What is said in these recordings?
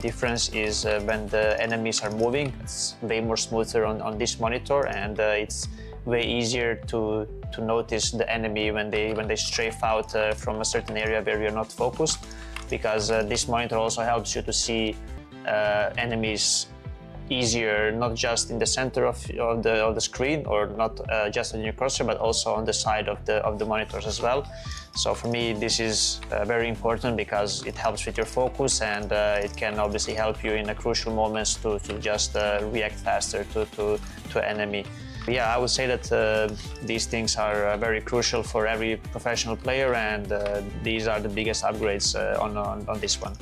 Difference is when the enemies are moving, it's way more smoother on this monitor, and it's way easier to notice the enemy when they strafe out from a certain area where you're not focused, because this monitor also helps you to see enemies easier, not just in the center of the screen, or not just on your cursor, but also on the side of the monitors as well. So for me, this is very important because it helps with your focus, and it can obviously help you in the crucial moments to just react faster to enemy. Yeah, I would say that these things are very crucial for every professional player, and these are the biggest upgrades on this one.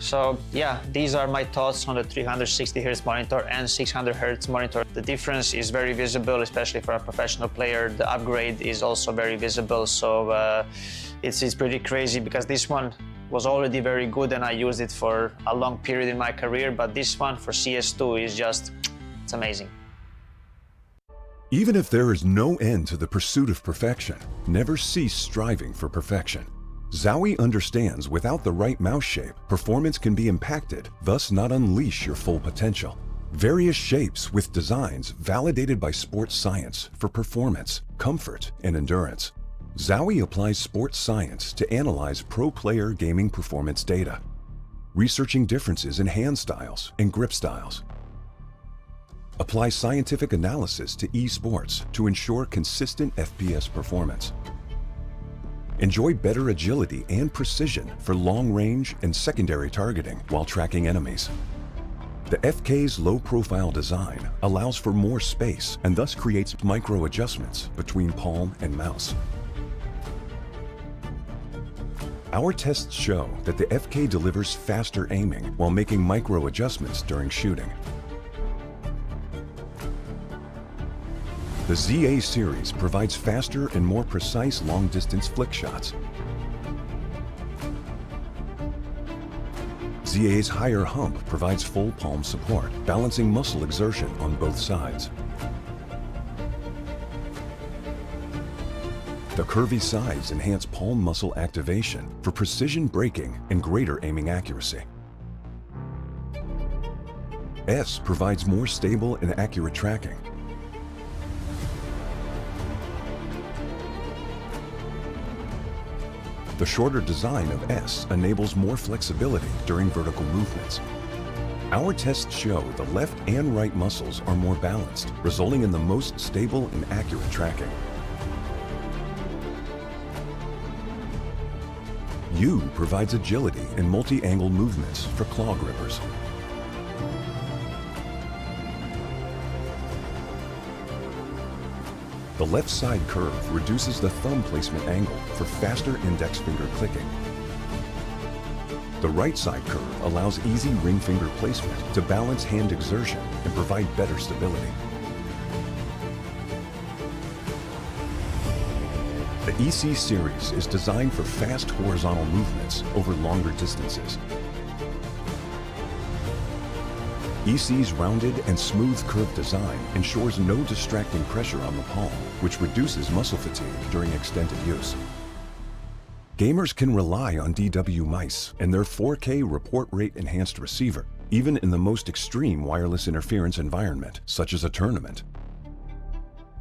So yeah, these are my thoughts on the 360 Hz monitor and 600 Hz monitor. The difference is very visible, especially for a professional player. The upgrade is also very visible, so it's pretty crazy, because this one was already very good and I used it for a long period in my career, but this one for CS2 is just, it's amazing. Even if there is no end to the pursuit of perfection, never cease striving for perfection. ZOWIE understands without the right mouse shape, performance can be impacted, thus not unleash your full potential. Various shapes with designs validated by sports science for performance, comfort, and endurance. ZOWIE applies sports science to analyze pro player gaming performance data, researching differences in hand styles and grip styles. Apply scientific analysis to esports to ensure consistent FPS performance. Enjoy better agility and precision for long-range and secondary targeting while tracking enemies. The FK's low-profile design allows for more space and thus creates micro-adjustments between palm and mouse. Our tests show that the FK delivers faster aiming while making micro-adjustments during shooting. The ZA series provides faster and more precise long-distance flick shots. ZA's higher hump provides full palm support, balancing muscle exertion on both sides. The curvy sides enhance palm muscle activation for precision braking and greater aiming accuracy. S provides more stable and accurate tracking. The shorter design of S enables more flexibility during vertical movements. Our tests show the left and right muscles are more balanced, resulting in the most stable and accurate tracking. U provides agility and multi-angle movements for claw grippers. The left side curve reduces the thumb placement angle for faster index finger clicking. The right side curve allows easy ring finger placement to balance hand exertion and provide better stability. The EC series is designed for fast horizontal movements over longer distances. EC's rounded and smooth curved design ensures no distracting pressure on the palm, which reduces muscle fatigue during extended use. Gamers can rely on DW mice and their 4K report rate enhanced receiver, even in the most extreme wireless interference environment, such as a tournament.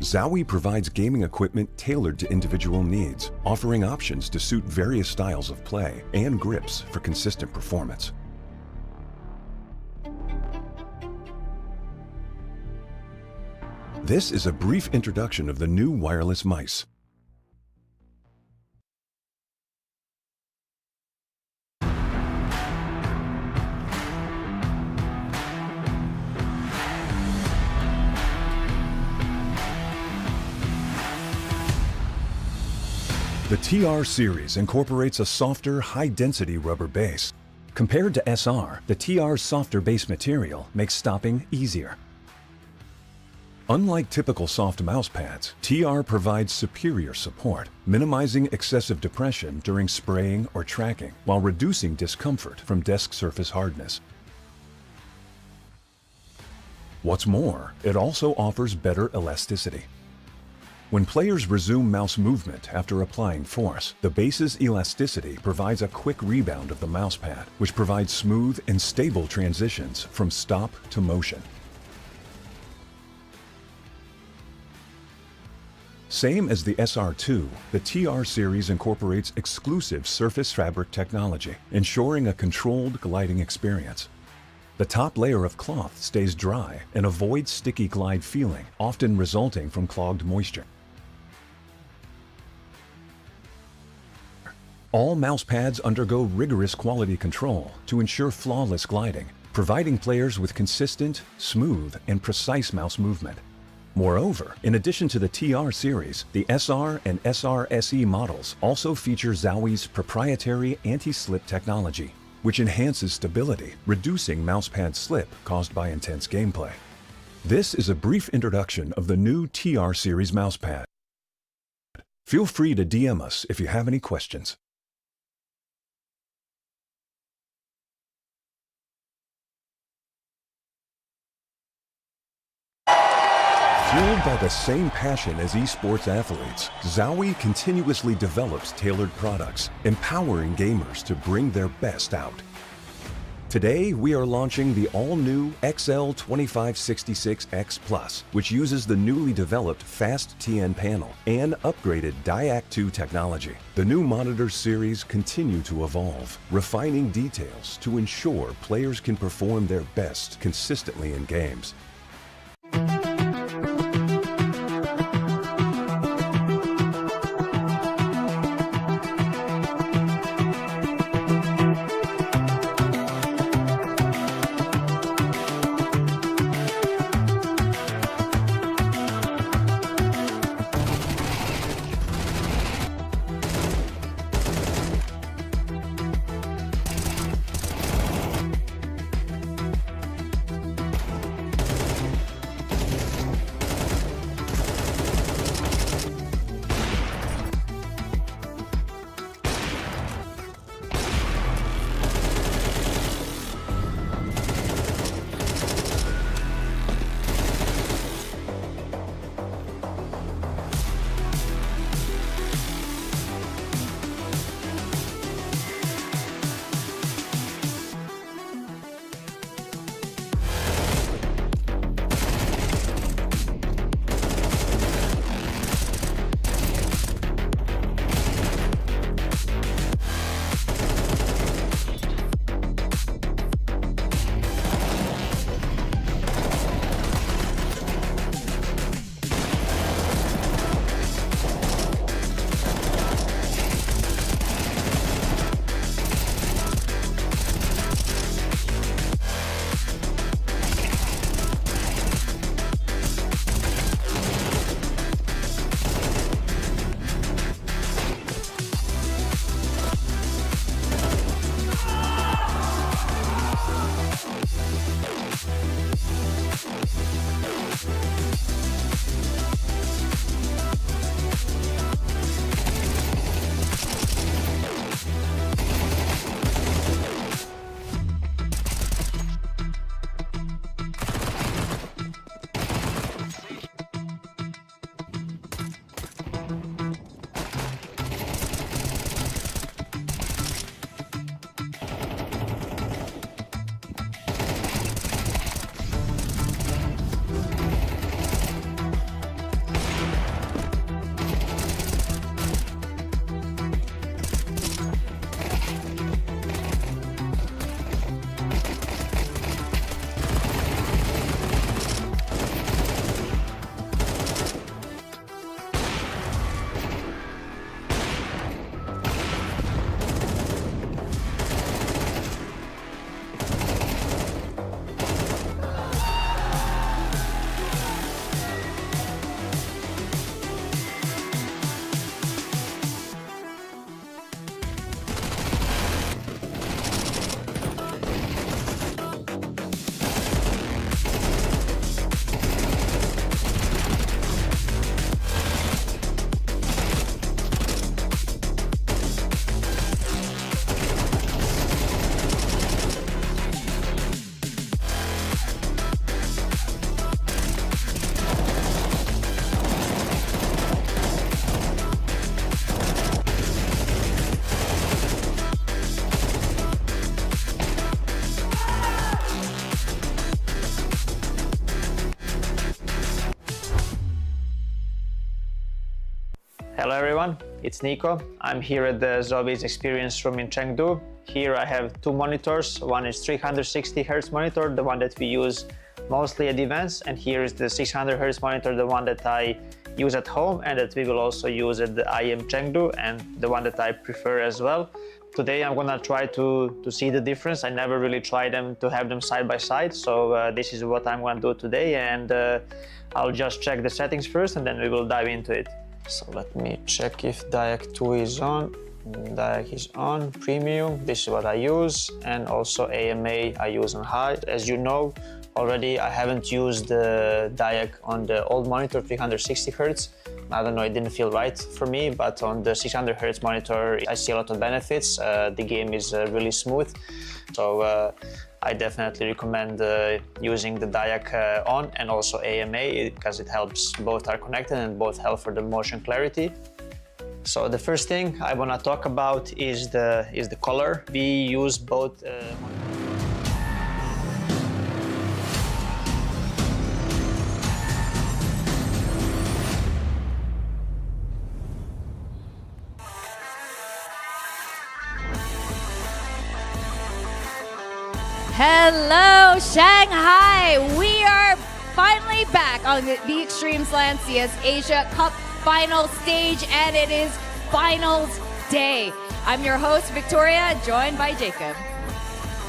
ZOWIE provides gaming equipment tailored to individual needs, offering options to suit various styles of play and grips for consistent performance. This is a brief introduction of the new wireless mice. The TR series incorporates a softer, high-density rubber base. Compared to SR, the TR's softer base material makes stopping easier. Unlike typical soft mouse pads, TR provides superior support, minimizing excessive depression during spraying or tracking, while reducing discomfort from desk surface hardness. What's more, it also offers better elasticity. When players resume mouse movement after applying force, the base's elasticity provides a quick rebound of the mousepad, which provides smooth and stable transitions from stop to motion. Same as the SR2, the TR series incorporates exclusive surface fabric technology, ensuring a controlled gliding experience. The top layer of cloth stays dry and avoids sticky glide feeling, often resulting from clogged moisture. All mouse pads undergo rigorous quality control to ensure flawless gliding, providing players with consistent, smooth, and precise mouse movement. Moreover, in addition to the TR series, the SR and SR SE models also feature ZOWIE's proprietary anti-slip technology, which enhances stability, reducing mousepad slip caused by intense gameplay. This is a brief introduction of the new TR series mousepad. Feel free to DM us if you have any questions. Fueled by the same passion as esports athletes, ZOWIE continuously develops tailored products, empowering gamers to bring their best out. Today, we are launching the all-new XL2566X Plus, which uses the newly developed Fast TN panel and upgraded Diac2 technology. The new monitor series continue to evolve, refining details to ensure players can perform their best consistently in games. Hello everyone, it's Nico. I'm here at the ZOWIE Experience Room in Chengdu. Here I have two monitors. One is 360 Hz monitor, the one that we use mostly at events, and here is the 600 Hz monitor, the one that I use at home and that we will also use at the IEM Chengdu, and the one that I prefer as well. Today I'm gonna try to see the difference. I never really tried them to have them side by side, so this is what I'm gonna do today, and I'll just check the settings first and then we will dive into it. So let me check if DIAC 2 is on. DIAC is on, premium, this is what I use, and also AMA I use on high. As you know already, I haven't used the DIAC on the old monitor 360 Hz. I don't know, it didn't feel right for me, but on the 600 Hz monitor I see a lot of benefits. The game is really smooth, so I definitely recommend using the DIAC on and also AMA, because it helps, both are connected and both help for the motion clarity. So the first thing I want to talk about is the color. We use both Hello, Shanghai! We are finally back on the eXtremesLand CS Asia Cup final stage, and it is finals day. I'm your host, Victoria, joined by Jacob.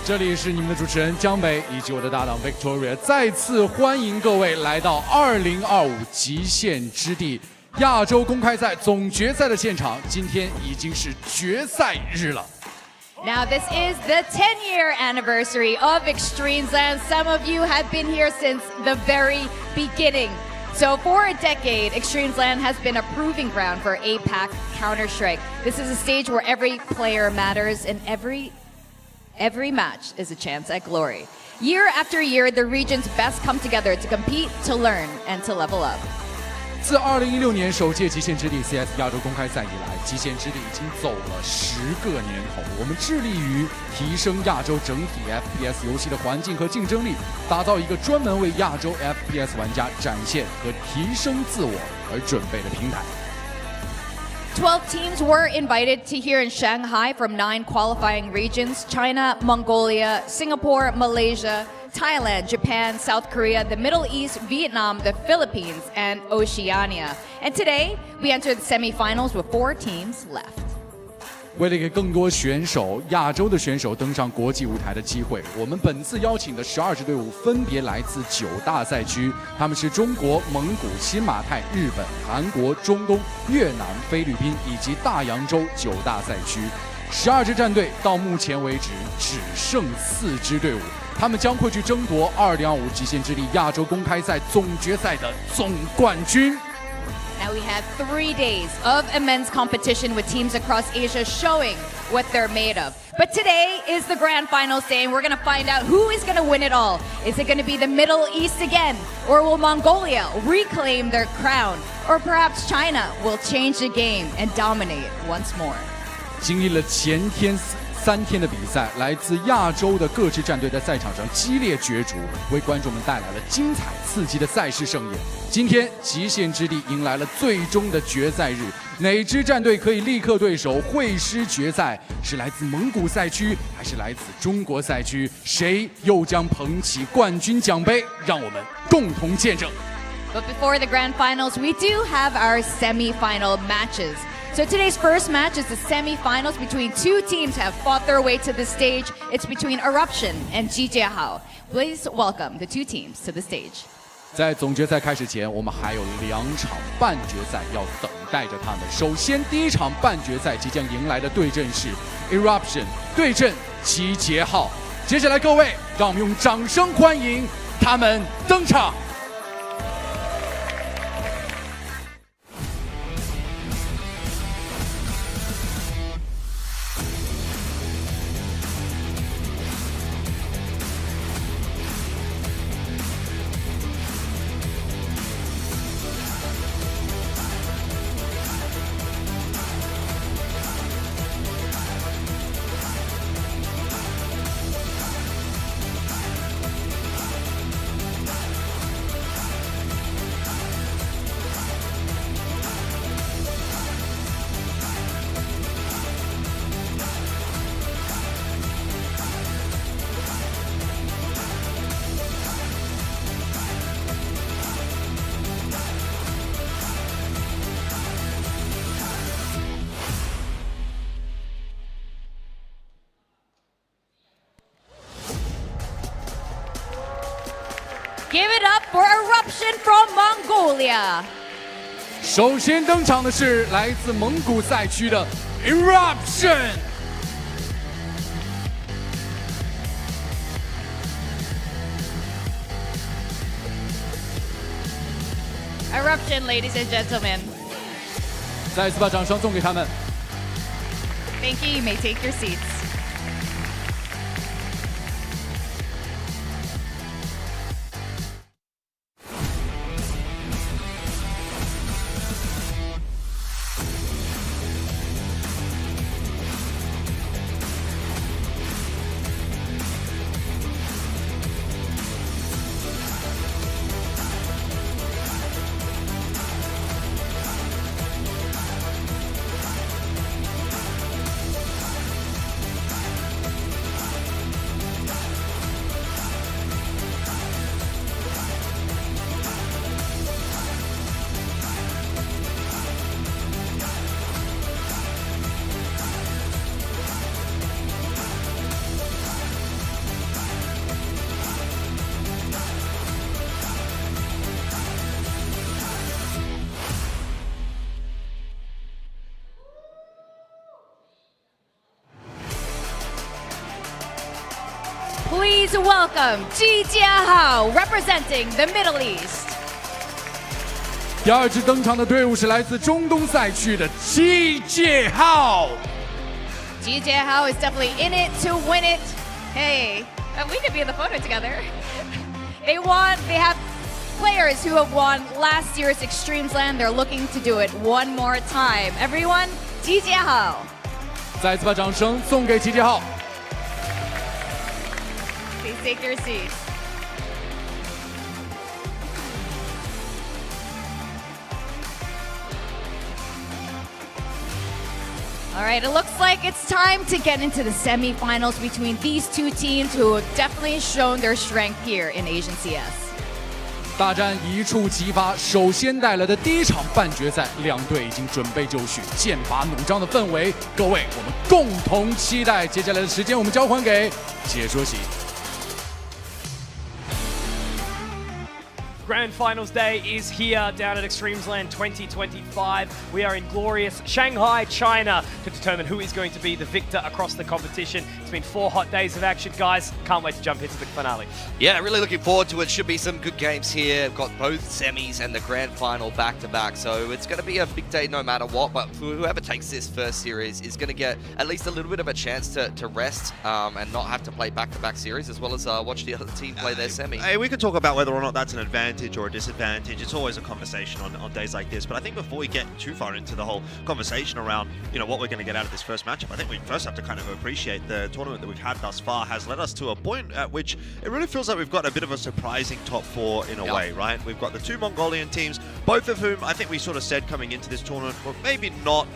这里是你们的主持人江北以及我的搭档 Victoria， 再次欢迎各位来到2025极限之地亚洲公开赛总决赛的现场。今天已经是决赛日了。 Now, this is the 10-year anniversary of eXtremesLand. Some of you have been here since the very beginning. So for a decade, eXtremesLand has been a proving ground for APAC Counter-Strike. This is a stage where every player matters and every match is a chance at glory. Year after year, the region's best come together to compete, to learn, and to level up. 自2016年首届极限之地 CS 亚洲公开赛以来，极限之地已经走了10个年头。我们致力于提升亚洲整体 FPS 游戏的环境和竞争力，打造一个专门为亚洲 FPS 玩家展现和提升自我而准备的平台。 12 teams were invited to here in Shanghai from 9 qualifying regions: China, Mongolia, Singapore, Malaysia, Thailand, Japan, South Korea, the Middle East, Vietnam, the Philippines, and Oceania. And today, we enter the semifinals with 4 teams left. 为了给更多选手、亚洲的选手登上国际舞台的机会，我们本次邀请的12支队伍分别来自9大赛区，他们是中国、蒙古、新马泰、日本、韩国、中东、越南、菲律宾以及大洋洲9大赛区。12支战队到目前为止只剩4支队伍，他们将会去争夺2025极限之地亚洲公开赛总决赛的总冠军。 Now we have 3 days of immense competition with teams across Asia showing what they're made of. But today is the grand finals day, and we're going to find out who is going to win it all. Is it going to be the Middle East again? Or will Mongolia reclaim their crown? Or perhaps China will change the game and dominate once more? 经历了前天3天的比赛，来自亚洲的各支战队在赛场上激烈角逐，为观众们带来了精彩刺激的赛事盛宴。今天极限之地迎来了最终的决赛日，哪支战队可以力克对手，会师决赛？是来自蒙古赛区，还是来自中国赛区？谁又将捧起冠军奖杯？让我们共同见证。 But before the grand finals, we do have our semi-final matches. So today's first match is the semi-finals between 2 teams who have fought their way to the stage. It's between Eruption and Jijiahao. Please welcome the 2 teams to the stage. 在总决赛开始前，我们还有2场半决赛要等待着他们。首先，第1场半决赛即将迎来的对阵是 Eruption 对阵集结号。接下来，各位，让我们用掌声欢迎他们登场。Give it up for Eruption from Mongolia. 首先登场的是来自蒙古赛区的 Eruption。Eruption, ladies and gentlemen. 再次把掌声送给他们。Thank you. You may take your seats. Please welcome Ji Jiahao representing the Middle East. 第二支登场的队伍是来自中东赛区的Ji Jiahao。Ji Jiahao is definitely in it to win it. Hey, we could be in the photo together. They have players who have won last year's Extremesland. They're looking to do it one more time. Everyone, Ji Jiahao. 再次把掌声送给Ji Jiahao。Please take your seats. All right, it looks like it's time to get into the semifinals between these two teams who have definitely shown their strength here in Asian CS. 大战一触即发，首先带来的第一场半决赛，两队已经准备就绪，剑拔弩张的氛围，各位我们共同期待。接下来的时间我们交还给解说席。Grand Finals Day is here down at Extremesland 2025. We are in glorious Shanghai, China to determine who is going to be the victor across the competition. It's been 4 hot days of action, guys. Can't wait to jump into the finale. Yeah, really looking forward to it. Should be some good games here. We've got both semis and the grand final back-to-back, so it's going to be a big day no matter what, but whoever takes this first series is going to get at least a little bit of a chance to rest and not have to play back-to-back series, as well as watch the other team play their semi. Hey, we could talk about whether or not that's an advantage or a disadvantage. It's always a conversation on days like this, but I think before we get too far into the whole conversation around, you know, what we're going to get out of this first matchup, I think we first have to kind of appreciate the tournament that we've had thus far has led us to a point at which it really feels like we've got a bit of a surprising top 4 in a way, right? We've got the 2 Mongolian teams, both of whom I think we sort of said coming into this tournament were maybe not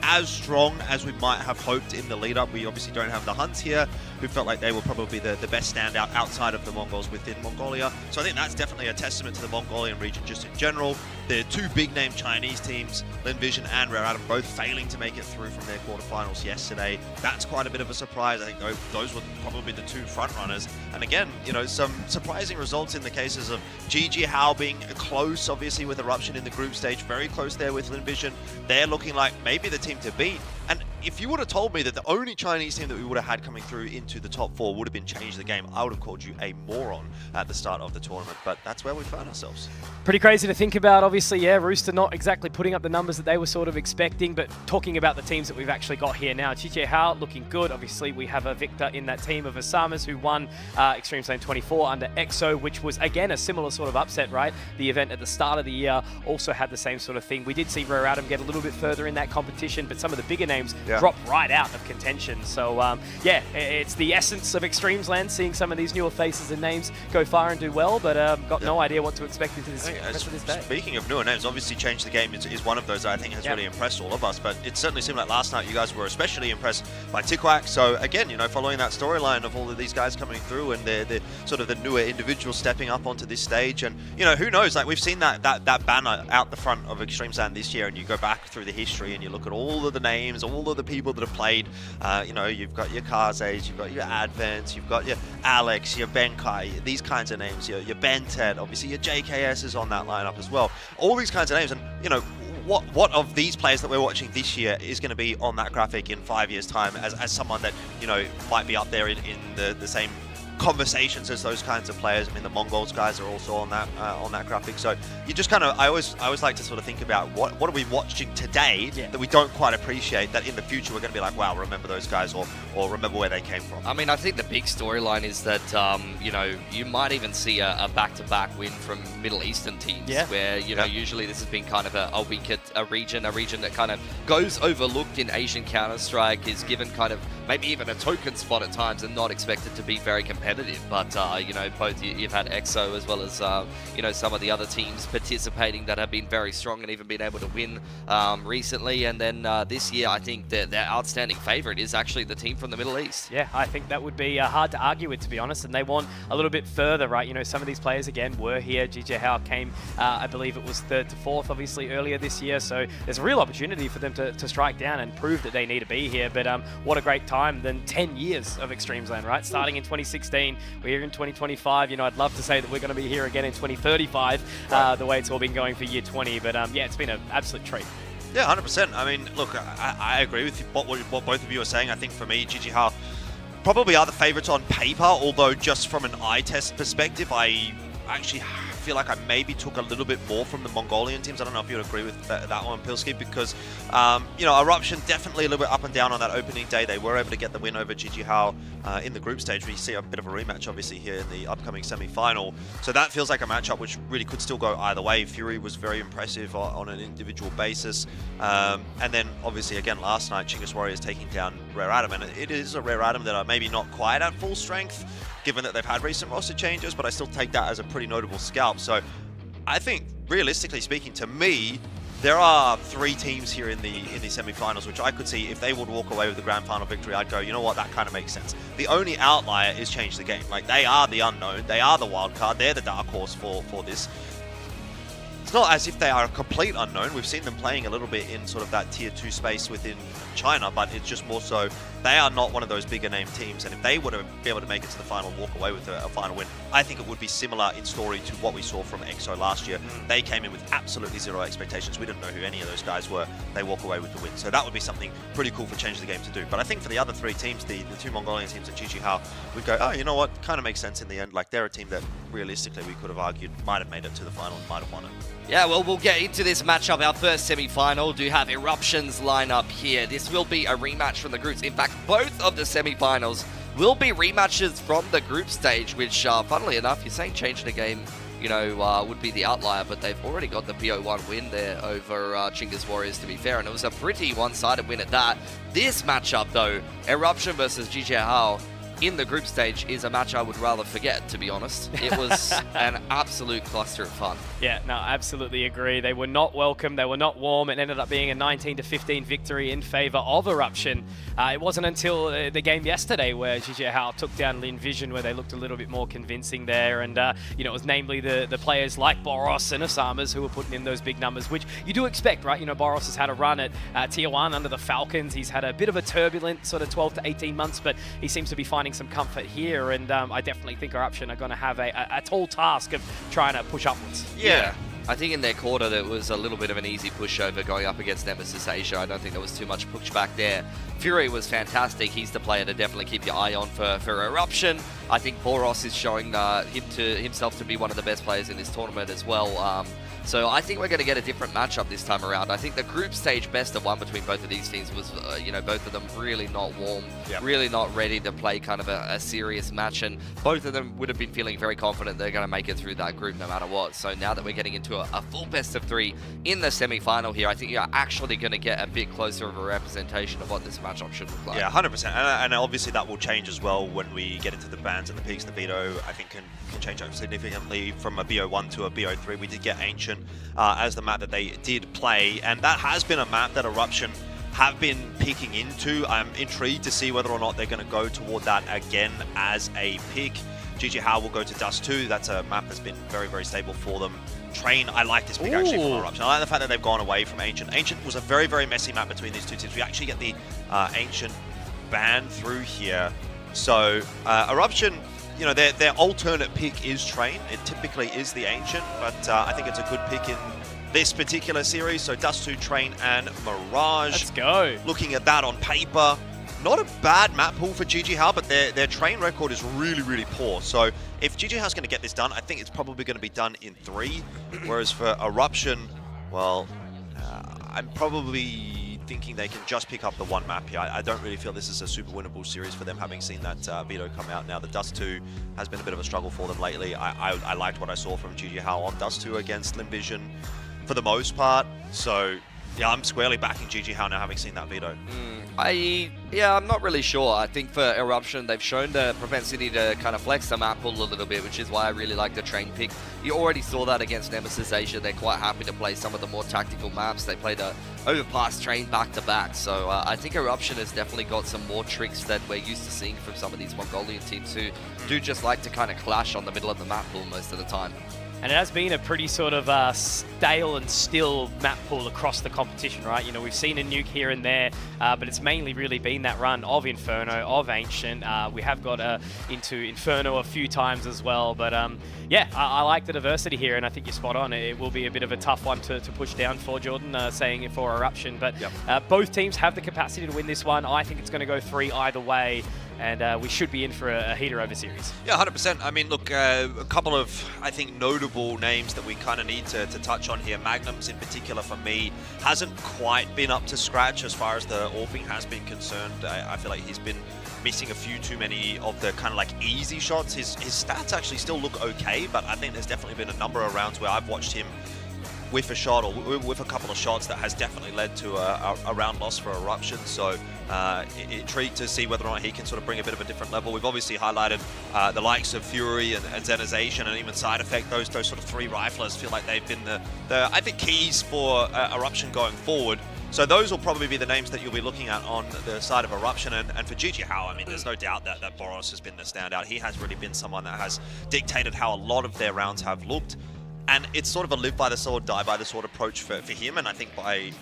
as strong as we might have hoped in the lead-up. We obviously don't have the Huns here, who felt like they were probably the best standout outside of the Mongols within Mongolia. So I think that's definitely a testament to the Mongolian region just in general. The 2 big-name Chinese teams, Lin Vision and Rare Atom, both failing to make it through from their quarterfinals yesterday. That's quite a bit of a surprise. I think those were probably the 2 front-runners. And again, you know, some surprising results in the cases of Ji Jiahao being close, obviously, with Eruption in the group stage, very close there with Lin Vision. They're looking like maybe the team to beat. And if you would have told me that the only Chinese team that we would have had coming through into the top 4 would have been changed the game, I would have called you a moron at the start of the tournament. But that's where we found ourselves. Pretty crazy to think about, obviously, yeah, Rooster not exactly putting up the numbers that they were sort of expecting, but talking about the teams that we've actually got here now. Ji Jiahao looking good. Obviously, we have a victor in that team of Osamas who won Extremesland 24 under EXO, which was, again, a similar sort of upset, right? The event at the start of the year also had the same sort of thing. We did see Rare Atom get a little bit further in that competition, but some of the bigger names drop right out of contention. So, yeah, it's the essence of Extremesland, seeing some of these newer faces and names go far and do well, but got no idea what to expect into this rest of this day. Speaking of newer names, obviously Change the Game is one of those that I think has really impressed all of us, but it certainly seemed like last night you guys were especially impressed by Tikwak. So again, you know, following that storyline of all of these guys coming through and the sort of the newer individuals stepping up onto this stage, and you know, who knows, like we've seen that banner out the front of Extremesland this year, and you go back through the history and you look at all of the names, all of the people that have played. You know, you've got your Kazes, you've got your Advents, you've got your Alex, your Benkai, these kinds of names, your Bentet, obviously your JKS is on that lineup as well. All these kinds of names, and you know, what of these players that we're watching this year is going to be on that graphic in 5 years' time as someone that, you know, might be up there in the same conversations as those kinds of players. I mean, the Mongols guys are also on that graphic. So you just kind of, I always like to sort of think about what are we watching today that we don't quite appreciate, that in the future we're going to be like, wow, remember those guys, or remember where they came from. I mean, I think the big storyline is that you know, you might even see a back-to-back win from Middle Eastern teams, where you know usually this has been kind of a week at a region that kind of goes overlooked in Asian Counter-Strike, is given kind of maybe even a token spot at times and not expected to be very competitive. But you know, both you've had EXO as well as you know, some of the other teams participating that have been very strong and even been able to win recently. And then this year, I think that their outstanding favorite is actually the team from the Middle East. Yeah, I think that would be hard to argue with, to be honest. And they want a little bit further, right? You know, some of these players again were here. GJ Hao came, I believe it was 3rd to 4th, obviously earlier this year. So there's a real opportunity for them to strike down and prove that they need to be here. But what a great time! Then 10 years of Extremesland, right? Starting in 2016, we're here in 2025. You know, I'd love to say that we're going to be here again in 2035, the way it's all been going for year 20. But yeah, it's been an absolute treat. Yeah, 100%. I mean, look, I agree with what both of you are saying. I think for me, GG Hao probably are the favorites on paper, although just from an eye test perspective, I actually feel like I maybe took a little bit more from the Mongolian teams. I don't know if you would agree with that one, Pilski, because you know, Eruption definitely a little bit up and down on that opening day. They were able to get the win over GG Hao in the group stage. We see a bit of a rematch obviously here in the upcoming semi-final, so that feels like a matchup which really could still go either way. Fury was very impressive on an individual basis, and then obviously again last night Chinggis Warriors taking down Rare Atom, and it is a Rare Atom that are maybe not quite at full strength given that they've had recent roster changes, but I still take that as a pretty notable scalp. So I think, realistically speaking, to me, there are 3 teams here in the semi-finals, which I could see if they would walk away with the grand final victory, I'd go, you know what, that kind of makes sense. The only outlier is Change the Game. Like, they are the unknown, they are the wild card, they're the dark horse for this. It's not as if they are a complete unknown. We've seen them playing a little bit in sort of that tier 2 space within China, but it's just more so they are not one of those bigger name teams. And if they were to be able to make it to the final and walk away with a final win, I think it would be similar in story to what we saw from EXO last year. They came in with absolutely zero expectations. We didn't know who any of those guys were. They walk away with the win. So that would be something pretty cool for Change the Game to do. But I think for the other 3 teams, the 2 Mongolian teams at GG Hao, we'd go, oh, you know what, kind of makes sense in the end. Like, they're a team that realistically we could have argued might have made it to the final and might have won it. Yeah, well, we'll get into this matchup. Our first semi-final do have Eruption's lineup here. This will be a rematch from the groups. In fact, both of the semi-finals will be rematches from the group stage, which, funnily enough, you're saying Change the Game, you know, would be the outlier, but they've already got the BO1 win there over Chinggis Warriors, to be fair, and it was a pretty one-sided win at that. This matchup, though, Eruption versus GG Hao, in the group stage is a match I would rather forget, to be honest. It was an absolute cluster of fun. Yeah, no, absolutely agree. They were not welcome. They were not warm. It ended up being a 19-15 victory in favor of Eruption. It wasn't until the game yesterday where GG Hao took down Lin Vision, where they looked a little bit more convincing there. And, you know, it was namely the players like Boros and Osamas who were putting in those big numbers, which you do expect, right? You know, Boros has had a run at Tier 1 under the Falcons. He's had a bit of a turbulent sort of 12 to 18 months, but he seems to be finding some comfort here. And I definitely think Eruption are going to have a tall task of trying to push upwards. Yeah. I think in their quarter there was a little bit of an easy pushover going up against Nemesis Asia. I don't think there was too much pushback there. Fury was fantastic. He's the player to definitely keep your eye on for Eruption. I think Boros is showing himself to be one of the best players in this tournament as well. So I think we're going to get a different matchup this time around. I think the group stage best of one between both of these teams was, you know, both of them really not warm, really not ready to play kind of a serious match, and both of them would have been feeling very confident they're going to make it through that group no matter what. So now that we're getting into a full best of 3 in the semi-final here, I think you're actually going to get a bit closer of a representation of what this matchup should look like. Yeah, 100%. And obviously that will change as well when we get into the bans and the peaks. The veto, I think, can change up significantly from a BO1 to a BO3. We did get Ancient as the map that they did play, and that has been a map that Eruption have been peeking into. I'm intrigued to see whether or not they're going to go toward that again as a pick. GG How will go to Dust 2. That's a map that's been very, very stable for them. Train, I like this pick actually from Eruption. I like the fact that they've gone away from Ancient. Ancient was a very, very messy map between these two teams. We actually get the Ancient ban through here. So Eruption, you know, their alternate pick is Train. It typically is the Ancient, but I think it's a good pick in this particular series. So Dust 2, Train, and Mirage. Let's go. Looking at that on paper, not a bad map pool for GG How, but their Train record is really, really poor. So if GG How's going to get this done, I think it's probably going to be done in 3. Whereas for Eruption, well, I'm probably thinking they can just pick up the 1 map here. I don't really feel this is a super winnable series for them, having seen that veto come out now. The Dust 2 has been a bit of a struggle for them lately. I liked what I saw from GG How on Dust 2 against Slim Vision for the most part. So yeah, I'm squarely backing GG How now, having seen that veto. I'm not really sure. I think for Eruption, they've shown the propensity to kind of flex the map pool a little bit, which is why I really like the Train pick. You already saw that against Nemesis Asia. They're quite happy to play some of the more tactical maps. They play the Overpass Train back-to-back. So I think Eruption has definitely got some more tricks that we're used to seeing from some of these Mongolian teams who do just like to kind of clash on the middle of the map pool most of the time. And it has been a pretty sort of stale and still map pool across the competition, right? You know, we've seen a nuke here and there, but it's mainly really been that run of Inferno, of Ancient. We have got into Inferno a few times as well, but yeah, I like the diversity here, and I think you're spot on. It will be a bit of a tough one to push down for Jordan, saying it for Eruption, but both teams have the capacity to win this one. I think it's going to go 3 either way, and we should be in for a heater over series. Yeah, 100%. I mean, look, a couple of, I think, notable names that we kind of need to touch on here. Magnums, in particular, for me, hasn't quite been up to scratch as far as the AWPing has been concerned. I feel like he's been missing a few too many of the kind of like easy shots. His stats actually still look okay, but I think there's definitely been a number of rounds where I've watched him with a shot or with a couple of shots that has definitely led to a round loss for Eruption. So intrigued to see whether or not he can sort of bring a bit of a different level. We've obviously highlighted the likes of Fury and Zenization and even Side Effect. Those sort of 3 riflers feel like they've been the I think keys for Eruption going forward. So those will probably be the names that you'll be looking at on the side of Eruption. And for GG How, I mean, there's no doubt that Boros has been the standout. He has really been someone that has dictated how a lot of their rounds have looked. And it's sort of a live by the sword, die by the sword approach for him, and I think by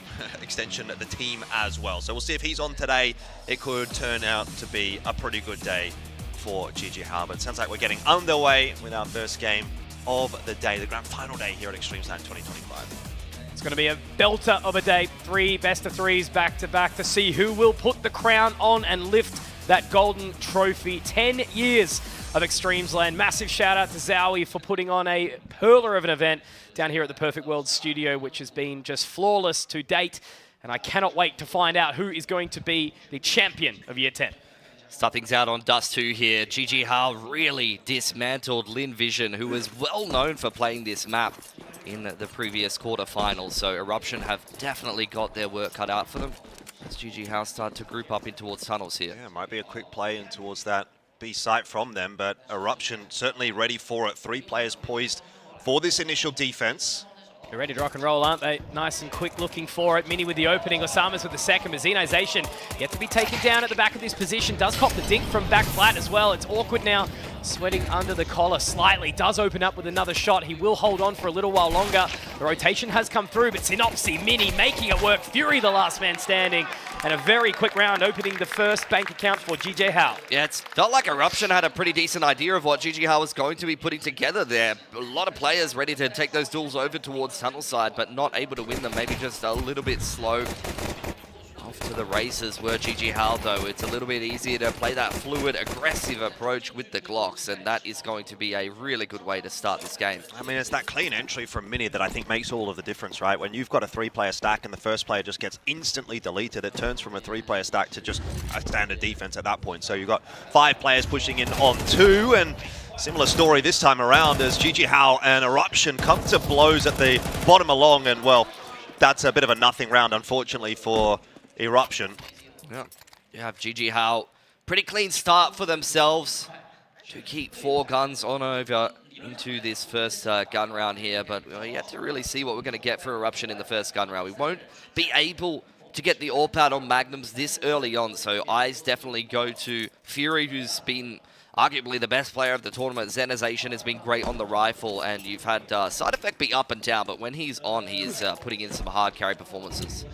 extension the team as well. So we'll see if he's on today. It could turn out to be a pretty good day for GG How. But it sounds like we're getting underway with our first game of the day, the grand final day here at Extremesland 2025. It's going to be a belter of a day. 3 best-of-3s back-to-back to see who will put the crown on and lift that golden trophy. 10 years of Extremesland. Massive shout out to ZOWIE for putting on a pearler of an event down here at the Perfect World studio, which has been just flawless to date. And I cannot wait to find out who is going to be the champion of Year 10. Start things out on Dust 2 here. GG How really dismantled Lin Vision, who was well known for playing this map in the previous quarterfinals. So Eruption have definitely got their work cut out for them as GG How start to group up in towards tunnels here. Yeah, might be a quick play in towards that B site from them, but Eruption certainly ready for it. 3 players poised for this initial defense. They're ready to rock and roll, aren't they? Nice and quick looking for it. Mini with the opening, Osama's with the second, but Zenization yet to be taken down at the back of this position. Does cop the dink from back flat as well. It's awkward now, sweating under the collar slightly. Does open up with another shot. He will hold on for a little while longer. The rotation has come through, but Synopsy, Mini making it work. Fury, the last man standing. And a very quick round, opening the first bank account for GG How. Yeah, it's felt like Eruption had a pretty decent idea of what GG How was going to be putting together there. A lot of players ready to take those duels over towards tunnel side, but not able to win them. Maybe just a little bit slow. Off to the races were GG How, though. It's a little bit easier to play that fluid, aggressive approach with the Glocks, and that is going to be a really good way to start this game. I mean, it's that clean entry from Mini that I think makes all of the difference, right? When you've got a 3-player stack and the first player just gets instantly deleted, it turns from a 3-player stack to just a standard defense at that point. So you've got 5 players pushing in on 2, and similar story this time around as GG How and Eruption come to blows at the bottom along, and well, that's a bit of a nothing round, unfortunately, for Eruption. Yeah, you have GG How. Pretty clean start for themselves to keep 4 guns on over into this first gun round here, but we yet to really see what we're going to get for Eruption in the first gun round. We won't be able to get the AWP out on Magnums this early on, so eyes definitely go to Fury, who's been arguably the best player of the tournament. Zenization has been great on the rifle, and you've had Side Effect be up and down, but when he's on, he is putting in some hard carry performances.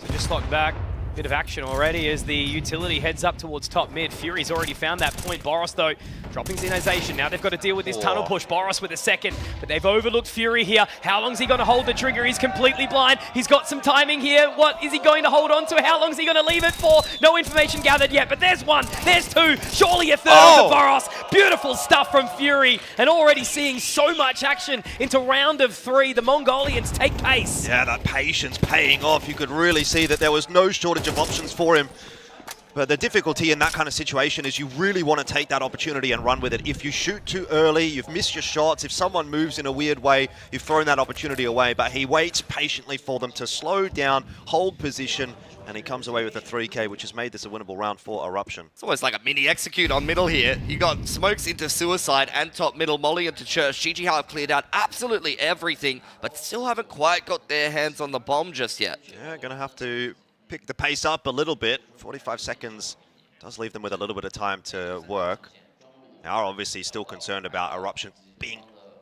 So just locked back. Bit of action already as the utility heads up towards top mid. Fury's already found that point. Boros, though, dropping Zenization. Now they've got to deal with this tunnel push. Boros with a second, but they've overlooked Fury here. How long is he going to hold the trigger? He's completely blind. He's got some timing here. What is he going to hold on to? How long is he going to leave it for? No information gathered yet, but there's one, there's two, surely a third of the Boros. Beautiful stuff from Fury, and already seeing so much action into round of 3. The Mongolians take pace. Yeah, that patience paying off. You could really see that there was no shortage of options for him. But the difficulty in that kind of situation is you really want to take that opportunity and run with it. If you shoot too early, you've missed your shots. If someone moves in a weird way, you've thrown that opportunity away. But he waits patiently for them to slow down, hold position, and he comes away with a 3K, which has made this a winnable round for Eruption. It's almost like a mini execute on middle here. You got smokes into Suicide and top middle, Molly into Church. GG have cleared out absolutely everything, but still haven't quite got their hands on the bomb just yet. Yeah, gonna have to pick the pace up a little bit. 45 seconds does leave them with a little bit of time to work. They are obviously still concerned about Eruption being,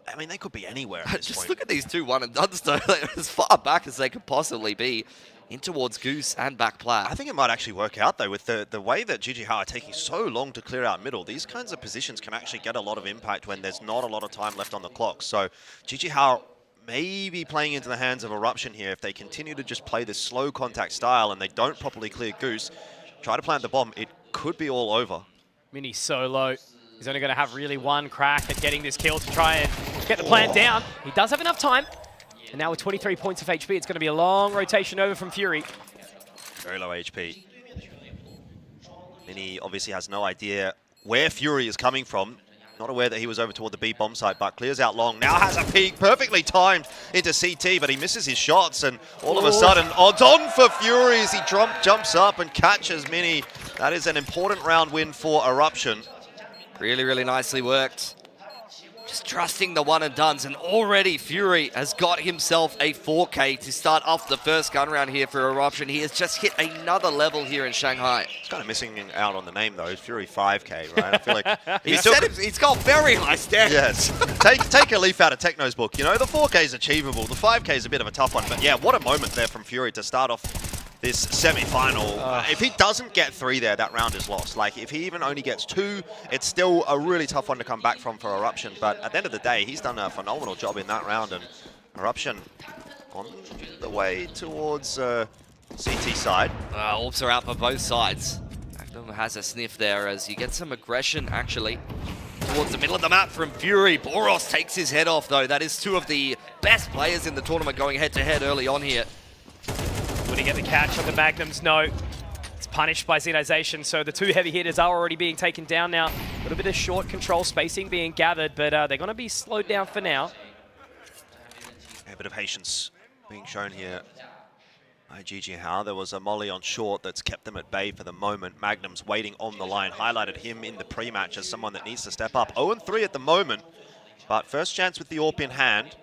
I mean, they could be anywhere at this Just point. look at these two one and dones though. They're as far back as they could possibly be, in towards Goose and back Plat. I think it might actually work out though with the way that GG are taking so long to clear out middle. These kinds of positions can actually get a lot of impact when there's not a lot of time left on the clock. So GG maybe playing into the hands of Eruption here if they continue to just play this slow contact style and they don't properly clear Goose, try to plant the bomb, it could be all over. Mini solo. He's only going to have really one crack at getting this kill to try and get the plant down. He does have enough time. And now with 23 points of HP, it's going to be a long rotation over from Fury. Very low HP. Mini obviously has no idea where Fury is coming from. Not aware that he was over toward the B bomb site, but clears out long. Now has a peek, perfectly timed into CT, but he misses his shots, and all of a sudden, odds on for Fury as he jumps up and catches Mini. That is an important round win for Eruption. Really, really nicely worked. Just trusting the one and dones, and already Fury has got himself a 4K to start off the first gun round here for Eruption. He has just hit another level here in Shanghai. He's kind of missing out on the name though. Fury 5K, right? I feel like he's got very high standards. Yes. take a leaf out of Techno's book. You know, the 4K is achievable. The 5K is a bit of a tough one, but yeah, what a moment there from Fury to start off this semi-final. If he doesn't get 3 there, that round is lost. Like, if he even only gets 2, it's still a really tough one to come back from for Eruption. But at the end of the day, he's done a phenomenal job in that round, and Eruption on the way towards CT side. Orbs are out for both sides. Magnum has a sniff there as you get some aggression, actually, towards the middle of the map from Fury. Boros takes his head off, though. That is 2 of the best players in the tournament going head-to-head early on here. Would he get the catch on the Magnums? No. It's punished by Zenization, so the 2 heavy hitters are already being taken down now. A little bit of short control spacing being gathered, but they're going to be slowed down for now. A bit of patience being shown here by GG Hao. There was a molly on short that's kept them at bay for the moment. Magnum's waiting on the line. Highlighted him in the pre-match as someone that needs to step up. 0-3 at the moment, but first chance with the AWP in hand.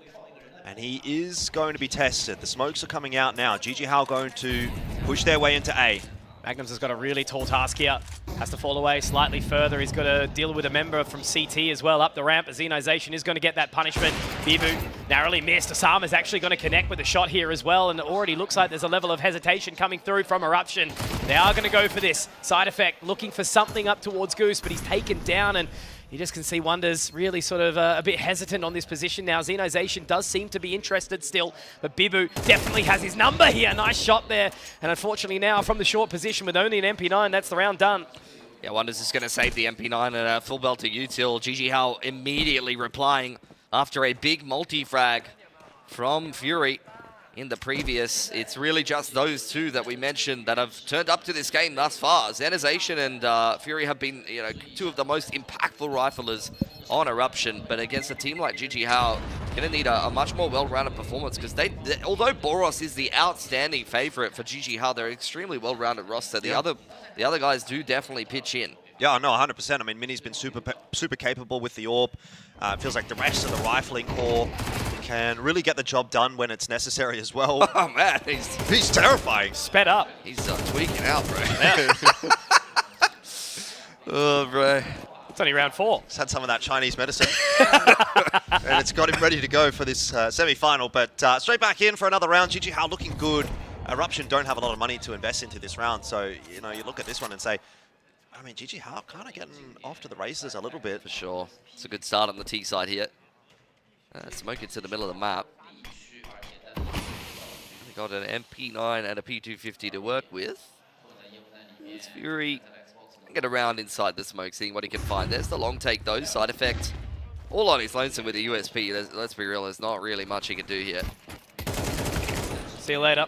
And he is going to be tested. The smokes are coming out now. GG Hao going to push their way into A. Magnums has got a really tall task here. Has to fall away slightly further. He's got to deal with a member from CT as well up the ramp. Zenization is going to get that punishment. Bibu narrowly missed. Osama's actually going to connect with a shot here as well, and it already looks like there's a level of hesitation coming through from Eruption. They are going to go for this. Side Effect looking for something up towards Goose, but he's taken down, and you just can see Wonders really sort of a bit hesitant on this position now. Zenization does seem to be interested still, but Bibu definitely has his number here. Nice shot there. And unfortunately now from the short position with only an MP9, that's the round done. Yeah, Wonders is going to save the MP9 and a full belt to util. GG Hao immediately replying after a big multi-frag from Fury. In the previous, it's really just those 2 that we mentioned that have turned up to this game thus far. Zenization and Fury have been, 2 of the most impactful riflers on Eruption, but against a team like GG Hao, going to need a much more well-rounded performance because although Boros is the outstanding favorite for GG Hao, they're an extremely well-rounded roster. The other guys do definitely pitch in. Yeah, no, 100%. I mean, Mini's been super capable with the AWP. It feels like the rest of the rifling core can really get the job done when it's necessary as well. Oh, man. He's terrifying. Sped up. He's tweaking out, bro. Oh, bro. It's only round 4. He's had some of that Chinese medicine. And it's got him ready to go for this semi-final. But straight back in for another round. GG Hao looking good. Eruption don't have a lot of money to invest into this round. So, you know, you look at this one and say, I mean, GG Hao kind of getting off to the races a little bit. For sure. It's a good start on the T side here. Smoke into the middle of the map. We got an MP9 and a P250 to work with. It's Fury get around inside the smoke, seeing what he can find. There's the long take, though. Side effect. All on his lonesome with the USP. Let's be real, there's not really much he can do here. See you later.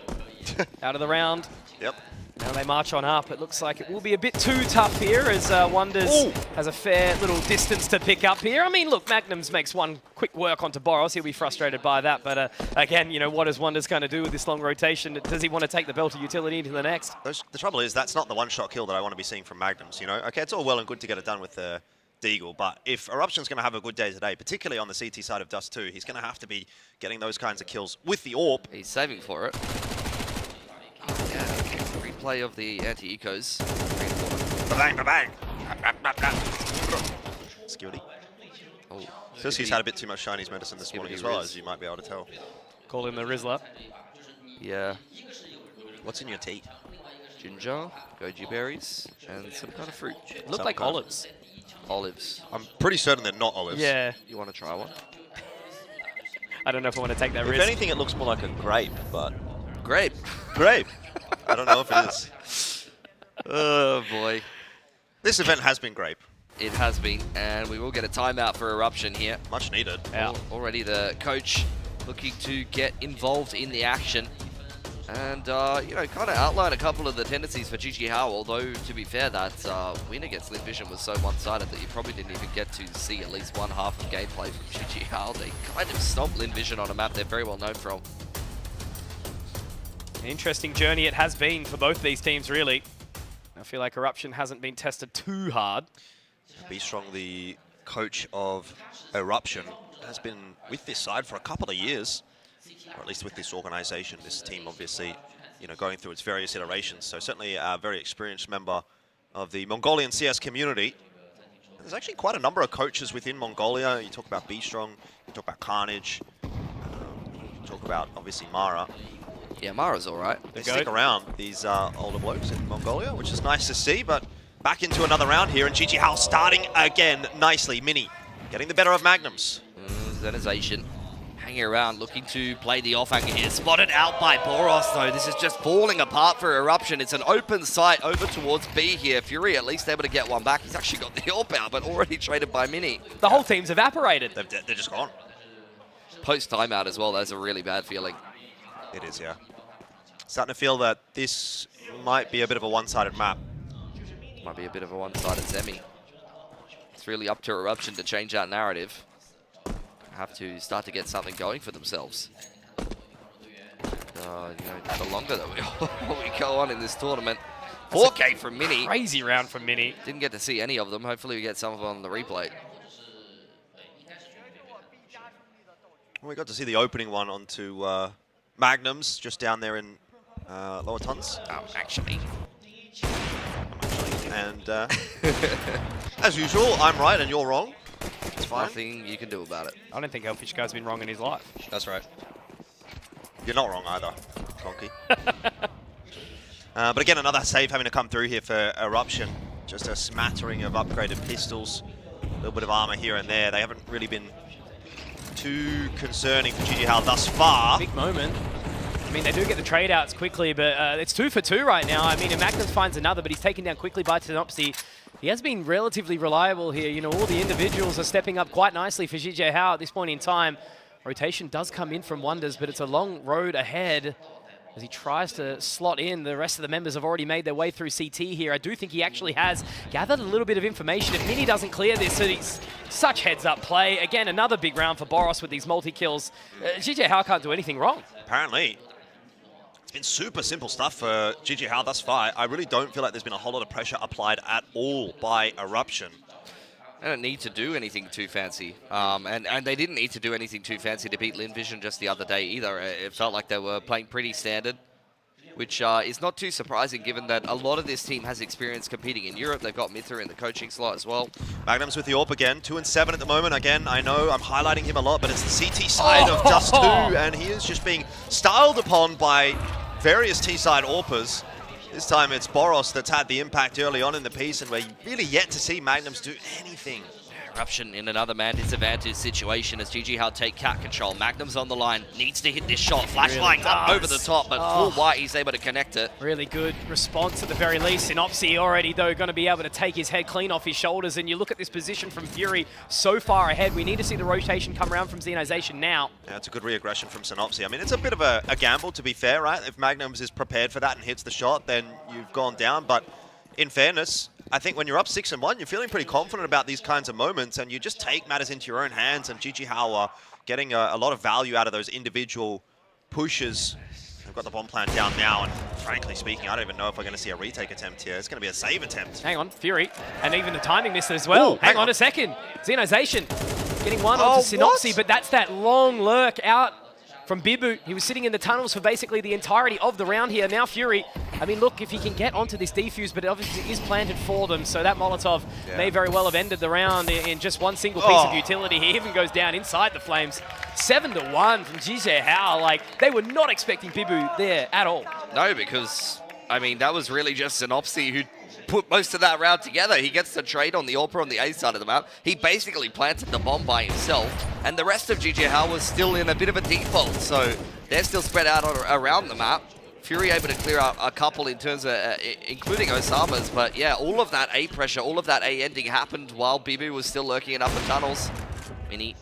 Out of the round. Yep. Now they march on up. It looks like it will be a bit too tough here as Wonders has a fair little distance to pick up here. I mean, look, Magnums makes one quick work onto Boros. He'll be frustrated by that. But again, you know, what is Wonders going to do with this long rotation? Does he want to take the belt of utility into the next? The trouble is, that's not the one-shot kill that I want to be seeing from Magnums, you know? Okay, it's all well and good to get it done with the Deagle, but if Eruption's going to have a good day today, particularly on the CT side of Dust 2, he's going to have to be getting those kinds of kills with the AWP. He's saving for it. Oh, yeah. Replay of the anti-ecos. Bang, bang. Security. Oh, Feels he's had a bit too much Chinese medicine this morning as well, as you might be able to tell. Call him the Rizzler. Yeah. What's in your tea? Ginger, goji berries, and some kind of fruit. Look like olives. Olives. I'm pretty certain they're not olives. Yeah. You want to try one? I don't know if I want to take that If risk. anything, it looks more like a grape, but... Grape. Grape. I don't know if it is. Oh, boy. This event has been grape. It has been, and we will get a timeout for Eruption here. Much needed. Yeah. Already the coach looking to get involved in the action. And, you know, kind of outline a couple of the tendencies for GG Hao, although, to be fair, that win against Lin Vision was so one-sided that you probably didn't even get to see at least one half of gameplay from GG Hao. They kind of stomped Lin Vision on a map they're very well known from. An interesting journey it has been for both these teams, really. I feel like Eruption hasn't been tested too hard. Be Strong, the coach of Eruption, has been with this side for a couple of years. Or at least with this organization, this team obviously, you know, going through its various iterations. So certainly a very experienced member of the Mongolian CS community. And there's actually quite a number of coaches within Mongolia. You talk about Be Strong, you talk about Carnage, you talk about obviously Mara. Yeah, Mara's all right. They stick around, these older blokes in Mongolia, which is nice to see. But back into another round here, and GG Hao starting again nicely. Mini getting the better of Magnums. Zenization hanging around, looking to play the off-angle here. Spotted out by Boros, though. This is just falling apart for Eruption. It's an open site over towards B here. Fury at least able to get one back. He's actually got the AWP out, but already traded by Mini. The whole team's evaporated. They're just gone. Post-timeout as well, that's a really bad feeling. It is, yeah. Starting to feel that this might be a bit of a one-sided map. Might be a bit of a one-sided semi. It's really up to Eruption to change that narrative. Have to start to get something going for themselves. You know, the longer that we go on in this tournament. 4K from Mini. Crazy round from Mini. Didn't get to see any of them. Hopefully we get some of them on the replay. We got to see the opening one onto Magnums, just down there in Lower Tons. Actually. And as usual, I'm right and you're wrong. It's fine. Nothing you can do about it. I don't think Hellfish Guy's been wrong in his life. That's right. You're not wrong either, Conky. But again, another save having to come through here for Eruption. Just a smattering of upgraded pistols, a little bit of armor here and there. They haven't really been too concerning for GG Hao thus far. Big moment. I mean, they do get the trade outs quickly, but it's 2 for 2 right now. I mean, if Magnus finds another, but he's taken down quickly by Tenopsy. He has been relatively reliable here. You know, all the individuals are stepping up quite nicely for GG Hao at this point in time. Rotation does come in from Wonders, but it's a long road ahead as he tries to slot in. The rest of the members have already made their way through CT here. I do think he actually has gathered a little bit of information. If Mini doesn't clear this, so it's such heads-up play. Again, another big round for Boros with these multi-kills. GG Hao can't do anything wrong. Apparently. It's been super simple stuff for GG Hao thus far. I really don't feel like there's been a whole lot of pressure applied at all by Eruption. They don't need to do anything too fancy. And they didn't need to do anything too fancy to beat Lin Vision just the other day either. It felt like they were playing pretty standard which is not too surprising given that a lot of this team has experience competing in Europe. They've got Mither in the coaching slot as well. Magnum's with the AWP again, 2 and 7 at the moment. Again, I know I'm highlighting him a lot, but it's the CT side of Dust 2, and he is just being styled upon by various T-side AWPers. This time it's Boros that's had the impact early on in the piece, and we're really yet to see Magnums do anything. Eruption in another man disadvantage situation as GG How take cat control. Magnum's on the line, needs to hit this shot. Flashbang up over the top, but full white, he's able to connect it. Really good response at the very least. Synopsy already, though, going to be able to take his head clean off his shoulders. And you look at this position from Fury so far ahead. We need to see the rotation come around from Xenization now. Yeah, it's a good re-aggression from Synopsy. I mean, it's a bit of a gamble, to be fair, right? If Magnums is prepared for that and hits the shot, then you've gone down. But in fairness, I think when you're up 6-1, you're feeling pretty confident about these kinds of moments, and you just take matters into your own hands, and GG How are getting a lot of value out of those individual pushes. They've got the bomb plant down now, and frankly speaking, I don't even know if we're going to see a retake attempt here. It's going to be a save attempt. Hang on, Fury, and even the timing missed as well. Ooh, hang on a second. Xenization getting one onto Synopsy, but that's that long lurk out from Bibu. He was sitting in the tunnels for basically the entirety of the round here. Now Fury, I mean, look, if he can get onto this defuse, but it obviously is planted for them, so that Molotov may very well have ended the round in just one single piece of utility. He even goes down inside the flames. 7-1 from GG How. Like, they were not expecting Bibu there at all. No, because, I mean, that was really just Synopsy who put most of that round together. He gets the trade on the AWP on the A side of the map. He basically planted the bomb by himself, and the rest of GG How was still in a bit of a default, so they're still spread out around the map. Fury able to clear out a couple in terms of, including Osama's, but yeah, all of that A pressure, all of that A ending happened while Bibu was still lurking in upper tunnels. Mini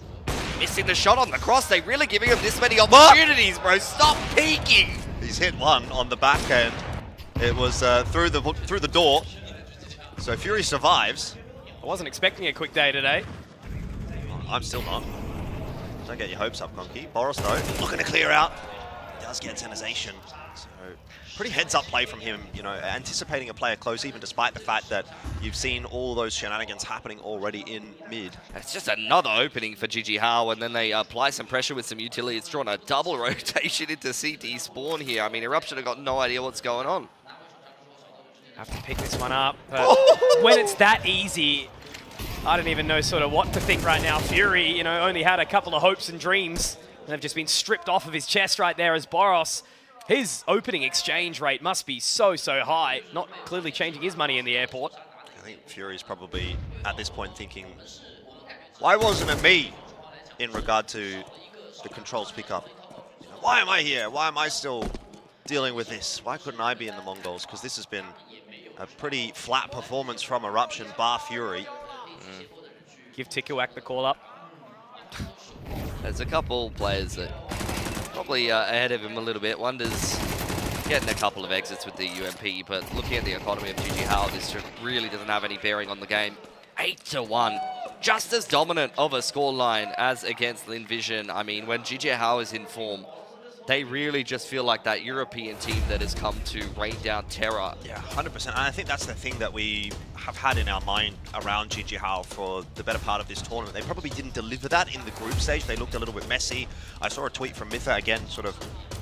missing the shot on the cross. They really giving him this many opportunities, bro. Stop peeking. He's hit one on the back end. It was through the door. So Fury survives. I wasn't expecting a quick day today. I'm still not. Don't get your hopes up, Conky. Boros, though, not going to clear out. He does get Xenization. So pretty heads-up play from him, you know, anticipating a player close, even despite the fact that you've seen all those shenanigans happening already in mid. It's just another opening for GG How, and then they apply some pressure with some utility. It's drawn a double rotation into CT spawn here. I mean, Eruption have got no idea what's going on. Have to pick this one up, but when it's that easy, I don't even know sort of what to think right now. Fury, you know, only had a couple of hopes and dreams, and they've just been stripped off of his chest right there as Boros. His opening exchange rate must be so high, not clearly changing his money in the airport. I think Fury's probably at this point thinking, why wasn't it me in regard to the controls pickup? You know, why am I here? Why am I still dealing with this? Why couldn't I be in the Mongols? Because this has been a pretty flat performance from Eruption, bar Fury. Give Tikawak the call up. There's a couple players that probably ahead of him a little bit. Wonder's getting a couple of exits with the UMP, but looking at the economy of GG How, this really doesn't have any bearing on the game. 8-1. Just as dominant of a scoreline as against Linvision. I mean, when GG How is in form, they really just feel like that European team that has come to rain down terror. Yeah, 100%. And I think that's the thing that we have had in our mind around GG How for the better part of this tournament. They probably didn't deliver that in the group stage. They looked a little bit messy. I saw a tweet from Mither again, sort of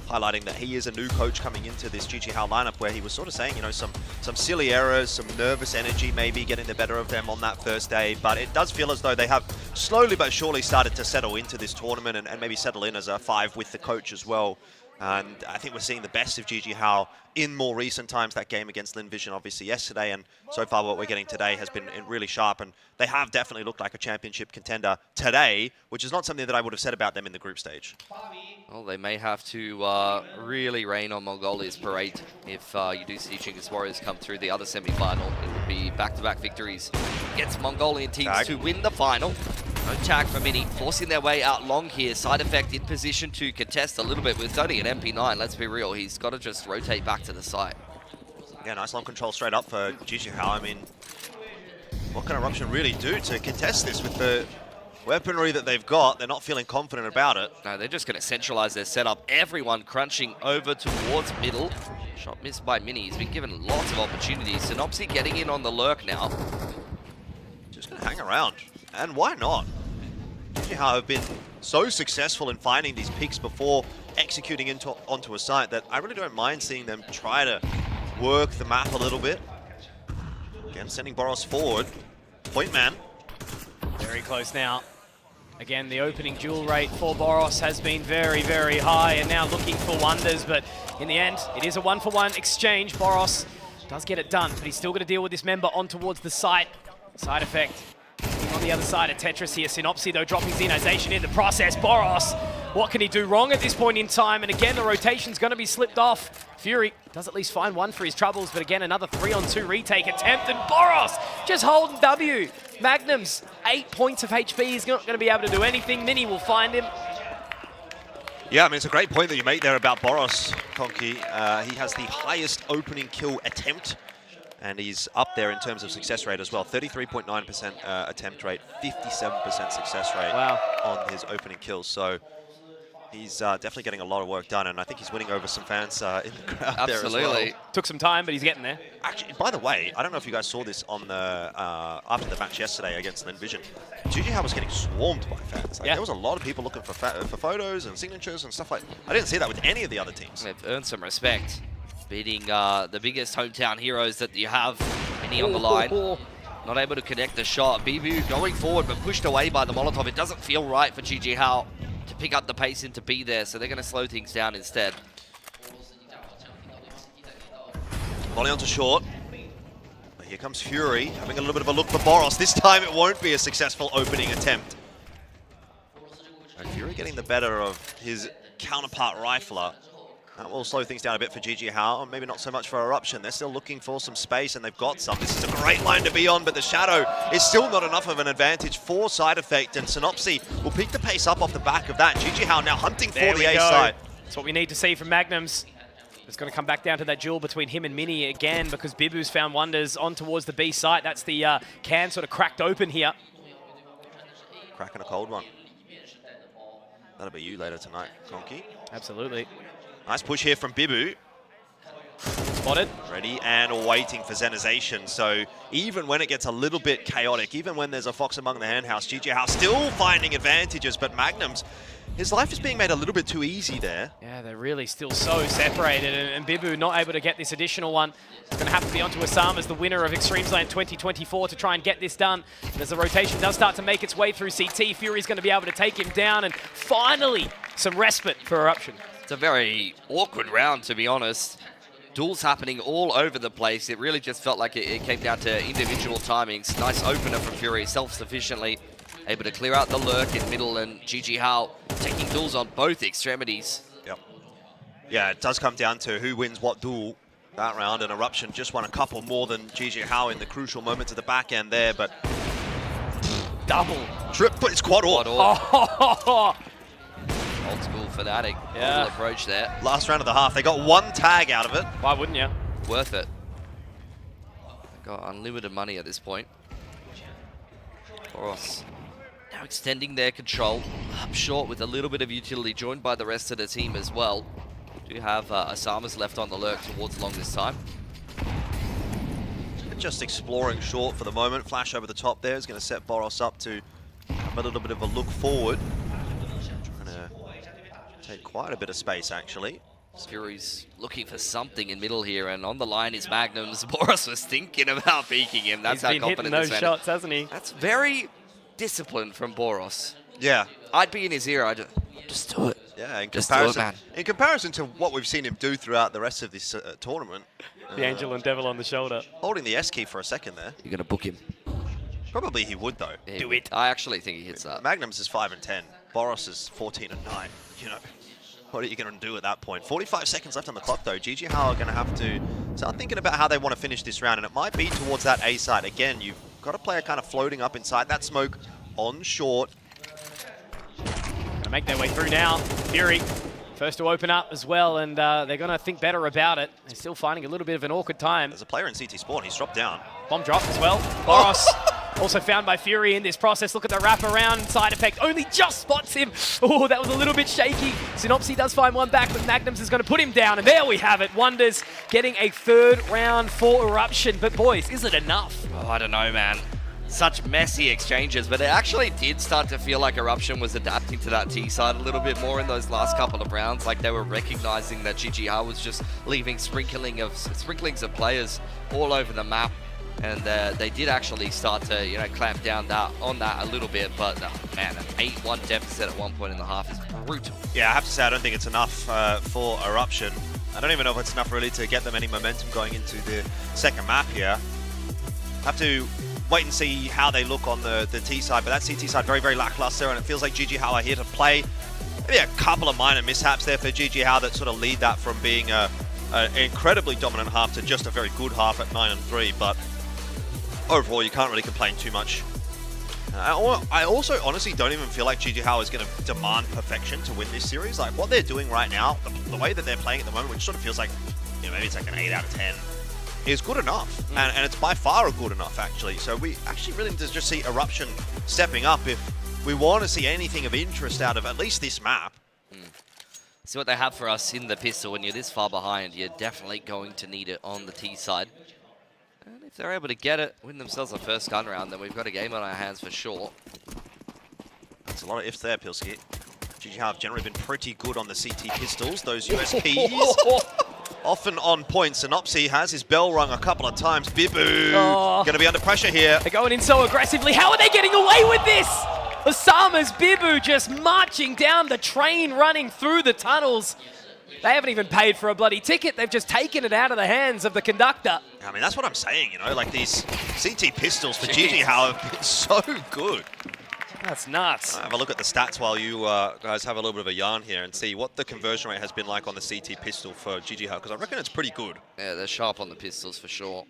highlighting that he is a new coach coming into this GG How lineup, where he was sort of saying, you know, some silly errors, some nervous energy maybe getting the better of them on that first day. But it does feel as though they have slowly but surely started to settle into this tournament and maybe settle in as a 5 with the coach as well. And I think we're seeing the best of GG How in more recent times. That game against Linvision obviously yesterday, and so far what we're getting today has been really sharp, and they have definitely looked like a championship contender today, which is not something that I would have said about them in the group stage. Well, they may have to really rain on Mongolia's parade if you do see Chinggis Warriors come through the other semi-final. It would be back-to-back victories against Mongolian teams to win the final. No tag for Mini, forcing their way out long here. Side Effect in position to contest a little bit with only an MP9, let's be real. He's got to just rotate back to the side. Yeah, nice long control straight up for GG How. I mean, what can Eruption really do to contest this with the weaponry that they've got? They're not feeling confident about it. No, they're just going to centralize their setup. Everyone crunching over towards middle. Shot missed by Mini. He's been given lots of opportunities. Synopsy getting in on the lurk now. Just going to hang around. And why not? How have been so successful in finding these peaks before executing onto a site that I really don't mind seeing them try to work the map a little bit. Again, sending Boros forward. Point man. Very close now. Again, the opening duel rate for Boros has been very, very high, and now looking for wonders, but in the end, it is a 1-for-1 exchange. Boros does get it done, but he's still going to deal with this member on towards the site. Side effect. On the other side of Tetris here, Synopsy though dropping Xenization in the process. Boros, what can he do wrong at this point in time? And again, the rotation's going to be slipped off. Fury does at least find one for his troubles, but again, another 3-on-2 retake attempt, and Boros just holding W. Magnum's 8 points of HP. He's not going to be able to do anything. Mini will find him. Yeah, I mean, it's a great point that you make there about Boros, Conky. He has the highest opening kill attempt, and he's up there in terms of success rate as well. 33.9% attempt rate, 57% success rate on his opening kills. So he's definitely getting a lot of work done, and I think he's winning over some fans in the crowd there as well. Took some time, but he's getting there. Actually, by the way, I don't know if you guys saw this on the after the match yesterday against Envision. ZOWIE was getting swarmed by fans. Like, there was a lot of people looking for photos and signatures and stuff like that. I didn't see that with any of the other teams. They've earned some respect. Beating the biggest hometown heroes that you have, Mini on the line. Not able to connect the shot. Bibu going forward, but pushed away by the Molotov. It doesn't feel right for GG Hao to pick up the pace and to be there, so they're going to slow things down instead. Volley onto short. But here comes Fury, having a little bit of a look for Boros. This time it won't be a successful opening attempt. And Fury getting the better of his counterpart rifler. That will slow things down a bit for GG Hao, and maybe not so much for Eruption. They're still looking for some space, and they've got some. This is a great line to be on, but the Shadow is still not enough of an advantage for Side Effect, and Synopsy will pick the pace up off the back of that. GG Hao now hunting for the A side. That's what we need to see from Magnums. It's going to come back down to that duel between him and Mini again, because Bibu's found wonders on towards the B site. That's the can sort of cracked open here. Cracking a cold one. That'll be you later tonight, Conky. Absolutely. Nice push here from Bibu. Spotted. Ready and waiting for Zenization. So even when it gets a little bit chaotic, even when there's a fox among the henhouse, GG Hao still finding advantages, but Magnums, his life is being made a little bit too easy there. Yeah, they're really still so separated, and Bibu not able to get this additional one. It's going to have to be onto Osama as the winner of Extremesland 2024 to try and get this done. And as the rotation does start to make its way through CT, Fury's going to be able to take him down, and finally some respite for Eruption. It's a very awkward round, to be honest. Duels happening all over the place. It really just felt like it came down to individual timings. Nice opener from Fury, self-sufficiently able to clear out the lurk in middle, and GG Hao taking duels on both extremities. Yep. Yeah, it does come down to who wins what duel that round, and Eruption just won a couple more than GG Hao in the crucial moments at the back end there, but... Double. Trip, but it's quad orb. Old school fanatic approach there. Last round of the half, they got one tag out of it. Why wouldn't you? Worth it. Got unlimited money at this point. Boros now extending their control up short with a little bit of utility, joined by the rest of the team as well. Do have Osama's left on the lurk towards long this time. Just exploring short for the moment. Flash over the top there is going to set Boros up to have a little bit of a look forward. Trying to take quite a bit of space, actually. Fury's looking for something in middle here, and on the line is Magnums. Boros was thinking about peeking him. That's how confident he's been hitting those shots, hasn't he? That's very disciplined from Boros. Yeah. I'd be in his ear. I'd just do it. Yeah, in just comparison, do it, man. In comparison to what we've seen him do throughout the rest of this tournament. The angel and devil on the shoulder. Holding the S key for a second there. You're going to book him. Probably he would, though. Yeah, do it. I actually think he hits that. Magnums is 5 and 10. Boros is 14 and 9. You know, what are you going to do at that point? 45 seconds left on the clock, though. GG Hao are going to have to start thinking about how they want to finish this round, and it might be towards that A side. Again, you've got a player kind of floating up inside that smoke on short. Gonna make their way through now. Fury, first to open up as well, and they're going to think better about it. They're still finding a little bit of an awkward time. There's a player in CT spawn. He's dropped down. Bomb drop as well. Boros also found by Fury in this process. Look at the wraparound side effect. Only just spots him. Oh, that was a little bit shaky. Synopsy does find one back, but Magnums is going to put him down. And there we have it. Wonders getting a third round for Eruption. But boys, is it enough? Oh, I don't know, man. such messy exchanges, but it actually did start to feel like Eruption was adapting to that T side a little bit more in those last couple of rounds. Like they were recognizing that GGR was just leaving sprinklings of players all over the map, and they did actually start to clamp down on that a little bit. But man, an 8-1 deficit at one point in the half is brutal. Yeah, I have to say I don't think it's enough for Eruption. I don't even know if it's enough really to get them any momentum going into the second map here. Have to wait and see how they look on the T side, but that CT side very, very lackluster, and it feels like GG are here to play. Maybe a couple of minor mishaps there for GG that sort of lead that from being an incredibly dominant half to just a very good half at 9-3, but overall you can't really complain too much. I also honestly don't even feel like GG is going to demand perfection to win this series. Like what they're doing right now, the way that they're playing at the moment, which sort of feels like, maybe it's like an 8 out of 10, is good enough, and it's by far a good enough actually. So we actually really need to just see Eruption stepping up if we want to see anything of interest out of at least this map. See what they have for us in the pistol. When you're this far behind, you're definitely going to need it on the T side. And if they're able to get it, win themselves a first gun round, then we've got a game on our hands for sure. That's a lot of ifs there, Pilski. GG have generally been pretty good on the CT pistols, those USPs. Often on point. Synopsy has his bell rung a couple of times. Bibu going to be under pressure here. They're going in so aggressively. How are they getting away with this? Osama's Bibu just marching down the train, running through the tunnels. They haven't even paid for a bloody ticket. They've just taken it out of the hands of the conductor. I mean, that's what I'm saying, like these CT pistols for GG have been so good. That's nuts. I'll have a look at the stats while you guys have a little bit of a yarn here and see what the conversion rate has been like on the CT pistol for GG, because I reckon it's pretty good. Yeah, they're sharp on the pistols for sure.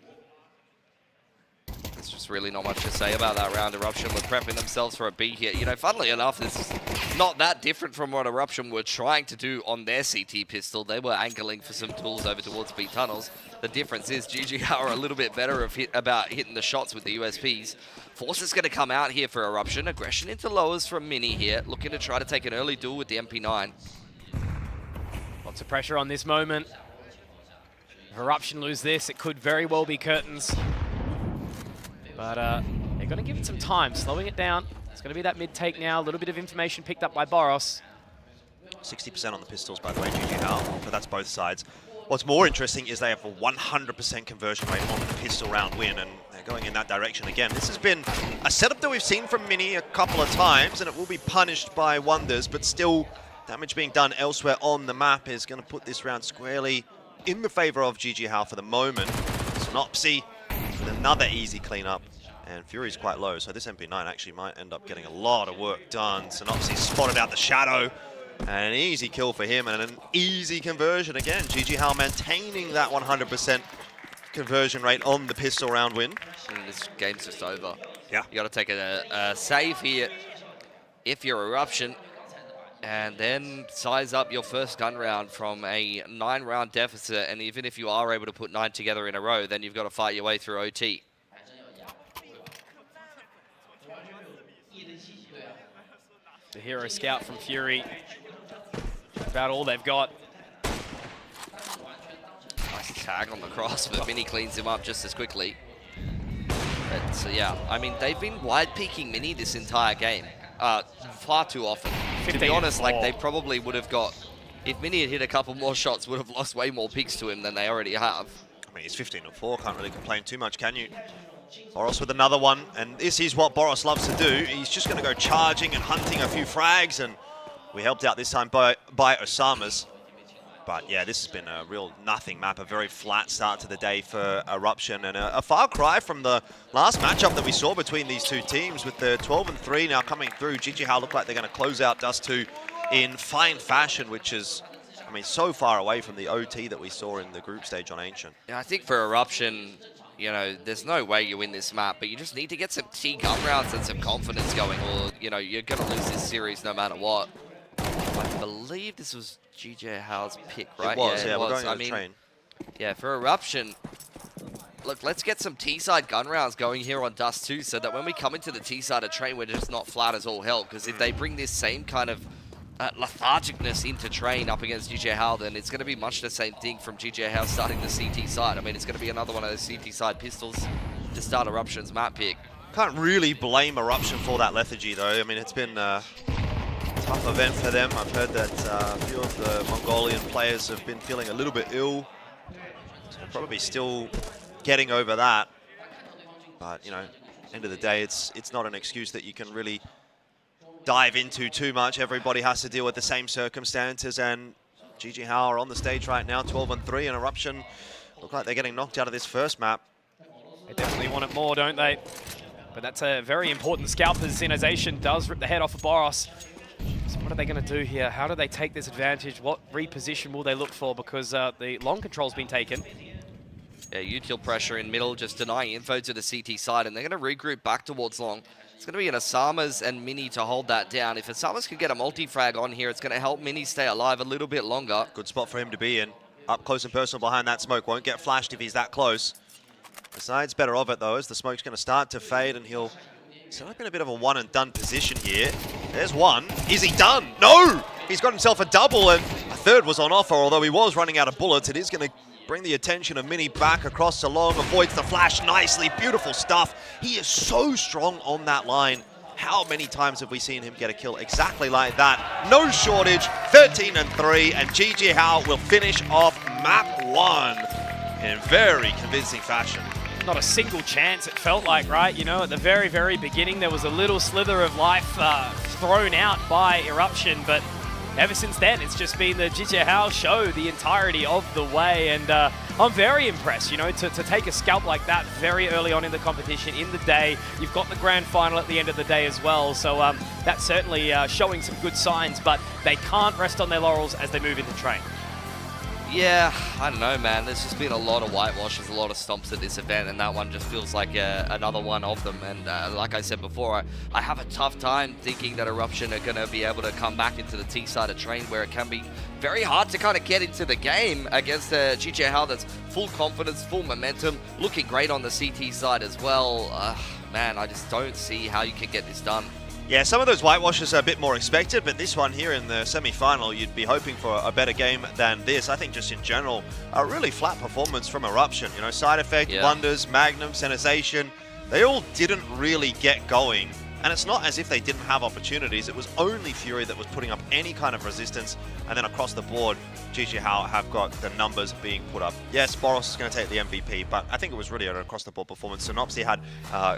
There's just really not much to say about that round. Eruption were prepping themselves for a B here. Funnily enough, this is not that different from what Eruption were trying to do on their CT pistol. They were angling for some tools over towards B tunnels. The difference is GG are a little bit better about hitting the shots with the USPs. Force is going to come out here for Eruption. Aggression into lowers from Mini here, looking to try to take an early duel with the MP9. Lots of pressure on this moment. If Eruption lose this, it could very well be curtains. But they're going to give it some time, slowing it down. It's going to be that mid-take now. A little bit of information picked up by Boros. 60% on the pistols, by the way, GG Hal, but that's both sides. What's more interesting is they have a 100% conversion rate on the pistol round win, and they're going in that direction again. This has been a setup that we've seen from Mini a couple of times, and it will be punished by Wonders, but still damage being done elsewhere on the map is going to put this round squarely in the favor of GG Hal for the moment. Synopsy with another easy cleanup, and Fury's quite low, so this MP9 actually might end up getting a lot of work done. Synopsy spotted out the shadow. An easy kill for him and an easy conversion again. GG Hal maintaining that 100% conversion rate on the pistol round win. This game's just over. Yeah. You got to take a save here if you're Eruption, and then size up your first gun round from a 9-round deficit. And even if you are able to put 9 together in a row, then you've got to fight your way through OT. The hero scout from Fury. About all they've got. Nice tag on the cross, but Mini cleans him up just as quickly. But yeah, I mean, they've been wide peeking Mini this entire game. Far too often. To be honest, like they probably would have got, if Mini had hit a couple more shots, would have lost way more picks to him than they already have. I mean, he's 15-4, can't really complain too much, can you? Boros with another one, and this is what Boros loves to do. He's just going to go charging and hunting a few frags, and we helped out this time by Osama's. But yeah, this has been a real nothing map, a very flat start to the day for Eruption, and a far cry from the last matchup that we saw between these two teams, with the 12-3 now coming through. GG Hal look like they're going to close out Dust 2 in fine fashion, which is, I mean, so far away from the OT that we saw in the group stage on Ancient. Yeah, I think for Eruption, there's no way you win this map, but you just need to get some T gun rounds and some confidence going, or, you're going to lose this series no matter what. I believe this was GG Hal's pick, right? It was, yeah, we're going on the train. Yeah, for Eruption, look, let's get some T-side gun rounds going here on Dust 2 so that when we come into the T-side of train, we're just not flat as all hell, because if they bring this same kind of lethargicness into train up against GG Hal, then it's going to be much the same thing from GG Hal starting the CT side. I mean, it's going to be another one of those CT side pistols to start Eruption's map pick. Can't really blame Eruption for that lethargy, though. I mean, it's been a tough event for them. I've heard that a few of the Mongolian players have been feeling a little bit ill. So probably still getting over that. But, you know, end of the day, it's not an excuse that you can really dive into too much. Everybody has to deal with the same circumstances, and GG Hao are on the stage right now, 12-3, and Eruption look like they're getting knocked out of this first map. They definitely want it more, don't they? But that's a very important scalp as Xenization does rip the head off of Boros. So what are they going to do here? How do they take this advantage? What reposition will they look for? Because the long control's been taken. Yeah, util pressure in middle, just denying info to the CT side, and they're going to regroup back towards long. It's going to be an Asamas and Mini to hold that down. If Asamas could get a multi-frag on here, it's going to help Mini stay alive a little bit longer. Good spot for him to be in. Up close and personal behind that smoke. Won't get flashed if he's that close. Besides, better of it, though, as the smoke's going to start to fade, and he'll set up in a bit of a one-and-done position here. There's one. Is he done? No! He's got himself a double, and a third was on offer, although he was running out of bullets. It is going to bring the attention of Mini back across the long, avoids the flash nicely. Beautiful stuff. He is so strong on that line. How many times have we seen him get a kill exactly like that? No shortage, 13-3, and GG Hao will finish off map 1 in very convincing fashion. Not a single chance, it felt like, right? You know, at the very, very beginning, there was a little slither of life thrown out by Eruption, but ever since then, it's just been the GG Hao show the entirety of the way, and I'm very impressed, you know, to take a scalp like that very early on in the competition, in the day. You've got the grand final at the end of the day as well, so that's certainly showing some good signs, but they can't rest on their laurels as they move into train. Yeah, I don't know, man. There's just been a lot of whitewashes, a lot of stomps at this event, and that one just feels like another one of them. And like I said before, I have a tough time thinking that Eruption are going to be able to come back into the T side of train, where it can be very hard to kind of get into the game against GG Hao that's full confidence, full momentum, looking great on the CT side as well. Man, I just don't see how you can get this done. Yeah, some of those whitewashes are a bit more expected, but this one here in the semi-final, you'd be hoping for a better game than this. I think just in general, a really flat performance from Eruption. You know, Side Effect, Wonders, Magnum, Sensation, they all didn't really get going. And it's not as if they didn't have opportunities. It was only Fury that was putting up any kind of resistance. And then across the board, GG Hao have got the numbers being put up. Yes, Boros is going to take the MVP, but I think it was really an across-the-board performance. Synopsy had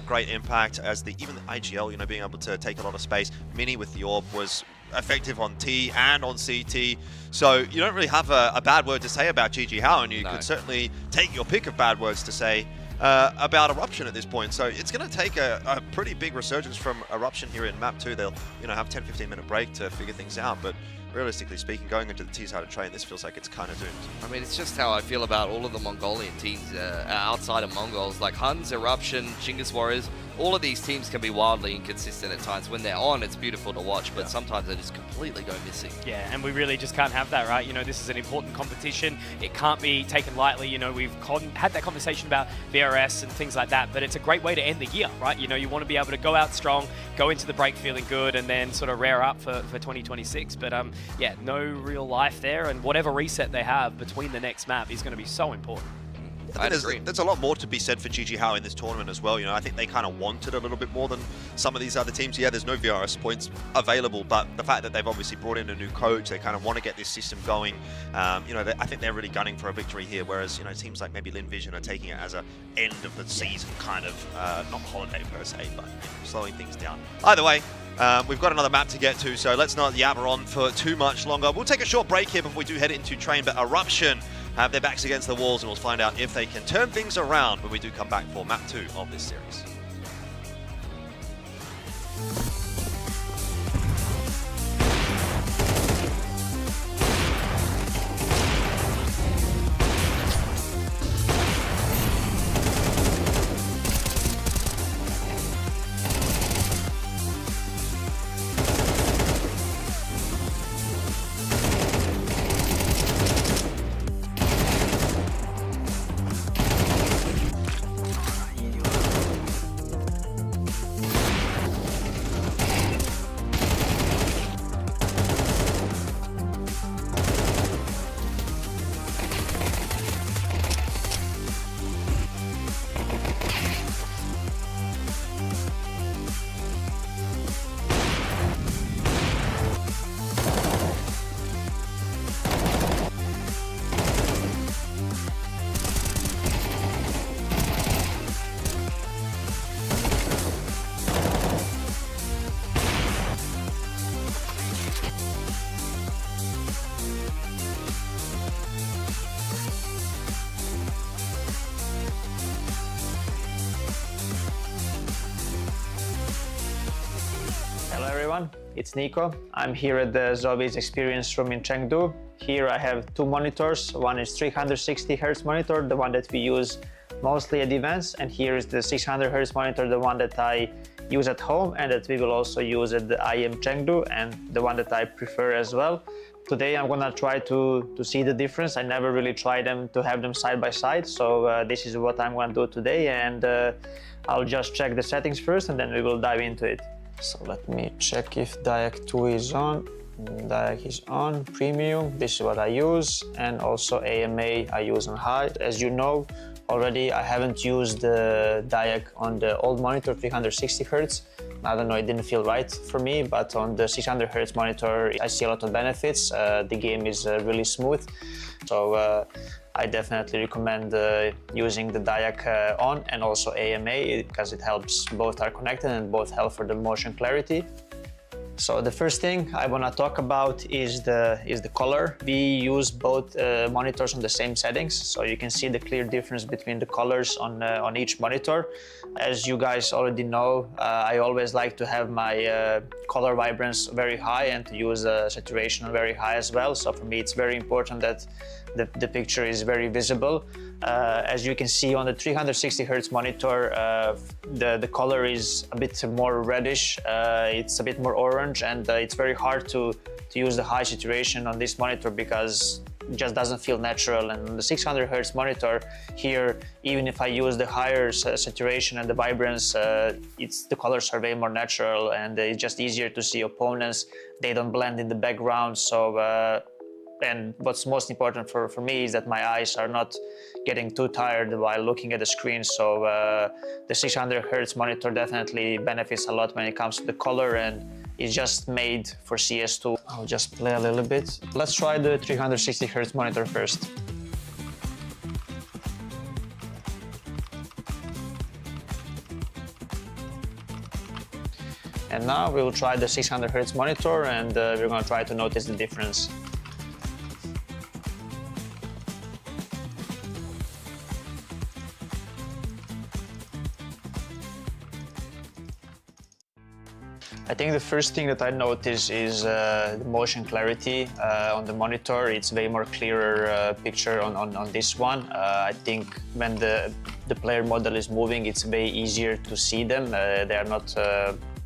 great impact as even the IGL, you know, being able to take a lot of space. Mini with the Orb was effective on T and on CT. So you don't really have a bad word to say about GG Hao, and you could certainly take your pick of bad words to say about Eruption at this point. So it's going to take a pretty big resurgence from Eruption here in map 2. They'll, you know, have 10-15 minute break to figure things out, but realistically speaking, going into the T side of train, this feels like it's kind of doomed. I mean, it's just how I feel about all of the Mongolian teams outside of Mongols, like Huns, Eruption, Chinggis Warriors. All of these teams can be wildly inconsistent at times. When they're on, it's beautiful to watch, but sometimes they just completely go missing. Yeah, and we really just can't have that, right? You know, this is an important competition. It can't be taken lightly. You know, we've had that conversation about VRS and things like that, but it's a great way to end the year, right? You know, you want to be able to go out strong, go into the break feeling good, and then sort of rear up for 2026. But yeah, no real life there, and whatever reset they have between the next map is going to be so important. There's a lot more to be said for GG Hao in this tournament as well. You know, I think they kind of wanted a little bit more than some of these other teams. Yeah, there's no VRS points available, but the fact that they've obviously brought in a new coach, they kind of want to get this system going. You know, I think they're really gunning for a victory here, whereas, you know, teams like maybe Lin Vision are taking it as a end of the season kind of, not holiday per se, but slowing things down. Either way, we've got another map to get to, so let's not yabber on for too much longer. We'll take a short break here before we do head into train, but Eruption have their backs against the walls, and we'll find out if they can turn things around when we do come back for map 2 of this series. everyone, it's Nico. I'm here at the ZOWIE Experience Room in Chengdu. Here I have two monitors. One is 360 Hz monitor, the one that we use mostly at events, and here is the 600 Hz monitor, the one that I use at home and that we will also use at the IEM Chengdu, and the one that I prefer as well. Today I'm gonna try to see the difference. I never really tried them to have them side by side, so this is what I'm gonna do today, and I'll just check the settings first and then we will dive into it. So let me check if DIAC 2 is on. DIAC is on, premium, this is what I use, and also AMA I use on high. As you know already, I haven't used the DIAC on the old monitor 360 Hz. I don't know, it didn't feel right for me, but on the 600 Hz monitor I see a lot of benefits. The game is really smooth, so I definitely recommend using the DIAC on and also AMA, because it helps both are connected and both help for the motion clarity. So the first thing I want to talk about is the color. We use both monitors on the same settings, so you can see the clear difference between the colors on each monitor. As you guys already know, I always like to have my color vibrance very high and to use saturation very high as well. So for me, it's very important that the picture is very visible. As you can see on the 360 Hz monitor, the color is a bit more reddish, it's a bit more orange, and it's very hard to use the high saturation on this monitor because it just doesn't feel natural. And on the 600 Hz monitor here, even if I use the higher saturation and the vibrance, the colors are way more natural, and it's just easier to see opponents. They don't blend in the background. So and what's most important for me is that my eyes are not getting too tired while looking at the screen. So the 600 Hz monitor definitely benefits a lot when it comes to the color, and it's just made for CS2. I'll just play a little bit. Let's try the 360 Hz monitor first. And now we will try the 600 Hz monitor, and we're going to try to notice the difference. I think the first thing that I notice is the motion clarity on the monitor. It's way more clearer picture on this one. I think when the player model is moving, it's way easier to see them. They are not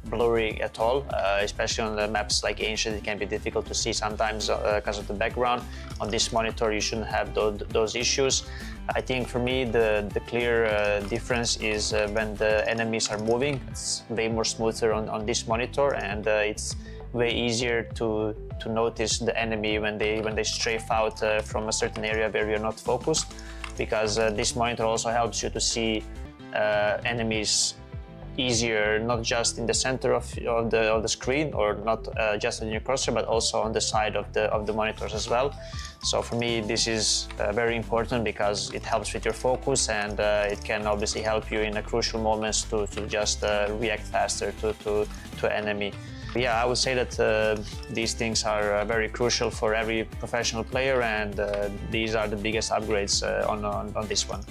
blurry at all, especially on the maps like Ancient. It can be difficult to see sometimes because of the background. On this monitor, you shouldn't have those issues. I think for me, the clear difference is when the enemies are moving. It's way more smoother on this monitor, and it's way easier to notice the enemy when they strafe out from a certain area where you're not focused, because this monitor also helps you to see enemies easier, not just in the center of the screen, or not just in your crosshair, but also on the side of the monitors as well. So for me, this is very important because it helps with your focus, and it can obviously help you in crucial moments to just react faster to enemy. Yeah, I would say that these things are very crucial for every professional player, and these are the biggest upgrades on this one.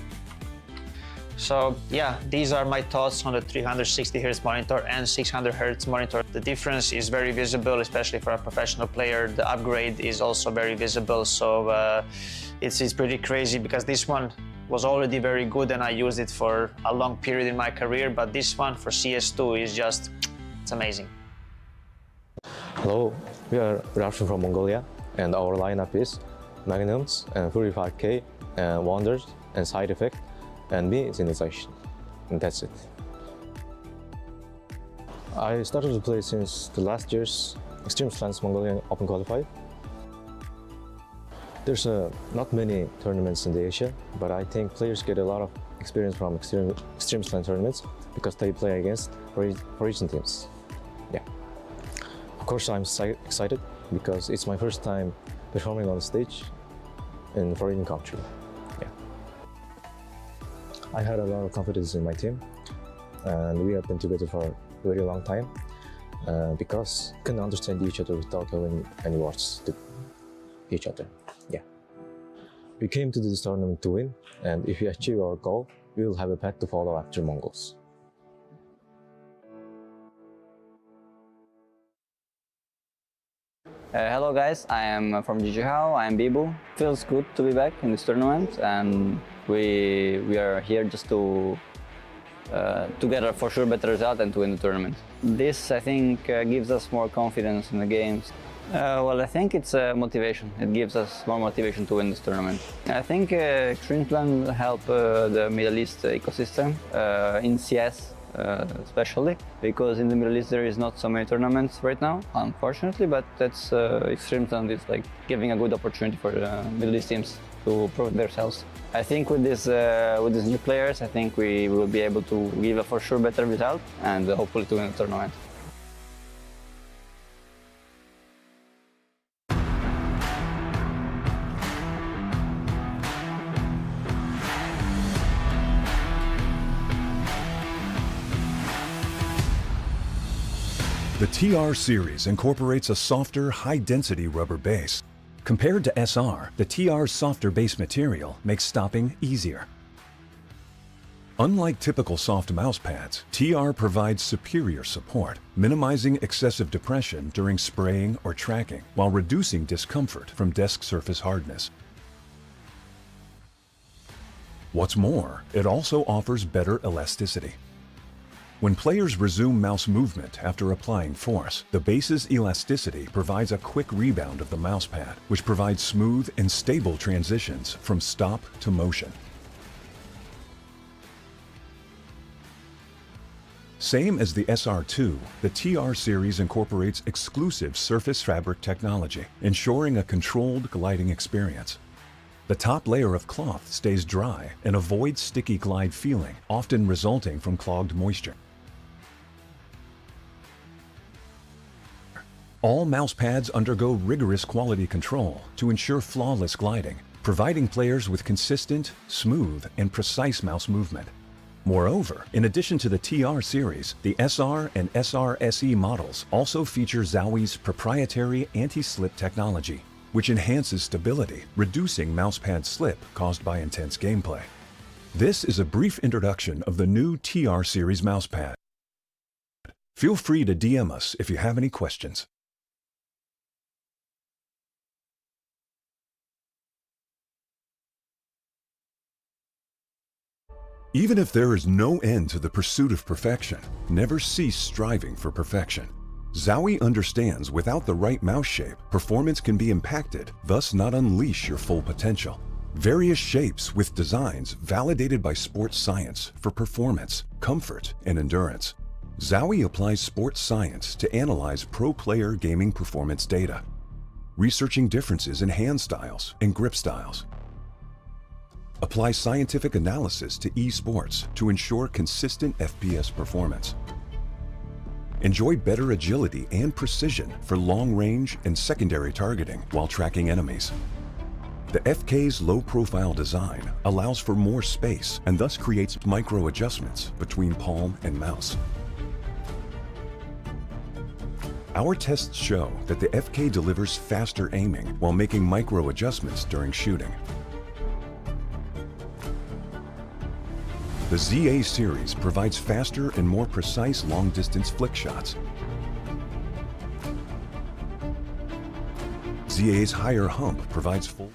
So yeah, these are my thoughts on the 360 Hz monitor and 600 Hz monitor. The difference is very visible, especially for a professional player. The upgrade is also very visible, so it's pretty crazy because this one was already very good and I used it for a long period in my career, but this one for CS2 is just, it's amazing. Hello, we are Eruption from Mongolia, and our lineup is Magnums and 45K and Wonders and Side Effect, and me is Initiation, and that's it. I started to play since the last year's Extremesland Mongolian Open Qualifier. There's not many tournaments in the Asia, but I think players get a lot of experience from Extremesland tournaments because they play against origin teams. Yeah. Of course, I'm excited because it's my first time performing on stage in a foreign country. Yeah. I had a lot of confidence in my team, and we have been together for a very long time because we can understand each other without having any words to each other. Yeah. We came to this tournament to win, and if we achieve our goal, we will have a path to follow after Mongols. Hello guys, I am from Jijihao, I am Bibu. Feels good to be back in this tournament, and we are here just to get a for sure better result and to win the tournament. This, I think, gives us more confidence in the games. Well, I think it's motivation. It gives us more motivation to win this tournament. I think Extremesland help the Middle East ecosystem in CS. Especially because in the Middle East there is not so many tournaments right now, unfortunately, but that's Extremesland is like giving a good opportunity for the Middle East teams to prove themselves. I think with these new players, I think we will be able to give a for sure better result and hopefully to win the tournament. The TR series incorporates a softer, high-density rubber base. Compared to SR, the TR's softer base material makes stopping easier. Unlike typical soft mouse pads, TR provides superior support, minimizing excessive depression during spraying or tracking, while reducing discomfort from desk surface hardness. What's more, it also offers better elasticity. When players resume mouse movement after applying force, the base's elasticity provides a quick rebound of the mousepad, which provides smooth and stable transitions from stop to motion. Same as the SR2, the TR series incorporates exclusive surface fabric technology, ensuring a controlled gliding experience. The top layer of cloth stays dry and avoids sticky glide feeling, often resulting from clogged moisture. All mouse pads undergo rigorous quality control to ensure flawless gliding, providing players with consistent, smooth, and precise mouse movement. Moreover, in addition to the TR series, the SR and SR SE models also feature ZOWIE's proprietary anti-slip technology, which enhances stability, reducing mousepad slip caused by intense gameplay. This is a brief introduction of the new TR series mousepad. Feel free to DM us if you have any questions. Even if there is no end to the pursuit of perfection, never cease striving for perfection. ZOWIE understands without the right mouse shape, performance can be impacted, thus not unleash your full potential. Various shapes with designs validated by sports science for performance, comfort, and endurance. ZOWIE applies sports science to analyze pro player gaming performance data, researching differences in hand styles and grip styles. Apply scientific analysis to esports to ensure consistent FPS performance. Enjoy better agility and precision for long-range and secondary targeting while tracking enemies. The FK's low-profile design allows for more space and thus creates micro-adjustments between palm and mouse. Our tests show that the FK delivers faster aiming while making micro-adjustments during shooting. The ZA series provides faster and more precise long-distance flick shots. ZA's higher hump provides full...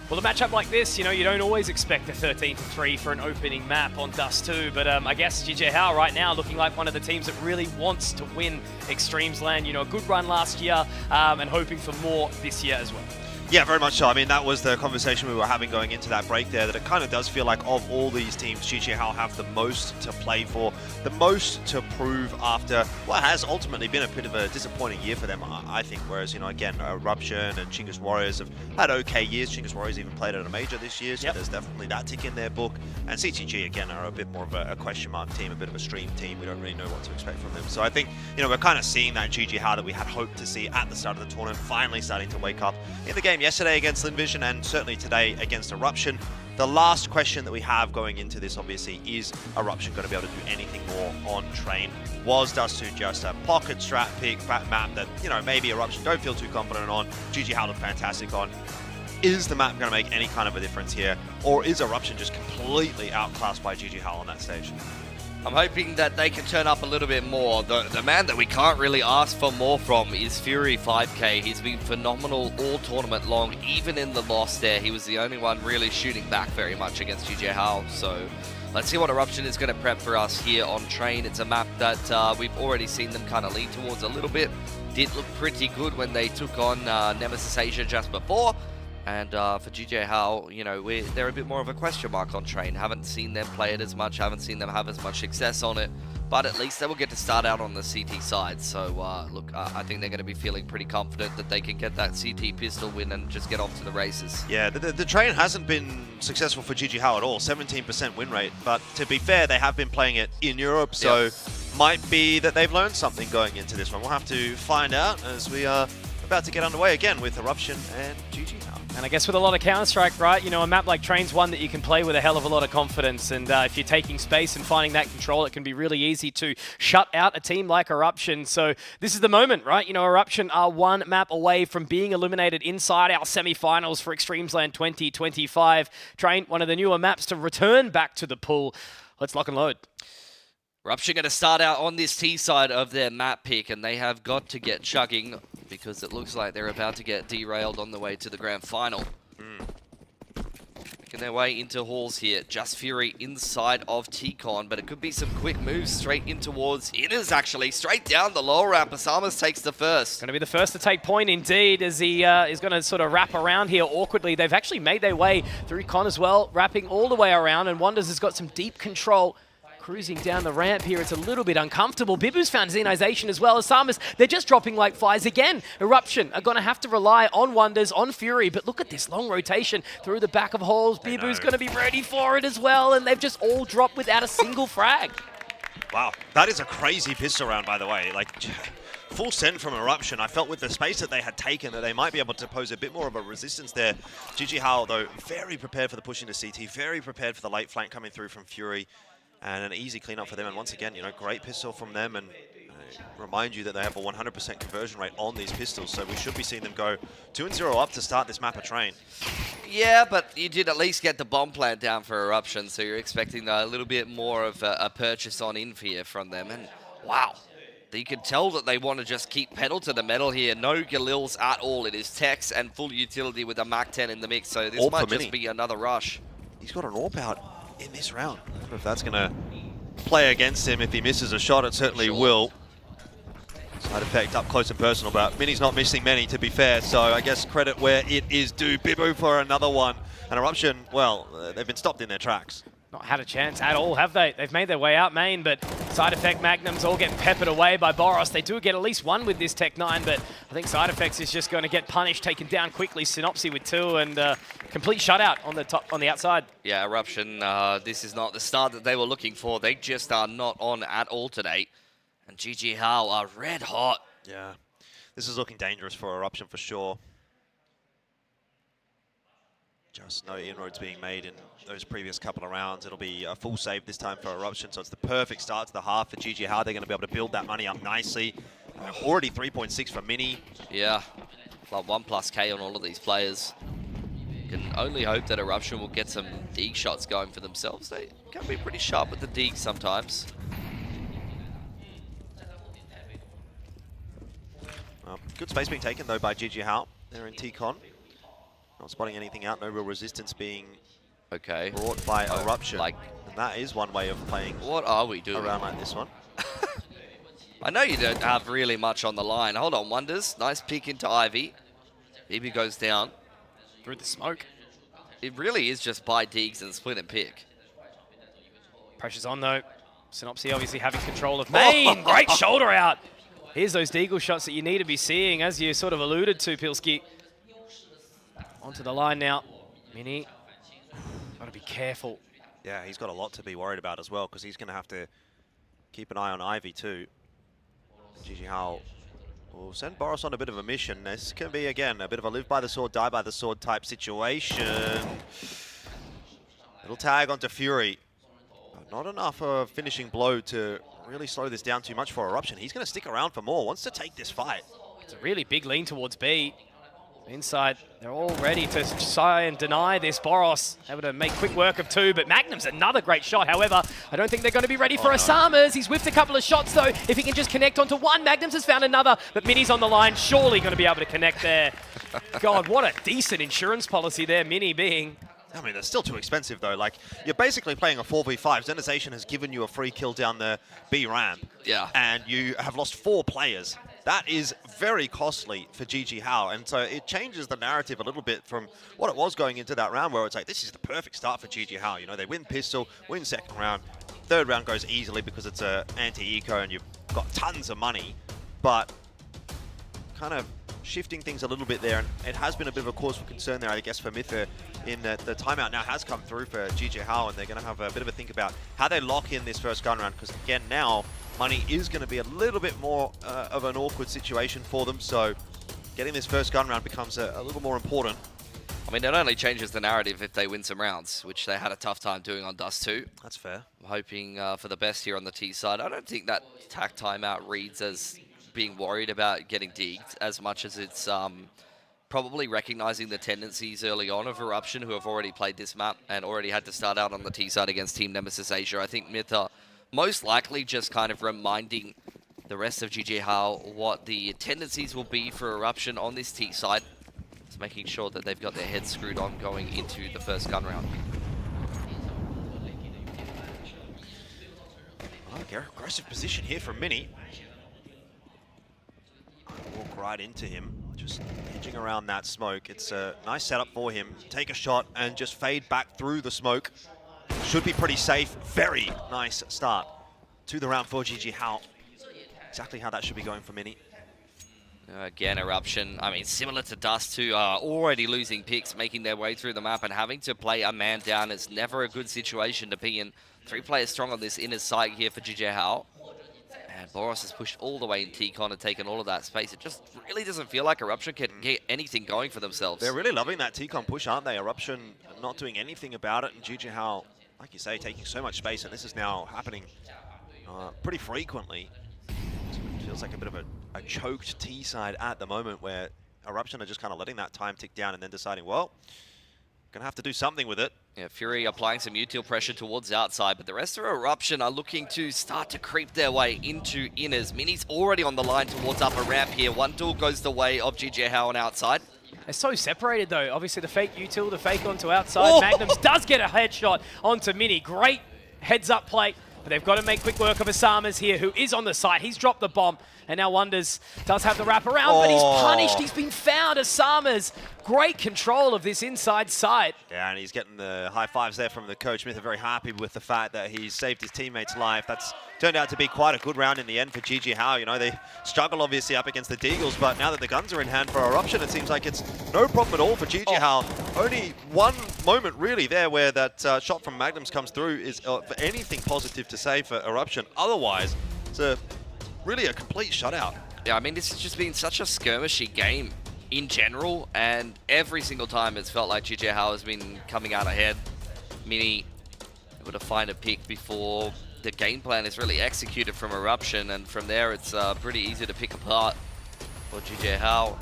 Well, a matchup like this, you know, you don't always expect a 13-3 for an opening map on Dust 2, but I guess Jijihao right now looking like one of the teams that really wants to win Extremesland. You know, a good run last year and hoping for more this year as well. Yeah, very much so. I mean, that was the conversation we were having going into that break there, that it kind of does feel like of all these teams, Jijihao have the most to play for, the most to prove after what has ultimately been a bit of a disappointing year for them, I think. Whereas, you know, again, Eruption and Chingus Warriors have had okay years. Chingus Warriors even played at a major this year, so there's definitely that tick in their book. And CTG, again, are a bit more of a question mark team, a bit of a stream team. We don't really know what to expect from them. So I think, you know, we're kind of seeing that Jijihao that we had hoped to see at the start of the tournament finally starting to wake up in the game yesterday against Linvision and certainly today against Eruption. the last question that we have going into this, obviously, is Eruption going to be able to do anything more on Train? Was Dust2 just a pocket strat pick map that, you know, maybe Eruption don't feel too confident on, GG How looked fantastic on? Is the map going to make any kind of a difference here? Or is Eruption just completely outclassed by GG How on that stage? I'm hoping that they can turn up a little bit more. The man that we can't really ask for more from is Fury 5K. He's been phenomenal all tournament long, even in the loss there. He was the only one really shooting back very much against GG How. So let's see what Eruption is going to prep for us here on Train. It's a map that we've already seen them kind of lean towards a little bit. Did look pretty good when they took on Nemesis Asia just before. And for GG How, you know, they're a bit more of a question mark on Train. Haven't seen them play it as much, haven't seen them have as much success on it. But at least they will get to start out on the CT side. So, look, I think they're going to be feeling pretty confident that they can get that CT pistol win and just get off to the races. Yeah, the Train hasn't been successful for GG How at all, 17% win rate. But to be fair, they have been playing it in Europe, so might be that they've learned something going into this one. We'll have to find out as we are about to get underway again with Eruption and GG How. And I guess with a lot of Counter-Strike, right, you know, a map like Train's one that you can play with a hell of a lot of confidence. And if you're taking space and finding that control, it can be really easy to shut out a team like Eruption. So this is the moment, right? You know, Eruption are one map away from being eliminated inside our semi-finals for Extremesland 2025. Train, one of the newer maps to return back to the pool. Let's lock and load. Eruption going to start out on this T side of their map pick, and they have got to get chugging because it looks like they're about to get derailed on the way to the grand final. Making their way into halls here. Just Fury inside of T-Con, but it could be some quick moves straight in towards Inners, actually. Straight down the lower ramp. Asamas takes the first. Going to be the first to take point indeed, as he is going to sort of wrap around here awkwardly. They've actually made their way through Con as well, wrapping all the way around, and Wonders has got some deep control. Cruising down the ramp here, it's a little bit uncomfortable. Bibu's found Xenization as well as Samus. They're just dropping like flies again. Eruption are going to have to rely on Wonders, on Fury, but look at this long rotation through the back of halls. Bibu's going to be ready for it as well, and they've just all dropped without a single frag. Wow, that is a crazy pistol round, by the way. Like, full send from Eruption. I felt with the space that they had taken that they might be able to pose a bit more of a resistance there. GG How, though, very prepared for the push into CT, very prepared for the late flank coming through from Fury. And an easy cleanup for them. And once again, you know, great pistol from them. And remind you that they have a 100% conversion rate on these pistols. So we should be seeing them go 2-0 up to start this map of Train. Yeah, but you did at least get the bomb plant down for Eruption. So you're expecting a little bit more of a purchase on Infear from them. And wow, you can tell that they want to just keep pedal to the metal here. No Galils at all. It is Tex and full utility with a Mach 10 in the mix. So this might just be another rush. He's got an AWP out in this round. I wonder if that's going to play against him. If he misses a shot, it certainly will. Side effect up close and personal, but Mini's not missing many, to be fair, so I guess credit where it is due. Bibu for another one. And Eruption, well, they've been stopped in their tracks. Not had a chance at all, have they? They've made their way out main, but Side Effect Magnums all getting peppered away by Boros. They do get at least one with this Tech 9, but I think Side Effects is just going to get punished, taken down quickly. Synopsy with 2 and complete shutout on the top, on the outside. Yeah, Eruption, this is not the start that they were looking for. They just are not on at all today. And GG How are red hot. Yeah, this is looking dangerous for Eruption for sure. Just no inroads being made in those previous couple of rounds. It'll be a full save this time for Eruption, so it's the perfect start to the half for GG How. They're going to be able to build that money up nicely. Already 3.6 for Mini. Yeah, like 1+K on all of these players. Can only hope that Eruption will get some dig shots going for themselves. They can be pretty sharp with the dig sometimes. Good space being taken, though, by GG How. They're in T-Con. Not spotting anything out, no real resistance being brought by Eruption. And that is one way of playing what are we doing around like this one. I know you don't have really much on the line. Hold on, Wonders. Nice peek into Ivy. Ivy goes down. Through the smoke. It really is just buy digs and split and pick. Pressure's on, though. Synopsy obviously having control of main. Great shoulder out. Here's those deagle shots that you need to be seeing, as you sort of alluded to, Pilski. Onto the line now. Mini, got to be careful. Yeah, he's got a lot to be worried about as well, because he's going to have to keep an eye on Ivy too. GG How will send Boros on a bit of a mission. This can be, again, a bit of a live by the sword, die by the sword type situation. Little tag onto Fury. Not enough of a finishing blow to really slow this down too much for Eruption. He's going to stick around for more, wants to take this fight. It's a really big lean towards B. Inside, they're all ready to try and deny this. Boros able to make quick work of 2, but Magnum's another great shot. However, I don't think they're going to be ready for Asamas. He's whiffed a couple of shots, though. If he can just connect onto one, Magnum's has found another, but Mini's on the line, surely going to be able to connect there. God, what a decent insurance policy there, Mini being. I mean, they're still too expensive, though. Like, you're basically playing a 4v5. Zenization has given you a free kill down the B ramp. Yeah. And you have lost 4 players. That is very costly for GG Hao. And so it changes the narrative a little bit from what it was going into that round, where it's like, this is the perfect start for GG Hao. You know, they win pistol, win second round. Third round goes easily because it's a anti-eco and you've got tons of money. But kind of shifting things a little bit there, and it has been a bit of a cause for concern there, I guess, for Mytha, in that the timeout now has come through for GG Hao, and they're going to have a bit of a think about how they lock in this first gun round, because again, now money is going to be a little bit more of an awkward situation for them, so getting this first gun round becomes a little more important. I mean, it only changes the narrative if they win some rounds, which they had a tough time doing on Dust 2. That's fair. I'm hoping for the best here on the T side. I don't think that tack timeout reads as being worried about getting digged as much as it's probably recognizing the tendencies early on of Eruption, who have already played this map and already had to start out on the T side against Team Nemesis Asia. I think Mytha most likely just kind of reminding the rest of GG Hao what the tendencies will be for Eruption on this T side. It's making sure that they've got their heads screwed on going into the first gun round. Okay, aggressive position here from Mini. Walk right into him, just edging around that smoke. It's a nice setup for him. Take a shot and just fade back through the smoke. Should be pretty safe. Very nice start to the round for GG Hao. Exactly how that should be going for Mini. Again, Eruption, I mean, similar to Dust 2, are already losing picks, making their way through the map, and having to play a man down is never a good situation to be in. 3 players strong on this inner side here for GG Hao. And Boros has pushed all the way in T-Con and taken all of that space. It just really doesn't feel like Eruption can get anything going for themselves. They're really loving that T-Con push, aren't they? Eruption not doing anything about it, and GG Hao, like you say, taking so much space, and this is now happening pretty frequently. It feels like a bit of a choked T side at the moment, where Eruption are just kind of letting that time tick down and then deciding, well, gonna have to do something with it. Yeah, Fury applying some util pressure towards outside, but the rest of Eruption are looking to start to creep their way into inners. Mini's already on the line towards upper ramp here. One duel goes the way of GG Hao on outside. They're so separated, though. Obviously, the fake util, the fake onto outside. Magnums does get a headshot onto Mini. Great heads-up play. But they've got to make quick work of Asamas here, who is on the site. He's dropped the bomb, and now Wonders does have the wrap around, but he's punished. He's been found. Asamas, great control of this inside side. Yeah, and he's getting the high fives there from the coach. Mytha very happy with the fact that he's saved his teammate's life. That's turned out to be quite a good round in the end for GG Hao. You know, they struggle obviously up against the Deagles, but now that the guns are in hand for Eruption, it seems like it's no problem at all for GG Hao. Only one moment really there where that shot from Magnums comes through is for anything positive to say for Eruption. Otherwise, it's really a complete shutout. Yeah, I mean, this has just been such a skirmishy game in general, and every single time it's felt like GG Hao has been coming out ahead. Mini able to find a pick before the game plan is really executed from Eruption, and from there it's pretty easy to pick apart for GG Hao.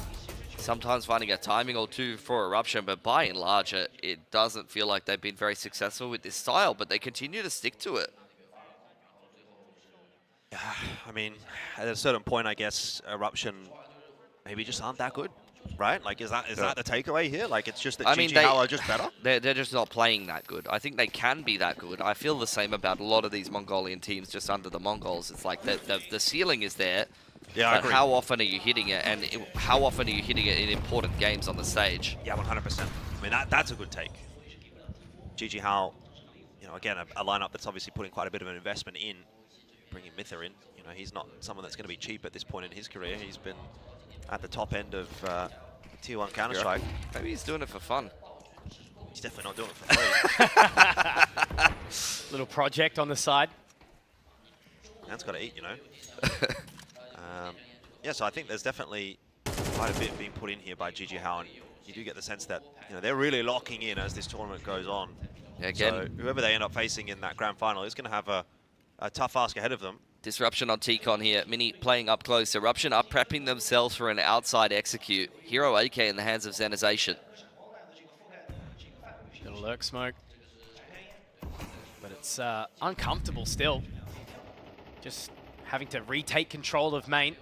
Sometimes finding a timing or two for Eruption, but by and large it doesn't feel like they've been very successful with this style, but they continue to stick to it. I mean, at a certain point, I guess Eruption maybe just aren't that good, right? Like, is that the takeaway here? Like, it's just that GG Hao are just better? They're just not playing that good. I think they can be that good. I feel the same about a lot of these Mongolian teams just under the Mongols. It's like the ceiling is there, yeah, I but agree. how often are you hitting it? And how often are you hitting it in important games on the stage? Yeah, 100%. I mean, that's a good take. GG Hao, you know, again, a lineup that's obviously putting quite a bit of an investment in. Bringing Mytha in, you know, he's not someone that's going to be cheap at this point in his career. He's been at the top end of Tier 1 Counter-Strike. Maybe he's doing it for fun. He's definitely not doing it for free. Little project on the side. Man's got to eat, you know. Yeah, so I think there's definitely quite a bit being put in here by GG Hao, and you do get the sense that, you know, they're really locking in as this tournament goes on. Again, so whoever they end up facing in that grand final is going to have a tough ask ahead of them. Disruption on T-Con here. Mini playing up close. Eruption are prepping themselves for an outside execute. Hero AK in the hands of Zenization. Little lurk smoke. But it's uncomfortable still. Just having to retake control of main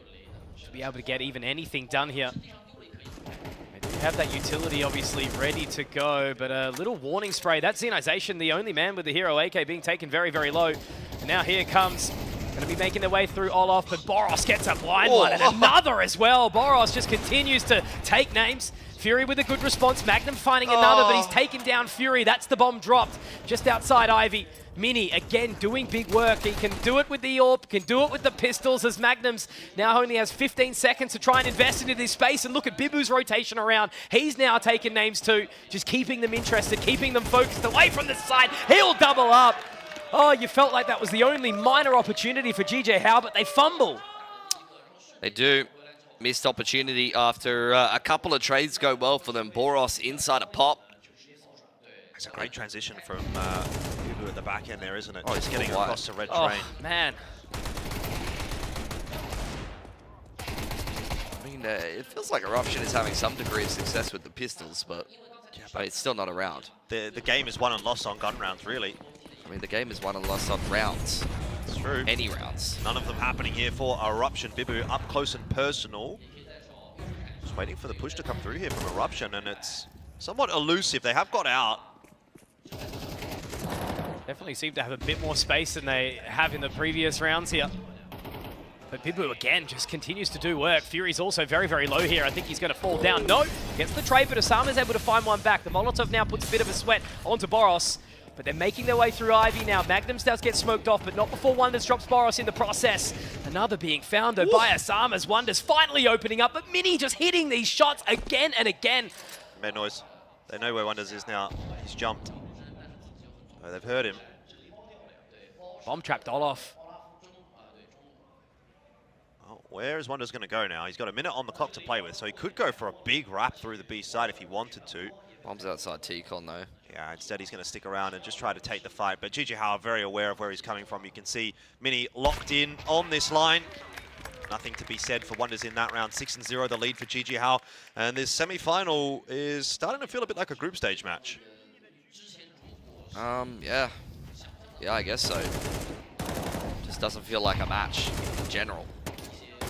to be able to get even anything done here. They do have that utility obviously ready to go, but a little warning spray. That's Zenization, the only man with the Hero AK being taken very, very low. And now here comes, going to be making their way through Olaf, but Boros gets a blind one, and another as well. Boros just continues to take names. Fury with a good response. Magnum finding another, but he's taken down Fury. That's the bomb dropped just outside Ivy. Mini, again, doing big work. He can do it with the AWP, can do it with the pistols, as Magnum's now only has 15 seconds to try and invest into this space. And look at Bibu's rotation around. He's now taken names too, just keeping them interested, keeping them focused away from the side. He'll double up. Oh, you felt like that was the only minor opportunity for GJ Howe, but they fumble. They do. Missed opportunity after a couple of trades go well for them. Boros inside a pop. It's a great transition from Bibu at the back end there, isn't it? Oh, he's getting across the red train. Man. I mean, it feels like Eruption is having some degree of success with the pistols, but it's still not around. The game is won and lost on gun rounds, really. I mean, the game is won and lost on rounds. It's true. Any rounds. None of them happening here for Eruption. Bibu up close and personal. Just waiting for the push to come through here from Eruption, and it's somewhat elusive. They have got out. Definitely seem to have a bit more space than they have in the previous rounds here. But Bibu, again, just continues to do work. Fury's also very, very low here. I think he's going to fall down. No, gets the trade, but Osama's able to find one back. The Molotov now puts a bit of a sweat onto Boros. But they're making their way through Ivy now. Magnums does get smoked off, but not before Wonders drops Boros in the process. Another being found, though, by Osama's. Wonders finally opening up, but Mini just hitting these shots again and again. Mad noise. They know where Wonders is now. He's jumped. Oh, they've heard him. Bomb trapped Olaf. Oh, where is Wonders going to go now? He's got a minute on the clock to play with, so he could go for a big wrap through the B side if he wanted to. Bomb's outside T-Con, though. Yeah, instead he's going to stick around and just try to take the fight. But GG Howe are very aware of where he's coming from. You can see Mini locked in on this line. Nothing to be said for Wonders in that round. 6-0, the lead for GG Howe. And this semi-final is starting to feel a bit like a group stage match. Yeah. Yeah, I guess so. Just doesn't feel like a match in general.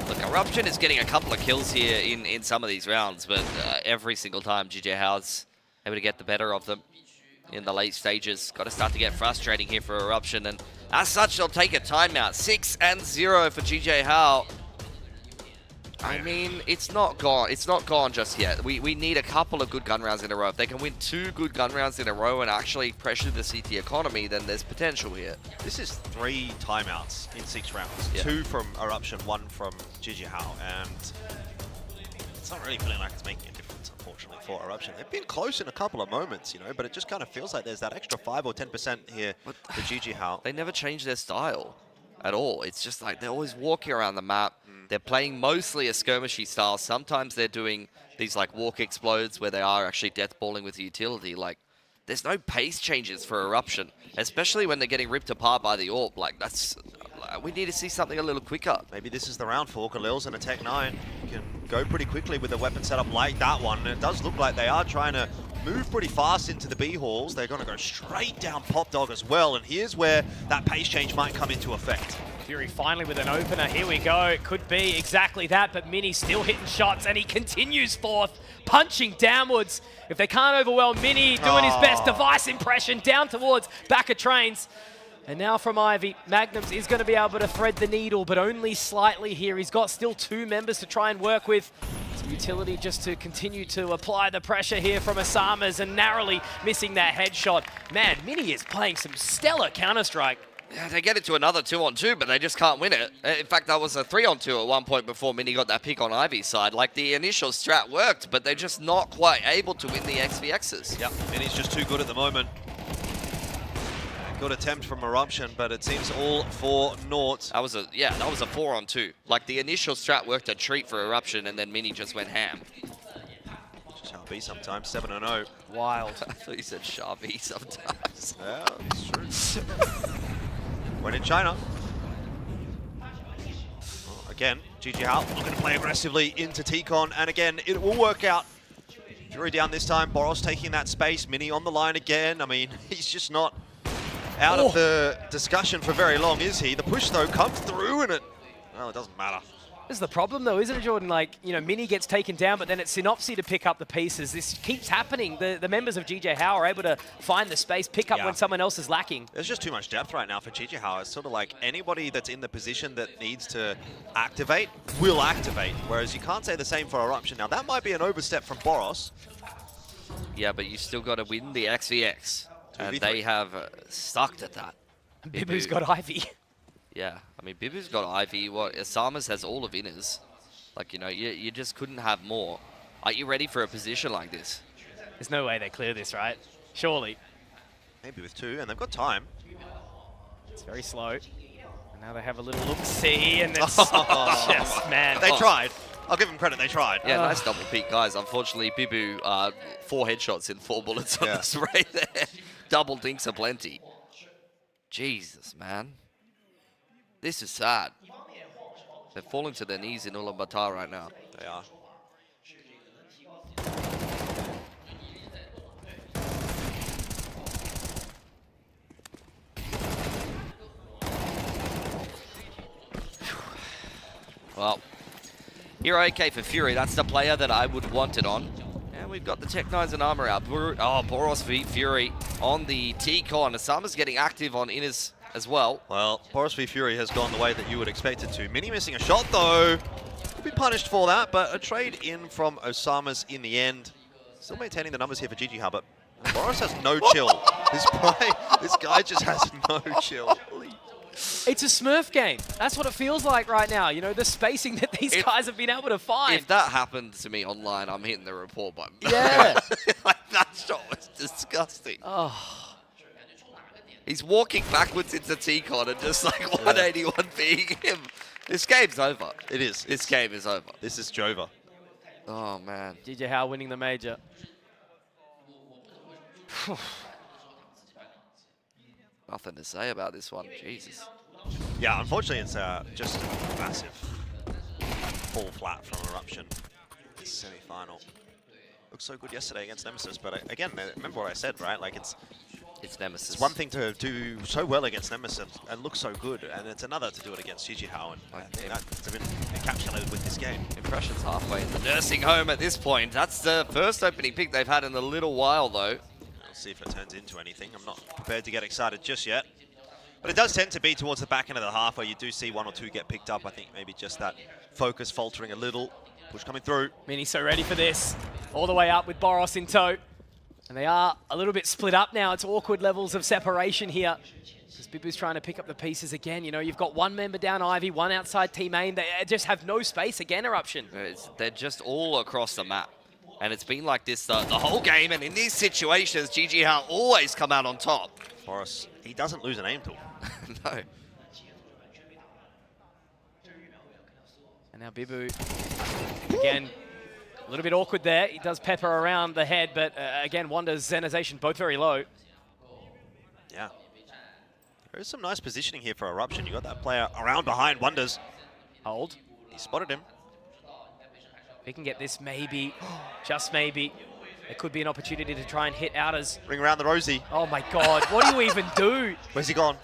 Look, Eruption is getting a couple of kills here in some of these rounds, but every single time GJ Howe's able to get the better of them in the late stages. Got to start to get frustrating here for Eruption, and as such, they'll take a timeout. 6-0 for GJ Howe. I mean, it's not gone. It's not gone just yet. We need a couple of good gun rounds in a row. If they can win 2 good gun rounds in a row and actually pressure the CT economy, then there's potential here. This is 3 timeouts in 6 rounds. Yeah. 2 from Eruption, 1 from GG Howe, and it's not really feeling like it's making a difference, unfortunately, for Eruption. They've been close in a couple of moments, you know, but it just kind of feels like there's that extra 5 or 10% here for GG Howe. They never change their style at all. It's just like they're always walking around the map. They're playing mostly a skirmishy style. Sometimes they're doing these like walk explodes where they are actually deathballing with utility. Like, there's no pace changes for Eruption, especially when they're getting ripped apart by the AWP. Like, that's... we need to see something a little quicker. Maybe this is the round for Khalil's and a Tech 9. Can go pretty quickly with a weapon setup like that one. And it does look like they are trying to move pretty fast into the B halls. They're going to go straight down Pop Dog as well. And here's where that pace change might come into effect. Fury finally with an opener. Here we go. It could be exactly that, but Mini still hitting shots, and he continues forth, punching downwards. If they can't overwhelm Mini, doing his best device impression down towards back of trains. And now from Ivy, Magnums is going to be able to thread the needle, but only slightly here. He's got still 2 members to try and work with. Some utility just to continue to apply the pressure here from Osama's, and narrowly missing that headshot. Man, Mini is playing some stellar Counter-Strike. Yeah, they get into another 2-on-2, but they just can't win it. In fact, that was a 3-on-2 at one point before Mini got that pick on Ivy's side. Like, the initial strat worked, but they're just not quite able to win the XVXs. Yep, Mini's just too good at the moment. Good attempt from Eruption, but it seems all for naught. That was a 4-on-2. Like, the initial strat worked a treat for Eruption, and then Mini just went ham. Just how be sometimes. 7-0. Wild. I thought you said Sharpie sometimes. Yeah, it's true. When in China. Oh, again, GG Hao not going to play aggressively into T-Con, and again, it will work out. Fury down this time, Boros taking that space, Mini on the line again. I mean, he's just not out of the discussion for very long, is he? The push, though, comes through, and well, it doesn't matter. This is the problem, though, isn't it, Jordan? Like, you know, Mini gets taken down, but then it's Synopsy to pick up the pieces. This keeps happening. The members of GJ Hao are able to find the space, pick up when someone else is lacking. There's just too much depth right now for GJ Hao. It's sort of like anybody that's in the position that needs to activate will activate, whereas you can't say the same for Eruption. Now, that might be an overstep from Boros. Yeah, but you still got to win the XVX, and they have stuck at that. Bibu's got Ivy. Yeah, I mean, Bibu's got Ivy. What Asama's has all of inners. Like, you know, you just couldn't have more. Are you ready for a position like this? There's no way they clear this, right? Surely. Maybe with 2, and they've got time. It's very slow. And now they have a little look-see, and it's just, man. They tried. I'll give them credit, they tried. Yeah, nice double peek, guys. Unfortunately, Bibu, 4 headshots in 4 bullets on the spray there. Double dinks are plenty. Jesus, man. This is sad. They're falling to their knees in Ulaanbaatar right now. They are. Well, Hero AK for Fury. That's the player that I would want it on. And we've got the Tech-9s and armor out. Boros v Fury on the T-Con. Asama's getting active on inners as well. Well, Boros v Fury has gone the way that you would expect it to. Mini missing a shot, though. Will be punished for that, but a trade in from Osama's in the end. Still maintaining the numbers here for GG Hao, but Boros has no chill. This guy just has no chill. It's a Smurf game. That's what it feels like right now. You know, the spacing that these guys have been able to find. If that happened to me online, I'm hitting the report button. Yeah. Like, that shot was disgusting. Oh. He's walking backwards into T-Con and just like 181 being him. This game's over. It is. This game is over. This is Jova. Oh, man. GJ Hao winning the major. Nothing to say about this one. Jesus. Yeah, unfortunately, it's just a massive fall flat from Eruption. This semi-final. Looked so good yesterday against Nemesis, but again, remember what I said, right? Like, it's Nemesis. It's one thing to do so well against Nemesis and look so good, and it's another to do it against GG Hao, and I think that's been encapsulated with this game. Impression's halfway in the nursing home at this point. That's the first opening pick they've had in a little while, though. We'll see if it turns into anything. I'm not prepared to get excited just yet. But it does tend to be towards the back end of the half where you do see 1 or 2 get picked up. I think maybe just that focus faltering a little. Push coming through. Mini's so ready for this. All the way up with Boros in tow. And they are a little bit split up now. It's awkward levels of separation here. Because Bibu's trying to pick up the pieces again. You know, you've got 1 member down Ivy, 1 outside team main. They just have no space again, Eruption. They're just all across the map. And it's been like this the whole game. And in these situations, GG Hao always come out on top. Boros, he doesn't lose an aim tool. No. And now Bibu, again, a little bit awkward there. He does pepper around the head, but again, Wanda's Zenization both very low. Yeah. There is some nice positioning here for Eruption. You got that player around behind Wonders. Hold. He spotted him. He can get this maybe, just maybe. It could be an opportunity to try and hit outers. Ring around the Rosie. Oh my God, what do you even do? Where's he gone?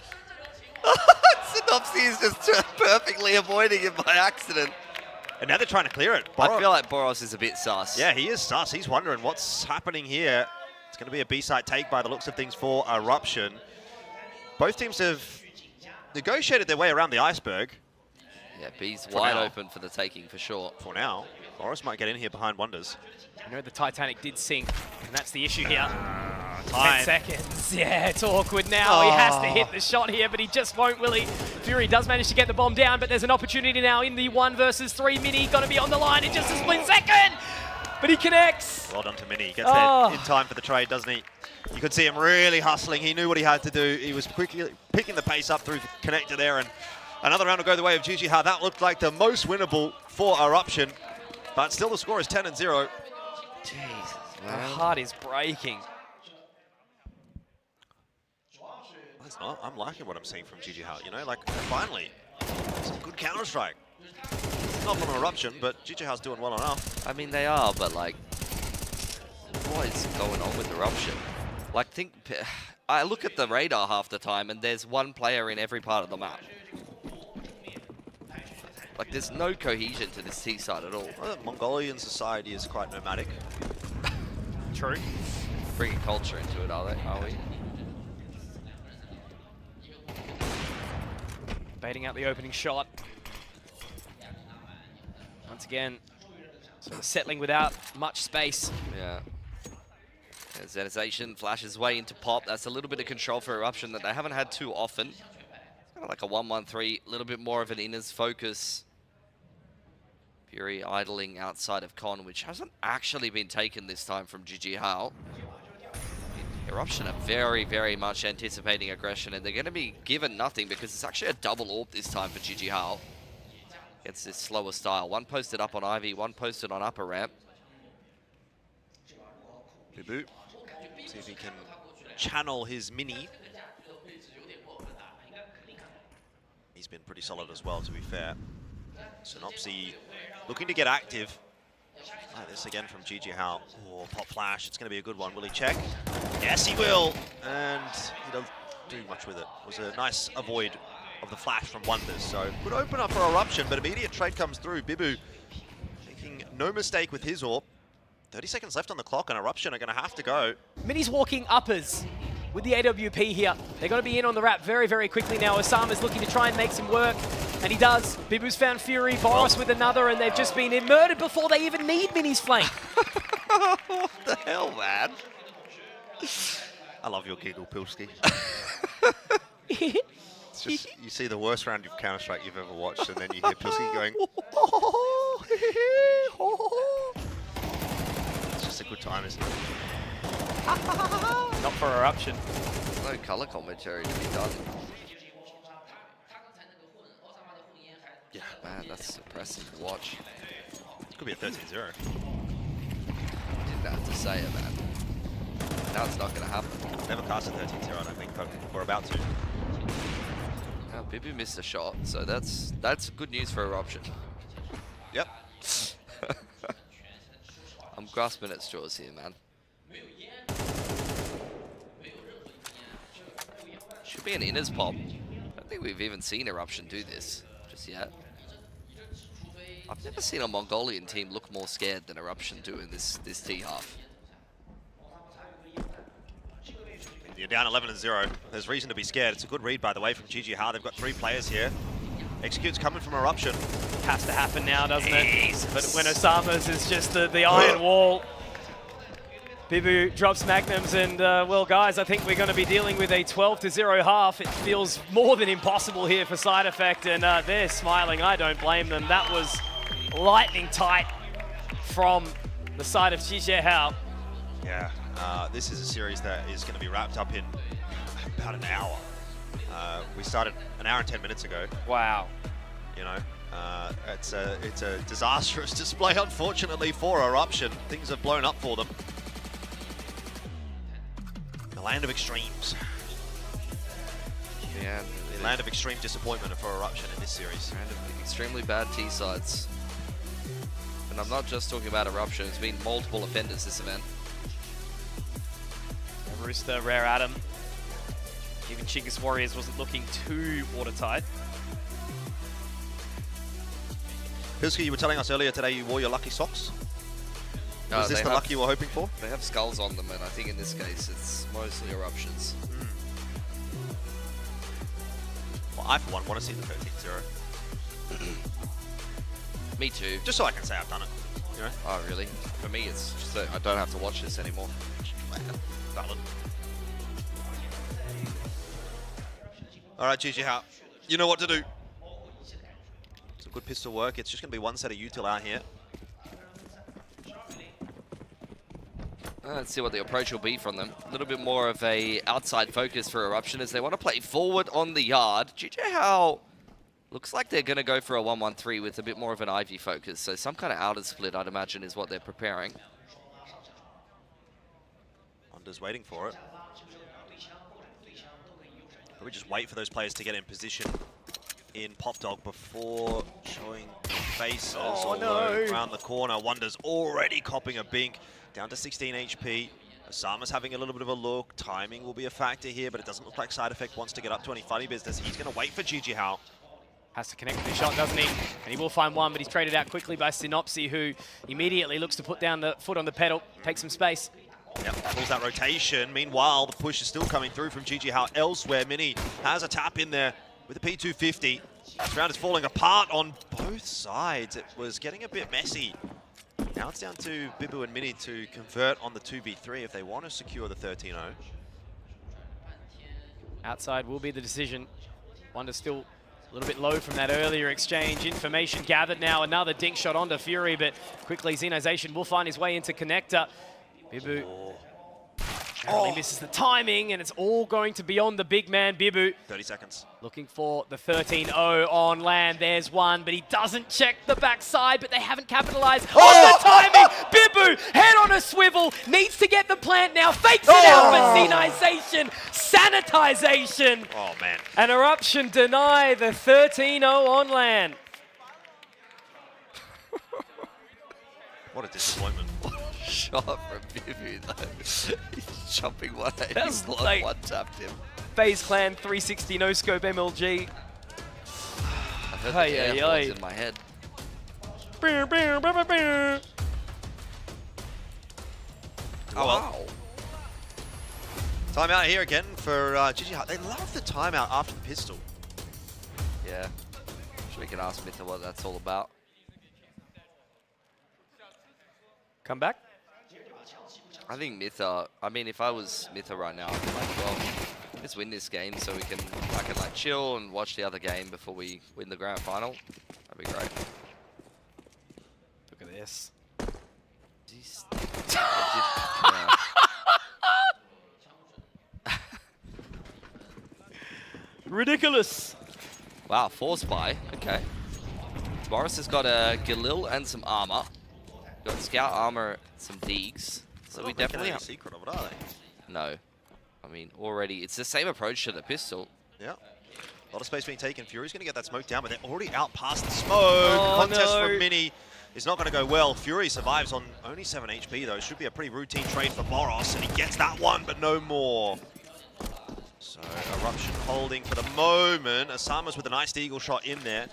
Synopsy is just perfectly avoiding it by accident. And now they're trying to clear it. I feel like Boros is a bit sus. Yeah, he is sus. He's wondering what's happening here. It's going to be a B-side take by the looks of things for Eruption. Both teams have negotiated their way around the iceberg. Yeah, B's wide open for the taking for sure. For now, Boros might get in here behind Wonders. You know the Titanic did sink, and that's the issue here. Time. 10 seconds. Yeah, it's awkward now. He has to hit the shot here, but he just won't, will he? Fury does manage to get the bomb down, but there's an opportunity now in the 1 versus 3. Mini going to be on the line in just a split second, but he connects. Well done to Mini. He gets there in time for the trade, doesn't he? You could see him really hustling. He knew what he had to do. He was quickly picking the pace up through the connector there, and another round will go the way of GG Hao. That looked like the most winnable for Eruption, but still the score is 10-0. Jesus. My heart is breaking. It's not. I'm liking what I'm seeing from GG Hao. You know, like finally, some good Counter-Strike. It's not from Eruption, but GG Hao's doing well enough. I mean, they are, but like, what is going on with Eruption? Like, I look at the radar half the time, and there's one player in every part of the map. Like, there's no cohesion to this T side at all. Well, Mongolian society is quite nomadic. True. Bringing culture into it, are we? Baiting out the opening shot. Once again, sort of settling without much space. Yeah. Zenization flashes way into pop. That's a little bit of control for Eruption that they haven't had too often. It's kind of like a 1-1-3, a little bit more of an inners focus. Fury idling outside of Con, which hasn't actually been taken this time from GG Hao. Eruption are very, very much anticipating aggression, and they're going to be given nothing because it's actually a double orb this time for GG Hao. It's this slower style. One posted up on Ivy, one posted on upper ramp. Bibu. See if he can channel his mini. He's been pretty solid as well, to be fair. Synopsy looking to get active. Like this again from GG Hao. Oh, pop flash. It's going to be a good one. Will he check? Yes, he will. And he doesn't do much with it. It was a nice avoid of the flash from Wonders. So good open up for Eruption, but immediate trade comes through. Bibu making no mistake with his AWP. 30 seconds left on the clock, and Eruption are going to have to go. Mini's walking uppers with the AWP here. They're going to be in on the wrap very, very quickly now. Osama's looking to try and make some work, and he does. Bibu's found Fury, Boris with another, and they've just been murdered before they even need Mini's flank. What the hell, man? I love your giggle, Pilski. It's just, you see the worst round of Counter-Strike you've ever watched, and then you hear Pilski going, it's just a good time, isn't it? Not for Eruption. There's no color commentary to be done. Yeah, man, that's impressive to watch. It could be a 13-0. Didn't have to say it, man. Now it's not going to happen. Never cast a 13-0, I don't think, but we're about to. Now, Bibu missed a shot, so that's good news for Eruption. Yep. I'm grasping at straws here, man. Should be an inners pop. I don't think we've even seen Eruption do this just yet. I've never seen a Mongolian team look more scared than Eruption do in this T-half. You're down 11-0. There's reason to be scared. It's a good read, by the way, from GG Hao. They've got 3 players here. Execute's coming from Eruption. Has to happen now, doesn't it? But when Osama's is just the iron wall, Bibu drops Magnums, and well, guys, I think we're going to be dealing with a 12-0 half. It feels more than impossible here for Side Effect, and they're smiling. I don't blame them. That was lightning tight from the side of GG Hao. Yeah, this is a series that is going to be wrapped up in about an hour. We started an hour and 10 minutes ago. Wow. You know, it's a disastrous display, unfortunately, for Eruption. Things have blown up for them. The land of extremes. Yeah, The land of extreme disappointment for Eruption in this series. Land of extremely bad T-sides. And I'm not just talking about Eruption, it's been multiple offenders this event. Rooster, Rare Adam. Even Chinggis Warriors wasn't looking too watertight. Pilski, you were telling us earlier today you wore your lucky socks. Was this the luck you were hoping for? They have skulls on them, and I think in this case it's mostly Eruptions. Well, I, for one, want to see the 13-0. Me too. Just so I can say I've done it. You know? Oh, really? For me, it's just that I don't have to watch this anymore. Valid. All right, GG Hao. You know what to do. Some good pistol work. It's just going to be one set of util out here. Let's see what the approach will be from them. A little bit more of a outside focus for Eruption as they want to play forward on the yard. GG Hao looks like they're going to go for a 1-1-3 with a bit more of an Ivy focus. So some kind of outer split, I'd imagine, is what they're preparing. Wonder's waiting for it. We just wait for those players to get in position in Pop Dog before showing faces. Oh no! Around the corner, Wonder's already copping a bink, down to 16 HP. Osama's having a little bit of a look. Timing will be a factor here, but it doesn't look like Side Effect wants to get up to any funny business. He's going to wait for GG Hao. Has to connect with the shot, doesn't he? And he will find one, but he's traded out quickly by Synopsy, who immediately looks to put down the foot on the pedal, take some space. Yep, pulls that rotation. Meanwhile, the push is still coming through from GG Hao elsewhere. Mini has a tap in there with the P250. This round is falling apart on both sides. It was getting a bit messy. Now it's down to Bibu and Mini to convert on the 2v3 if they want to secure the 13-0. Outside will be the decision. Wonder still a little bit low from that earlier exchange. Information gathered now. Another dink shot onto Fury, but quickly Xenization will find his way into connector. Bibu narrowly misses the timing, and it's all going to be on the big man, Bibu. 30 seconds. Looking for the 13-0 on land. There's one, but he doesn't check the backside, but they haven't capitalized on the timing. Bibu, head on a swivel, needs to get the plant now, fakes it out, but Xenization, sanitization. Oh, man. And Eruption deny the 13-0 on land. What a disappointment. Shot from Bibu though. He's jumping 180. That's like one-tapped him. FaZe Clan 360 no scope MLG. I heard the air horns in my head. Oh, well. Timeout here again for GG Hao. They love the timeout after the pistol. Yeah. Sure we can ask Mitha what that's all about. Come back. I think Mitha, I mean, if I was Mitha right now, I'd be like, well, let's win this game so I can like chill and watch the other game before we win the grand final. That'd be great. Look at this. Ridiculous. Wow, force buy. Okay. Boris has got a Galil and some armor. Got scout armor, some Deegs. So we definitely have a secret of it, are they? No. I mean, already, it's the same approach to the pistol. Yeah. A lot of space being taken. Fury's going to get that smoke down, but they're already out past the smoke. Contest from Mini is not going to go well. Fury survives on only 7 HP, though. It should be a pretty routine trade for Boros, and he gets that one, but no more. So, Eruption holding for the moment. Osama's with a nice eagle shot in there.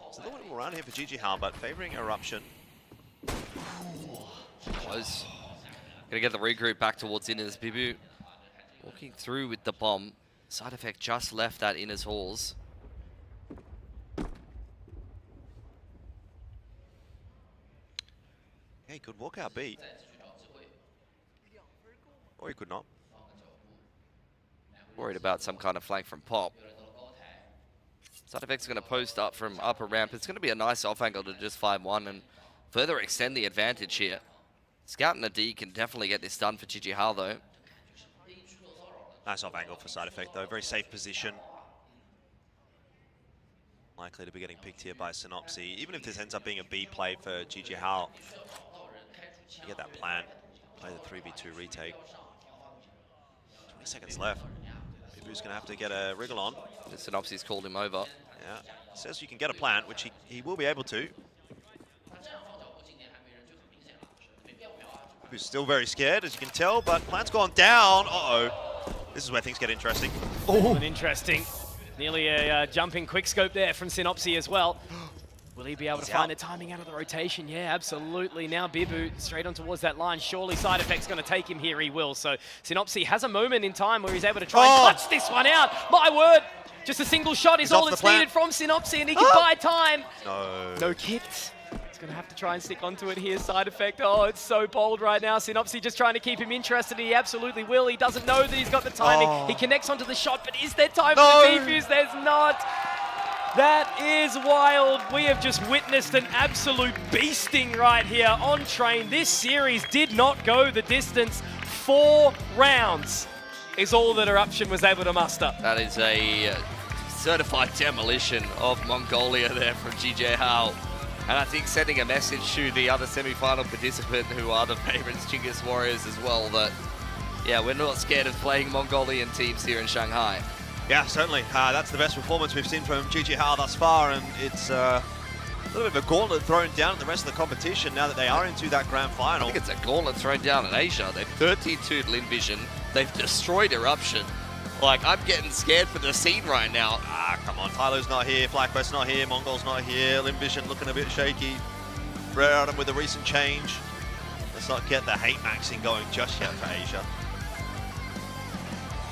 It's a little bit more around here for GG Hao, but favoring Eruption. Close. Gonna get the regroup back towards Inner's. Bibu walking through with the bomb. Side Effect just left that Inner's halls. Yeah, he could walk out B. Or he could not. Worried about some kind of flank from Pop. Side Effect's gonna post up from upper ramp. It's gonna be a nice off angle to just 5-1 and further extend the advantage here. Scout and a D can definitely get this done for GG Hao though. Nice off angle for Side Effect though, very safe position. Likely to be getting picked here by Synopsy. Even if this ends up being a B play for GG Hao, you get that plan, play the 3v2 retake. 20 seconds left. Bibu's gonna have to get a wriggle on. Synopsy's called him over. Yeah, says you can get a plant, which he will be able to. Who's still very scared, as you can tell, but plant's gone down. Uh-oh. This is where things get interesting. Oh, interesting. Nearly a jumping quickscope there from Synopsy as well. Will he be able to find the timing out of the rotation? Yeah, absolutely. Now Bibu straight on towards that line. Surely Side Effect's going to take him here. He will. So Synopsy has a moment in time where he's able to try and clutch this one out. My word. Just a single shot is all that's needed from Synopsy, and he can buy time. No kit. He's going to have to try and stick onto it here. Side Effect. Oh, it's so bold right now. Synopsy just trying to keep him interested. He absolutely will. He doesn't know that he's got the timing. He connects onto the shot, but is there time for the defuse? There's not. That is wild. We have just witnessed an absolute beasting right here on Train. This series did not go the distance. 4 rounds is all that Eruption was able to muster. That is a certified demolition of Mongolia there from GG Hao. And I think sending a message to the other semi-final participant who are the favorites, Chinggis Warriors as well, that Yeah, we're not scared of playing Mongolian teams here in Shanghai. Yeah, certainly. That's the best performance we've seen from GG Hao thus far, and it's a little bit of a gauntlet thrown down at the rest of the competition now that they are into that grand final. I think it's a gauntlet thrown down in Asia. They've 32'd Lin Vision. They've destroyed Eruption. Like, I'm getting scared for the scene right now. Come on, Tylo's not here, FlyQuest's not here, Mongol's not here, Lin Vision looking a bit shaky. Rare Adam with the recent change. Let's not get the hate maxing going just yet for Asia.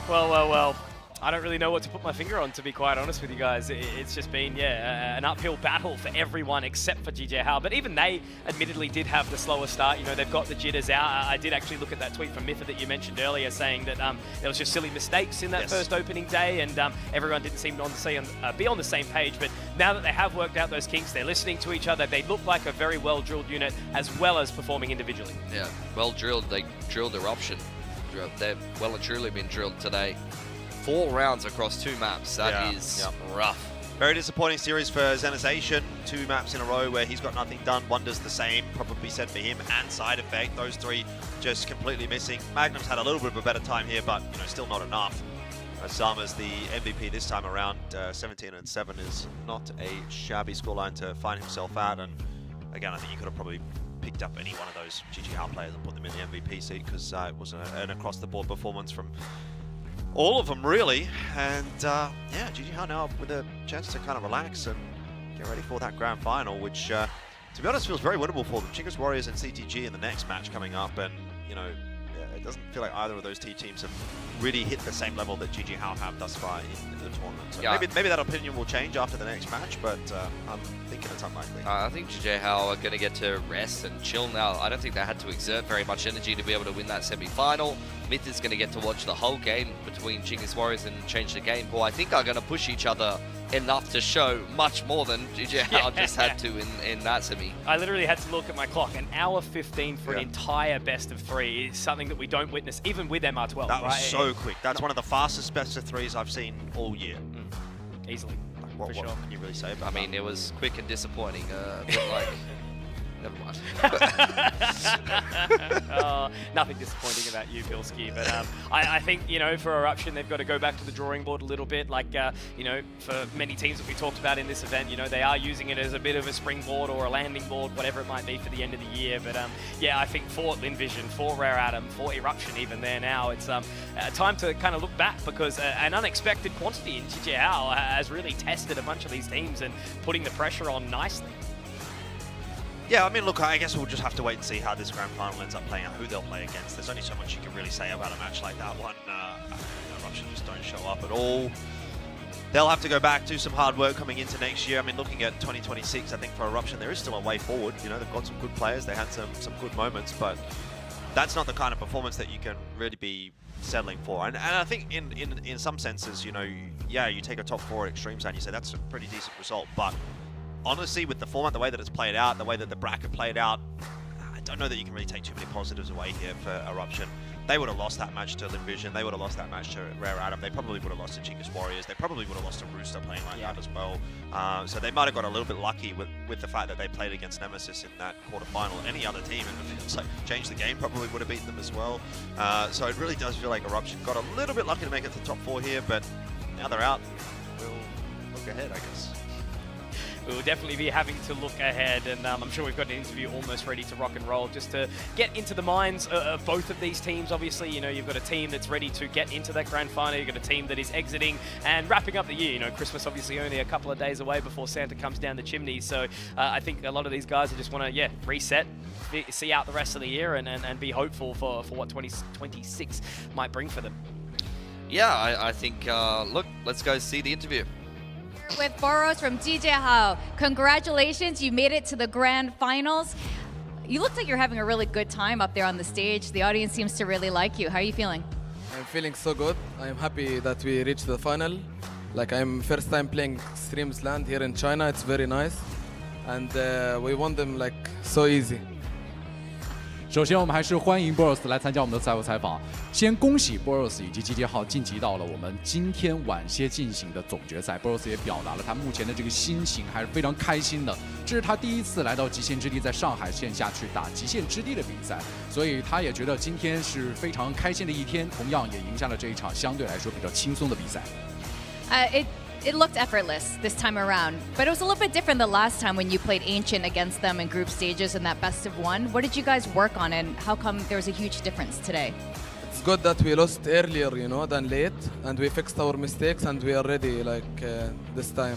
Well. I don't really know what to put my finger on, to be quite honest with you guys. It's just been, yeah, an uphill battle for everyone except for GG Hao. But even they admittedly did have the slower start. You know, they've got the jitters out. I did actually look at that tweet from Miffa that you mentioned earlier saying that there was just silly mistakes in that first opening day, and everyone didn't seem to be on the same page. But now that they have worked out those kinks, they're listening to each other. They look like a very well-drilled unit as well as performing individually. Yeah, well-drilled. They drilled Eruption. They've well and truly been drilled today. 4 rounds across 2 maps. That is rough. Very disappointing series for Zenization. 2 maps in a row where he's got nothing done. One does the same, probably said for him, and Side Effect. Those 3 just completely missing. Magnum's had a little bit of a better time here, but you know, still not enough. Zama's the MVP this time around. 17-7 is not a shabby scoreline to find himself at. And again, I think you could have probably picked up any one of those GG Hao players and put them in the MVP seat, because it was an across-the-board performance from all of them, really. And yeah, GG Hao now with a chance to kind of relax and get ready for that grand final, which, to be honest, feels very winnable for them. Chinggis Warriors and CTG in the next match coming up, and, you know, it doesn't feel like either of those 2 teams have really hit the same level that GG Hao have thus far in the tournament. So maybe that opinion will change after the next match, but I'm thinking it's unlikely. I think GG Hao are going to get to rest and chill now. I don't think they had to exert very much energy to be able to win that semi-final. Myth is going to get to watch the whole game between Chinggis Warriors and Change the Game, who I think are going to push each other enough to show much more than GG Hao just had to in that semi. I literally had to look at my clock. An hour 15 for an entire best of 3 is something that we don't witness, even with MR12. That was so quick. That's one of the fastest best of 3s I've seen all year. Easily. What can you really say about that? I mean, it was quick and disappointing. A bit like... Never mind. Nothing disappointing about you, Bilski. But I think, you know, for Eruption, they've got to go back to the drawing board a little bit. Like, you know, for many teams that we talked about in this event, you know, they are using it as a bit of a springboard or a landing board, whatever it might be for the end of the year. But yeah, I think for Lin Vision, for Rare Atom, for Eruption even there now, it's time to kind of look back, because an unexpected quantity in GG Hao has really tested a bunch of these teams and putting the pressure on nicely. Yeah, I mean, look, I guess we'll just have to wait and see how this grand final ends up playing out, who they'll play against. There's only so much you can really say about a match like that one. Eruption just don't show up at all. They'll have to go back, do some hard work coming into next year. I mean, looking at 2026, I think for Eruption, there is still a way forward. You know, they've got some good players, they had some good moments, but that's not the kind of performance that you can really be settling for. And I think in some senses, you know, yeah, you take a top 4 at Extremes and you say that's a pretty decent result, but honestly, with the format, the way that it's played out, the way that the bracket played out, I don't know that you can really take too many positives away here for Eruption. They would have lost that match to Lin Vision. They would have lost that match to Rare Atom. They probably would have lost to Chinggis Warriors. They probably would have lost to Rooster playing like that as well. So they might have got a little bit lucky with the fact that they played against Nemesis in that quarterfinal. Any other team, and it feels like Change the Game probably would have beaten them as well. So it really does feel like Eruption got a little bit lucky to make it to the top 4 here, but now they're out. We'll look ahead, I guess. We will definitely be having to look ahead, and I'm sure we've got an interview almost ready to rock and roll just to get into the minds of both of these teams. Obviously, you know, you've got a team that's ready to get into that grand final, you've got a team that is exiting and wrapping up the year. You know, Christmas obviously only a couple of days away before Santa comes down the chimney, so I think a lot of these guys just want to, reset, see out the rest of the year and be hopeful for what 2026 might bring for them. Yeah, I think, look, let's go see the interview. With Boros from GG Hao. Congratulations, you made it to the grand finals. You look like you're having a really good time up there on the stage. The audience seems to really like you. How are you feeling? I'm feeling so good. I'm happy that we reached the final. Like, I'm first time playing Extremesland here in China. It's very nice. And we won them like so easy. 首先，我们还是欢迎 Boros 来参加我们的赛后采访。先恭喜 Boros 以及集结号晋级到了我们今天晚些进行的总决赛。Boros 也表达了他目前的这个心情还是非常开心的，这是他第一次来到极限之地，在上海线下去打极限之地的比赛，所以他也觉得今天是非常开心的一天，同样也赢下了这一场相对来说比较轻松的比赛。It looked effortless this time around, but it was a little bit different the last time when you played Ancient against them in group stages in that best of one. What did you guys work on, and how come there was a huge difference today? It's good that we lost earlier, than late, and we fixed our mistakes, and we are ready this time.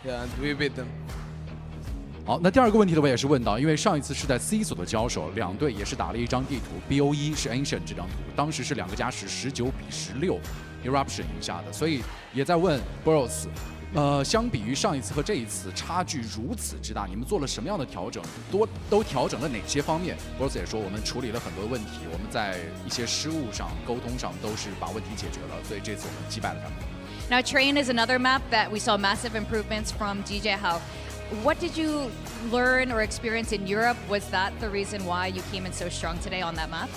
Yeah, and we beat them. 好，那第二个问题呢，我也是问到，因为上一次是在 C 组的交手，两队也是打了一张地图 BO1 是 Ancient 这张图，当时是2个加时19-16 Eruption 赢下的，所以也在问 Boros，相比于上一次和这一次差距如此之大，你们做了什么样的调整？都调整了哪些方面 ？Boros 也说，我们处理了很多问题，我们在一些失误上、沟通上都是把问题解决了，所以这次我们击败了他们。Now, Train is another map that we saw massive improvements from DJ How. What did you learn or experience in Europe? Was that the reason why you came in so strong today on that map?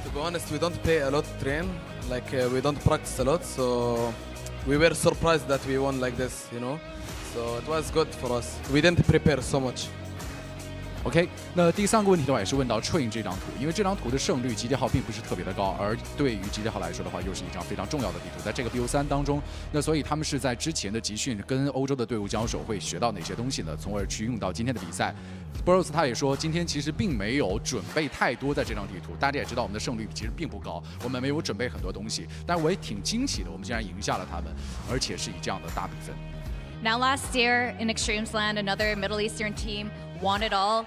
To be honest, we don't play a lot Train. We don't practice a lot, so we were surprised that we won like this, So it was good for us. We didn't prepare so much. OK， 那第三个问题的话也是问到 Train 这张图，因为这张图的胜率集结号并不是特别的高，而对于集结号来说的话，又是一张非常重要的地图，在这个 BO3 当中，那所以他们是在之前的集训跟欧洲的队伍交手会学到哪些东西呢？从而去用到今天的比赛。Boros 他也说，今天其实并没有准备太多在这张地图，大家也知道我们的胜率其实并不高，我们没有准备很多东西，但我也挺惊喜的，我们竟然赢下了他们，而且是以这样的大比分。Now, last year in Extremesland, another Middle Eastern team won it all,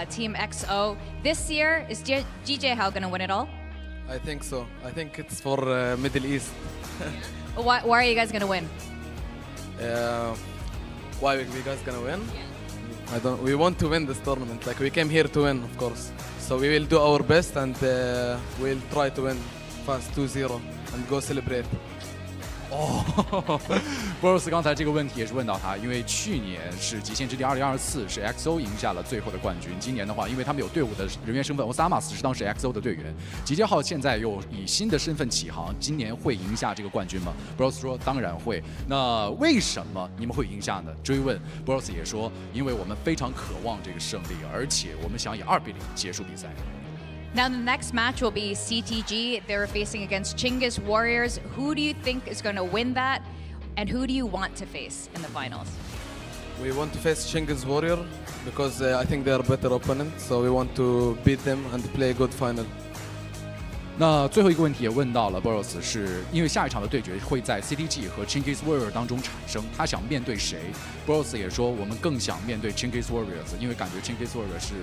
Team XO. This year, is GJ How going to win it all? I think so. I think it's for Middle East. Why are you guys going to win? Why we guys going to win? We want to win this tournament. We came here to win, of course. So we will do our best, and we'll try to win fast 2-0 and go celebrate. Boros 刚才这个问题也是问到他，因为去年是极限之地2024是 XO 赢下了最后的冠军，今年的话，因为他们有队伍的人员身份 ，Osamas 是当时 XO 的队员，集结号现在又以新的身份起航，今年会赢下这个冠军吗 ？Boros 说当然会。那为什么你们会赢下呢？追问 Boros 也说，因为我们非常渴望这个胜利，而且我们想以2-0结束比赛。Now, the next match will be CTG. They're facing against Chinggis Warriors. Who do you think is going to win that? And who do you want to face in the finals? We want to face Chinggis Warrior because I think they are a better opponent. So we want to beat them and play a good final. 那最后一个问题也问到了 Boros， 是因为下一场的对决会在 CTG 和 Chinggis Warrior 当中产生，他想面对谁 ？Boros 也说我们更想面对 Chinggis Warriors， 因为感觉 Chinggis Warriors 是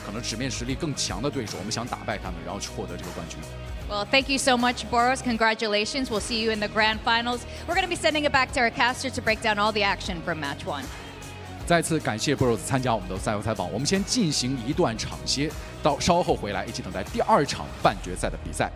可能纸面实力更强的对手，我们想打败他们，然后去获得这个冠军。Well, thank you so much, Boros. Congratulations. We'll see you in the grand finals. We're going to be sending it back to our caster to break down all the action from match 1. 再次感谢 Boros 参加我们的赛后采访，我们先进行一段场歇，到稍后回来一起等待第2场半决赛的比赛。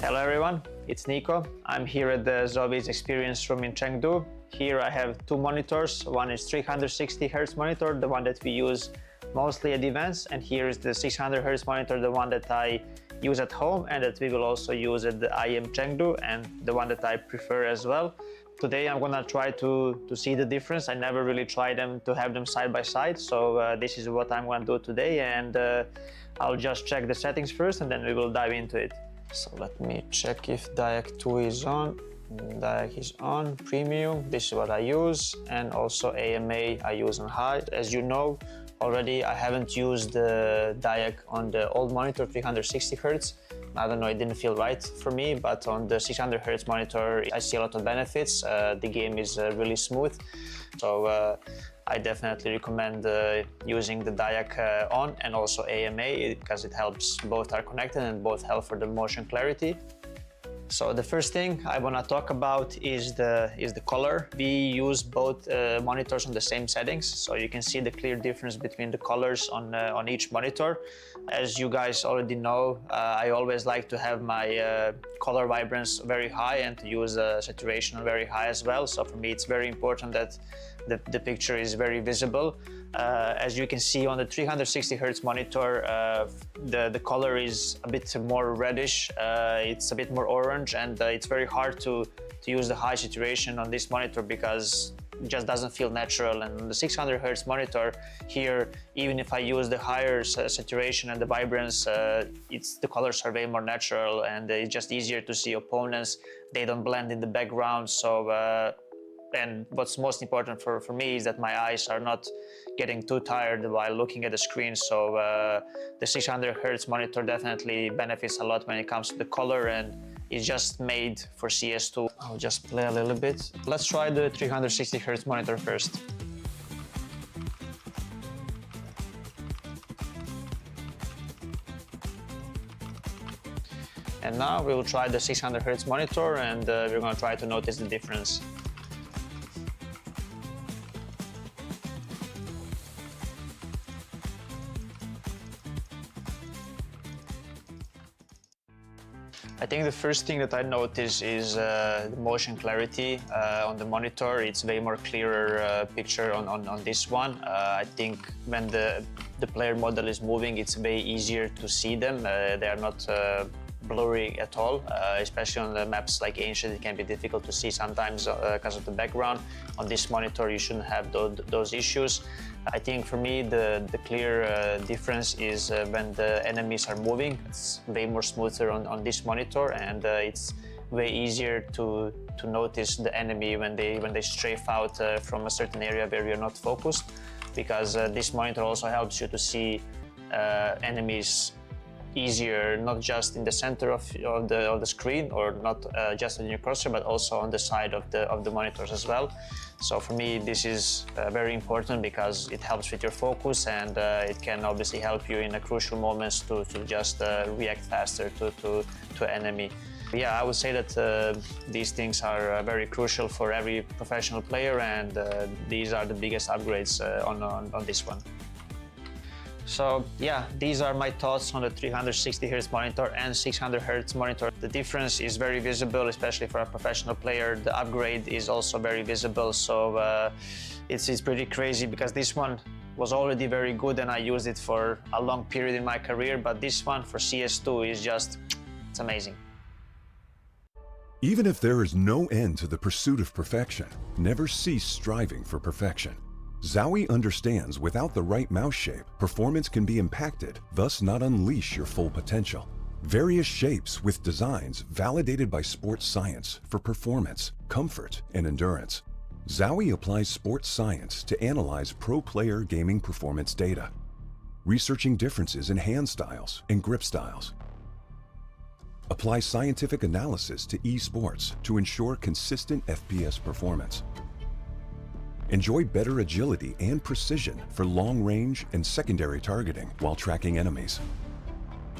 Hello everyone, it's Nico. I'm here at the ZOWIE Experience Room in Chengdu. Here I have two monitors. One is 360 Hz monitor, the one that we use mostly at events, and here is the 600 Hz monitor, the one that I use at home and that we will also use at the IEM Chengdu, and the one that I prefer as well. Today I'm gonna try to see the difference. I never really tried them to have them side by side, so this is what I'm gonna do today, and I'll just check the settings first and then we will dive into it. So let me check if DIAC 2 is on. DIAC is on, premium, this is what I use, and also AMA I use on high. As you know already, I haven't used the DIAC on the old monitor 360 Hz. I don't know, it didn't feel right for me, but on the 600 Hz monitor I see a lot of benefits. The game is really smooth, so I definitely recommend using the DIAC on and also AMA, because it helps, both are connected and both help for the motion clarity. So the first thing I want to talk about is the color. We use both monitors on the same settings, so you can see the clear difference between the colors on each monitor. As you guys already know, I always like to have my color vibrance very high and to use saturation very high as well. So for me it's very important that the picture is very visible. As you can see on the 360 Hz monitor, the color is a bit more reddish, it's a bit more orange, and it's very hard to use the high saturation on this monitor because it just doesn't feel natural. And on the 600 Hz monitor here, even if I use the higher saturation and the vibrance, the colors are way more natural, and it's just easier to see opponents. They don't blend in the background. So and what's most important for me is that my eyes are not getting too tired while looking at the screen. So the 600 Hz monitor definitely benefits a lot when it comes to the color, and it's just made for CS2. I'll just play a little bit. Let's try the 360 Hz monitor first. And now we will try the 600 Hz monitor, and we're going to try to notice the difference. I think the first thing that I notice is the motion clarity on the monitor. It's way more clearer picture on this one. I think when the player model is moving, it's way easier to see them. They are not blurry at all, especially on the maps like Ancient. It can be difficult to see sometimes because of the background. On this monitor, you shouldn't have those issues. I think for me the clear difference is when the enemies are moving. It's way more smoother on this monitor, and it's way easier to notice the enemy when they strafe out from a certain area where you're not focused, because this monitor also helps you to see enemies easier, not just in the center of the screen, or not just in your cursor, but also on the side of the monitors as well. So for me this is very important because it helps with your focus, and it can obviously help you in a crucial moments to just react faster to enemy. Yeah, I would say that these things are very crucial for every professional player, and these are the biggest upgrades on this one. So yeah, these are my thoughts on the 360 Hz monitor and 600 Hz monitor. The difference is very visible, especially for a professional player. The upgrade is also very visible, so it's pretty crazy because this one was already very good and I used it for a long period in my career, but this one for CS2 is just, it's amazing. Even if there is no end to the pursuit of perfection, never cease striving for perfection. ZOWIE understands without the right mouse shape, performance can be impacted, thus not unleash your full potential. Various shapes with designs validated by sports science for performance, comfort, and endurance. ZOWIE applies sports science to analyze pro player gaming performance data, researching differences in hand styles and grip styles. Apply scientific analysis to esports to ensure consistent FPS performance. Enjoy better agility and precision for long-range and secondary targeting while tracking enemies.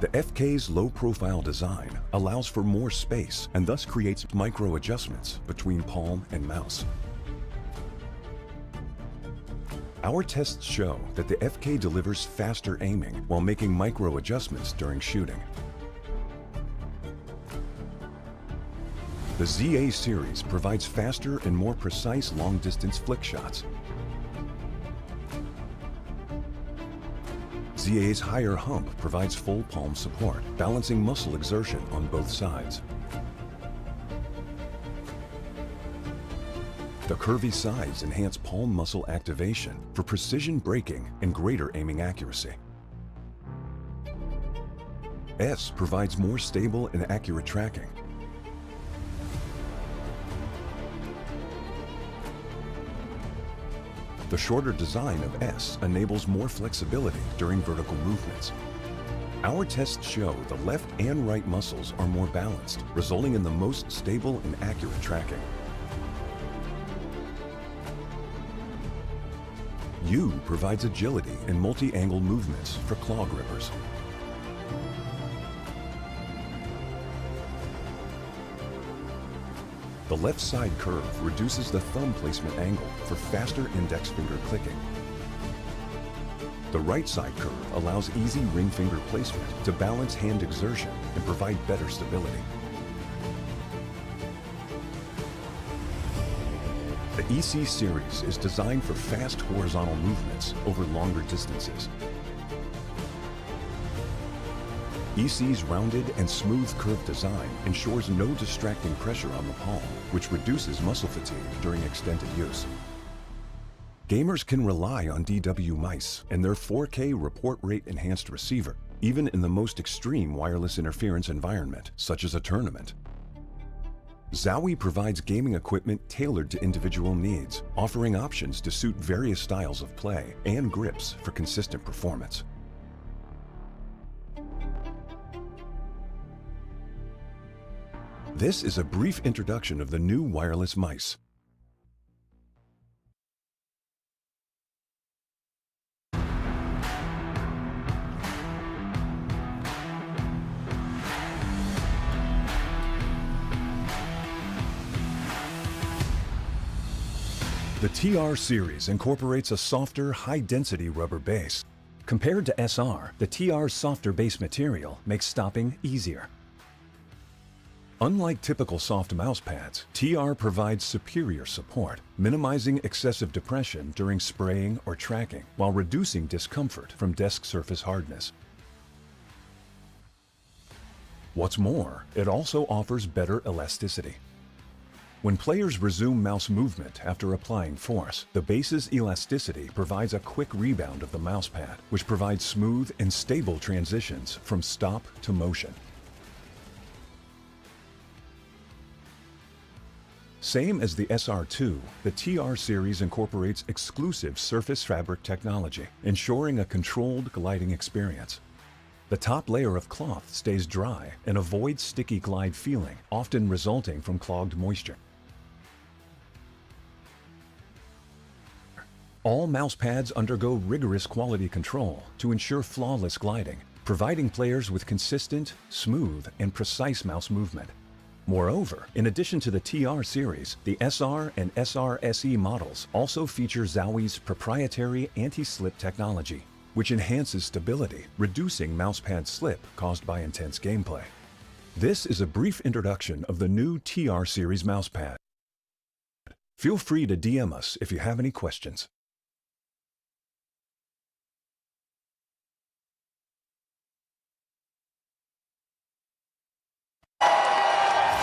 The FK's low-profile design allows for more space and thus creates micro-adjustments between palm and mouse. Our tests show that the FK delivers faster aiming while making micro-adjustments during shooting. The ZA series provides faster and more precise long-distance flick shots. ZA's higher hump provides full palm support, balancing muscle exertion on both sides. The curvy sides enhance palm muscle activation for precision braking and greater aiming accuracy. S provides more stable and accurate tracking. The shorter design of S enables more flexibility during vertical movements. Our tests show the left and right muscles are more balanced, resulting in the most stable and accurate tracking. U provides agility and multi-angle movements for claw grippers. The left side curve reduces the thumb placement angle for faster index finger clicking. The right side curve allows easy ring finger placement to balance hand exertion and provide better stability. The EC series is designed for fast horizontal movements over longer distances. EC's rounded and smooth curved design ensures no distracting pressure on the palm, which reduces muscle fatigue during extended use. Gamers can rely on DW mice and their 4K report rate enhanced receiver, even in the most extreme wireless interference environment, such as a tournament. ZOWIE provides gaming equipment tailored to individual needs, offering options to suit various styles of play and grips for consistent performance. This is a brief introduction of the new wireless mice. The TR series incorporates a softer, high-density rubber base. Compared to SR, the TR's softer base material makes stopping easier. Unlike typical soft mouse pads, TR provides superior support, minimizing excessive depression during spraying or tracking, while reducing discomfort from desk surface hardness. What's more, it also offers better elasticity. When players resume mouse movement after applying force, the base's elasticity provides a quick rebound of the mousepad, which provides smooth and stable transitions from stop to motion. Same as the SR2, the TR series incorporates exclusive surface fabric technology, ensuring a controlled gliding experience. The top layer of cloth stays dry and avoids sticky glide feeling, often resulting from clogged moisture. All mouse pads undergo rigorous quality control to ensure flawless gliding, providing players with consistent, smooth, and precise mouse movement. Moreover, in addition to the TR series, the SR and SR SE models also feature ZOWIE's proprietary anti-slip technology, which enhances stability, reducing mousepad slip caused by intense gameplay. This is a brief introduction of the new TR series mousepad. Feel free to DM us if you have any questions.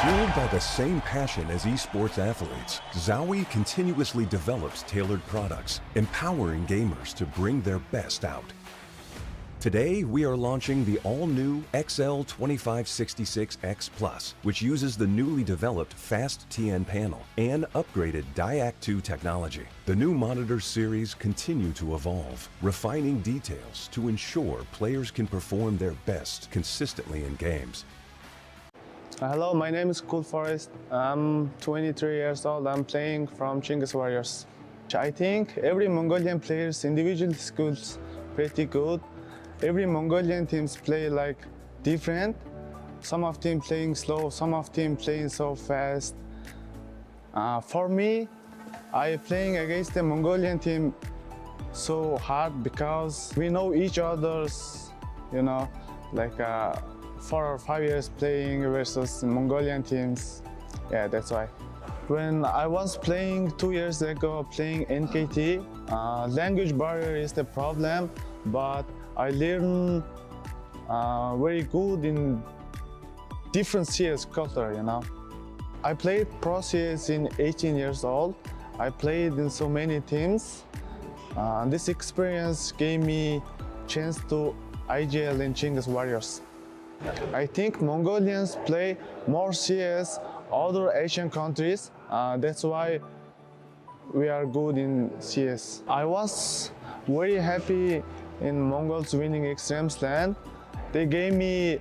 Fueled by the same passion as esports athletes, ZOWIE continuously develops tailored products, empowering gamers to bring their best out. Today, we are launching the all-new XL2566X Plus, which uses the newly developed Fast TN panel and upgraded Diac 2 technology. The new monitor series continue to evolve, refining details to ensure players can perform their best consistently in games. Hello, my name is Cool Forest. I'm 23 years old. I'm playing from Chinggis Warriors. I think every Mongolian player's individual skills pretty good. Every Mongolian teams play like different. Some of them playing slow, some of them playing so fast. For me, I playing against the Mongolian team so hard because we know each other's, like 4 or 5 years playing versus Mongolian teams. Yeah, that's why. When I was playing 2 years ago, playing NKT, language barrier is the problem, but I learned very good in different CS culture, you know. I played Pro CS in 18 years old. I played in so many teams. This experience gave me chance to IGL in Chinggis Warriors. I think Mongolians play more CS other Asian countries. That's why we are good in CS. I was very happy in Mongols winning EXTREMESLAND. They gave me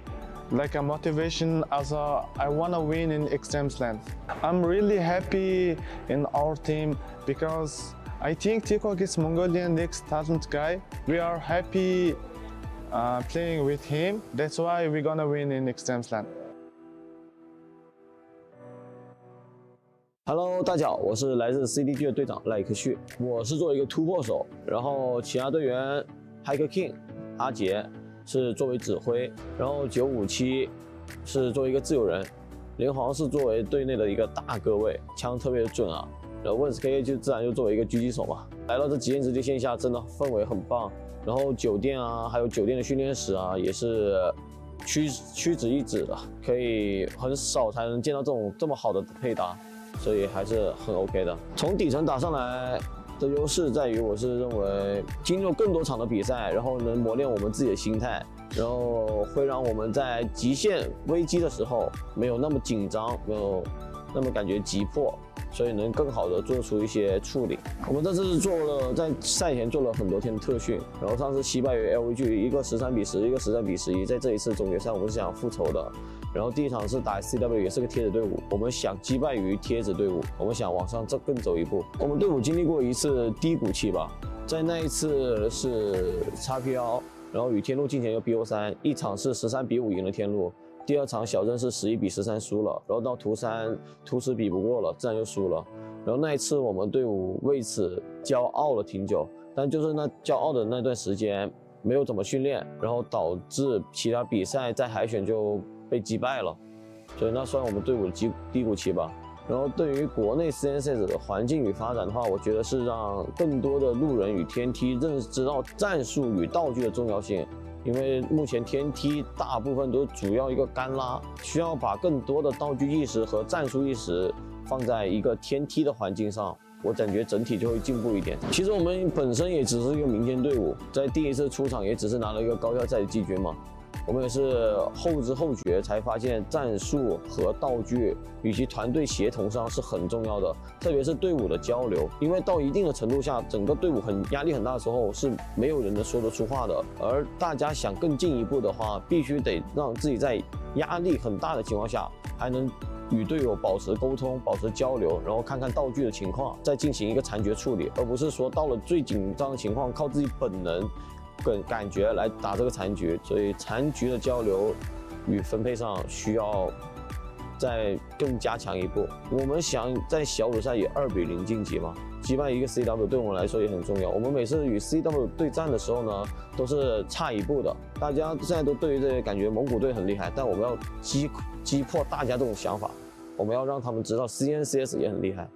like a motivation as I want to win in EXTREMESLAND. I'm really happy in our team because I think Tikok is Mongolian next talent guy. We are happy playing with him. That's why we're gonna win in EXTREMESLAND. Hello， 大家好，我是来自 CDG 的队长赖克旭，我是作为一个突破手，然后其他队员 Hiker King 阿杰是作为指挥，然后957是作为一个自由人，连皇是作为队内的一个大个位，枪特别的准啊，然后 WinSK 就自然就作为一个狙击手嘛。来到这极限直接线下，真的氛围很棒，然后酒店啊，还有酒店的训练室啊，也是屈指一指的，可以很少才能见到这么好的配搭。所以还是很 OK 的。从底层打上来的优势在于，我是认为经历了更多场的比赛，然后能磨练我们自己的心态，然后会让我们在极限危机的时候没有那么紧张，没有那么感觉急迫，所以能更好的做出一些处理。我们这次在赛前做了很多天的特训，然后上次惜败于 LVG， 一个13-10，一个13-11，在这一次总决赛我们是想复仇的。然后第一场是打 CW， 也是个贴纸队伍，我们想击败于贴纸队伍，我们想往上更走一步。我们队伍经历过一次低谷期吧，在那一次是 XPL， 然后与天路进行一个 BO3， 一场是13-5赢了天路，第二场小镇是11-13输了，然后到图10比不过了，自然就输了。然后那一次我们队伍为此骄傲了挺久，但就是那骄傲的那段时间没有怎么训练，然后导致其他比赛在海选就被击败了，所以那算我们队伍的低谷期吧。然后对于国内 CNCS 的环境与发展的话，我觉得是让更多的路人与天梯认知到战术与道具的重要性。因为目前天梯大部分都主要一个干拉，需要把更多的道具意识和战术意识放在一个天梯的环境上，我感觉整体就会进步一点。其实我们本身也只是一个民间队伍，在第一次出场也只是拿了一个高校赛的季军嘛。我们也是后知后觉才发现，战术和道具以及团队协同上是很重要的，特别是队伍的交流。因为到一定的程度下，整个队伍压力很大的时候，是没有人能说得出话的。而大家想更进一步的话，必须得让自己在压力很大的情况下，还能与队友保持沟通、保持交流，然后看看道具的情况，再进行一个残局处理，而不是说到了最紧张的情况，靠自己本能感觉来打这个残局。所以残局的交流与分配上需要再更加强一步。我们想在小组赛以2-0晋级嘛，击败一个 CW 对我们来说也很重要。我们每次与 CW 对战的时候呢，都是差一步的。大家现在都对于这个感觉蒙古队很厉害，但我们要击破大家这种想法，我们要让他们知道 CNCS 也很厉害。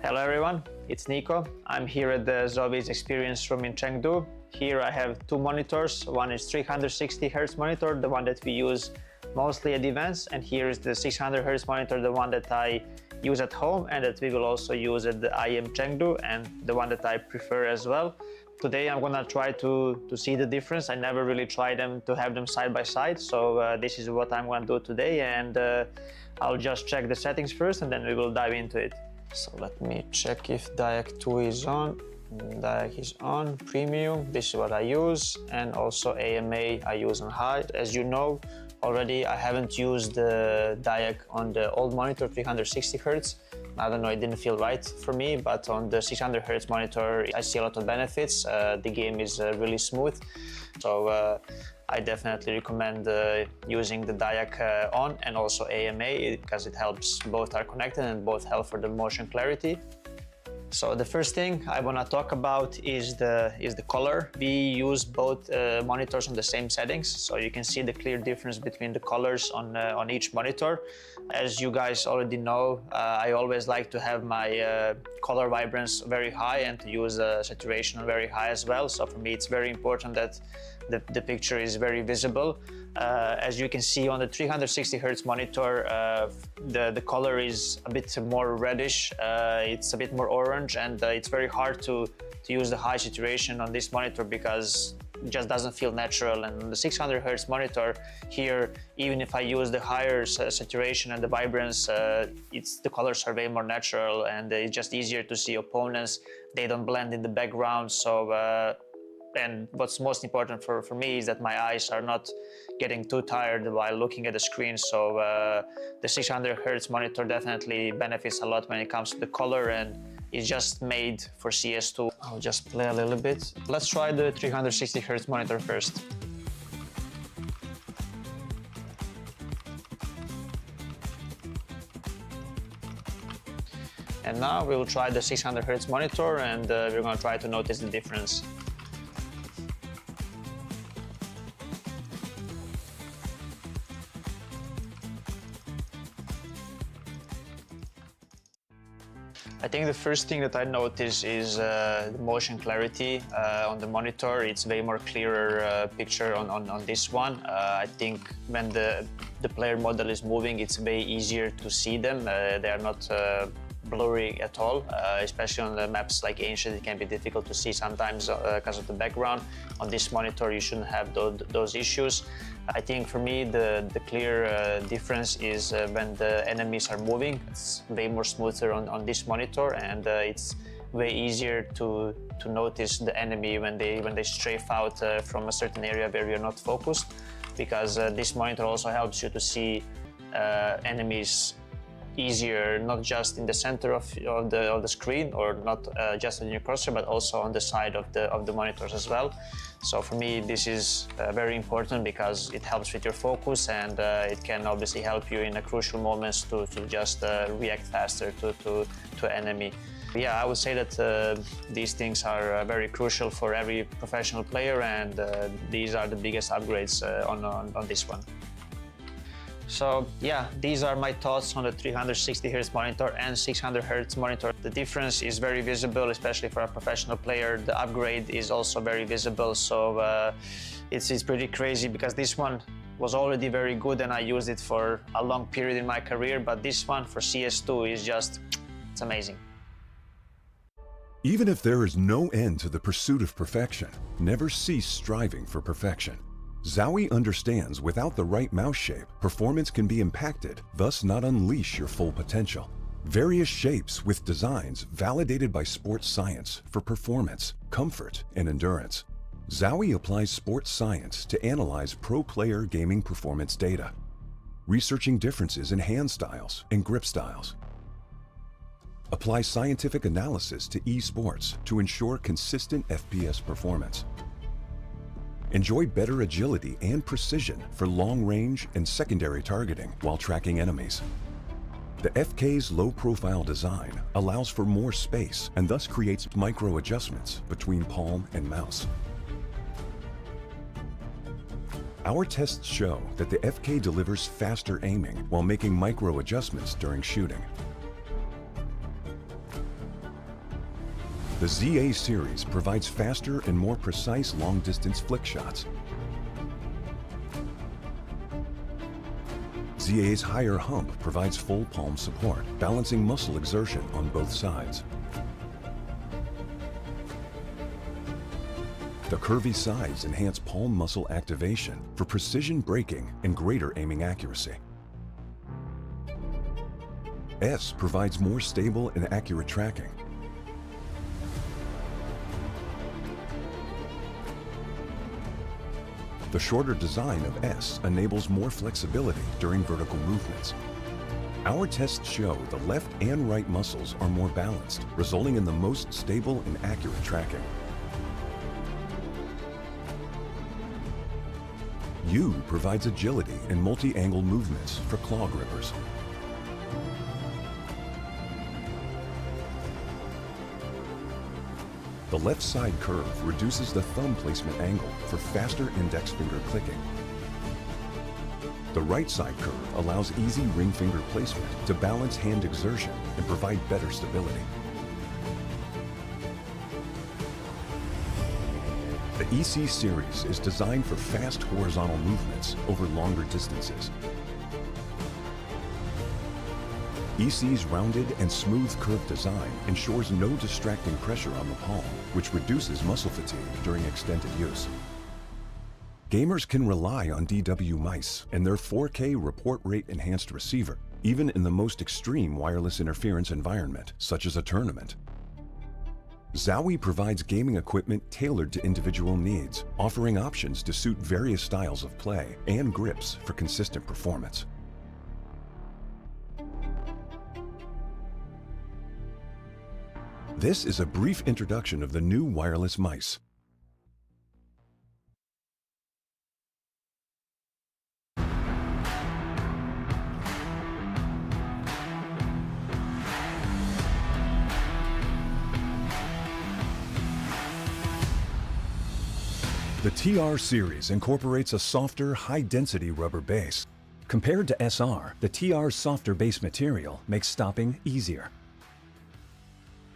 Hello everyone, it's Nico. I'm here at the ZOWIE Experience Room in Chengdu. Here I have two monitors. One is 360Hz monitor, the one that we use mostly at events, and here is the 600Hz monitor, the one that I use at home and that we will also use at the IM Chengdu, and the one that I prefer as well. Today I'm gonna try to see the difference. I never really tried them to have them side by side, so this is what I'm gonna do today, and I'll just check the settings first and then we will dive into it. So let me check if Diac 2 is on. Diac is on, premium, this is what I use, and also AMA I use on high. As you know already, I haven't used the Diac on the old monitor 360Hz. I don't know, it didn't feel right for me, but on the 600Hz monitor I see a lot of benefits. The game is really smooth, so I definitely recommend using the Diac on and also AMA because it helps, both are connected and both help for the motion clarity. So the first thing I want to talk about is the color. We use both monitors on the same settings, so you can see the clear difference between the colors on each monitor. As you guys already know, I always like to have my color vibrance very high and to use saturation very high as well. So for me, it's very important that the picture is very visible. As you can see on the 360 Hz monitor, the color is a bit more reddish, it's a bit more orange, and it's very hard to use the high saturation on this monitor because it just doesn't feel natural. And on the 600 Hz monitor here, even if I use the higher saturation and the vibrance, the colors are way more natural, and it's just easier to see opponents. They don't blend in the background. So and what's most important for me is that my eyes are not getting too tired while looking at the screen. So the 600 Hz monitor definitely benefits a lot when it comes to the color, and it's just made for CS2. I'll just play a little bit. Let's try the 360 Hz monitor first. And now we will try the 600 Hz monitor, and we're going to try to notice the difference. I think the first thing that I notice is the motion clarity on the monitor. It's way more clearer picture on this one. I think when the player model is moving, it's way easier to see them. They are not blurry at all, especially on the maps like Ancient. It can be difficult to see sometimes because of the background. On this monitor, you shouldn't have those issues. I think for me, the clear difference is when the enemies are moving. It's way more smoother on this monitor, and it's way easier to notice the enemy when they strafe out from a certain area where you're not focused, because this monitor also helps you to see enemies easier, not just in the center of the screen, or not just on your cursor, but also on the side of the monitors as well. So for me, this is very important because it helps with your focus, and it can obviously help you in crucial moments to just react faster to enemy. Yeah, I would say that these things are very crucial for every professional player, and these are the biggest upgrades on this one. So yeah, these are my thoughts on the 360 Hz monitor and 600 Hz monitor. The difference is very visible, especially for a professional player. The upgrade is also very visible, so it's pretty crazy because this one was already very good and I used it for a long period in my career, but this one for CS2 is just, it's amazing. Even if there is no end to the pursuit of perfection, never cease striving for perfection. ZOWIE understands without the right mouse shape, performance can be impacted, thus not unleash your full potential. Various shapes with designs validated by sports science for performance, comfort, and endurance. ZOWIE applies sports science to analyze pro player gaming performance data, researching differences in hand styles and grip styles. Apply scientific analysis to esports to ensure consistent FPS performance. Enjoy better agility and precision for long-range and secondary targeting while tracking enemies. The FK's low-profile design allows for more space and thus creates micro-adjustments between palm and mouse. Our tests show that the FK delivers faster aiming while making micro-adjustments during shooting. The ZA series provides faster and more precise long-distance flick shots. ZA's higher hump provides full palm support, balancing muscle exertion on both sides. The curvy sides enhance palm muscle activation for precision braking and greater aiming accuracy. S provides more stable and accurate tracking. The shorter design of S enables more flexibility during vertical movements. Our tests show the left and right muscles are more balanced, resulting in the most stable and accurate tracking. U provides agility and multi-angle movements for claw grippers. The left side curve reduces the thumb placement angle for faster index finger clicking. The right side curve allows easy ring finger placement to balance hand exertion and provide better stability. The EC series is designed for fast horizontal movements over longer distances. EC's rounded and smooth curve design ensures no distracting pressure on the palm, which reduces muscle fatigue during extended use. Gamers can rely on DW mice and their 4K report rate enhanced receiver, even in the most extreme wireless interference environment, such as a tournament. ZOWIE provides gaming equipment tailored to individual needs, offering options to suit various styles of play and grips for consistent performance. This is a brief introduction of the new wireless mice. The TR series incorporates a softer, high-density rubber base. Compared to SR, the TR's softer base material makes stopping easier.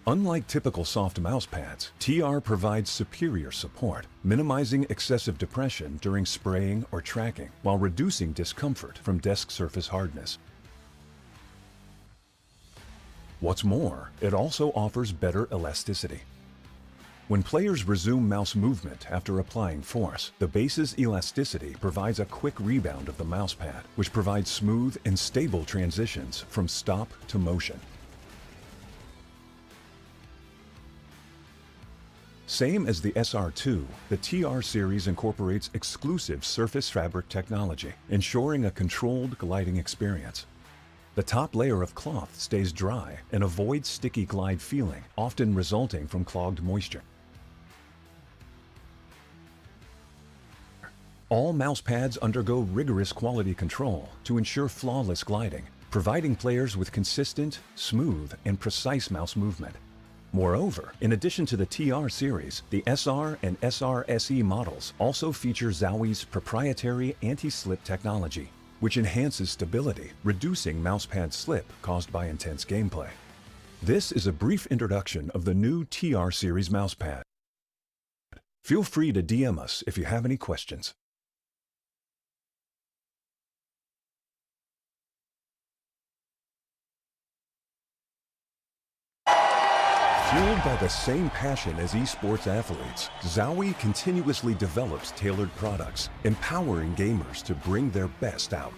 Unlike typical soft mouse pads, TR provides superior support, minimizing excessive depression during spraying or tracking, while reducing discomfort from desk surface hardness. What's more, it also offers better elasticity. When players resume mouse movement after applying force, the base's elasticity provides a quick rebound of the mousepad, which provides smooth and stable transitions from stop to motion. Same as the SR2, the TR series incorporates exclusive surface fabric technology, ensuring a controlled gliding experience. The top layer of cloth stays dry and avoids sticky glide feeling, often resulting from clogged moisture. All mouse pads undergo rigorous quality control to ensure flawless gliding, providing players with consistent, smooth, and precise mouse movement. Moreover, in addition to the TR series, the SR and SR SE models also feature ZOWIE's proprietary anti-slip technology, which enhances stability, reducing mousepad slip caused by intense gameplay. This is a brief introduction of the new TR series mousepad. Feel free to DM us if you have any questions. Fueled by the same passion as esports athletes, ZOWIE continuously develops tailored products, empowering gamers to bring their best out.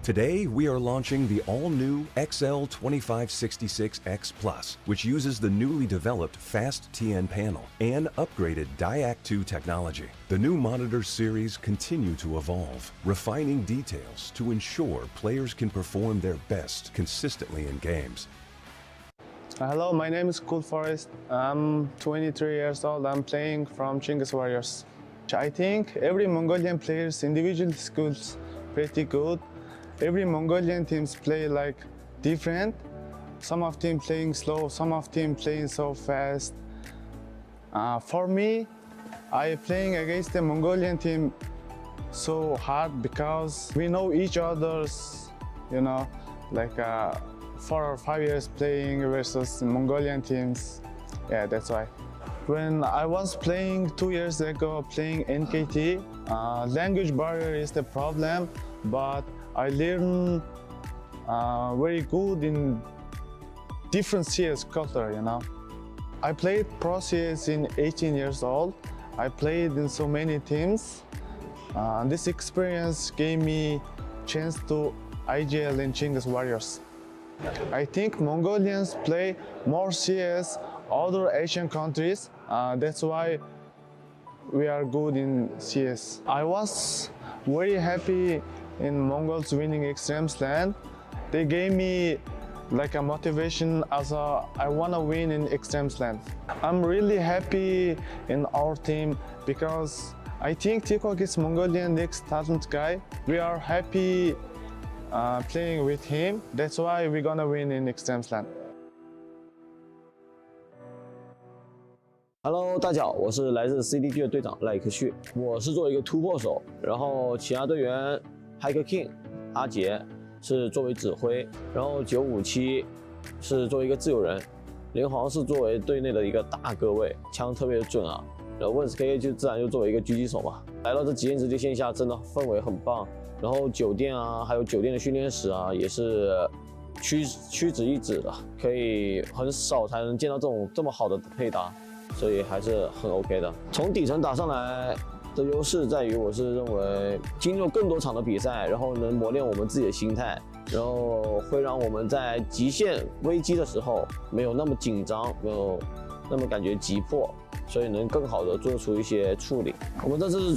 Today, we are launching the all-new XL2566X Plus, which uses the newly developed Fast TN panel and upgraded Diac2 technology. The new monitor series continue to evolve, refining details to ensure players can perform their best consistently in games. Hello, my name is Cool Forest. I'm 23 years old. I'm playing from Chinggis Warriors. I think every Mongolian player's individual skills pretty good. Every Mongolian teams play like different. Some of them playing slow, some of them playing so fast. For me, I playing against the Mongolian team so hard because we know each other's, like 4 or 5 years playing versus Mongolian teams. Yeah, that's why. When I was playing 2 years ago, playing NKT, language barrier is the problem, but I learned very good in different CS culture, I played Pro CS in 18 years old. I played in so many teams. This experience gave me chance to IGL in Chinggis Warriors. I think Mongolians play more CS other Asian countries. That's why we are good in CS. I was very happy in Mongols winning eXtremesLand. They gave me like a motivation as I want to win in eXtremesLand. I'm really happy in our team because I think Tikok is Mongolian next talent guy. We are happy playing with him. That's why we're gonna win in eXtremesLand. Hello， 大家好，我是来自 CDG 的队长赖克旭，我是作为一个突破手，然后其他队员 Hiker King 阿杰是作为指挥，然后957是作为一个自由人，连皇是作为队内的一个大个位，枪特别的准啊，然后 WinSK 就自然就作为一个狙击手嘛。来到这极限之地线下，真的氛围很棒，然后酒店啊，还有酒店的训练室啊，也是屈指一指的，可以很少才能见到这么好的配搭。所以还是很 OK 的。从底层打上来的优势在于，我是认为经历了更多场的比赛，然后能磨练我们自己的心态，然后会让我们在极限危机的时候没有那么紧张，没有那么感觉急迫，所以能更好的做出一些处理。我们这次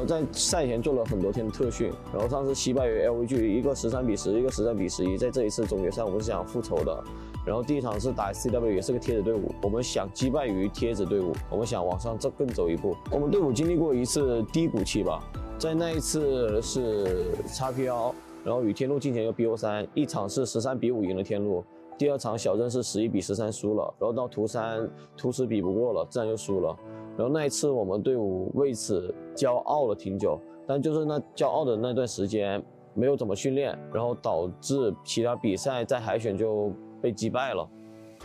在赛前做了很多天的特训，然后上次惜败于 LVG， 一个13-10，一个13-11，在这一次总决赛我们是想复仇的。然后第一场是打 CW， 也是个贴纸队伍，我们想击败于贴纸队伍，我们想往上更走一步。我们队伍经历过一次低谷期吧，在那一次是 XPL， 然后与天路进行一个 BO3， 一场是13-5赢了天路，第二场小镇是11-13输了，然后到图10比不过了，自然就输了。然后那一次我们队伍为此骄傲了挺久，但就是那骄傲的那段时间没有怎么训练，然后导致其他比赛在海选就被击败了，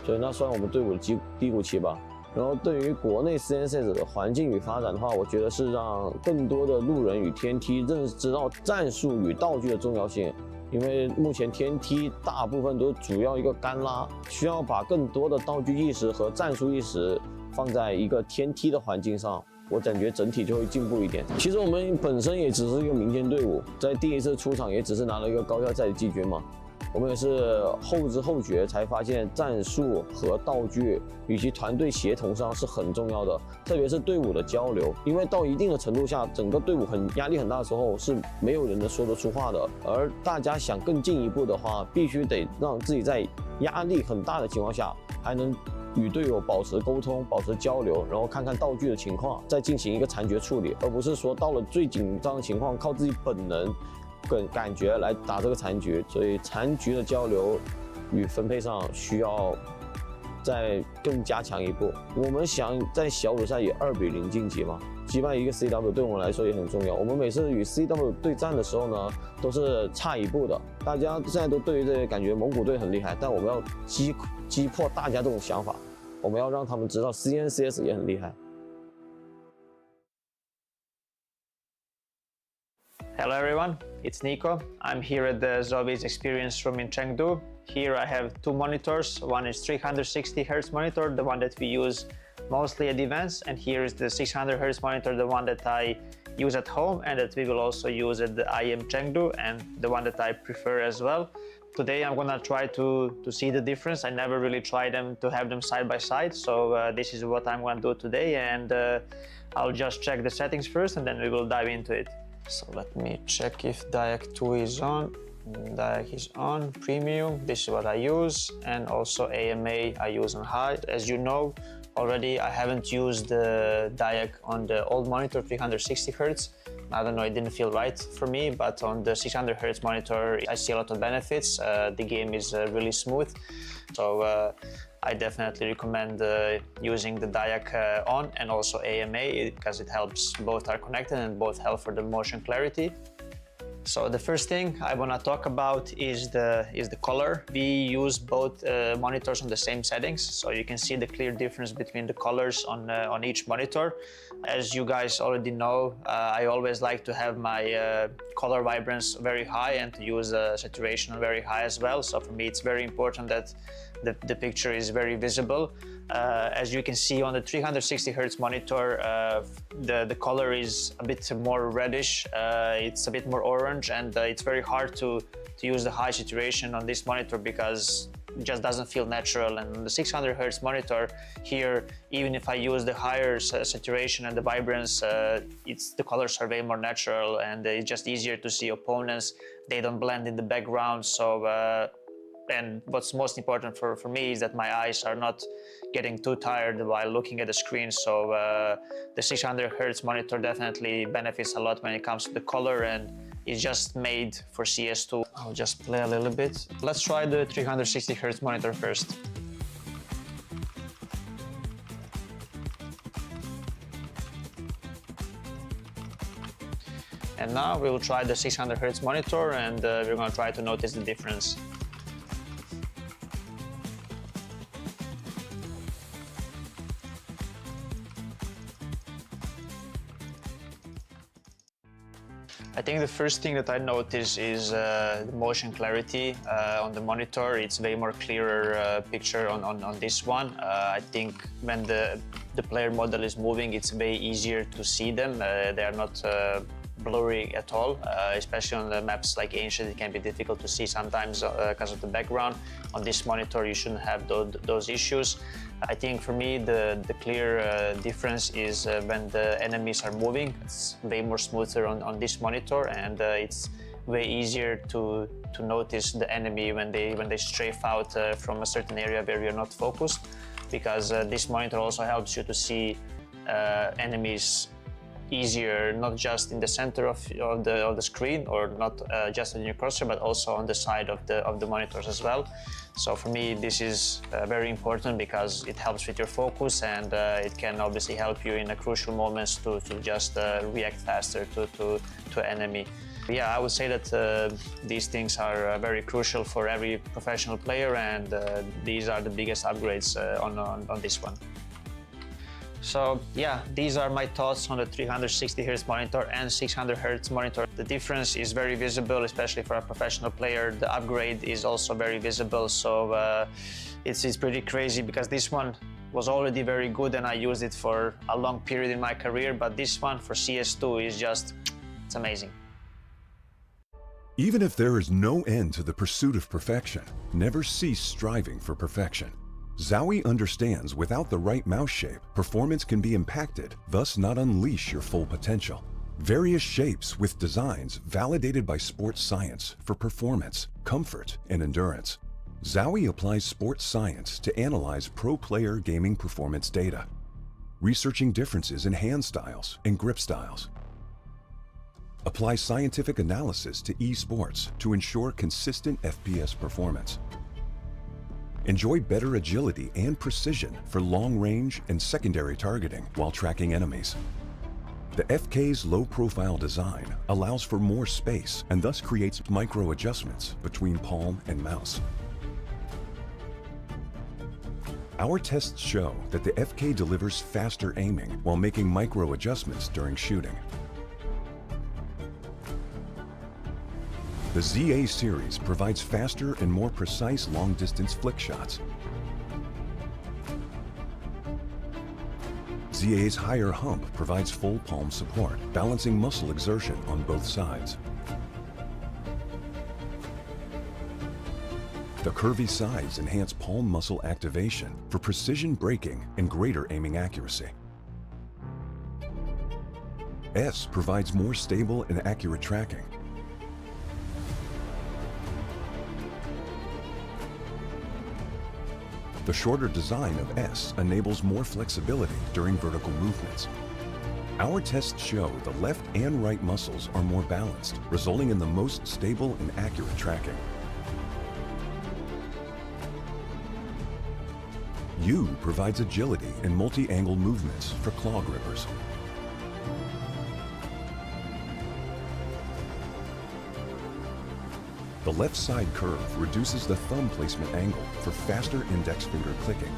所以那算我们队伍的低谷期吧。然后对于国内 CNCS 的环境与发展的话，我觉得是让更多的路人与天梯认知到战术与道具的重要性。因为目前天梯大部分都主要一个干拉，需要把更多的道具意识和战术意识放在一个天梯的环境上，我感觉整体就会进步一点。其实我们本身也只是一个民间队伍，在第一次出场也只是拿了一个高校赛的季军嘛。我们也是后知后觉才发现，战术和道具以及团队协同上是很重要的，特别是队伍的交流。因为到一定的程度下，整个队伍压力很大的时候，是没有人能说得出话的。而大家想更进一步的话，必须得让自己在压力很大的情况下，还能与队友保持沟通、保持交流，然后看看道具的情况，再进行一个残局处理，而不是说到了最紧张的情况，靠自己本能跟感觉来打这个残局。所以残局的交流与分配上需要再更加强一步。我们想在小组赛以2-0晋级嘛，击败一个 CW 对我们来说也很重要。我们每次与 CW 对战的时候呢，都是差一步的。大家现在都对于这个感觉蒙古队很厉害，但我们要击破大家这种想法，我们要让他们知道 CNCS 也很厉害。Hello everyone, it's Nico. I'm here at the ZOWIE Experience Room in Chengdu. Here I have two monitors. One is 360Hz monitor, the one that we use mostly at events, and here is the 600Hz monitor, the one that I use at home and that we will also use at the IM Chengdu, and the one that I prefer as well. Today I'm gonna try to see the difference. I never really tried them to have them side by side, so this is what I'm gonna do today, and I'll just check the settings first and then we will dive into it. So let me check if Diac 2 is on. Diac is on, premium, this is what I use, and also AMA I use on high. As you know already, I haven't used the Diac on the old monitor 360Hz. I don't know, it didn't feel right for me, but on the 600Hz monitor I see a lot of benefits. The game is really smooth, so I definitely recommend using the Diac on and also AMA because it helps, both are connected and both help for the motion clarity. So the first thing I want to talk about is the color. We use both monitors on the same settings, so you can see the clear difference between the colors on each monitor. As you guys already know, I always like to have my color vibrance very high and to use saturation very high as well. So for me, it's very important that the picture is very visible. As you can see on the 360Hz monitor, the color is a bit more reddish, it's a bit more orange, and it's very hard to use the high saturation on this monitor because it just doesn't feel natural. And on the 600Hz monitor here, even if I use the higher saturation and the vibrance, the colors are way more natural and it's just easier to see opponents. They don't blend in the background. So and what's most important for me is that my eyes are not getting too tired while looking at the screen. So the 600Hz monitor definitely benefits a lot when it comes to the color, and it's just made for CS2. I'll just play a little bit. Let's try the 360Hz monitor first. And now we will try the 600 Hz monitor, and we're going to try to notice the difference. I think the first thing that I notice is the motion clarity on the monitor. It's way more clearer picture on this one. I think when the player model is moving, it's way easier to see them. They are not blurry at all, especially on the maps like Ancient. It can be difficult to see sometimes because of the background. On this monitor, you shouldn't have those issues. I think for me, the clear difference is when the enemies are moving. It's way more smoother on this monitor, and it's way easier to notice the enemy when they strafe out from a certain area where you're not focused, because this monitor also helps you to see enemies easier, not just in the center of the screen, or not just on your cursor, but also on the side of the monitors as well. So for me, this is very important because it helps with your focus, and it can obviously help you in the crucial moments to just react faster to enemy. Yeah, I would say that these things are very crucial for every professional player, and these are the biggest upgrades on this one. So yeah, these are my thoughts on the 360 Hz monitor and 600 Hz monitor. The difference is very visible, especially for a professional player. The upgrade is also very visible, so it's pretty crazy because this one was already very good and I used it for a long period in my career, but this one for CS2 is just, it's amazing. Even if there is no end to the pursuit of perfection, never cease striving for perfection. ZOWIE understands without the right mouse shape, performance can be impacted, thus not unleash your full potential. Various shapes with designs validated by sports science for performance, comfort, and endurance. ZOWIE applies sports science to analyze pro player gaming performance data, researching differences in hand styles and grip styles. Apply scientific analysis to esports to ensure consistent FPS performance. Enjoy better agility and precision for long range and secondary targeting while tracking enemies. The FK's low-profile design allows for more space and thus creates micro adjustments between palm and mouse. Our tests show that the FK delivers faster aiming while making micro adjustments during shooting. The ZA series provides faster and more precise long-distance flick shots. ZA's higher hump provides full palm support, balancing muscle exertion on both sides. The curvy sides enhance palm muscle activation for precision braking and greater aiming accuracy. S provides more stable and accurate tracking. The shorter design of S enables more flexibility during vertical movements. Our tests show the left and right muscles are more balanced, resulting in the most stable and accurate tracking. U provides agility and multi-angle movements for claw grippers. The left side curve reduces the thumb placement angle for faster index finger clicking.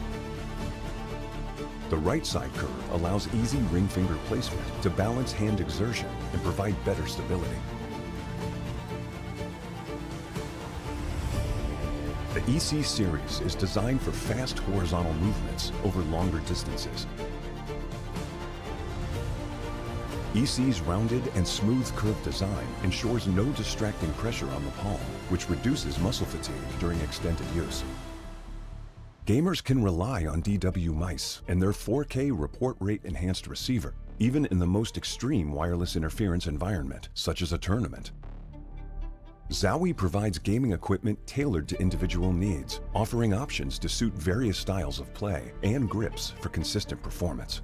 The right side curve allows easy ring finger placement to balance hand exertion and provide better stability. The EC series is designed for fast horizontal movements over longer distances. EC's rounded and smooth curve design ensures no distracting pressure on the palm, which reduces muscle fatigue during extended use. Gamers can rely on DW mice and their 4K report rate enhanced receiver, even in the most extreme wireless interference environment, such as a tournament. ZOWIE provides gaming equipment tailored to individual needs, offering options to suit various styles of play and grips for consistent performance.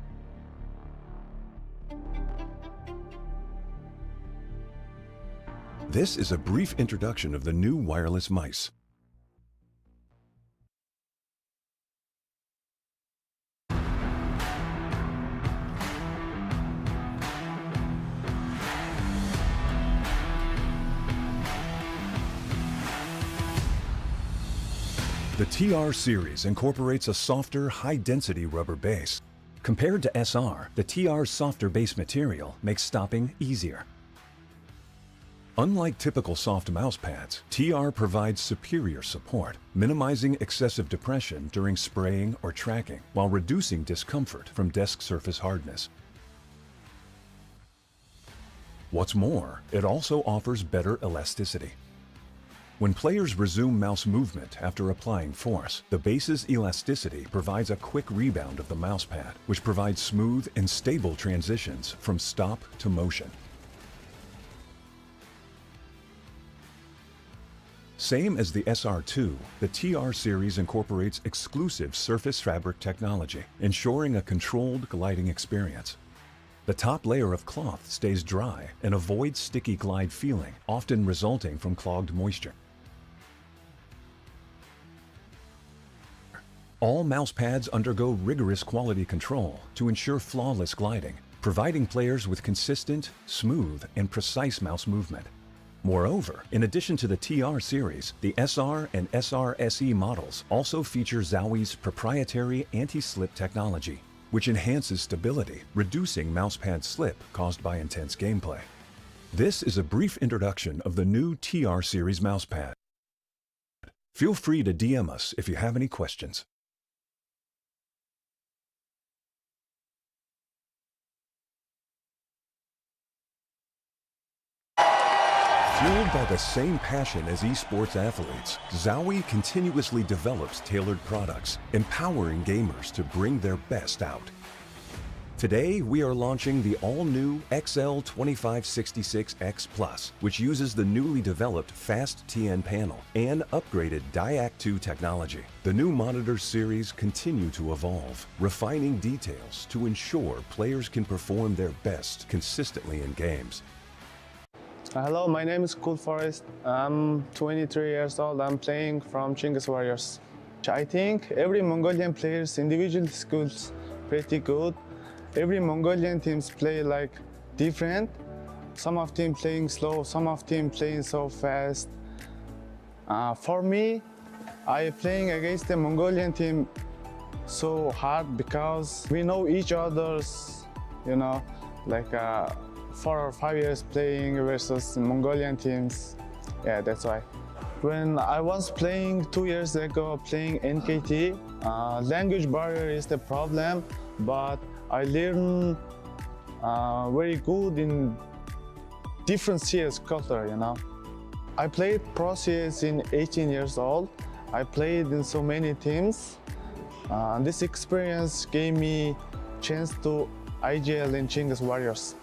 This is a brief introduction of the new wireless mice. The TR series incorporates a softer, high-density rubber base. Compared to SR, the TR's softer base material makes stopping easier. Unlike typical soft mouse pads, TR provides superior support, minimizing excessive depression during spraying or tracking, while reducing discomfort from desk surface hardness. What's more, it also offers better elasticity. When players resume mouse movement after applying force, the base's elasticity provides a quick rebound of the mousepad, which provides smooth and stable transitions from stop to motion. Same as the SR2, the TR series incorporates exclusive surface fabric technology, ensuring a controlled gliding experience. The top layer of cloth stays dry and avoids sticky glide feeling, often resulting from clogged moisture. All mouse pads undergo rigorous quality control to ensure flawless gliding, providing players with consistent, smooth, and precise mouse movement. Moreover, in addition to the TR series, the SR and SR SE models also feature ZOWIE's proprietary anti-slip technology, which enhances stability, reducing mousepad slip caused by intense gameplay. This is a brief introduction of the new TR series mousepad. Feel free to DM us if you have any questions. Fueled by the same passion as esports athletes, ZOWIE continuously develops tailored products, empowering gamers to bring their best out. Today, we are launching the all-new XL2566X Plus, which uses the newly developed Fast TN panel and upgraded DIAC 2 technology. The new monitor series continue to evolve, refining details to ensure players can perform their best consistently in games. Hello, my name is Cool Forest. I'm 23 years old. I'm playing from Chinggis Warriors. I think every Mongolian player's individual skills pretty good. Every Mongolian teams play like different. Some of them playing slow, some of them playing so fast. For me, I playing against the Mongolian team so hard because we know each other's, like 4 or 5 years playing versus Mongolian teams. Yeah, that's why. When I was playing 2 years ago, playing NKT, language barrier is the problem, but I learned very good in different CS culture, I played Pro CS in 18 years old. I played in so many teams. This experience gave me chance to IGL in Chinggis Warriors.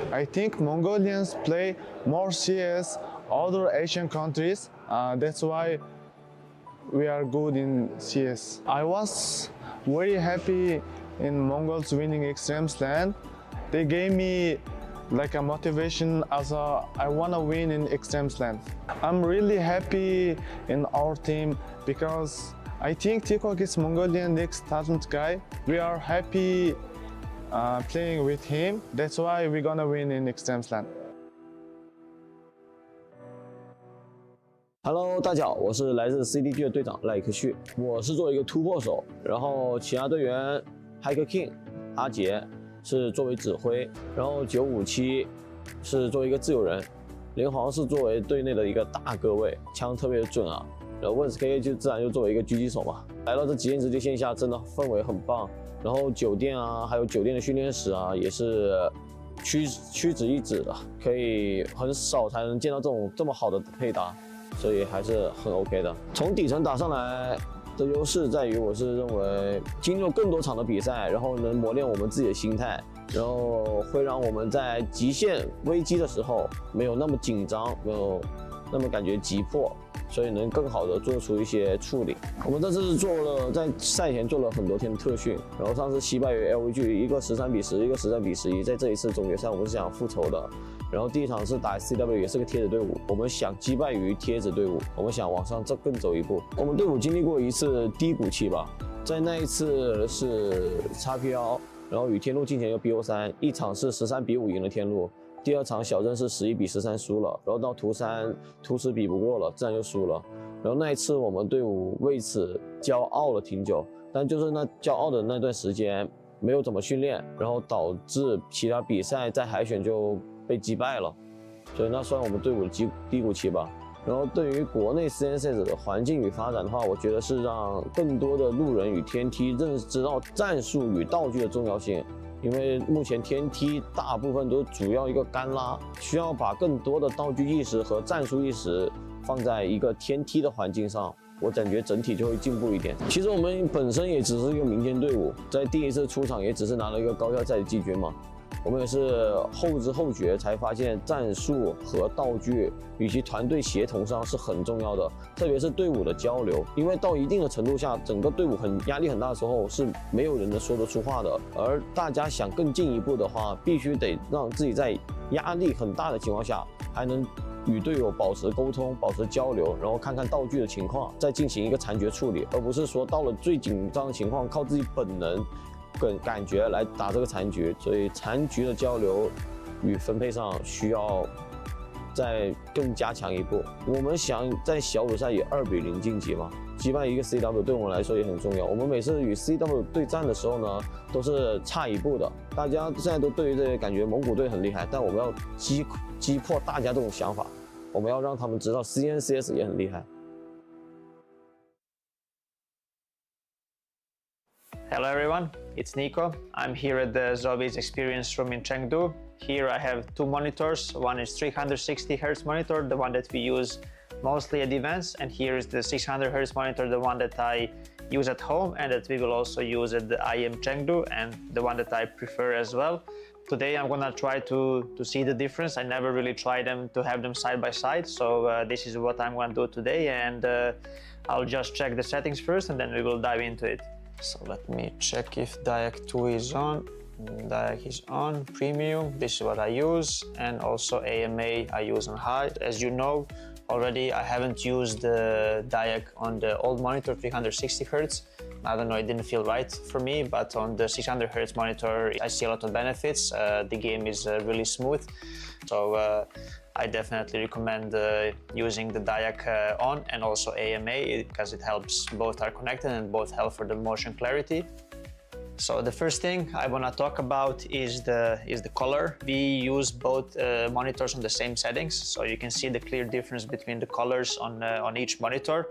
I think Mongolians play more CS other Asian countries. That's why we are good in CS. I was very happy in Mongols winning EXTREMESLAND. They gave me like a motivation as I want to win in EXTREMESLAND. I'm really happy in our team because I think Tikok is Mongolian next talent guy. We are happy playing with him. That's why we're gonna win in EXTREMESLAND. Hello， 大家好，我是来自 CDG 的队长赖克旭，我是作为一个突破手，然后其他队员 King 阿杰是作为指挥，然后957是作为一个自由人，林皇是作为队内的一个大个位，枪特别的准啊，然后 WINSKK 就自然就作为一个狙击手嘛。来到这极限直接线下，真的氛围很棒。然后酒店啊，还有酒店的训练室啊，也是屈指一指的，可以很少才能见到这么好的配搭，所以还是很 OK 的。从底层打上来的优势在于，我是认为经历了更多场的比赛，然后能磨练我们自己的心态，然后会让我们在极限危机的时候没有那么紧张，没有那么感觉急迫。所以能更好的做出一些处理。我们这次在赛前做了很多天的特训，然后上次惜败于 LVG， 一个13-10，一个13-11，在这一次总决赛我们是想复仇的。然后第一场是打 CW， 也是个贴纸队伍，我们想击败于贴纸队伍，我们想往上更走一步。我们队伍经历过一次低谷期吧，在那一次是 XPL， 然后与天路进前又 BO3， 一场是13-5赢了天路。第二场小镇是11比13输了，然后到图3图10比不过了，自然又输了。然后那一次我们队伍为此骄傲了挺久，但就是那骄傲的那段时间没有怎么训练，然后导致其他比赛在海选就被击败了，所以那算我们队伍的低谷期吧。然后对于国内 CNCS 的环境与发展的话，我觉得是让更多的路人与天梯认知到战术与道具的重要性。因为目前天梯大部分都主要一个干拉，需要把更多的道具意识和战术意识放在一个天梯的环境上，我感觉整体就会进步一点。其实我们本身也只是一个民间队伍，在第一次出场也只是拿了一个高校赛的季军嘛。我们也是后知后觉才发现，战术和道具与其团队协同上是很重要的，特别是队伍的交流。因为到一定的程度下，整个队伍压力很大的时候，是没有人能说得出话的。而大家想更进一步的话，必须得让自己在压力很大的情况下，还能与队友保持沟通、保持交流，然后看看道具的情况，再进行一个残局处理，而不是说到了最紧张的情况，靠自己本能跟感觉来打这个残局。所以残局的交流与分配上需要再更加强一步。我们想在小组赛以2比0晋级嘛，击败一个 CW 对我们来说也很重要。我们每次与 CW 对战的时候呢，都是差一步的。大家现在都对于这个感觉蒙古队很厉害，但我们要击破大家这种想法，我们要让他们知道 CNCS 也很厉害。Hello everyone, it's Nico. I'm here at the ZOWIE Experience Room in Chengdu. Here I have two monitors. One is 360 Hz monitor, the one that we use mostly at events, and here is the 600 Hz monitor, the one that I use at home and that we will also use at the IM Chengdu, and the one that I prefer as well. Today I'm gonna try to see the difference. I never really tried them to have them side by side, so this is what I'm gonna do today, and I'll just check the settings first and then we will dive into it. So let me check if DIAC 2 is on. DIAC is on, premium, this is what I use, and also AMA I use on high. As you know already, I haven't used the DIAC on the old monitor 360 Hz. I don't know, it didn't feel right for me, but on the 600 Hz monitor I see a lot of benefits. The game is really smooth, so I definitely recommend using the DIAC on and also AMA because it helps, both are connected and both help for the motion clarity. So the first thing I want to talk about is the color. We use both monitors on the same settings, so you can see the clear difference between the colors on each monitor.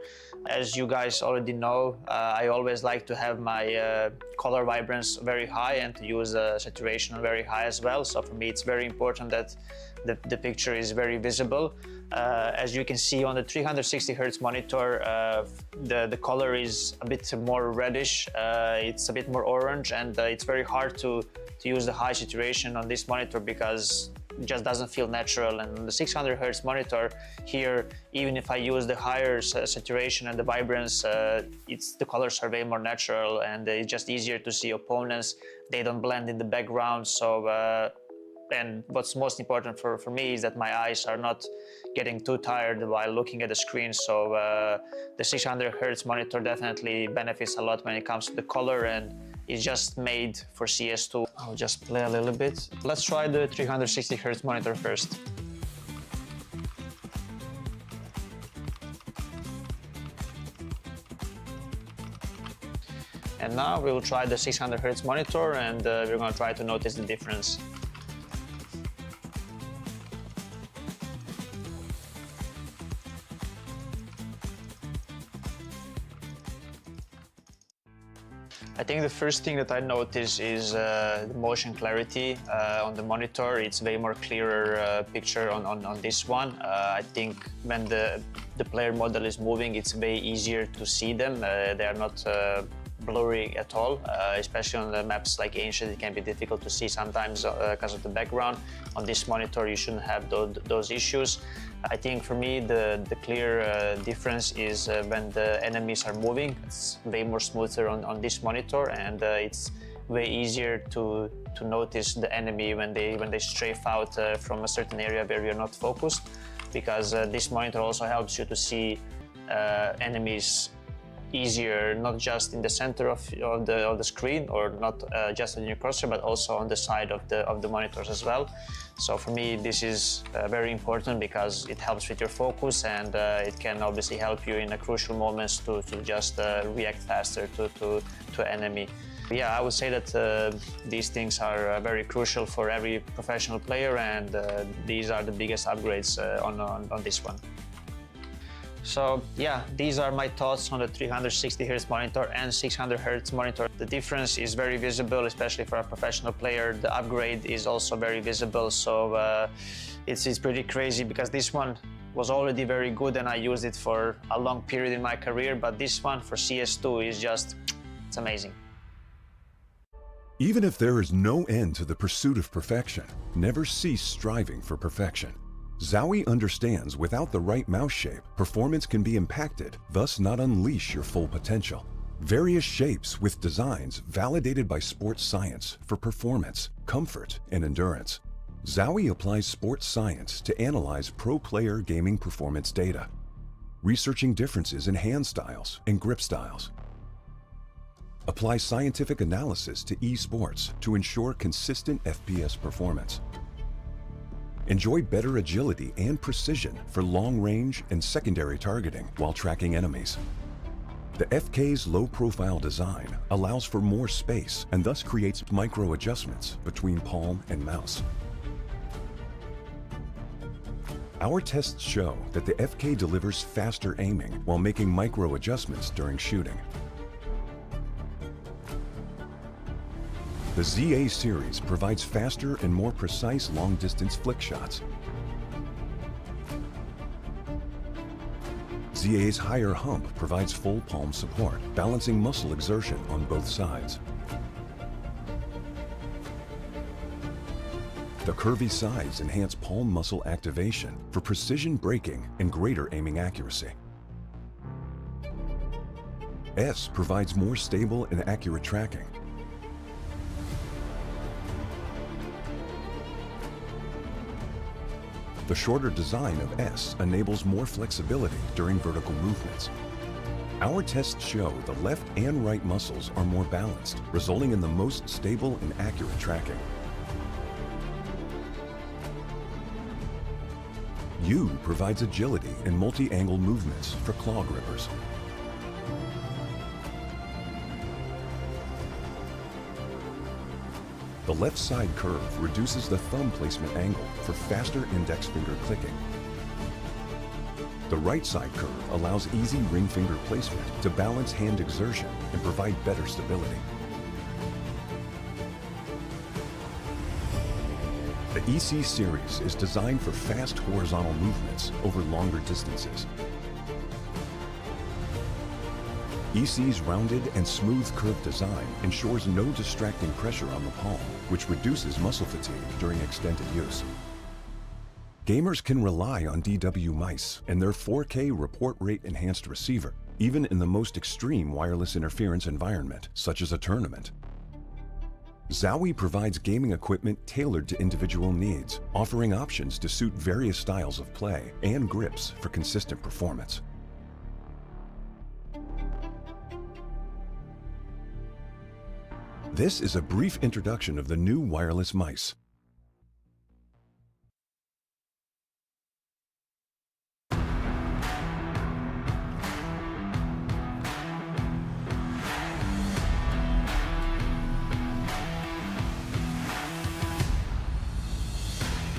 As you guys already know, I always like to have my color vibrance very high and to use saturation very high as well. So for me it's very important that the picture is very visible. As you can see on the 360 Hz monitor, the color is a bit more reddish, it's a bit more orange, and it's very hard to use the high saturation on this monitor because it just doesn't feel natural. And on the 600 Hz monitor here, even if I use the higher saturation and the vibrance, the colors are way more natural and it's just easier to see opponents. They don't blend in the background. So and what's most important for me is that my eyes are not getting too tired while looking at the screen. So the 600 Hz monitor definitely benefits a lot when it comes to the color, and it's just made for CS2. I'll just play a little bit. Let's try the 360 Hz monitor first. And now we'll try the 600 Hz monitor, and we're going to try to notice the difference. I think the first thing that I notice is the motion clarity on the monitor. It's way more clearer picture on this one. I think when the player model is moving, it's way easier to see them. They are not blurry at all, especially on the maps like Ancient. It can be difficult to see sometimes because of the background. On this monitor you shouldn't have those issues. I think for me the clear difference is when the enemies are moving. It's way more smoother on this monitor, and it's way easier to notice the enemy when they strafe out from a certain area where you're not focused, because this monitor also helps you to see enemies easier, not just in the center of the screen, or not just on your cursor, but also on the side of the monitors as well. So for me, this is very important because it helps with your focus, and it can obviously help you in the crucial moments to just react faster to enemy. Yeah, I would say that these things are very crucial for every professional player, and these are the biggest upgrades on this one. So yeah, these are my thoughts on the 360 Hz monitor and 600 Hz monitor. The difference is very visible, especially for a professional player. The upgrade is also very visible, so it's pretty crazy because this one was already very good and I used it for a long period in my career, but this one for CS2 is just, it's amazing. Even if there is no end to the pursuit of perfection, never cease striving for perfection. ZOWIE understands without the right mouse shape, performance can be impacted, thus not unleash your full potential. Various shapes with designs validated by sports science for performance, comfort, and endurance. ZOWIE applies sports science to analyze pro player gaming performance data, researching differences in hand styles and grip styles. Apply scientific analysis to esports to ensure consistent FPS performance. Enjoy better agility and precision for long range and secondary targeting while tracking enemies. The FK's low-profile design allows for more space and thus creates micro adjustments between palm and mouse. Our tests show that the FK delivers faster aiming while making micro adjustments during shooting. The ZA series provides faster and more precise long-distance flick shots. ZA's higher hump provides full palm support, balancing muscle exertion on both sides. The curvy sides enhance palm muscle activation for precision braking and greater aiming accuracy. S provides more stable and accurate tracking. The shorter design of S enables more flexibility during vertical movements. Our tests show the left and right muscles are more balanced, resulting in the most stable and accurate tracking. U provides agility and multi-angle movements for claw grippers. The left side curve reduces the thumb placement angle for faster index finger clicking. The right side curve allows easy ring finger placement to balance hand exertion and provide better stability. The EC series is designed for fast horizontal movements over longer distances. EC's rounded and smooth curve design ensures no distracting pressure on the palm, which reduces muscle fatigue during extended use. Gamers can rely on DW mice and their 4K report rate enhanced receiver, even in the most extreme wireless interference environment, such as a tournament. ZOWIE provides gaming equipment tailored to individual needs, offering options to suit various styles of play and grips for consistent performance. This is a brief introduction of the new wireless mice.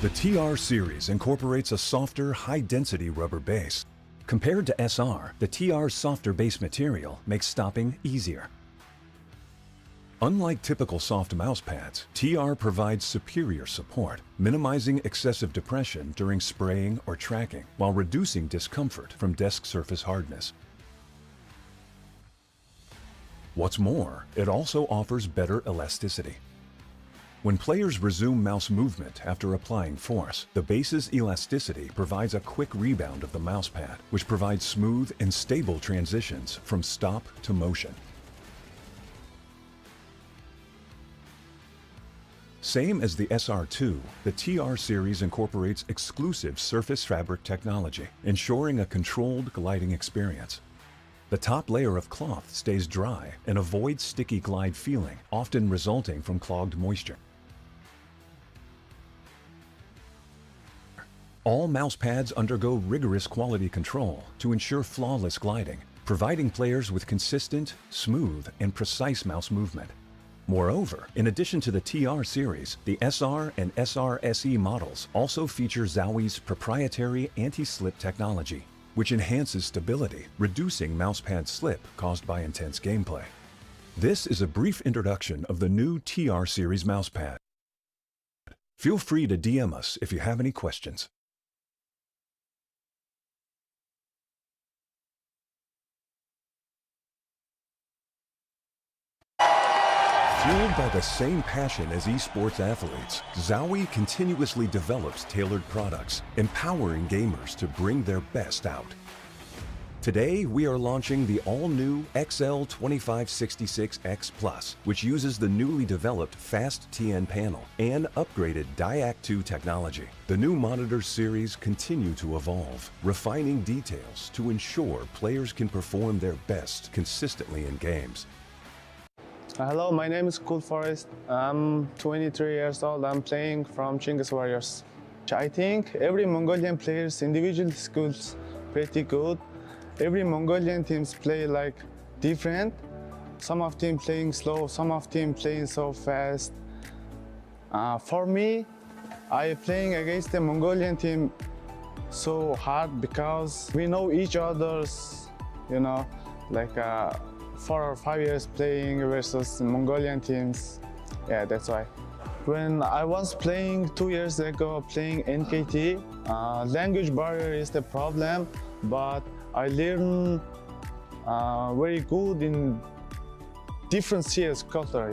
The TR series incorporates a softer, high-density rubber base. Compared to SR, the TR's softer base material makes stopping easier. Unlike typical soft mouse pads, TR provides superior support, minimizing excessive depression during spraying or tracking, while reducing discomfort from desk surface hardness. What's more, it also offers better elasticity. When players resume mouse movement after applying force, the base's elasticity provides a quick rebound of the mousepad, which provides smooth and stable transitions from stop to motion. Same as the SR2, the TR series incorporates exclusive surface fabric technology, ensuring a controlled gliding experience. The top layer of cloth stays dry and avoids sticky glide feeling, often resulting from clogged moisture. All mouse pads undergo rigorous quality control to ensure flawless gliding, providing players with consistent, smooth, and precise mouse movement. Moreover, in addition to the TR series, the SR and SR SE models also feature ZOWIE's proprietary anti-slip technology, which enhances stability, reducing mousepad slip caused by intense gameplay. This is a brief introduction of the new TR series mousepad. Feel free to DM us if you have any questions. Fueled by the same passion as esports athletes, ZOWIE continuously develops tailored products, empowering gamers to bring their best out. Today, we are launching the all-new XL2566X Plus, which uses the newly developed Fast TN panel and upgraded Diac 2 technology. The new monitor series continue to evolve, refining details to ensure players can perform their best consistently in games. Hello, my name is Cool Forest. I'm 23 years old. I'm playing from Chinggis Warriors. I think every Mongolian player's individual skills pretty good. Every Mongolian teams play like different. Some of them playing slow, some of them playing so fast. For me, I playing against the Mongolian team so hard because we know each other's, like 4 or 5 years playing versus Mongolian teams. Yeah, that's why. When I was playing 2 years ago, playing NKT, language barrier is the problem, but I learned very good in different CS culture,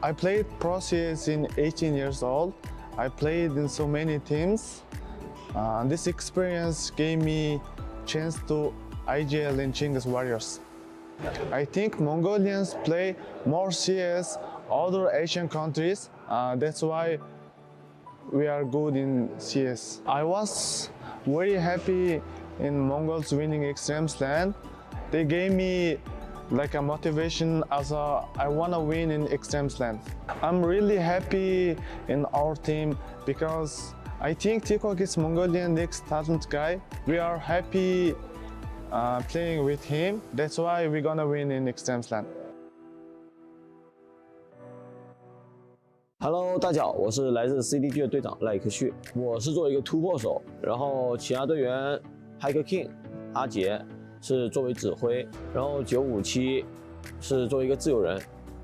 I played Pro CS in 18 years old. I played in so many teams. This experience gave me chance to IGL in Chinggis Warriors. I think Mongolians play more CS other Asian countries. That's why we are good in CS. I was very happy in Mongols winning Extremesland. They gave me like a motivation as I want to win in Extremesland. I'm really happy in our team because I think Tikok is Mongolian next talent guy. We are happy playing with him. That's why we're gonna win in Extremesland. Hello， 大家好，我是来自 CDG 的队长赖克旭，我是作为一个突破手，然后其他队员 Hiker King 阿杰是作为指挥，然后957是作为一个自由人，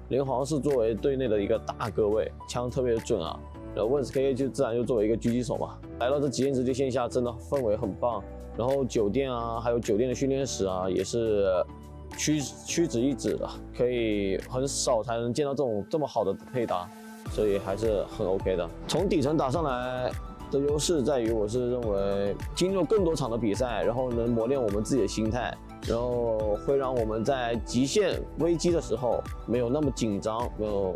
林皇是作为队内的一个大个位，枪特别准啊，然后 WINSKK 就自然就作为一个狙击手嘛。来到这极限之地线下，真的氛围很棒。然后酒店啊，还有酒店的训练室啊，也是屈指一指的，可以很少才能见到这么好的配搭，所以还是很 OK 的。从底层打上来的优势在于，我是认为经历更多场的比赛，然后能磨练我们自己的心态，然后会让我们在极限危机的时候没有那么紧张，没有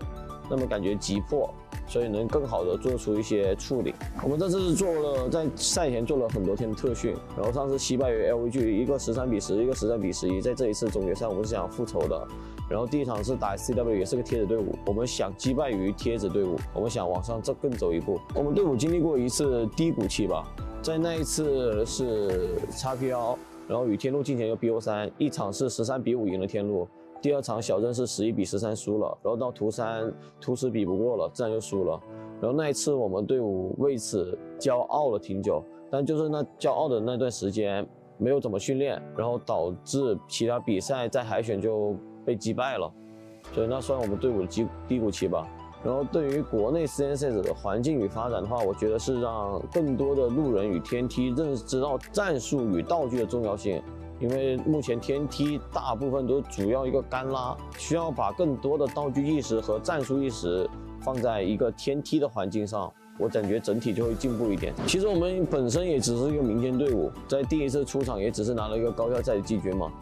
那么感觉急迫。所以能更好的做出一些处理。我们这次在赛前做了很多天的特训，然后上次惜败于 LVG， 一个13比10，一个13比11，在这一次总决赛我们是想复仇的。然后第一场是打 CW， 也是个贴纸队伍，我们想击败于贴纸队伍，我们想往上更走一步。我们队伍经历过一次低谷期吧，在那一次是 XP1， 然后与天路进前又 BO3， 一场是13比5赢了天路。第二场小镇是11比13输了，然后到图10比不过了，自然就输了。然后那一次我们队伍为此骄傲了挺久，但就是那骄傲的那段时间没有怎么训练，然后导致其他比赛在海选就被击败了，所以那算我们队伍的低谷期吧。然后对于国内 CNCS 的环境与发展的话，我觉得是让更多的路人与天梯认知到战术与道具的重要性。因为目前天梯大部分都主要一个干拉，需要把更多的道具意识和战术意识放在一个天梯的环境上，我感觉整体就会进步一点。其实我们本身也只是一个民间队伍，在第一次出场也只是拿了一个高校赛的季军嘛，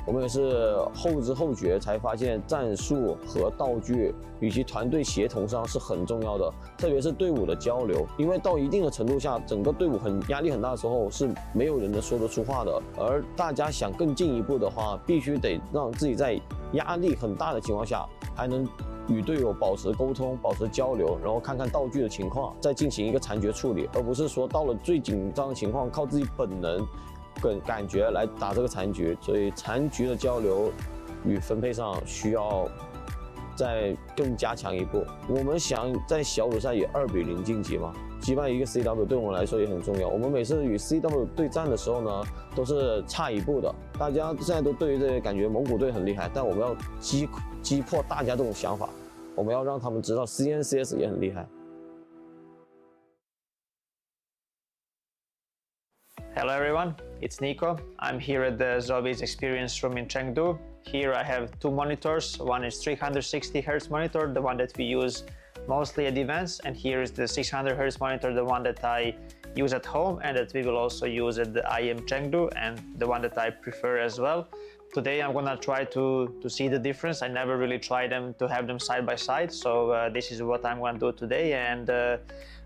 我们也是后知后觉才发现，战术和道具以及团队协同上是很重要的，特别是队伍的交流。因为到一定的程度下，整个队伍压力很大的时候，是没有人能说得出话的。而大家想更进一步的话，必须得让自己在压力很大的情况下，还能与队友保持沟通、保持交流，然后看看道具的情况，再进行一个残局处理，而不是说到了最紧张的情况，靠自己本能跟感觉来打这个残局。所以残局的交流与分配上需要再更加强一步。我们想在小组赛以2-0晋级嘛，击败一个 CW 对我们来说也很重要。我们每次与 CW 对战的时候呢，都是差一步的。大家现在都对于这个感觉蒙古队很厉害，但我们要击破大家这种想法，我们要让他们知道 CNCS 也很厉害。Hello everyone, it's Nico. I'm here at the ZOWIE Experience Room in Chengdu. Here I have two monitors. One is 360 Hz monitor, the one that we use mostly at events, and here is the 600 Hz monitor, the one that I use at home and that we will also use at the IM Chengdu, and the one that I prefer as well. Today I'm gonna try to see the difference. I never really tried them to have them side by side, so this is what I'm gonna do today, and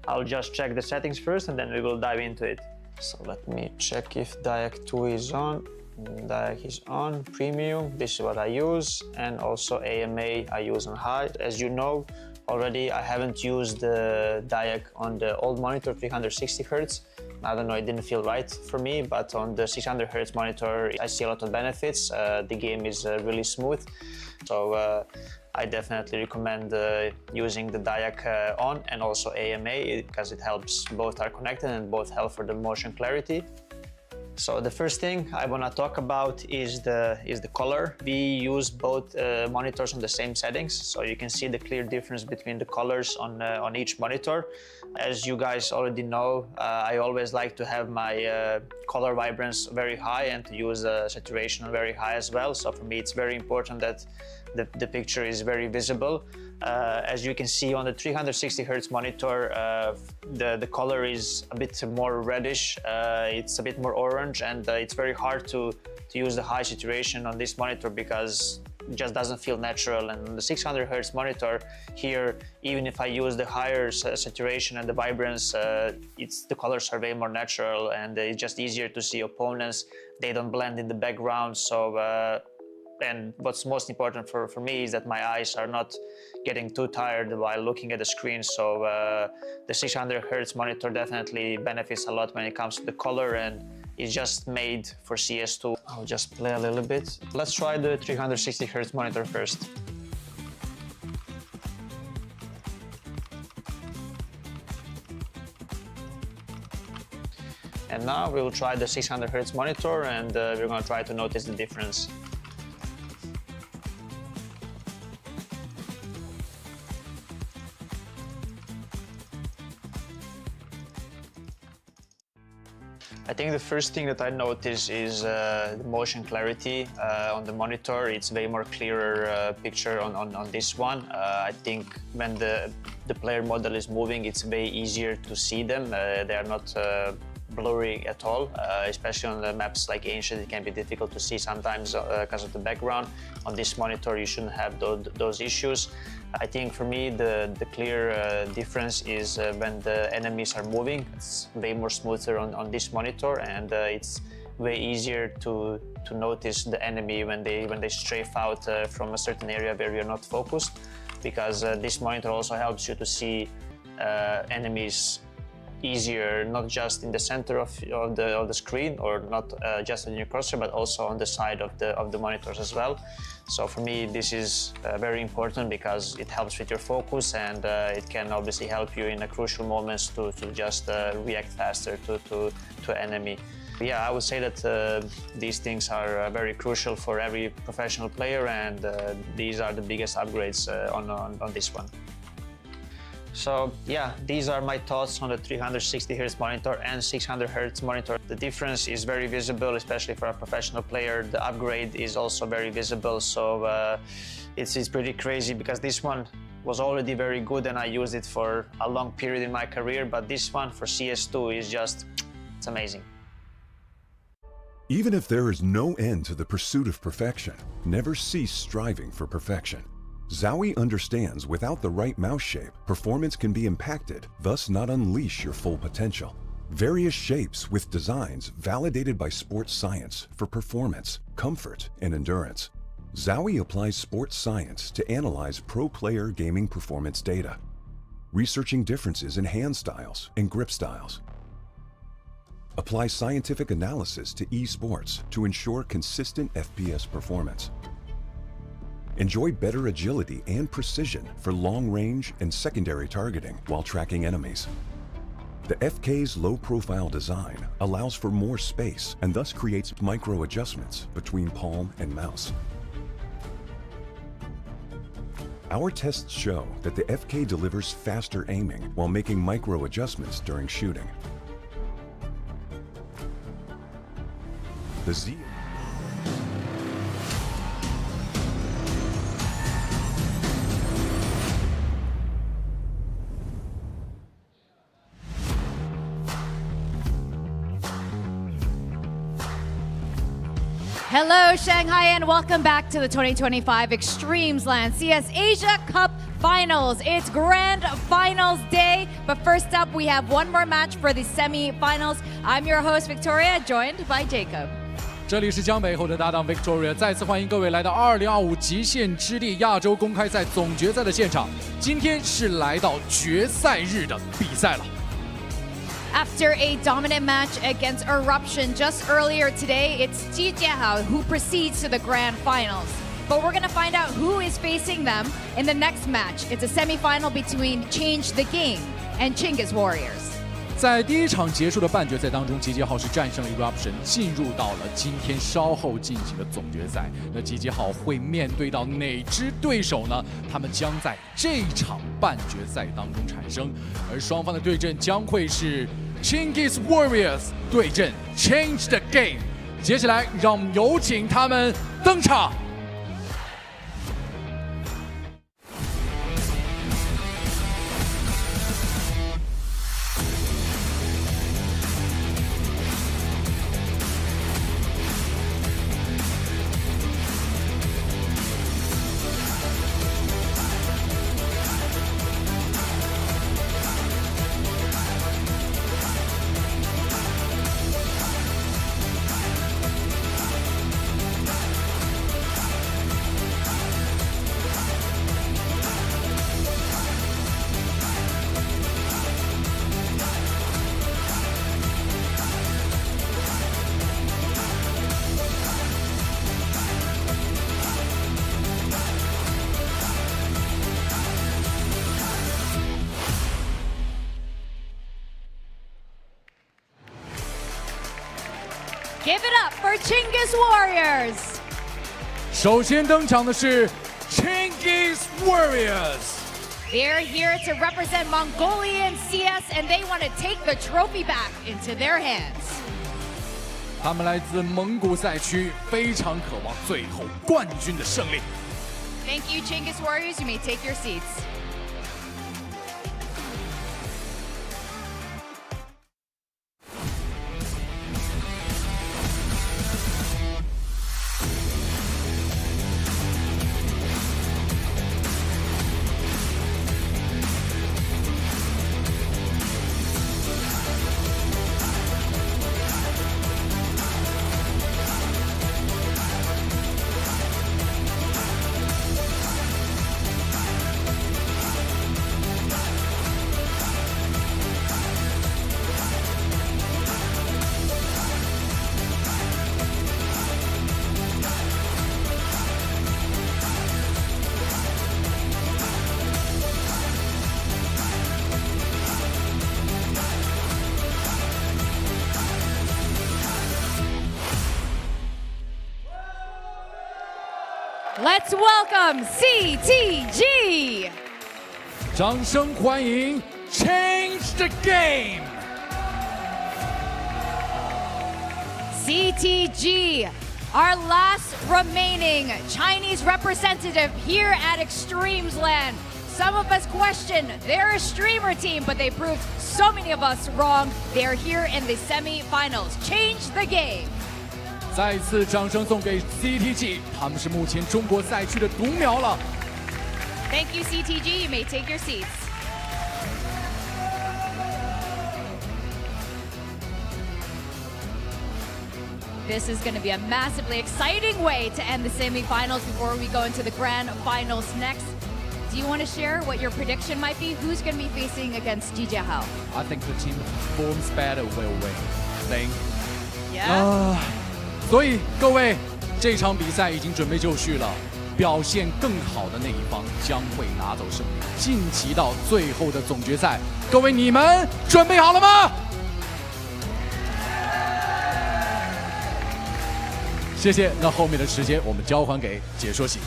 I'll just check the settings first and then we will dive into it. So let me check if DIAC 2 is on. DIAC is on, premium, this is what I use, and also AMA I use on high. As you know already, I haven't used the DIAC on the old monitor 360 Hz. I don't know, it didn't feel right for me, but on the 600 Hz monitor I see a lot of benefits. The game is really smooth, so I definitely recommend using the DIAC on and also AMA, because it helps, both are connected and both help for the motion clarity. So the first thing I want to talk about is the color. We use both monitors on the same settings, so you can see the clear difference between the colors on each monitor. As you guys already know, I always like to have my color vibrance very high and to use saturation very high as well. So for me it's very important that the picture is very visible. As you can see on the 360 Hz monitor, the color is a bit more reddish, it's a bit more orange, and it's very hard to use the high saturation on this monitor because it just doesn't feel natural. And on the 600 Hz monitor here, even if I use the higher saturation and the vibrance, the colors are way more natural, and it's just easier to see opponents. They don't blend in the background. So and what's most important for me is that my eyes are not getting too tired while looking at the screen. So the 600 Hz monitor definitely benefits a lot when it comes to the color, and it's just made for CS2. I'll just play a little bit. Let's try the 360 Hz monitor first. And now we'll try the 600 Hz monitor, and we're going to try to notice the difference. I think the first thing that I notice is the motion clarity on the monitor. It's way more clearer picture on this one. I think when the player model is moving, it's way easier to see them. They are not blurry at all, especially on the maps like Ancient. It can be difficult to see sometimes because of the background. On this monitor you shouldn't have those issues. I think for me the clear difference is when the enemies are moving. It's way more smoother on this monitor, and it's way easier to notice the enemy when they strafe out from a certain area where you're not focused, because this monitor also helps you to see enemies easier, not just in the center of the screen, or not just on your crosshair, but also on the side of the monitors as well. So for me this is very important because it helps with your focus, and it can obviously help you in the crucial moments to just react faster to enemy. Yeah, I would say that these things are very crucial for every professional player, and these are the biggest upgrades on this one. So yeah, these are my thoughts on the 360 Hz monitor and 600 Hz monitor. The difference is very visible, especially for a professional player. The upgrade is also very visible, so it's pretty crazy because this one was already very good and I used it for a long period in my career, but this one for CS2 is just, it's amazing. Even if there is no end to the pursuit of perfection, never cease striving for perfection. ZOWIE understands without the right mouse shape, performance can be impacted, thus not unleash your full potential. Various shapes with designs validated by sports science for performance, comfort, and endurance. ZOWIE applies sports science to analyze pro player gaming performance data, researching differences in hand styles and grip styles. Apply scientific analysis to esports to ensure consistent FPS performance. Enjoy better agility and precision for long range and secondary targeting while tracking enemies. The FK's low-profile design allows for more space and thus creates micro adjustments between palm and mouse. Our tests show that the FK delivers faster aiming while making micro adjustments during shooting. The Z Hello, Shanghai, and welcome back to the 2025 Extremesland CS Asia Cup Finals. It's Grand Finals Day, but first up, we have one more match for the semi-finals. I'm your host, Victoria, joined by Jacob. 这里是江北后的搭档 Victoria， 再次欢迎各位来到2025极限之地亚洲公开赛总决赛的现场。今天是来到决赛日的比赛了。After a dominant match against Eruption just earlier today, it's Ji Jiahao who proceeds to the grand finals. But we're going to find out who is facing them in the next match. It's a semi-final between Change the Game and Chinggis Warriors. 在第一场结束的半决赛当中，集结号是战胜了 Eruption， 进入到了今天稍后进行的总决赛。那集结号会面对到哪支对手呢？他们将在这场半决赛当中产生，而双方的对阵将会是 Chinggis Warriors 对阵 Change the Game。接下来，让我们有请他们登场。Give it up for Chinggis Warriors. 首先登场的是 Chinggis Warriors. They're here to represent Mongolian CS, and they want to take the trophy back into their hands. 他们来自蒙古赛区，非常渴望最后冠军的胜利。Thank you, Chinggis Warriors. You may take your seats. Let's welcome CTG. 掌声欢迎 Change the Game. CTG, our last remaining Chinese representative here at Extremesland. Some of us question they're a streamer team, but they proved so many of us wrong. They're here in the semi-finals. Change the Game. 再一次掌声送给 CTG， 他们是目前中国赛区的独苗了。Thank you, CTG. You may take your seats. This is going to be a massively exciting way to end the semifinals before we go into the grand finals next. Do you want to share what your prediction might be? Who's going to be facing against DJ Hao? I think the team that performs better will win. Think. Yeah. 所以各位，这场比赛已经准备就绪了，表现更好的那一方将会拿走胜利，晋级到最后的总决赛。各位，你们准备好了吗？谢谢。那后面的时间我们交还给解说席。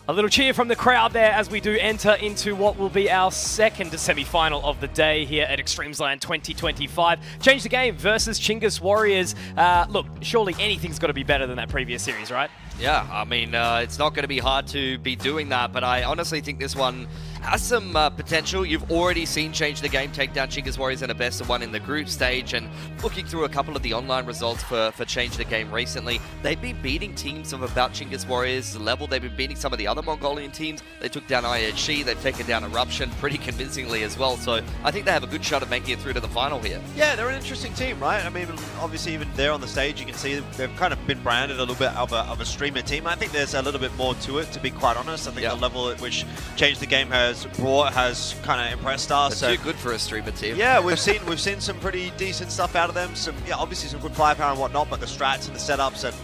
A little cheer from the crowd there as we do enter into what will be our second semi-final of the day here at Extremesland 2025. Change the Game versus Chingus Warriors. Look, surely anything's got to be better than that previous series, right? Yeah, I mean, it's not going to be hard to be doing that, but I honestly think this one has some potential. You've already seen Change the Game take down Chingus Warriors in a best-of-1 in the group stage, and looking through a couple of the online results for Change the Game recently, they've been beating teams of about Chingus Warriors' level. They've been beating some of the other Mongolian teams. They took down IHC, they've taken down Eruption pretty convincingly as well, so I think they have a good shot of making it through to the final here. Yeah, they're an interesting team, right? I mean, obviously even there on the stage, you can see they've kind of been branded a little bit of a streamer team. I think there's a little bit more to it, to be quite honest. I think the level at which Change the Game has brought has kind of impressed us. They're too good for a streamer team. Yeah, we've seen some pretty decent stuff out of them. Some, obviously some good firepower and whatnot, but the strats and the setups and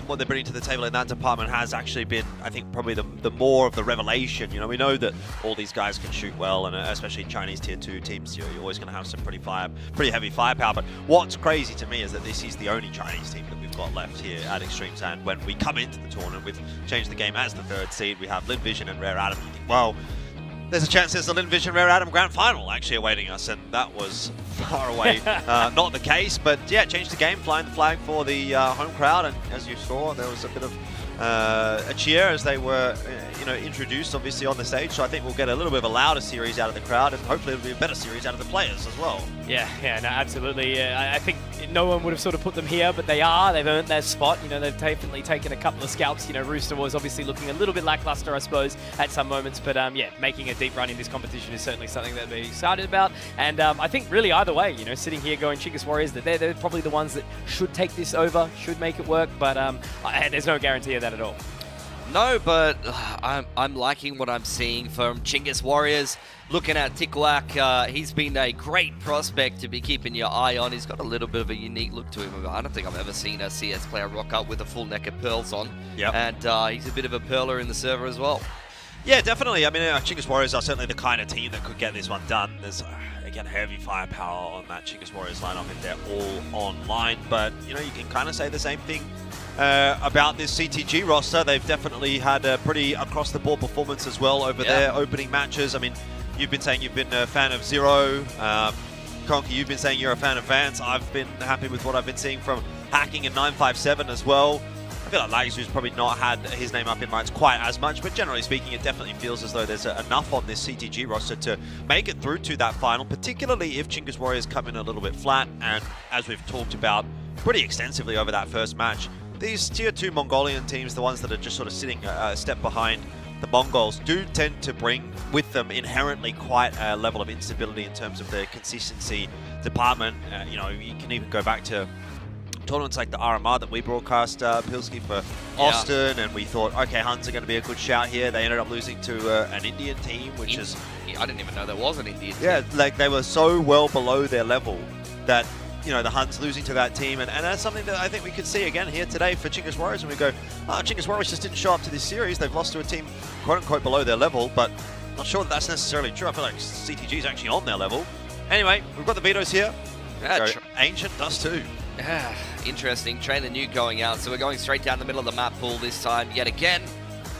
what they're bringing to the table in that department has actually been, I think, probably the more of the revelation. You know, we know that all these guys can shoot well, and especially Chinese tier 2 teams, you're always going to have some pretty heavy firepower. But what's crazy to me is that this is the only Chinese team that we've got left here at Extremesland. When we come into the tournament with Change the Game as the 3rd seed, we have Lin Vision and Rare Atom. You think, well, there's a chance there's a Lin Vision Rare Atom Grand Final actually awaiting us, and that was far away not the case. But yeah, Change the Game, flying the flag for the home crowd, and as you saw, there was a bit of a cheer as they were introduced obviously on the stage. So I think we'll get a little bit of a louder series out of the crowd, and hopefully it'll be a better series out of the players as well. Yeah, no, absolutely. I think no one would have sort of put them here, but they've earned their spot. You know, they've definitely taken a couple of scalps. You know, Rooster was obviously looking a little bit lackluster, I suppose, at some moments, but yeah, making a deep run in this competition is certainly something that they're excited about. And I think really either way, you know, sitting here going Chingus Warriors, that they're probably the ones that should take this over, should make it work, but there's no guarantee of that at all. No, but I'm liking what I'm seeing from Chingus Warriors. Looking at Tikuak, he's been a great prospect to be keeping your eye on. He's got a little bit of a unique look to him. I don't think I've ever seen a CS player rock up with a full neck of pearls on. Yep. And he's a bit of a pearler in the server as well. Yeah, definitely. I mean, Chingus Warriors are certainly the kind of team that could get this one done. There's, again, heavy firepower on that Chingus Warriors lineup, and they're all online. But, you know, you can kind of say the same thing about this CTG roster. They've definitely had a pretty across-the-board performance as well over their opening matches. I mean, you've been saying you've been a fan of Zero. Conky, you've been saying you're a fan of Vance. I've been happy with what I've been seeing from Hacking and 957 as well. I feel like Lagzu's probably not had his name up in lights quite as much, but generally speaking, it definitely feels as though there's enough on this CTG roster to make it through to that final, particularly if Chingus Warriors come in a little bit flat. And as we've talked about pretty extensively over that first match, these tier 2 Mongolian teams, the ones that are just sort of sitting a step behind the Mongols, do tend to bring with them inherently quite a level of instability in terms of the consistency department. You know, you can even go back to tournaments like the RMR that we broadcast, Pilsky, for Austin, and we thought, okay, Huns are going to be a good shout here. They ended up losing to an Indian team, which is... I didn't even know there was an Indian team. Yeah, like they were so well below their level that, you know, the Huns losing to that team, and that's something that I think we could see again here today for Chingus Warriors, and we go, oh, Chingus Warriors just didn't show up to this series. They've lost to a team, quote-unquote, below their level, but I'm not sure that that's necessarily true. I feel like CTG is actually on their level. Anyway, we've got the vetoes here. Yeah, Ancient does too. Interesting. Trainer New going out, so we're going straight down the middle of the map pool this time yet again.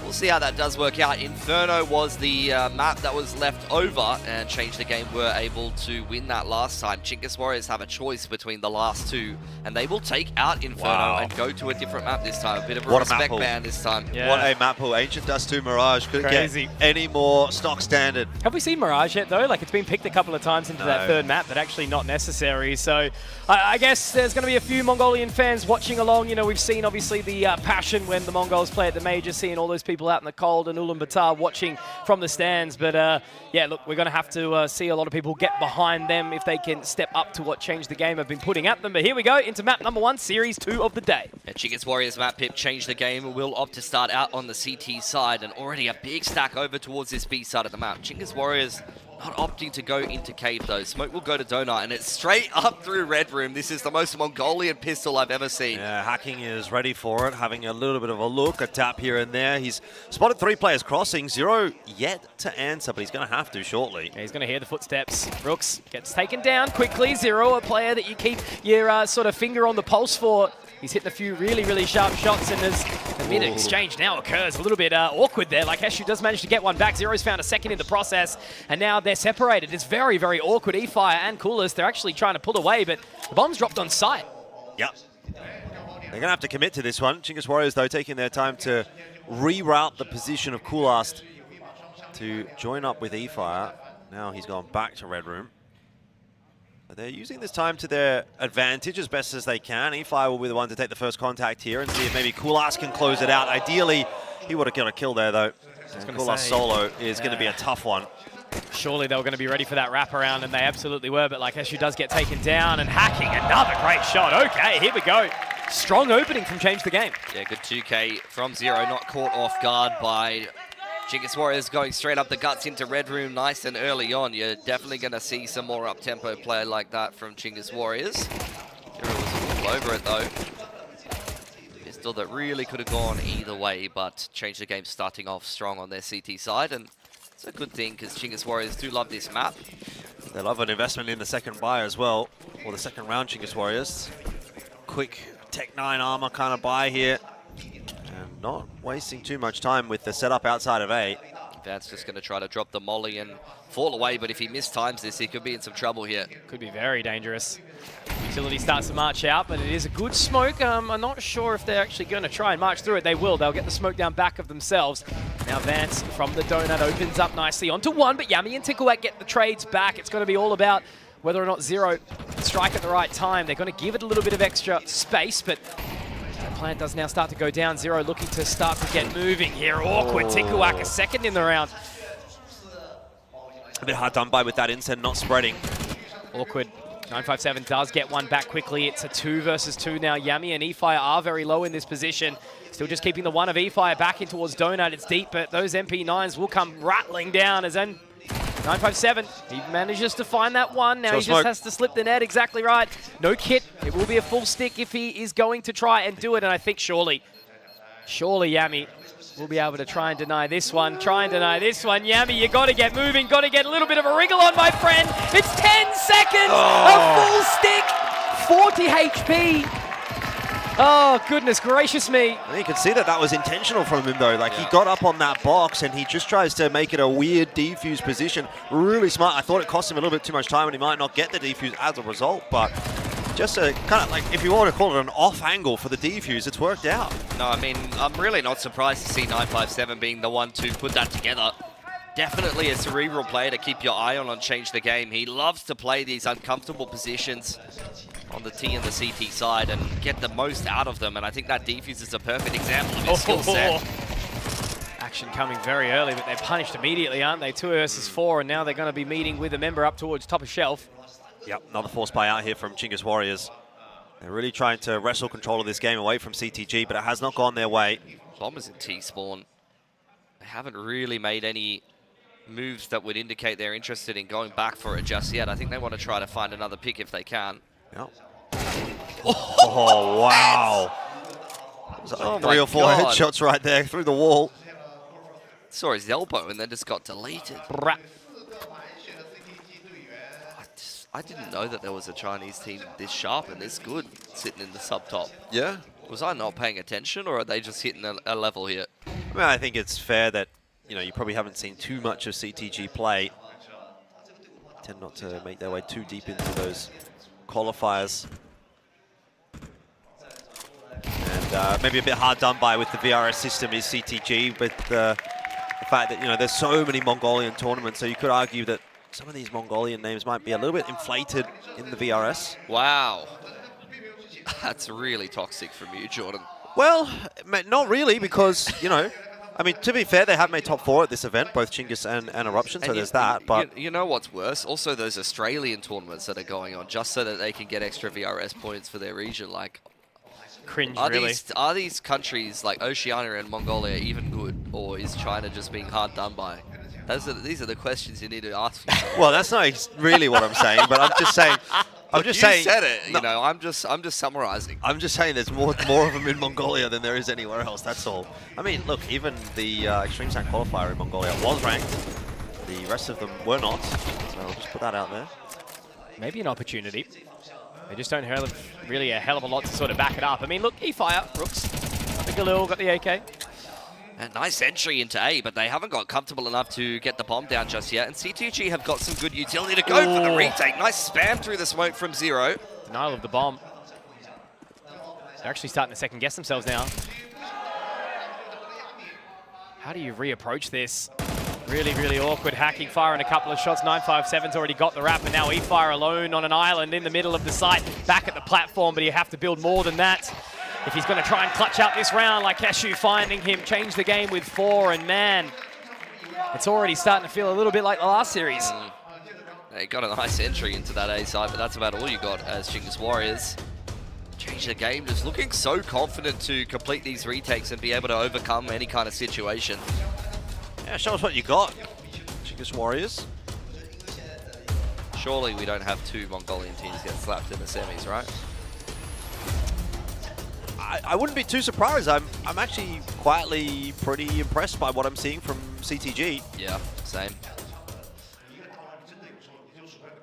We'll see how that does work out. Inferno was the map that was left over, and Change the Game were able to win that last time. Chingus Warriors have a choice between the last two, and they will take out Inferno and go to a different map this time. A bit of a respect ban this time. Yeah. What a map pool. Ancient Dust 2 Mirage couldn't get any more stock standard. Have we seen Mirage yet, though? Like, it's been picked a couple of times into that third map, but actually not necessary. So I guess there's going to be a few Mongolian fans watching along. You know, we've seen, obviously, the passion when the Mongols play at the major, seeing all those people out in the cold and Ulaanbaatar watching from the stands. But yeah, look, we're going to have to see a lot of people get behind them if they can step up to what Change the Game have been putting at them. But here we go into map number 1, Series 2 of the day. Yeah, Chingus Warriors map Pip Change the Game will opt to start out on the CT side, and already a big stack over towards this B side of the map. Chingus Warriors not opting to go into cave though. Smoke will go to Donut, and it's straight up through Red Room. This is the most Mongolian pistol I've ever seen. Yeah, Hacking is ready for it, having a little bit of a look, a tap here and there. He's spotted 3 players crossing. Zero yet to answer, but he's going to have to shortly. Yeah, he's going to hear the footsteps. Rooks gets taken down quickly. Zero, a player that you keep your sort of finger on the pulse for. He's hitting a few really, really sharp shots, and as the mid-exchange now occurs, a little bit awkward there. Like, Heshu does manage to get one back. Zero's found a second in the process, and now they're separated. It's very, very awkward. E-Fire and Coolest, they're actually trying to pull away, but the bomb's dropped on site. Yep. They're going to have to commit to this one. Chingus Warriors, though, taking their time to reroute the position of Coolast to join up with E-Fire. Now he's gone back to Red Room. They're using this time to their advantage as best as they can. E-Fire will be the one to take the first contact here and see if maybe Coolast can close it out. Ideally, he would have got a kill there, though. Coolast solo is going to be a tough one. Surely they were going to be ready for that wraparound, and they absolutely were, but like Heshu does get taken down, and Hacking, another great shot. Okay, here we go. Strong opening from Change the Game. Yeah, good 2K from Zero, not caught off guard by Chingus Warriors, going straight up the guts into Red Room nice and early on. You're definitely going to see some more up-tempo play like that from Chingus Warriors. Zero was all over it, though. Pistol that really could have gone either way, but Change the Game starting off strong on their CT side, and it's a good thing because Chingus Warriors do love this map. They love an investment in the second buy as well, or the second round Chingus Warriors. Quick Tech 9 armor kind of buy here. And not wasting too much time with the setup outside of A. Vance just going to try to drop the molly and fall away, but if he mistimes this, he could be in some trouble here. Could be very dangerous. Utility starts to march out, but it is a good smoke. I'm not sure if they're actually going to try and march through it. They will. They'll get the smoke down back of themselves. Now Vance from the donut opens up nicely onto one, but Yami and Ticklewhack get the trades back. It's going to be all about whether or not Zero can strike at the right time. They're going to give it a little bit of extra space, but the plan does now start to go down. Zero looking to start to get moving here. Awkward. Ticklewhack a second in the round. A bit hard done by with that inset not spreading. Awkward. 957 does get one back quickly. It's a 2 versus 2 now. Yami and E-Fire are very low in this position. Still just keeping the one of E-Fire back in towards Donut. It's deep, but those MP9s will come rattling down as then 957, he manages to find that one. Now he just has to slip the net, exactly right. No kit, it will be a full stick if he is going to try and do it, and I think surely Yami will be able to try and deny this one. Yami, you got to get moving, got to get a little bit of a wriggle on, my friend. It's 10 seconds, a full stick, 40 HP. Oh, goodness gracious me. And you can see that was intentional from him, though. Like, he got up on that box, and he just tries to make it a weird defuse position. Really smart. I thought it cost him a little bit too much time, and he might not get the defuse as a result, but just a kind of like, if you want to call it an off angle for the defuse, it's worked out. No, I mean, I'm really not surprised to see 957 being the one to put that together. Definitely a cerebral player to keep your eye on Change the Game. He loves to play these uncomfortable positions on the T and the CT side and get the most out of them, and I think that defuse is a perfect example of his skill set. Action coming very early, but they're punished immediately, aren't they? 2 versus 4, and now they're going to be meeting with a member up towards top of shelf. Yep, another force buy out here from Chingus Warriors. They're really trying to wrestle control of this game away from CTG, but it has not gone their way. Bombers in T-spawn. They haven't really made any moves that would indicate they're interested in going back for it just yet. I think they want to try to find another pick if they can. Yep. Oh, wow. Oh, 3 or 4 headshots right there through the wall. Saw his elbow and then just got deleted. I didn't know that there was a Chinese team this sharp and this good sitting in the sub top. Yeah. Was I not paying attention, or are they just hitting a level here? I mean, I think it's fair that, you know, you probably haven't seen too much of CTG play. Tend not to make their way too deep into those qualifiers. And maybe a bit hard done by with the VRS system is CTG, but the fact that, you know, there's so many Mongolian tournaments, so you could argue that some of these Mongolian names might be a little bit inflated in the VRS. Wow. That's really toxic from you, Jordan. Well, not really, because, you know, I mean, to be fair, they have made top 4 at this event, both Chinggis and Eruption, so there's that. But you know what's worse? Also, those Australian tournaments that are going on, just so that they can get extra VRS points for their region. Like, cringe, really. Are these countries like Oceania and Mongolia even good, or is China just being hard done by? These are the questions you need to ask yourself. Well, that's not really what I'm saying, but I'm just saying. You said it. You know, I'm just summarizing. I'm just saying there's more of them in Mongolia than there is anywhere else. That's all. I mean, look, even the Extremesland qualifier in Mongolia was ranked. The rest of them were not. So I'll just put that out there. Maybe an opportunity. They just don't have really a hell of a lot to sort of back it up. I mean, look, E-Fire, Rooks. I think Galil got the AK. A nice entry into A, but they haven't got comfortable enough to get the bomb down just yet. And CTG have got some good utility to go for the retake. Nice spam through the smoke from Zero. Denial of the bomb. They're actually starting to second guess themselves now. How do you reapproach this? Really, really awkward. Hacking, firing a couple of shots. 957's already got the wrap, and now E-Fire alone on an island in the middle of the site, back at the platform, but you have to build more than that if he's going to try and clutch out this round. Like Keshu finding him, change the game with 4, and man, it's already starting to feel a little bit like the last series. They got a nice entry into that A side, but that's about all you got as Chinggis Warriors. Change the game, just looking so confident to complete these retakes and be able to overcome any kind of situation. Yeah, show us what you got, Chinggis Warriors. Surely we don't have 2 Mongolian teams get slapped in the semis, right? I wouldn't be too surprised. I'm actually quietly pretty impressed by what I'm seeing from CTG. Yeah, same.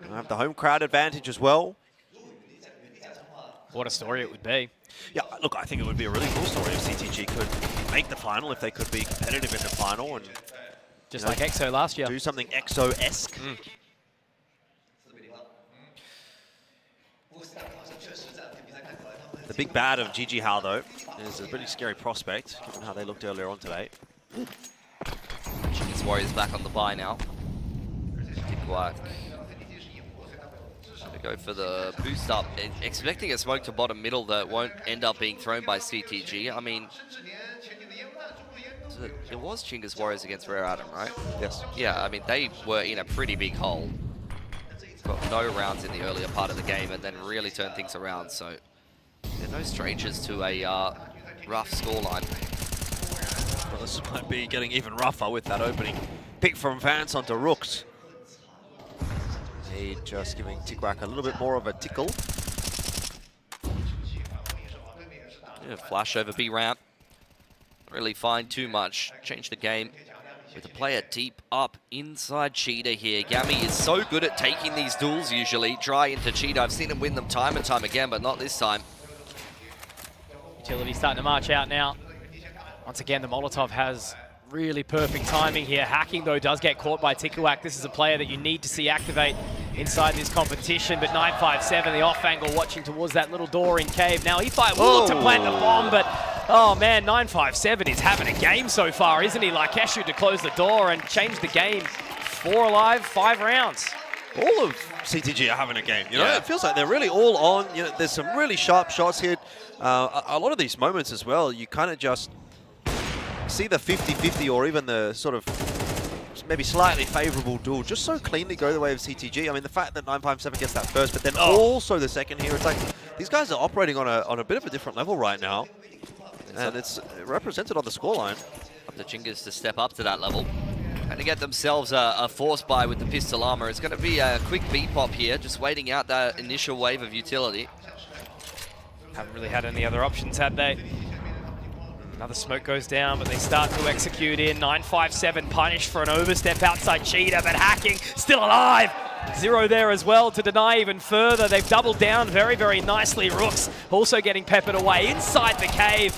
I have the home crowd advantage as well. What a story it would be. Yeah, look, I think it would be a really cool story if CTG could make the final, if they could be competitive in the final. And just like EXO last year. Do something EXO-esque. The big bad of GG Hao, though, is a pretty scary prospect, given how they looked earlier on today. Chinggis Warriors back on the bye now. Quick. Go for the boost up, expecting a smoke to bottom middle that won't end up being thrown by CTG. I mean, it was Chinggis Warriors against Rare Adam, right? Yes. Yeah, I mean, they were in a pretty big hole. Got no rounds in the earlier part of the game and then really turned things around, so they're no strangers to a rough scoreline. Well, this might be getting even rougher with that opening pick from Vance onto Rooks. Just giving Tikrak a little bit more of a tickle. Yeah, flash over B ramp. Really find too much. Change the game with a player deep up inside Cheetah here. Gammy is so good at taking these duels usually. Dry into Cheetah. I've seen him win them time and time again, but not this time. Utility starting to march out now. Once again, the Molotov has really perfect timing here. Hacking, though, does get caught by Tikawak. This is a player that you need to see activate inside this competition, but 957, the off angle, watching towards that little door in cave. Now, E-Fire will look to plant the bomb, but, oh man, 957 is having a game so far, isn't he? Like Keshu to close the door and change the game. 4 alive, 5 rounds. All of CTG are having a game, you know? It feels like they're really all on. You know, there's some really sharp shots here. A lot of these moments as well, you kind of just see the 50-50 or even the sort of maybe slightly favorable duel just so cleanly go the way of CTG. I mean, the fact that 957 gets that first, but then also the second here, it's like these guys are operating on a bit of a different level right now. And it's represented on the scoreline. Up to Chinggis to step up to that level. And to get themselves a force buy with the pistol armor. It's going to be a quick B-pop here, just waiting out that initial wave of utility. Haven't really had any other options, had they? Another smoke goes down, but they start to execute in. 957 punished for an overstep outside Cheetah, but Hacking still alive. Zero there as well to deny even further. They've doubled down very, very nicely. Rooks also getting peppered away inside the cave.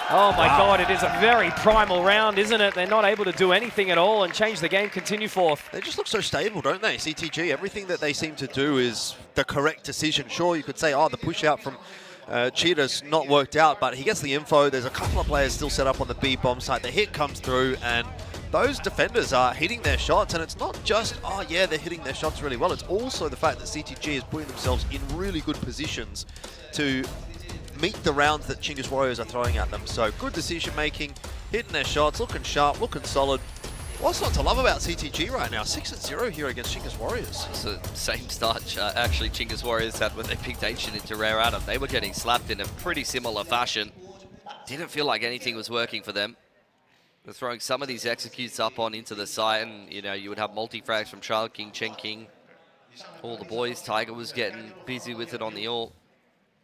Oh my God, it is a very primal round, isn't it? They're not able to do anything at all and change the game, continue fourth. They just look so stable, don't they, CTG? Everything that they seem to do is the correct decision. Sure, you could say, oh, the push out from Cheetah's not worked out, but he gets the info. There's a couple of players still set up on the B bomb site. The hit comes through, and those defenders are hitting their shots, and it's not just, oh yeah, they're hitting their shots really well. It's also the fact that CTG is putting themselves in really good positions to meet the rounds that Chinggis Warriors are throwing at them. So good decision making, hitting their shots, looking sharp, looking solid. What's not to love about CTG right now? 6-0 here against Chinggis Warriors. It's the same start actually Chinggis Warriors had when they picked Ancient into Rare Adam. They were getting slapped in a pretty similar fashion. Didn't feel like anything was working for them. They're throwing some of these executes up on into the site, and you know, you would have multi-frags from Child King, Chen King, all the boys. Tiger was getting busy with it on the ult.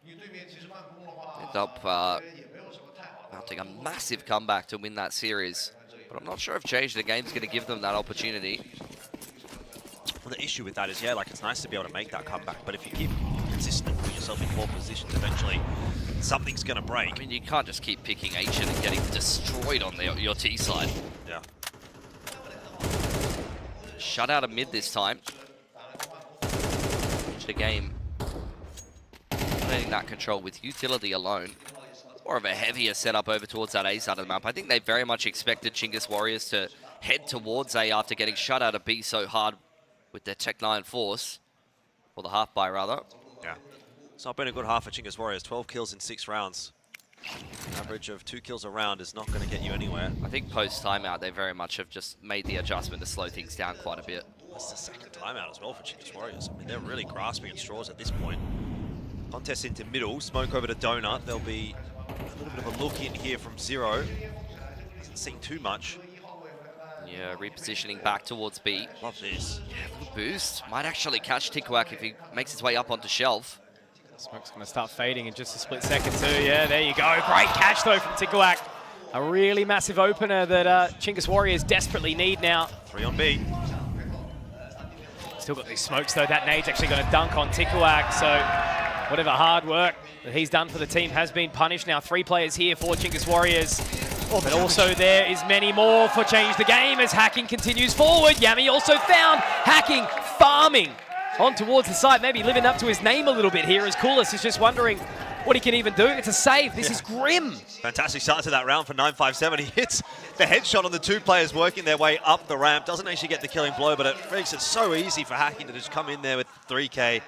Ended up mounting a massive comeback to win that series. But I'm not sure if Change the Game's going to give them that opportunity. Well, the issue with that is, yeah, like it's nice to be able to make that comeback, but if you keep consistent and put yourself in poor positions, eventually something's going to break. I mean, you can't just keep picking Ancient and getting destroyed on your T side. Yeah. Shut out of mid this time. Change the Game letting that control with utility alone. More of a heavier setup over towards that A side of the map. I think they very much expected Chinggis Warriors to head towards A after getting shut out of B so hard with their Tech 9 force. Or the half buy, rather. Yeah. It's not been a good half for Chinggis Warriors. 12 kills in 6 rounds. An average of 2 kills a round is not going to get you anywhere. I think post-timeout, they very much have just made the adjustment to slow things down quite a bit. That's the second timeout as well for Chinggis Warriors. I mean, they're really grasping at straws at this point. Contest into middle. Smoke over to Donut. There'll be a little bit of a look in here from Zero. Hasn't seen too much. Yeah, repositioning back towards B. Love this. Yeah, little boost. Might actually catch Tikwak if he makes his way up onto shelf. Smoke's going to start fading in just a split second too. Yeah, there you go. Great catch though from Tikwak. A really massive opener that Chinggis Warriors desperately need now. 3 on B. Still got these smokes though. That nade's actually going to dunk on Tikwak, so whatever hard work that he's done for the team has been punished. Now 3 players here for Chinggis Warriors. But also there is many more for Change the Game as Hacking continues forward. Yami also found Hacking farming on towards the site, maybe living up to his name a little bit here as Coolest is just wondering what he can even do. It's a save. This is grim. Fantastic start to that round for 957. He hits the headshot on the 2 players working their way up the ramp. Doesn't actually get the killing blow, but it makes it so easy for Hacking to just come in there with 3K.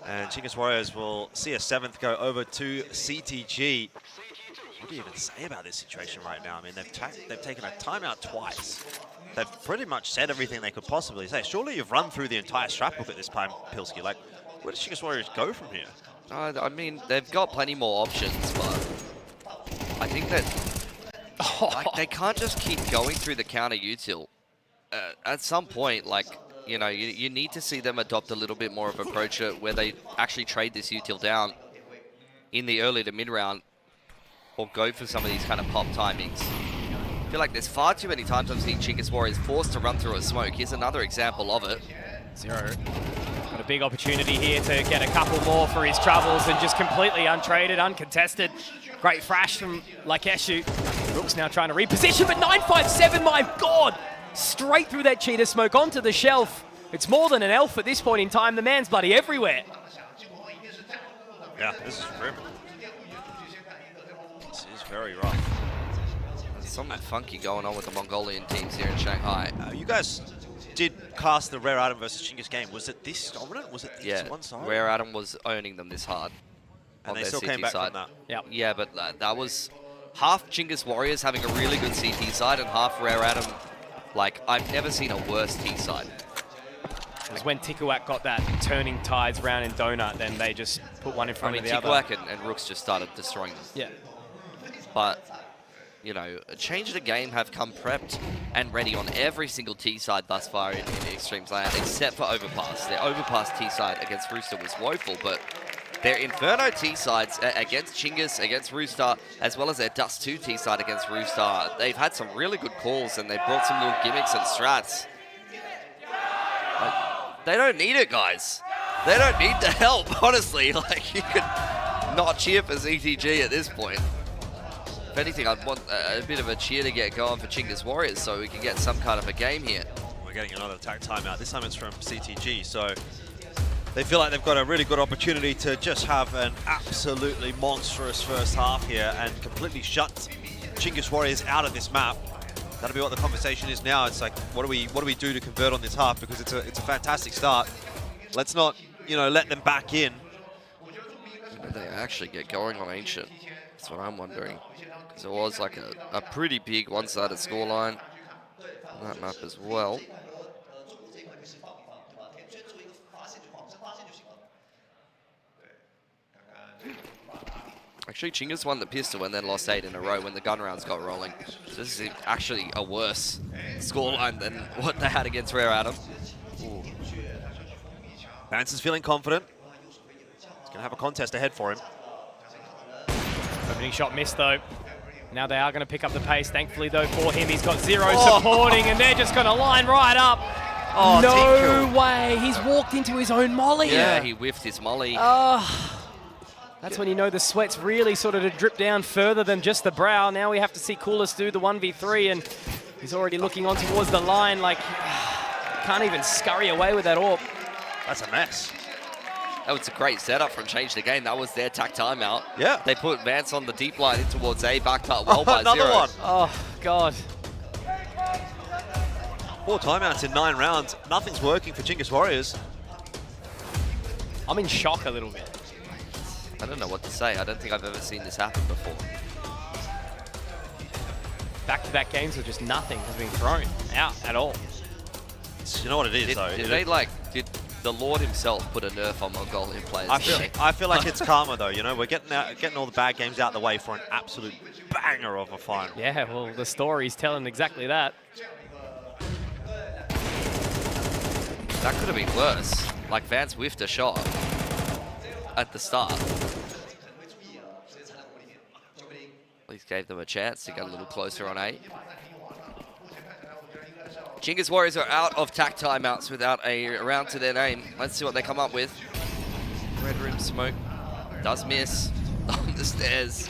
And Chinggis Warriors will see a 7th go over to CTG. What do you even say about this situation right now? I mean, they've taken a timeout twice. They've pretty much said everything they could possibly say. Surely you've run through the entire strat book at this time, Pilsky. Like, where does Chinggis Warriors go from here? I mean, they've got plenty more options, but I think that like, they can't just keep going through the counter util. At some point, like, you know, you need to see them adopt a little bit more of an approach where they actually trade this util down in the early to mid round or go for some of these kind of pop timings. I feel like there's far too many times I've seen Chinggis Warriors forced to run through a smoke. Here's another example of it. Zero got a big opportunity here to get a couple more for his troubles and just completely untraded, uncontested. Great thrash from Lakeshu. Rook's now trying to reposition, but 957, my God! Straight through that cheetah smoke onto the shelf. It's more than an elf at this point in time. The man's bloody everywhere. Yeah, this is grim. This is very rough. There's something funky going on with the Mongolian teams here in Shanghai. You guys did cast the Rare Adam versus Chinggis game. Was it this dominant? Was it this one side? Rare Adam was owning them this hard. And they still came back from that. Yeah, but that was half Chinggis Warriors having a really good CT side and half Rare Adam. Like, I've never seen a worse T side. It was when Tikwak got that turning tides round in Donut, then they just put one in front of the other. Tikwak and Rooks just started destroying them. Yeah. But, you know, Change the Game have come prepped and ready on every single T side thus far in eXtremesLAND, except for Overpass. Their Overpass T side against Rooster was woeful, but their Inferno T sides against Chinggis, against Rooster, as well as their Dust 2 T side against Rooster, they've had some really good calls and they've brought some little gimmicks and strats. They don't need it, guys. They don't need the help, honestly. Like, you could not cheer for ZTG at this point. if anything, I'd want a bit of a cheer to get going for Chingus Warriors so we can get some kind of a game here. We're getting another attack timeout. This time it's from CTG, so they feel like they've got a really good opportunity to just have an absolutely monstrous first half here and completely shut Chingus Warriors out of this map. That'll be what the conversation is now. It's like, what do we do to convert on this half? Because it's a fantastic start. Let's not, let them back in. Did they actually get going on Ancient? That's what I'm wondering. Because it was like a pretty big one-sided scoreline on that map as well. Actually, Chingus won the pistol and then lost 8 in a row when the gun rounds got rolling. So this is actually a worse scoreline than what they had against Rare Adam. Ooh. Vance is feeling confident. He's going to have a contest ahead for him. Opening shot missed though. Now they are going to pick up the pace. Thankfully though for him, he's got Zero supporting and they're just going to line right up. Oh, no way, he's walked into his own molly. Yeah, he whiffed his molly. That's when you know the sweat's really sort of to drip down further than just the brow. Now we have to see Coolest do the 1v3 and he's already looking on towards the line like can't even scurry away with that AWP. That's a mess. That was a great setup from Change the Game. That was their tack timeout. Yeah. They put Vance on the deep line in towards A, backed up well by Another Zero. one. Oh, God. 4 timeouts in 9 rounds. Nothing's working for Chingus Warriors. I'm in shock a little bit. I don't know what to say. I don't think I've ever seen this happen before. Back-to-back games where just nothing has been thrown out at all. You know what it is, though? Did the Lord himself put a nerf on Mongolian players? I feel like it's karma, though. We're getting all the bad games out of the way for an absolute banger of a final. Yeah, well, the story's telling exactly that. That could have been worse. Like, Vance whiffed a shot at the start. At least gave them a chance to get a little closer on A. Chingus Warriors are out of tack timeouts without a round to their name. Let's see what they come up with. Red Rim Smoke does miss on the stairs.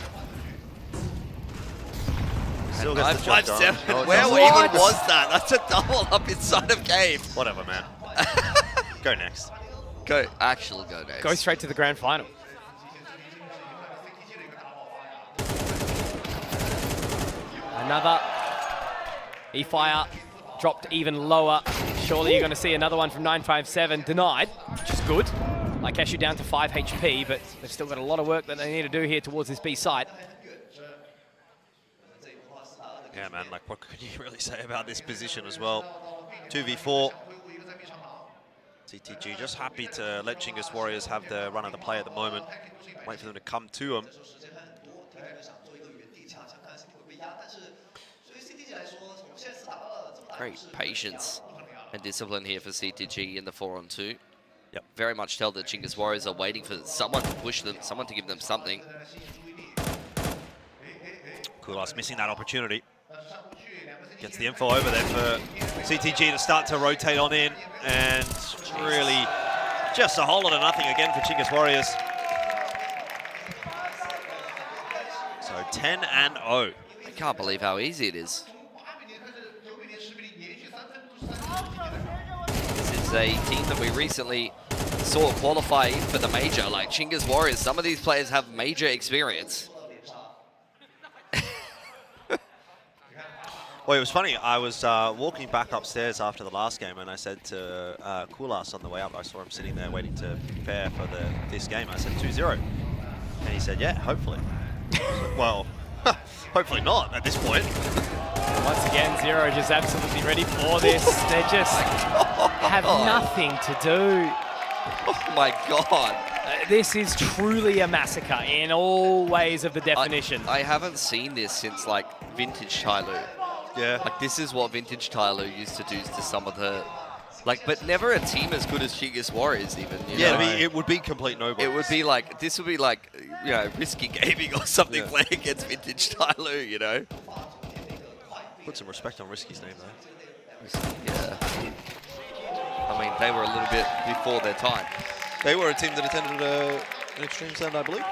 Still gets the job done. 5-7. Where even was that? That's a double up inside of game. Whatever, man. Go next. Go next. Go straight to the grand final. Another E-Fire dropped even lower. Surely you're going to see another one from 957 denied, which is good. Like Eshu down to 5 HP, but they've still got a lot of work that they need to do here towards this B site. Yeah, man, like what can you really say about this position as well? 2v4. CTG just happy to let Chingus Warriors have the run of the play at the moment. Wait for them to come to them. Great patience and discipline here for CTG in the 4-on-2. Yep. Very much tell that Chingus Warriors are waiting for someone to push them, someone to give them something. Kulas missing that opportunity. Gets the info over there for CTG to start to rotate on in, and really just a whole lot of nothing again for Chingus Warriors. So 10-0. I can't believe how easy it is. This is a team that we recently saw qualify for the major, like Chingus Warriors. Some of these players have major experience. Well, it was funny. I was walking back upstairs after the last game, and I said to Kulas on the way up, I saw him sitting there waiting to prepare for this game. I said 2-0. And he said, yeah, hopefully. Said, well, hopefully not at this point. Once again, Zero just absolutely ready for this. They just have nothing to do. Oh my God. This is truly a massacre in all ways of the definition. I haven't seen this since like vintage Tyloo. Yeah. Like this is what vintage Tyloo used to do to some of the, like, but never a team as good as Chingus Warriors even. You know? It would be complete no-brainer. It would be like, this would be like, you know, Risky Gaming or something playing against vintage Tyloo, you know? Put some respect on Risky's name though. Yeah. I mean, they were a little bit before their time. They were a team that attended an Extremes Land, I believe.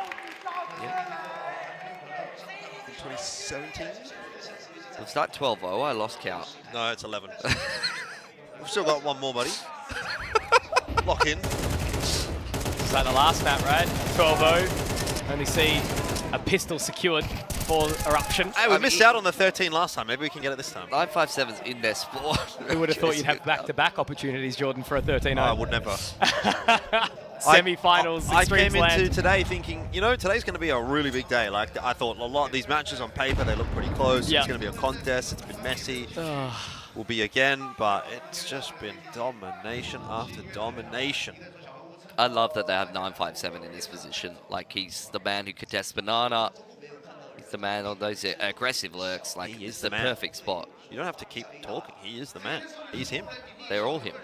Yeah. In 2017? Was that 12-0? I lost count. No, it's 11. We've still got one more, buddy. Lock in. So the last map, right? 12-0. Only see a pistol secured for Eruption. Hey, we missed out on the 13 last time. Maybe we can get it this time. 957's in their sport. Who would have thought you'd have back-to-back opportunities, Jordan, for a 13-0? I would never. Semi-finals, I came Extremesland. into today thinking, you know, today's going to be a really big day. Like, I thought a lot of these matches on paper, they look pretty close. Yep. It's going to be a contest. It's been messy. Will be again, but it's just been domination after domination. I love that they have 957 in this position. Like, he's the man who contests banana. He's the man on those aggressive lurks. Like, He is it's the the man. perfect spot. You don't have to keep talking. He is the man. He's him. They're all him.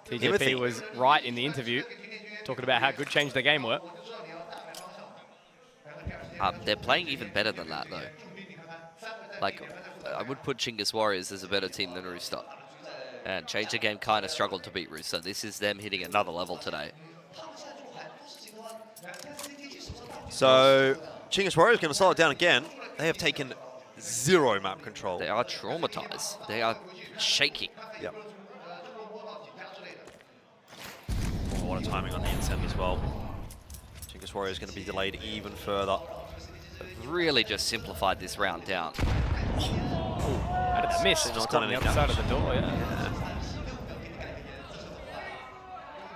TJP was right in the interview, talking about how good Change the Game were. They're playing even better than that, though. Like, I would put Chinggis Warriors as a better team than Rooster. And Change the Game kind of struggled to beat Rooster. This is them hitting another level today. So, Chinggis Warriors going to slow it down again. They have taken 0 map control. They are traumatized. They are shaking. Yep. Oh, what a timing on the inset as well. Chinggis Warriors going to be delayed even further. They've really just simplified this round down. How did that miss? It just caught on the other side of the door, yeah.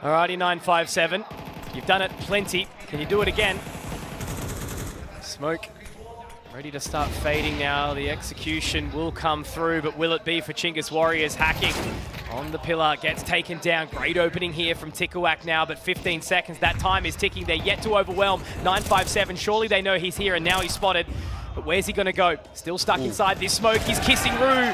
Alrighty, 957. You've done it plenty. Can you do it again? Smoke ready to start fading now. The execution will come through, but will it be for Chinggis Warriors? Hacking on the pillar, gets taken down. Great opening here from Tikuak now, but 15 seconds. That time is ticking. They're yet to overwhelm. 957, surely they know he's here, and now he's spotted. But where's he going to go? Still stuck inside this smoke. He's kissing Rue.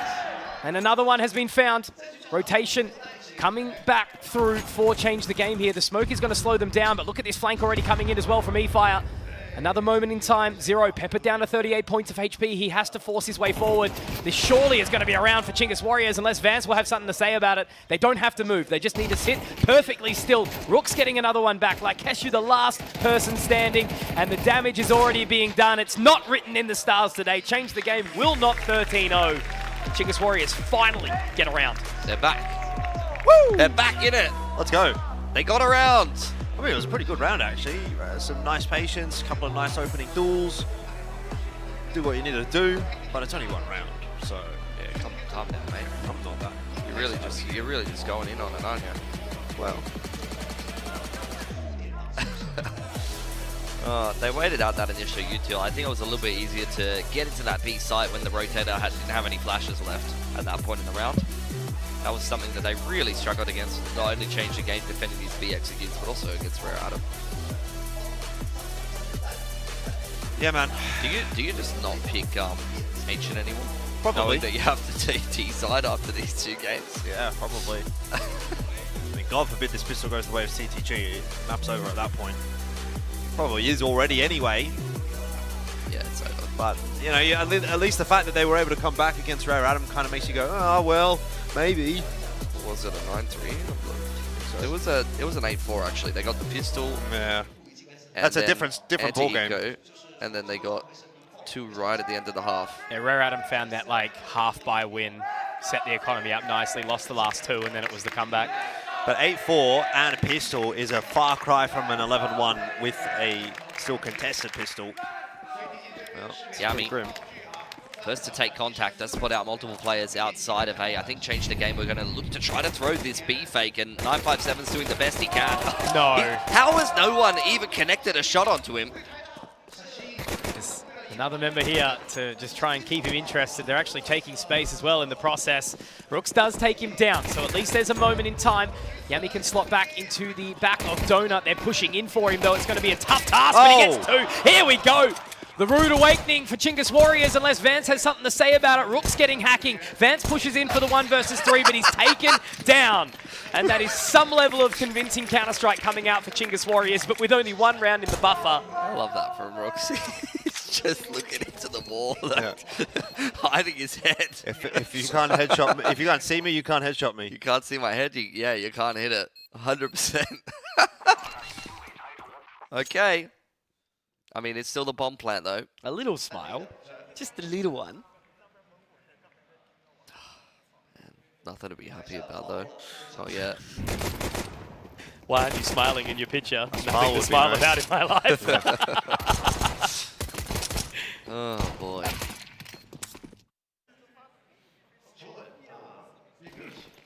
And another one has been found. Rotation coming back through for Change the Game here. The smoke is going to slow them down, but look at this flank already coming in as well from eFire. Another moment in time. Zero peppered down to 38 points of HP. He has to force his way forward. This surely is going to be around for Chinggis Warriors unless Vance will have something to say about it. They don't have to move. They just need to sit perfectly still. Rook's getting another one back. Like Keshu, the last person standing, and the damage is already being done. It's not written in the stars today. Change the Game will not 13-0. Chinggis Warriors finally get around. They're back. Woo! They're back in it. Let's go. They got around. I mean, it was a pretty good round, actually. Some nice patience, a couple of nice opening duels. Do what you need to do, but it's only one round, so... Yeah, calm down, mate. I'm not that. You're really just going in on it, aren't you? Well... They waited out that initial util. I think it was a little bit easier to get into that B site when the rotator didn't have any flashes left at that point in the round. That was something that they really struggled against. Not only Change the Game defending these B executes, but also against Rare Adam. Yeah, man. Do you just not pick Ancient anymore? Probably. Knowing that you have the T side after these 2 games? Yeah, probably. I mean, God forbid this pistol goes the way of CTG. It maps over at that point. Probably is already anyway. Yeah, it's over. But, you know, at least the fact that they were able to come back against Rare Adam kind of makes you go, oh, well, maybe. Was it a 9-3? It was an 8-4 actually. They got the pistol. Yeah. That's a different ball game. And then they got 2 right at the end of the half. Yeah, Rare Adam found that like half by win, set the economy up nicely, lost the last 2, and then it was the comeback. But 8-4 and a pistol is a far cry from an 11-1 with a still contested pistol. Well, Yummy. grim. First to take contact, does spot out multiple players outside of A. I think Change the Game, we're going to look to try to throw this B fake, and 957's doing the best he can. No. How has no one even connected a shot onto him? There's another member here to just try and keep him interested. They're actually taking space as well in the process. Rooks does take him down, so at least there's a moment in time. Yami can slot back into the back of Donut. They're pushing in for him, though. It's going to be a tough task, but he gets 2. Here we go. The rude awakening for Chinggis Warriors, unless Vance has something to say about it. Rook's getting hacking. Vance pushes in for the 1 versus 3, but he's taken down. And that is some level of convincing Counter-Strike coming out for Chinggis Warriors, but with only 1 round in the buffer. I love that from Rooks. He's just looking into the wall, like, hiding his head. If you can't headshot me, if you can't see me, you can't headshot me. You can't see my head, you can't hit it. 100%. Okay. I mean, it's still the bomb plant, though. A little smile. Just a little one. Nothing to be happy about, though. Not yet. Why aren't you smiling in your picture? Smile Nothing to would be smile nice. about in my life. Oh, boy.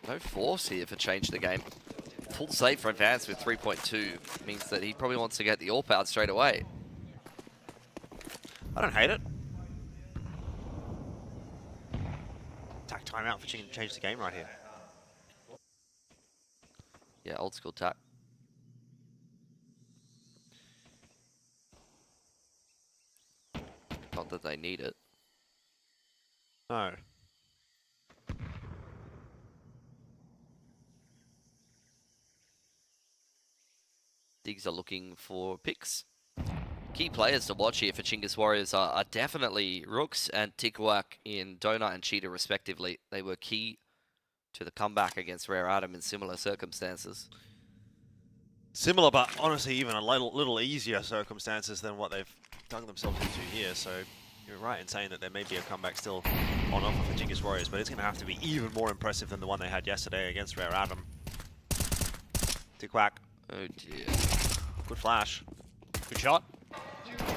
No force here for change the game. Full save for advance with 3.2 means that he probably wants to get the AWP out straight away. I don't hate it. Tack timeout for Chicken to change the game right here. Yeah, old school tack. Not that they need it. No. Digs are looking for picks. Key players to watch here for Chinggis Warriors are definitely Rooks and Tikuak in Donut and Cheetah respectively. They were key to the comeback against Rare Atom in similar circumstances. Similar, but honestly even a little easier circumstances than what they've dug themselves into here. So you're right in saying that there may be a comeback still on offer for Chinggis Warriors, but it's going to have to be even more impressive than the one they had yesterday against Rare Atom. Tikuak. Oh dear. Good flash. Good shot.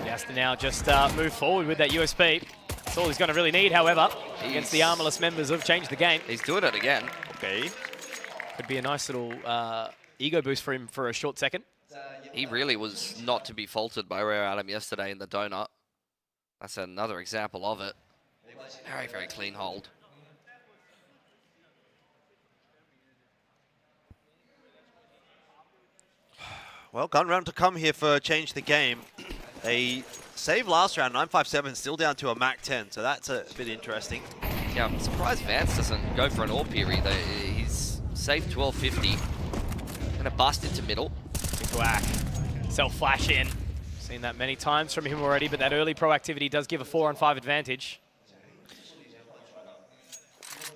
He has to now just move forward with that USP. That's all he's going to really need, however, against the armorless members of Change the Game. He's doing it again. Okay. Could be a nice little ego boost for him for a short second. He really was not to be faulted by Rare Atom yesterday in the Donut. That's another example of it. Very, very clean hold. Well, gun round to come here for Change the Game. They saved last round, 957, still down to a Mac 10, so that's a bit interesting. Yeah, I'm surprised Vance doesn't go for an AWP here either. He's saved 1250. Gonna bust into middle. Whack. Self-flash in. Seen that many times from him already, but that early proactivity does give a 4-on-5 advantage.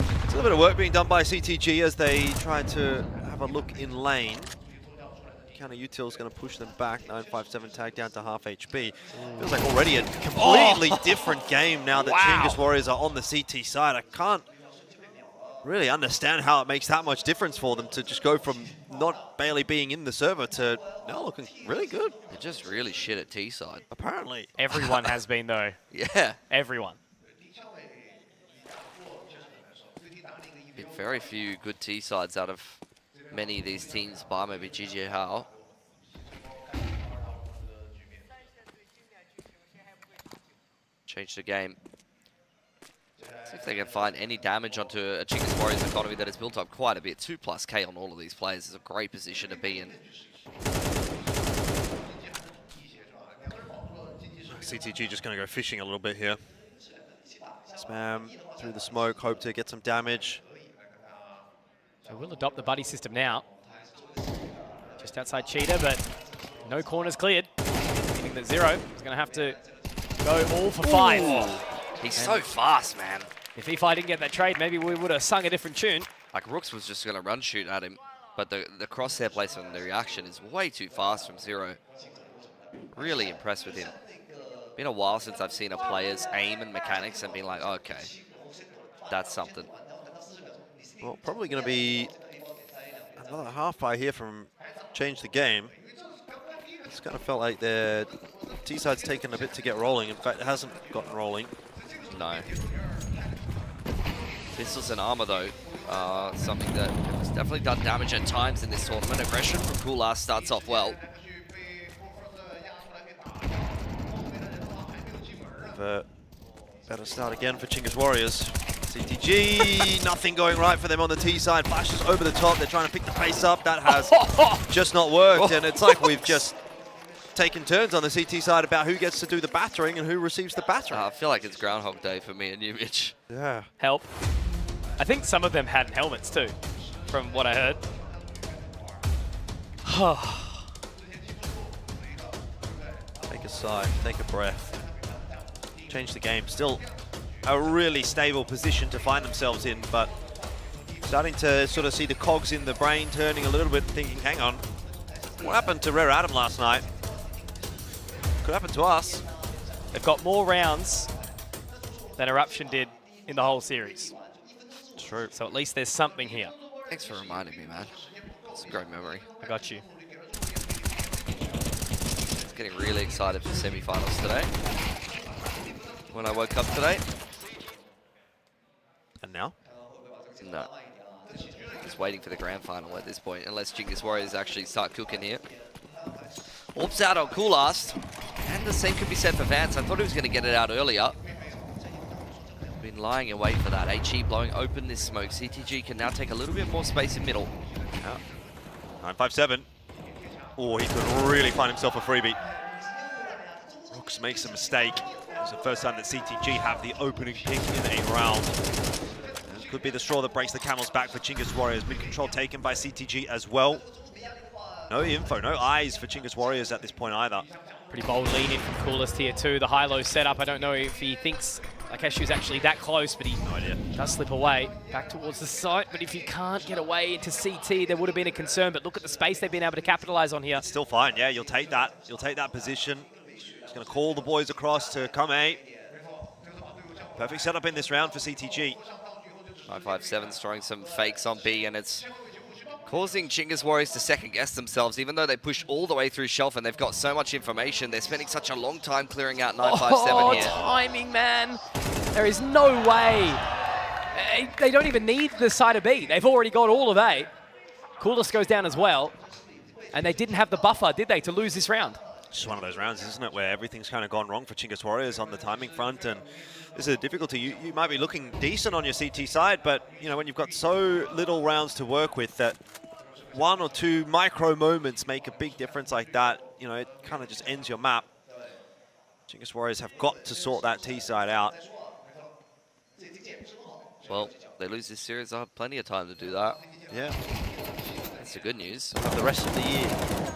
It's a little bit of work being done by CTG as they try to have a look in lane. Counter util is going to push them back. 957 tag down to half HP. Feels like already a completely different game now that Chinggis Warriors are on the CT side. I can't really understand how it makes that much difference for them to just go from not barely being in the server to now looking really good. They're just really shit at T side. Apparently. Everyone has been, though. Yeah. Everyone. Been very few good T sides out of many of these teams, bar maybe GG How. Change the game. See if they can find any damage onto a Chinggis Warriors economy that is built up quite a bit. 2+K on all of these players is a great position to be in. CTG just going to go fishing a little bit here. Spam through the smoke, hope to get some damage. So we'll adopt the buddy system now. Just outside Cheetah, but no corners cleared. Meaning that Zero is going to have to go all for 5. Ooh. He's so fast, man. If Efi didn't get that trade, maybe we would have sung a different tune. Like, Rooks was just going to run shoot at him, but the crosshair placement and the reaction is way too fast from Zero. Really impressed with him. Been a while since I've seen a player's aim and mechanics and been like, okay, that's something. Well, probably going to be another half by here from Change the Game. It's kind of felt like their T-side's taken a bit to get rolling. In fact, it hasn't gotten rolling. No. Pistols and armor, though, something that has definitely done damage at times in this tournament. Aggression from Kulas starts off well. Better start again for Chinggis Warriors. CTG, nothing going right for them on the T side. Flashes over the top. They're trying to pick the pace up. That has just not worked. And it's like we've just taken turns on the CT side about who gets to do the battering and who receives the battering. I feel like it's Groundhog Day for me and you, Mitch. Yeah. Help. I think some of them had helmets too, from what I heard. Take a sigh, take a breath. Change the game. Still a really stable position to find themselves in, but starting to sort of see the cogs in the brain turning a little bit, thinking, hang on, what happened to Rare Atom last night? Could happen to us. They've got more rounds than Eruption did in the whole series. True. So at least there's something here. Thanks for reminding me, man. It's a great memory. I got you. Getting really excited for semi-finals today. When I woke up today. And now? No. Just waiting for the grand final at this point, unless Genghis Warriors actually start cooking here. Orbs out on Coolast. And the same could be said for Vance. I thought he was going to get it out earlier. Been lying in wait for that. HE blowing open this smoke. CTG can now take a little bit more space in middle. Yeah. 957. Oh, he could really find himself a freebie. Rooks makes a mistake. It's the first time that CTG have the opening pick in a round. This could be the straw that breaks the camel's back for Chinggis Warriors. Mid-control taken by CTG as well. No info, no eyes for Chinggis Warriors at this point either. Pretty bold lean in from Coolest here too. The high-low setup, I don't know if he thinks Lakeshu's actually that close, but he does slip away back towards the site. But if you can't get away into CT, there would have been a concern. But look at the space they've been able to capitalize on here. Still fine, yeah, you'll take that. You'll take that position. He's going to call the boys across to come A. Perfect setup in this round for CTG. 957's throwing some fakes on B, and it's causing Chinggis Warriors to second-guess themselves, even though they push all the way through shelf and they've got so much information. They're spending such a long time clearing out 957 here. Timing, man. There is no way. They don't even need the side of B. They've already got all of A. Coolest goes down as well. And they didn't have the buffer, did they, to lose this round? It's just one of those rounds, isn't it, where everything's kind of gone wrong for Chinggis Warriors on the timing front, and this is a difficulty. You might be looking decent on your CT side, but you know, when you've got so little rounds to work with, that one or two micro moments make a big difference like that, you know, it kind of just ends your map. Chinggis Warriors have got to sort that T side out. Well, they lose this series, they'll have plenty of time to do that. Yeah. That's the good news. For the rest of the year.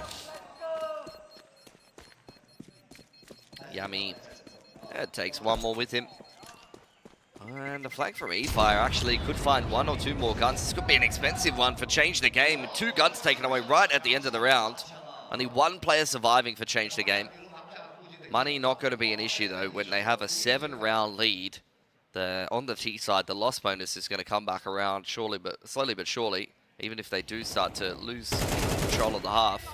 Yummy. It takes one more with him. And the flag from E-Fire actually could find one or two more guns. This could be an expensive one for Change the Game. 2 guns taken away right at the end of the round. Only 1 player surviving for Change the Game. Money not going to be an issue though. When they have a 7-round lead, on the T side, the loss bonus is going to come back around slowly but surely. Even if they do start to lose control of the half.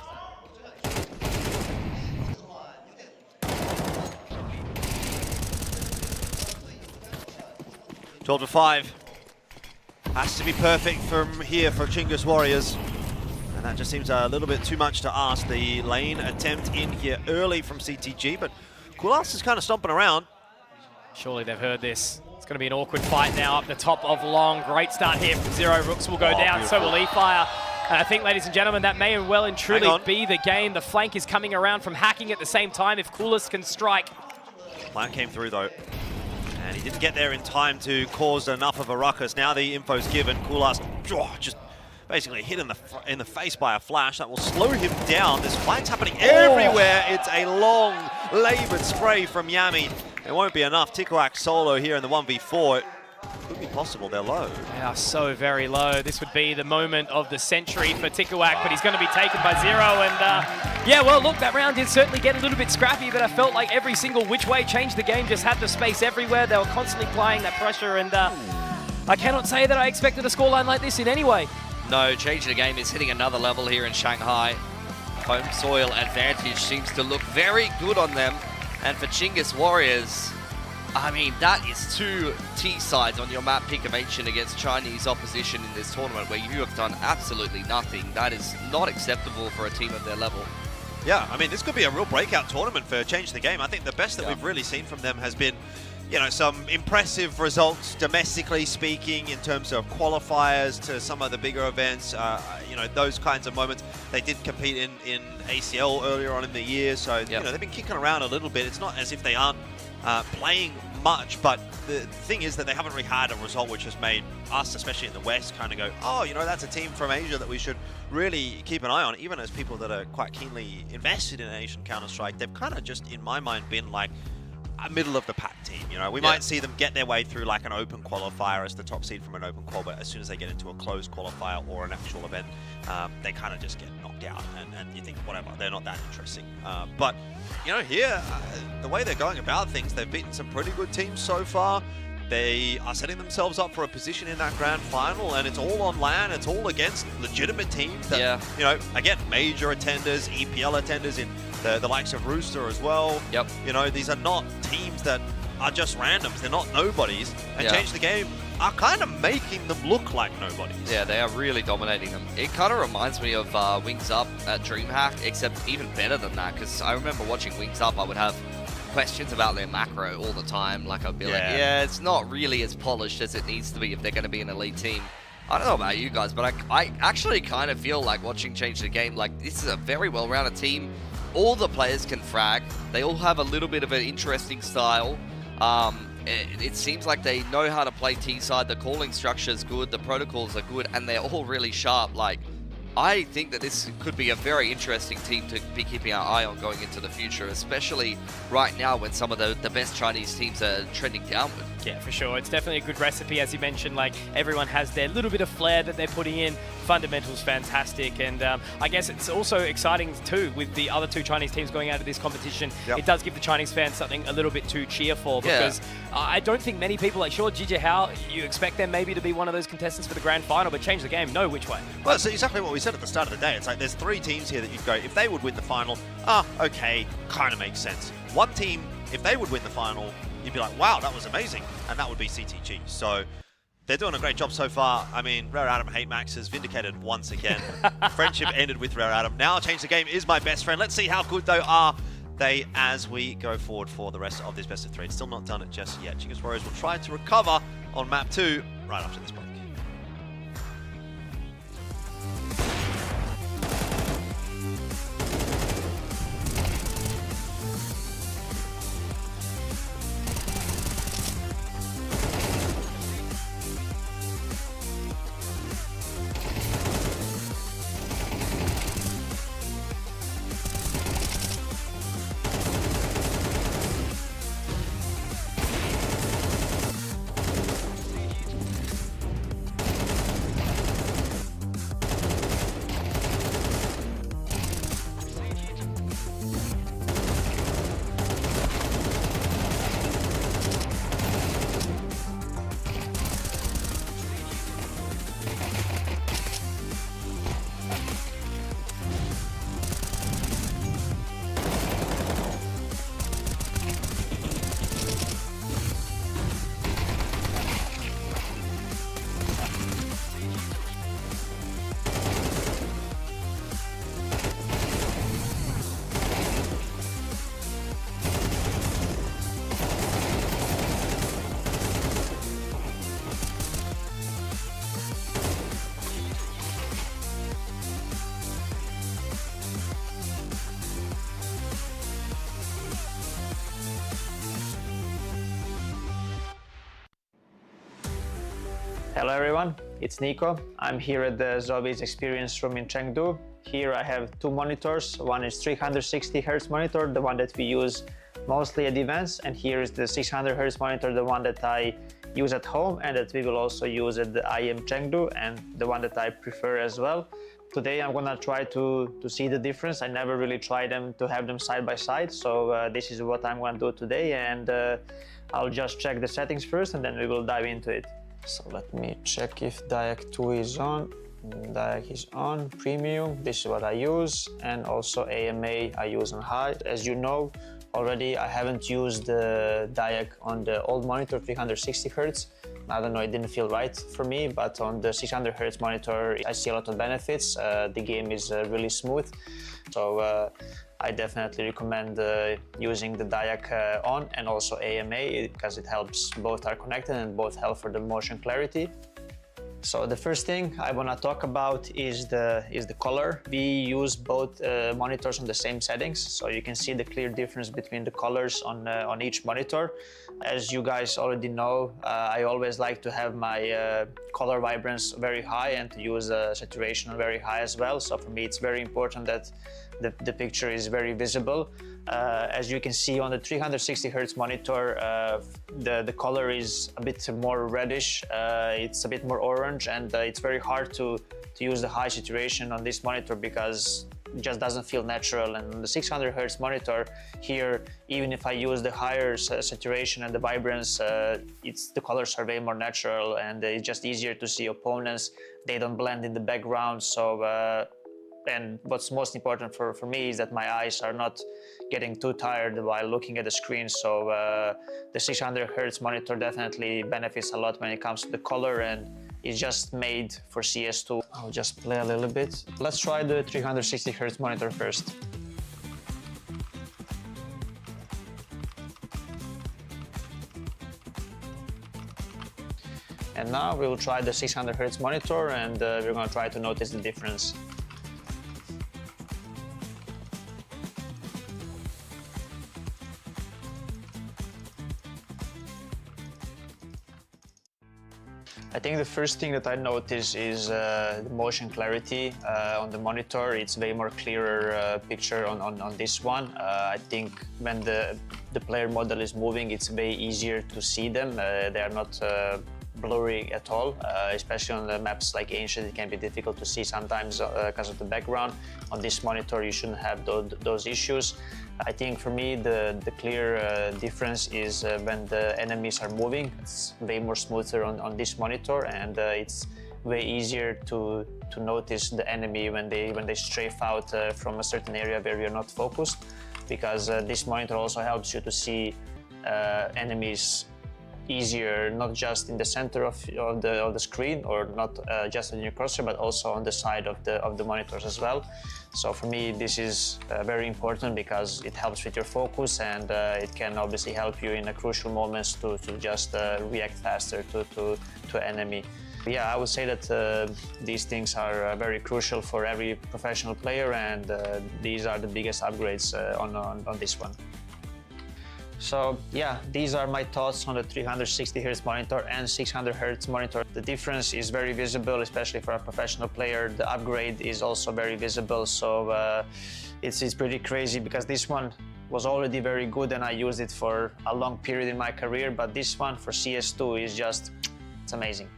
12-5. Has to be perfect from here for Chinggis Warriors. And that just seems a little bit too much to ask. The lane attempt in here early from CTG, but Coolast is kind of stomping around. Surely they've heard this. It's going to be an awkward fight now up the top of Long. Great start here from Zero. Rooks will go down, beautiful. So will E-Fire. And I think, ladies and gentlemen, that may well and truly be the game. The flank is coming around from hacking at the same time if Coolest can strike. Plan came through though. And he didn't get there in time to cause enough of a ruckus. Now the info's given. Coolast just basically hit in the face by a flash. That will slow him down. There's flags happening everywhere. It's a long, laboured spray from Yami. It won't be enough. Tikuak solo here in the 1v4. It could be possible. They're low. They are so very low. This would be the moment of the century for Tikuak, but he's going to be taken by Zero. And yeah, well, look, that round did certainly get a little bit scrappy, but I felt like every single which way Changed the Game just had the space everywhere. They were constantly applying that pressure, and I cannot say that I expected a scoreline like this in any way. No, Change the Game is hitting another level here in Shanghai. Home soil advantage seems to look very good on them. And for Chinggis Warriors, I mean, that is 2 T-sides on your map pick of Ancient against Chinese opposition in this tournament where you have done absolutely nothing. That is not acceptable for a team of their level. Yeah, I mean, this could be a real breakout tournament for Change the Game. I think the best that we've really seen from them has been, you know, some impressive results domestically speaking in terms of qualifiers to some of the bigger events, you know, those kinds of moments. They did compete in ACL earlier on in the year, so, you know, they've been kicking around a little bit. It's not as if they aren't playing much, but the thing is that they haven't really had a result which has made us, especially in the West, kind of go, oh, you know, that's a team from Asia that we should really keep an eye on. Even as people that are quite keenly invested in Asian Counter-Strike, they've kind of just, in my mind, been like a middle of the pack team. You know, we might see them get their way through like an open qualifier as the top seed from an open qual, but as soon as they get into a closed qualifier or an actual event, they kind of just get knocked out, and you think, whatever, they're not that interesting. But, you know, here, the way they're going about things, they've beaten some pretty good teams so far. They are setting themselves up for a position in that grand final, and it's all on LAN. It's all against legitimate teams that, you know, again, major attenders, EPL attenders in the likes of Rooster as well. Yep. You know, these are not teams that are just randoms. They're not nobodies. And Change the Game are kind of making them look like nobodies. Yeah, they are really dominating them. It kind of reminds me of Wings Up at DreamHack, except even better than that, because I remember watching Wings Up, I would have questions about their macro all the time. Like, I'd be like, yeah, it's not really as polished as it needs to be if they're going to be an elite team. I don't know about you guys, but I actually kind of feel like watching Change the Game, like, this is a very well-rounded team. All the players can frag. They all have a little bit of an interesting style. It seems like they know how to play T-side. The calling structure is good. The protocols are good, and they're all really sharp. Like, I think that this could be a very interesting team to be keeping our eye on going into the future, especially right now when some of the best Chinese teams are trending downward. Yeah, for sure. It's definitely a good recipe, as you mentioned. Like, everyone has their little bit of flair that they're putting in. Fundamentals fantastic, and I guess it's also exciting too with the other two Chinese teams going out of this competition. It does give the Chinese fans something a little bit to cheer for, because I don't think many people, like, sure, GJ Hao, you expect them maybe to be one of those contestants for the grand final, but Change the Game, no which way. Well, that's exactly what we said at the start of the day. It's like there's three teams here that you'd go, if they would win the final, okay, kind of makes sense. One team, if they would win the final, you'd be like, wow, that was amazing, and that would be CTG. So they're doing a great job so far. I mean, Rare Adam Hate Max has vindicated once again. Friendship ended with Rare Adam. Now Change the Game is my best friend. Let's see how good, though, are they as we go forward for the rest of this best of three. It's still not done it just yet. Chinggis Warriors will try to recover on map 2 right after this break. Hello everyone, it's Nico. I'm here at the ZOWIE's experience room in Chengdu. Here I have two monitors. One is 360 Hz monitor, the one that we use mostly at events, and here is the 600 Hz monitor, the one that I use at home and that we will also use at the IM Chengdu, and the one that I prefer as well. Today I'm gonna try to see the difference. I never really tried them to have them side by side, so this is what I'm gonna do today, and I'll just check the settings first and then we will dive into it. So let me check if DIAC 2 is on. DIAC is on, premium, this is what I use, and also AMA I use on high. As you know already, I haven't used the DIAC on the old monitor 360 Hz. I don't know, it didn't feel right for me, but on the 600 Hz monitor I see a lot of benefits. The game is really smooth, so I definitely recommend using the DIAC on and also AMA, because it helps, both are connected and both help for the motion clarity. So the first thing I want to talk about is the color. We use both monitors on the same settings, so you can see the clear difference between the colors on each monitor. As you guys already know, I always like to have my color vibrance very high and to use saturation very high as well. So for me, it's very important that the picture is very visible. As you can see on the 360 Hz monitor, the color is a bit more reddish, it's a bit more orange, and it's very hard to use the high saturation on this monitor because it just doesn't feel natural. And on the 600 Hz monitor here, even if I use the higher saturation and the vibrance, the colors are way more natural, and it's just easier to see opponents. They don't blend in the background. So and what's most important for me is that my eyes are not getting too tired while looking at the screen. So the 600 Hz monitor definitely benefits a lot when it comes to the color, and it's just made for CS2. I'll just play a little bit. Let's try the 360 Hz monitor first. And now we'll try the 600 Hz monitor, and we're going to try to notice the difference. I think the first thing that I notice is the motion clarity on the monitor. It's way more clearer picture on this one. I think when the player model is moving, it's way easier to see them. They are not blurry at all, especially on the maps like Ancient. It can be difficult to see sometimes because of the background. On this monitor, you shouldn't have those issues. I think for me, the clear difference is when the enemies are moving. It's way more smoother on this monitor, and it's way easier to notice the enemy when they strafe out from a certain area where you're not focused, because this monitor also helps you to see enemies easier, not just in the center of the screen, or not just in your cursor, but also on the side of the monitors as well. So for me, this is very important because it helps with your focus, and it can obviously help you in the crucial moments to just react faster to enemy. Yeah, I would say that these things are very crucial for every professional player, and these are the biggest upgrades on this one. So yeah, these are my thoughts on the 360 Hz monitor and 600 Hz monitor. The difference is very visible, especially for a professional player. The upgrade is also very visible, so it's pretty crazy because this one was already very good and I used it for a long period in my career, but this one for CS2 is just, it's amazing.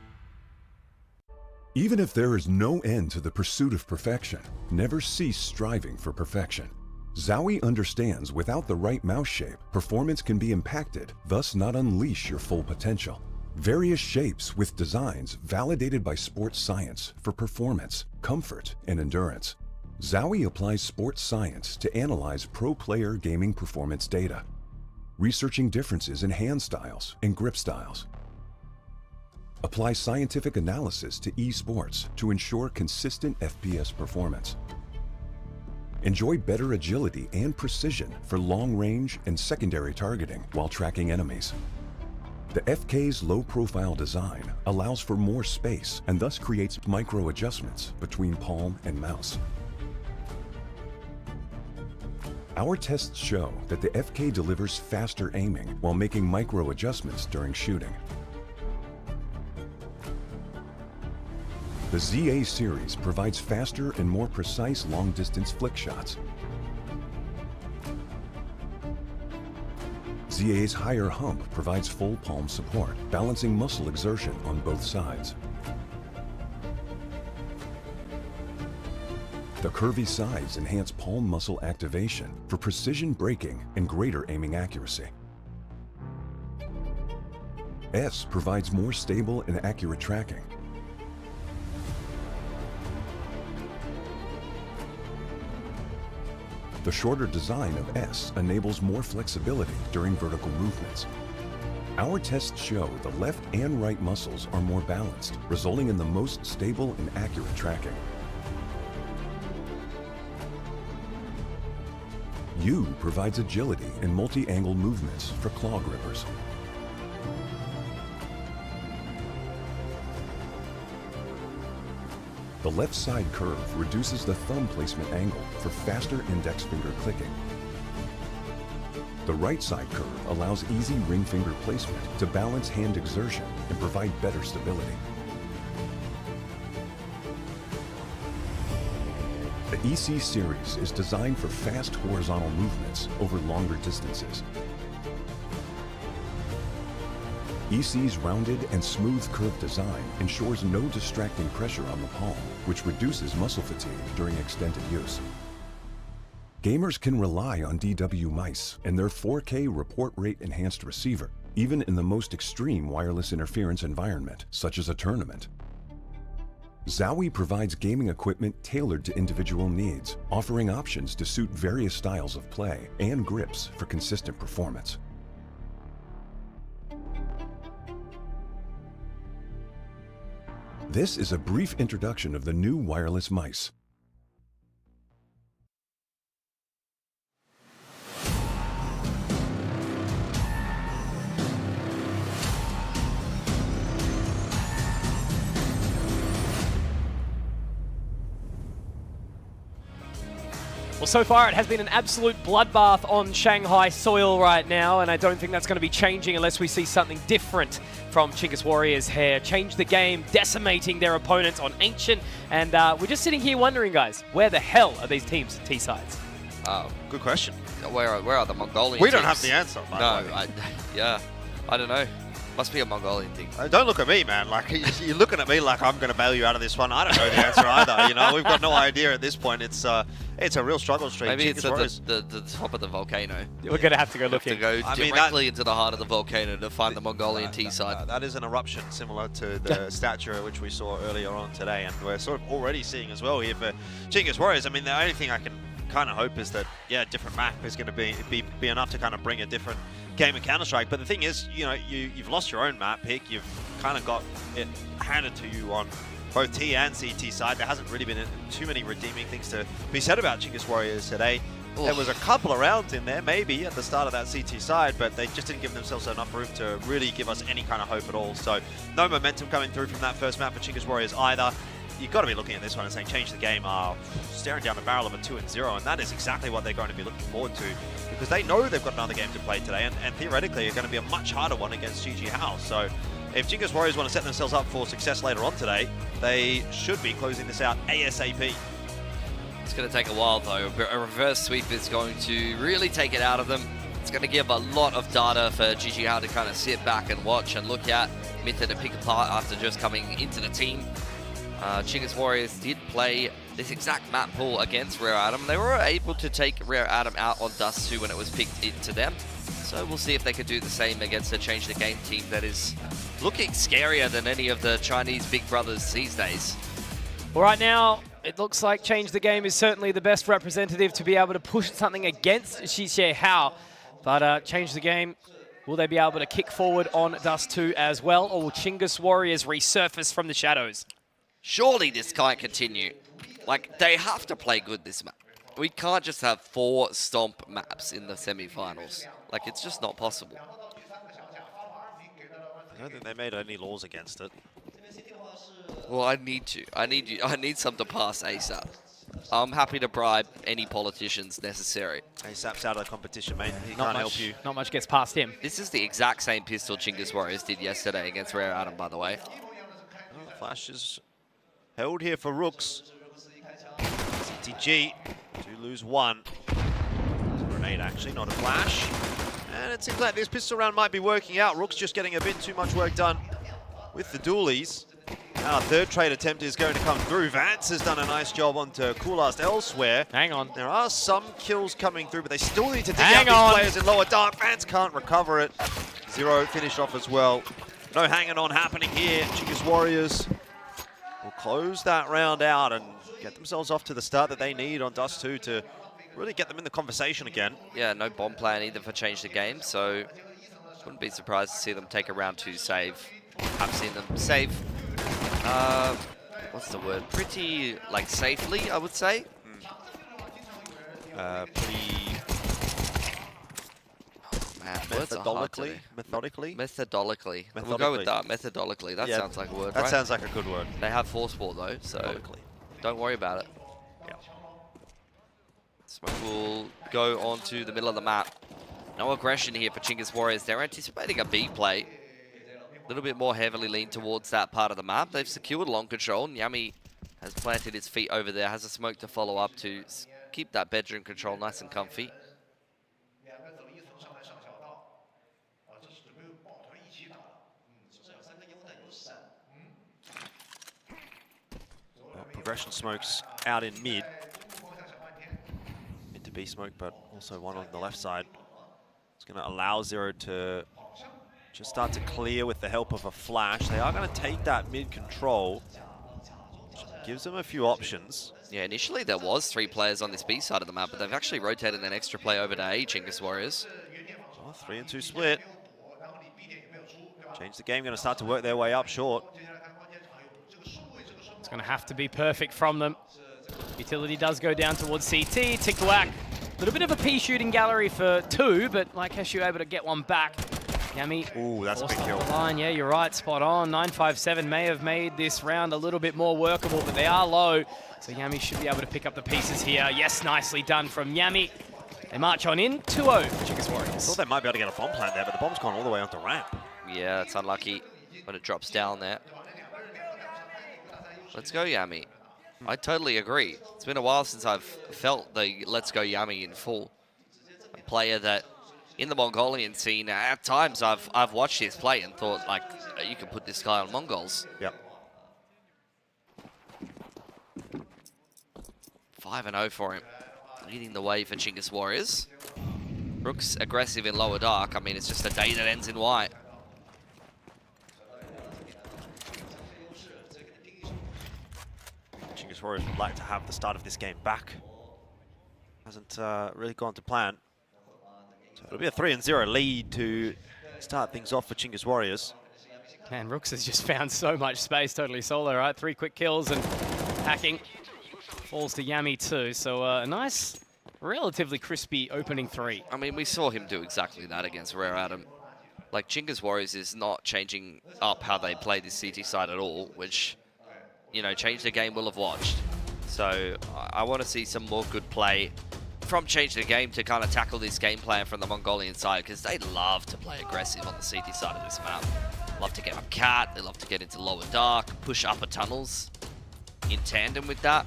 Even if there is no end to the pursuit of perfection, never cease striving for perfection. ZOWIE understands without the right mouse shape, performance can be impacted, thus not unleash your full potential. Various shapes with designs validated by sports science for performance, comfort, and endurance. ZOWIE applies sports science to analyze pro player gaming performance data, researching differences in hand styles and grip styles. Apply scientific analysis to esports to ensure consistent FPS performance. Enjoy better agility and precision for long-range and secondary targeting while tracking enemies. The FK's low-profile design allows for more space and thus creates micro-adjustments between palm and mouse. Our tests show that the FK delivers faster aiming while making micro-adjustments during shooting. The ZA series provides faster and more precise long-distance flick shots. ZA's higher hump provides full palm support, balancing muscle exertion on both sides. The curvy sides enhance palm muscle activation for precision braking and greater aiming accuracy. S provides more stable and accurate tracking. The shorter design of S enables more flexibility during vertical movements. Our tests show the left and right muscles are more balanced, resulting in the most stable and accurate tracking. U provides agility and multi-angle movements for claw grippers. The left side curve reduces the thumb placement angle for faster index finger clicking. The right side curve allows easy ring finger placement to balance hand exertion and provide better stability. The EC series is designed for fast horizontal movements over longer distances. EC's rounded and smooth curve design ensures no distracting pressure on the palm, which reduces muscle fatigue during extended use. Gamers can rely on DW mice and their 4K report rate enhanced receiver, even in the most extreme wireless interference environment, such as a tournament. ZOWIE provides gaming equipment tailored to individual needs, offering options to suit various styles of play and grips for consistent performance. This is a brief introduction of the new wireless mice. Well, so far it has been an absolute bloodbath on Shanghai soil right now, and I don't think that's going to be changing unless we see something different from Chingus Warriors here. Change the game, decimating their opponents on Ancient, and we're just sitting here wondering, guys, where the hell are these teams T-sides? Good question. Where are the Mongolian We teams? don't have the answer, by the way. I don't know. Must be a Mongolian thing. Don't look at me, man. Like, you're looking at me like I'm going to bail you out of this one. I don't know the answer either. You know, we've got no idea at this point. It's a real struggle streak. Maybe it's at the top of the volcano. We're going to have to go looking. To go directly into the heart of the volcano to find the Mongolian T-side. That is an eruption similar to the stature which we saw earlier on today, and we're sort of already seeing as well here for Chingus Warriors. I mean, the only thing I can kind of hope is that, yeah, a different map is going to be enough to kind of bring a different game of Counter-Strike. But the thing is, you know, you've lost your own map pick. You've kind of got it handed to you on both T and CT side. There hasn't really been too many redeeming things to be said about Chingus Warriors today. Oof. There was a couple of rounds in there, maybe, at the start of that CT side, but they just didn't give themselves enough room to really give us any kind of hope at all. So no momentum coming through from that first map for Chingus Warriors either. You've got to be looking at this one and saying, change the game, staring down the barrel of a 2-0, and that is exactly what they're going to be looking forward to, because they know they've got another game to play today, and theoretically are going to be a much harder one against GG House. So if Chingus Warriors want to set themselves up for success later on today, they should be closing this out ASAP. It's going to take a while, though. A reverse sweep is going to really take it out of them. It's going to give a lot of data for GG House to kind of sit back and watch and look at, method to pick apart after just coming into the team. Chingus Warriors did play this exact map pool against Rare Atom. They were able to take Rare Atom out on Dust 2 when it was picked into them. So we'll see if they could do the same against a Change the Game team that is looking scarier than any of the Chinese big brothers these days. Well, right now, it looks like Change the Game is certainly the best representative to be able to push something against Xie Hao. But Change the Game, will they be able to kick forward on Dust 2 as well, or will Chingus Warriors resurface from the shadows? Surely this can't continue. Like, they have to play good this map. We can't just have 4 stomp maps in the semi-finals. Like, it's just not possible. I don't think they made any laws against it. Well, I need to. I need some to pass ASAP. I'm happy to bribe any politicians necessary. ASAP's out of the competition, mate. He can't help you. Not much gets past him. This is the exact same pistol Chingus Warriors did yesterday against Rare Atom, by the way. Oh, Flash is held here for Rooks. CTG to lose 1. Grenade, actually, not a flash. And it seems like this pistol round might be working out. Rooks just getting a bit too much work done with the dualies. Our third trade attempt is going to come through. Vance has done a nice job onto Coolast elsewhere. Hang on. There are some kills coming through, but they still need to dig out these players in lower dark. Vance can't recover it. 0 finish off as well. No hanging on happening here. Chingus Warriors will close that round out and get themselves off to the start that they need on Dust 2 to really get them in the conversation again. Yeah, no bomb plan either for Change the Game, so wouldn't be surprised to see them take a round 2 save. I've seen them save, what's the word? Pretty, like, safely, I would say. Methodically. We'll go with that, methodically. That sounds like a word, That right? sounds like a good word. They have Force Ball, though, so Don't worry about it. Yeah. Smoke will go onto the middle of the map. No aggression here for Chinggis Warriors. They're anticipating a B play. A little bit more heavily leaned towards that part of the map. They've secured long control. Nyami has planted his feet over there, has a smoke to follow up to keep that bedroom control nice and comfy. Well, progression smokes out in mid. Mid to B smoke, but also one on the left side. It's going to allow Zero to just start to clear with the help of a flash. They are going to take that mid control. Gives them a few options. Yeah, initially there was 3 players on this B side of the map, but they've actually rotated an extra play over to A, Chinggis Warriors. Oh, 3-2 split. Change the game, going to start to work their way up short. It's going to have to be perfect from them. Utility does go down towards CT. Tikwak, a little bit of a P shooting gallery for 2, but like Heshu able to get one back. Yami. Ooh, that's a big kill. Line. Yeah, you're right, spot on. 957 may have made this round a little bit more workable, but they are low. So Yami should be able to pick up the pieces here. Yes, nicely done from Yami. They march on in 2-0 for Chinggis Warriors. I thought they might be able to get a bomb plant there, but the bomb's gone all the way onto ramp. Yeah, it's unlucky when it drops down there. Let's go, Yami. I totally agree. It's been a while since I've felt the Let's Go Yami in full. A player that, in the Mongolian scene, at times I've watched his play and thought, like, you could put this guy on Mongols. Yep. 5-0 for him, leading the way for Chinggis Warriors. Brooks aggressive in lower dark. I mean, it's just a day that ends in white. Chinggis Warriors would like to have the start of this game back. Hasn't really gone to plan. So it'll be a 3-0 lead to start things off for Chinggis Warriors. Man, Rooks has just found so much space, totally solo, right? 3 quick kills and hacking. Falls to Yami too, so a nice, relatively crispy opening 3. I mean, we saw him do exactly that against Rare Adam. Like, Chinggis Warriors is not changing up how they play this CT side at all, which, you know, Change the Game will have watched. So I want to see some more good play from Change the Game to kind of tackle this game plan from the Mongolian side, because they love to play aggressive on the CT side of this map. Love to get up cat, they love to get into lower dark, push upper tunnels. In tandem with that,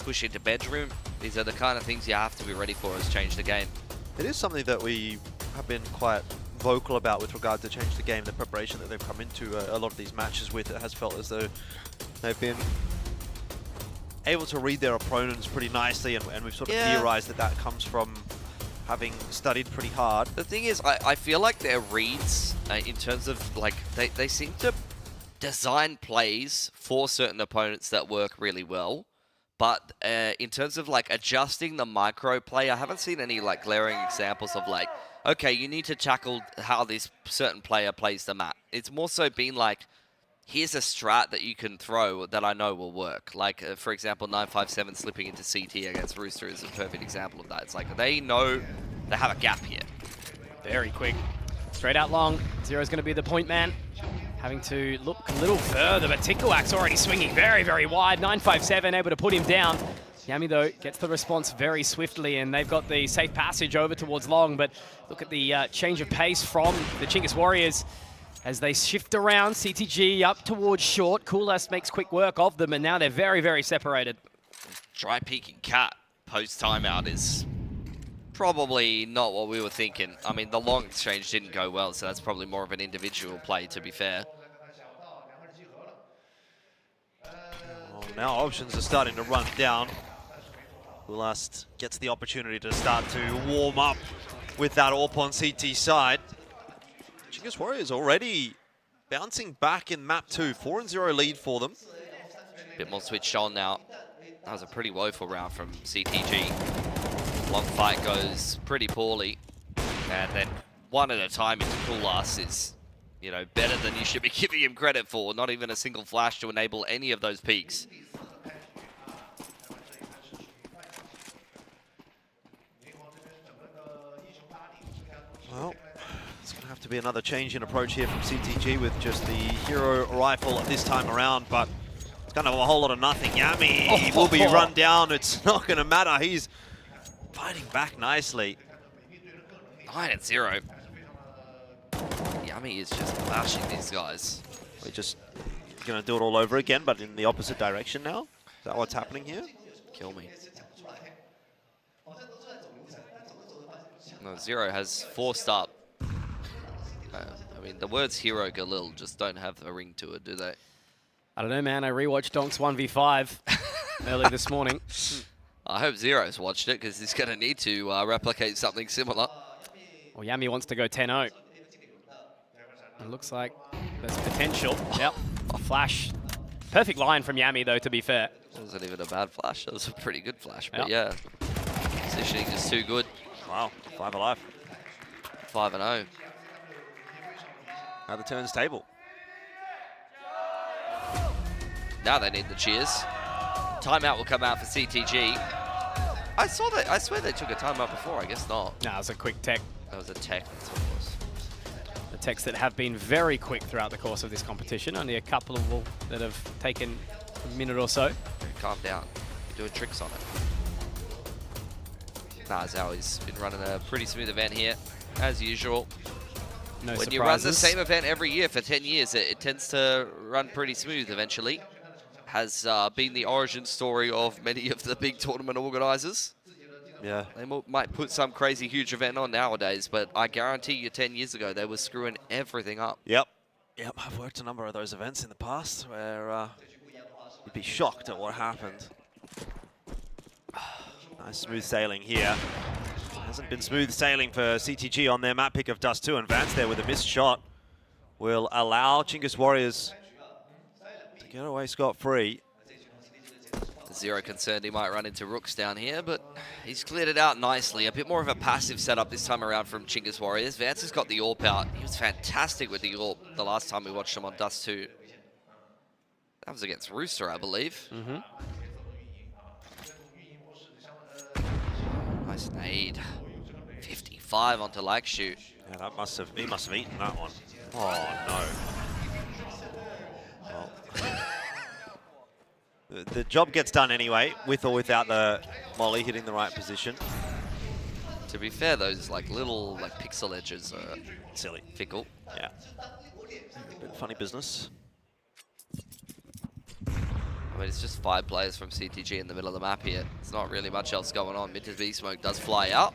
push into bedroom. These are the kind of things you have to be ready for as Change the Game. It is something that we have been quite vocal about with regard to Change the Game, the preparation that they've come into a lot of these matches with. It has felt as though they've been able to read their opponents pretty nicely, and we've sort of theorized that that comes from having studied pretty hard. The thing is, I feel like their reads, in terms of, like, they seem to design plays for certain opponents that work really well. But in terms of, like, adjusting the micro play, I haven't seen any, like, glaring examples of, like, okay, you need to tackle how this certain player plays the map. It's more so been like, here's a strat that you can throw that I know will work. Like, for example, 957 slipping into CT against Rooster is a perfect example of that. It's like, they know they have a gap here. Very quick. Straight out long. Zero's going to be the point man. Having to look a little further, but Tikwak's already swinging very, very wide. 957 able to put him down. Yami, though, gets the response very swiftly, and they've got the safe passage over towards long, but look at the change of pace from the Chinggis Warriors as they shift around. CTG up towards short. Coolest makes quick work of them, and now they're very, very separated. Dry peeking cat post timeout is probably not what we were thinking. I mean, the long exchange didn't go well, so that's probably more of an individual play, to be fair. Well, now options are starting to run down. Ulast gets the opportunity to start to warm up with that AWP on CT side. Chinggis Warriors already bouncing back in map 2. 4-0 lead for them. Bit more switched on now. That was a pretty woeful round from CTG. Long fight goes pretty poorly. And then one at a time into Coolast is, you know, better than you should be giving him credit for. Not even a single flash to enable any of those peaks. Well, it's going to have to be another change in approach here from CTG with just the hero rifle this time around, but it's going kind of a whole lot of nothing. Yami will be run down. It's not going to matter. He's fighting back nicely. 9-0. Yami is just bashing these guys. We're just going to do it all over again, but in the opposite direction now. Is that what's happening here? Kill me. No, Zero has forced up. I mean, the words Hero Galil just don't have a ring to it, do they? I don't know, man. I rewatched Donk's 1v5 early this morning. I hope Zero's watched it, because he's going to need to replicate something similar. Well, Yami wants to go 10-0. It looks like there's potential. Yep. Flash. Perfect line from Yami, though, to be fair. That wasn't even a bad flash. That was a pretty good flash, but yeah. Positioning is too good. Wow, 5 alive. 5-0. Now the turns table. Now they need the cheers. Timeout will come out for CTG. I swear they took a timeout before. I guess not. No, it was a quick tech. That was a tech. That's what it was. The techs that have been very quick throughout the course of this competition. Only a couple of them that have taken a minute or so. Calm down. You're doing tricks on it. Nah, Zowie's been running a pretty smooth event here, as usual. No when surprises. you run the same event every year for 10 years, it tends to run pretty smooth eventually. Has been the origin story of many of the big tournament organizers. Yeah. They might put some crazy huge event on nowadays, but I guarantee you 10 years ago, they were screwing everything up. Yep. Yep, I've worked a number of those events in the past where you'd be shocked at what happened. Nice smooth sailing here. Hasn't been smooth sailing for CTG on their map pick of Dust 2, and Vance there with a missed shot will allow Chinggis Warriors to get away scot-free. Zero concerned he might run into Rooks down here, but he's cleared it out nicely. A bit more of a passive setup this time around from Chinggis Warriors. Vance has got the AWP out. He was fantastic with the AWP the last time we watched him on Dust 2. That was against Rooster, I believe. Nice nade. 55 onto like shoot. Yeah, that he must have eaten that one. Oh no. Well, the job gets done anyway, with or without the molly hitting the right position. To be fair, those little pixel edges are silly, fickle. Yeah. Bit funny business. I mean, it's just 5 players from CTG in the middle of the map here. There's not really much else going on. Mid to B smoke does fly out.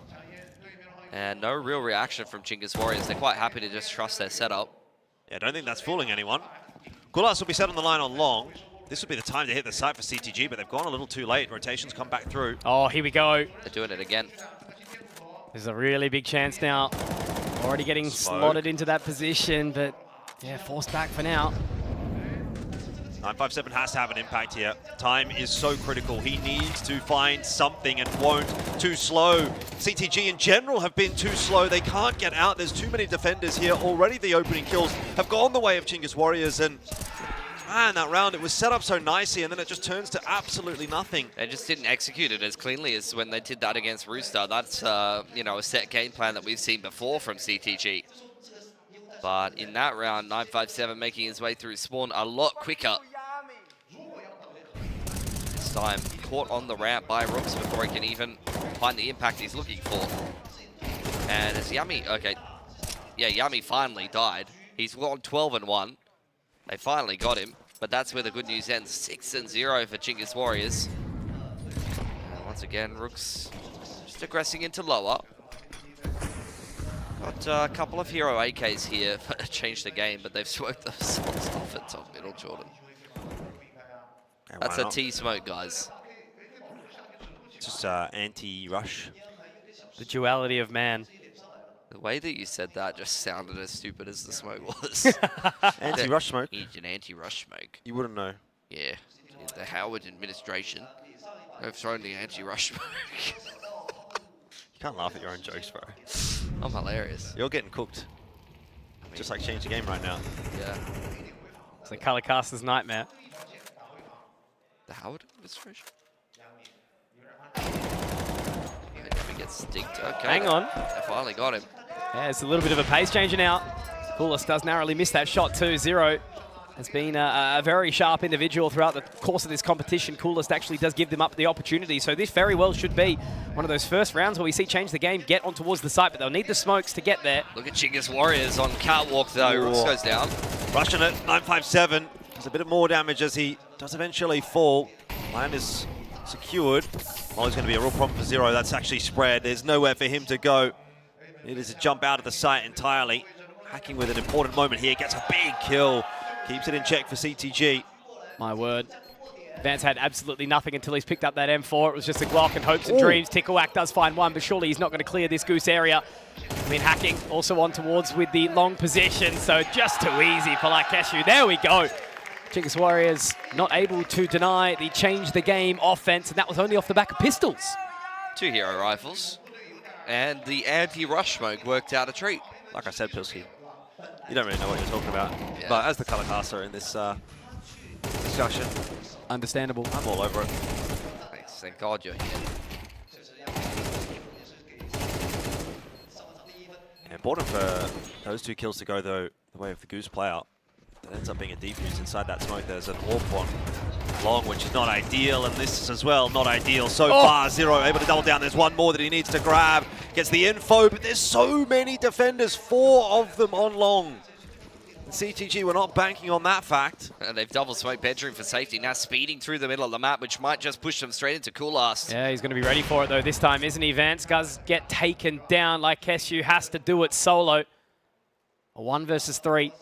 And no real reaction from Chinggis Warriors. They're quite happy to just trust their setup. Yeah, I don't think that's fooling anyone. Gulas will be set on the line on long. This would be the time to hit the site for CTG, but they've gone a little too late. Rotations come back through. Oh, here we go. They're doing it again. There's a really big chance now. Already getting slotted into that position, but yeah, forced back for now. 957 has to have an impact here. Time is so critical. He needs to find something and won't. Too slow. CTG in general have been too slow. They can't get out. There's too many defenders here. Already the opening kills have gone the way of Chinggis Warriors, and man, that round, it was set up so nicely, and then it just turns to absolutely nothing. They just didn't execute it as cleanly as when they did that against Rooster. That's, you know, a set game plan that we've seen before from CTG. But in that round, 957 making his way through spawn a lot quicker. This time, caught on the ramp by Rooks before he can even find the impact he's looking for. And it's Yami, okay. Yeah, Yami finally died. He's on 12-1. They finally got him, but that's where the good news ends. 6-0 for Chinggis Warriors. And once again, Rooks just aggressing into lower. Got a couple of hero AKs here to change the game, but they've smoked themselves off at top middle, Jordan. Yeah, that's a T-smoke, guys. Just anti-rush. The duality of man. The way that you said that just sounded as stupid as the smoke was. Anti-rush smoke? It's an anti-rush smoke. You wouldn't know. Yeah. The Howard administration have thrown the anti-rush smoke. You can't laugh at your own jokes, bro. I'm hilarious. You're getting cooked. I mean, just like change the game right now. Yeah. It's a color caster's nightmare. The Howard administration? Gets sticked. Okay. Hang on. They finally got him. Yeah, it's a little bit of a pace changer now. Coolest does narrowly miss that shot too. Zero has been a very sharp individual throughout the course of this competition. Coolest actually does give them up the opportunity. So this very well should be one of those first rounds where we see Change the Game get on towards the site, but they'll need the smokes to get there. Look at Chingus Warriors on catwalk though. Rooks goes down. Rushing it, 957. Does a bit of more damage as he does eventually fall. Land is secured. Molly's going to be a real problem for Zero. That's actually spread. There's nowhere for him to go. It is a jump out of the site entirely. Hacking with an important moment here. Gets a big kill. Keeps it in check for CTG. My word. Vance had absolutely nothing until he's picked up that M4. It was just a Glock and hopes and dreams. Ticklewack does find one, but surely he's not going to clear this goose area. I mean, Hacking also on towards with the long position, so just too easy for Lakeshu. There we go. Chingus Warriors not able to deny the Change the Game offense, and that was only off the back of pistols. 2 hero rifles. And the anti-rush smoke worked out a treat. Like I said, Pilsky, you don't really know what you're talking about. Yeah. But as the color caster in this discussion, understandable. I'm all over it. Thanks, thank God you're here. Important for those 2 kills to go though the way of the Goose player. It ends up being a defuse inside that smoke. There's an AWP one long, which is not ideal, and this is as well not ideal. So far, Zero able to double down. There's one more that he needs to grab. Gets the info, but there's so many defenders, 4 of them on long. And CTG were not banking on that fact. And they've double smoked bedroom for safety. Now speeding through the middle of the map, which might just push them straight into Coolast. Yeah, he's going to be ready for it though this time, isn't he? Vance does get taken down. Lakeshu has to do it solo. A 1 versus 3.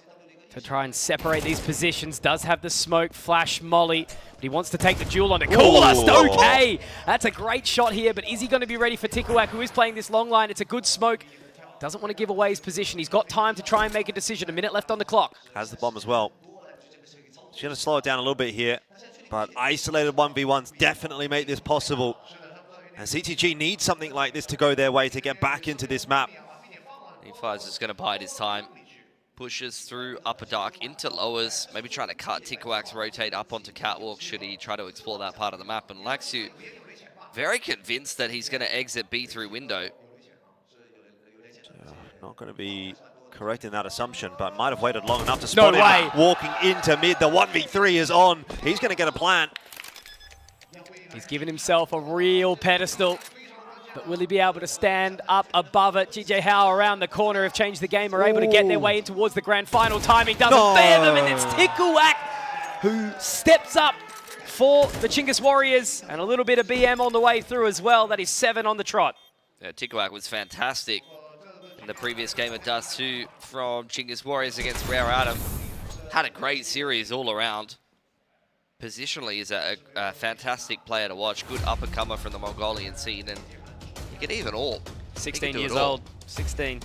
To try and separate these positions. Does have the smoke, flash, molly, but he wants to take the duel onto Coolast. Okay, that's a great shot here, but is he going to be ready for Ticklewack, who is playing this long line? It's a good smoke. Doesn't want to give away his position. He's got time to try and make a decision. A minute left on the clock. Has the bomb as well. She's going to slow it down a little bit here, but isolated 1v1s definitely make this possible. And CTG needs something like this to go their way to get back into this map. E5's just going to bide his time. Pushes through upper dark into lowers, maybe trying to cut Ticklewack's rotate up onto catwalk should he try to explore that part of the map. And Lakeshu very convinced that he's going to exit B through window. Not going to be correct in that assumption, but might have waited long enough to spot him. Walking into mid, the 1v3 is on. He's going to get a plant. He's given himself a real pedestal. But will he be able to stand up above it? GJ Howe around the corner have changed the game, are able to get their way in towards the grand final. Timing doesn't bear them, and it's Ticklewack who steps up for the Chingus Warriors, and a little bit of BM on the way through as well. That is 7 on the trot. Yeah, Ticklewack was fantastic in the previous game at Dust 2 from Chingus Warriors against Rare Adam. Had a great series all around. Positionally is a fantastic player to watch. Good up-and-comer from the Mongolian scene, and he can even all. 16 years old. 16.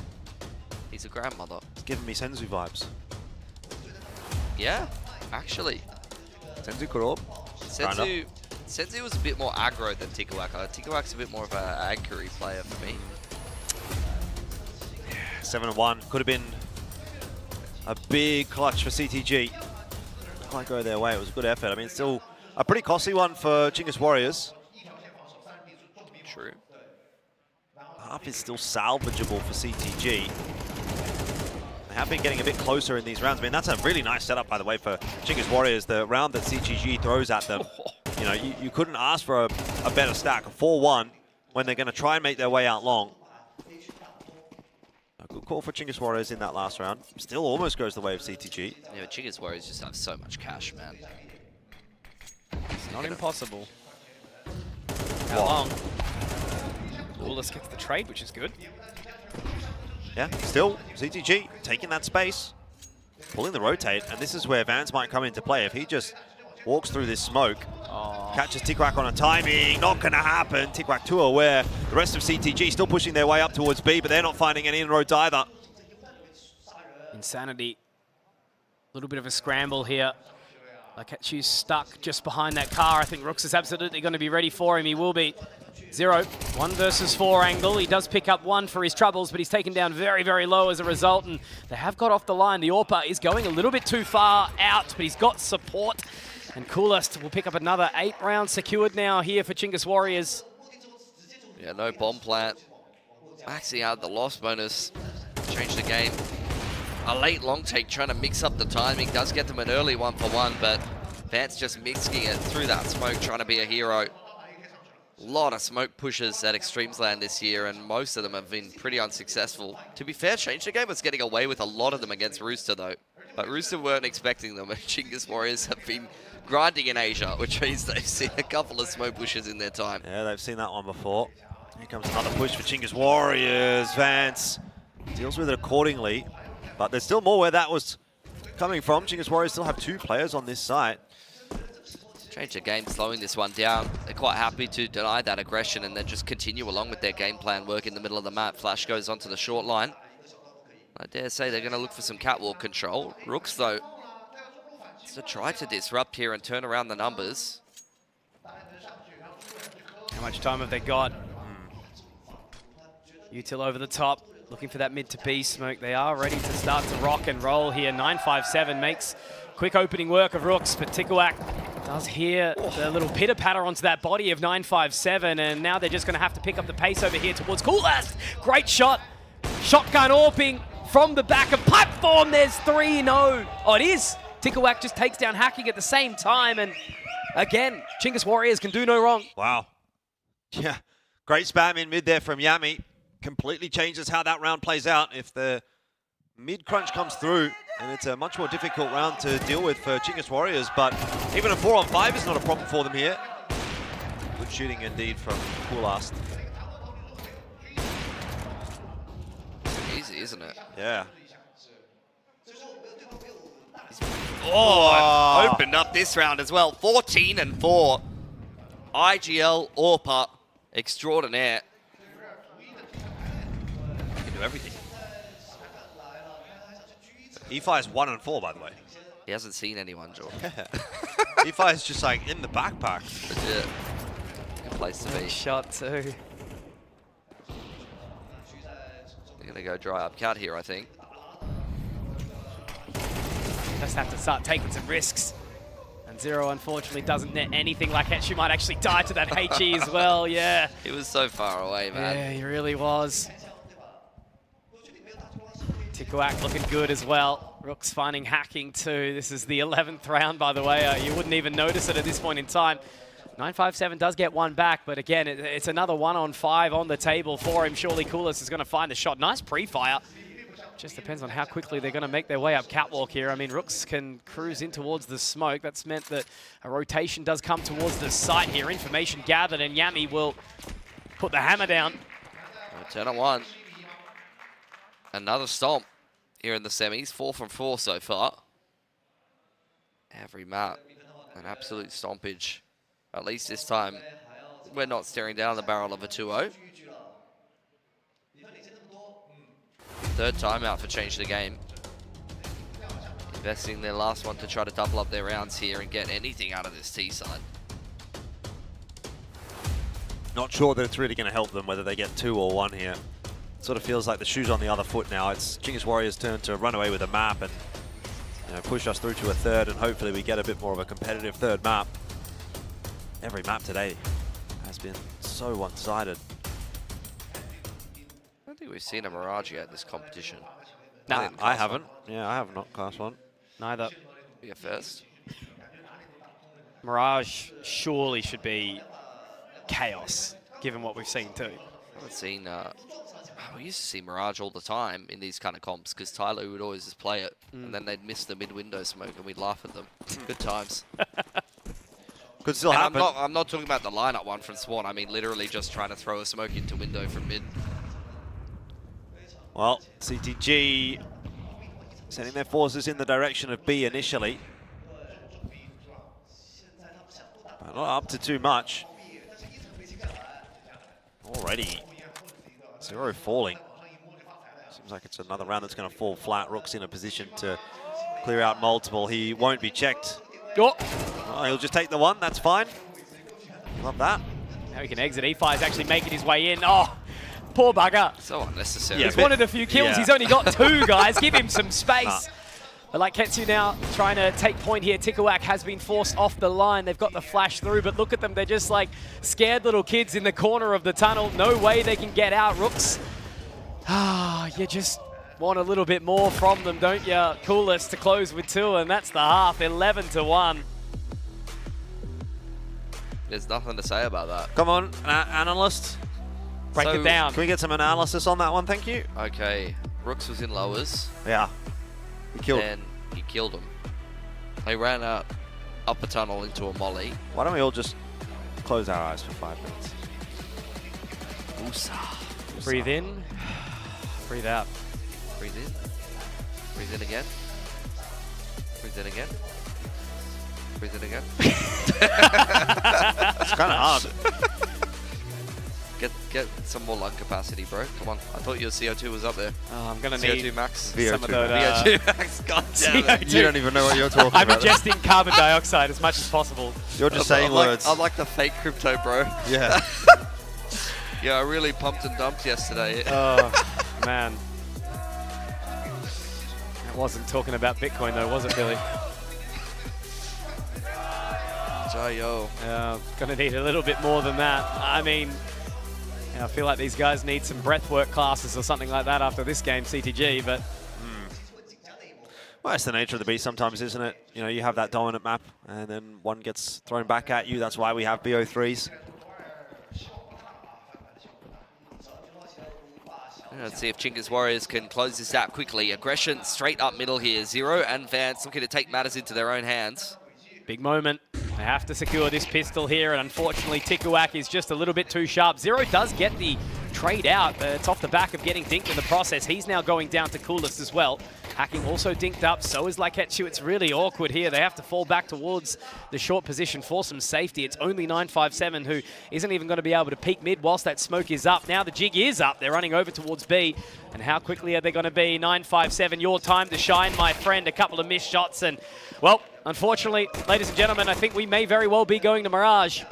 He's a grandmother. It's giving me Senzu vibes. Yeah, actually. Senzu Kuro. Senzu was a bit more aggro than Ticklewack. Ticklewack's a bit more of an aggroy player for me. 7-1. Could have been a big clutch for CTG. Might go their way. It was a good effort. I mean, still a pretty costly one for Chingus Warriors. True. Half is still salvageable for CTG. They have been getting a bit closer in these rounds. I mean, that's a really nice setup, by the way, for Chingus Warriors. The round that CTG throws at them, you know, you couldn't ask for a better stack. A 4-1 when they're going to try and make their way out long. A good call for Chingus Warriors in that last round. Still almost goes the way of CTG. Yeah, Chingus Warriors just have so much cash, man. It's not impossible. How long? Coolest gets the trade, which is good. Yeah, still CTG taking that space, pulling the rotate, and this is where Vance might come into play. If he just walks through this smoke, catches Ticklewack on a timing, not going to happen. Ticklewack too aware. The rest of CTG still pushing their way up towards B, but they're not finding any inroads either. Insanity. A little bit of a scramble here. Lakeshu's stuck just behind that car. I think Rooks is absolutely going to be ready for him. He will be. 0, 1 versus 4 angle. He does pick up 1 for his troubles, but he's taken down very, very low as a result, and they have got off the line. The AWPA is going a little bit too far out, but he's got support, and Coolest will pick up another 8 rounds secured now here for Chingus Warriors. Yeah, no bomb plant. Maxing out the loss bonus. Change the game. a late long take trying to mix up the timing. Does get them an early 1-for-1, but Vance just mixing it through that smoke, trying to be a hero. A lot of smoke pushes at Extremesland this year, and most of them have been pretty unsuccessful. To be fair, Change the Game was getting away with a lot of them against Rooster, though. But Rooster weren't expecting them, and Chinggis Warriors have been grinding in Asia, which means they've seen a couple of smoke pushes in their time. Yeah, they've seen that one before. Here comes another push for Chinggis Warriors. Vance deals with it accordingly, but there's still more where that was coming from. Chinggis Warriors still have 2 players on this site. Change the Game slowing this one down. They're quite happy to deny that aggression and then just continue along with their game plan work in the middle of the map. Flash goes onto the short line. I dare say they're going to look for some catwalk control. Rooks, though, to try to disrupt here and turn around the numbers. How much time have they got? Util over the top, looking for that mid to B smoke. They are ready to start to rock and roll here. 957 makes quick opening work of Rooks, but Tikawak does hear the little pitter-patter onto that body of 957, and now they're just going to have to pick up the pace over here towards Coolast. Great shot. Shotgun AWPing from the back of pipe form. There's 3. No. Oh, it is. Tikawak just takes down Hacking at the same time, and again, Chinggis Warriors can do no wrong. Wow. Yeah, great spam in mid there from Yami. Completely changes how that round plays out if the mid crunch comes through, and it's a much more difficult round to deal with for Chinggis Warriors, but even a 4-on-5 is not a problem for them here. Good shooting indeed from Coolast. Easy, isn't it? Yeah. Oh, opened up this round as well. 14-4. IGL AWPA extraordinaire. Can do everything. EFI is 1-4, by the way. He hasn't seen anyone, Joe. EFI is just like in the backpack. Legit. Good place to be. Shot too. They're gonna go dry up cat here, I think. Just have to start taking some risks. And Zero, unfortunately, doesn't net anything. Like Hetsu might actually die to that HE as well, yeah. He was so far away, man. Yeah, he really was. Tikawak looking good as well. Rooks finding Hacking too. This is the 11th round, by the way. You wouldn't even notice it at this point in time. 957 does get one back, but again, it's another 1-on-5 on the table for him. Surely Coolest is going to find the shot. Nice pre-fire. Just depends on how quickly they're going to make their way up catwalk here. I mean, Rooks can cruise in towards the smoke. That's meant that a rotation does come towards the site here. Information gathered, and Yami will put the hammer down. 10-1. Another stomp here in the semis. 4 from 4 so far. Every map, an absolute stompage. At least this time, we're not staring down the barrel of a 2-0. Third timeout for Change the Game. Investing their last one to try to double up their rounds here and get anything out of this T side. Not sure that it's really going to help them whether they get 2 or 1 here. It sort of feels like the shoe's on the other foot now. It's Chinggis Warriors' turn to run away with the map and push us through to a third, and hopefully we get a bit more of a competitive third map. Every map today has been so one-sided. I don't think we've seen a Mirage yet this competition. No, I haven't. Yeah, I have not Class 1. Neither. Be a first. Mirage surely should be chaos, given what we've seen too. I haven't seen... we used to see Mirage all the time in these kind of comps because Tyler would always just play it, and then they'd miss the mid-window smoke and we'd laugh at them. Good times. Could still happen. I'm not talking about the lineup one from Swan. I mean literally just trying to throw a smoke into window from mid. Well, CTG sending their forces in the direction of B initially. But not up to too much. Already, Zero falling. Seems like it's another round that's going to fall flat. Rook's in a position to clear out multiple. He won't be checked. Oh, he'll just take the one, that's fine. Love that. Now he can exit. EFI is actually making his way in. Oh, poor bugger. So unnecessary. He's wanted a few kills. He's only got 2, guys. Give him some space. But like Ketsu now trying to take point here. Tikawak has been forced off the line. They've got the flash through, but look at them. They're just like scared little kids in the corner of the tunnel. No way they can get out. Rooks. You just want a little bit more from them, don't you? Coolest to close with 2, and that's the half, 11-1. There's nothing to say about that. Come on, analyst. Break it down. Can we get some analysis on that one? Thank you. Okay, Rooks was in lowers. Yeah. He killed. And he killed him. They ran out upper tunnel into a molly. Why don't we all just close our eyes for 5 minutes? Oosa. Breathe in, breathe out. Breathe in. Breathe in again. Breathe in again. Breathe in again. It's kind of hard. Get some more lung capacity, bro. Come on. I thought your CO2 was up there. Oh, I'm gonna CO2 need max. some of those. VO2 max. God damn it. You don't even know what you're talking I'm about. ingesting carbon dioxide as much as possible. You're just saying words. I'm like the fake crypto, bro. Yeah. Yeah, I really pumped and dumped yesterday. Oh, man. That wasn't talking about Bitcoin though, was it, Billy? Yo. Gonna need a little bit more than that. I mean, I feel like these guys need some breathwork classes or something like that after this game, CTG, but... Well, that's the nature of the beast sometimes, isn't it? You know, you have that dominant map, and then one gets thrown back at you. That's why we have BO3s. Let's see if Chingas Warriors can close this out quickly. Aggression straight up middle here. Zero and Vance looking to take matters into their own hands. Big moment. They have to secure this pistol here, and unfortunately Tikuak is just a little bit too sharp. Zero does get the trade out, but it's off the back of getting dinked in the process. He's now going down to Coolest as well. Hacking also dinked up, so is Laiketsu. It's really awkward here. They have to fall back towards the short position for some safety. It's only 957 who isn't even going to be able to peek mid whilst that smoke is up. Now the jig is up. They're running over towards B. And how quickly are they going to be? 957, your time to shine, my friend. A couple of missed shots and, well, unfortunately, ladies and gentlemen, I think we may very well be going to Mirage.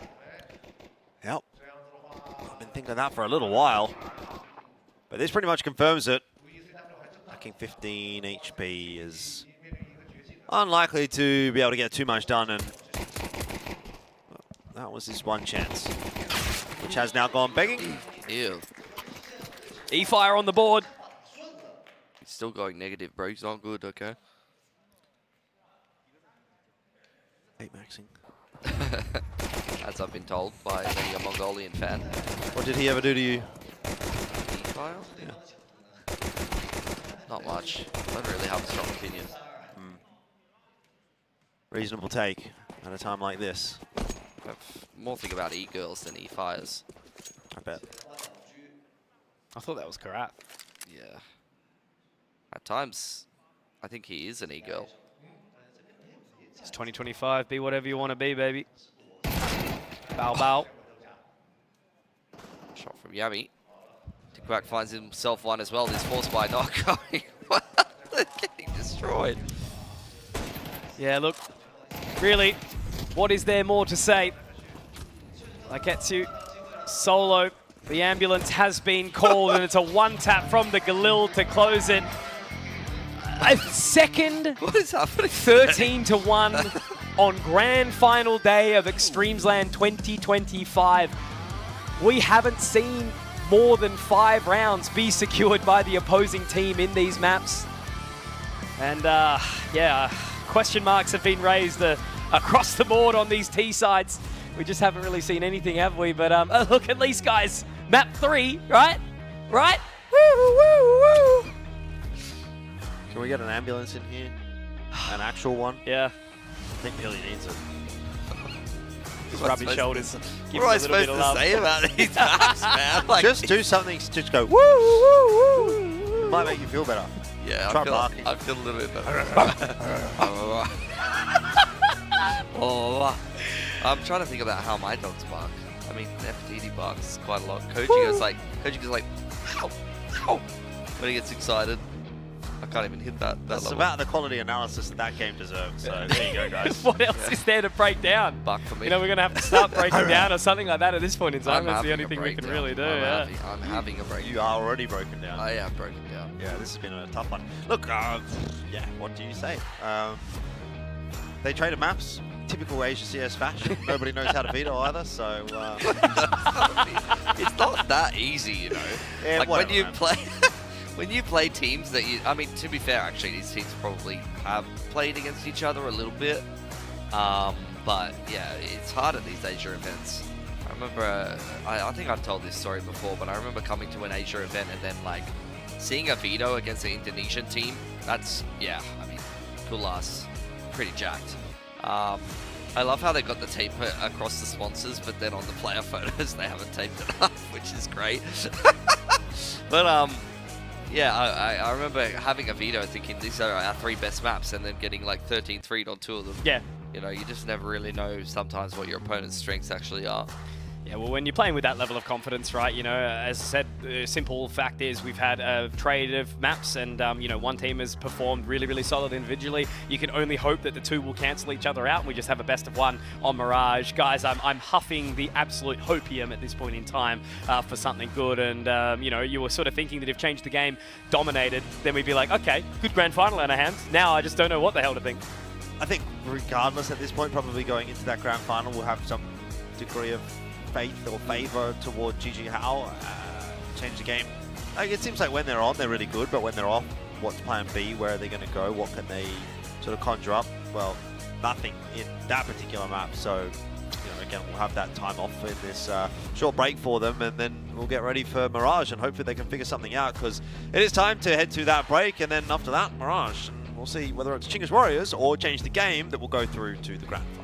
Yep. I've been thinking of that for a little while. But this pretty much confirms it. Lacking 15 HP is unlikely to be able to get too much done, and well, that was his one chance, which has now gone begging. Ew. E-Fire on the board. He's still going negative, bro. He's not good, okay? 8 maxing. As I've been told by a Mongolian fan. What did he ever do to you? E-Fire? Yeah. Not much. I don't really have a strong opinion. Reasonable take at a time like this. I more think about E-girls than E-fires. I bet. I thought that was correct. Yeah. At times, I think he is an E-girl. It's 2025. Be whatever you want to be, baby. Bow, bow. Shot from Yami. Tikuak finds himself one as well. This force by not going. They're getting destroyed. Yeah, look, really, what is there more to say? Laiketsu, solo. The ambulance has been called, and it's a one-tap from the Galil to close it. A second, What is happening? 13-1 on grand final day of Extremesland 2025. We haven't seen more than 5 rounds be secured by the opposing team in these maps. And yeah, question marks have been raised across the board on these T sides. We just haven't really seen anything, have we? But look, at least, guys, map 3, right? Right? Woo, woo, woo. Can we get an ambulance in here? An actual one? Yeah. I think Billy needs it. Just rub his shoulders. Give What am I him a little bit supposed of to love. say about these maps, man? Like, Just do something, just go woo, woo, woo. It might make you feel better. yeah, Try barking. I feel a little bit better. Oh, I'm trying to think about how my dogs bark. I mean, FTD barks quite a lot. Koji goes like, ow, ow, when he gets excited. I can't even hit that That's level. about the quality analysis that game deserves. So there you go, guys. What else is there to break down? Bark for me. You know, we're going to have to start breaking down or something like that at this point in time. I'm That's the having only a thing we can breakdown. really do. I'm Yeah. having a break. You are already broken down. I am broken down. Yeah, this has been a tough one. Look, yeah, what do you say? They traded maps. Typical Asia CS fashion. Nobody knows how to veto either, so... It's not that easy, you know. Yeah, like whatever, when you man. play... when you play teams that you, I mean, to be fair, actually, these teams probably have played against each other a little bit. But yeah, it's hard at these Asia events. I remember, I think I've told this story before, but I remember coming to an Asia event and then like seeing a veto against an Indonesian team. That's, yeah, I mean, Kulas, pretty jacked. I love how they got the tape across the sponsors, but then on the player photos they haven't taped it up, which is great. But yeah, I remember having a veto thinking these are our 3 best maps and then getting like 13-3'd on 2 of them. Yeah. You know, you just never really know sometimes what your opponent's strengths actually are. Yeah, well, when you're playing with that level of confidence, right, you know, as I said, the simple fact is we've had a trade of maps and, you know, one team has performed really, really solid individually. You can only hope that the 2 will cancel each other out and we just have a best of 1 on Mirage. Guys, I'm huffing the absolute hopium at this point in time for something good. And, you know, you were sort of thinking that if Change the Game dominated, then we'd be like, okay, good grand final in our hands. Now I just don't know what the hell to think. I think regardless at this point, probably going into that grand final, we'll have some degree of faith or favor toward GG Hao. Change the game. Like, it seems like when they're on, they're really good, but when they're off, what's plan B? Where are they going to go? What can they sort of conjure up? Well, nothing in that particular map. So, you know, again, we'll have that time off in this short break for them, and then we'll get ready for Mirage, and hopefully they can figure something out, because it is time to head to that break, and then after that, Mirage. And we'll see whether it's Chinggis Warriors or Change the Game that will go through to the grand final.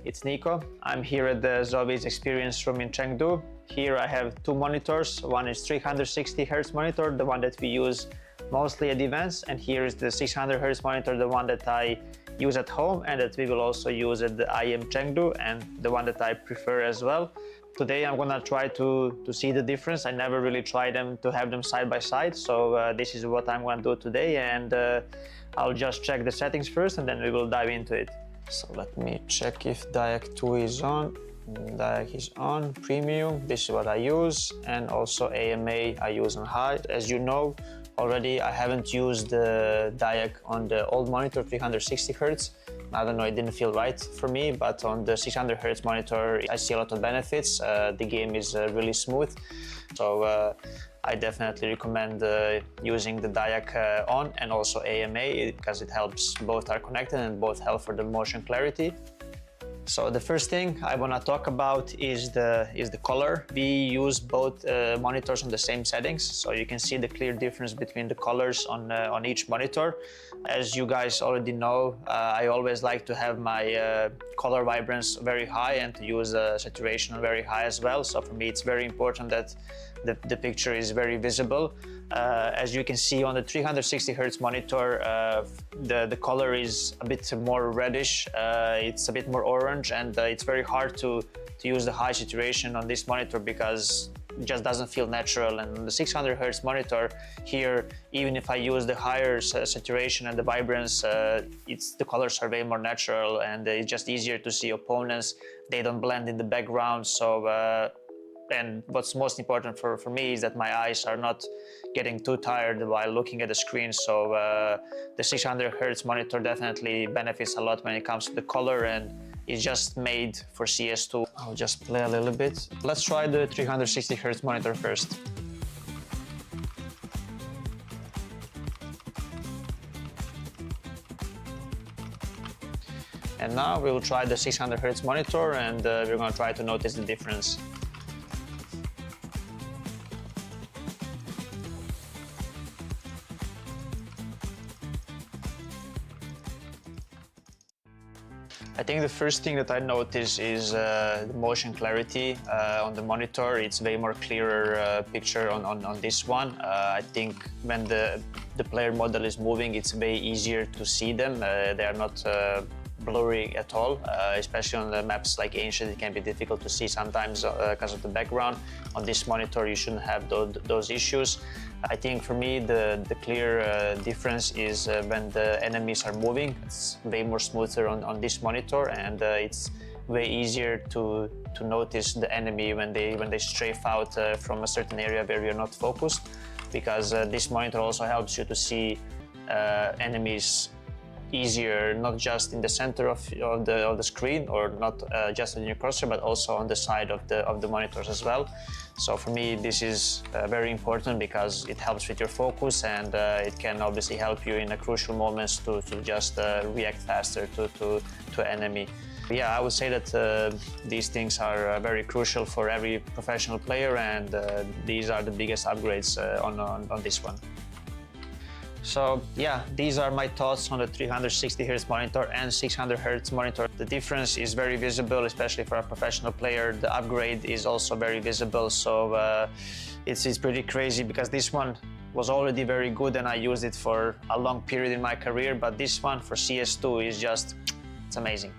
It's Nico. I'm here at the ZOWIE's experience room in Chengdu. Here I have 2 monitors. One is 360 Hz monitor, the one that we use mostly at events, and here is the 600 Hz monitor, the one that I use at home and that we will also use at the IM Chengdu, and the one that I prefer as well. Today I'm gonna try to see the difference. I never really tried them to have them side by side, so this is what I'm gonna do today, and I'll just check the settings first and then we will dive into it. So let me check if DIAC 2 is on. DIAC is on, premium, this is what I use, and also AMA I use on high. As you know already, I haven't used the DIAC on the old monitor 360 Hz. I don't know, it didn't feel right for me, but on the 600 Hz monitor I see a lot of benefits. The game is really smooth, so I definitely recommend using the DIAC on and also AMA, because it helps, both are connected and both help for the motion clarity. So the first thing I want to talk about is the color. We use both monitors on the same settings, so you can see the clear difference between the colors on each monitor. As you guys already know, I always like to have my color vibrance very high and to use saturation very high as well. So for me it's very important that the picture is very visible. As you can see on the 360 Hz monitor, the color is a bit more reddish, it's a bit more orange, and it's very hard to use the high saturation on this monitor because it just doesn't feel natural. And on the 600 Hz monitor here, even if I use the higher saturation and the vibrance, the colors are way more natural, and it's just easier to see opponents. They don't blend in the background. So and what's most important for me is that my eyes are not getting too tired while looking at the screen. So the 600 Hz monitor definitely benefits a lot when it comes to the color, and is just made for CS2. I'll just play a little bit. Let's try the 360 Hz monitor first. And now we will try the 600 Hz monitor, and we're going to try to notice the difference. I think the first thing that I notice is the motion clarity on the monitor. It's way more clearer picture on this one. I think when the player model is moving, it's way easier to see them. They are not blurry at all, especially on the maps like Ancient. It can be difficult to see sometimes because of the background. On this monitor, you shouldn't have those issues. I think for me, the clear difference is when the enemies are moving. It's way more smoother on this monitor, and it's way easier to notice the enemy when they strafe out from a certain area where you're not focused, because this monitor also helps you to see enemies easier, not just in the center of the screen, or not just on your cursor, but also on the side of the monitors as well. So for me, this is very important because it helps with your focus, and it can obviously help you in the crucial moments to just react faster to enemy. Yeah, I would say that these things are very crucial for every professional player, and these are the biggest upgrades on this one. So yeah, these are my thoughts on the 360 Hz monitor and 600 Hz monitor. The difference is very visible, especially for a professional player. The upgrade is also very visible, so it's pretty crazy because this one was already very good and I used it for a long period in my career, but this one for CS2 is just, it's amazing.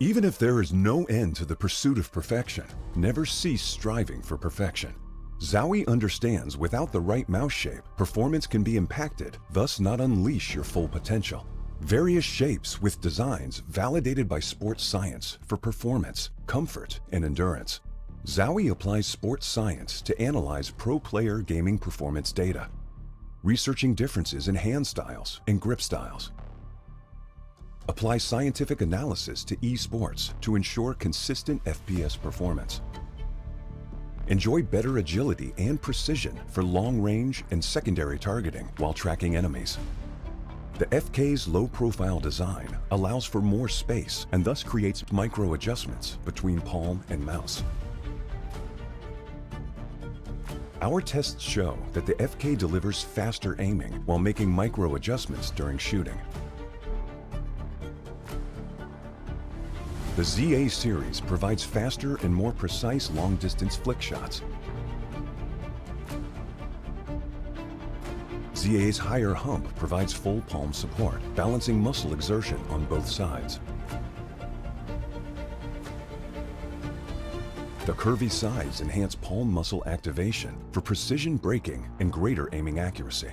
Even if there is no end to the pursuit of perfection, never cease striving for perfection. ZOWIE understands without the right mouse shape, performance can be impacted, thus not unleash your full potential. Various shapes with designs validated by sports science for performance, comfort, and endurance. ZOWIE applies sports science to analyze pro player gaming performance data, researching differences in hand styles and grip styles. Apply scientific analysis to esports to ensure consistent FPS performance. Enjoy better agility and precision for long range and secondary targeting while tracking enemies. The FK's low-profile design allows for more space and thus creates micro adjustments between palm and mouse. Our tests show that the FK delivers faster aiming while making micro adjustments during shooting. The ZA series provides faster and more precise long-distance flick shots. ZA's higher hump provides full palm support, balancing muscle exertion on both sides. The curvy sides enhance palm muscle activation for precision braking and greater aiming accuracy.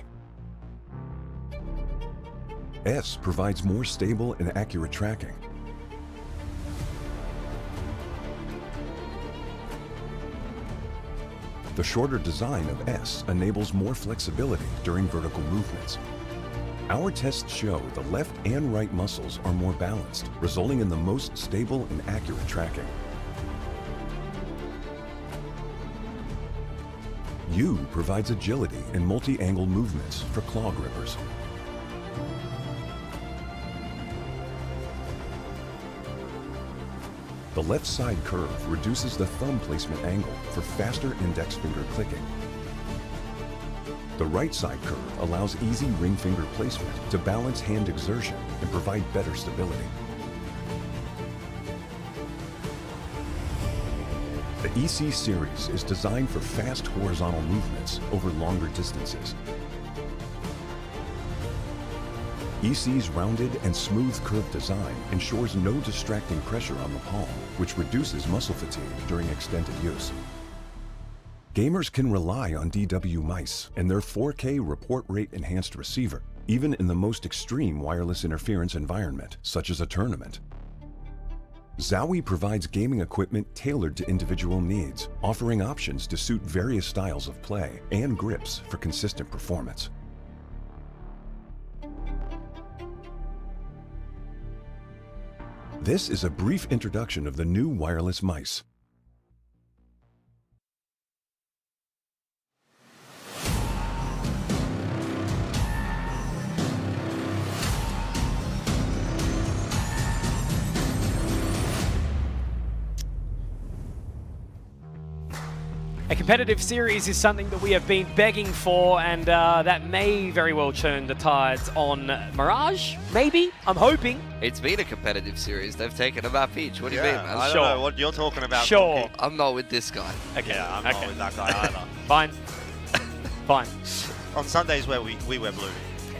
S provides more stable and accurate tracking. The shorter design of S enables more flexibility during vertical movements. Our tests show the left and right muscles are more balanced, resulting in the most stable and accurate tracking. U provides agility and multi-angle movements for claw grippers. The left side curve reduces the thumb placement angle for faster index finger clicking. The right side curve allows easy ring finger placement to balance hand exertion and provide better stability. The EC series is designed for fast horizontal movements over longer distances. EC's rounded and smooth curve design ensures no distracting pressure on the palm, which reduces muscle fatigue during extended use. Gamers can rely on DW mice and their 4K report rate enhanced receiver, even in the most extreme wireless interference environment, such as a tournament. ZOWIE provides gaming equipment tailored to individual needs, offering options to suit various styles of play and grips for consistent performance. This is a brief introduction of the new wireless mice. A competitive series is something that we have been begging for, and that may very well turn the tides on Mirage, maybe? I'm hoping. It's been a competitive series. They've taken a map each. What do you mean, man? I don't know what you're talking about. Sure. Donkey. I'm not with this guy. Okay. Yeah, I'm not with that guy either. Fine. Fine. On Sundays where we wear blue.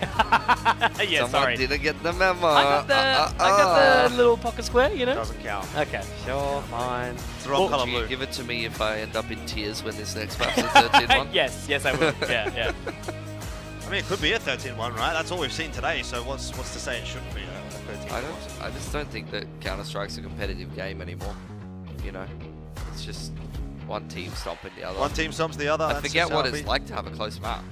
Yeah, Someone sorry. didn't get the memo. I got the little pocket square, you know? Doesn't count. Okay, sure, fine. It's the wrong colour blue. Give it to me if I end up in tears when this next map's a 13-1. Yes, I will. Yeah. I mean, it could be a 13-1, right? That's all we've seen today, so what's to say it shouldn't be a 13-1? I just don't think that Counter-Strike's a competitive game anymore. You know? It's just one team stomping the other. One team stomps the other. I forget what it's like to have a close map.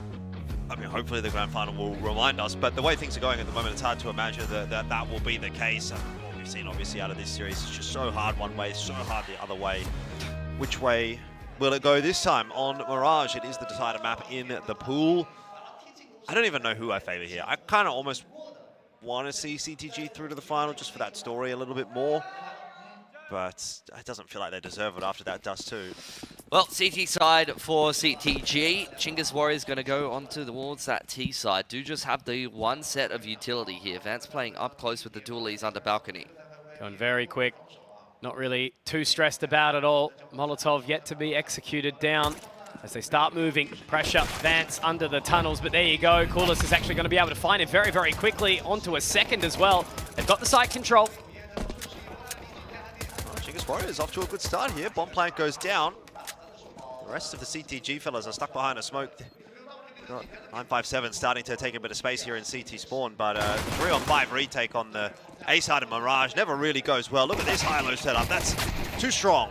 I mean, hopefully the grand final will remind us, but the way things are going at the moment, it's hard to imagine that will be the case. And what we've seen, obviously, out of this series is just so hard one way, so hard the other way. Which way will it go this time? On Mirage, it is the decided map in the pool. I don't even know who I favor here. I kind of almost want to see CTG through to the final just for that story a little bit more. But it doesn't feel like they deserve it after that dust too. Well, CT side for CTG. Chingus Warriors going to go onto towards that T side. Do just have the one set of utility here. Vance playing up close with the dualies under balcony. Going very quick. Not really too stressed about it all. Molotov yet to be executed down as they start moving. Pressure, Vance under the tunnels, but there you go. Coolest is actually going to be able to find it very, very quickly onto a second as well. They've got the site control. Chingus Warriors off to a good start here. Bomb plant goes down. The rest of the CTG fellas are stuck behind a smoke. 957 starting to take a bit of space here in CT spawn, but 3-on-5 retake on the A side of Mirage never really goes well. Look at this high-low setup. That's too strong.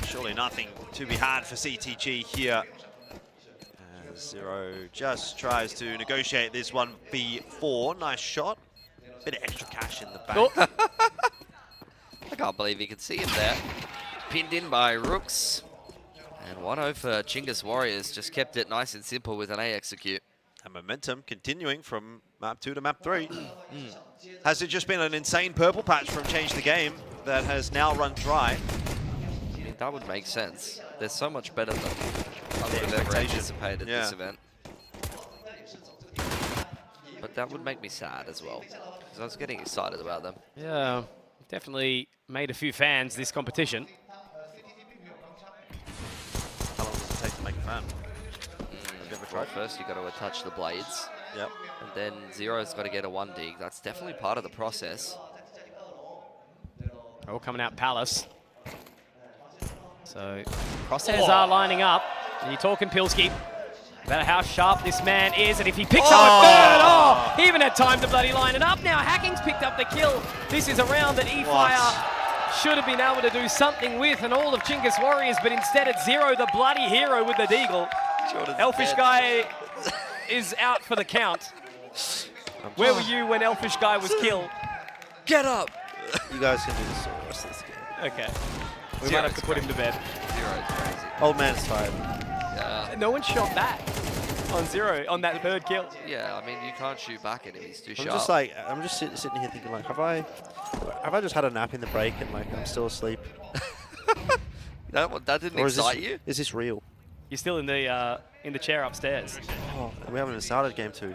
Surely nothing to be had for CTG here. Zero just tries to negotiate this 1v4. Nice shot. Bit of extra cash in the bank. Oh. I can't believe you can see him there. Pinned in by Rooks. And 1-0 for Chingus Warriors. Just kept it nice and simple with an A execute. And momentum continuing from map 2 to map 3. Has it just been an insane purple patch from Change the Game that has now run dry? I mean, that would make sense. They're so much better than I would have ever anticipated this event. But that would make me sad as well, because I was getting excited about them. Yeah, definitely made a few fans this competition. How long does it take to make a fan? Well, first you got to touch the blades. Yep. And then Zero's got to get a 1 dig. That's definitely part of the process. All coming out Palace. So crosshairs are lining up. And you're talking Pilski about how sharp this man is, and if he picks up a third, he even had time to bloody line it up. Now Hacking's picked up the kill. This is a round that eFire should have been able to do something with, and all of Chingus Warriors, but instead it's Zero, the bloody hero with the deagle. Elfish Guy is out for the count. Where were you when Elfish Guy was killed? Get up! You guys can do this the rest of this game. Okay. We might have to put him to bed. Zero's crazy. Old man's tired. Yeah. No one shot back on Zero on that third kill. Yeah, I mean, you can't shoot back at him. He's too sharp. I'm just sitting here thinking, like, have I just had a nap in the break and like I'm still asleep? That didn't excite you? Is this real? You're still in the chair upstairs. Oh, we haven't even started game 2.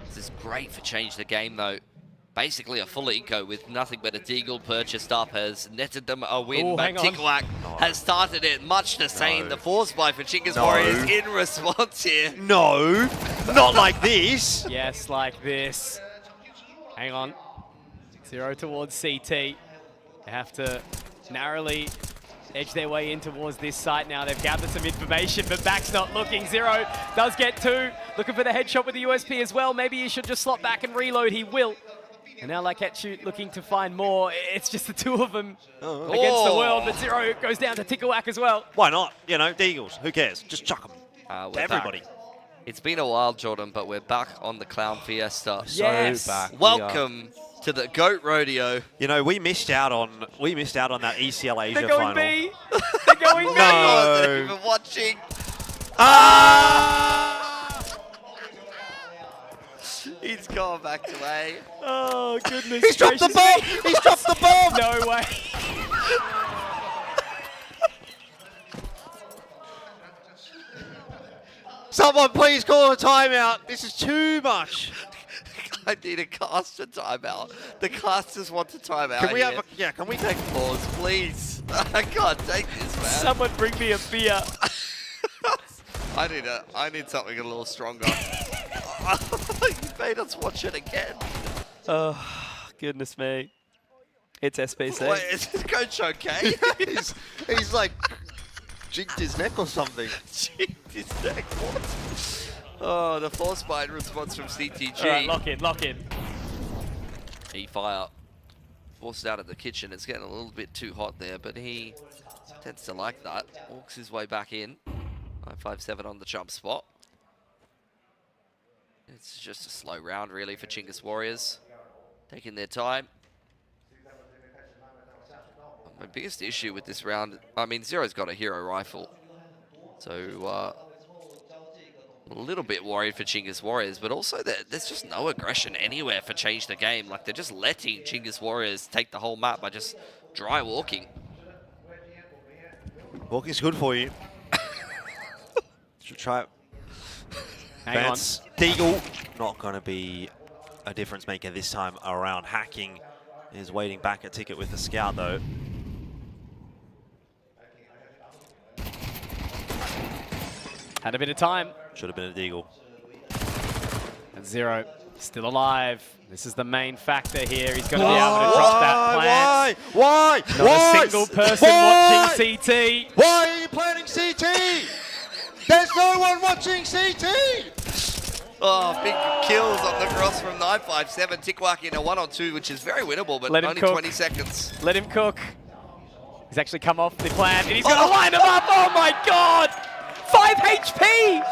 This is great for Change the Game, though. Basically a full eco with nothing but a deagle purchased up has netted them a win, but Ticklewack has started it much the same. The force buy for Chingus Warriors in response here. No, not like this. Yes, like this. Hang on. Zero towards CT. They have to narrowly edge their way in towards this site now. They've gathered some information, but back's not looking. Zero does get 2. Looking for the headshot with the USP as well. Maybe he should just slot back and reload. He will. And now Laketsu looking to find more. It's just the 2 of them against the world, but Zero goes down to Ticklewack as well. Why not? You know, Deagles, who cares? Just chuck them to everybody. It's been a while, Jordan, but we're back on the Clown Fiesta. Yes. back. Welcome to the GOAT Rodeo. You know, we missed out on that ECL Asia They're going final. B. They're going B. I wasn't even watching. He's gone back to A. Oh, goodness. He's dropped the bomb! He's dropped the bomb! No way. Someone please call a timeout. This is too much. I need a caster timeout. The casters want a timeout. Can we here. have a, can we take Pause, please. I can't take this, man. Someone bring me a beer. I need something a little stronger. You made us watch it again. Oh, goodness me. It's SBC. Wait, is this coach okay? he's like jigged his neck or something. Jigged his neck, what? Oh, the force bind response from CTG. All right, lock in, lock in. E-Fire forced out of the kitchen. It's getting a little bit too hot there, but he tends to like that. Walks his way back in. 957 on the jump spot. It's just a slow round, really, for Chinggis Warriors. Taking their time. My biggest issue with this round, I mean, Zero's got a hero rifle. So, a little bit worried for Chinggis Warriors, but also there's just no aggression anywhere for Change the Game. Like, they're just letting Chinggis Warriors take the whole map by just dry walking. Walking's good for you. Should try it. Hang on. Deagle, not going to be a difference maker this time around. Hacking is waiting back at Ticket with the scout, though. Had a bit of time. Should have been a Deagle. And Zero still alive. This is the main factor here. He's going to be able to drop that plant. Why? Not a single person watching CT. Why are you planning CT? There's no one watching CT! Oh, big kills on the cross from 957. Tikwak in a 1-on-2, which is very winnable, but Let him only cook. 20 seconds. Let him cook. He's actually come off the plant and he's going to line him up. Oh my God! 5 HP!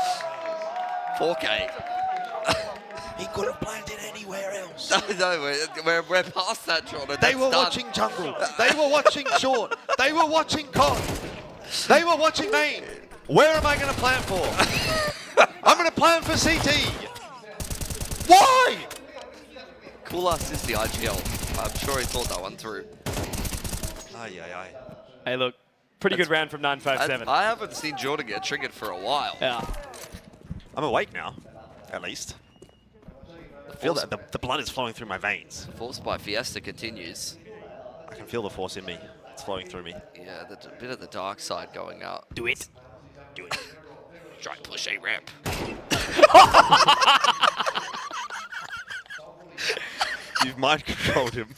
4K. He could have planted anywhere else. No, we're past that, Jordan. They were watching jungle. They were watching short. They were watching con. They were watching main. Where am I going to plan for? I'm going to plan for CT. Why? Cool ass is the IGL. I'm sure he thought that one through. Hey, look. Pretty good round from 957. I haven't seen Jordan get triggered for a while. Yeah. I'm awake now, at least. I feel that the blood is flowing through my veins. Force by Fiesta continues. I can feel the force in me. It's flowing through me. Yeah, a bit of the dark side going out. Do it. Do it. Try and push a ramp. You've mind controlled him.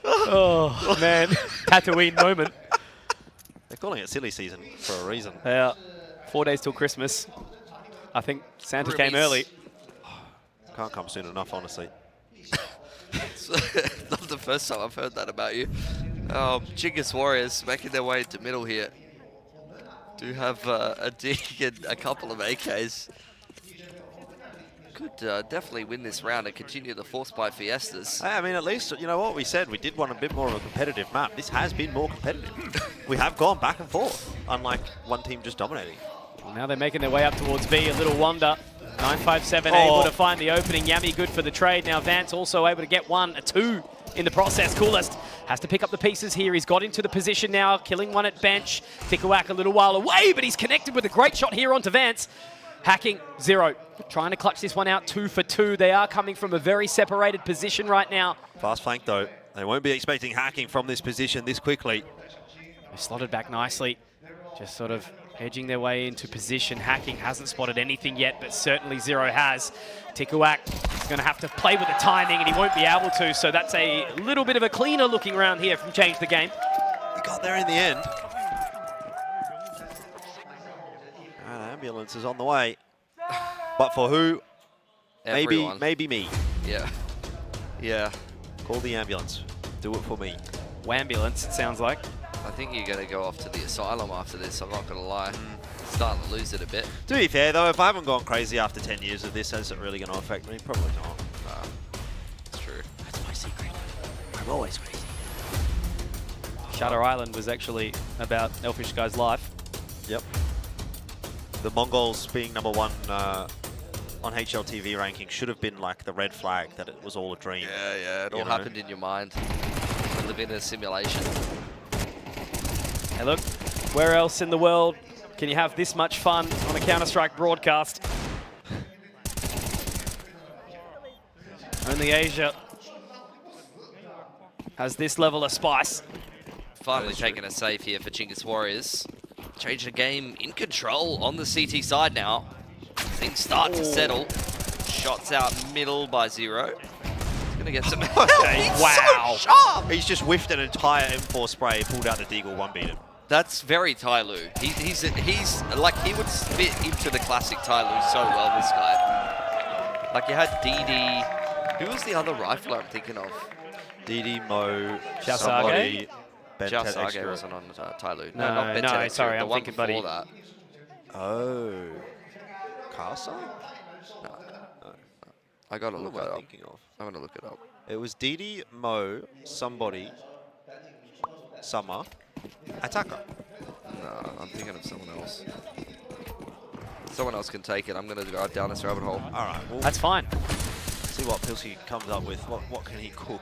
Oh, man. Tatooine moment. They're calling it silly season for a reason. Yeah. 4 days till Christmas. I think Santa came early. Can't come soon enough, honestly. It's not the first time I've heard that about you. Chinggis Warriors making their way into middle here. Do have a dig and a couple of AKs. Could definitely win this round and continue the force by Fiestas. I mean, at least, you know what we said, we did want a bit more of a competitive map. This has been more competitive. We have gone back and forth, unlike one team just dominating. Well, now they're making their way up towards B. A little wonder. 957 able to find the opening. Yami good for the trade. Now Vance also able to get a two in the process. Coolest has to pick up the pieces here. He's got into the position now, killing one at bench. Tikwak a little while away, but he's connected with a great shot here onto Vance. Hacking, Zero. Trying to clutch this one out 2 for 2. They are coming from a very separated position right now. Fast flank, though. They won't be expecting Hacking from this position this quickly. They've slotted back nicely. Just sort of edging their way into position. Hacking hasn't spotted anything yet, but certainly Zero has. Tikwak is going to have to play with the timing, and he won't be able to, so that's a little bit of a cleaner looking round here from Change the Game. He got there in the end. And ambulance is on the way. But for who? Everyone. Maybe me. Yeah. Yeah. Call the ambulance. Do it for me. Wambulance, it sounds like. I think you're going to go off to the asylum after this, I'm not going to lie. Starting to lose it a bit. To be fair, though, if I haven't gone crazy after 10 years of this, is it really going to affect me? Probably not. It's true. That's my secret. I'm always crazy. Shutter Island was actually about Elfish Guy's life. Yep. The Mongols being number 1 on HLTV ranking should have been like the red flag that it was all a dream. Yeah, it all happened in your mind. You live in a simulation. Hey, look, where else in the world can you have this much fun on a Counter-Strike broadcast? Only Asia has this level of spice. Finally taking a save here for Chinggis Warriors. Change the game in control on the CT side now. Things start to settle. Shots out middle by Zero. He's going to get some help. Wow. So sharp. He's just whiffed an entire M4 spray, pulled out the deagle, 1-beat him. That's very Tai Lu. He's like, he would fit into the classic Tai Lu so well, this guy. Like, you had DD. Who was the other rifler I'm thinking of? DD, Mo, Xiao somebody. Xiao Sage wasn't on Tai Lu. No, not Ben Ted Extra, sorry, the I'm one thinking before Buddy. that. Oh. Casa? No. I gotta look it up. I'm gonna look it up. It was DD, Mo, somebody, Summer, Attacker. No, I'm thinking of someone else. Someone else can take it. I'm gonna go down this rabbit hole. All right. Well, That's fine. see what Pilsy comes up with. What can he cook?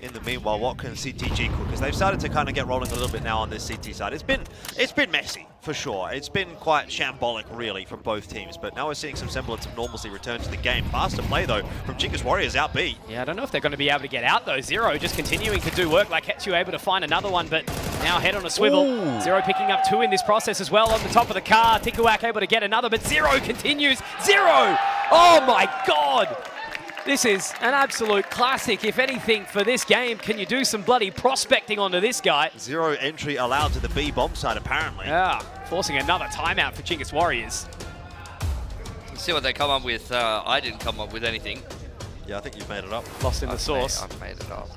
In the meanwhile, what can CTG cook? Because they've started to kind of get rolling a little bit now on this CT side. It's been messy, for sure. It's been quite shambolic, really, from both teams. But now we're seeing some semblance of normalcy return to the game. Faster play, though, from Chinggis Warriors out B. Yeah, I don't know if they're going to be able to get out, though. Zero just continuing to do work. Like Hetsu able to find another one, but now head on a swivel. Ooh. Zero picking up 2 in this process as well on the top of the car. Tikuak able to get another, but Zero continues. Zero! Oh, my God! This is an absolute classic, if anything, for this game. Can you do some bloody prospecting onto this guy? Zero entry allowed to the B bomb side, apparently. Yeah, forcing another timeout for Chinggis Warriors. Let's see what they come up with. I didn't come up with anything. Yeah, I think you've made it up. Lost in the sauce. I've made it up.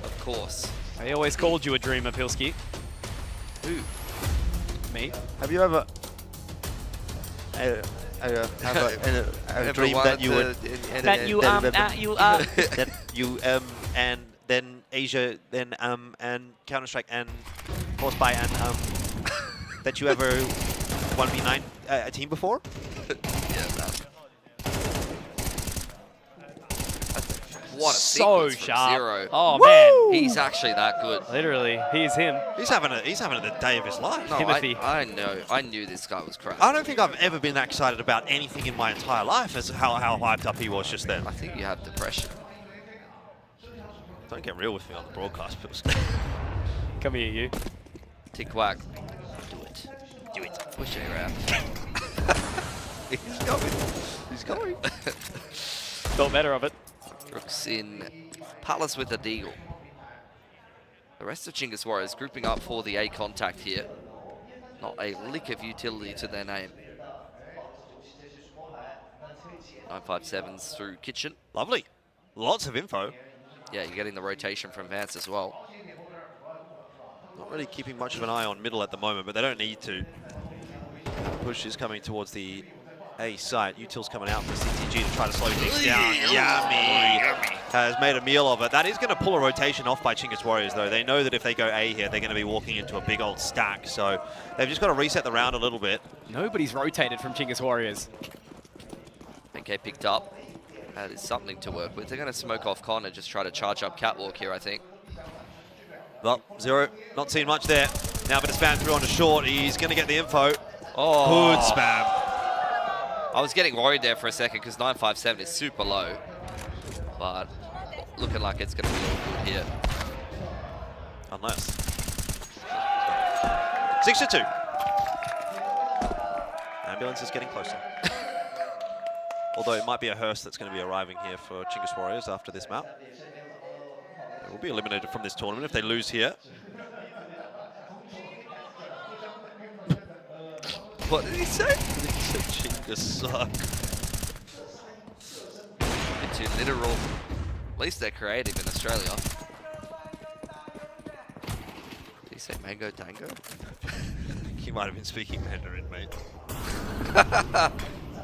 Of course. I always called you a dreamer, Pilski. Who? Me? Have you ever... have a dream that you would that you and then Asia and Counter-Strike and Force by and that you ever 1v9 a team before? Yeah, man. What a so sequence from sharp. Zero. Oh Woo! man, He's actually that good. Literally, he's him. He's having the day of his life. No, Timothy. I know. I knew this guy was crazy. I don't think I've ever been that excited about anything in my entire life as how hyped up he was just then. I think you have depression. Don't get real with me on the broadcast, Pills. Come here, you. Tikuak. Do it. Do it. Push it around. He's going. He's going. Thought better of it. Brooks in Palace with a deagle. The rest of Chinggis Warriors grouping up for the A contact here. Not a lick of utility to their name. 957s through Kitchen. Lovely. Lots of info. Yeah, you're getting the rotation from Vance as well. Not really keeping much of an eye on middle at the moment, but they don't need to. Push is coming towards the A site. Util's coming out for CTG to try to slow things down. Yummy. Has made a meal of it. That is going to pull a rotation off by Chinggis Warriors, though. They know that if they go A here, they're going to be walking into a big old stack. So they've just got to reset the round a little bit. Nobody's rotated from Chinggis Warriors. Okay, picked up. That is something to work with. They're going to smoke off Con and just try to charge up Catwalk here, I think. Well, Zero, not seeing much there. Now a bit of spam through onto short. He's going to get the info. Oh. Good spam. I was getting worried there for a second because 957 is super low. But looking like it's going to be all good here. Unless. 6-2. Ambulance is getting closer. Although it might be a hearse that's going to be arriving here for Chinggis Warriors after this map. They will be eliminated from this tournament if they lose here. What did he say? Chinggis suck. Bit too literal. At least they're creative in Australia. say mango tango? He might have been speaking Mandarin, mate.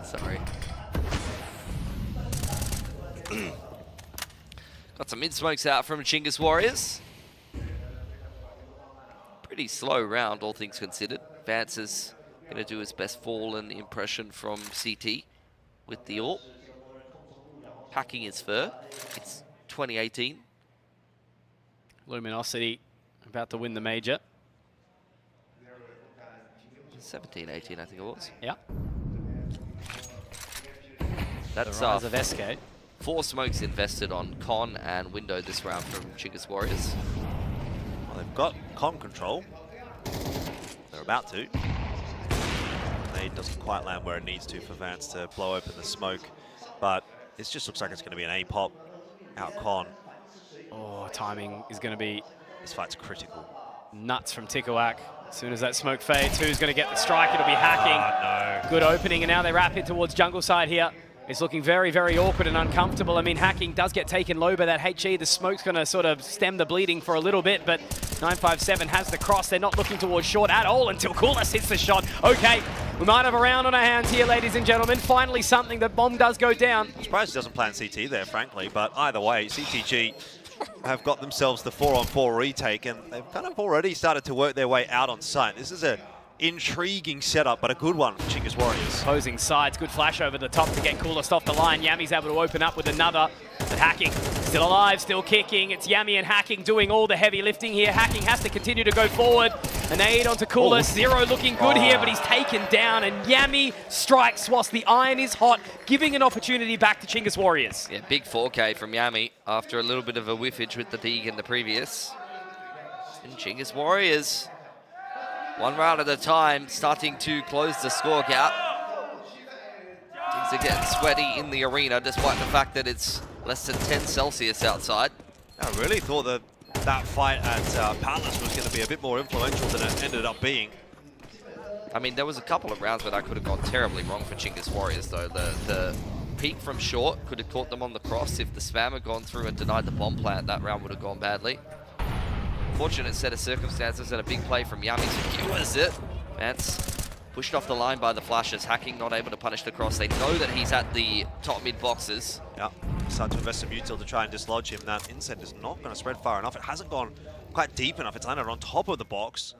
Sorry. Got some mid-smokes out from Chinggis Warriors. Pretty slow round, all things considered. Vance is going to do his best fallen impression from CT with the AWP. Hacking his fur. It's 2018. Luminosity about to win the major. 17-18, I think it was. Yeah. That's the rise of SK. 4 smokes invested on Con and Window this round from Chinggis Warriors. Well, they've got Con control. They're about to. Nade doesn't quite land where it needs to for Vance to blow open the smoke, but it just looks like it's going to be an A pop out Con. Oh, timing is going to be... This fight's critical. Nuts from Tikawak. As soon as that smoke fades, who's going to get the strike? It'll be Hacking. Oh, no. Good opening, and now they wrap it towards jungle side here. It's looking very, very awkward and uncomfortable. I mean, Hacking does get taken low by that HE. The smoke's going to sort of stem the bleeding for a little bit, but 957 has the cross. They're not looking towards short at all until Koulis hits the shot. Okay, we might have a round on our hands here, ladies and gentlemen. Finally something. The bomb does go down. I'm surprised he doesn't plan CT there, frankly, but either way, CTG have got themselves the 4-on-4 retake, and they've kind of already started to work their way out on site. This is a intriguing setup, but a good one for Chinggis Warriors. Opposing sides, good flash over the top to get Koulis off the line. Yami's able to open up with another. But Hacking still alive, still kicking. It's Yami and Hacking doing all the heavy lifting here. Hacking has to continue to go forward. An aid onto Koulis. Zero looking good here, but he's taken down. And Yami strikes whilst the iron is hot, giving an opportunity back to Chinggis Warriors. Yeah, big 4K from Yami after a little bit of a whiffage with the Deeg in the previous. And Chinggis Warriors, one round at a time, starting to close the score gap. Things are getting sweaty in the arena, despite the fact that it's less than 10 Celsius outside. I really thought that that fight at Palace was going to be a bit more influential than it ended up being. I mean, there was a couple of rounds where that could have gone terribly wrong for Chinggis Warriors, though. The peak from short could have caught them on the cross. If the spam had gone through and denied the bomb plant, that round would have gone badly. Fortunate set of circumstances and a big play from Yami secures it. Vance pushed off the line by the flashes. Hacking not able to punish the cross. They know that he's at the top mid boxes. Yeah, start to invest some util to try and dislodge him. That inset is not going to spread far enough. It hasn't gone quite deep enough. It's landed on top of the box,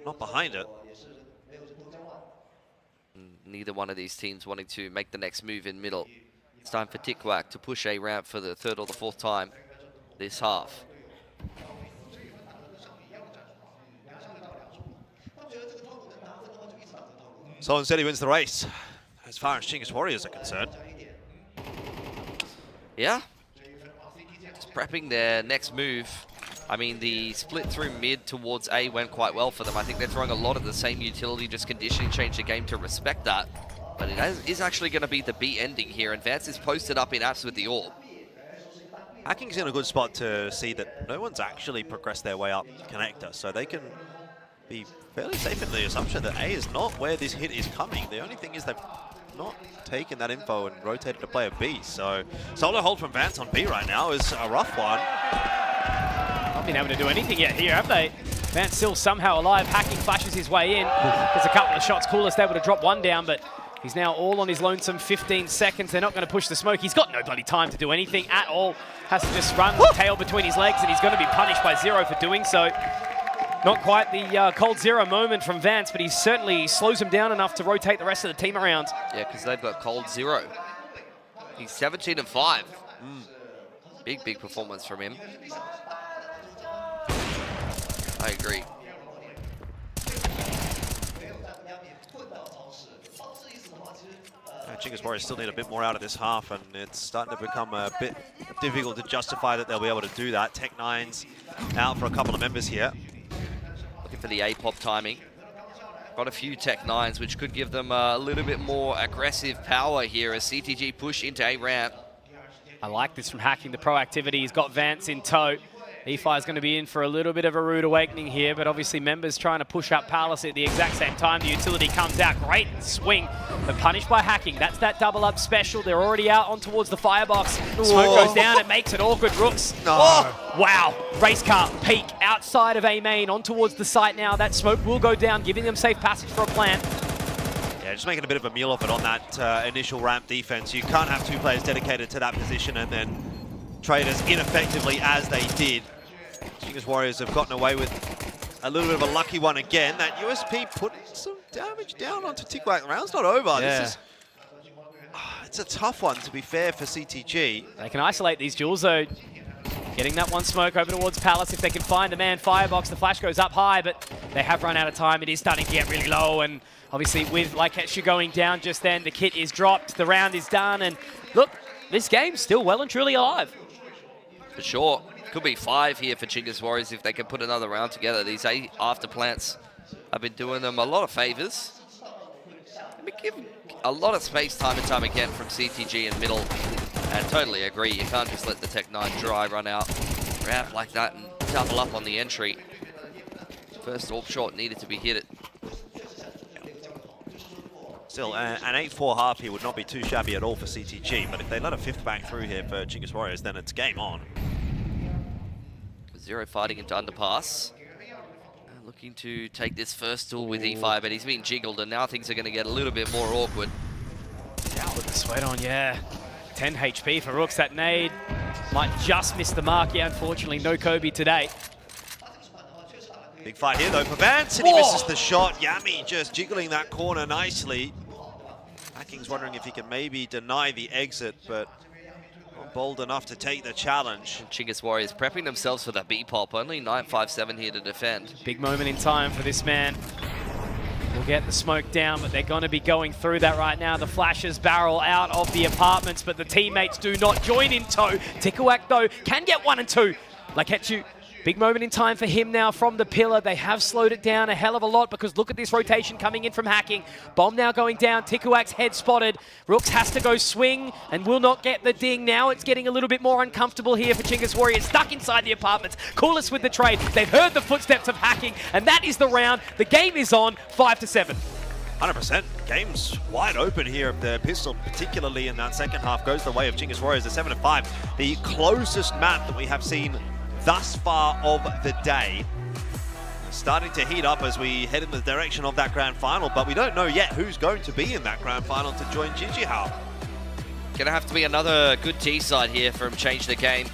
not behind it. Neither one of these teams wanting to make the next move in middle. It's time for Tikawak to push a ramp for the 3rd or the 4th time this half. So instead he wins the race, as far as Chinggis Warriors are concerned. Yeah. Just prepping their next move. I mean, the split through mid towards A went quite well for them. I think they're throwing a lot of the same utility, just conditioning change the game to respect that. But it is actually going to be the B ending here, and Vance is posted up in apps with the AWP. Hacking's in a good spot to see that no one's actually progressed their way up connector, so they can be fairly safe in the assumption that A is not where this hit is coming. The only thing is they've not taken that info and rotated to player B. So solo hold from Vance on B right now is a rough one. Not been able to do anything yet here, have they? Vance still somehow alive. Hacking flashes his way in. There's a couple of shots. Koulis able to drop one down, but he's now all on his lonesome. 15 seconds. They're not going to push the smoke. He's got no bloody time to do anything at all. Has to just run with the tail between his legs, and he's going to be punished by Zero for doing so. Not quite the cold Zero moment from Vance, but he certainly slows him down enough to rotate the rest of the team around. Yeah, because they've got cold Zero. He's 17-5. Big, big performance from him. I agree. Chinggis Warriors still need a bit more out of this half, and it's starting to become a bit difficult to justify that they'll be able to do that. Tech9's out for a couple of members here. Looking for the A-pop timing. Got a few Tech9s, which could give them a little bit more aggressive power here as CTG push into A ramp. I like this from Hacking, the proactivity. He's got Vance in tow. E5 is going to be in for a little bit of a rude awakening here, but obviously members trying to push up Palace at the exact same time. The utility comes out, great swing, but punished by hacking. That's that double up special. They're already out on towards the firebox. Smoke goes down, it makes it awkward. Rooks. No. Oh, wow. Race car peak outside of A main on towards the site now. That smoke will go down, giving them safe passage for a plant. Yeah, just making a bit of a meal of it on that initial ramp defense. You can't have two players dedicated to that position and then trade as ineffectively as they did. Chingus Warriors have gotten away with a little bit of a lucky one again. That USP put some damage down onto Tikuak. The round's not over. Yeah. This is, it's a tough one, to be fair, for CTG. They can isolate these duels, though. Getting that one smoke over towards Palace if they can find a man. Firebox, the flash goes up high, but they have run out of time. It is starting to get really low, and obviously with Laiketsu going down just then, the kit is dropped, the round is done, and look, this game's still well and truly alive. For sure. Could be 5 here for Chingus Warriors if they can put another round together. These 8 after plants have been doing them a lot of favors. Let me give a lot of space time and time again from CTG in middle. And totally agree, you can't just let the Tech-9 dry run out ramp like that and double up on the entry. First AWP shot needed to be hit. Still, an 8-4 half here would not be too shabby at all for CTG, but if they let a 5th back through here for Chingus Warriors, then it's game on. Zero fighting into underpass. Looking to take this first duel with E5, but he's been jiggled, and now things are going to get a little bit more awkward. Out with the sweat on, yeah. 10 HP for Rooks. That nade might just miss the mark. Yeah, unfortunately, no Kobe today. Big fight here, though, for Vance, and he misses the shot. Yami just jiggling that corner nicely. Hacking's wondering if he can maybe deny the exit, but not bold enough to take the challenge. Chingus Warriors prepping themselves for the B-pop. Only 957 here to defend. Big moment in time for this man. We'll get the smoke down, but they're going to be going through that right now. The flashes barrel out of the apartments, but the teammates do not join in tow. Tikuak, though, can get 1 and 2. Laiketsu, big moment in time for him now from the pillar. They have slowed it down a hell of a lot because look at this rotation coming in from hacking. Bomb now going down. Tikuak's head spotted. Rooks has to go swing and will not get the ding. Now it's getting a little bit more uncomfortable here for Chingus Warriors. Stuck inside the apartments. Coolest with the trade. They've heard the footsteps of hacking, and that is the round. The game is on 5-7. 100%. Game's wide open here. If the pistol, particularly in that second half, goes the way of Chingus Warriors, the 7-5. The closest map that we have seen thus far of the day. Starting to heat up as we head in the direction of that grand final, but we don't know yet who's going to be in that grand final to join Jijihao. Gonna have to be another good T-side here from Change the Game.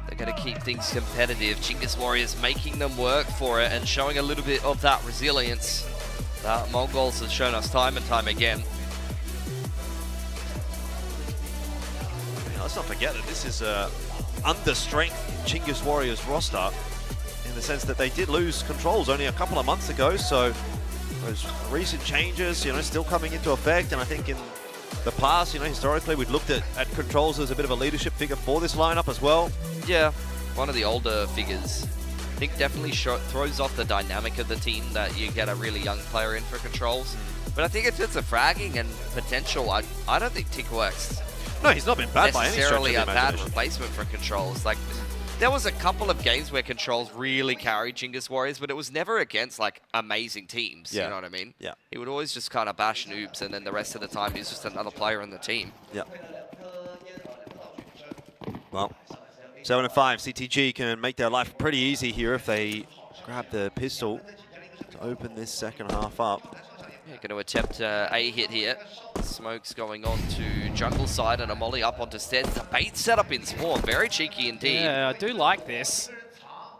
They're gonna keep things competitive. Chingus Warriors making them work for it and showing a little bit of that resilience that Mongols has shown us time and time again. Let's not forget that this is a under-strength Chingus Warriors roster in the sense that they did lose controls only a couple of months ago, so those recent changes, you know, still coming into effect. And I think in the past, you know, historically we'd looked at controls as a bit of a leadership figure for this lineup as well. Yeah, one of the older figures. I think definitely throws off the dynamic of the team that you get a really young player in for controls. But I think in terms of fragging and potential, I don't think Tikuak's no, he's not been bad by any stretch of the necessarily a bad imagination. replacement for controls. Like, there was a couple of games where controls really carried Chingus Warriors, but it was never against like amazing teams. Yeah. You know what I mean? Yeah. He would always just kind of bash noobs, and then the rest of the time he's just another player in the team. Yeah. Well, 7-5, CTG can make their life pretty easy here if they grab the pistol to open this second half up. Yeah, going to attempt a hit here. Smoke's going on to jungle side and a molly up onto Steads. The bait setup in spawn, very cheeky indeed. Yeah, I do like this.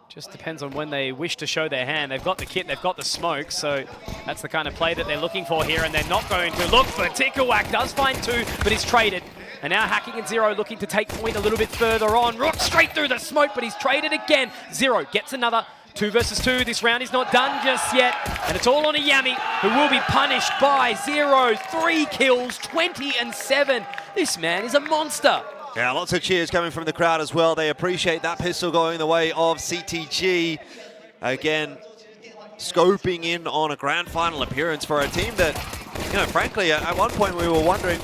Just depends on when they wish to show their hand. They've got the kit, they've got the smoke, so that's the kind of play that they're looking for here, and they're not going to look for Tikuak. Does find 2, but he's traded. And now Hacking and Zero looking to take point a little bit further on. Rook straight through the smoke, but he's traded again. Zero gets another. 2 versus 2. This round is not done just yet. And it's all on a Yami, who will be punished by Zero. 3 kills, 20 and 7. This man is a monster. Yeah, lots of cheers coming from the crowd as well. They appreciate that pistol going the way of CTG. Again, scoping in on a grand final appearance for a team that, you know, frankly, at one point we were wondering,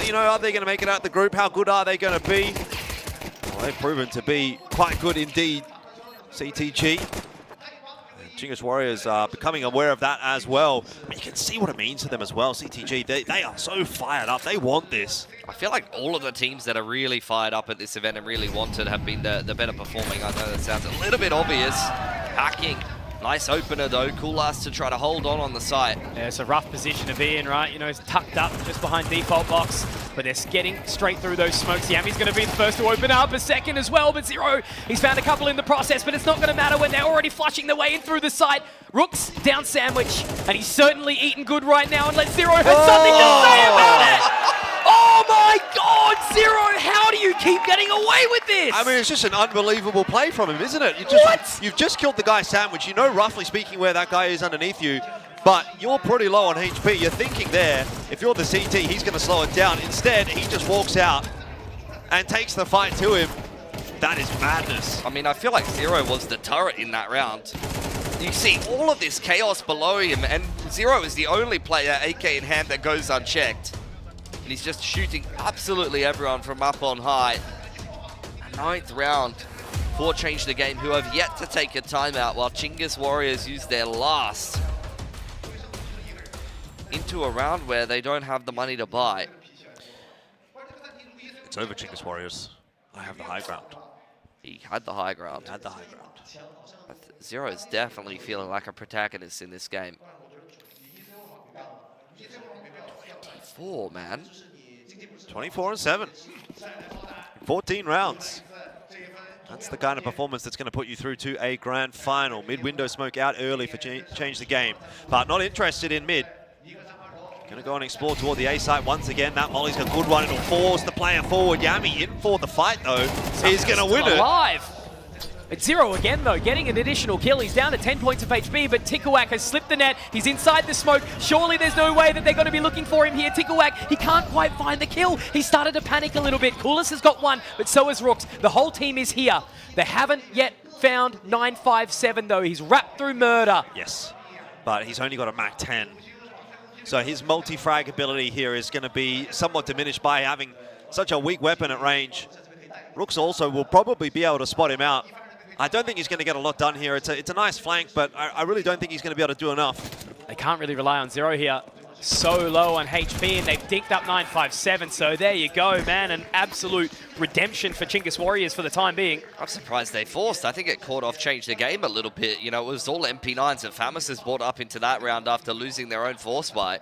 you know, are they going to make it out the group? How good are they going to be? Well, they've proven to be quite good indeed, CTG. Chinggis Warriors are becoming aware of that as well. I mean, you can see what it means to them as well, CTG. They are so fired up. They want this. I feel like all of the teams that are really fired up at this event and really want it have been the better performing. I know that sounds a little bit obvious. Hacking. Nice opener though. Cool-Ass to try to hold on the site. Yeah, it's a rough position to be in, right? You know, it's tucked up just behind default box, but they're getting straight through those smokes. Yami's going to be the first to open up, a second as well, but Zero, he's found a couple in the process, but it's not going to matter when they're already flushing their way in through the site. Rooks down sandwich, and he's certainly eating good right now, unless Zero has something to say about it. Oh my God, Zero, how do you keep getting away with this? I mean, it's just an unbelievable play from him, isn't it? You've just killed the guy sandwich. You know, roughly speaking, where that guy is underneath you, but you're pretty low on HP. You're thinking there, if you're the CT, he's going to slow it down. Instead, he just walks out and takes the fight to him. That is madness. I mean, I feel like Zero was the turret in that round. You see all of this chaos below him, and Zero is the only player, AK in hand, that goes unchecked. And he's just shooting absolutely everyone from up on high. A 9th round for Change the Game, who have yet to take a timeout, while Chinggis Warriors use their last into a round where they don't have the money to buy. It's over, Chinggis Warriors. I have the high ground. He had the high ground. Had the high ground. But Zero is definitely feeling like a protagonist in this game. 24, man. 24-7. 14 rounds. That's the kind of performance that's going to put you through to a grand final. Mid-window smoke out early for Change the Game, but not interested in mid. Going to go and explore toward the A site once again. That molly's a good one. It'll force the player forward. Yami in for the fight, though. He's going to win it. Alive. It's Zero again, though, getting an additional kill. He's down to 10 points of HP, but Ticklewack has slipped the net. He's inside the smoke. Surely there's no way that they're going to be looking for him here. Ticklewack, he can't quite find the kill. He started to panic a little bit. Coolest has got one, but so has Rooks. The whole team is here. They haven't yet found 957, though. He's wrapped through murder. Yes, but he's only got a Mac 10. So his multi-frag ability here is going to be somewhat diminished by having such a weak weapon at range. Rooks also will probably be able to spot him out. I don't think he's going to get a lot done here. It's a nice flank, but I really don't think he's going to be able to do enough. They can't really rely on Zero here. So low on HP, and they've dinked up 957, so there you go, man. An absolute redemption for Chinggis Warriors for the time being. I'm surprised they forced. I think it caught off Change the Game a little bit. You know, it was all MP9s, and Famus has brought up into that round after losing their own force buy.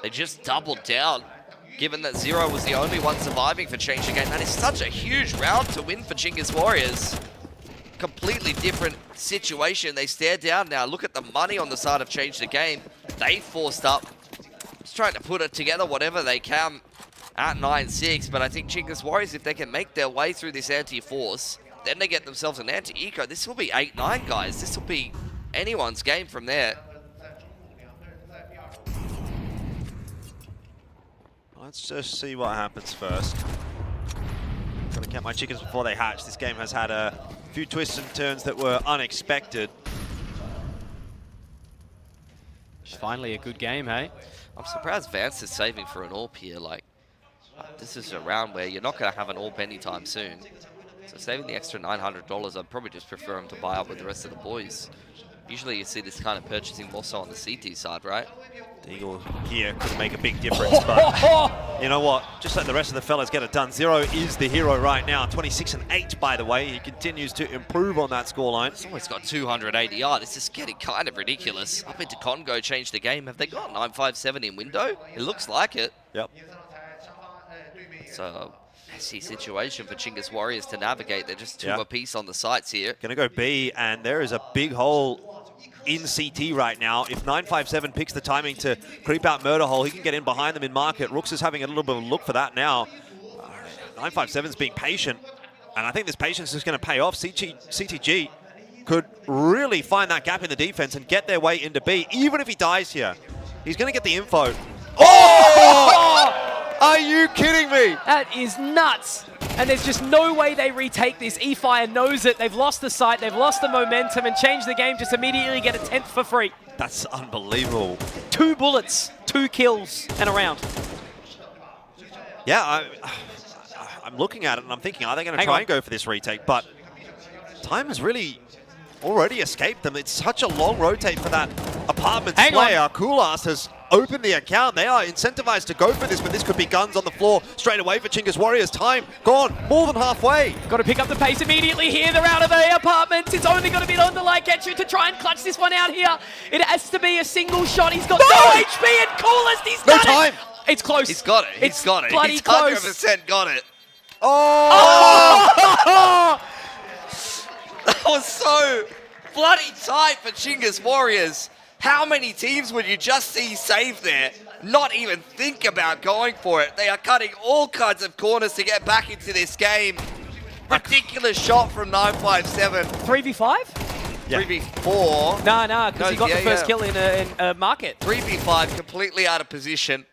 They just doubled down, given that Zero was the only one surviving for Change the Game. That is such a huge round to win for Chinggis Warriors. Completely different situation. They stare down now. Look at the money on the side of Change the Game. They forced up. Just trying to put it together whatever they can at 9-6. But I think Chinggis Warriors, if they can make their way through this anti-force, then they get themselves an anti-eco. This will be 8-9, guys. This will be anyone's game from there. Let's just see what happens first. Got to count my chickens before they hatch. This game has had a few twists and turns that were unexpected. Finally a good game, hey? I'm surprised Vance is saving for an AWP here. Like, this is a round where you're not going to have an AWP anytime soon. So saving the extra $900, I'd probably just prefer him to buy up with the rest of the boys. Usually you see this kind of purchasing more so on the CT side, right? Deagle here could make a big difference, but you know what? Just let the rest of the fellas get it done. Zero is the hero right now. 26-8, by the way. He continues to improve on that scoreline. He's always got 200 ADR. This is getting kind of ridiculous. Up into Congo, Change the Game. Have they got 957 in window? It looks like it. Yep. So, messy situation for Chinggis Warriors to navigate. They're just two apiece on the sites here. Gonna go B, and there is a big hole in CT right now. If 957 picks the timing to creep out Murder Hole, he can get in behind them in market. Rooks is having a little bit of a look for that now. 957's being patient, and I think this patience is going to pay off. CTG could really find that gap in the defense and get their way into B, even if he dies here. He's going to get the info. Oh! Are you kidding me? That is nuts. And there's just no way they retake this. eFire knows it. They've lost the sight. They've lost the momentum and Change the Game. Just immediately get a 10th for free. That's unbelievable. 2 bullets, 2 kills, and a round. Yeah, I'm looking at it and I'm thinking, are they going to try and go for this retake? But time has really already escaped them. It's such a long rotate for that Apartments player. Kulas has opened the account. They are incentivized to go for this, but this could be guns on the floor straight away for Chingus Warriors. Time gone, more than halfway. Got to pick up the pace immediately here. They're out of the Apartments. It's only going to be on the Laiketsu to try and clutch this one out here. It has to be a single shot. He's got no HP and Coolest. He's done time. It's close. He's got it. He's got it. Bloody He's close. 100% got it. Oh! That was so bloody tight for Chingus Warriors. How many teams would you just see save there? Not even think about going for it. They are cutting all kinds of corners to get back into this game. Ridiculous shot from 957. 3v5? Yeah. 3v4. No, because he got the first kill in a market. 3v5, completely out of position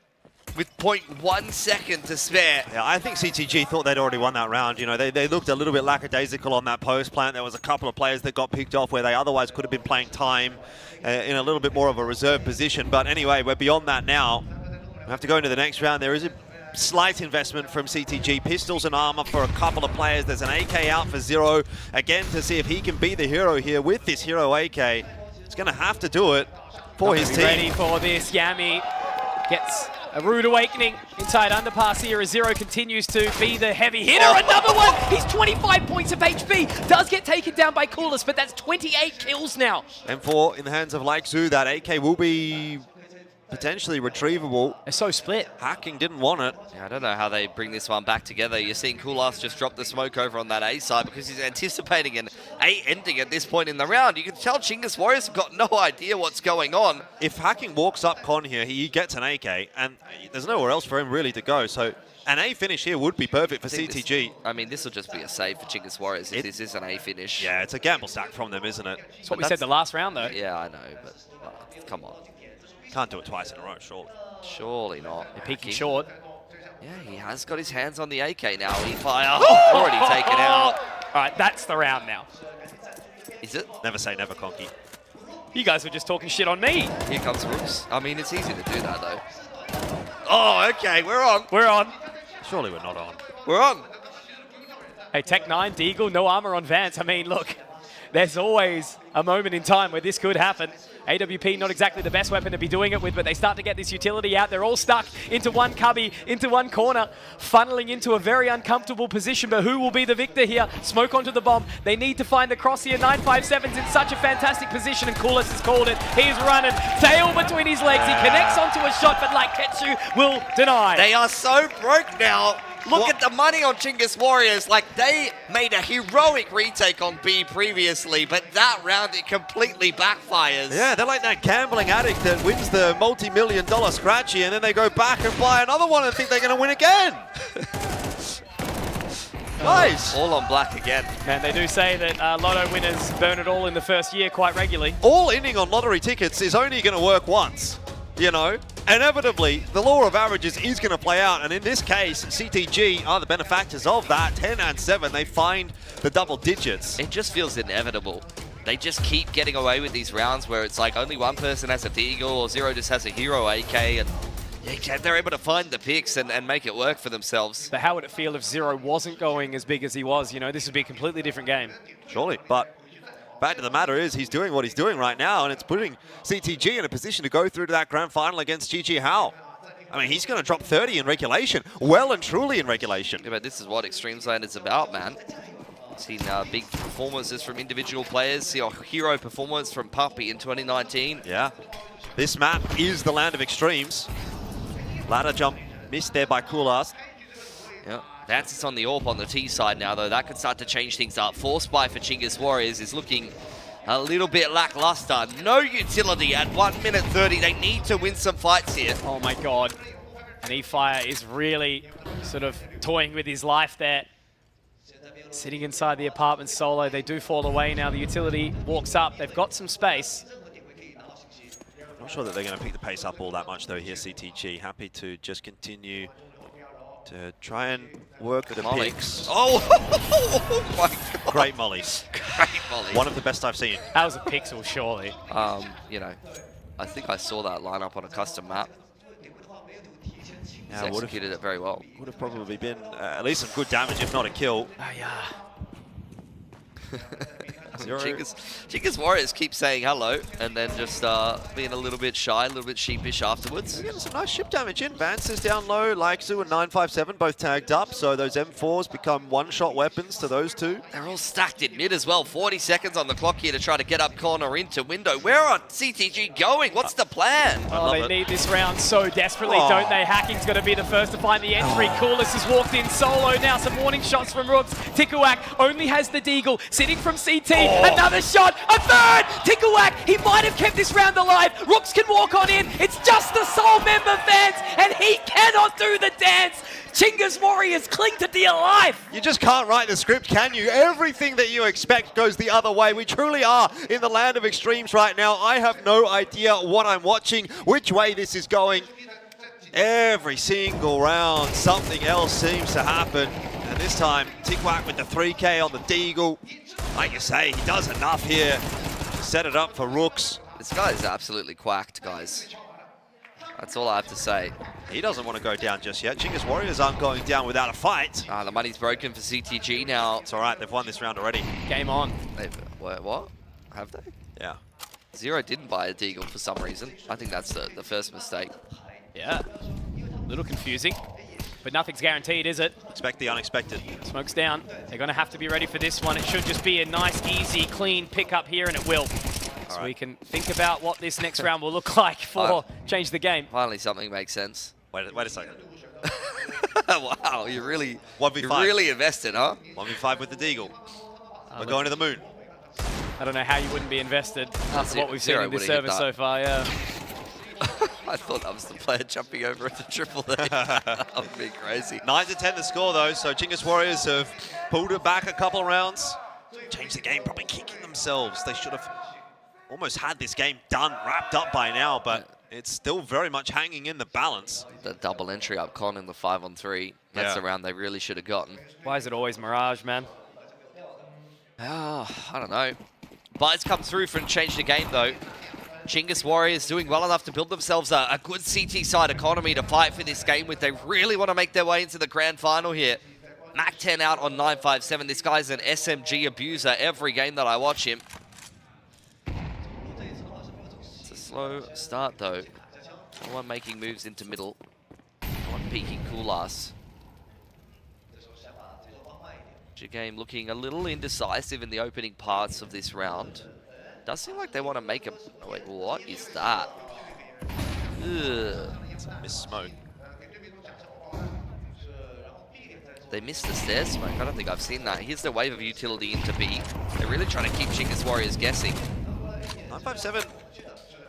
with 0.1 second to spare. Yeah, I think CTG thought they'd already won that round. You know, they looked a little bit lackadaisical on that post plant. There was a couple of players that got picked off where they otherwise could have been playing time in a little bit more of a reserve position. But anyway, we're beyond that now. We have to go into the next round. There is a slight investment from CTG. Pistols and armor for a couple of players. There's an AK out for Zero. Again, to see if he can be the hero here with this hero AK. He's going to have to do it for his team. Ready for this. Yami gets a rude awakening inside underpass here as Zero continues to be the heavy hitter. Another one! He's 25 points of HP. Does get taken down by Coolest, but that's 28 kills now. M4 in the hands of Laikzu. That AK will be potentially retrievable. They're so split. Hacking didn't want it. Yeah, I don't know how they bring this one back together. You're seeing Kulas just drop the smoke over on that A side because he's anticipating an A ending at this point in the round. You can tell Chingus Warriors have got no idea what's going on. If Hacking walks up con here, he gets an AK, and there's nowhere else for him really to go. So an A finish here would be perfect for CTG. This will just be a save for Chingus Warriors if this is an A finish. Yeah, it's a gamble stack from them, isn't it? That's what we said the last round, though. Yeah, I know, but come on. Can't do it twice in a row, surely. Surely not. They're peeking short. Yeah, he has got his hands on the AK now. He fire already taken out. All right, that's the round now. Is it? Never say never, Conky. You guys were just talking shit on me. Here comes Rooks. I mean, it's easy to do that, though. Oh, okay, we're on. We're on. Surely we're not on. We're on. Hey, Tech 9, Deagle, no armor on Vance. I mean, look, there's always a moment in time where this could happen. AWP not exactly the best weapon to be doing it with, but they start to get this utility out. They're all stuck into one cubby, into one corner, funneling into a very uncomfortable position. But who will be the victor here? Smoke onto the bomb. They need to find the cross here. 957's in such a fantastic position, and Coolest has called it. He's running, tail between his legs. He connects onto a shot, but Laiketsu will deny. They are so broke now. Look at the money on Chingus Warriors. Like, they made a heroic retake on B previously, but that round it completely backfires. Yeah, they're like that gambling addict that wins the multi-million-dollar scratchy and then they go back and buy another one and think they're going to win again. Nice. All on black again. Man, they do say that lotto winners burn it all in the first year quite regularly. All inning on lottery tickets is only going to work once, you know? Inevitably, the law of averages is going to play out, and in this case, CTG are the benefactors of that. 10 and 7, they find the double digits. It just feels inevitable. They just keep getting away with these rounds where it's like only one person has a Deagle or Zero just has a hero AK, and they're able to find the picks and make it work for themselves. But how would it feel if Zero wasn't going as big as he was? You know, this would be a completely different game. Surely, but fact of the matter is he's doing what he's doing right now, and it's putting CTG in a position to go through to that grand final against Gigi Hao. I mean, he's going to drop 30 in regulation, well and truly in regulation. Yeah, but this is what Extremesland is about, man. Seen big performances from individual players, see a hero performance from Puppy in 2019. Yeah, this map is the land of extremes. Ladder jump missed there by Kulas. Yeah. That's on the AWP on the T side now, though. That could start to change things up. Force buy for Chingus Warriors is looking a little bit lackluster. No utility at 1 minute 30. They need to win some fights here. Oh my god. And eFire is really sort of toying with his life there. Sitting inside the apartment solo. They do fall away now. The utility walks up. They've got some space. Not sure that they're going to pick the pace up all that much, though, here, CTG. Happy to just continue to try and work the picks. Oh my god. Great mollies. Great molly. One of the best I've seen. That was a pixel, surely. You know, I think I saw that lineup on a custom map. He's executed it very well. Would have probably been at least some good damage, if not a kill. Oh, yeah. Chingus Warriors keep saying hello and then just being a little bit shy, a little bit sheepish afterwards. We're getting some nice ship damage in. Vance is down low, Laiksu and 957 both tagged up, so those M4s become one-shot weapons to those two. They're all stacked in mid as well. 40 seconds on the clock here to try to get up corner into window. Where are CTG going? What's the plan? Oh, they need this round so desperately, don't they? Hacking's going to be the first to find the entry. Coolest has walked in solo now. Some warning shots from Rooks. Tikuak only has the Deagle sitting from CT. Another shot, a third! Tikuak, he might have kept this round alive. Rooks can walk on in. It's just the sole member fans, and he cannot do the dance. Chingus Warriors cling to dear life. You just can't write the script, can you? Everything that you expect goes the other way. We truly are in the land of extremes right now. I have no idea what I'm watching, which way this is going. Every single round, something else seems to happen. And this time, Tikuak with the 3K on the Deagle. Like you say, he does enough here to set it up for Rooks. This guy is absolutely quacked, guys. That's all I have to say. He doesn't want to go down just yet. Chingus Warriors aren't going down without a fight. The money's broken for CTG now. It's all right, they've won this round already. Game on. What? Have they? Yeah. Zero didn't buy a Deagle for some reason. I think that's the first mistake. Yeah. A little confusing. But nothing's guaranteed, is it? Expect the unexpected. Smoke's down. They're going to have to be ready for this one. It should just be a nice, easy, clean pickup here, and it will. So we can think about what this next round will look like for Change the Game. Finally, something makes sense. Wait a second. Wow, you really, 1v5. You're really invested, huh? 1v5 with the Deagle. We're going to the moon. I don't know how you wouldn't be invested after what we've seen in this service so far, yeah. I thought that was the player jumping over at the triple there. That would be crazy. 9-10 the score though, so Chingus Warriors have pulled it back a couple of rounds. Changed the game, probably kicking themselves. They should have almost had this game done, wrapped up by now, but it's still very much hanging in the balance. The double entry up con in the 5-on-3. That's the round they really should have gotten. Why is it always Mirage, man? I don't know. Buys come through for Change the Game though. Chingus Warriors doing well enough to build themselves a good CT side economy to fight for this game with. They really want to make their way into the grand final here. Mac 10 out on 957. This guy's an SMG abuser every game that I watch him. It's a slow start though. No one making moves into middle. No one peeking Kulas. Game looking a little indecisive in the opening parts of this round. Does seem like they want to make a... Oh wait, what is that? Ugh. It's a miss smoke. They missed the stairs smoke. I don't think I've seen that. Here's the wave of utility into B. They're really trying to keep Chingus Warriors guessing. 957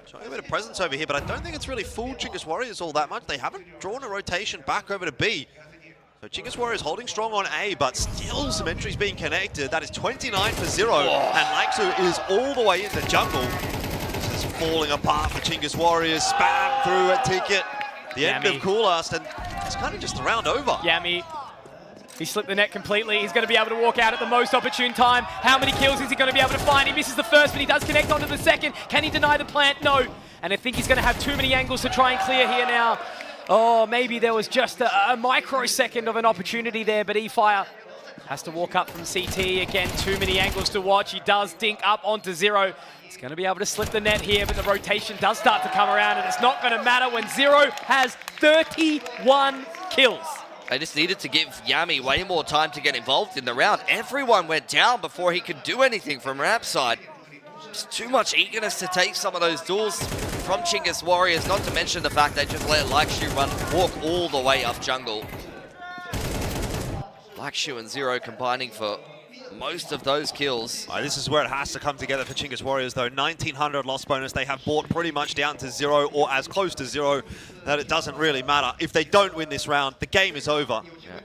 showing a bit of presence over here, but I don't think it's really fooled Chingus Warriors all that much. They haven't drawn a rotation back over to B. So Chingus Warriors holding strong on A, but still some entries being connected. That is 29 for 0, and Laiksu is all the way into jungle. This is falling apart for Chingus Warriors. Spam through a ticket. The end of Coolast, and it's kind of just the round over. Yami, he slipped the net completely. He's going to be able to walk out at the most opportune time. How many kills is he going to be able to find? He misses the first, but he does connect onto the second. Can he deny the plant? No. And I think he's going to have too many angles to try and clear here now. Oh, maybe there was just a microsecond of an opportunity there, but eFire has to walk up from CT. Again, too many angles to watch. He does dink up onto 0. He's going to be able to slip the net here, but the rotation does start to come around, and it's not going to matter when 0 has 31 kills. They just needed to give Yami way more time to get involved in the round. Everyone went down before he could do anything from ramp side. Just too much eagerness to take some of those duels from Chingus Warriors, not to mention the fact they just let Laiksu walk all the way up jungle. Laiksu and 0 combining for most of those kills. This is where it has to come together for Chingus Warriors though. 1900 loss bonus. They have brought pretty much down to 0 or as close to 0 that it doesn't really matter. If they don't win this round, the game is over. Yeah.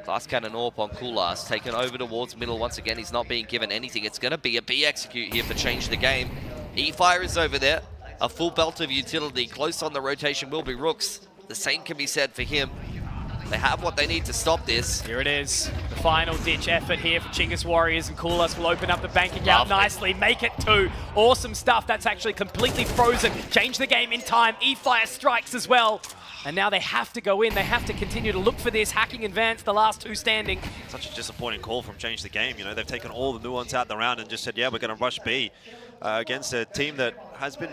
Glass Cannon Orp on Kulas, taken over towards middle. Once again, he's not being given anything. It's going to be a B execute here for Change the Game. eFire is over there. A full belt of utility. Close on the rotation will be Rooks. The same can be said for him. They have what they need to stop this. Here it is. The final ditch effort here for Chingus Warriors, and Kulas will open up the bank account nicely. Make it 2. Awesome stuff. That's actually completely frozen. Change the game in time. eFire strikes as well. And now they have to go in. They have to continue to look for this. Hacking and Vance, the last two standing. Such a disappointing call from Change the Game. You know, they've taken all the nuance out the round and just said, yeah, we're going to rush B against a team that has been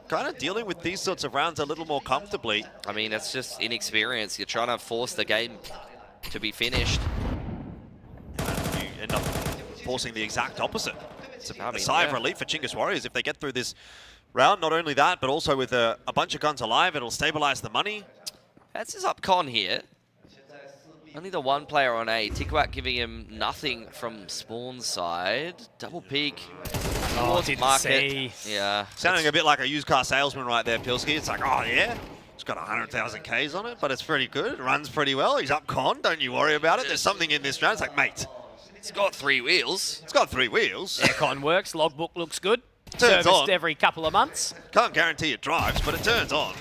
kind of dealing with these sorts of rounds a little more comfortably. I mean, it's just inexperience. You're trying to force the game to be finished. And you end up forcing the exact opposite. It's a sigh of relief for Chingus Warriors if they get through this round. Not only that, but also with a bunch of guns alive, it'll stabilize the money. That's his up con here. Only the one player on A. Tikuak giving him nothing from spawn side. Double peek. Oh, didn't market. see. Yeah. Sounding a bit like a used car salesman right there, Pilsky. It's like, oh yeah, it's got 100,000 Ks on it, but it's pretty good. It runs pretty well. He's up con. Don't you worry about it. There's something in this round. It's like, mate, it's got 3 wheels. It's got 3 wheels. Aircon works. Logbook looks good. Turns Serviced on. every couple of months. Can't guarantee it drives, but it turns on.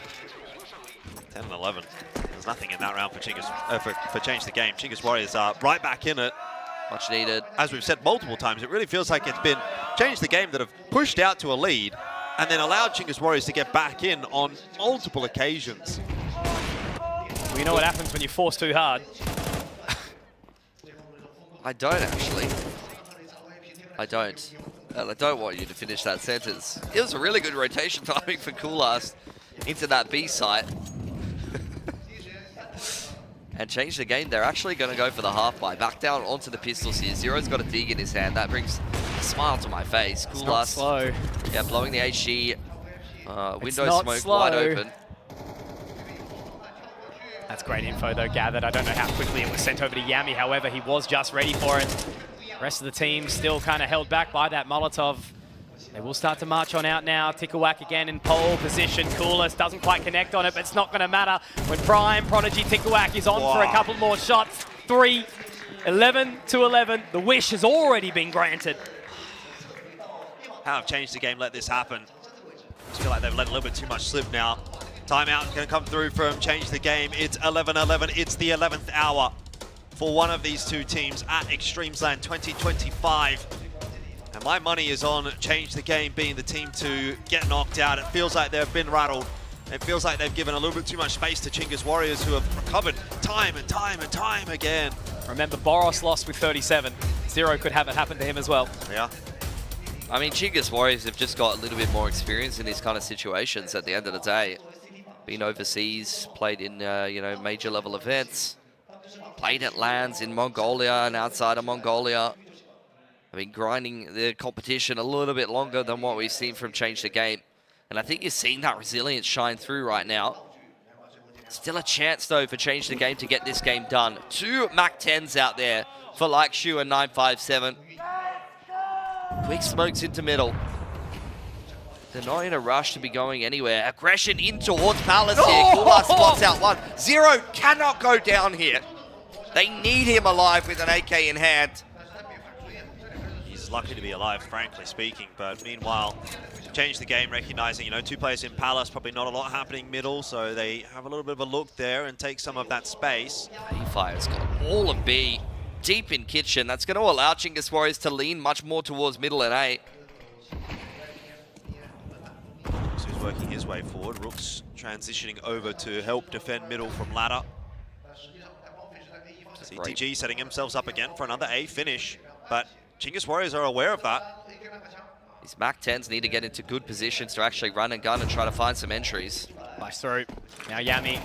10 and 11. There's nothing in that round for Chingus, for Change the Game. Chingus Warriors are right back in it. Much needed. As we've said multiple times, it really feels like it's been Change the Game that have pushed out to a lead and then allowed Chingus Warriors to get back in on multiple occasions. Well, you know what happens when you force too hard. I don't actually. I don't. I don't want you to finish that sentence. It was a really good rotation timing for Coolast into that B site. And Change the Game. They're actually going to go for the half buy. Back down onto the pistols here. Zero's got a dig in his hand. That brings a smile to my face. Coolast. Slow. Yeah, blowing the HG. Window smoke wide open. That's great info though gathered. I don't know how quickly it was sent over to Yami. However, he was just ready for it. The rest of the team still kind of held back by that Molotov. They will start to march on out now. Tikuak again in pole position. Coolest doesn't quite connect on it, but it's not going to matter when Prime Prodigy Tikuak is on for a couple more shots. 3, 11 to 11. The wish has already been granted. How have Changed the Game let this happen? I feel like they've let a little bit too much slip now. Timeout going to come through from Change the Game. It's 11-11. It's the 11th hour for one of these two teams at Extremesland 2025. And my money is on Change the Game being the team to get knocked out. It feels like they've been rattled. It feels like they've given a little bit too much space to Chingus Warriors, who have recovered time and time and time again. Remember, Boros lost with 37. Zero could have it happen to him as well. Yeah. I mean, Chingus Warriors have just got a little bit more experience in these kind of situations at the end of the day. Been overseas, played in, you know, major level events. Played at LANs in Mongolia and outside of Mongolia. I've been grinding the competition a little bit longer than what we've seen from Change the Game. And I think you're seeing that resilience shine through right now. Still a chance, though, for Change the Game to get this game done. 2 Mac 10s out there for Like Shu and 957. Quick smokes into middle. They're not in a rush to be going anywhere. Aggression in towards Palace here. Coolast spots out one. Zero cannot go down here. They need him alive with an AK in hand. He's lucky to be alive, frankly speaking, but meanwhile, Change the Game recognizing, you know, 2 players in Palace, probably not a lot happening middle, so they have a little bit of a look there and take some of that space. A-Fire's got all of B deep in kitchen. That's going to allow Chingus Warriors to lean much more towards middle and A. So he's working his way forward. Rook's transitioning over to help defend middle from ladder. CTG setting themselves up again for another A finish, but Chingus Warriors are aware of that. These Mac 10s need to get into good positions to actually run and gun and try to find some entries. Nice through. Now Yami,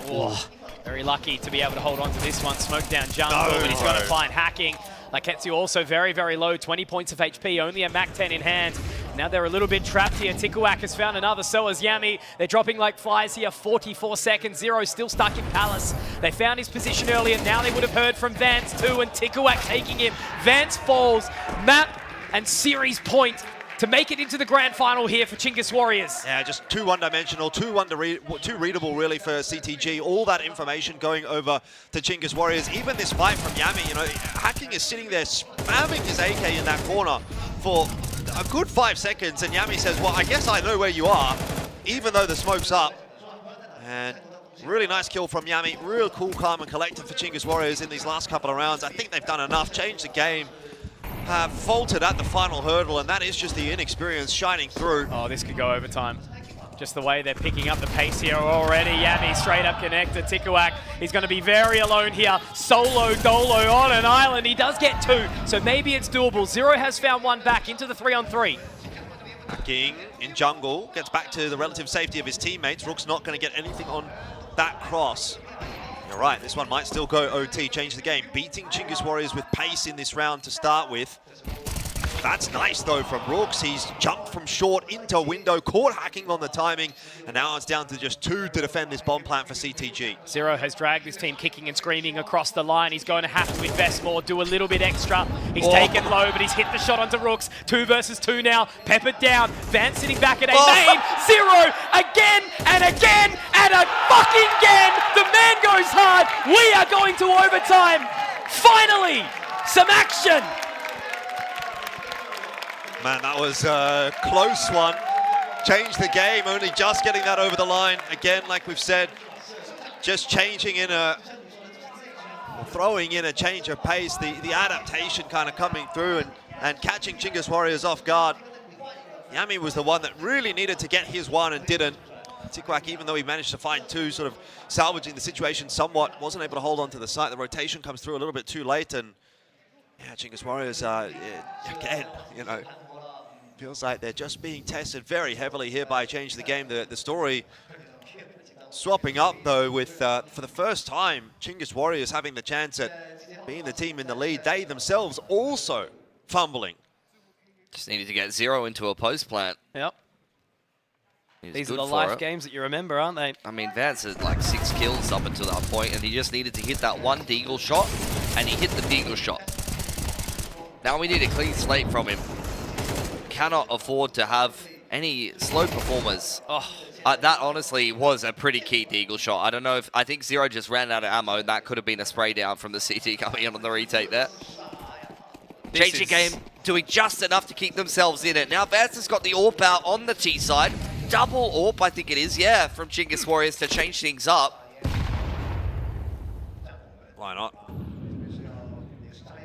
very lucky to be able to hold on to this one. Smoke down jungle, but he's got to find hacking. Laketsu also very, very low, 20 points of HP, only a Mac 10 in hand. Now they're a little bit trapped here. Tikuak has found another, so has Yami. They're dropping like flies here, 44 seconds. Zero still stuck in Palace. They found his position earlier. Now they would have heard from Vance too, and Tikuak taking him. Vance falls, map and series point to make it into the grand final here for Chingus Warriors. Yeah, just too one-dimensional, too readable really for CTG. All that information going over to Chingus Warriors. Even this fight from Yami, you know, Hacking is sitting there spamming his AK in that corner for a good 5 seconds, and Yami says, well, I guess I know where you are, even though the smoke's up. And really nice kill from Yami. Real cool, calm, and collected for Chingus Warriors in these last couple of rounds. I think they've done enough, changed the game. Have faltered at the final hurdle, and that is just the inexperience shining through. Oh, this could go overtime. Just the way they're picking up the pace here already. Yami straight up connector. Tikuak, he's going to be very alone here. Solo dolo on an island. He does get 2, so maybe it's doable. Zero has found one back into the 3-on-3. King in jungle, gets back to the relative safety of his teammates. Rook's not going to get anything on that cross. You're right, this one might still go OT, change the game. Beating Chinggis Warriors with pace in this round to start with. That's nice though from Rooks. He's jumped from short into window, caught hacking on the timing, and now it's down to just 2 to defend this bomb plant for CTG. Zero has dragged this team kicking and screaming across the line. He's going to have to invest more, do a little bit extra. He's taken low, but he's hit the shot onto Rooks. 2 versus 2 now, peppered down. Vance sitting back at A main. Zero again and again and a fucking again. The man goes hard. We are going to overtime. Finally, some action. Man, that was a close one. Changed the game, only just getting that over the line. Again, like we've said, just changing in throwing in a change of pace, the adaptation kind of coming through and catching Chinggis Warriors off guard. Yami was the one that really needed to get his one and didn't. Tikuak, even though he managed to find 2, sort of salvaging the situation somewhat, wasn't able to hold on to the site. The rotation comes through a little bit too late, and yeah, Chinggis Warriors, again, you know, feels like they're just being tested very heavily here by Change the Game. The story swapping up, though, with, for the first time, Chinggis Warriors having the chance at being the team in the lead. They themselves also fumbling. Just needed to get Zero into a post plant. Yep. These are the life games that you remember, aren't they? I mean, Vance had like 6 kills up until that point, and he just needed to hit that one deagle shot, and he hit the deagle shot. Now we need a clean slate from him. Cannot afford to have any slow performers. That honestly was a pretty key deagle shot. I don't know if, I think Zero just ran out of ammo, and that could have been a spray down from the CT coming in on the retake there. Changing game, doing just enough to keep themselves in it. Now Vance has got the AWP out on the T side. Double AWP, I think it is, yeah, from Chinggis Warriors to change things up. Why not?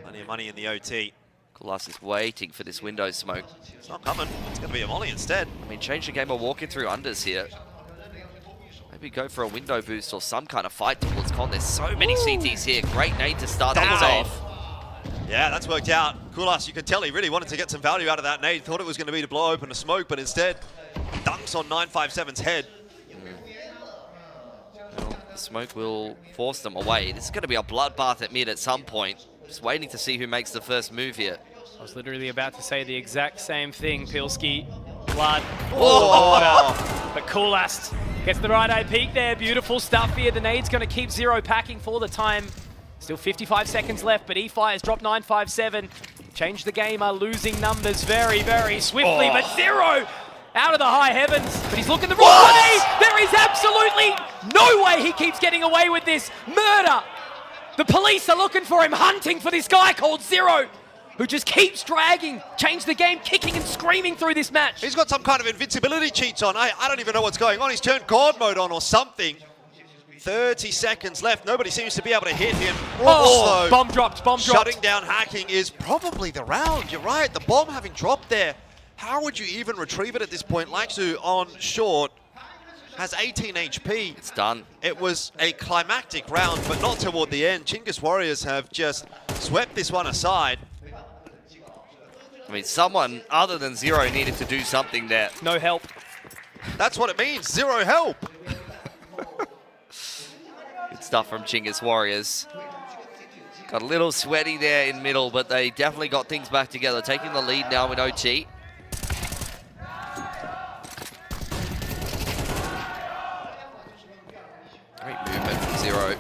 Plenty of money in the OT. Kulas is waiting for this window smoke. It's not coming. It's going to be a molly instead. I mean, Change the Game are walking through unders here. Maybe go for a window boost or some kind of fight towards Con. There's so many CTs here. Great nade to start things off. Yeah, that's worked out. Kulas, you could tell he really wanted to get some value out of that nade. Thought it was going to be to blow open a smoke, but instead dunks on 957's head. Well, the smoke will force them away. This is going to be a bloodbath at mid at some point. Just waiting to see who makes the first move here. I was literally about to say the exact same thing, Pilski. Blood, water. But Kulas gets the right eye peek there. Beautiful stuff here. The nade's going to keep Zero packing for the time. Still 55 seconds left, but E-Fire has dropped 957. Change the Game are losing numbers very, very swiftly, but Zero out of the high heavens, but he's looking the wrong way. There is absolutely no way he keeps getting away with this. Murder. The police are looking for him, hunting for this guy called Zero, who just keeps dragging Change the Game, kicking and screaming through this match. He's got some kind of invincibility cheats on. I don't even know what's going on. He's turned God mode on or something. 30 seconds left. Nobody seems to be able to hit him. Bomb dropped, bomb dropped. Shutting down hacking is probably the round. You're right. The bomb having dropped there. How would you even retrieve it at this point? Laixu on short has 18 HP. It's done. It was a climactic round, but not toward the end. Chinggis Warriors have just swept this one aside. I mean, someone other than Zero needed to do something there. No help. That's what it means. Zero help. Good stuff from Chinggis Warriors. Got a little sweaty there in middle, but they definitely got things back together. Taking the lead now in OT. Great movement from Zero.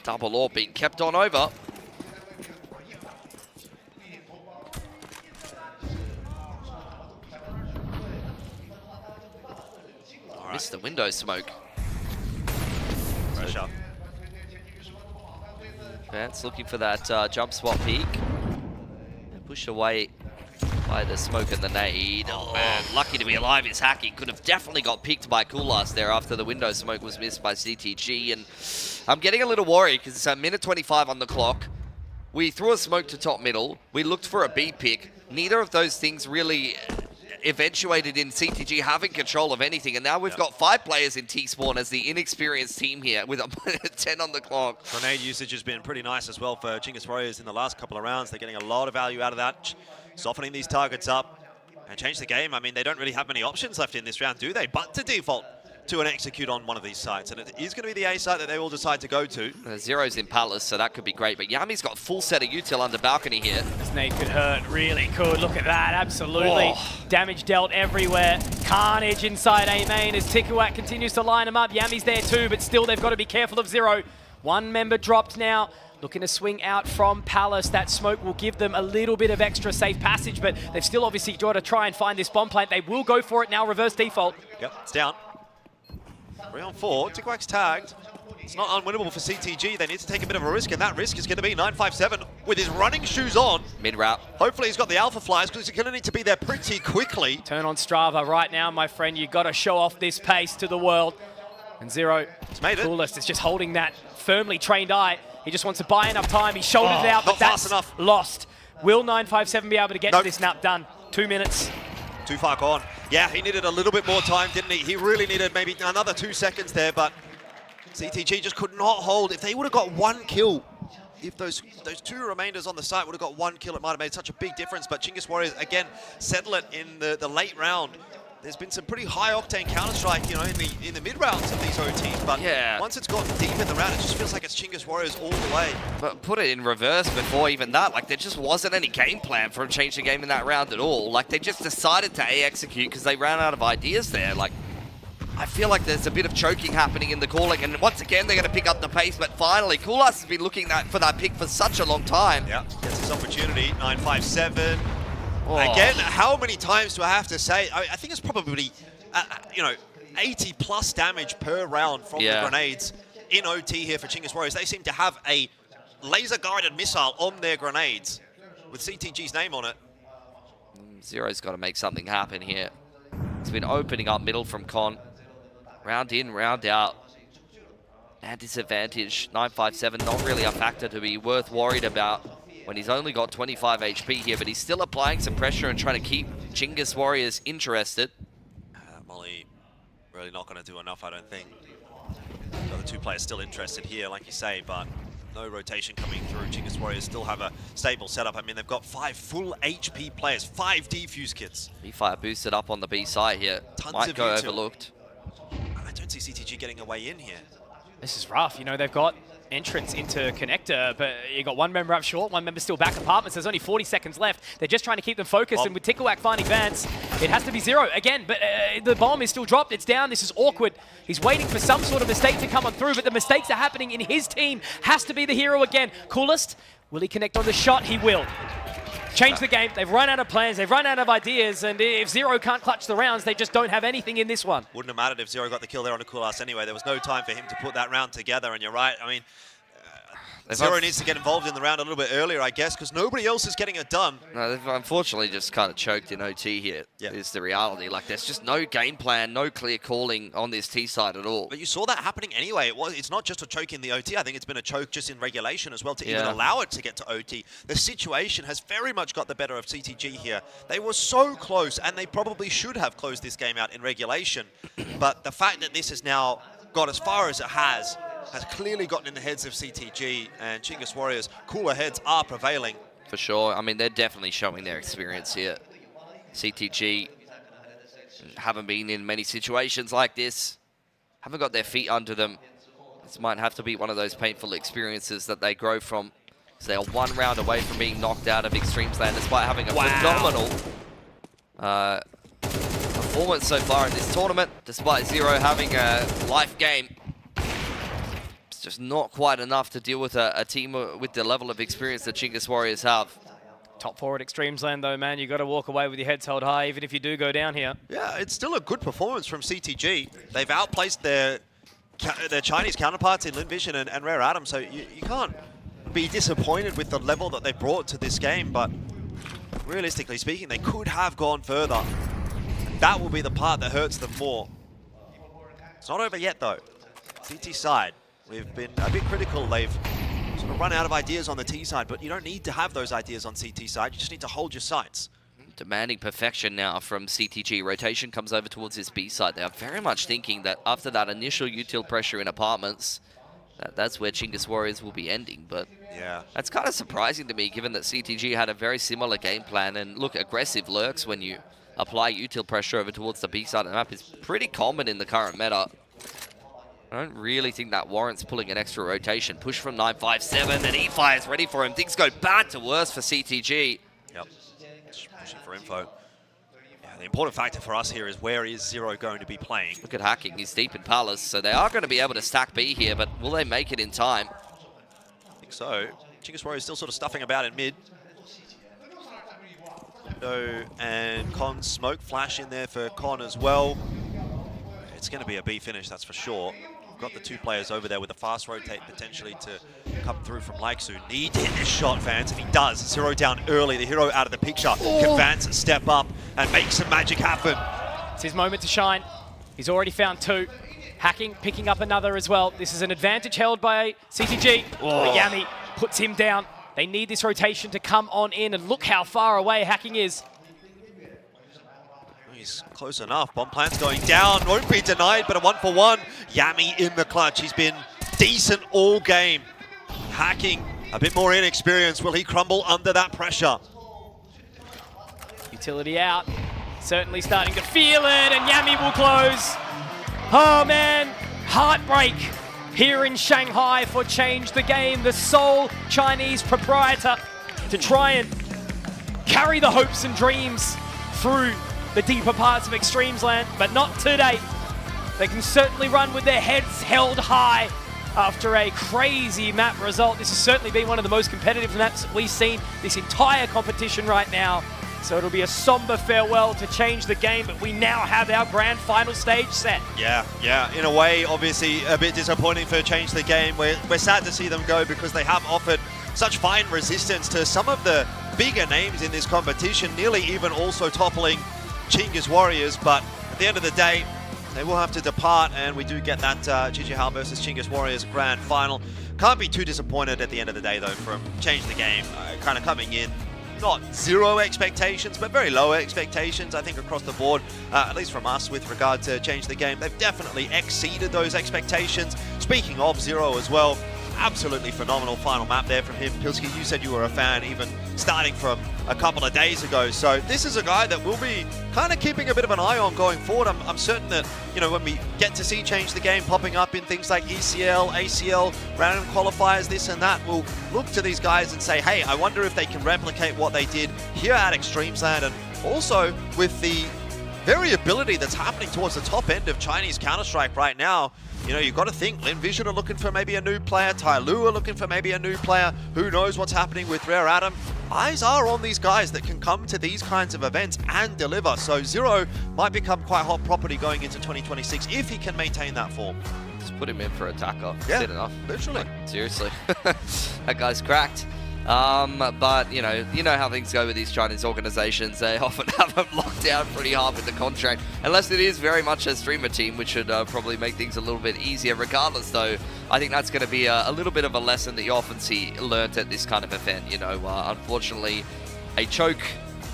Double AWP being kept on over. Missed the window smoke. Pressure. Vance looking for that jump swap peak. And pushed away by the smoke and the nade. Oh man, lucky to be alive. His hacking could have definitely got picked by Kulas there after the window smoke was missed by CTG. And I'm getting a little worried because it's a minute 25 on the clock. We threw a smoke to top middle. We looked for a B pick. Neither of those things really eventuated in CTG having control of anything, and now we've got 5 players in T-Spawn as the inexperienced team here with a 10 on the clock. Grenade usage has been pretty nice as well for Chinggis Warriors in the last couple of rounds. They're getting a lot of value out of that, softening these targets up and change the game. I mean, they don't really have many options left in this round, do they? But to default to an execute on one of these sites, and it is going to be the A site that they will decide to go to. Zero's in Palace, so that could be great, but Yami's got full set of util under balcony here. This nade could hurt, really could. Look at that, absolutely. Oh. Damage dealt everywhere. Carnage inside A main as Tikuak continues to line them up. Yami's there too, but still they've got to be careful of Zero. One member dropped now. Looking to swing out from Palace. That smoke will give them a little bit of extra safe passage, but they've still obviously got to try and find this bomb plant. They will go for it now, reverse default. Yep, it's down. 3 on 4, Tikuak's tagged. It's not unwinnable for CTG. They need to take a bit of a risk, and that risk is going to be 957 with his running shoes on. Mid-route. Hopefully he's got the alpha flies, because he's going to need to be there pretty quickly. Turn on Strava right now, my friend. You've got to show off this pace to the world. And Zero, Coolest is just holding that firmly trained eye. He just wants to buy enough time. He shouldered it out, but that's lost. Will 957 be able to get to this nap done? 2 minutes. Too far gone. Yeah, he needed a little bit more time, didn't he? He really needed maybe another 2 seconds there, but CTG just could not hold. If they would have got 1 kill, if those 2 remainders on the site would have got 1 kill, it might have made such a big difference. But Chinggis Warriors, again, settle it in the late round. There's been some pretty high-octane Counter-Strike, you know, in the mid-rounds of these OTs, but once it's gotten deep in the round, it just feels like it's Chinggis Warriors all the way. But put it in reverse before even that, like there just wasn't any game plan for Change the Game in that round at all. Like they just decided to A-execute because they ran out of ideas there. Like, I feel like there's a bit of choking happening in the calling, and once again, they're going to pick up the pace, but finally, Coolast has been looking for that pick for such a long time. Yeah, gets his opportunity, 957. Oh. Again, how many times do I have to say? I think it's probably, you know, 80 plus damage per round from the grenades in OT here for Chinggis Warriors. They seem to have a laser-guided missile on their grenades with CTG's name on it. Zero's got to make something happen here. It's been opening up middle from Con. Round in, round out. And disadvantage, 957, not really a factor to be worth worried about when he's only got 25 HP here, but he's still applying some pressure and trying to keep Chinggis Warriors interested. Molly really not going to do enough, I don't think. The other 2 players still interested here, like you say, but no rotation coming through. Chinggis Warriors still have a stable setup. I mean, they've got 5 full HP players, 5 defuse kits. B-Fire boosted up on the B side here. Might go overlooked. I don't see CTG getting a way in here. This is rough. You know, they've got entrance into connector, but you got 1 member up short, 1 member still back apartments. There's only 40 seconds left. They're just trying to keep them focused, and with Tikuak finding Vance, it has to be Zero again, but the bomb is still dropped. It's down. This is awkward. He's waiting for some sort of mistake to come on through, but the mistakes are happening in his team. Has to be the hero again. Coolest, will he connect on the shot? He will. Change the game. They've run out of plans. They've run out of ideas. And if Zero can't clutch the rounds, they just don't have anything in this one. Wouldn't have mattered if Zero got the kill there on the Coolast anyway. There was no time for him to put that round together. And you're right. I mean, Zero needs to get involved in the round a little bit earlier, I guess, because nobody else is getting it done. No, they've unfortunately just kind of choked in OT here, is the reality. Like, there's just no game plan, no clear calling on this T side at all. But you saw that happening anyway. It's not just a choke in the OT. I think it's been a choke just in regulation as well to even allow it to get to OT. The situation has very much got the better of CTG here. They were so close, and they probably should have closed this game out in regulation. But the fact that this has now got as far as it has clearly gotten in the heads of CTG, and Chinggis Warriors' cooler heads are prevailing. For sure. I mean, they're definitely showing their experience here. CTG haven't been in many situations like this, haven't got their feet under them. This might have to be one of those painful experiences that they grow from. So they are 1 round away from being knocked out of Extremesland despite having a phenomenal performance so far in this tournament, despite Zero having a life game. Just not quite enough to deal with a team with the level of experience that Chinggis Warriors have. Top 4 at Extremesland, though, man. You've got to walk away with your heads held high, even if you do go down here. Yeah, it's still a good performance from CTG. They've outplaced their Chinese counterparts in Lin Vision and Rare Atom, so you can't be disappointed with the level that they brought to this game, but realistically speaking, they could have gone further. That will be the part that hurts them more. It's not over yet, though. CT side. We've been a bit critical. They've sort of run out of ideas on the T side, but you don't need to have those ideas on CT side. You just need to hold your sights. Demanding perfection now from CTG. Rotation comes over towards this B side. They are very much thinking that after that initial util pressure in apartments, that's where Chinggis Warriors will be ending. But yeah, that's kind of surprising to me, given that CTG had a very similar game plan. And look, aggressive lurks when you apply util pressure over towards the B side of the map is pretty common in the current meta. I don't really think that warrants pulling an extra rotation. Push from 957, and E-Fire is ready for him. Things go bad to worse for CTG. Yep, just pushing for info. Yeah, the important factor for us here is where is Zero going to be playing? Look at Hacking, he's deep in Palace, so they are going to be able to stack B here, but will they make it in time? I think so. Chinggis Warriors still sort of stuffing about in mid. And Con smoke flash in there for Con as well. It's going to be a B finish, that's for sure. We've got the two players over there with a fast rotate potentially to come through from Laiksu. Need to hit this shot, Vance, and he does. Zero down early, the hero out of the picture. Can Vance step up and make some magic happen? It's his moment to shine. He's already found two. Hacking, picking up another as well. This is an advantage held by CTG. But Yami puts him down. They need this rotation to come on in, and look how far away Hacking is. He's close enough. Bomb plant's going down. Won't be denied, but a 1-for-1. Yami in the clutch. He's been decent all game. Hacking, a bit more inexperienced. Will he crumble under that pressure? Utility out. Certainly starting to feel it, and Yami will close. Oh man, heartbreak here in Shanghai for Change the Game, the sole Chinese proprietor to try and carry the hopes and dreams through the deeper parts of Extremesland, but not today. They can certainly run with their heads held high after a crazy map result. This has certainly been one of the most competitive maps that we've seen this entire competition right now. So it'll be a somber farewell to Change the Game, but we now have our grand final stage set. Yeah, in a way, obviously a bit disappointing for Change the Game. We're sad to see them go because they have offered such fine resistance to some of the bigger names in this competition, nearly even also toppling Chinggis Warriors, but at the end of the day, they will have to depart, and we do get that GG versus Chinggis Warriors grand final. Can't be too disappointed at the end of the day, though, from Change the Game, kind of coming in. Not zero expectations, but very low expectations, I think, across the board, at least from us with regard to Change the Game. They've definitely exceeded those expectations. Speaking of Zero as well, absolutely phenomenal final map there from him. Pilsky, you said you were a fan even starting from a couple of days ago. So this is a guy that we'll be kind of keeping a bit of an eye on going forward. I'm certain that, you know, when we get to see Change the Game popping up in things like ECL, ACL, random qualifiers, this and that, we'll look to these guys and say, hey, I wonder if they can replicate what they did here at Extremesland. And also with the variability that's happening towards the top end of Chinese Counter-Strike right now, you know, you've got to think, Lin Vision are looking for maybe a new player, Tai Lu are looking for maybe a new player, who knows what's happening with Rare Atom. Eyes are on these guys that can come to these kinds of events and deliver, so Zero might become quite hot property going into 2026 if he can maintain that form. Just put him in for attacker, yeah, good enough. Literally. Seriously, that guy's cracked. But you know how things go with these Chinese organizations. They often have them locked down pretty hard with the contract, unless it is very much a streamer team, which should probably make things a little bit easier. Regardless, though, I think that's going to be a little bit of a lesson that you often see learnt at this kind of event. You know, unfortunately, a choke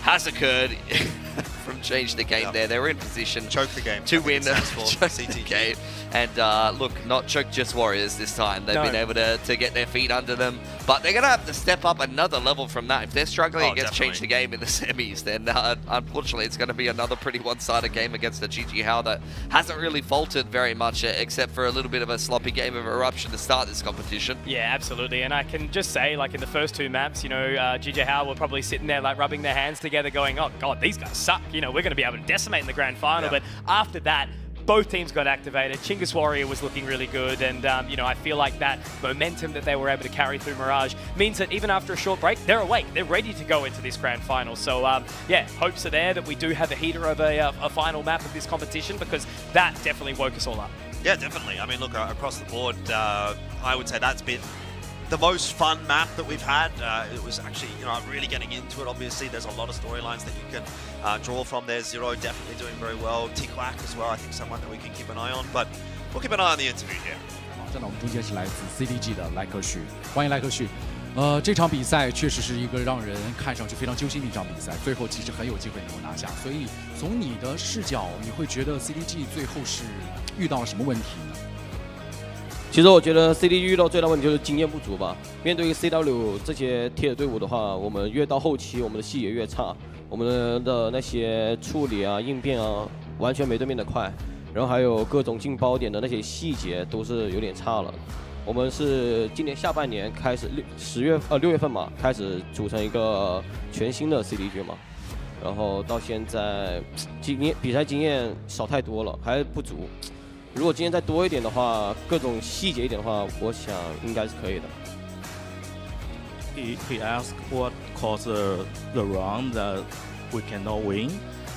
has occurred from Change the Game. There, they're in position choke the game to win the game. And look, not choke just Warriors this time. They've been able to get their feet under them, but they're going to have to step up another level from that. If they're struggling against Change the Game in the semis, then unfortunately it's going to be another pretty one-sided game against a GG Hao that hasn't really faltered very much, except for a little bit of a sloppy game of Eruption to start this competition. Yeah, absolutely. And I can just say, like in the first two maps, you know, GG Hao were probably sitting there like rubbing their hands together going, oh God, these guys suck. You know, we're going to be able to decimate in the grand final. But after that, both teams got activated. Chinggis Warrior was looking really good, and you know, I feel like that momentum that they were able to carry through Mirage means that even after a short break, they're awake. They're ready to go into this grand final. So yeah, hopes are there that we do have a heater of a final map of this competition, because that definitely woke us all up. Yeah, definitely. I mean, look, across the board, I would say that's been the most fun map that we've had. It was actually, you know, really getting into it. Obviously, there's a lot of storylines that you can draw from there. Zero definitely doing very well. T-Quack as well, I think someone that we can keep an eye on. But we'll keep an eye on the interview here. 现在我们中间是来自 CDG 的莱克旭，欢迎莱克旭。这场比赛确实是一个让人看上去非常揪心的一场比赛，最后其实很有机会能够拿下。所以从你的视角，你会觉得 CTG 最后是遇到了什么问题呢？其实我觉得 CTG 遇到最大问题就是经验不足吧。面对 CW 这些铁的队伍的话，我们越到后期，我们的细节越差，我们的那些处理啊、应变啊，完全没对面的快。然后还有各种进包点的那些细节都是有点差了。我们是今年下半年开始6月份嘛，开始组成一个全新的 CTG 嘛，然后到现在比赛经验少太多了，还不足。如果经验再多一点的话，各种细节一点的话，我想应该是可以的。He asked what caused the round that we cannot win,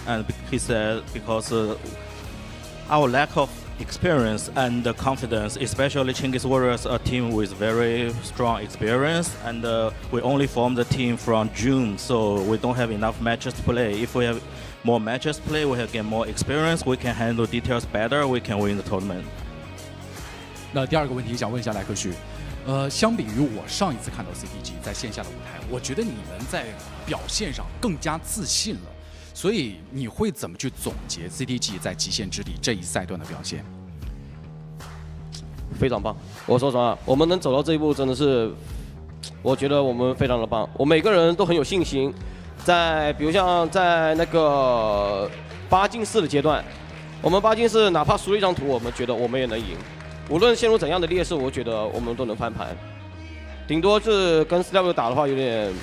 and he said because our lack of experience and confidence, especially Chinggis Warriors, a team with very strong experience, and we only formed the team from June, so we don't have enough matches to play. If we have more matches to play, we have get more experience, we can handle details better, we can win the tournament. 那第二个问题想问一下莱克旭，相比于我上一次看到 CTG 在线下的舞台，我觉得你们在表现上更加自信了。所以你会怎么去总结 CTG 在极限之地这一赛段的表现？非常棒！我说实话，我们能走到这一步，真的是，我觉得我们非常的棒。我每个人都很有信心，比如像在那个8进4的阶段，我们8进4哪怕输了一张图，我们觉得我们也能赢。无论陷入怎样的劣势，我觉得我们都能翻盘。顶多是跟 CW 打的话，有点。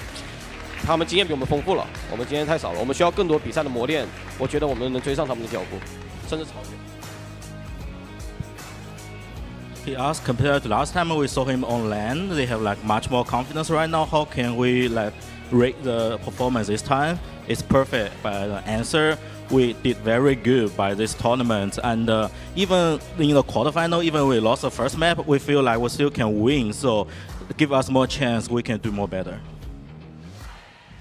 他们经验比我们丰富了，我们经验太少了，我们需要更多比赛的磨练。我觉得我们能追上他们的脚步，甚至超He 越。asked, compared to last time we saw him on land, they have like much more confidence right now. How can we like rate the performance this time? It's perfect. By the answer, we did very good by this tournament, and even in the quarterfinal, even we lost the first map, we feel like we still can win. So, give us more chance, we can do more better.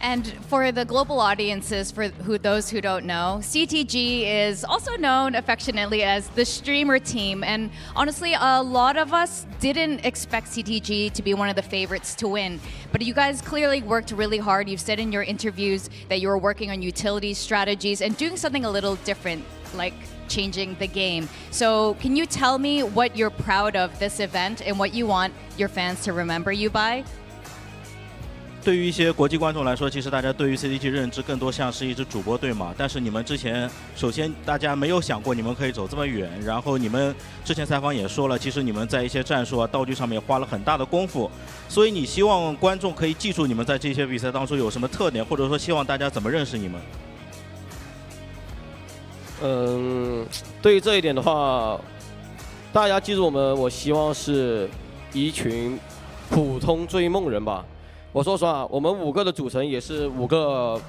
And for the global audiences, for those who don't know, CTG is also known affectionately as the streamer team. And honestly, a lot of us didn't expect CTG to be one of the favorites to win. But you guys clearly worked really hard. You've said in your interviews that you were working on utility strategies and doing something a little different, like changing the game. So can you tell me what you're proud of this event and what you want your fans to remember you by? 对于一些国际观众来说，其实大家对于 CTG 认知更多像是一支主播队嘛。但是你们之前，首先大家没有想过你们可以走这么远，然后你们之前采访也说了，其实你们在一些战术啊、道具上面花了很大的功夫。所以你希望观众可以记住你们在这些比赛当中有什么特点，或者说希望大家怎么认识你们？对于这一点的话，大家记住我们，我希望是一群普通追梦人吧。我说实话，我们5个的组成也是5个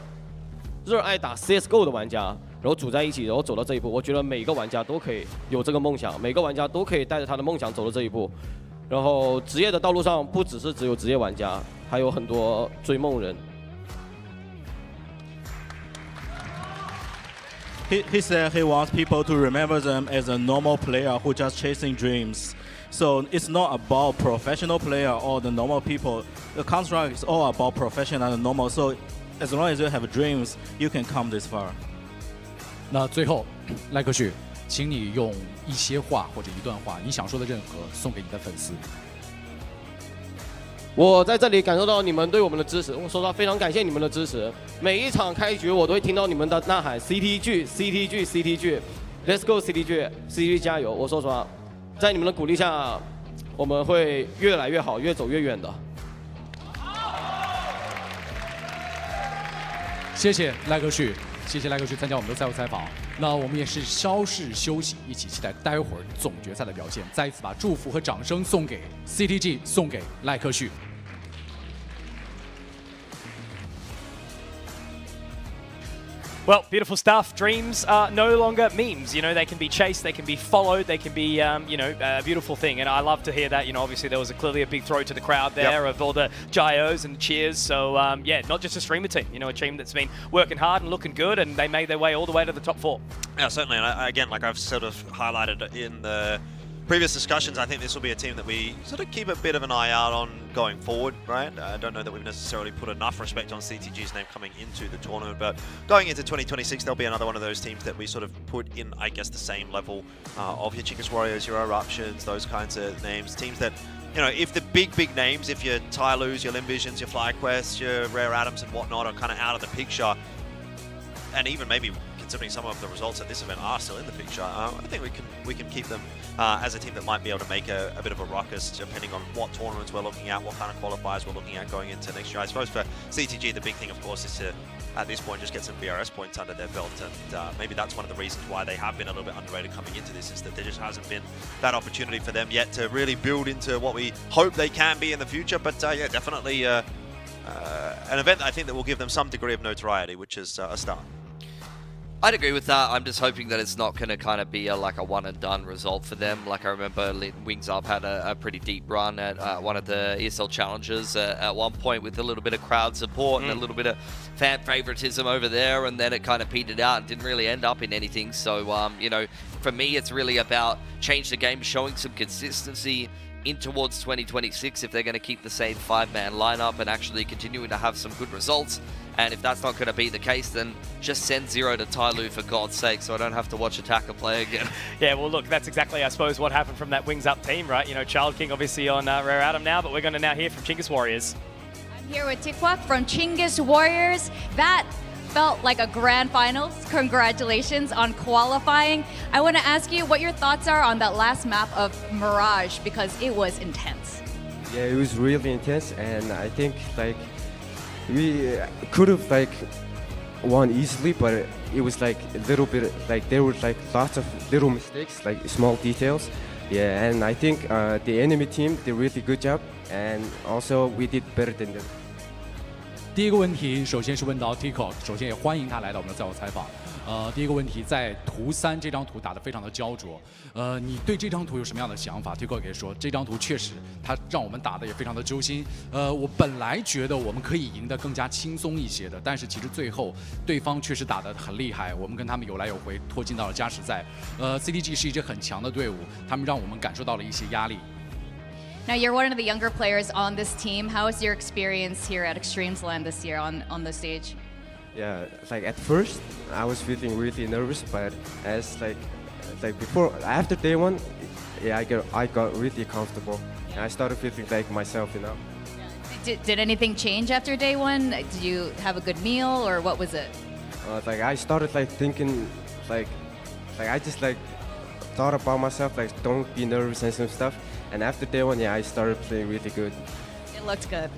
热爱打 CSGO 的玩家，然后组在一起，然后走到这一步。我觉得每个玩家都可以有这个梦想，每个玩家都可以带着他的梦想走到这一步。然后职业的道路上，不只是只有职业玩家，还有很多追梦人。He said he wants people to remember them as a normal player who just chasing dreams. So it's not about professional player or the normal people. The Counter-Strike is all about professional and normal. So as long as you have dreams, you can come this far. 那最后，赖克旭，请你用一些话或者一段话，你想说的任何，送给你的粉丝。我在这里感受到你们对我们的支持，我说实话非常感谢你们的支持。每一场开局我都会听到你们的呐喊 ，CTG CTG CTG，Let's go CTG CTG 加油！我说实话。在你们的鼓励下，我们会越来越好，越走越远的。谢谢赖克旭，谢谢赖克旭参加我们的赛后采访。那我们也是稍事休息，一起期待待会儿总决赛的表现。再一次把祝福和掌声送给 CTG， 送给赖克旭。Well, beautiful stuff. Dreams are no longer memes. You know, they can be chased, they can be followed, they can be, you know, a beautiful thing. And I love to hear that. You know, obviously there was clearly a big throw to the crowd there of all the gyos and cheers. So, yeah, not just a streamer team. You know, a team that's been working hard and looking good, and they made their way all the way to the top 4. Yeah, certainly. And again, like I've sort of highlighted in the previous discussions, I think this will be a team that we sort of keep a bit of an eye out on going forward, right? I don't know that we've necessarily put enough respect on CTG's name coming into the tournament, but going into 2026, there'll be another one of those teams that we sort of put in, I guess, the same level of your Chingus Warriors, your Eruptions, those kinds of names. Teams that, you know, if the big names, if your Tylus, your Limvisions, your FlyQuests, your Rare Atoms and whatnot are kind of out of the picture, and even maybe considering some of the results at this event are still in the picture, I think we can keep them as a team that might be able to make a bit of a ruckus depending on what tournaments we're looking at, what kind of qualifiers we're looking at going into next year. I suppose for CTG, the big thing, of course, is to, at this point, just get some BRS points under their belt, and maybe that's one of the reasons why they have been a little bit underrated coming into this, is that there just hasn't been that opportunity for them yet to really build into what we hope they can be in the future. But yeah, definitely an event I think that will give them some degree of notoriety, which is a start. I'd agree with that. I'm just hoping that it's not going to kind of be like a one and done result for them. Like I remember Wings Up had a pretty deep run at one of the ESL challenges at one point with a little bit of crowd support and a little bit of fan favoritism over there, and then it kind of petered out and didn't really end up in anything. So, you know, for me, it's really about change the game, showing some consistency in towards 2026 if they're going to keep the same 5-man lineup and actually continuing to have some good results. And if that's not going to be the case, then just send Zero to Tyloo for God's sake, so I don't have to watch Attacker play again. Yeah, well, look, that's exactly, I suppose, what happened from that Wings Up team, right? You know, Child King obviously on Rare Atom now, but we're going to now hear from Chingus Warriors. I'm here with Tikwak from Chingus Warriors. That felt like a grand finals. Congratulations on qualifying. I want to ask you what your thoughts are on that last map of Mirage, because it was intense. Yeah, it was really intense, and I think like we could have like won easily, but it was like a little bit like there were like lots of little mistakes, like small details. Yeah, and I think the enemy team did a really good job, and also we did better than them. 第一个问题，首先是问到 Tico， 首先也欢迎他来到我们的赛后采访。第一个问题，在图3这张图打得非常的焦灼，你对这张图有什么样的想法 ？Tico 也说，这张图确实，它让我们打得也非常的揪心。我本来觉得我们可以赢得更加轻松一些的，但是其实最后对方确实打得很厉害，我们跟他们有来有回，拖进到了加时赛。CTG 是一支很强的队伍，他们让我们感受到了一些压力。 Now, you're one of the younger players on this team. How was your experience here at Extremesland this year on the stage? Yeah, like at first I was feeling really nervous, but as like before, after day one, yeah, I got really comfortable, and I started feeling like myself, you know. Did anything change after day one? Did you have a good meal, or what was it? Like I started like thinking, like I just like thought about myself, like don't be nervous and some stuff. And after day one, yeah, I started playing really good. It looked good.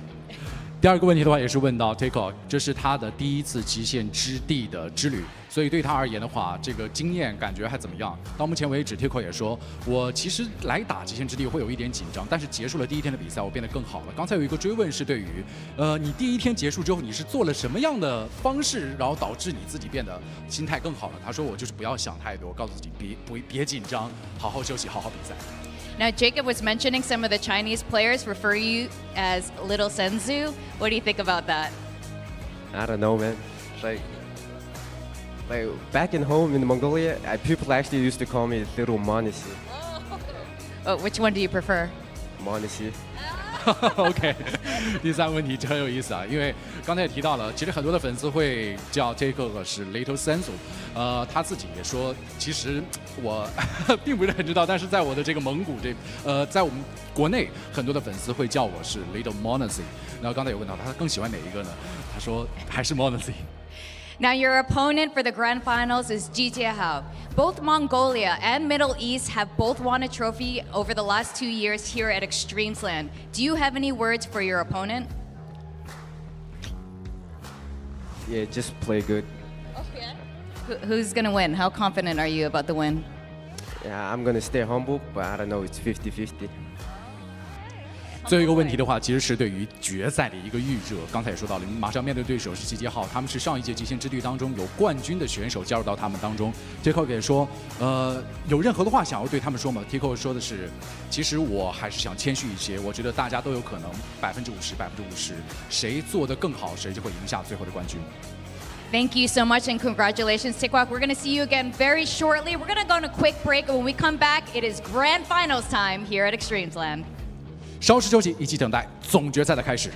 第二个问题的话，也是问到 Tico， 这是他的第一次极限之地的之旅，所以对他而言的话，这个经验感觉还怎么样？到目前为止 ，Tico 也说，我其实来打极限之地会有一点紧张，但是结束了第一天的比赛，我变得更好了。刚才有一个追问是对于，你第一天结束之后，你是做了什么样的方式，然后导致你自己变得心态更好了？他说我就是不要想太多，告诉自己别紧张，好好休息，好好比赛。 Now, Jacob was mentioning some of the Chinese players refer you as Little Senzu. What do you think about that? I don't know, man. Like back in home in Mongolia, people actually used to call me Little Monisi. Oh, which one do you prefer? Monisi. OK， 第三个问题这很有意思啊，因为刚才也提到了，其实很多的粉丝会叫这个是 Little Senzu， 他自己也说，其实我并不是很知道，但是在我的这个蒙古在我们国内很多的粉丝会叫我是 Little Monasi。然后刚才有问到他更喜欢哪一个呢？他说还是 Monasi。 Now, your opponent for the grand finals is Jijiahao. Both Mongolia and Middle East have both won a trophy over the last 2 years here at Extremesland. Do you have any words for your opponent? Yeah, just play good. Okay. Who's going to win? How confident are you about the win? Yeah, I'm going to stay humble, but I don't know, it's 50-50. 最后一个问题的话，其实是对于决赛的一个预热。刚才也说到了，马上面对对手是集结号，他们是上一届极限之地当中有冠军的选手加入到他们当中。Tico 也说，有任何的话想要对他们说吗 ？Tico 说的是，其实我还是想谦虚一些，我觉得大家都有可能50%，50%，谁做得更好，谁就会赢下最后的冠军。Thank you so much and congratulations, Tikwak. We're going to see you again very shortly. We're going to go on a quick break, and when we come back, it is grand finals time here at Extremesland. 稍事休息，一起等待总决赛的开始。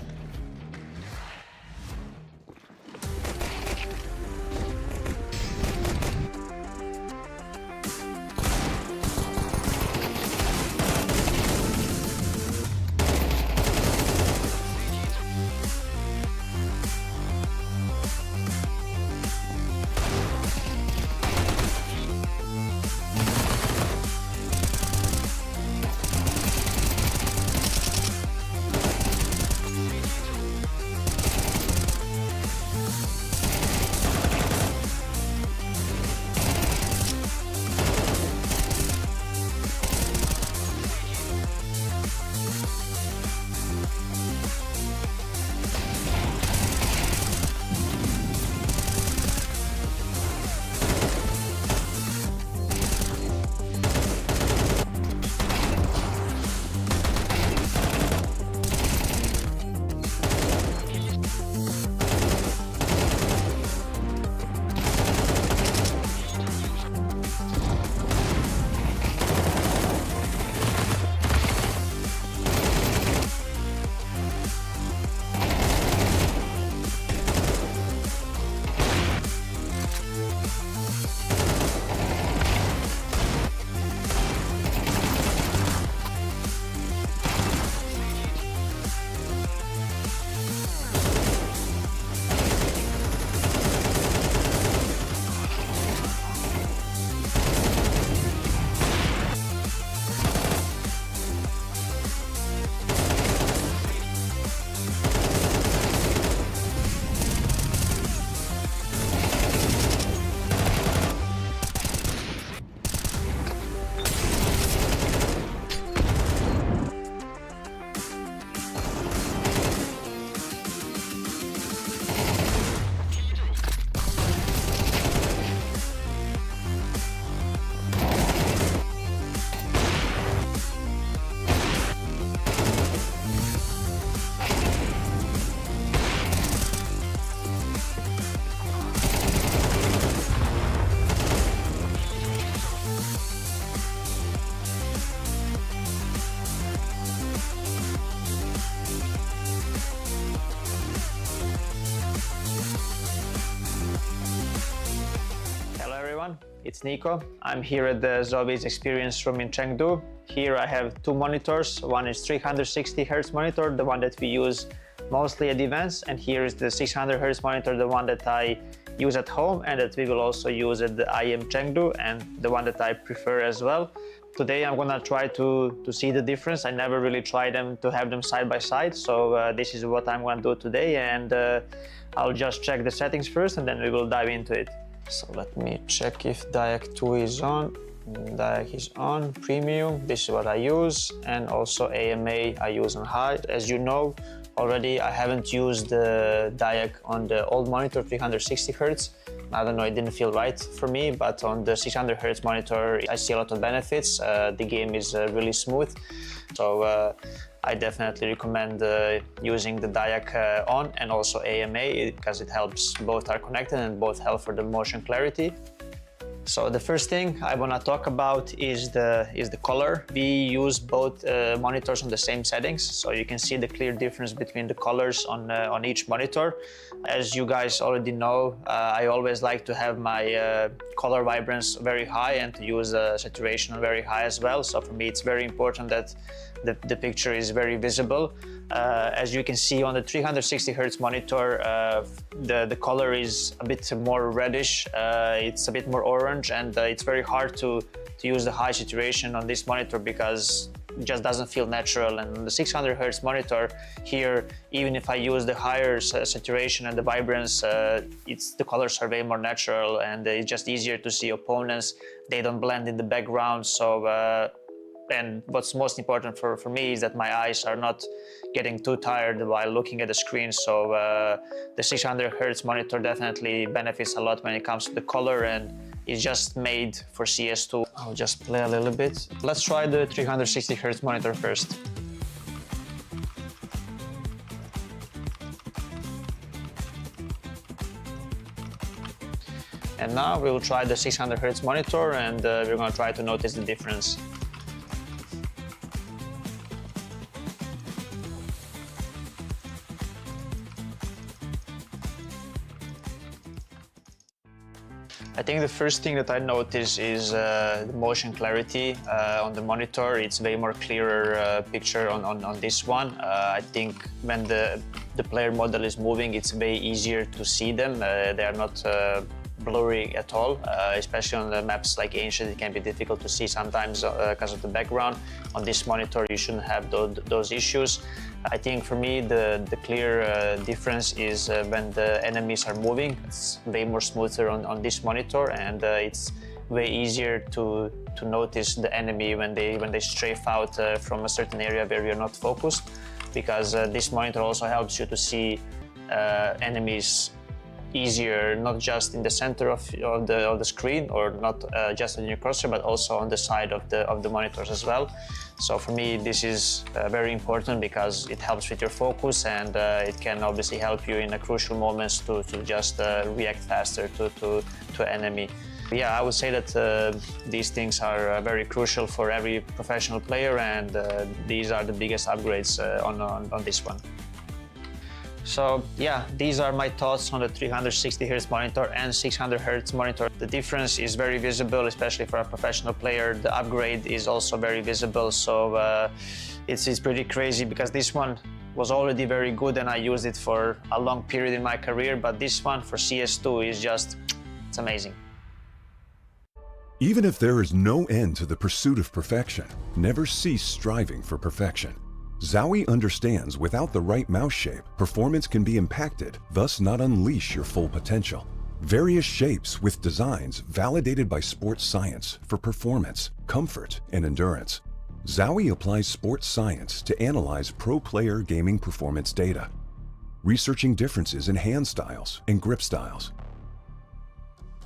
It's Nico. I'm here at the ZOWIE Experience Room in Chengdu. Here I have two monitors. One is 360 Hz monitor, the one that we use mostly at events, and here is the 600 Hz monitor, the one that I use at home and that we will also use at the IEM Chengdu, and the one that I prefer as well. Today I'm gonna try to see the difference. I never really tried them to have them side by side, so this is what I'm gonna do today, and I'll just check the settings first and then we will dive into it. So let me check if DIAC 2 is on. DIAC is on, premium, this is what I use, and also AMA I use on high. As you know already, I haven't used the DIAC on the old monitor 360 Hz. I don't know, it didn't feel right for me, but on the 600 Hz monitor I see a lot of benefits. The game is really smooth, so I definitely recommend using the DIAC on and also AMA because it helps, both are connected and both help for the motion clarity. So the first thing I want to talk about is the color. We use both monitors on the same settings, so you can see the clear difference between the colors on each monitor. As you guys already know, I always like to have my color vibrance very high and to use saturation very high as well. So for me, it's very important that the picture is very visible. As you can see on the 360 Hz monitor, the color is a bit more reddish, it's a bit more orange, and it's very hard to use the high saturation on this monitor because it just doesn't feel natural. And on the 600 Hz monitor here, even if I use the higher saturation and the vibrance, the colors are way more natural and it's just easier to see opponents. They don't blend in the background. So and what's most important for me is that my eyes are not getting too tired while looking at the screen. So the 600 Hz monitor definitely benefits a lot when it comes to the color, and it's just made for CS2. I'll just play a little bit. Let's try the 360 Hz monitor first. And now we will try the 600 Hz monitor, and we're going to try to notice the difference. I think the first thing that I notice is the motion clarity on the monitor. It's way more clearer picture on this one. I think when the player model is moving, it's way easier to see them. They are not blurry at all, especially on the maps like Ancient. It can be difficult to see sometimes because of the background. On this monitor, you shouldn't have those issues. I think for me, the clear difference is when the enemies are moving. It's way more smoother on this monitor, and it's way easier to notice the enemy when they strafe out from a certain area where you're not focused, because this monitor also helps you to see enemies easier, not just in the center of the screen, or not just on your cursor, but also on the side of the monitors as well. So for me, this is very important because it helps with your focus, and it can obviously help you in the crucial moments to just react faster to enemy. Yeah, I would say that these things are very crucial for every professional player, and these are the biggest upgrades on this one. So yeah, these are my thoughts on the 360 Hz monitor and 600 Hz monitor. The difference is very visible, especially for a professional player. The upgrade is also very visible, so it's pretty crazy because this one was already very good and I used it for a long period in my career, but this one for CS2 is just, it's amazing. Even if there is no end to the pursuit of perfection, never cease striving for perfection. ZOWIE understands without the right mouse shape, performance can be impacted, thus not unleash your full potential. Various shapes with designs validated by sports science for performance, comfort, and endurance. ZOWIE applies sports science to analyze pro player gaming performance data, researching differences in hand styles and grip styles.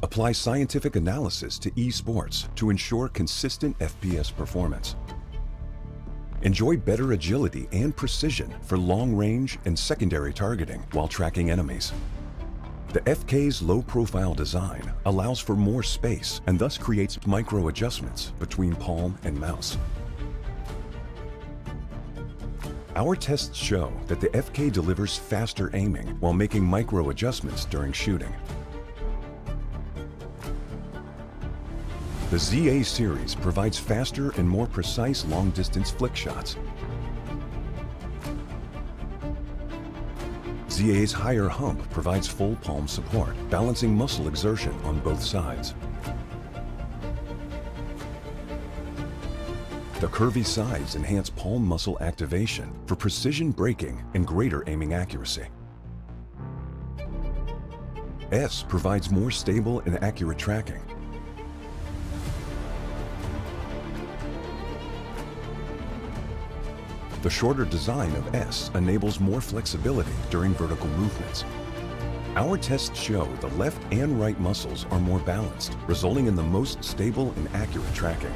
Apply scientific analysis to esports to ensure consistent FPS performance. Enjoy better agility and precision for long-range and secondary targeting while tracking enemies. The FK's low-profile design allows for more space and thus creates micro-adjustments between palm and mouse. Our tests show that the FK delivers faster aiming while making micro-adjustments during shooting. The ZA series provides faster and more precise long-distance flick shots. ZA's higher hump provides full palm support, balancing muscle exertion on both sides. The curvy sides enhance palm muscle activation for precision braking and greater aiming accuracy. S provides more stable and accurate tracking. The shorter design of S enables more flexibility during vertical movements. Our tests show the left and right muscles are more balanced, resulting in the most stable and accurate tracking.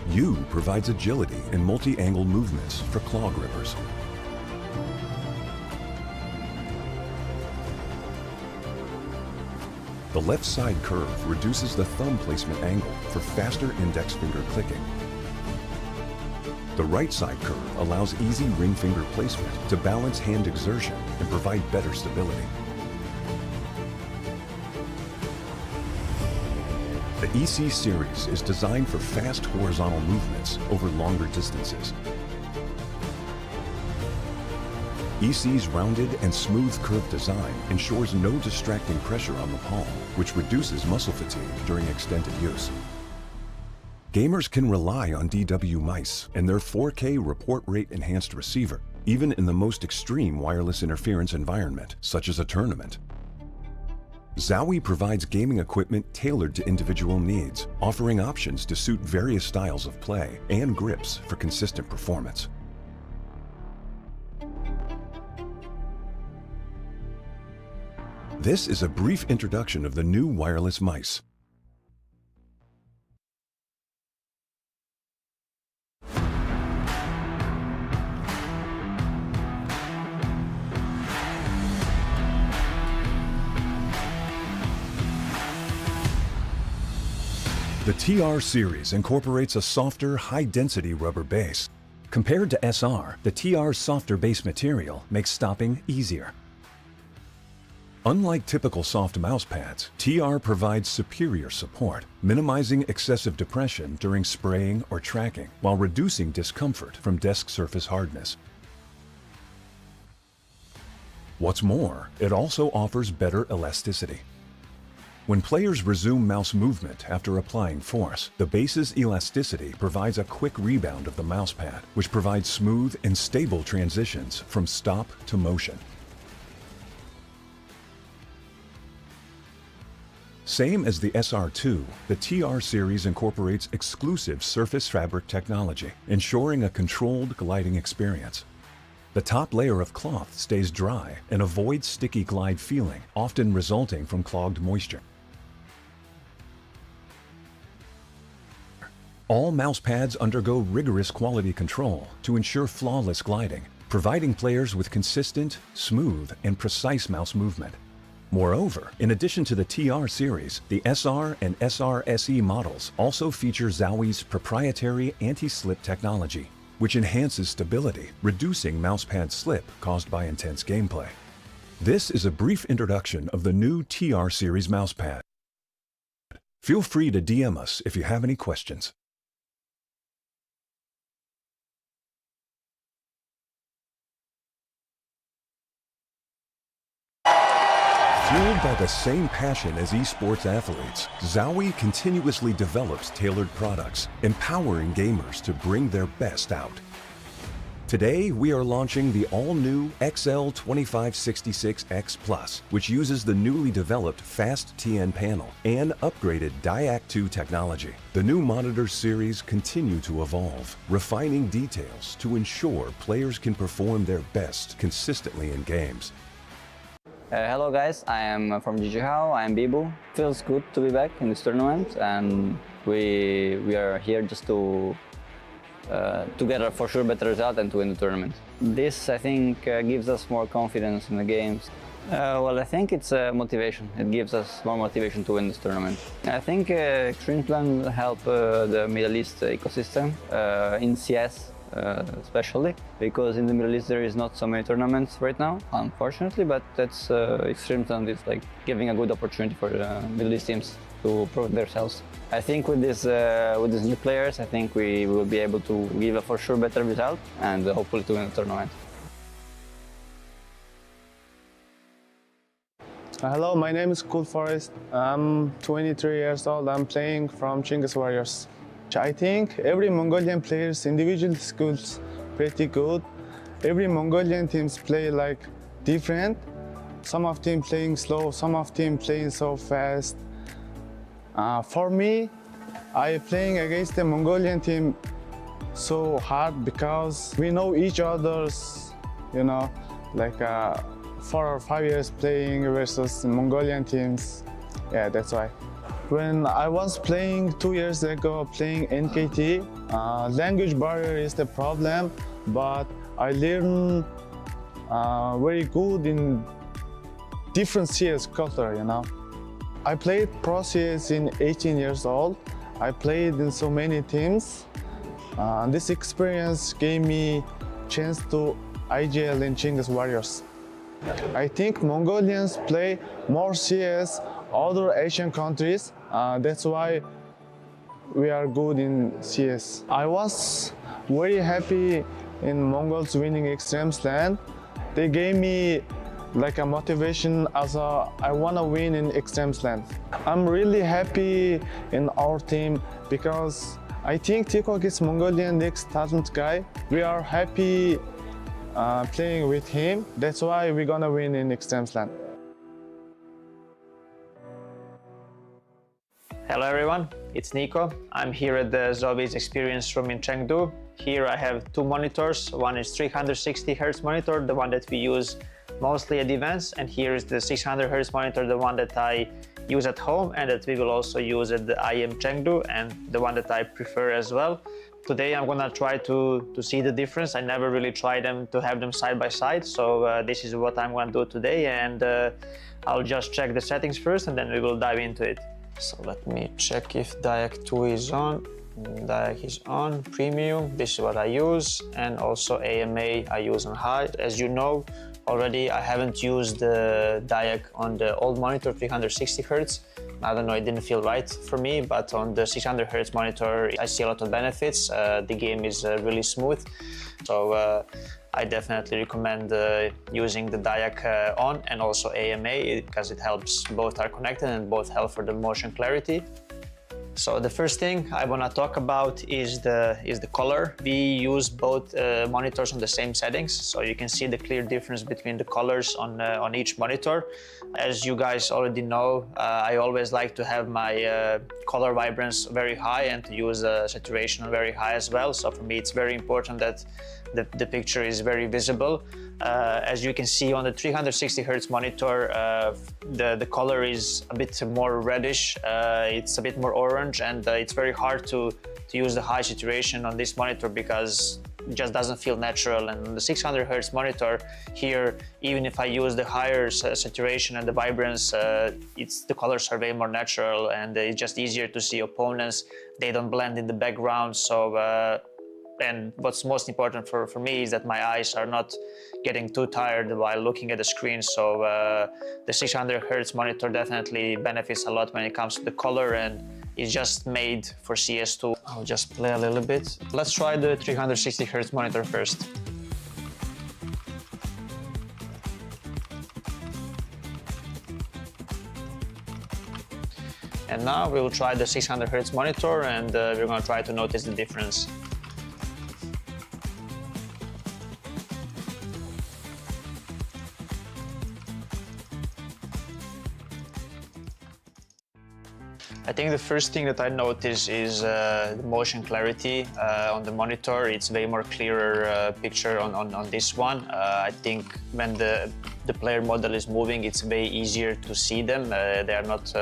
U provides agility and multi-angle movements for claw grippers. The left side curve reduces the thumb placement angle for faster index finger clicking. The right side curve allows easy ring finger placement to balance hand exertion and provide better stability. The EC series is designed for fast horizontal movements over longer distances. EC's rounded and smooth curved design ensures no distracting pressure on the palm, which reduces muscle fatigue during extended use. Gamers can rely on DW mice and their 4K report rate enhanced receiver, even in the most extreme wireless interference environment, such as a tournament. ZOWIE provides gaming equipment tailored to individual needs, offering options to suit various styles of play and grips for consistent performance. This is a brief introduction of the new wireless mice. The TR series incorporates a softer, high-density rubber base. Compared to SR, the TR's softer base material makes stopping easier. Unlike typical soft mouse pads, TR provides superior support, minimizing excessive depression during spraying or tracking, while reducing discomfort from desk surface hardness. What's more, it also offers better elasticity. When players resume mouse movement after applying force, the base's elasticity provides a quick rebound of the mousepad, which provides smooth and stable transitions from stop to motion. Same as the SR2, the TR series incorporates exclusive surface fabric technology, ensuring a controlled gliding experience. The top layer of cloth stays dry and avoids sticky glide feeling, often resulting from clogged moisture. All mouse pads undergo rigorous quality control to ensure flawless gliding, providing players with consistent, smooth, and precise mouse movement. Moreover, in addition to the TR series, the SR and SR SE models also feature ZOWIE's proprietary anti-slip technology, which enhances stability, reducing mousepad slip caused by intense gameplay. This is a brief introduction of the new TR series mousepad. Feel free to DM us if you have any questions. Fueled by the same passion as esports athletes, ZOWIE continuously develops tailored products, empowering gamers to bring their best out. Today, we are launching the all-new XL2566X Plus, which uses the newly developed Fast TN panel and upgraded DIAC2 technology. The new monitor series continue to evolve, refining details to ensure players can perform their best consistently in games. Hello guys, I am from Jijihao, I am Bibu. Feels good to be back in this tournament, and we are here just to get a for sure better result and to win the tournament. This, I think, gives us more confidence in the games. Well, I think it's motivation. It gives us more motivation to win this tournament. I think Extremesland will help the Middle East ecosystem in CS. Especially because in the Middle East there is not so many tournaments right now, unfortunately, but that's Extremesland is like giving a good opportunity for the Middle East teams to prove themselves. I think with these new players, I think we will be able to give a for sure better result and hopefully to win the tournament. Hello, my name is Cool Forest. I'm 23 years old. I'm playing from Chinggis Warriors. I think every Mongolian player's individual skills pretty good. Every Mongolian teams play like different. Some of them playing slow, some of them playing so fast. For me, I playing against the Mongolian team so hard because we know each other's, you know, like 4 or 5 years playing versus Mongolian teams. Yeah, that's why. When I was playing 2 years ago, playing NKT, language barrier is the problem, but I learned very good in different CS culture, you know. I played Pro CS in 18 years old. I played in so many teams. This experience gave me chance to IGL in Chinggis Warriors. I think Mongolians play more CS other Asian countries. That's why we are good in CS. I was very happy in Mongols winning Extremesland. They gave me like a motivation as I want to win in Extremesland. I'm really happy in our team because I think Tikok is Mongolian next talent guy. We are happy playing with him. That's why we're gonna win in Extremesland. Hello everyone, it's Nico. I'm here at the ZOWIE's experience room in Chengdu. Here I have 2 monitors. One is 360 Hz monitor, the one that we use mostly at events, and here is the 600 Hz monitor, the one that I use at home and that we will also use at the IM Chengdu, and the one that I prefer as well. Today I'm gonna try to see the difference. I never really tried them to have them side by side, so this is what I'm gonna do today, and I'll just check the settings first and then we will dive into it. So let me check if Diag 2 is on. Diag is on, premium, this is what I use, and also AMA I use on high. As you know already, I haven't used the Diag on the old monitor 360 Hz. I don't know, it didn't feel right for me, but on the 600 Hz monitor I see a lot of benefits. The game is really smooth, so I definitely recommend using the Diag on and also AMA because it helps both are connected and both help for the motion clarity. So the first thing I want to talk about is the color. We use both monitors on the same settings, so you can see the clear difference between the colors on each monitor. As you guys already know, I always like to have my color vibrance very high and to use saturation very high as well. So for me, it's very important that the picture is very visible. As you can see on the 360 Hz monitor, the color is a bit more reddish, it's a bit more orange, and it's very hard to use the high saturation on this monitor because it just doesn't feel natural. And on the 600 Hz monitor here, even if I use the higher saturation and the vibrance, the colors are way more natural and it's just easier to see opponents. They don't blend in the background. So and what's most important for me is that my eyes are not getting too tired while looking at the screen. So the 600 Hz monitor definitely benefits a lot when it comes to the color, and it's just made for CS2. I'll just play a little bit. Let's try the 360 Hz monitor first. And now we'll try the 600 Hz monitor, and we're going to try to notice the difference. I think the first thing that I notice is the motion clarity on the monitor. It's way more clearer picture on this one. I think when the player model is moving, it's way easier to see them. They are not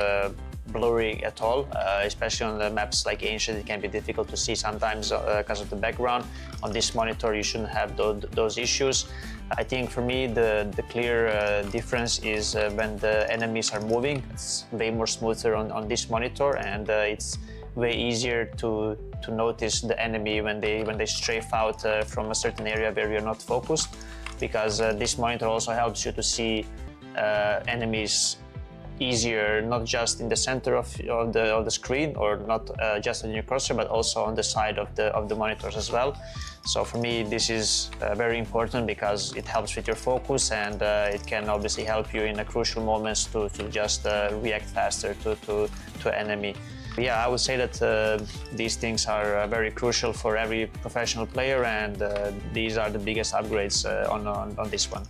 blurry at all, especially on the maps like Ancient. It can be difficult to see sometimes because of the background. On this monitor, you shouldn't have those issues. I think for me, the clear difference is when the enemies are moving. It's way more smoother on this monitor, and it's way easier to notice the enemy when they strafe out from a certain area where you're not focused, because this monitor also helps you to see enemies easier, not just in the center of the screen, or not just on your cursor, but also on the side of the monitors as well. So for me, this is very important because it helps with your focus, and it can obviously help you in the crucial moments to just react faster to enemy. Yeah, I would say that these things are very crucial for every professional player, and these are the biggest upgrades on this one.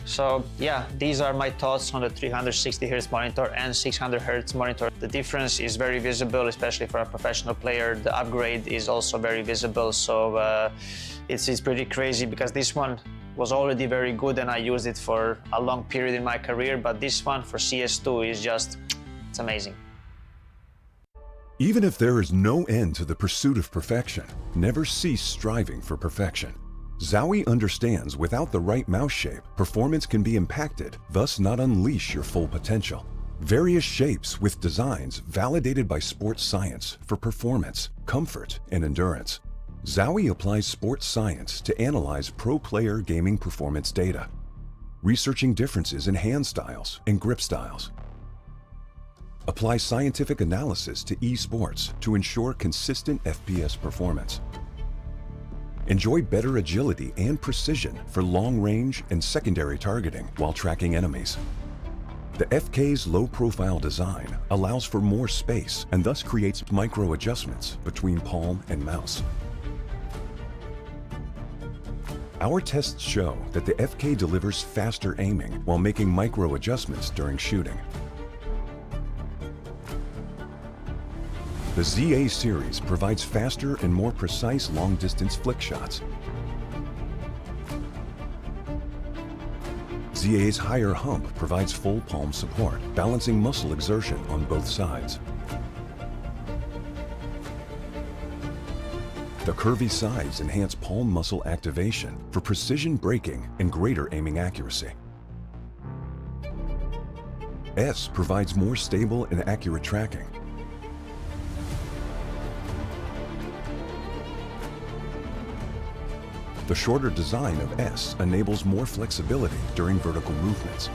So yeah, these are my thoughts on the 360 Hz monitor and 600 Hz monitor. The difference is very visible, especially for a professional player. The upgrade is also very visible, so it's pretty crazy because this one was already very good and I used it for a long period in my career, but this one for CS2 is just, it's amazing. Even if there is no end to the pursuit of perfection, never cease striving for perfection. ZOWIE understands without the right mouse shape, performance can be impacted, thus not unleash your full potential. Various shapes with designs validated by sports science for performance, comfort, and endurance. ZOWIE applies sports science to analyze pro player gaming performance data, researching differences in hand styles and grip styles. Apply scientific analysis to esports to ensure consistent FPS performance. Enjoy better agility and precision for long-range and secondary targeting while tracking enemies. The FK's low-profile design allows for more space and thus creates micro-adjustments between palm and mouse. Our tests show that the FK delivers faster aiming while making micro-adjustments during shooting. The ZA series provides faster and more precise long-distance flick shots. ZA's higher hump provides full palm support, balancing muscle exertion on both sides. The curvy sides enhance palm muscle activation for precision braking and greater aiming accuracy. S provides more stable and accurate tracking. The shorter design of S enables more flexibility during vertical movements.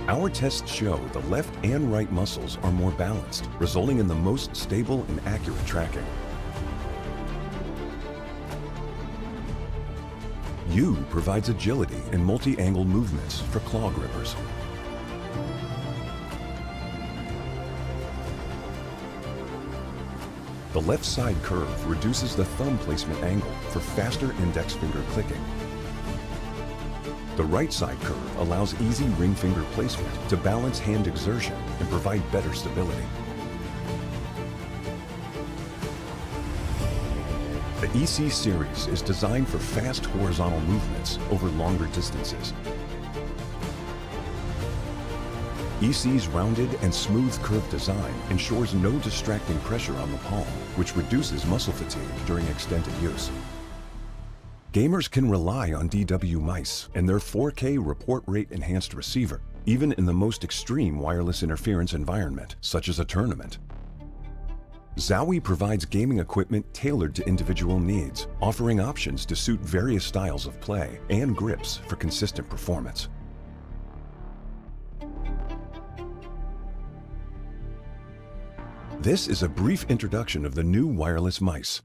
Our tests show the left and right muscles are more balanced, resulting in the most stable and accurate tracking. U provides agility and multi-angle movements for claw grippers. The left side curve reduces the thumb placement angle for faster index finger clicking. The right side curve allows easy ring finger placement to balance hand exertion and provide better stability. The EC series is designed for fast horizontal movements over longer distances. EC's rounded and smooth curve design ensures no distracting pressure on the palm, which reduces muscle fatigue during extended use. Gamers can rely on DW mice and their 4K report rate enhanced receiver, even in the most extreme wireless interference environment, such as a tournament. ZOWIE provides gaming equipment tailored to individual needs, offering options to suit various styles of play and grips for consistent performance. This is a brief introduction of the new wireless mice.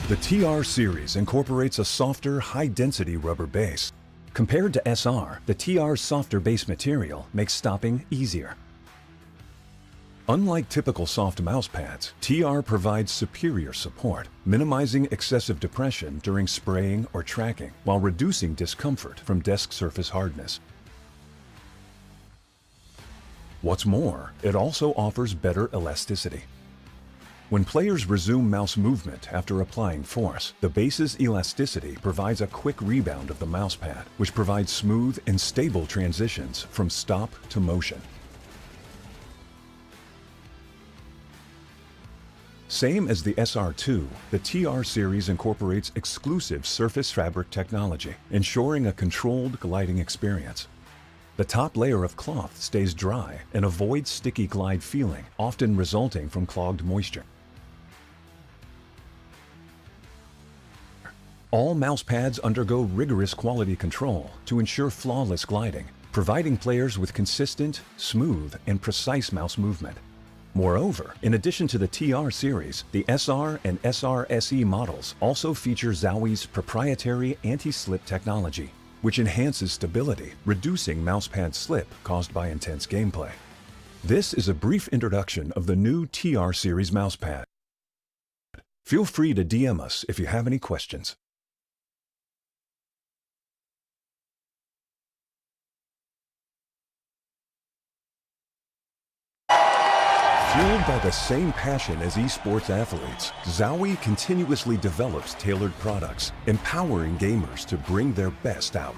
The TR series incorporates a softer, high-density rubber base. Compared to SR, the TR's softer base material makes stopping easier. Unlike typical soft mouse pads, TR provides superior support, minimizing excessive depression during spraying or tracking, while reducing discomfort from desk surface hardness. What's more, it also offers better elasticity. When players resume mouse movement after applying force, the base's elasticity provides a quick rebound of the mousepad, which provides smooth and stable transitions from stop to motion. Same as the SR2, the TR series incorporates exclusive surface fabric technology, ensuring a controlled gliding experience. The top layer of cloth stays dry and avoids sticky glide feeling, often resulting from clogged moisture. All mouse pads undergo rigorous quality control to ensure flawless gliding, providing players with consistent, smooth, and precise mouse movement. Moreover, in addition to the TR series, the SR and SR SE models also feature ZOWIE's proprietary anti-slip technology, which enhances stability, reducing mousepad slip caused by intense gameplay. This is a brief introduction of the new TR series mousepad. Feel free to DM us if you have any questions. Fueled by the same passion as esports athletes, ZOWIE continuously develops tailored products, empowering gamers to bring their best out.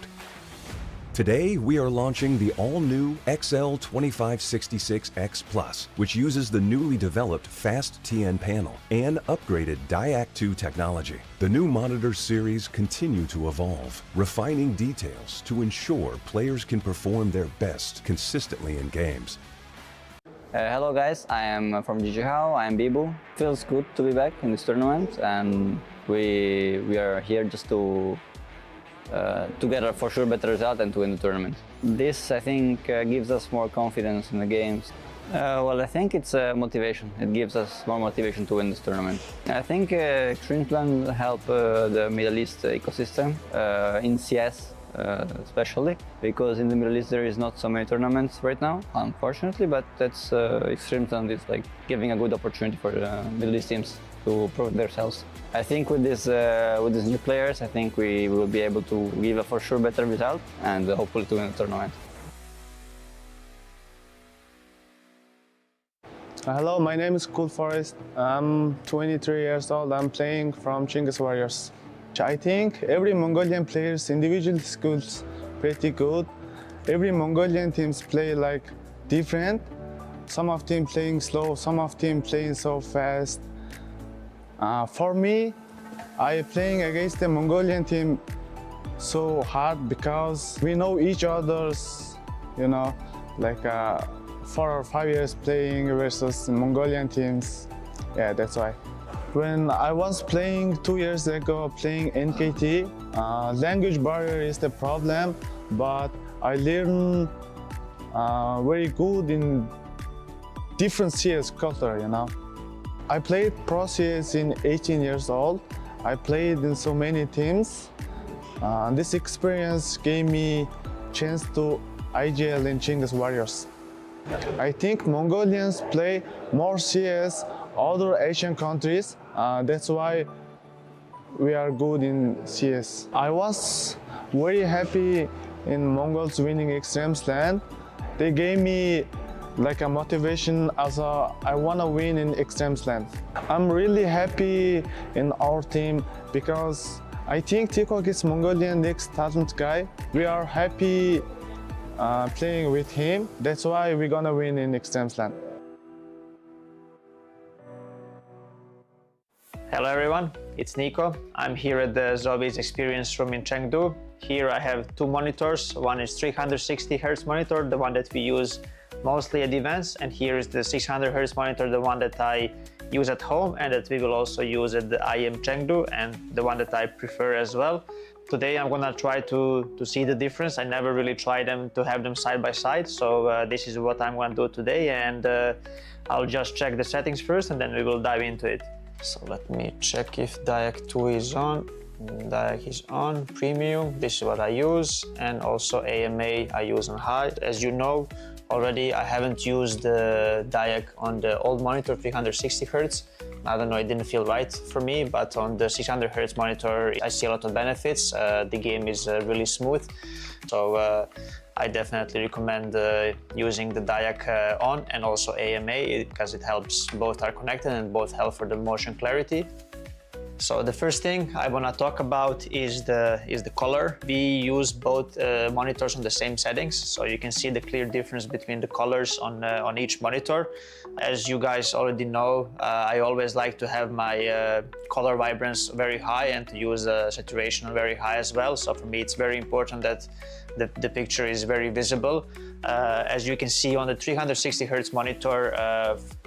Today, we are launching the all-new XL2566X Plus, which uses the newly developed Fast TN panel and upgraded DIAC2 technology. The new monitor series continue to evolve, refining details to ensure players can perform their best consistently in games. Hello guys, I am from Jijihao, I am Bibu. Feels good to be back in this tournament, and we are here just to get a for sure better result and to win the tournament. This, I think, gives us more confidence in the games. Well, I think it's motivation. It gives us more motivation to win this tournament. I think EXTREMESLAND will help the Middle East ecosystem in CS. Especially because in the Middle East there is not so many tournaments right now, unfortunately, but that's EXTREMESLAND is like giving a good opportunity for the Middle East teams to prove themselves. I think with these new players, I think we will be able to give a for sure better result and hopefully to win the tournament. Hello, my name is Cool Forest. I'm 23 years old. I'm playing from Chinggis Warriors. I think every Mongolian player's individual skills pretty good, every Mongolian teams play like different. Some of them playing slow, some of them playing so fast. For me, I playing against the Mongolian team so hard because we know each other's, you know, like 4 or 5 years playing versus Mongolian teams. Yeah, that's why. When I was playing 2 years ago, playing NKT, language barrier is the problem, but I learned very good in different CS culture, you know. I played Pro CS in 18 years old. I played in so many teams. This experience gave me chance to IGL in Chinggis Warriors. I think Mongolians play more CS other Asian countries. That's why we are good in CS. I was very happy in Mongols winning Extremesland. They gave me like a motivation as I want to win in Extremesland. I'm really happy in our team because I think Tikok is Mongolian next talent guy. We are happy playing with him. That's why we're gonna win in Extremesland. Hello everyone, it's Nico. I'm here at the ZOWIE Experience Room in Chengdu. Here I have two monitors. One is 360 Hz monitor, the one that we use mostly at events, and here is the 600 Hz monitor, the one that I use at home and that we will also use at the IM Chengdu, and the one that I prefer as well. Today I'm gonna try to see the difference. I never really tried them to have them side by side, so this is what I'm gonna do today, and I'll just check the settings first and then we will dive into it. So let me check if DIAC 2 is on. DIAC is on, premium, this is what I use, and also AMA I use on high. As you know already, I haven't used the DIAC on the old monitor 360 Hz. I don't know, it didn't feel right for me, but on the 600 Hz monitor I see a lot of benefits. The game is really smooth, so I definitely recommend using the DIAC on and also AMA because it helps, both are connected and both help for the motion clarity. So the first thing I want to talk about is the color. We use both monitors on the same settings, so you can see the clear difference between the colors on each monitor. As you guys already know, I always like to have my color vibrance very high and to use saturation very high as well. So for me it's very important that the picture is very visible. As you can see on the 360 Hz monitor,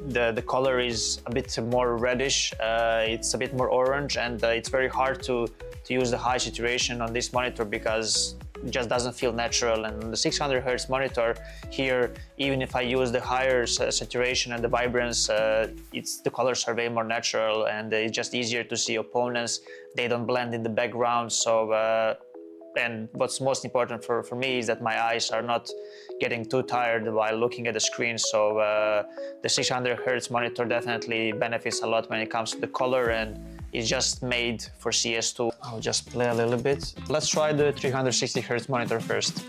the color is a bit more reddish, it's a bit more orange, and it's very hard to use the high saturation on this monitor because it just doesn't feel natural. And on the 600 Hz monitor here, even if I use the higher saturation and the vibrance, the colors are way more natural and it's just easier to see opponents. They don't blend in the background. So and what's most important for me is that my eyes are not getting too tired while looking at the screen. So the 600 Hz monitor definitely benefits a lot when it comes to the color, and it's just made for CS2. I'll just play a little bit. Let's try the 360 Hz monitor first.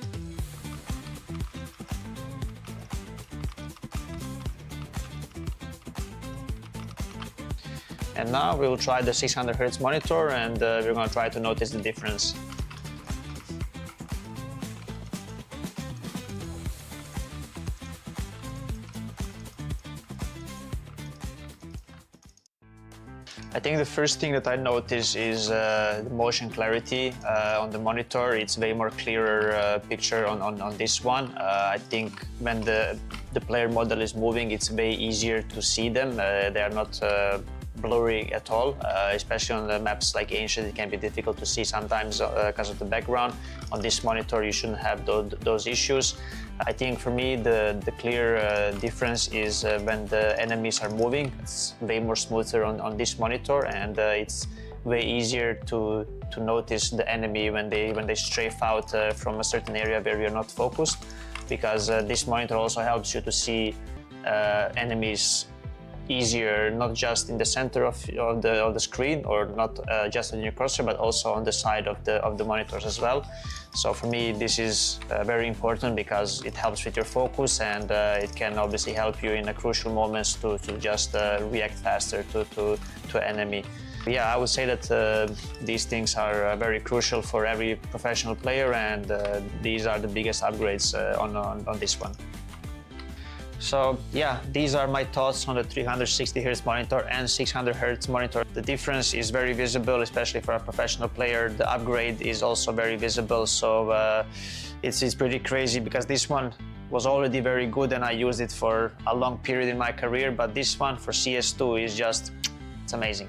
And now we will try the 600 Hz monitor, and we're going to try to notice the difference. I think the first thing that I notice is the motion clarity on the monitor. It's way more clearer picture on this one. I think when the player model is moving, it's way easier to see them. They are not blurry at all, especially on the maps like Ancient. It can be difficult to see sometimes because of the background. On this monitor you shouldn't have those issues. I think for me the clear difference is when the enemies are moving. It's way more smoother on this monitor, and it's way easier to notice the enemy when they strafe out from a certain area where you're not focused, because this monitor also helps you to see enemies easier, not just in the center of the screen, or not just on your cursor, but also on the side of the monitors as well. So for me, this is very important because it helps with your focus, and it can obviously help you in the crucial moments to just react faster to enemy. Yeah, I would say that these things are very crucial for every professional player, and these are the biggest upgrades on this one. So yeah, these are my thoughts on the 360 Hz monitor and 600 Hz monitor. The difference is very visible, especially for a professional player. The upgrade is also very visible, so it's pretty crazy because this one was already very good and I used it for a long period in my career, but this one for CS2 is just, it's amazing.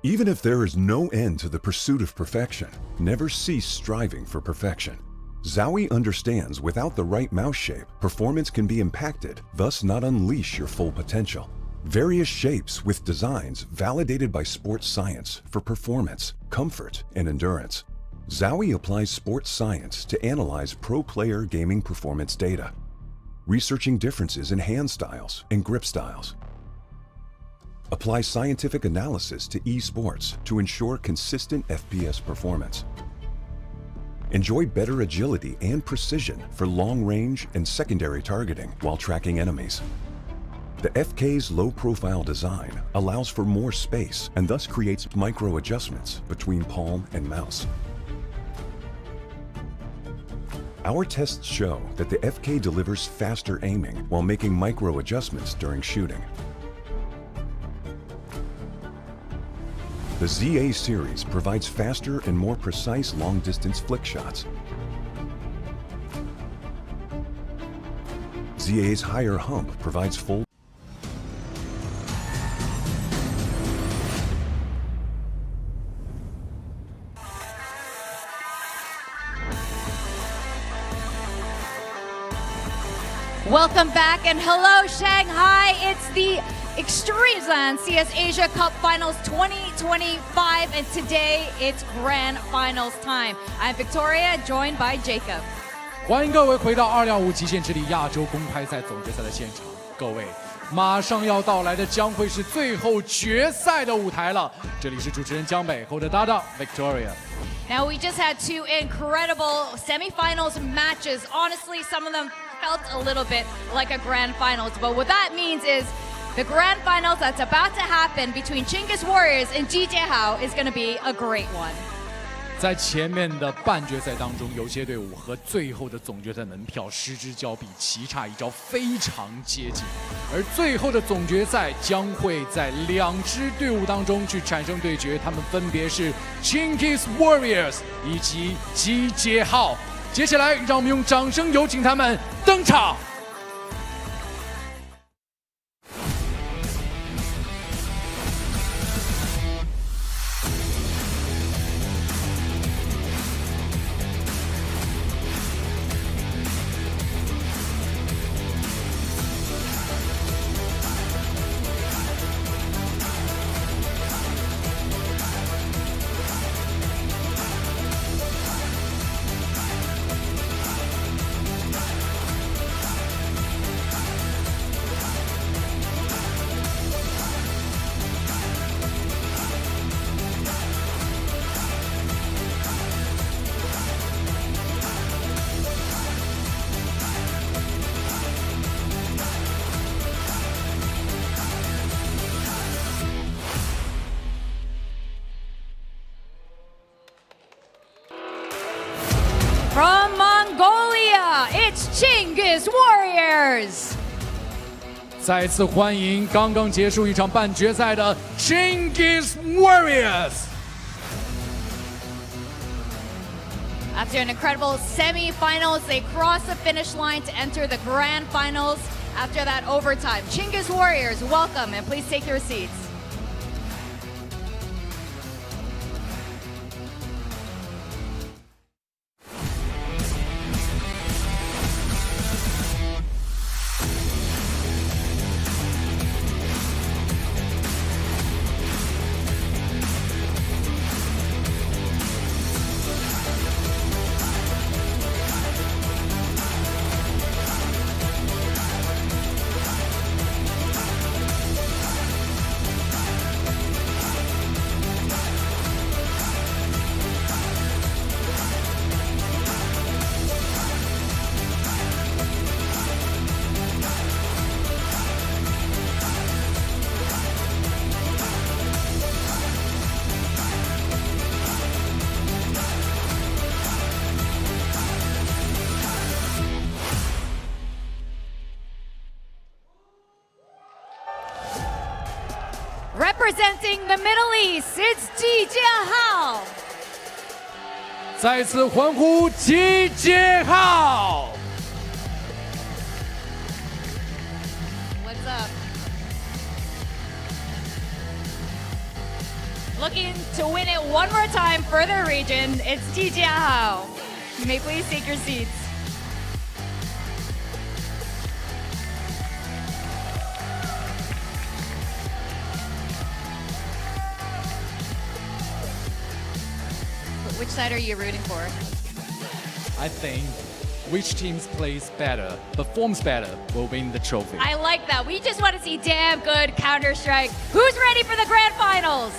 Even if there is no end to the pursuit of perfection, never cease striving for perfection. ZOWIE understands without the right mouse shape, performance can be impacted, thus not unleash your full potential. Various shapes with designs validated by sports science for performance, comfort, and endurance. ZOWIE applies sports science to analyze pro player gaming performance data, researching differences in hand styles and grip styles. Apply scientific analysis to esports to ensure consistent FPS performance. Enjoy better agility and precision for long-range and secondary targeting while tracking enemies. The FK's low-profile design allows for more space and thus creates micro-adjustments between palm and mouse. Our tests show that the FK delivers faster aiming while making micro-adjustments during shooting. The ZA series provides faster and more precise long-distance flick shots. ZA's higher hump provides full Welcome back and hello Shanghai. It's the Extremesland CS Asia Cup Finals 2025 and today it's Grand Finals time. I'm Victoria, joined by Jacob. 欢迎各位回到265极限之力亚洲公开赛总决赛的现场。各位，马上要到来的将会是最后决赛的舞台了。这里是主持人江北和我的搭档 Victoria。 Now we just had two incredible semifinals matches. Honestly, some of them felt a little bit like a grand finals, but what that means is the grand finals that's about to happen between Chinggis Warriors and Zhijiehao is going to be a great one. 在前面的半决赛当中，有些队伍和最后的总决赛门票失之交臂，棋差一招，非常接近。而最后的总决赛将会在两支队伍当中去产生对决，他们分别是 Chinggis Warriors 以及Zhijiehao。接下来，让我们用掌声有请他们登场。 From Mongolia, it's Chinggis Warriors. 再次欢迎刚刚结束一场半决赛的 Chinggis Warriors. After an incredible semi-finals, they cross the finish line to enter the grand finals after that overtime. Chinggis Warriors, welcome and please take your seats. representing the Middle East, it's Jijiahao. 再次欢呼集结号！ What's up? Looking to win it one more time for their region, it's Jijiahao. You may please take your seats. Which side are you rooting for? I think which teams plays better, performs better, will win the trophy. I like that. We just want to see damn good Counter-Strike. Who's ready for the grand finals?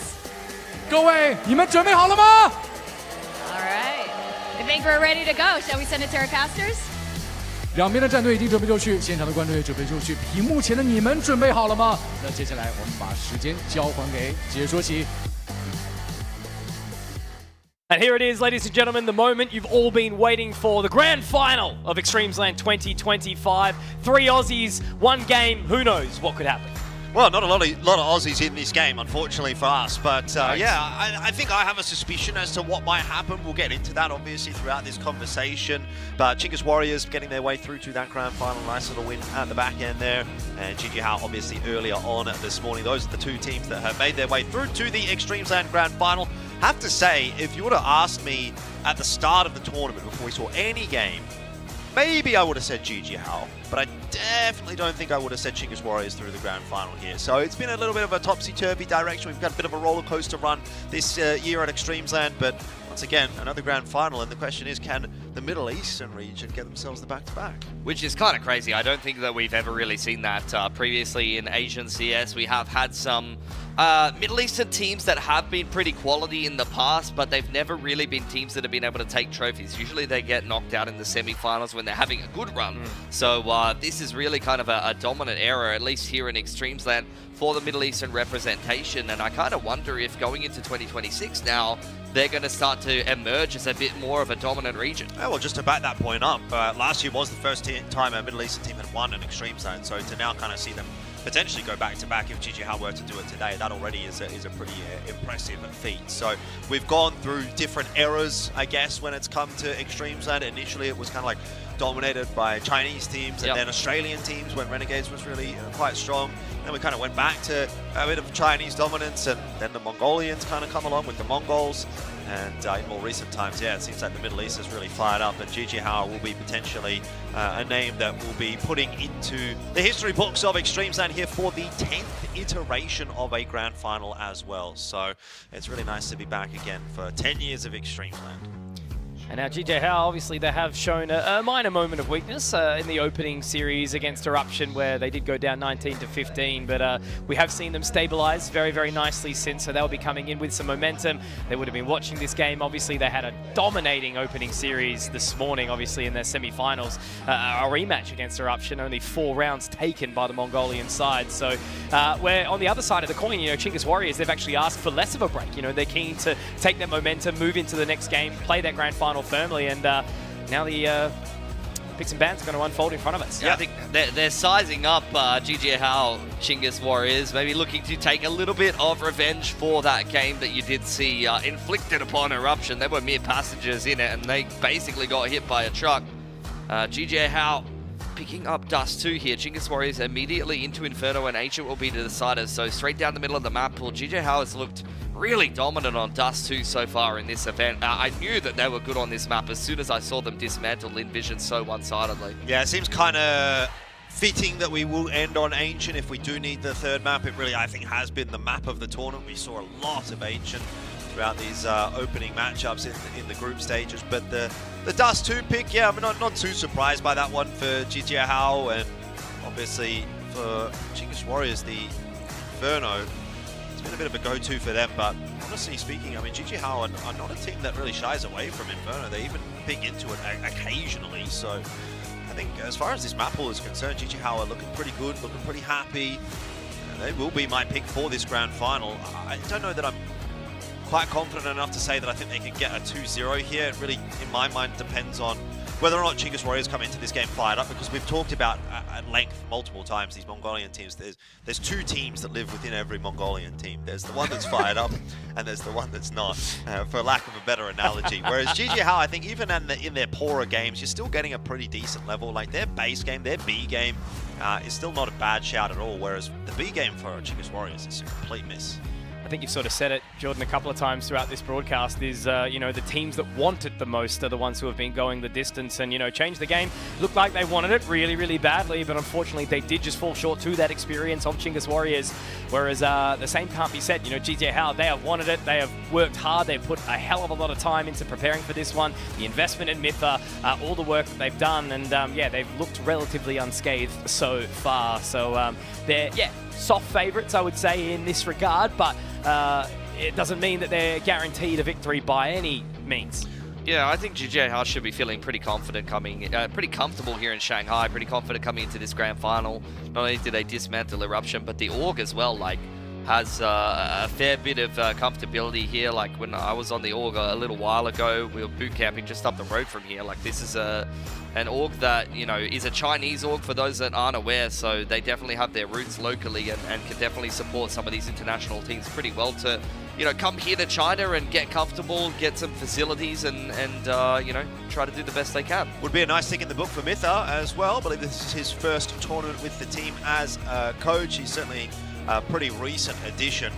各位，你们准备好了吗？ All right. I think we're ready to go. Shall we send it to our casters? 两边的战队已经准备就绪，现场的观众也准备就绪。屏幕前的你们准备好了吗？那接下来我们把时间交还给解说席。 And here it is, ladies and gentlemen, the moment you've all been waiting for, the grand final of Extremesland 2025. 3 Aussies, 1 game, who knows what could happen? Well, not a lot of Aussies in this game, unfortunately for us. But yeah, I think I have a suspicion as to what might happen. We'll get into that, obviously, throughout this conversation. But Chinggis Warriors getting their way through to that grand final. Nice little win at the back end there. And Jijiahao, obviously, earlier on this morning. Those are the 2 teams that have made their way through to the Extremesland grand final. Have to say, if you would have asked me at the start of the tournament before we saw any game, maybe I would have said Jijiahao, but I definitely don't think I would have said Chinggis Warriors through the grand final here. So it's been a little bit of a topsy-turvy direction. We've got a bit of a roller coaster run this year at Extremesland, but once again, another grand final, and the question is, can the Middle Eastern region get themselves the back-to-back? Which is kind of crazy. I don't think that we've ever really seen that previously in Asian CS. We have had some Middle Eastern teams that have been pretty quality in the past, but they've never really been teams that have been able to take trophies. Usually they get knocked out in the semi-finals when they're having a good run. So this is really kind of a dominant era, at least here in Extremesland, for the Middle Eastern representation. And I kind of wonder if going into 2026 now, they're going to start to emerge as a bit more of a dominant region. Yeah, well, just to back that point up, last year was the first time a Middle Eastern team had won an Extremesland, so to now kind of see them potentially go back-to-back if Jijiahao were to do it today, that already is a pretty impressive feat. So we've gone through different eras, I guess, when it's come to Extremesland. Initially, it was kind of like dominated by Chinese teams and then Australian teams when Renegades was really quite strong. Then we kind of went back to a bit of Chinese dominance, and then the Mongolians kind of come along with the Mongols. And in more recent times, yeah, it seems like the Middle East has really fired up, and Jijiahao will be potentially a name that will be putting into the history books of Extremesland here for the 10th iteration of a grand final as well. So it's really nice to be back again for 10 years of Extremesland. And now Jijiahao, obviously they have shown a minor moment of weakness in the opening series against Eruption, where they did go down 19-15, but we have seen them stabilize very, very nicely since, so they'll be coming in with some momentum. They would have been watching this game. Obviously they had a dominating opening series this morning, obviously in their semi-finals. A rematch against Eruption, only 4 rounds taken by the Mongolian side. So where on the other side of the coin, you know, Chinggis Warriors, they've actually asked for less of a break. You know, they're keen to take that momentum, move into the next game, play that grand final firmly, and now the picks and bans are going to unfold in front of us. Yeah, I think they're sizing up Jijiahao, Chinggis Warriors, maybe looking to take a little bit of revenge for that game that you did see inflicted upon Eruption. They were mere passengers in it, and they basically got hit by a truck. Jijiahao picking up Dust 2 here. Chinggis Warriors immediately into Inferno, and Ancient will be the deciders. So straight down the middle of the map pool, Jijiahao has looked really dominant on Dust 2 so far in this event. I knew that they were good on this map as soon as I saw them dismantle Envision so one-sidedly. Yeah, it seems kind of fitting that we will end on Ancient if we do need the third map. It really, I think, has been the map of the tournament. We saw a lot of Ancient throughout these opening matchups in the group stages. But the Dust 2 pick, yeah, I'm not too surprised by that one for Jijiahao, and obviously for Chinggis Warriors, the Inferno. It's been a bit of a go-to for them, but honestly speaking, I mean, Jijiahao are not a team that really shies away from Inferno. They even pick into it occasionally. So I think as far as this map pool is concerned, Jijiahao are looking pretty good, looking pretty happy. They will be my pick for this grand final. I don't know that I'm quite confident enough to say that I think they can get a 2-0 here. It really, in my mind, depends on whether or not Chinggis Warriors come into this game fired up, because we've talked about at length multiple times these Mongolian teams. There's two teams that live within every Mongolian team. There's the one that's fired up, and there's the one that's not, for lack of a better analogy. Whereas GGHao, I think even in their poorer games, you're still getting a pretty decent level. Like their base game, their B game is still not a bad shout at all, whereas the B game for Chinggis Warriors is a complete miss. I think you've sort of said it, Jordan, a couple of times throughout this broadcast is, you know, the teams that want it the most are the ones who have been going the distance and, you know, change the game. Looked like they wanted it really, really badly, but unfortunately they did just fall short to that experience of Chinggis Warriors. Whereas the same can't be said, you know, GGHao, they have wanted it, they have worked hard, they've put a hell of a lot of time into preparing for this one. The investment in Mytha, all the work that they've done, and yeah, they've looked relatively unscathed so far. So they're, yeah, soft favourites, I would say, in this regard, but it doesn't mean that they're guaranteed a victory by any means. Yeah, I think GGHao should be feeling pretty confident pretty comfortable here in Shanghai, pretty confident coming into this grand final. Not only did they dismantle Eruption, but the org as well, like, has a fair bit of comfortability here. Like when I was on the org a little while ago, we were boot camping just up the road from here. Like this is an org that, you know, is a Chinese org for those that aren't aware, so they definitely have their roots locally and can definitely support some of these international teams pretty well to, you know, come here to China and get comfortable, get some facilities and you know, try to do the best they can. Would be a nice thing in the book for Mytha as well. I believe this is his first tournament with the team as a coach. He's certainly a pretty recent addition,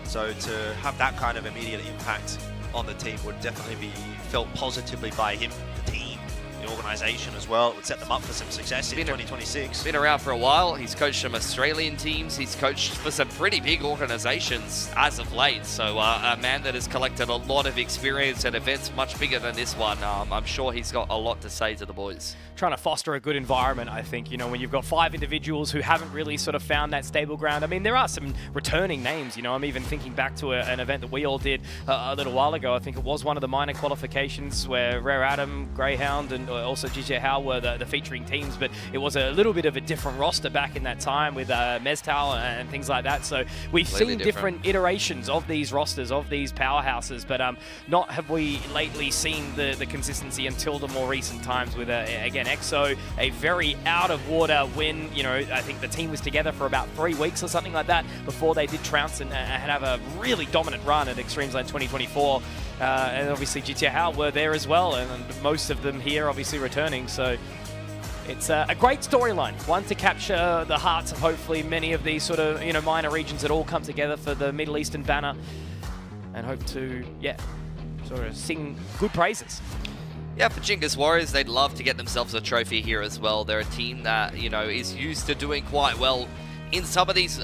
so to have that kind of immediate impact on the team would definitely be felt positively by him, the team, the organisation as well. It would set them up for some success in 2026. Been around for a while. He's coached some Australian teams. He's coached for some pretty big organisations as of late. So a man that has collected a lot of experience at events much bigger than this one. I'm sure he's got a lot to say to the boys. Trying to foster a good environment, I think, you know, when you've got 5 individuals who haven't really sort of found that stable ground. I mean, there are some returning names, you know. I'm even thinking back to an event that we all did a little while ago. I think it was one of the minor qualifications where Rare Atom, Greyhound, and also GGHao were the featuring teams, but it was a little bit of a different roster back in that time with Meztal and things like that. So we've seen different iterations of these rosters, of these powerhouses, but not have we lately seen the consistency until the more recent times with, again, EXO, a very out-of-water win. You know, I think the team was together for about 3 weeks or something like that before they did trounce and have a really dominant run at Extremesland 2024. And obviously GGHao were there as well, and most of them here obviously returning. So it's a great storyline, one to capture the hearts of hopefully many of these sort of, you know, minor regions that all come together for the Middle Eastern banner and hope to, yeah, sort of sing good praises. Yeah, for Chinggis Warriors, they'd love to get themselves a trophy here as well. They're a team that, you know, is used to doing quite well in some of these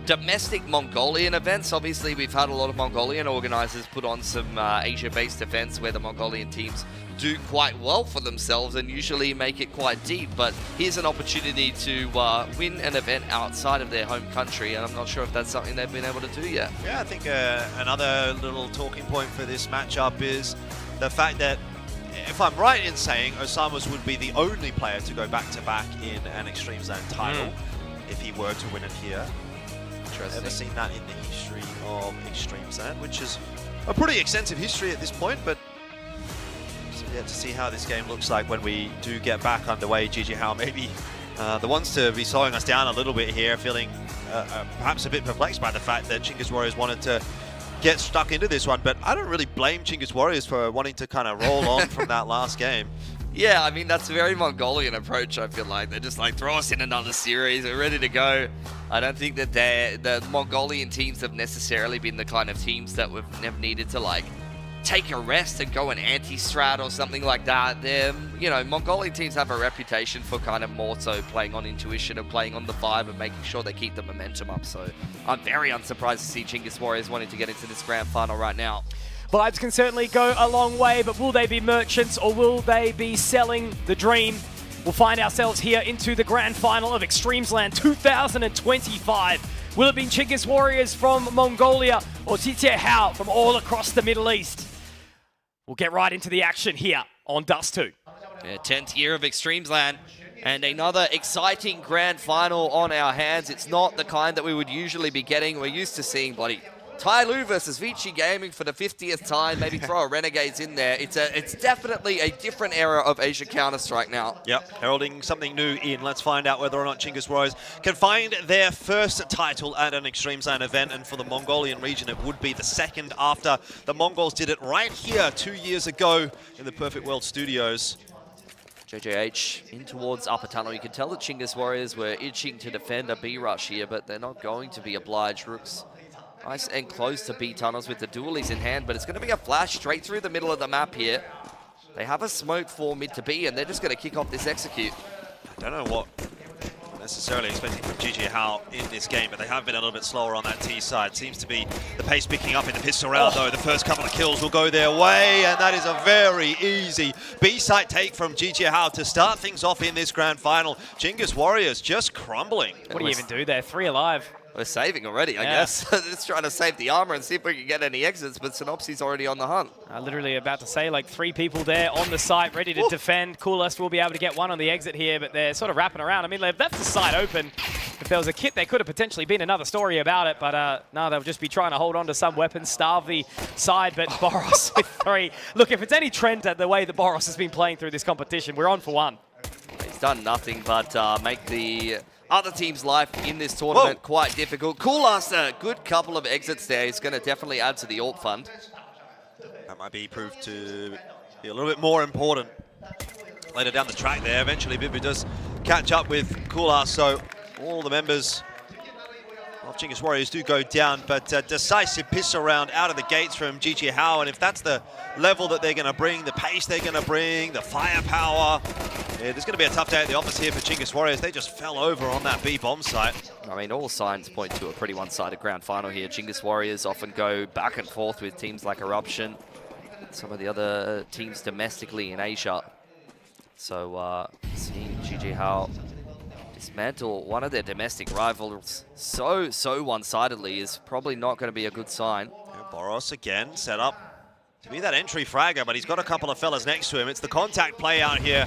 domestic Mongolian events. Obviously, we've had a lot of Mongolian organizers put on some Asia-based events where the Mongolian teams do quite well for themselves and usually make it quite deep. But here's an opportunity to win an event outside of their home country, and I'm not sure if that's something they've been able to do yet. Yeah, I think another little talking point for this matchup is the fact that, if I'm right in saying, Osamas would be the only player to go back-to-back in an Extremesland title if he were to win it here. Interesting. Never seen that in the history of Extremesland, which is a pretty extensive history at this point, but yeah, to see how this game looks like when we do get back underway. GGHao maybe the ones to be slowing us down a little bit here, feeling perhaps a bit perplexed by the fact that Chinggis Warriors wanted to get stuck into this one, but I don't really blame Chinggis Warriors for wanting to kind of roll on from that last game. Yeah, I mean, that's a very Mongolian approach, I feel like. They're just like, throw us in another series, we're ready to go. I don't think that the Mongolian teams have necessarily been the kind of teams that we've never needed to, like, take a rest and go an anti-strat or something like that. They're, you know, Mongolian teams have a reputation for kind of more so playing on intuition and playing on the vibe and making sure they keep the momentum up. So I'm very unsurprised to see Chinggis Warriors wanting to get into this grand final right now. Vibes can certainly go a long way, but will they be merchants or will they be selling the dream? We'll find ourselves here into the grand final of Extremesland 2025. Will it be Chinggis Warriors from Mongolia or GGHao from all across the Middle East? We'll get right into the action here on Dust 2. Yeah, 10th year of Extremesland and another exciting grand final on our hands. It's not the kind that we would usually be getting. We're used to seeing bloody Tyloo versus Vici Gaming for the 50th time. Maybe throw a Renegades in there. It's definitely a different era of Asia Counter-Strike now. Yep, heralding something new in. Let's find out whether or not Chinggis Warriors can find their first title at an Extremesland event. And for the Mongolian region, it would be the second after the Mongols did it right here 2 years ago in the Perfect World Studios. JJH in towards upper tunnel. You can tell the Chinggis Warriors were itching to defend a B rush here, but they're not going to be obliged. Rooks nice and close to B tunnels with the dualies in hand, but it's going to be a flash straight through the middle of the map here. They have a smoke for mid to B, and they're just going to kick off this execute. I don't know what necessarily expecting from GG How in this game, but they have been a little bit slower on that T side. Seems to be the pace picking up in the pistol round, though. The first couple of kills will go their way, and that is a very easy B-side take from GG How to start things off in this grand final. Chinggis Warriors just crumbling. What do you even do there? 3 alive. We're saving already, I guess. Just trying to save the armor and see if we can get any exits, but Synopsy's already on the hunt. Literally about to say, like 3 people there on the site ready to defend. Coolest will be able to get one on the exit here, but they're sort of wrapping around. I mean, they've left the site open. If there was a kit, there could have potentially been another story about it, but no, they'll just be trying to hold on to some weapons, starve the side, but Boros with 3. Look, if it's any trend at the way that Boros has been playing through this competition, we're on for 1. He's done nothing but make the other team's life in this tournament quite difficult. Coolest, a good couple of exits there. He's going to definitely add to the AWP fund. That might be proved to be a little bit more important later down the track there. Eventually, Bibu does catch up with Coolest, so all the members of Chinggis Warriors do go down, but decisive pistol round out of the gates from GG How, and if that's the level that they're going to bring, the pace they're going to bring, the firepower, yeah, there's going to be a tough day at the office here for Chinggis Warriors. They just fell over on that B bomb site. I mean, all signs point to a pretty one-sided grand final here. Chinggis Warriors often go back and forth with teams like Eruption, some of the other teams domestically in Asia. So seeing GG How dismantle one of their domestic rivals so one-sidedly is probably not going to be a good sign. Yeah, Boros again set up to be that entry fragger, but he's got a couple of fellas next to him. It's the contact play out here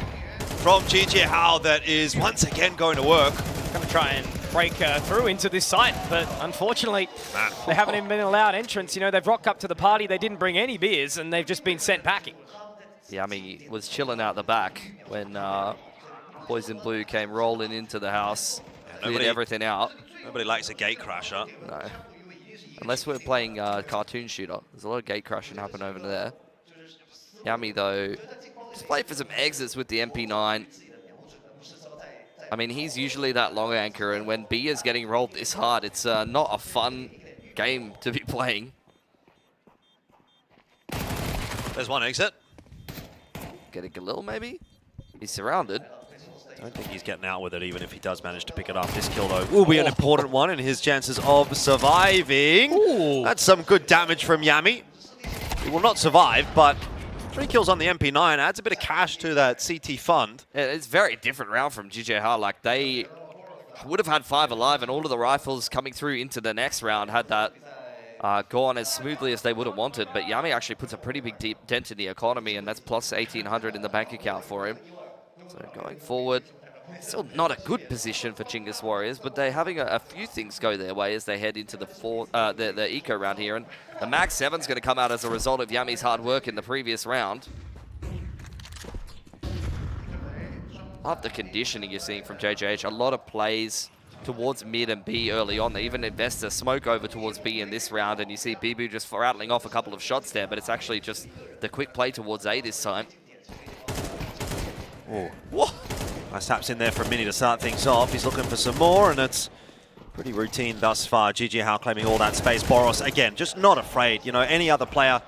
from GG How that is once again going to work. Going to try and break through into this site, but unfortunately, they haven't even been allowed entrance. You know, they've rocked up to the party, they didn't bring any beers, and they've just been sent packing. Yami was chilling out the back when Boys in Blue came rolling into the house, cleared everything out. Nobody likes a gate crasher. No. Unless we're playing cartoon shooter. There's a lot of gate crashing happening over there. Yami, though, just played for some exits with the MP9. I mean, he's usually that long anchor, and when B is getting rolled this hard, it's not a fun game to be playing. There's one exit. Getting Galil, maybe? He's surrounded. I don't think he's getting out with it, even if he does manage to pick it up. This kill, though, will be an important one in his chances of surviving. Ooh. That's some good damage from Yami. He will not survive, but 3 kills on the MP9 adds a bit of cash to that CT fund. Yeah, it's a very different round from GG How. Like, they would have had 5 alive, and all of the rifles coming through into the next round had that gone as smoothly as they would have wanted. But Yami actually puts a pretty big deep dent in the economy, and that's plus 1,800 in the bank account for him. So going forward, still not a good position for Chinggis Warriors, but they're having a few things go their way as they head into the eco round here. And the Mag 7's going to come out as a result of Yami's hard work in the previous round. Love the conditioning you're seeing from JJH. A lot of plays towards mid and B early on. They even invest a smoke over towards B in this round, and you see Bibu just rattling off a couple of shots there, but it's actually just the quick play towards A this time. Oh, whoa. Nice taps in there for a minute to start things off. He's looking for some more, and it's pretty routine thus far. GG How claiming all that space. Boros, again, just not afraid. You know, any other player,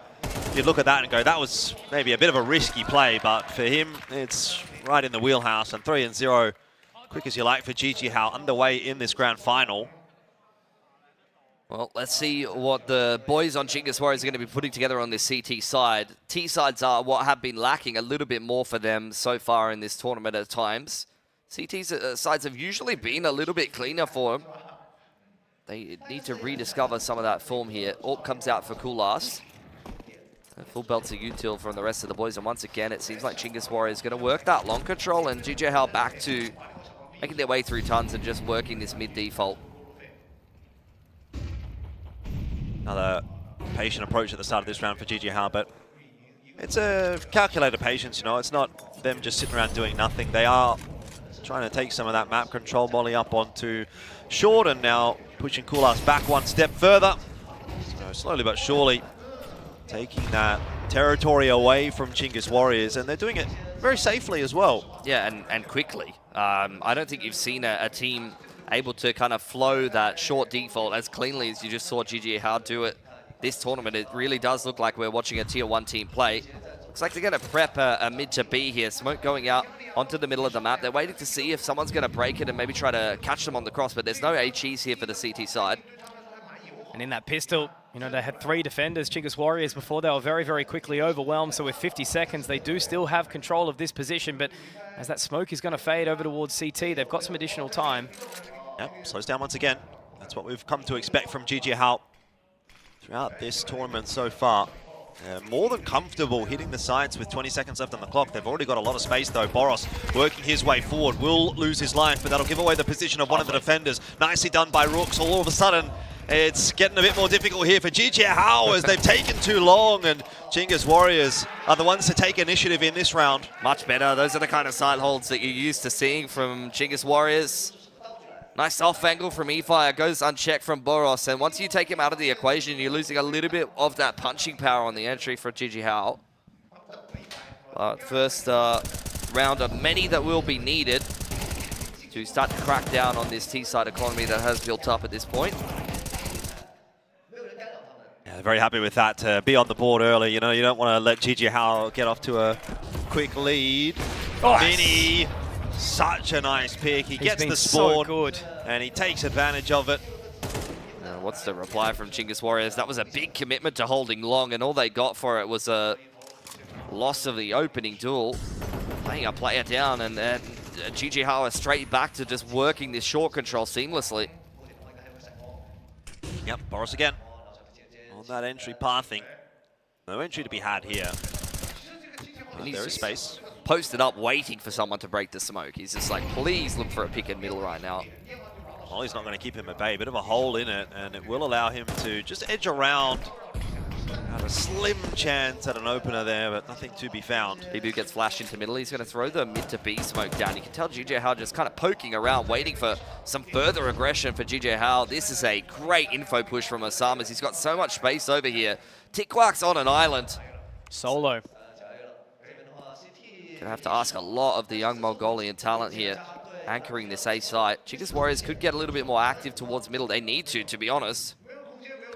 you'd look at that and go, that was maybe a bit of a risky play, but for him, it's right in the wheelhouse. And 3-0, quick as you like for GG How, underway in this grand final. Well, let's see what the boys on Chinggis Warriors are going to be putting together on this CT side. T sides are what have been lacking a little bit more for them so far in this tournament at times. CT sides have usually been a little bit cleaner for them. They need to rediscover some of that form here. AWP comes out for Coolast. Full belts of util from the rest of the boys. And once again, it seems like Chinggis Warriors is going to work that long control, and GG How back to making their way through tons and just working this mid default. Another patient approach at the start of this round for GG Hao, but it's a calculated patience, you know. It's not them just sitting around doing nothing. They are trying to take some of that map control molly up onto short, and now pushing Kulas back one step further. So slowly but surely taking that territory away from Chinggis Warriors, and they're doing it very safely as well. Yeah, and quickly. I don't think you've seen a team able to kind of flow that short default as cleanly as you just saw GG Hao do it this tournament. It really does look like we're watching a tier 1 team play. Looks like they're going to prep a mid to B here. Smoke going out onto the middle of the map. They're waiting to see if someone's going to break it and maybe try to catch them on the cross, but there's no HEs here for the CT side. And in that pistol, you know, they had 3 defenders, Chinggis Warriors, before they were very, very quickly overwhelmed. So with 50 seconds, they do still have control of this position. But as that smoke is going to fade over towards CT, they've got some additional time. Yep, slows down once again. That's what we've come to expect from GG Hao throughout this tournament so far. More than comfortable hitting the sides with 20 seconds left on the clock. They've already got a lot of space though. Boros working his way forward, will lose his life, but that'll give away the position of one of the defenders. Nicely done by Rooks. All of a sudden, it's getting a bit more difficult here for GG Hao as they've taken too long, and Chinggis Warriors are the ones to take initiative in this round. Much better. Those are the kind of side holds that you're used to seeing from Chinggis Warriors. Nice off angle from E-Fire, goes unchecked from Boros, and once you take him out of the equation, you're losing a little bit of that punching power on the entry for GG Hao. First round of many that will be needed to start to crack down on this T-side economy that has built up at this point. Yeah, very happy with that to be on the board early. You know, you don't want to let GG Hao get off to a quick lead. Oh, Mini, such a nice pick. He gets the spawn, so good, and he takes advantage of it. What's the reply from Chinggis Warriors? That was a big commitment to holding long, and all they got for it was a loss of the opening duel. Playing a player down, and then GG Hao is straight back to just working this short control seamlessly. Yep, Boros again on that entry pathing. No entry to be had here. There is space. Posted up, waiting for someone to break the smoke. He's just like, please look for a pick and middle right now. Molly's not going to keep him at bay. Bit of a hole in it, and it will allow him to just edge around. Had a slim chance at an opener there, but nothing to be found. Bibu gets flashed into middle. He's going to throw the mid to B smoke down. You can tell GG Hao just kind of poking around, waiting for some further aggression for GG Hao. This is a great info push from Osamas. He's got so much space over here. Tikwak's on an island. Solo. Gonna have to ask a lot of the young Mongolian talent here, anchoring this A site. Chinggis Warriors could get a little bit more active towards middle. They need to be honest.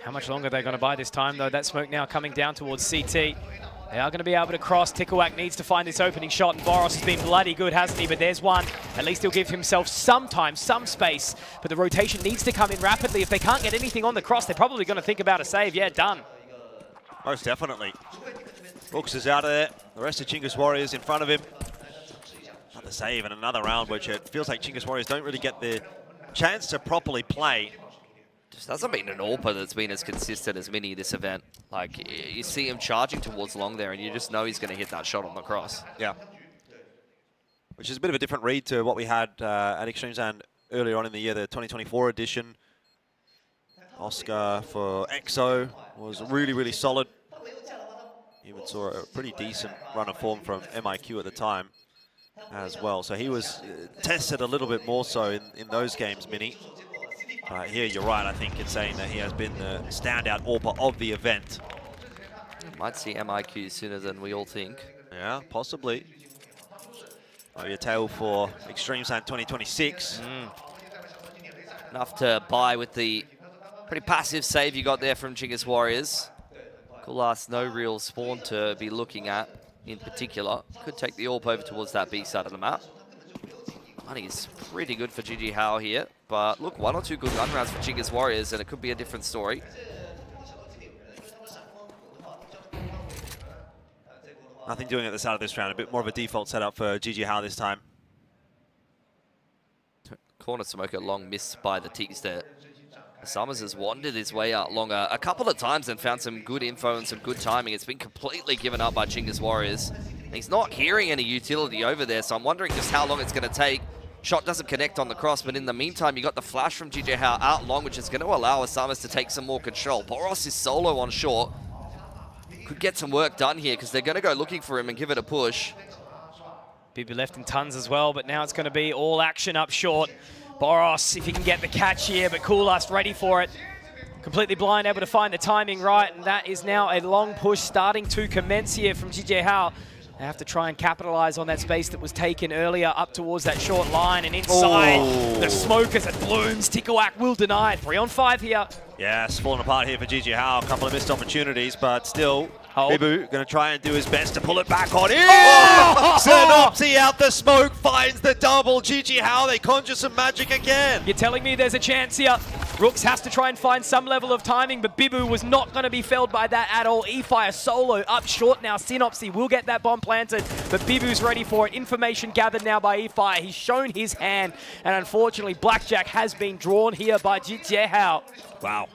How much longer are they going to buy this time, though? That smoke now coming down towards CT. They are going to be able to cross. Tikwak needs to find this opening shot, and Boros has been bloody good, hasn't he? But there's one. At least he'll give himself some time, some space. But the rotation needs to come in rapidly. If they can't get anything on the cross, they're probably going to think about a save. Yeah, done. Most definitely. Rooks is out of there. The rest of Chinggis Warriors in front of him. Another save and another round, which it feels like Chinggis Warriors don't really get the chance to properly play. Just hasn't been an AWPer that's been as consistent as Mini this event. Like, you see him charging towards long there, and you just know he's going to hit that shot on the cross. Yeah. Which is a bit of a different read to what we had at Extremesland earlier on in the year, the 2024 edition. Oscar for EXO was really, really solid. Even saw a pretty decent run of form from MIQ at the time as well. So he was tested a little bit more so in those games, Mini. Here, you're right, I think it's saying that he has been the standout AWPer of the event. Might see MIQ sooner than we all think. Yeah, possibly. Maybe a tale for Extremesland 2026. Enough to buy with the pretty passive save you got there from Chinggis Warriors. Kulas, no real spawn to be looking at in particular. Could take the AWP over towards that B side of the map. Money is pretty good for GG Hao here. But look, 1 or 2 good gun rounds for Chinggis Warriors, and it could be a different story. Nothing doing at the start of this round. A bit more of a default setup for GG Hao this time. Corner smoker long missed by the Tees there. Summers has wandered his way out longer a couple of times and found some good info and some good timing. It's been completely given up by Chinggis Warriors. And he's not hearing any utility over there, so I'm wondering just how long it's going to take. Shot doesn't connect on the cross, but in the meantime, you got the flash from GJ Hao out long, which is going to allow Asamas to take some more control. Boros is solo on short. Could get some work done here because they're going to go looking for him and give it a push. Bibu left in tons as well, but now it's going to be all action up short. Boros, if he can get the catch here, but Coolast ready for it. Completely blind, able to find the timing right, and that is now a long push starting to commence here from GJ Hao. They have to try and capitalize on that space that was taken earlier up towards that short line, and inside the smoke as it blooms. Tikawak will deny it. 3 on 5 here. Yeah, it's falling apart here for GG Hao. A couple of missed opportunities, but still, Bibu going to try and do his best to pull it back on in. Synopsy out the smoke, finds the double. GG Hao, they conjure some magic again. You're telling me there's a chance here. Rooks has to try and find some level of timing, but Bibu was not going to be felled by that at all. E-Fire solo up short now. Synopsy will get that bomb planted, but Bibu's ready for it. Information gathered now by E-Fire. He's shown his hand, and unfortunately, Blackjack has been drawn here by GG Hao. Wow.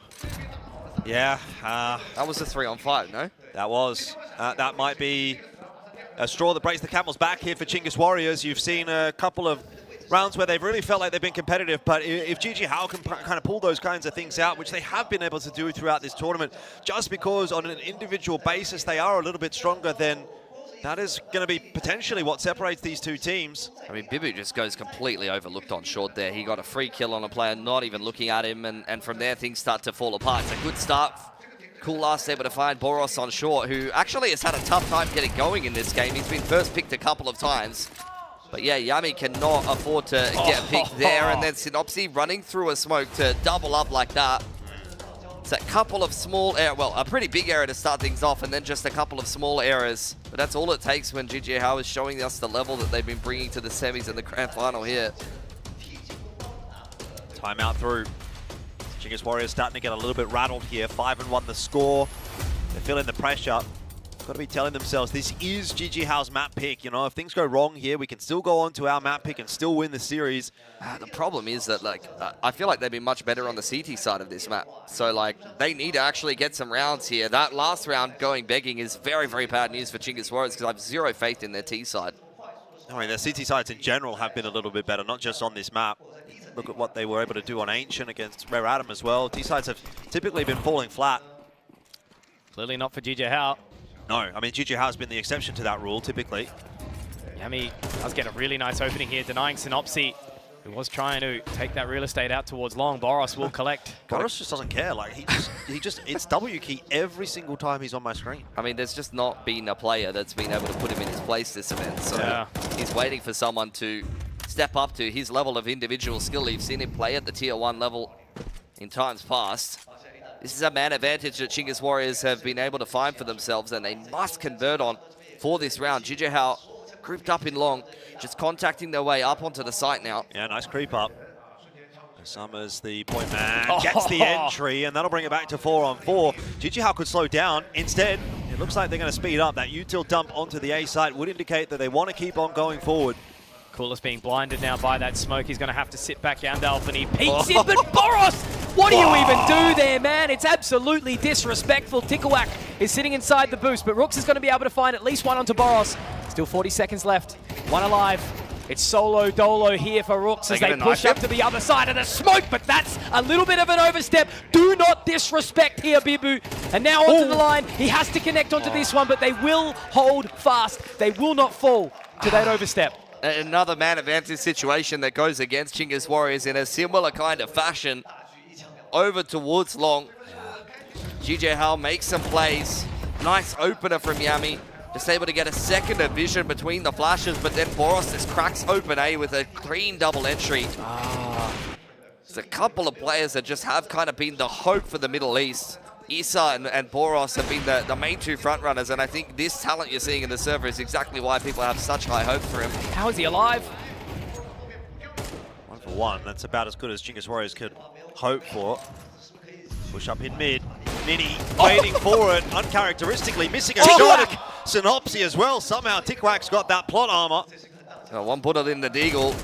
Yeah. That was a 3 on 5, no? That was. That might be a straw that breaks the camel's back here for Chinggis Warriors. You've seen a couple of rounds where they've really felt like they've been competitive, but if GG Hao can kind of pull those kinds of things out, which they have been able to do throughout this tournament, just because on an individual basis they are a little bit stronger, then that is going to be potentially what separates these two teams. I mean, Bibu just goes completely overlooked on short there. He got a free kill on a player, not even looking at him, and from there things start to fall apart. It's a good start. Coolast able to find Boros on short, who actually has had a tough time getting going in this game. He's been first picked a couple of times. But yeah, Yami cannot afford to get picked there, and then Synopsy running through a smoke to double up like that. It's a couple of small errors, well, a pretty big error to start things off, and then just a couple of small errors. But that's all it takes when GG Hao is showing us the level that they've been bringing to the semis and the grand final here. Timeout through. Chinggis Warriors starting to get a little bit rattled here. 5-1 the score. They're feeling the pressure. Got to be telling themselves this is GG Hao's map pick. You know, if things go wrong here, we can still go on to our map pick and still win the series. The problem is that, like, I feel like they'd be much better on the CT side of this map. So, like, they need to actually get some rounds here. That last round going begging is very, very bad news for Chinggis Warriors because I have zero faith in their T side. I mean, their CT sides in general have been a little bit better, not just on this map. Look at what they were able to do on Ancient against Rare Atom as well. T sides have typically been falling flat. Clearly not for GG Hao. No, I mean, GG Hao has been the exception to that rule, typically. Yami does get a really nice opening here, denying Synopsy, who was trying to take that real estate out towards long. Boros will collect. Boros just doesn't care. Like, he just, it's W key every single time he's on my screen. I mean, there's just not been a player that's been able to put him in his place this event. So yeah, he's waiting for someone to step up to his level of individual skill. You've seen him play at the Tier 1 level in times past. This is a man advantage that Chinggis Warriors have been able to find for themselves, and they must convert on for this round. GG Hao grouped up in long, just contacting their way up onto the site now. Yeah, nice creep up. Summers, the point man, gets the entry, and that'll bring it back to 4-on-4. GG Hao could slow down. Instead, it looks like they're going to speed up. That util dump onto the A site would indicate that they want to keep on going forward. Coolest being blinded now by that smoke. He's going to have to sit back down, and he peeks in, but Boros, what do you even do there, man? It's absolutely disrespectful. Tikawak is sitting inside the boost, but Rooks is going to be able to find at least one onto Boros. Still 40 seconds left. One alive. It's solo dolo here for Rooks as they push up to the other side of the smoke, but that's a little bit of an overstep. Do not disrespect here, Bibu. And now onto the line. He has to connect onto this one, but they will hold fast. They will not fall to that overstep. Another man advantage situation that goes against Chinggis Warriors in a similar kind of fashion. Over towards long. GG Hao makes some plays. Nice opener from Yami. Just able to get a second of vision between the flashes, but then Boros just cracks open A with a clean double entry. There's a couple of players that just have kind of been the hope for the Middle East. Issa and Boros have been the main two front runners, and I think this talent you're seeing in the server is exactly why people have such high hopes for him. How is he alive? 1 for 1. That's about as good as Chinggis Warriors could hope for. Push up in mid. Mini waiting for it, uncharacteristically missing a shot. Synopsy as well. Somehow Tikwak's got that plot armor. One bullet in the deagle.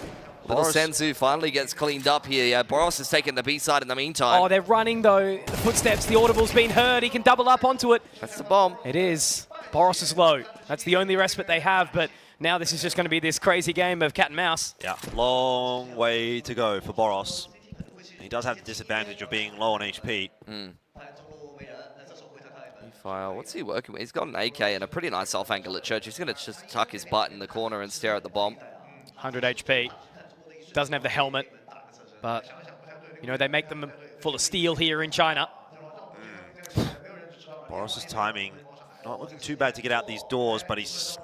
Little Senzu finally gets cleaned up here. Yeah, Boros has taken the B side in the meantime. Oh, they're running though. The footsteps, the audible's been heard. He can double up onto it. That's the bomb. It is. Boros is low. That's the only respite they have, but now this is just going to be this crazy game of cat and mouse. Yeah, long way to go for Boros. He does have the disadvantage of being low on HP. What's he working with? He's got an AK and a pretty nice off angle at Church. He's going to just tuck his butt in the corner and stare at the bomb. 100 HP. Doesn't have the helmet, but, you know, they make them full of steel here in China. Boros' timing, not looking too bad to get out these doors, but he's...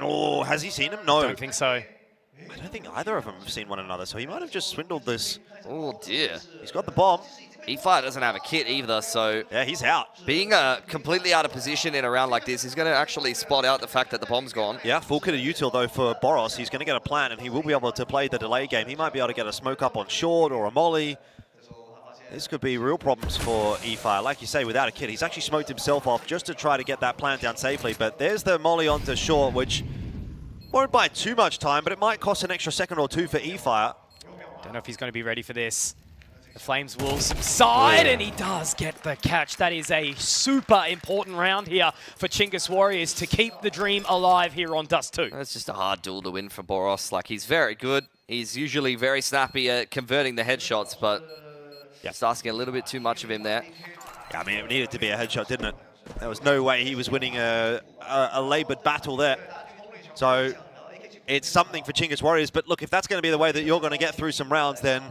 Oh, has he seen him? No. Don't think so. I don't think either of them have seen one another, so he might have just swindled this. Oh, dear. He's got the bomb. eFire doesn't have a kit either, so... Yeah, he's out. Being completely out of position in a round like this, he's going to actually spot out the fact that the bomb's gone. Yeah, full kit of util, though, for Boros. He's going to get a plant, and he will be able to play the delay game. He might be able to get a smoke up on short or a molly. This could be real problems for eFire. Like you say, without a kit, he's actually smoked himself off just to try to get that plant down safely. But there's the molly onto short, which won't buy too much time, but it might cost an extra second or two for eFire. Don't know if he's going to be ready for this. The Flames will subside, and he does get the catch. That is a super important round here for Chingus Warriors to keep the dream alive here on Dust 2. It's just a hard duel to win for Boros. Like, he's very good. He's usually very snappy at converting the headshots, but just asking a little bit too much of him there. Yeah, I mean, it needed to be a headshot, didn't it? There was no way he was winning a laboured battle there. So it's something for Chingus Warriors. But look, if that's going to be the way that you're going to get through some rounds, then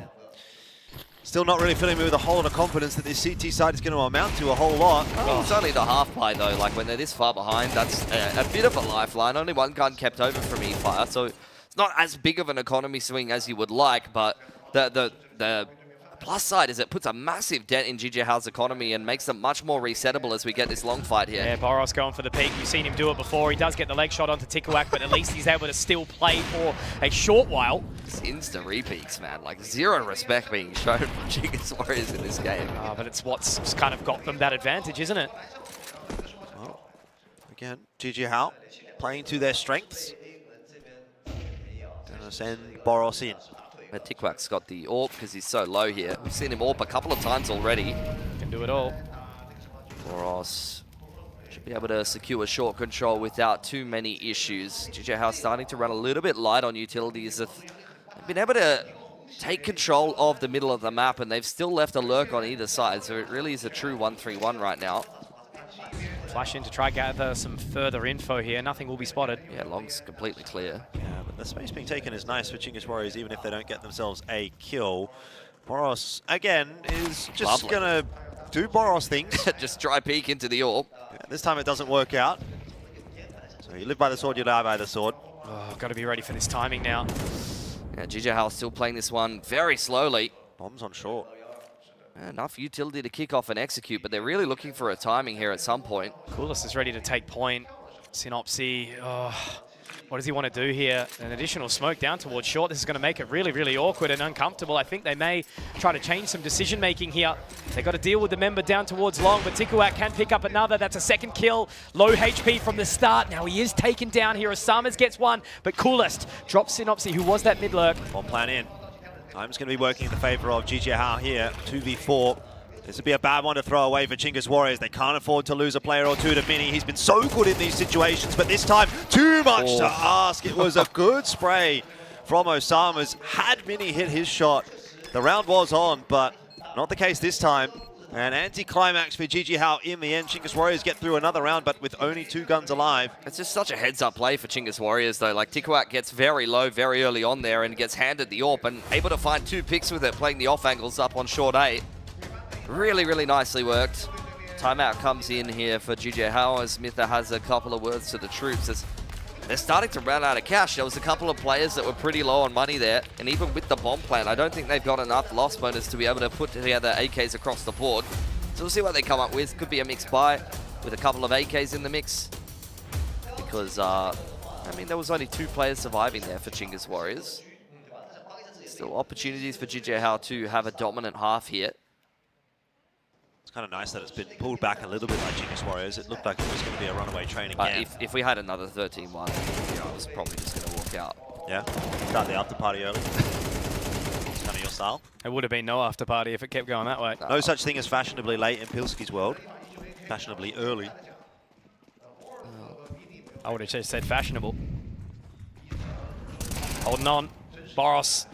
still not really filling me with a whole lot of confidence that this CT side is going to amount to a whole lot. Oh, it's only the half play though. Like, when they're this far behind, that's a bit of a lifeline. Only one gun kept over from eFire, so it's not as big of an economy swing as you would like. But the plus side is it puts a massive dent in GG Hao's economy and makes them much more resettable as we get this long fight here. Yeah, Boros going for the peak. We've seen him do it before. He does get the leg shot onto Tikuak, but at least he's able to still play for a short while. It's insta repeats, man. Like, zero respect being shown from Chingus Warriors in this game. But it's what's kind of got them that advantage, isn't it? Well, again, GG Hao playing to their strengths. Gonna send Boros in. But Tikuak's got the AWP because he's so low here. We've seen him AWP a couple of times already. Can do it all. Boros should be able to secure short control without too many issues. GG Hao starting to run a little bit light on utilities. They've been able to take control of the middle of the map, and they've still left a lurk on either side. So it really is a true 1-3-1 right now. Flash in to try gather some further info here. Nothing will be spotted. Yeah, long's completely clear. Yeah, but the space being taken is nice for Chingus Warriors, even if they don't get themselves a kill. Boros, again, is just going to do Boros things. Just try peek into the AWP. Yeah, this time it doesn't work out. So you live by the sword, you die by the sword. Oh, got to be ready for this timing now. Yeah, GG Hao still playing this one very slowly. Bombs on short. Enough utility to kick off and execute, but they're really looking for a timing here at some point. Coolest is ready to take point. Synopsy, what does he want to do here? An additional smoke down towards short. This is going to make it really, really awkward and uncomfortable. I think they may try to change some decision-making here. They got to deal with the member down towards long, but Tikuak can pick up another. That's a second kill. Low HP from the start. Now he is taken down here as Summers gets one, but Coolest drops Synopsy, who was that mid-lurk. Bomb plan in. Time's going to be working in the favor of GG Hao here. 2v4. This would be a bad one to throw away for Chingus Warriors. They can't afford to lose a player or two to Mini. He's been so good in these situations, but this time, too much to ask. It was a good spray from Osamas. Had Mini hit his shot, the round was on, but not the case this time. An anti-climax for GG Hao in the end. Chingus Warriors get through another round, but with only 2 guns alive. It's just such a heads-up play for Chingus Warriors, though. Like, Tikuak gets very low very early on there and gets handed the AWP and able to find 2 picks with it, playing the off angles up on short 8. Really, really nicely worked. Timeout comes in here for GG Hao as Mitha has a couple of words to the troops as they're starting to run out of cash. There was a couple of players that were pretty low on money there, and even with the bomb plan, I don't think they've got enough loss bonus to be able to put together AKs across the board. So we'll see what they come up with. Could be a mixed buy with a couple of AKs in the mix. Because, I mean, there was only 2 players surviving there for Chingus Warriors. Still opportunities for GG Hao to have a dominant half here. It's kind of nice that it's been pulled back a little bit by Chingus Warriors. It looked like it was going to be a runaway train again. If we had another 13-1, I was probably just going to walk out. Yeah? Start the after party early. It's kind of your style. It would have been no after party if it kept going that way. No such thing as fashionably late in Pilski's world. Fashionably early. I would have just said fashionable. Holding on. Boros.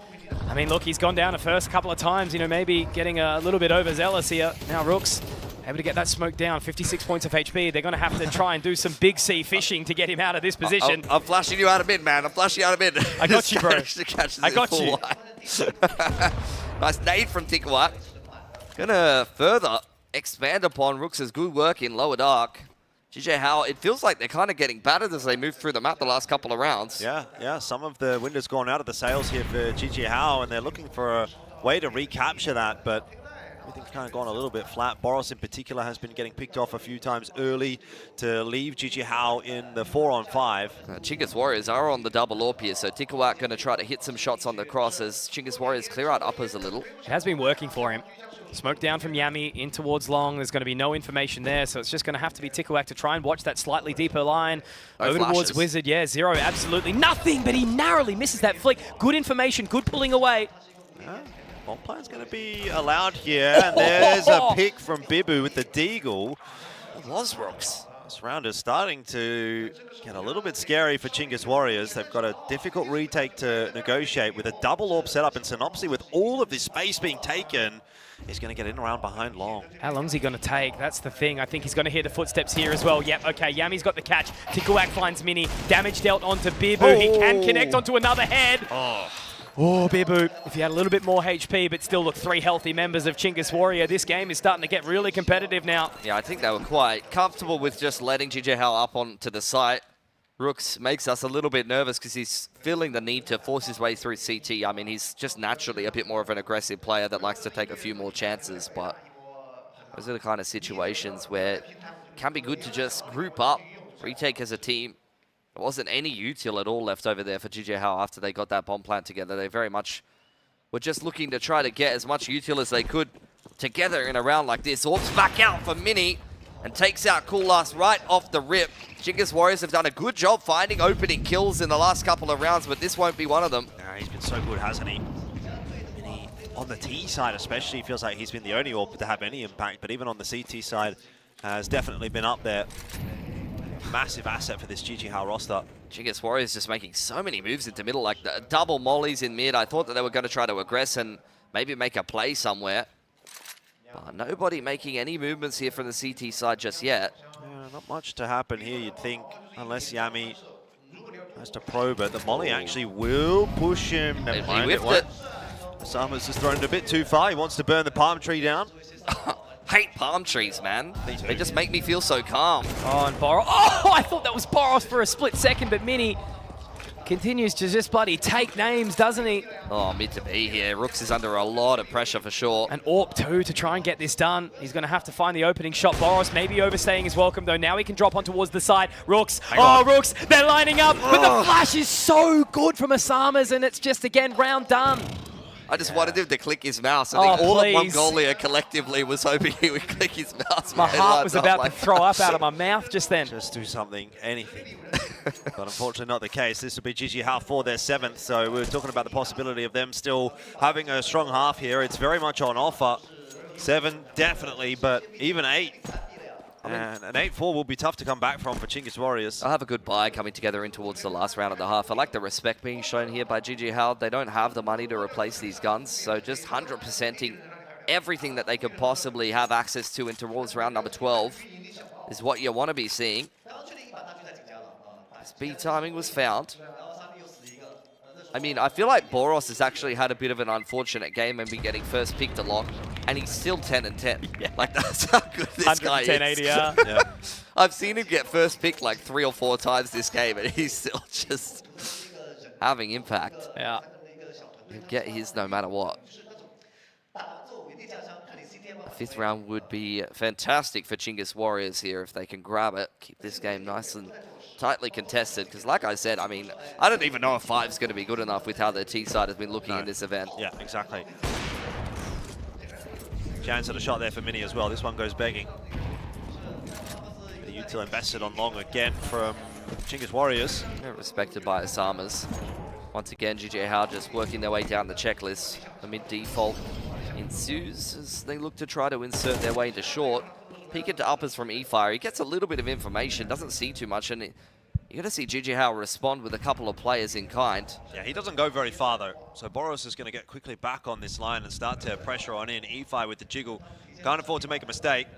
I mean, look, he's gone down the first couple of times, you know, maybe getting a little bit overzealous here. Now Rooks able to get that smoke down, 56 points of HP. They're going to have to try and do some big C fishing to get him out of this position. I'm flashing you out of mid, man. I'm flashing you out of mid. I got you, bro. I got you. Nice nade from Tikawak. Gonna further expand upon Rooks' good work in lower dark. GJ Howe, it feels like they're kind of getting battered as they move through the map the last couple of rounds. Yeah, some of the wind has gone out of the sails here for GG Howe, and they're looking for a way to recapture that, but everything's kind of gone a little bit flat. Boros in particular has been getting picked off a few times early to leave GG Howe in the 4-on-5. Chinggis Warriors are on the double AWP here, so Tikawak going to try to hit some shots on the cross as Chinggis Warriors clear out uppers a little. It has been working for him. Smoke down from Yami in towards long. There's going to be no information there, so it's just going to have to be Tikawak to try and watch that slightly deeper line. No over flashes. towards Wizard. Yeah, Zero, absolutely nothing, but he narrowly misses that flick. Good information, good pulling away. Bomb plan's going to be allowed here, and there's a pick from Bibu with the Deagle. It was Rooks. This round is starting to get a little bit scary for Chinggis Warriors. They've got a difficult retake to negotiate with a double AWP setup, and Synopsy, with all of this space being taken, is going to get in around behind long. How long's he going to take? That's the thing. I think he's going to hear the footsteps here as well. Yep, okay, Yami's got the catch. Tikawak finds Mini. Damage dealt onto Bibu. He can connect onto another head. Oh, Bibu, if he had a little bit more HP, but still look, 3 healthy members of Chinggis Warrior. This game is starting to get really competitive now. Yeah, I think they were quite comfortable with just letting GJ Howe up onto the site. Rooks makes us a little bit nervous because he's feeling the need to force his way through CT. I mean, he's just naturally a bit more of an aggressive player that likes to take a few more chances, but those are the kind of situations where it can be good to just group up, retake as a team. There wasn't any util at all left over there for GJ Howe after they got that bomb plant together. They very much were just looking to try to get as much util as they could together in a round like this. Orps back out for Mini and takes out Cool Last right off the rip. Chinggis Warriors have done a good job finding opening kills in the last couple of rounds, but this won't be one of them. He's been so good, hasn't he? Mini, on the T side especially, feels like he's been the only AWP to have any impact, but even on the CT side, has definitely been up there. Massive asset for this GG Howe roster. Chinggis Warriors just making so many moves into middle, like the double mollies in mid. I thought that they were going to try to aggress and maybe make a play somewhere. But nobody making any movements here from the CT side just yet. Yeah, not much to happen here, you'd think, unless Yami has to probe it. The molly actually will push him. Never mind, it won't. Osama's just thrown it a bit too far. He wants to burn the palm tree down. Hate palm trees, man. They just make me feel so calm. Oh, and Boros. Oh, I thought that was Boros for a split second, but Mini continues to just bloody take names, doesn't he? Oh, mid to B here. Rooks is under a lot of pressure for sure. And AWP too to try and get this done. He's going to have to find the opening shot. Boros maybe overstaying his welcome, though. Now he can drop on towards the side. Rooks. Rooks. They're lining up. But the flash is so good from Osama's, and it's just, again, round done. I just wanted him to click his mouse. I think all of Mongolia collectively was hoping he would click his mouse. My heart was about to throw up out of my mouth just then. Just do something, anything. But unfortunately not the case. This will be GG Howe for their 7th, so we were talking about the possibility of them still having a strong half here. It's very much on offer. 7, definitely, but even 8. And an 8-4 will be tough to come back from for Chinggis Warriors. I'll have a good buy coming together in towards the last round of the half. I like the respect being shown here by GG Howe. They don't have the money to replace these guns, so just 100%ing everything that they could possibly have access to in towards round number 12 is what you want to be seeing. Speed timing was found. I mean, I feel like Boros has actually had a bit of an unfortunate game and been getting first picked a lot, and he's still 10 and 10. Yeah. Like, that's how good this guy is. 110 ADR. Yeah. I've seen him get first picked like 3 or 4 times this game, and he's still just having impact. Yeah. He'll get his no matter what. The 5th round would be fantastic for Chinggis Warriors here if they can grab it, keep this game nice and tightly contested, because like I said, I mean, I don't even know if 5's going to be good enough with how their T side has been looking in this event. Yeah, exactly. Chance at a shot there for Mini as well. This one goes begging. The util invested on long again from Chinggis Warriors. Yeah, respected by Osama's. Once again, GG Howe just working their way down the checklist. The mid-default ensues as they look to try to insert their way into short. Peek into uppers from E-Fire. He gets a little bit of information, doesn't see too much, and You're going to see GG Hao respond with a couple of players in kind. Yeah, he doesn't go very far though. So Boros is going to get quickly back on this line and start to pressure on in. EFI with the jiggle. Can't afford to make a mistake.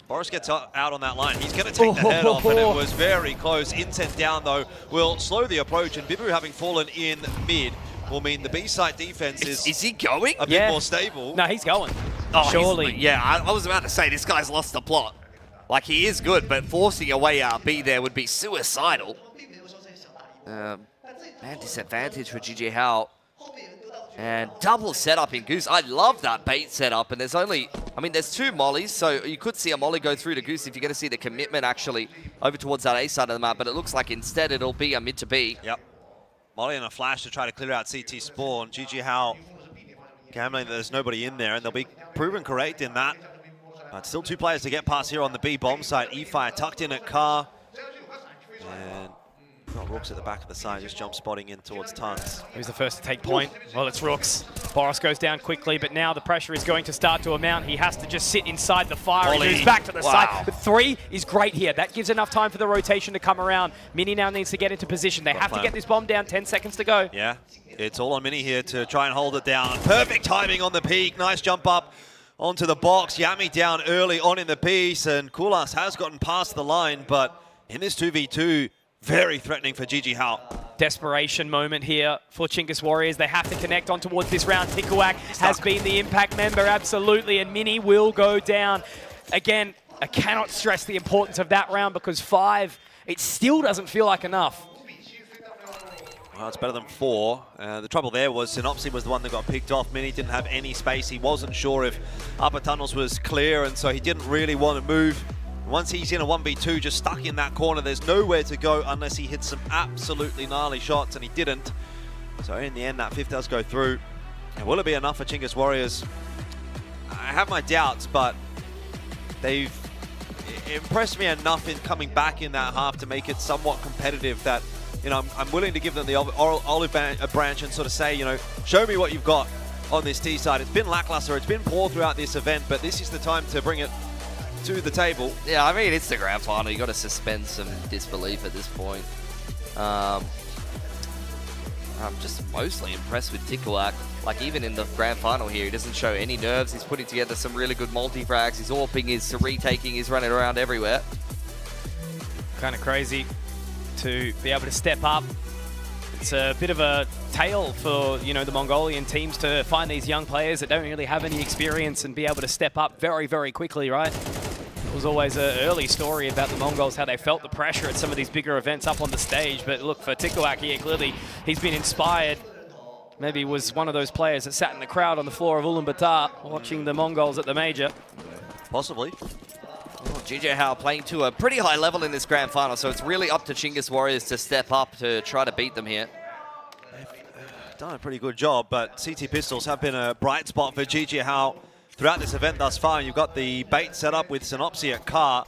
Boros gets out on that line. He's going to take the head off, and it was very close. Intent down though will slow the approach, and Bibu having fallen in mid will mean the B-side defense is he going? A bit more stable. No, he's going. Oh, surely. Yeah, I was about to say, this guy's lost the plot. Like, he is good, but forcing a way out B there would be suicidal. Man, disadvantage for GG Hao. And double setup in Goose. I love that bait setup, and there's only, I mean, there's 2 mollies, so you could see a molly go through to Goose if you're going to see the commitment actually over towards that A side of the map, but it looks like instead it'll be a mid to B. Yep. Molly and a flash to try to clear out CT spawn. GG Hao gambling that there's nobody in there, and they'll be proven correct in that. But still 2 players to get past here on the B bomb site. EFI tucked in at Car. And got Rooks at the back of the side, just jump spotting in towards Tons. Who's the first to take point? Well, it's Rooks. Boros goes down quickly, but now the pressure is going to start to amount. He has to just sit inside the fire. He moves back to the side. But 3 is great here. That gives enough time for the rotation to come around. Mini now needs to get into position. They have to get this bomb down. 10 seconds to go. Yeah, it's all on Mini here to try and hold it down. Perfect timing on the peak. Nice jump up onto the box. Yami down early on in the piece, and Kulas has gotten past the line, but in this 2v2, very threatening for GG Hao. Desperation moment here for Chingus Warriors. They have to connect on towards this round. Tikuak has been the impact member, absolutely, and Mini will go down. Again, I cannot stress the importance of that round because 5, it still doesn't feel like enough. Well, it's better than 4. The trouble there was Synopsy was the one that got picked off. Mini didn't have any space. He wasn't sure if upper tunnels was clear, and so he didn't really want to move. Once he's in a 1v2, just stuck in that corner, there's nowhere to go unless he hits some absolutely gnarly shots, and he didn't. So in the end, that 5th does go through. And will it be enough for Chingus Warriors? I have my doubts, but they've impressed me enough in coming back in that half to make it somewhat competitive that, you know, I'm willing to give them the olive branch and sort of say, you know, show me what you've got on this T side. It's been lackluster, it's been poor throughout this event, but this is the time to bring it to the table. Yeah, I mean, it's the grand final. You got to suspend some disbelief at this point. I'm just mostly impressed with Tikuak. Like, even in the grand final here, he doesn't show any nerves. He's putting together some really good multi-frags. He's AWPing, he's retaking, he's running around everywhere. Kind of crazy to be able to step up. It's a bit of a tale for, you know, the Mongolian teams to find these young players that don't really have any experience and be able to step up very, very quickly, right? It was always an early story about the Mongols, how they felt the pressure at some of these bigger events up on the stage. But look, for Tikuak here, clearly he's been inspired. Maybe was one of those players that sat in the crowd on the floor of Ulaanbaatar watching the Mongols at the major. Possibly. Oh, GG Hao playing to a pretty high level in this grand final, so it's really up to Chingus Warriors to step up to try to beat them here. They've done a pretty good job, but CT Pistols have been a bright spot for GG Hao throughout this event thus far. You've got the bait set up with Synopsy at Car.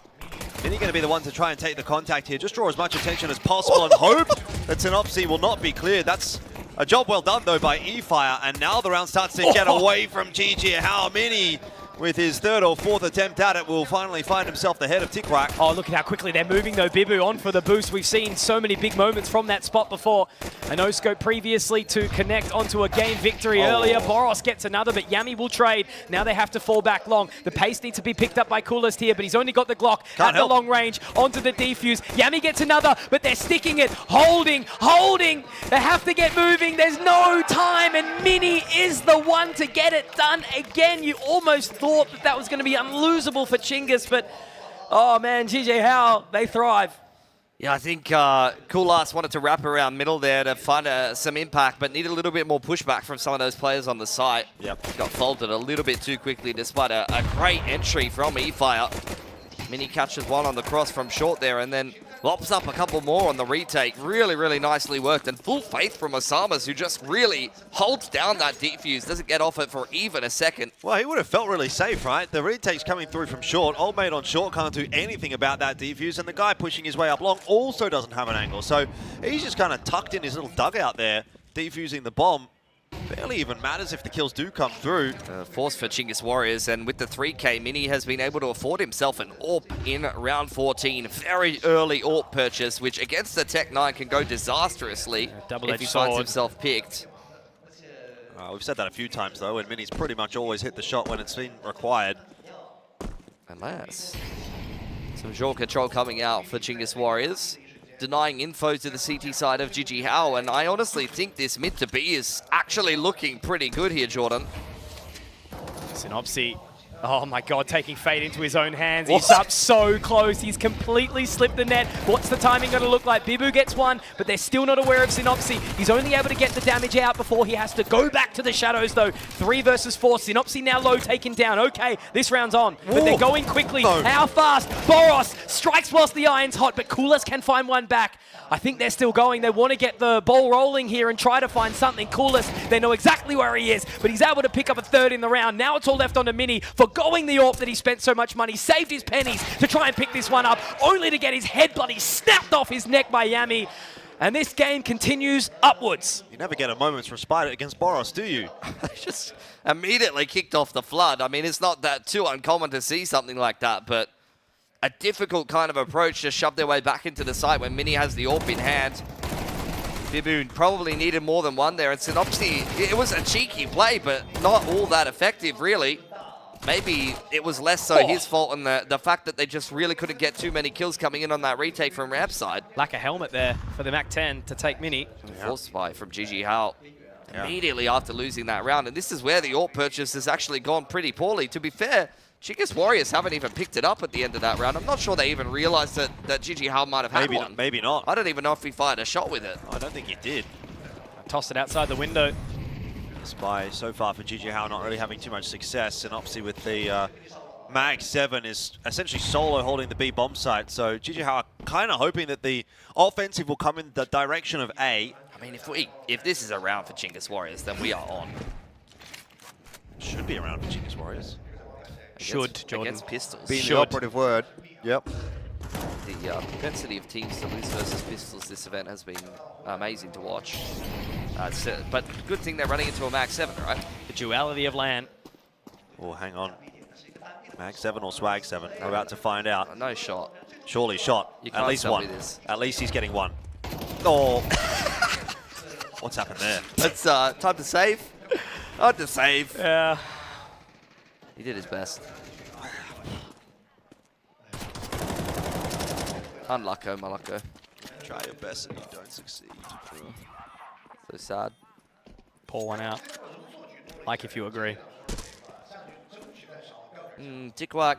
Then you're going to be the one to try and take the contact here. Just draw as much attention as possible and hope that Synopsy will not be cleared. That's a job well done, though, by eFire. And now the round starts to get away from GG Hao. Mini, with his 3rd or 4th attempt at it, will finally find himself the head of Tikuak. Oh, look at how quickly they're moving, though. Bibu on for the boost. We've seen so many big moments from that spot before. A no-scope previously to connect onto a game victory earlier. Boros gets another, but Yami will trade. Now they have to fall back long. The pace needs to be picked up by Coolest here, but he's only got the Glock at the long range onto the defuse. Yami gets another, but they're sticking it. Holding. They have to get moving. There's no time, and Mini is the one to get it done again. You almost thought that was going to be unlosable for Chingus, but oh man, GG Hao, they thrive. Yeah, I think Kulas wanted to wrap around middle there to find some impact, but needed a little bit more pushback from some of those players on the site. Yep. Got folded a little bit too quickly despite a great entry from eFire. Mini catches one on the cross from short there and then lops up a couple more on the retake. Really, really nicely worked, and full faith from Osamas, who just really holds down that defuse, doesn't get off it for even a second. Well, he would have felt really safe, right? The retake's coming through from short. Old mate on short can't do anything about that defuse, and the guy pushing his way up long also doesn't have an angle. So he's just kind of tucked in his little dugout there, defusing the bomb. Barely even matters if the kills do come through. Force for Chinggis Warriors, and with the 3k, Mini has been able to afford himself an AWP in round 14. Very early AWP purchase, which against the Tech 9 can go disastrously if he finds himself picked. We've said that a few times though, and Mini's pretty much always hit the shot when it's been required. Unless some draw control coming out for Chinggis Warriors, denying info to the CT side of GG Hao, and I honestly think this mid to B is actually looking pretty good here, Jordan. Synopsy, oh my god, taking fate into his own hands. He's up so close. He's completely slipped the net. What's the timing going to look like? Bibu gets one, but they're still not aware of Synopsy. He's only able to get the damage out before he has to go back to the shadows, though. 3 versus 4. Synopsy now low, taken down. Okay, this round's on, but they're going quickly. No. How fast? Boros strikes whilst the iron's hot, but Coolest can find one back. I think they're still going. They want to get the ball rolling here and try to find something. Coolest, they know exactly where he is, but he's able to pick up a 3rd in the round. Now it's all left on to Mini for going the AWP that he spent so much money, saved his pennies to try and pick this one up, only to get his head bloody snapped off his neck by Yami. And this game continues upwards. You never get a moment's respite against Boros, do you? Just immediately kicked off the flood. I mean, it's not that too uncommon to see something like that, but a difficult kind of approach to shove their way back into the site when Mini has the AWP in hand. Bibu probably needed more than one there, and Synopsy, it was a cheeky play, but not all that effective, really. Maybe it was less so his fault and the fact that they just really couldn't get too many kills coming in on that retake from Ramp side. Lack of helmet there for the MAC-10 to take Mini. Force spy from GG Hao immediately after losing that round, and this is where the AWP purchase has actually gone pretty poorly. To be fair, Chinggis Warriors haven't even picked it up at the end of that round. I'm not sure they even realized that GG Hao might have had one. Maybe not. I don't even know if he fired a shot with it. I don't think he did. Tossed it outside the window. Spy so far for GG Hao not really having too much success. Synopsy with the Mag 7 is essentially solo holding the B bomb site. So GG Hao are kind of hoping that the offensive will come in the direction of A. I mean, if this is a round for Chinggis Warriors, then we are on. Should be a round for Chinggis Warriors. Jordan. Against Pistols. Being the operative word. Yep. The propensity of teams to lose versus Pistols this event has been amazing to watch. But good thing they're running into a Mag 7, right? The duality of LAN. Oh, hang on. Mag 7 or Swag 7? We're about to find out. No shot. Surely shot. You At least one. At least he's getting one. Oh. What's happened there? It's time to save. Time to save. Yeah. He did his best. Unlucko, Malacco. Try your best and you don't succeed. So sad. Pour one out. Like if you agree. Dickwak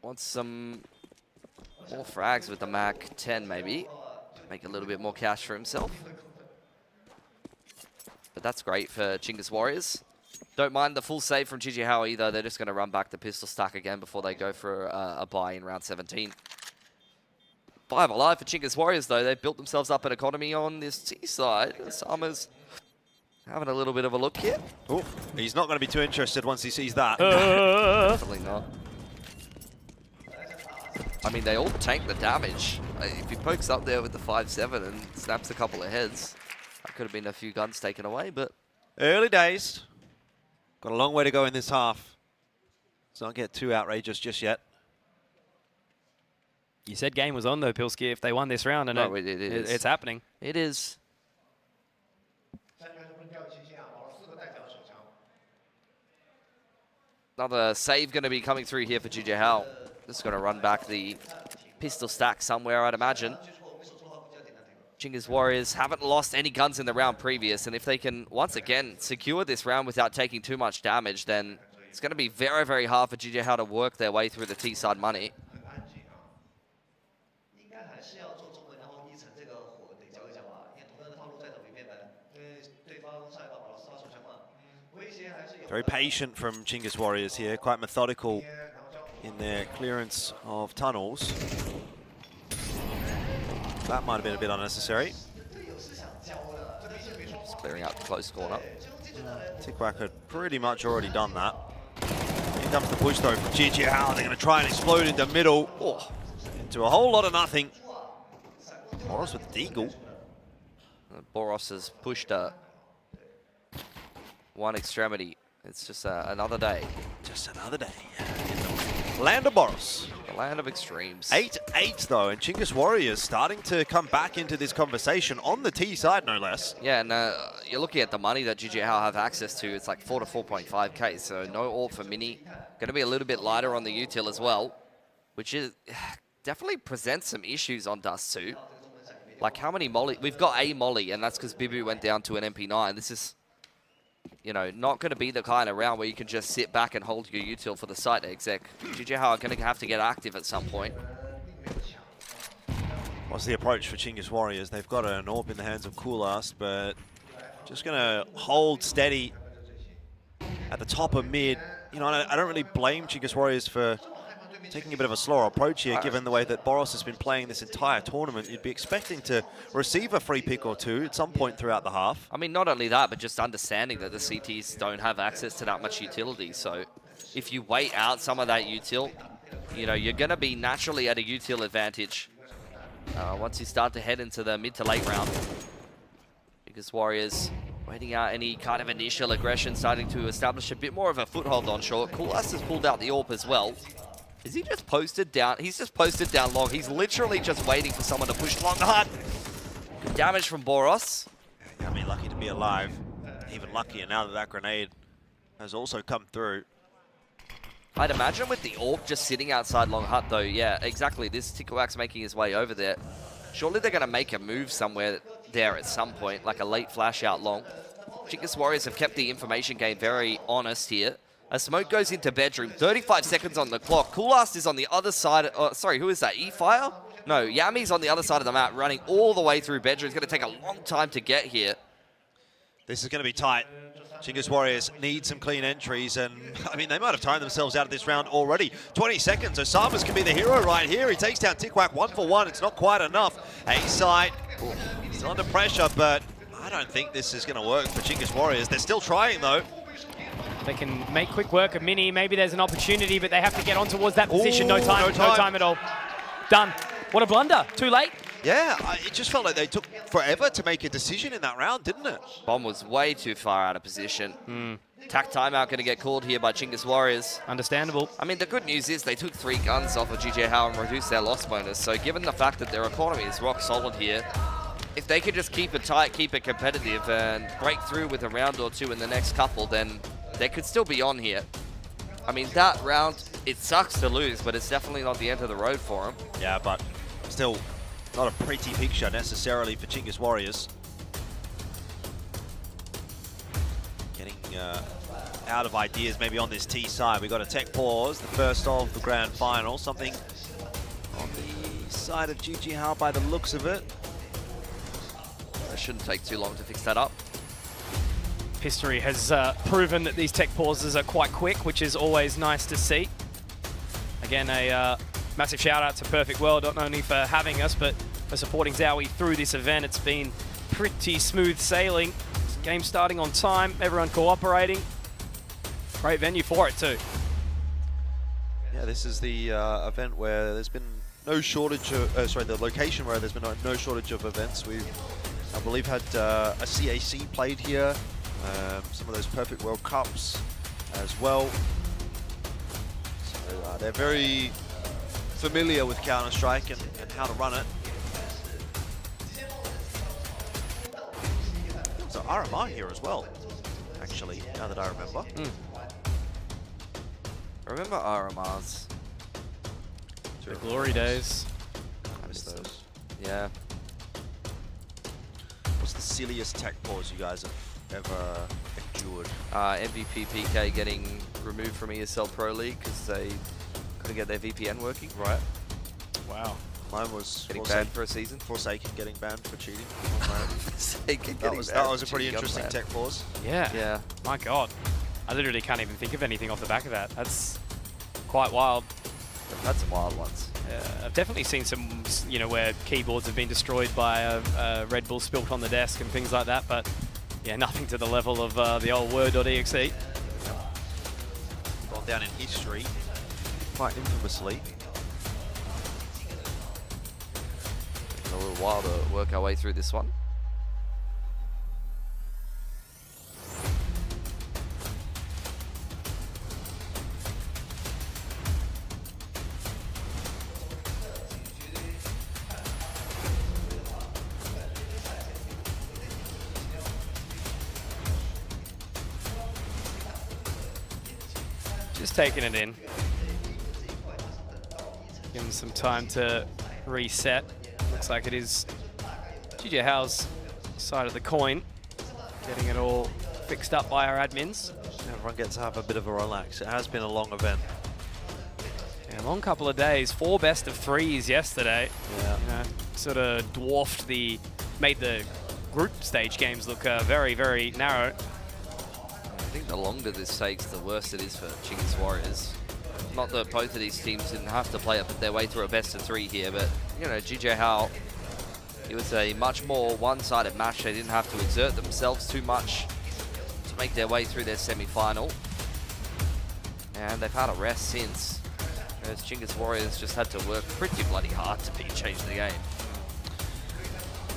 wants some more frags with the Mac 10 maybe. Make a little bit more cash for himself. But that's great for Chinggis Warriors. Don't mind the full save from GG Hao either. They're just going to run back the pistol stack again before they go for a buy in round 17. 5 alive for Chinggis Warriors, though. They've built themselves up an economy on this T side. Summer's having a little bit of a look here. Oh, he's not going to be too interested once he sees that. Definitely not. I mean, they all tank the damage. If he pokes up there with the 5-7 and snaps a couple of heads, that could have been a few guns taken away, but... Early days. Got a long way to go in this half. Let's not get too outrageous just yet. You said game was on, though, Pilski, if they won this round, and no, it is. It's happening. It is. Another save going to be coming through here for GG Hao. Just going to run back the pistol stack somewhere, I'd imagine. Chinggis Warriors haven't lost any guns in the round previous, and if they can, once again, secure this round without taking too much damage, then it's going to be very, very hard for GG Hao to work their way through the T-side money. Very patient from Chinggis Warriors here, quite methodical in their clearance of tunnels. That might have been a bit unnecessary. Just clearing out the close corner. Dickwak had pretty much already done that. Here comes the push though from GG Hao. They're going to try and explode into middle. Oh, into a whole lot of nothing. Boros with the deagle. Boros has pushed one extremity. It's just another day. Just another day. Land of Boros. The land of extremes. 8-8 though, and Chinggis Warriors starting to come back into this conversation on the T side, no less. Yeah, and you're looking at the money that GG Hao have access to. It's like 4 to 4.5k, so no AWP for Mini. Going to be a little bit lighter on the util as well, which is definitely presents some issues on Dust 2. Like how many molly? We've got a molly, and that's because Bibu went down to an MP9. This is, you know, not going to be the kind of round where you can just sit back and hold your util for the site exec. GG Hao are going to have to get active at some point. What's the approach for Chinggis Warriors? They've got an AWP in the hands of Kulas, but just going to hold steady at the top of mid. You know, I don't really blame Chinggis Warriors for taking a bit of a slower approach here, given the way that Boros has been playing this entire tournament. You'd be expecting to receive a free pick or two at some point throughout the half. I mean, not only that, but just understanding that the CTs don't have access to that much utility. So if you wait out some of that util, you know, you're going to be naturally at a util advantage once you start to head into the mid to late round. Because Warriors waiting out any kind of initial aggression, starting to establish a bit more of a foothold on short. Kulas has pulled out the AWP as well. Is he just posted down? He's just posted down long. He's literally just waiting for someone to push long hard. Good damage from Boros. Yeah, I mean, lucky to be alive. Even luckier now that that grenade has also come through. I'd imagine with the AWP just sitting outside Long Hut though, yeah, exactly. This Ticklewax making his way over there. Surely they're going to make a move somewhere there at some point, like a late flash out long. Chinggis Warriors have kept the information game very honest here. A smoke goes into bedroom, 35 seconds on the clock. Kulas is on the other side. Sorry, who is that? E-Fire? No, Yami's on the other side of the map, running all the way through bedroom. It's going to take a long time to get here. This is going to be tight. Chinggis Warriors need some clean entries, and I mean, they might have timed themselves out of this round already. 20 seconds, Osamas can be the hero right here. He takes down Tickwack 1 for 1. It's not quite enough. A-side, still under pressure, but I don't think this is going to work for Chinggis Warriors. They're still trying, though. They can make quick work of Mini. Maybe there's an opportunity, but they have to get on towards that position. Ooh, no time at all. Done. What a blunder. Too late. Yeah, it just felt like they took forever to make a decision in that round, didn't it? Bomb was way too far out of position. Tack timeout going to get called here by Chinggis Warriors. Understandable. I mean, the good news is they took 3 guns off of GG Hao and reduced their loss bonus. So given the fact that their economy is rock solid here, if they could just keep it tight, keep it competitive, and break through with a round or two in the next couple, then they could still be on here. I mean, that round, it sucks to lose, but it's definitely not the end of the road for them. Yeah, but still not a pretty picture necessarily for Chinggis Warriors. Getting out of ideas maybe on this T side. We got a tech pause, the first of the grand final. Something on the side of GG Hao by the looks of it. It shouldn't take too long to fix that up. History has proven that these tech pauses are quite quick, which is always nice to see. Again, a massive shout out to Perfect World, not only for having us, but for supporting ZOWIE through this event. It's been pretty smooth sailing. Game starting on time, everyone cooperating. Great venue for it too. Yeah, this is the event where there's been no shortage of, the location where there's been no shortage of events. We've, I believe, had a CAC played here. Some of those Perfect World Cups as well. So they're very familiar with Counter-Strike and how to run it. So RMR here as well, actually, now that I remember. Remember RMRs? The glory days. I miss those. Yeah. What's the silliest tech pause you guys have ever endured? MVP PK getting removed from ESL Pro League because they couldn't get their VPN working. Right. Wow. Mine was getting banned for a season. Forsaken getting banned for cheating. That was a pretty interesting tech pause. Yeah. Yeah. My God. I literally can't even think of anything off the back of that. That's quite wild. I've had some wild ones. I've definitely seen some, you know, where keyboards have been destroyed by a Red Bull spilt on the desk and things like that, but yeah, nothing to the level of the old Word.exe. Gone down in history, quite infamously. A little while to work our way through this one. Just taking it in. Give him some time to reset. Looks like it is GJ Howe's side of the coin. Getting it all fixed up by our admins. Everyone gets to have a bit of a relax. It has been a long event. Yeah, a long couple of days. 4 best of 3s yesterday. Yeah. You know, sort of dwarfed made the group stage games look very, very narrow. I think the longer this takes, the worse it is for Chinggis Warriors. Not that both of these teams didn't have to play up their way through a best of 3 here, but, you know, GJ Howe, it was a much more one-sided match. They didn't have to exert themselves too much to make their way through their semi-final. And they've had a rest since. Whereas Chinggis Warriors just had to work pretty bloody hard to change the game.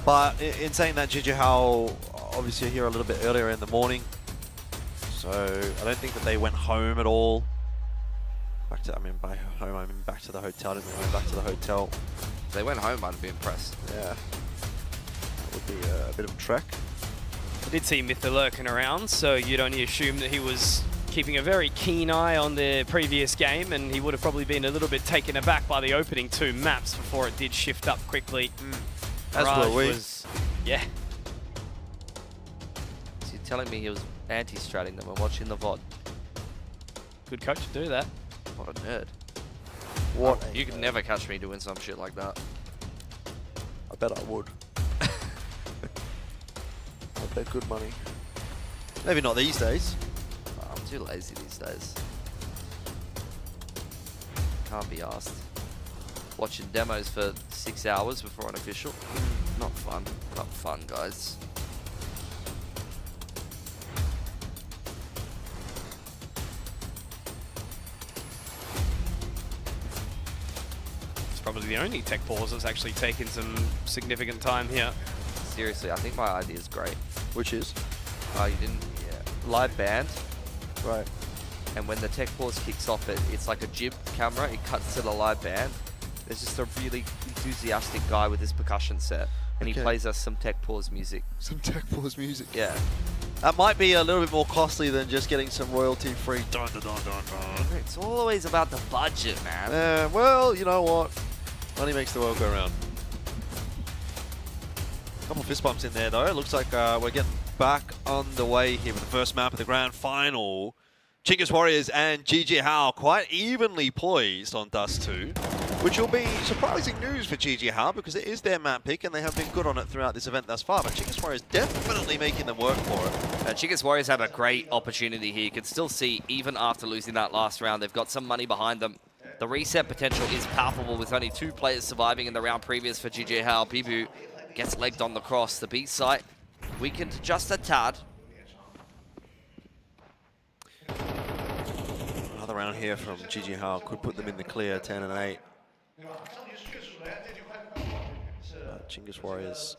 But in saying that, GJ Howe obviously here a little bit earlier in the morning. So I don't think that they went home at all. Back to, I mean, by home, I mean back to the hotel. Didn't they went back to the hotel? If they went home, I'd be impressed. Yeah. That would be a bit of a trek. I did see Mytha lurking around, so you'd only assume that he was keeping a very keen eye on the previous game, and he would have probably been a little bit taken aback by the opening 2 maps before it did shift up quickly. As were we. Yeah. So you're telling me he was anti-stratting them and watching the VOD? Good coach to do that. What a nerd. What? You could never catch me doing some shit like that. I bet I would. I bet good money. Maybe not these days. I'm too lazy these days. Can't be asked. Watching demos for 6 hours before an official. Not fun. Not fun, guys. It's probably the only tech pause that's actually taken some significant time here. Seriously, I think my idea is great. Which is? You didn't... Yeah. Live band. Right. And when the tech pause kicks off, it's like a jib camera. It cuts to the live band. There's just a really enthusiastic guy with his percussion set. And he plays us some tech pause music. Some tech pause music. Yeah. That might be a little bit more costly than just getting some royalty-free dun dun dun dun dun. It's always about the budget, man. Well, you know what? Money makes the world go round. Couple fist bumps in there, though. It looks like we're getting back on the way here with the first map of the grand final. Chinggis Warriors and GG Howe quite evenly poised on Dust 2, which will be surprising news for GG Howe because it is their map pick and they have been good on it throughout this event thus far. But Chinggis Warriors definitely making them work for it. Chinggis Warriors have a great opportunity here. You can still see, even after losing that last round, they've got some money behind them. The reset potential is palpable with only 2 players surviving in the round previous for GG Howe. Bibu gets legged on the cross. The B site weakened just a tad. Another round here from GG Howe could put them in the clear, 10 and 8. Chinggis Warriors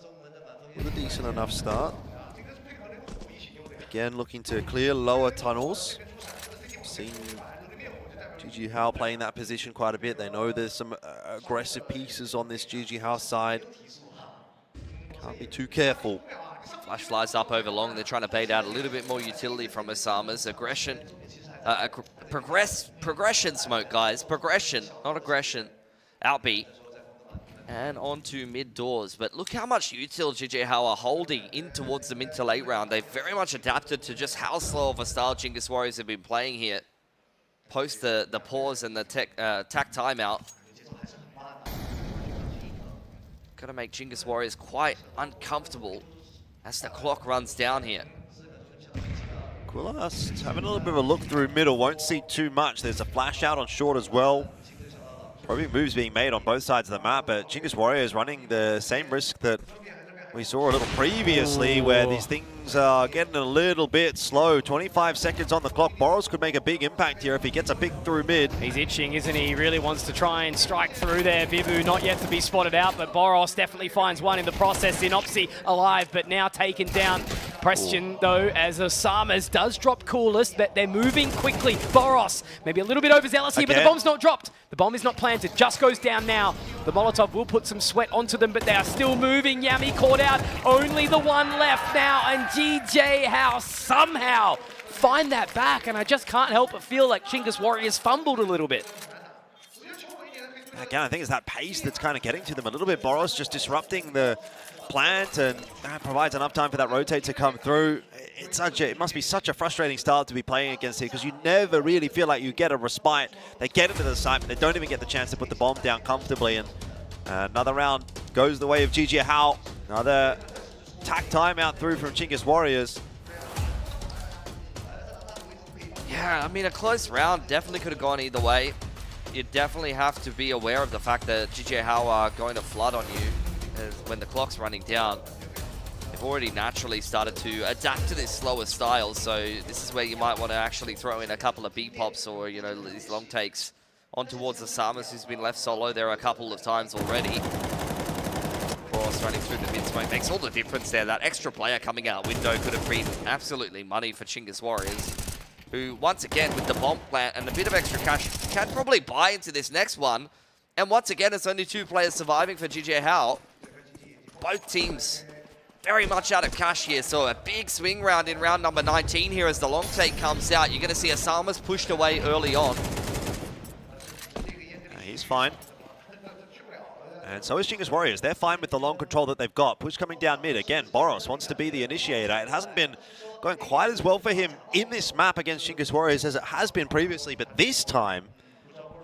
with a decent enough start. Again, looking to clear lower tunnels. Seen GG Howe playing that position quite a bit. They know there's some aggressive pieces on this GG Howe side. Can't be too careful. Flash flies up over long. They're trying to bait out a little bit more utility from Osama's aggression. Progression smoke, guys. Progression, not aggression. Outbeat. And onto mid doors. But look how much util GG Howe are holding in towards the mid to late round. They've very much adapted to just how slow of a style Chinggis Warriors have been playing here. Post the pause and the tack timeout. Gonna make Chinggis Warriors quite uncomfortable as the clock runs down here. Quillas having a little bit of a look through middle, won't see too much. There's a flash out on short as well. Probably moves being made on both sides of the map, but Chinggis Warriors running the same risk that we saw a little previously, where these things are getting a little bit slow. 25 seconds on the clock. Boros could make a big impact here if he gets a pick through mid. He's itching, isn't he? He really wants to try and strike through there. Bibu not yet to be spotted out, but Boros definitely finds one in the process. Synopsy alive, but now taken down. Question, though, as Osama's does drop coolest, but they're moving quickly. Boros, maybe a little bit overzealous here, but the bomb's not dropped. The bomb is not planted, just goes down now. The Molotov will put some sweat onto them, but they are still moving. Yami caught out, only the one left now, and GG Howe somehow find that back, and I just can't help but feel like Chingus Warriors fumbled a little bit. Again, I think it's that pace that's kind of getting to them a little bit. Boros just disrupting the plant, and that provides enough time for that rotate to come through. It must be such a frustrating start to be playing against here, because you never really feel like you get a respite. They get into the site, but they don't even get the chance to put the bomb down comfortably. And another round goes the way of GG Hao. Another tack timeout through from Chingus Warriors. Yeah, I mean, a close round definitely could have gone either way. You definitely have to be aware of the fact that GG Hao are going to flood on you when the clock's running down. They've already naturally started to adapt to this slower style, so this is where you might want to actually throw in a couple of B-pops or, you know, these long takes on towards the Samus, who's been left solo there a couple of times already. Boros running through the mid-smoke makes all the difference there. That extra player coming out window could have been absolutely money for Chingus Warriors, who, once again, with the bomb plant and a bit of extra cash, can probably buy into this next one. And once again, it's only 2 players surviving for GG Hao. Both teams very much out of cash here, so a big swing round in round number 19 here as the long take comes out. You're going to see Asama's pushed away early on. He's fine. And so is Chingus Warriors. They're fine with the long control that they've got. Push coming down mid. Again, Boros wants to be the initiator. It hasn't been going quite as well for him in this map against Chingus Warriors as it has been previously, but this time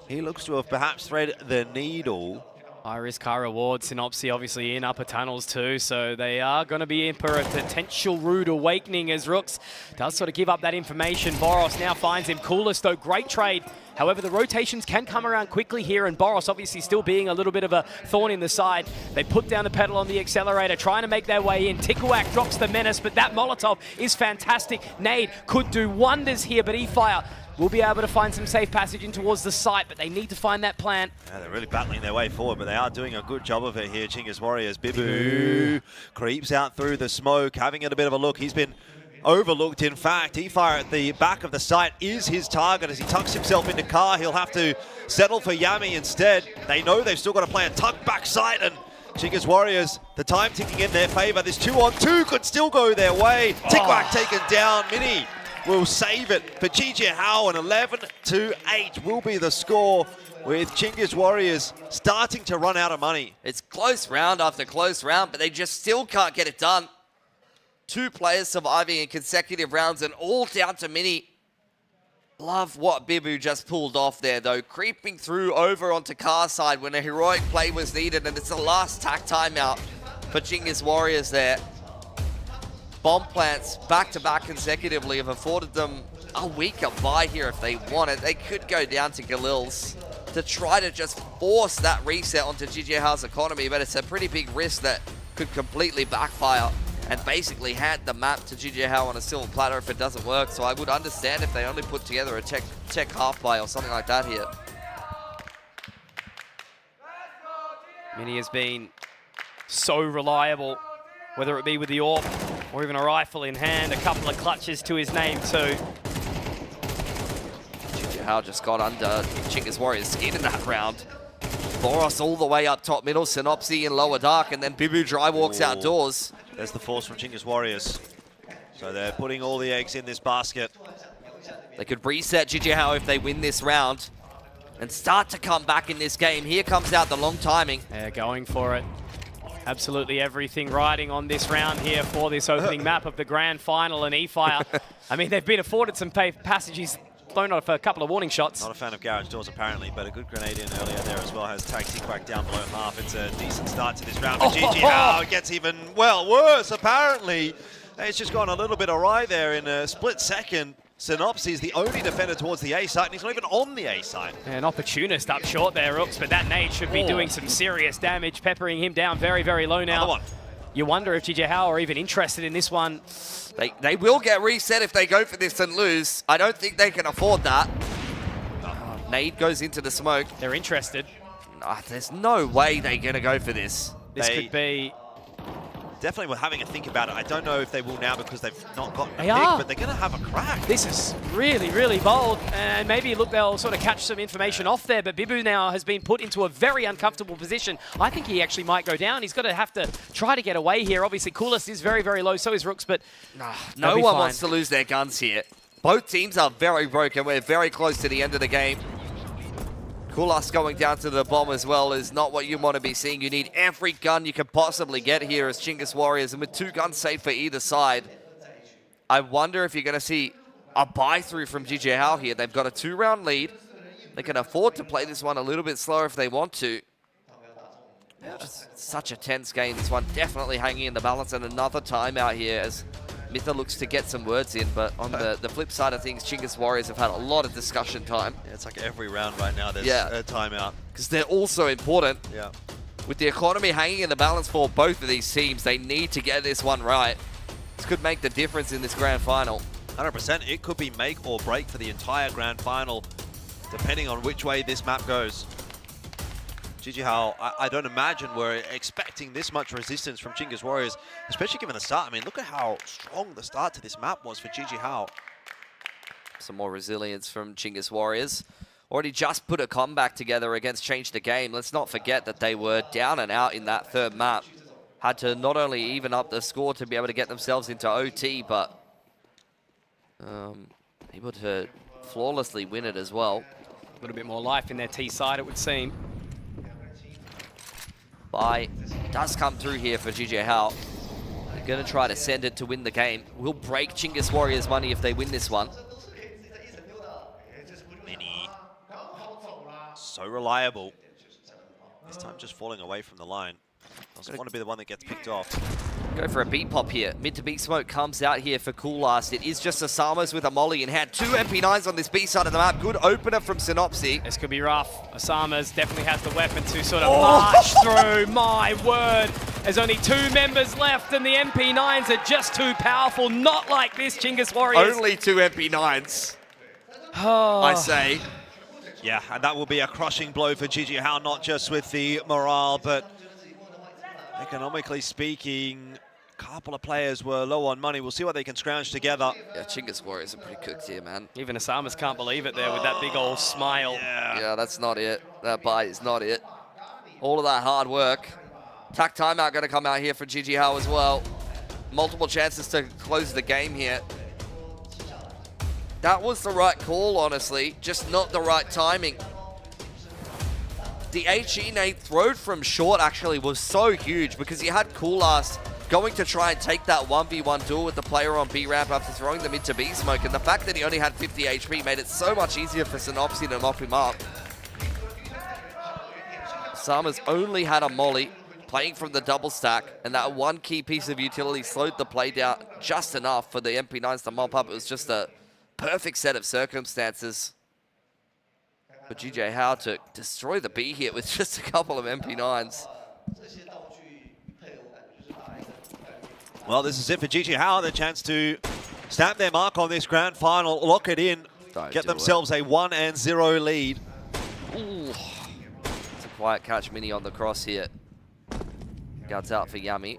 he looks to have perhaps threaded the needle. High-risk, high-reward. Synopsy obviously in upper tunnels too, so they are going to be in for a potential rude awakening as Rooks does sort of give up that information. Boros now finds him. Coolest though, great trade. However, the rotations can come around quickly here, and Boros obviously still being a little bit of a thorn in the side. They put down the pedal on the accelerator, trying to make their way in. Ticklewack drops the menace, but that Molotov is fantastic. Nade could do wonders here, but E-Fire will be able to find some safe passage in towards the site, but they need to find that plant. Yeah, they're really battling their way forward, but they are doing a good job of it here, Chingus Warriors. Bibu creeps out through the smoke, having a bit of a look. He's been overlooked, in fact. E-Fire at the back of the site is his target. As he tucks himself into car, he'll have to settle for Yami instead. They know they've still got to play a tuck back site, and Chingus Warriors, the time ticking in their favor. This 2-on-2 could still go their way. Tickwack taken down. Mini will save it for GG Hao, and 11-8 will be the score, with Chingus Warriors starting to run out of money. It's close round after close round, but they just still can't get it done. 2 players surviving in consecutive rounds, and all down to Mini. Love what Bibu just pulled off there, though. Creeping through over onto car side when a heroic play was needed, and it's the last tack timeout for Chingus Warriors there. Bomb plants back-to-back consecutively have afforded them a week of buy here if they want it. They could go down to Galil's to try to just force that reset onto GG Hao's economy, but it's a pretty big risk that could completely backfire and basically hand the map to GG Hao on a silver platter if it doesn't work. So I would understand if they only put together a tech half buy or something like that here. Mini has been so reliable, whether it be with the AWP or even a rifle in hand. A couple of clutches to his name too. GG Hao just got under Chingus Warriors' skin in that round. Boros all the way up top middle, Synopsy in lower dark, and then Bibu dry walks outdoors. There's the force from Chingus Warriors. So they're putting all the eggs in this basket. They could reset GG Hao if they win this round and start to come back in this game. Here comes out the long timing. They're going for it. Absolutely everything riding on this round here for this opening map of the grand final, and E-Fire. I mean, they've been afforded some passages, thrown off a couple of warning shots. Not a fan of garage doors apparently, but a good grenade in earlier there as well has tagged Tickwack down below half. It's a decent start to this round for GG Hao. It gets even, well, worse apparently. It's just gone a little bit awry there in a split second. Synopsy is the only defender towards the A site, and he's not even on the A site. Yeah, an opportunist up short there, Rooks, but that nade should be doing some serious damage, peppering him down very, very low now. Another one. You wonder if GG Hao are even interested in this one. They will get reset if they go for this and lose. I don't think they can afford that. Nade goes into the smoke. They're interested. There's no way they're going to go for this. This could be... Definitely we're having a think about it. I don't know if they will now because they've not gotten a pick, but they're going to have a crack. This is really, really bold. And maybe, look, they'll sort of catch some information off there. But Bibu now has been put into a very uncomfortable position. I think he actually might go down. He's got to have to try to get away here. Obviously, Coolest is very, very low. So is Rooks, but no one wants to lose their guns here. Both teams are very broken. We're very close to the end of the game. Kulas going down to the bomb as well is not what you want to be seeing. You need every gun you can possibly get here as Chinggis Warriors, and with 2 guns safe for either side. I wonder if you're going to see a buy-through from GG Hao here. They've got a 2-round lead. They can afford to play this one a little bit slower if they want to. Just such a tense game, this one. Definitely hanging in the balance, and another timeout here as Mitha looks to get some words in. But on the flip side of things, Chinggis Warriors have had a lot of discussion time. Yeah, it's like every round right now there's a timeout. Because they're also important. Yeah. With the economy hanging in the balance for both of these teams, they need to get this one right. This could make the difference in this grand final. 100%. It could be make or break for the entire grand final, depending on which way this map goes. GG Hao, I don't imagine we're expecting this much resistance from Chinggis Warriors, especially given the start. I mean, look at how strong the start to this map was for GG Hao. Some more resilience from Chinggis Warriors. Already just put a comeback together against Change the Game. Let's not forget that they were down and out in that 3rd map. Had to not only even up the score to be able to get themselves into OT, but able to flawlessly win it as well. A little bit more life in their T side, it would seem. Buy does come through here for GG Hao. They're going to try to send it to win the game. Will break Chinggis Warriors' money if they win this one. Mini. So reliable. This time just falling away from the line. Doesn't want to be the one that gets picked off. Go for a beat pop here. Mid to B smoke comes out here for Coolast. It is just Osamas with a molly in hand. 2 MP9s on this B side of the map. Good opener from Synopsy. This could be rough. Osamas definitely has the weapon to sort of march through. My word. There's only 2 members left and the MP9s are just too powerful. Not like this, Chinggis Warriors. Only 2 MP9s. I say. Yeah, and that will be a crushing blow for GG Hao, not just with the morale, but economically speaking, a couple of players were low on money. We'll see what they can scrounge together. Yeah, Chinggis Warriors are pretty cooked here, man. Even Osamas can't believe it there with that big old smile. Yeah, that's not it. That buy is not it. All of that hard work. Tack timeout going to come out here for GG Hao as well. Multiple chances to close the game here. That was the right call, honestly, just not the right timing. The HE nade throw from short actually was so huge because he had Coolast going to try and take that 1v1 duel with the player on B ramp after throwing them into B smoke, and the fact that he only had 50 HP made it so much easier for Synopsy to mop him up. Sama's only had a molly, playing from the double stack, and that one key piece of utility slowed the play down just enough for the MP9s to mop up. It was just a perfect set of circumstances for GG Hao to destroy the B here with just a couple of MP9s. Well, this is it for GG Hao, the chance to stamp their mark on this grand final, lock it in, get themselves a 1-0 lead. Ooh. It's a quiet catch mini on the cross here. Guards out for Yummy.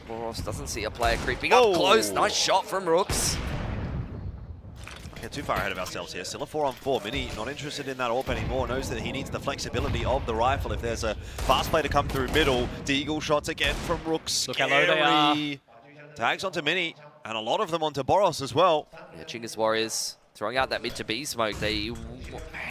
Boros doesn't see a player creeping up close. Nice shot from Rooks. Get too far ahead of ourselves here. Still a 4-on-4. Mini not interested in that AWP anymore. Knows that he needs the flexibility of the rifle if there's a fast play to come through middle. Deagle shots again from Rooks. Look how low they are. Tags onto Mini, and a lot of them onto Boros as well. Yeah, Chinggis Warriors throwing out that mid to B smoke. They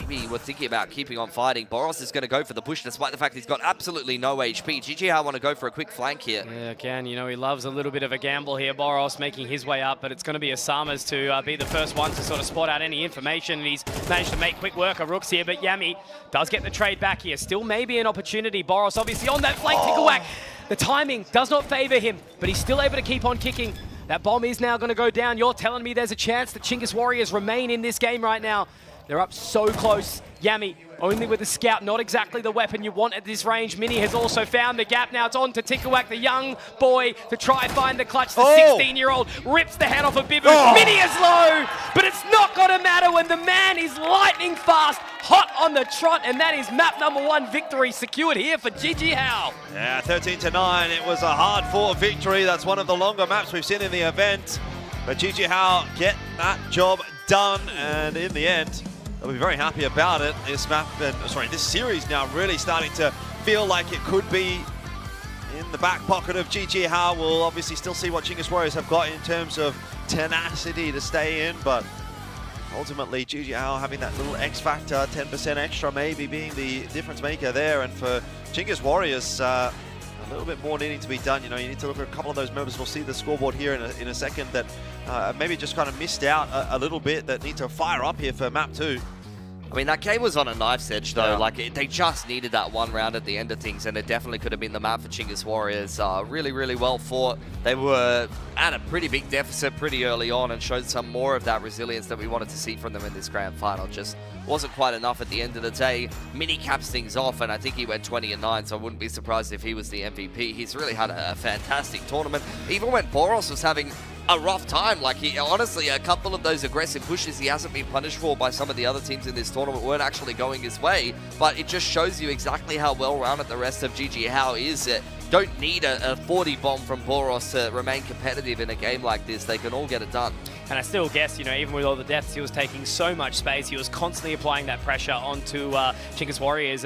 maybe were thinking about keeping on fighting. Boros is going to go for the push despite the fact he's got absolutely no HP. GG Hao want to go for a quick flank here. Yeah, again, you know, he loves a little bit of a gamble here. Boros making his way up, but it's going to be Osamas to be the first one to sort of spot out any information. And he's managed to make quick work of Rooks here, but Yami does get the trade back here. Still maybe an opportunity. Boros obviously on that flank. Ticklewack. The timing does not favor him, but he's still able to keep on kicking. That bomb is now going to go down. You're telling me there's a chance that Chinggis Warriors remain in this game right now. They're up so close. Yami, only with the scout, not exactly the weapon you want at this range. Mini has also found the gap. Now it's on to Ticklewack, the young boy, to try and find the clutch. The 16-year-old rips the head off of Bibu. Mini is low, but it's not going to matter when the man is lightning fast, hot on the trot, and that is map number 1 victory secured here for GG Hao. Yeah, 13-9. It was a hard-fought victory. That's one of the longer maps we've seen in the event. But GG Hao get that job done, and in the end, they'll be very happy about it. This map, this series now really starting to feel like it could be in the back pocket of GG Hao. We'll obviously still see what Chinggis Warriors have got in terms of tenacity to stay in, but ultimately GG Hao having that little X factor, 10% extra maybe being the difference maker there. And for Chinggis Warriors, a little bit more needing to be done. You know, you need to look at a couple of those members. We'll see the scoreboard here in a second that maybe just kind of missed out a little bit, that need to fire up here for map 2. I mean, that game was on a knife's edge, though. Yeah. Like, they just needed that one round at the end of things, and it definitely could have been the map for Chinggis Warriors. Really, really well fought. They were at a pretty big deficit pretty early on and showed some more of that resilience that we wanted to see from them in this grand final. Just wasn't quite enough at the end of the day. Mini caps things off, and I think he went 20-9, so I wouldn't be surprised if he was the MVP. He's really had a fantastic tournament. Even when Boros was having a rough time, like, he honestly, a couple of those aggressive pushes he hasn't been punished for by some of the other teams in this tournament weren't actually going his way, but it just shows you exactly how well-rounded the rest of GG Hao is. Don't need a 40 bomb from Boros to remain competitive in a game like this. They can all get it done. And I still guess, you know, even with all the deaths, he was taking so much space. He was constantly applying that pressure onto Chinggis Warriors,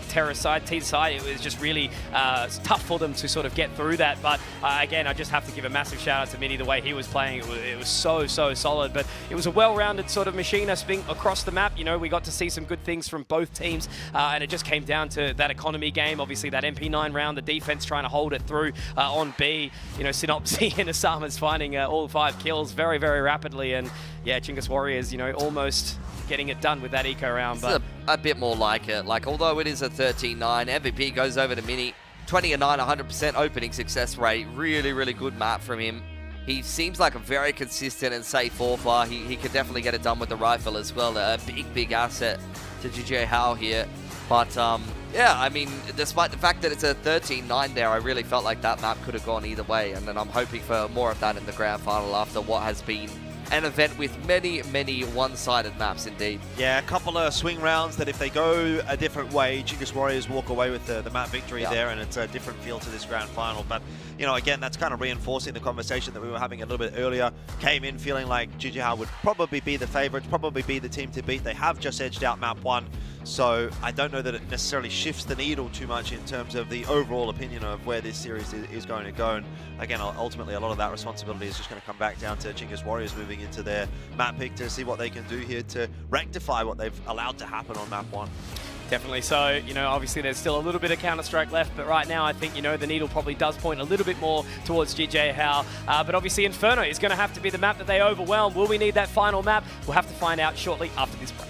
Terra's side, T's side. It was just really tough for them to sort of get through that. But again, I just have to give a massive shout out to Mini. The way he was playing, it was so solid. But it was a well-rounded sort of machine spin across the map. You know, we got to see some good things from both teams, and it just came down to that economy game. Obviously, that MP9 round, the defense trying to hold it through on B. You know, Synopsy and Asama's finding all 5 kills very rapidly, and yeah, Chinggis Warriors, you know, almost getting it done with that eco round. But a bit more like it. Like, although it is a 13-9, MVP goes over to Mini. 20-9, 100% opening success rate. Really good map from him. He seems like a very consistent and safe author. He could definitely get it done with the rifle as well. A big asset to GG Hao here. But yeah, I mean, despite the fact that it's a 13-9 there, I really felt like that map could have gone either way. And then I'm hoping for more of that in the grand final after what has been an event with many one-sided maps indeed. Yeah, a couple of swing rounds that if they go a different way, Chinggis Warriors walk away with the map victory there, and it's a different feel to this grand final. But, you know, again, that's kind of reinforcing the conversation that we were having a little bit earlier. Came in feeling like GG Hao would probably be the favorites, probably be the team to beat. They have just edged out map 1. So I don't know that it necessarily shifts the needle too much in terms of the overall opinion of where this series is going to go. And again, ultimately, a lot of that responsibility is just going to come back down to Chinggis Warriors moving into their map pick to see what they can do here to rectify what they've allowed to happen on map 1. Definitely. So, you know, obviously there's still a little bit of Counter-Strike left, but right now I think, you know, the needle probably does point a little bit more towards GG Hao. But obviously Inferno is going to have to be the map that they overwhelm. Will we need that final map? We'll have to find out shortly after this break.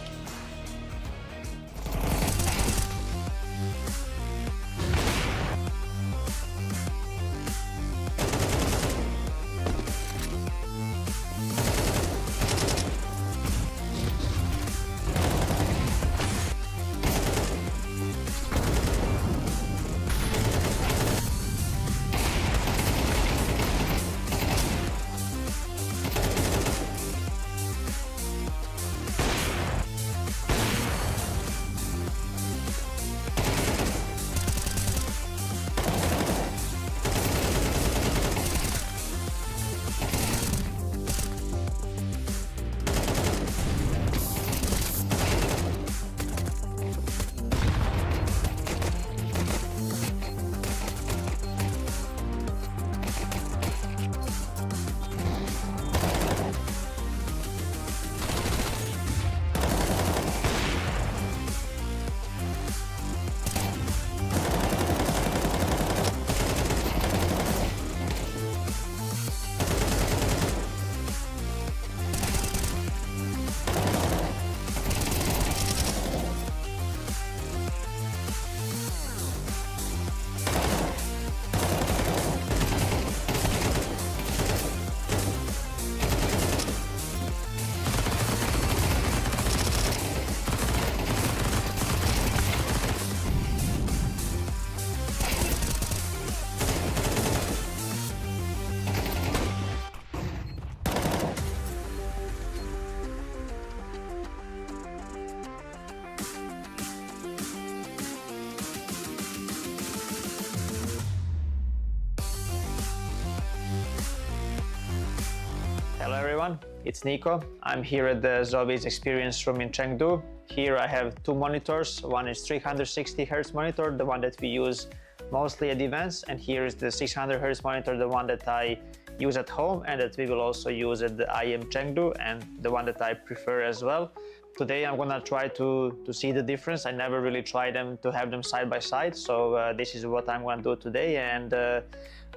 Hello everyone, it's Nico. I'm here at the ZOWIE Experience Room in Chengdu. Here I have 2 monitors. One is 360 Hz monitor, the one that we use mostly at events, and here is the 600 Hz monitor, the one that I use at home and that we will also use at the IEM Chengdu, and the one that I prefer as well. Today I'm gonna try to see the difference. I never really tried them to have them side by side, so this is what I'm gonna do today, and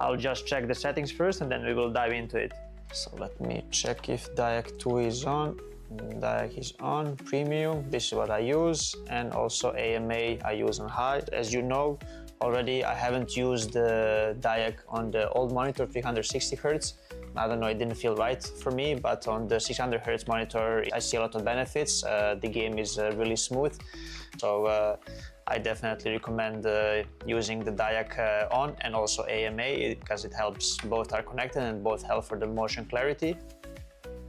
I'll just check the settings first and then we will dive into it. So let me check if DIAC 2 is on. DIAC is on, premium, this is what I use, and also AMA I use on high. As you know already, I haven't used the DIAC on the old monitor 360 Hz. I don't know, it didn't feel right for me, but on the 600 Hz monitor I see a lot of benefits. The game is really smooth, so I definitely recommend using the DIAC on and also AMA, because it helps both are connected and both help for the motion clarity.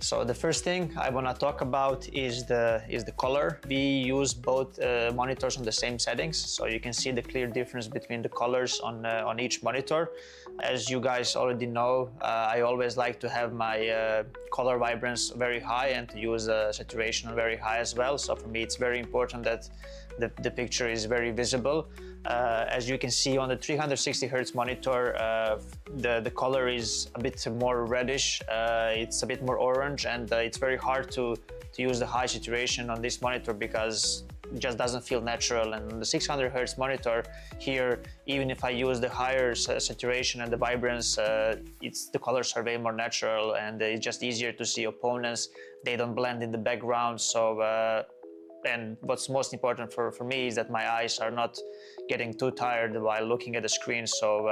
So the first thing I want to talk about is the color. We use both monitors on the same settings, so you can see the clear difference between the colors on each monitor. As you guys already know, I always like to have my color vibrance very high and to use saturation very high as well. So for me, it's very important that the picture is very visible. As you can see on the 360 Hz monitor, the color is a bit more reddish, it's a bit more orange, and it's very hard to use the high saturation on this monitor because it just doesn't feel natural. And on the 600 Hz monitor here, even if I use the higher saturation and the vibrance, the colors are way more natural, and it's just easier to see opponents. They don't blend in the background. So and what's most important for me is that my eyes are not getting too tired while looking at the screen. So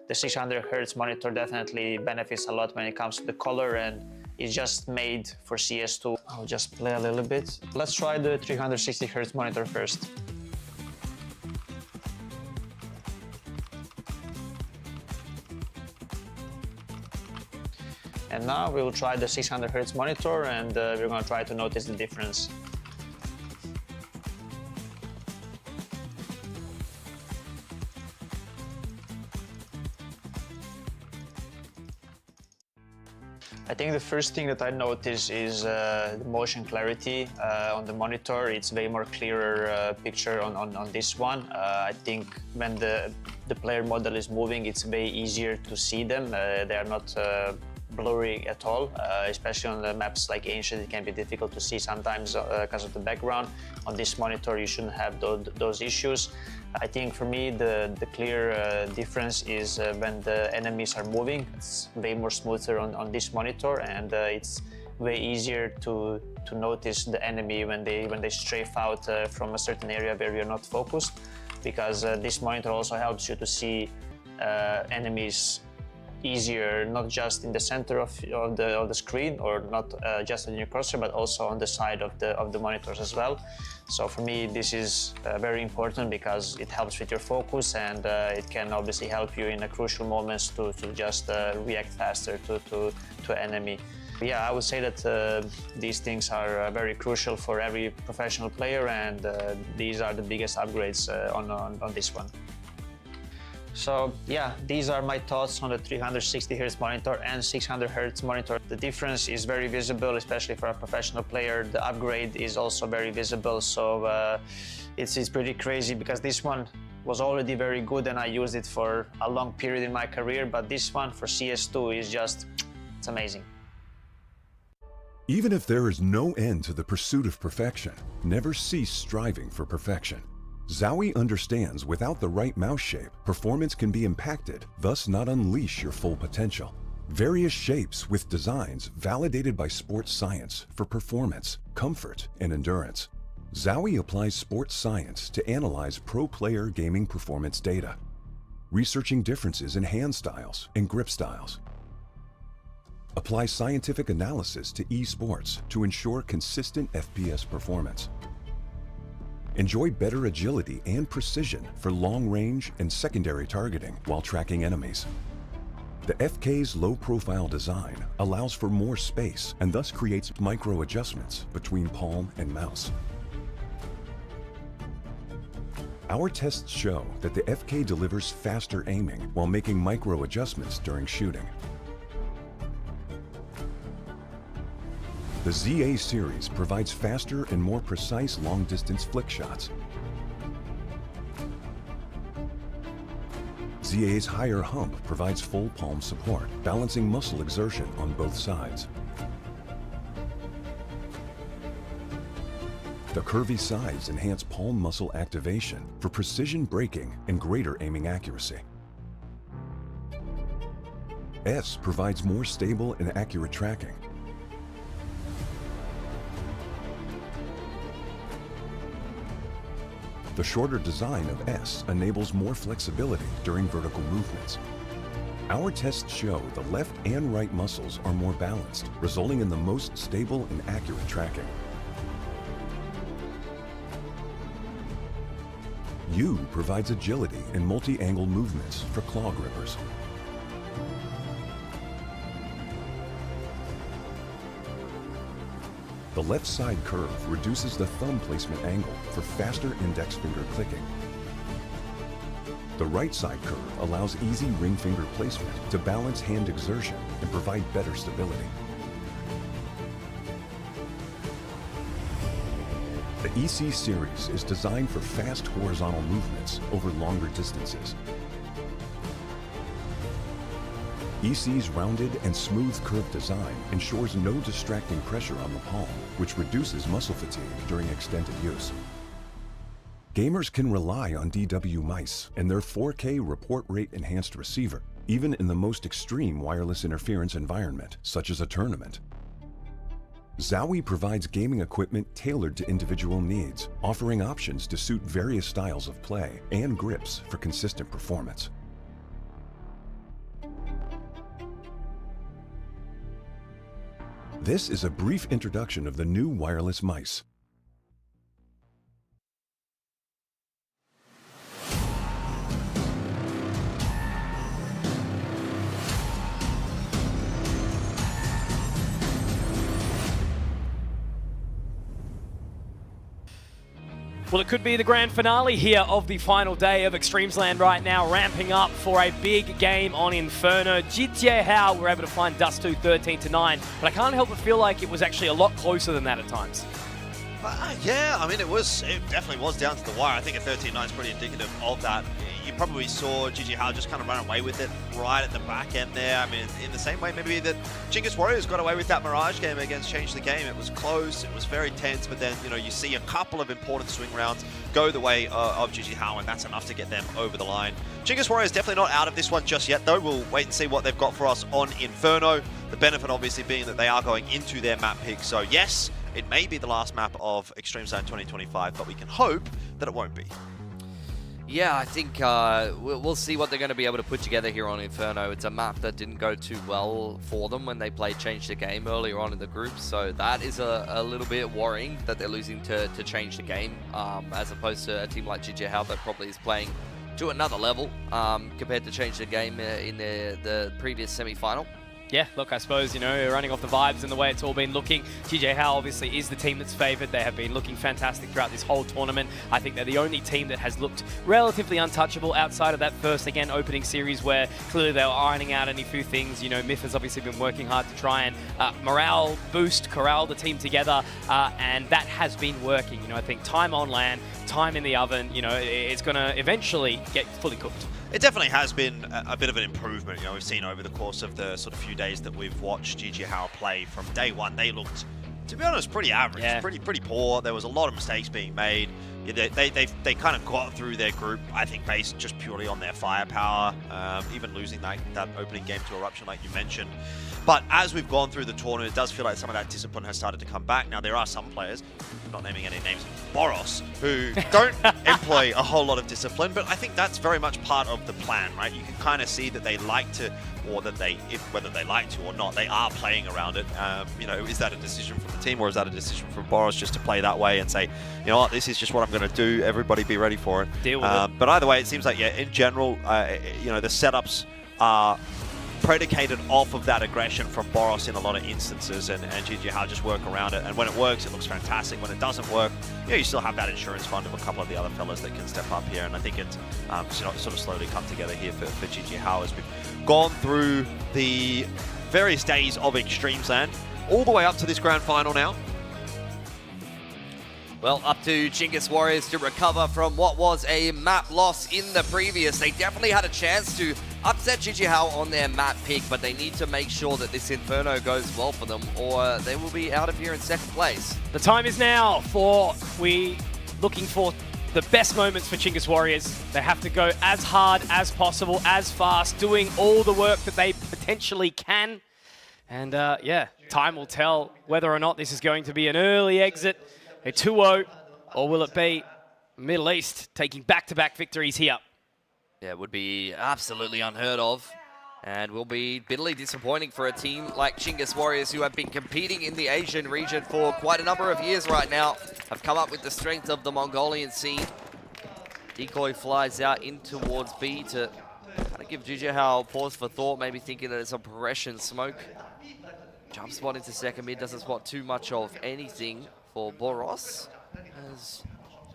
the 600 Hz monitor definitely benefits a lot when it comes to the color, and it's just made for CS2. I'll just play a little bit. Let's try the 360 Hz monitor first. And now we will try the 600 Hz monitor, and we're going to try to notice the difference. I think the first thing that I notice is the motion clarity on the monitor. It's way more clearer picture on this one. I think when the player model is moving, it's way easier to see them. They are not blurry at all, especially on the maps like Ancient. It can be difficult to see sometimes because of the background. On this monitor, you shouldn't have those issues. I think for me, the clear difference is when the enemies are moving. It's way more smoother on this monitor, and it's way easier to notice the enemy when they strafe out from a certain area where you're not focused, because this monitor also helps you to see enemies easier, not just in the center of the screen, or not just in your cursor, but also on the side of the monitors as well. So for me, this is very important because it helps with your focus, and it can obviously help you in crucial moments to just react faster to enemy. Yeah, I would say that these things are very crucial for every professional player, and these are the biggest upgrades on this one. So yeah, these are my thoughts on the 360 Hz monitor and 600 Hz monitor. The difference is very visible, especially for a professional player. The upgrade is also very visible, so it's pretty crazy because this one was already very good and I used it for a long period in my career, but this one for CS2 is just, it's amazing. Even if there is no end to the pursuit of perfection, never cease striving for perfection. ZOWIE understands without the right mouse shape, performance can be impacted, thus not unleash your full potential. Various shapes with designs validated by sports science for performance, comfort, and endurance. ZOWIE applies sports science to analyze pro-player gaming performance data, researching differences in hand styles and grip styles. Apply scientific analysis to esports to ensure consistent FPS performance. Enjoy better agility and precision for long-range and secondary targeting while tracking enemies. The FK's low-profile design allows for more space and thus creates micro-adjustments between palm and mouse. Our tests show that the FK delivers faster aiming while making micro-adjustments during shooting. The ZA series provides faster and more precise long-distance flick shots. ZA's higher hump provides full palm support, balancing muscle exertion on both sides. The curvy sides enhance palm muscle activation for precision braking and greater aiming accuracy. S provides more stable and accurate tracking. The shorter design of S enables more flexibility during vertical movements. Our tests show the left and right muscles are more balanced, resulting in the most stable and accurate tracking. U provides agility and multi-angle movements for claw grippers. The left side curve reduces the thumb placement angle for faster index finger clicking. The right side curve allows easy ring finger placement to balance hand exertion and provide better stability. The EC series is designed for fast horizontal movements over longer distances. EC's rounded and smooth curved design ensures no distracting pressure on the palm, which reduces muscle fatigue during extended use. Gamers can rely on DW mice and their 4K report rate enhanced receiver, even in the most extreme wireless interference environment, such as a tournament. ZOWIE provides gaming equipment tailored to individual needs, offering options to suit various styles of play and grips for consistent performance. This is a brief introduction of the new wireless mice. Well, it could be the grand finale here of the final day of Extremesland right now, ramping up for a big game on Inferno. ZOWIE were able to find Dust2 13-9, but I can't help but feel like it was actually a lot closer than that at times. Yeah, I mean, it definitely was down to the wire. I think a 13-9 is pretty indicative of that. You probably saw ZOWIE just kind of run away with it right at the back end there. I mean, in the same way maybe that Chingus Warriors got away with that Mirage game against Change the Game. It was close, it was very tense, but then, you know, you see a couple of important swing rounds go the way of ZOWIE, and that's enough to get them over the line. Chingus Warriors definitely not out of this one just yet, though. We'll wait and see what they've got for us on Inferno. The benefit obviously being that they are going into their map pick. So yes, it may be the last map of Extremesland 2025, but we can hope that it won't be. Yeah, I think we'll see what they're going to be able to put together here on Inferno. It's a map that didn't go too well for them when they played Change the Game earlier on in the group, so that is a little bit worrying that they're losing to Change the Game, as opposed to a team like ZOWIE that probably is playing to another level compared to Change the Game in the previous semi-final. Yeah, look, I suppose, you know, running off the vibes and the way it's all been looking, ZOWIE obviously is the team that's favoured. They have been looking fantastic throughout this whole tournament. I think they're the only team that has looked relatively untouchable outside of that first, again, opening series where clearly they were ironing out any few things. You know, Myth has obviously been working hard to try and morale boost, corral the team together, and that has been working. You know, I think time on land, time in the oven, you know, it's going to eventually get fully cooked. It definitely has been a bit of an improvement. You know, we've seen over the course of the sort of few days that we've watched ZOWIE play. From day one, they looked, to be honest, pretty average, yeah. pretty poor. There was a lot of mistakes being made. Yeah, they kind of got through their group, I think, based just purely on their firepower, even losing that opening game to Eruption, like you mentioned. But as we've gone through the tournament, it does feel like some of that discipline has started to come back. Now, there are some players, I'm not naming any names, Boros, who don't employ a whole lot of discipline, but I think that's very much part of the plan, right? You can kind of see that they like to, or that whether they like to or not, they are playing around it. You know, is that a decision from the team, or is that a decision from Boros just to play that way and say, you know what, this is just what I'm going to do, everybody be ready for it. Deal with it. But either way, it seems like, yeah, in general, you know, the setups are predicated off of that aggression from Boros in a lot of instances, and ZOWIE just work around it. And when it works, it looks fantastic. When it doesn't work, yeah, you still have that insurance fund of a couple of the other fellas that can step up here. And I think it's sort of slowly come together here for ZOWIE as we've gone through the various days of Extremesland, all the way up to this grand final now. Well, up to Chinggis Warriors to recover from what was a map loss in the previous. They definitely had a chance to upset GGHao on their map pick, but they need to make sure that this Inferno goes well for them, or they will be out of here in second place. The time is now for looking for the best moments for Chinggis Warriors. They have to go as hard as possible, as fast, doing all the work that they potentially can. And yeah, time will tell whether or not this is going to be an early exit, a 2-0, or will it be Middle East taking back-to-back victories here? Yeah, it would be absolutely unheard of, and will be bitterly disappointing for a team like Chinggis Warriors, who have been competing in the Asian region for quite a number of years right now, have come up with the strength of the Mongolian scene. Decoy flies out in towards B to kind of give GGHao pause for thought, maybe thinking that it's a progression smoke. Jump spot into second mid, doesn't spot too much of anything for Boros, as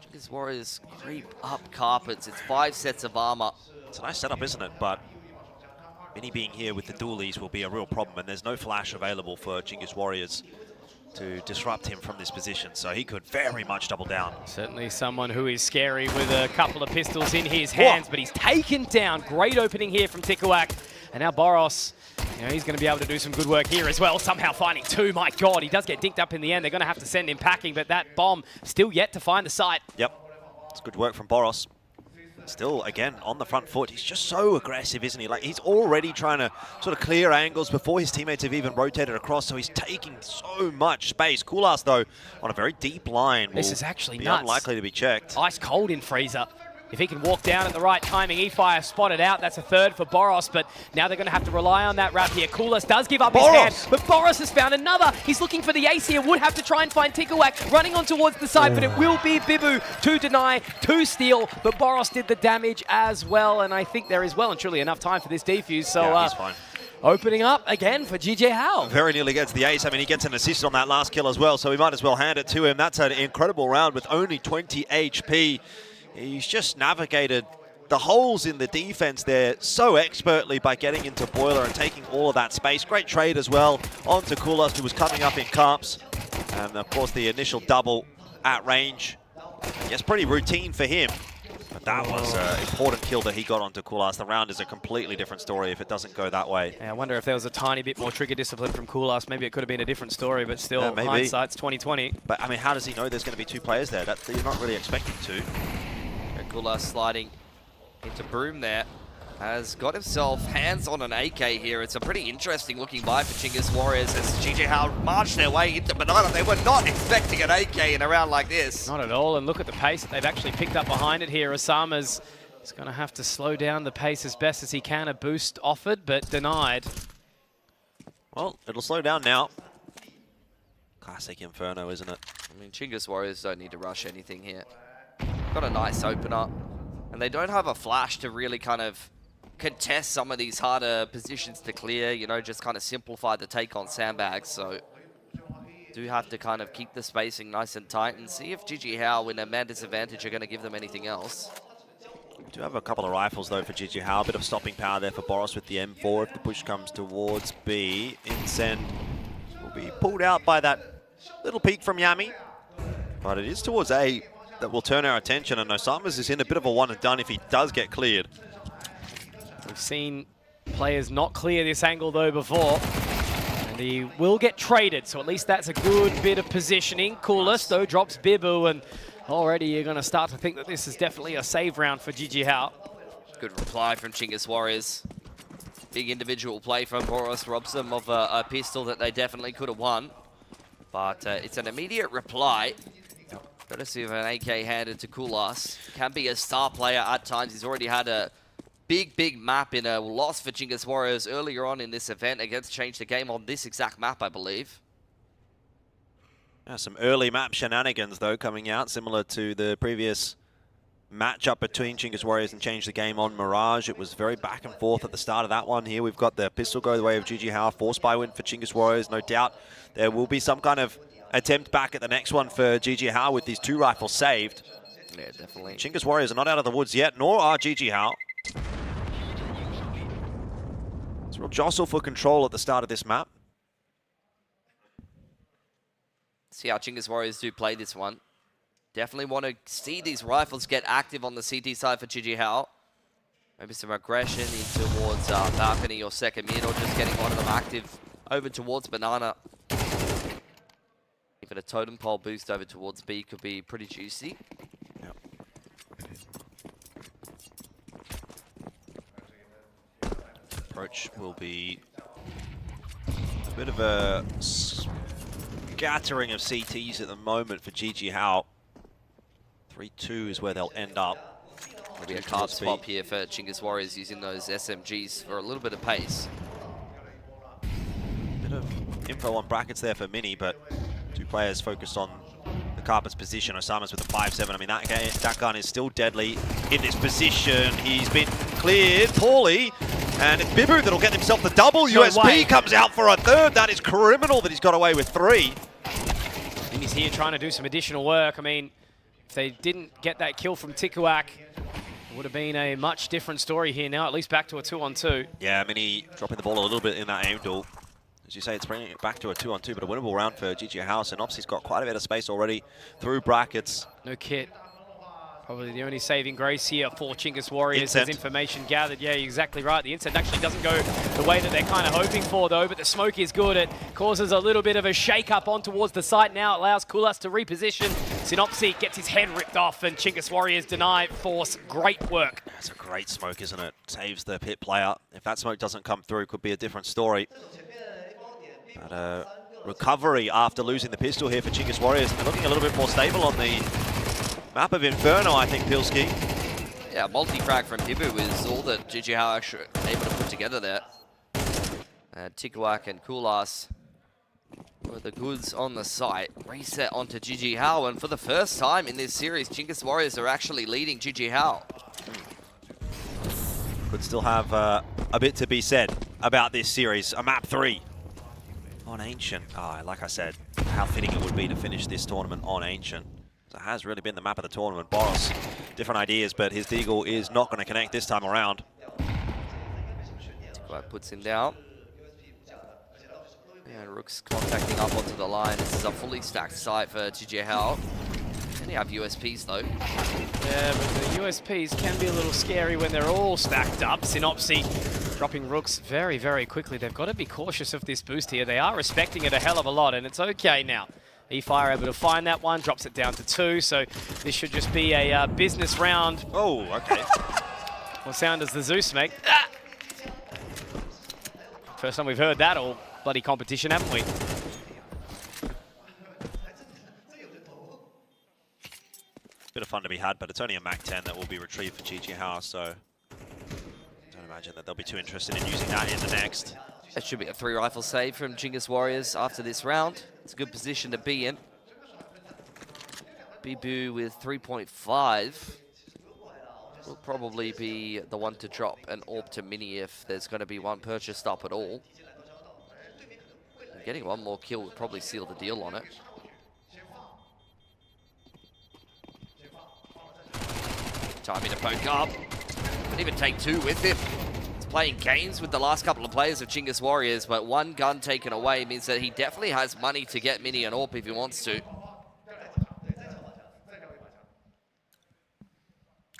Chinggis Warriors creep up carpets. It's 5 sets of armor. It's a nice setup, isn't it? But Mini being here with the dualies will be a real problem, and there's no flash available for Chinggis Warriors to disrupt him from this position, so he could very much double down. Certainly someone who is scary with a couple of pistols in his hands, but he's taken down. Great opening here from Tikuak. And now Boros, you know, he's going to be able to do some good work here as well, somehow finding 2. My God, he does get dinked up in the end. They're going to have to send him packing, but that bomb still yet to find the site. Yep, it's good work from Boros. Still, again, on the front foot. He's just so aggressive, isn't he? Like, he's already trying to sort of clear angles before his teammates have even rotated across, so he's taking so much space. Kulas, though, on a very deep line. This is actually be nuts. Unlikely to be checked. Ice cold in Freezer. If he can walk down at the right timing, E-Fire spotted out. That's a 3rd for Boros, but now they're going to have to rely on that wrap here. Kulas does give up his hand, but Boros has found another. He's looking for the ace here. Would have to try and find Tikuak running on towards the side, but it will be Bibu to deny, to steal, but Boros did the damage as well, and I think there is well and truly enough time for this defuse, so yeah, he's fine. Opening up again for GGHao. Very nearly gets the ace. I mean, he gets an assist on that last kill as well, so we might as well hand it to him. That's an incredible round with only 20 HP. He's just navigated the holes in the defense there so expertly by getting into Boiler and taking all of that space. Great trade as well onto Kulas, who was coming up in cups. And of course, the initial double at range. I guess pretty routine for him. But that was an important kill that he got onto Kulas. The round is a completely different story if it doesn't go that way. Yeah, I wonder if there was a tiny bit more trigger discipline from Kulas. Maybe it could have been a different story, but still, hindsight's 2020. But I mean, how does he know there's going to be 2 players there? That you're not really expecting to. Kulas sliding into Broom there. Has got himself hands on an AK here. It's a pretty interesting looking buy for Chinggis Warriors as GGHao marched their way into Banana. They were not expecting an AK in a round like this. Not at all, and look at the pace that they've actually picked up behind it here. Osama's going to have to slow down the pace as best as he can. A boost offered, but denied. Well, it'll slow down now. Classic Inferno, isn't it? I mean, Chinggis Warriors don't need to rush anything here. Got a nice opener, and they don't have a flash to really kind of contest some of these harder positions to clear, you know, just kind of simplify the take on sandbags. So do have to kind of keep the spacing nice and tight and see if GGHao in a man disadvantage are going to give them anything else. Do have a couple of rifles though for GGHao, a bit of stopping power there for Boros with the M4 if the push comes towards B. Incend will be pulled out by that little peek from Yami, but it is towards A that will turn our attention, and Osama's is in a bit of a one and done if he does get cleared. We've seen players not clear this angle though before, and he will get traded, so at least that's a good bit of positioning. Kulas though drops Bibu, and already you're going to start to think that this is definitely a save round for GGHao. Good reply from Chinggis Warriors. Big individual play from Boros robs them of a pistol that they definitely could have won, but it's an immediate reply. Courtesy of an AK handed to Kulas. Can be a star player at times. He's already had a big map in a loss for Chinggis Warriors earlier on in this event against Change the Game on this exact map, I believe. Yeah, some early map shenanigans, though, coming out, similar to the previous matchup between Chinggis Warriors and Change the Game on Mirage. It was very back and forth at the start of that one. Here we've got the pistol go the way of GGHao. Force buy win for Chinggis Warriors. No doubt there will be some kind of attempt back at the next one for GGHao with these 2 rifles saved. Yeah, definitely. Chinggis Warriors are not out of the woods yet, nor are GGHao. It's a real jostle for control at the start of this map. See how Chinggis Warriors do play this one. Definitely want to see these rifles get active on the CT side for GG Hao. Maybe some aggression in towards balcony or second mid, or just getting one of them active over towards banana. Even a totem pole boost over towards B could be pretty juicy. Yep. Approach will be a bit of a scattering of CTs at the moment for GG Hao. 3-2 is where they'll end up. Maybe a card swap here for Chinggis Warriors using those SMGs for a little bit of pace. Bit of info on brackets there for Mini, but two players focused on the Carpet's position. Osama's with the 5-7. I mean, that gun is still deadly in this position. He's been cleared poorly, and it's Bibu that'll get himself the double. No USP way. comes out for a third. That is criminal that he's got away with 3. Mini's here trying to do some additional work. I mean, if they didn't get that kill from Tikuak, it would have been a much different story here now, at least back to a 2-on-2. Yeah, Mini dropping the ball a little bit in that aim duel. As you say, it's bringing it back to a 2-on-2, but a winnable round for GG House, and Opsy's got quite a bit of space already through brackets. No kit. Probably the only saving grace here for Chinggis Warriors is information gathered. Yeah, you're exactly right. The instant actually doesn't go the way that they're kind of hoping for, though, but the smoke is good. It causes a little bit of a shake-up on towards the site now. It allows Kulas to reposition. Synopsy gets his head ripped off, and Chinggis Warriors deny force. Great work. That's a great smoke, isn't it? Saves the pit player. If that smoke doesn't come through, it could be a different story. But recovery after losing the pistol here for Chinggis Warriors. They're looking a little bit more stable on the map of Inferno, I think, Pilski. Yeah, multi-frag from Bibu is all that GG Hao actually able to put together there. Tikuak and Kulas with the goods on the site. Reset onto GG Hao, and for the first time in this series, Chinggis Warriors are actually leading GG Hao. Could still have a bit to be said about this series. A map 3 on Ancient. Like I said, how fitting it would be to finish this tournament on Ancient. It has really been the map of the tournament. Boros, different ideas, but his Deagle is not going to connect this time around. Tikuak puts him down. And Rook's contacting up onto the line. This is a fully stacked site for GG Hao. And they have USPs though. Yeah, but the USPs can be a little scary when they're all stacked up. Synopsy dropping Rooks very, very quickly. They've got to be cautious of this boost here. They are respecting it a hell of a lot, and it's okay now. E-Fire able to find that one, drops it down to 2, so this should just be a business round. Oh, okay. What sound does the Zeus make? Ah! First time we've heard that all bloody competition, haven't we? Bit of fun to be had, but it's only a Mac 10 that will be retrieved for GG House, so I don't imagine that they'll be too interested in using that in the next. That should be a 3 rifle save from Chinggis Warriors after this round. It's a good position to be in. Bibu with 3.5 will probably be the one to drop an AWP to Mini if there's going to be one purchased up at all. And getting one more kill would probably seal the deal on it. Timing to poke up. Didn't even take 2 with him. Playing games with the last couple of players of Chinggis Warriors, but one gun taken away means that he definitely has money to get Mini an AWP if he wants to.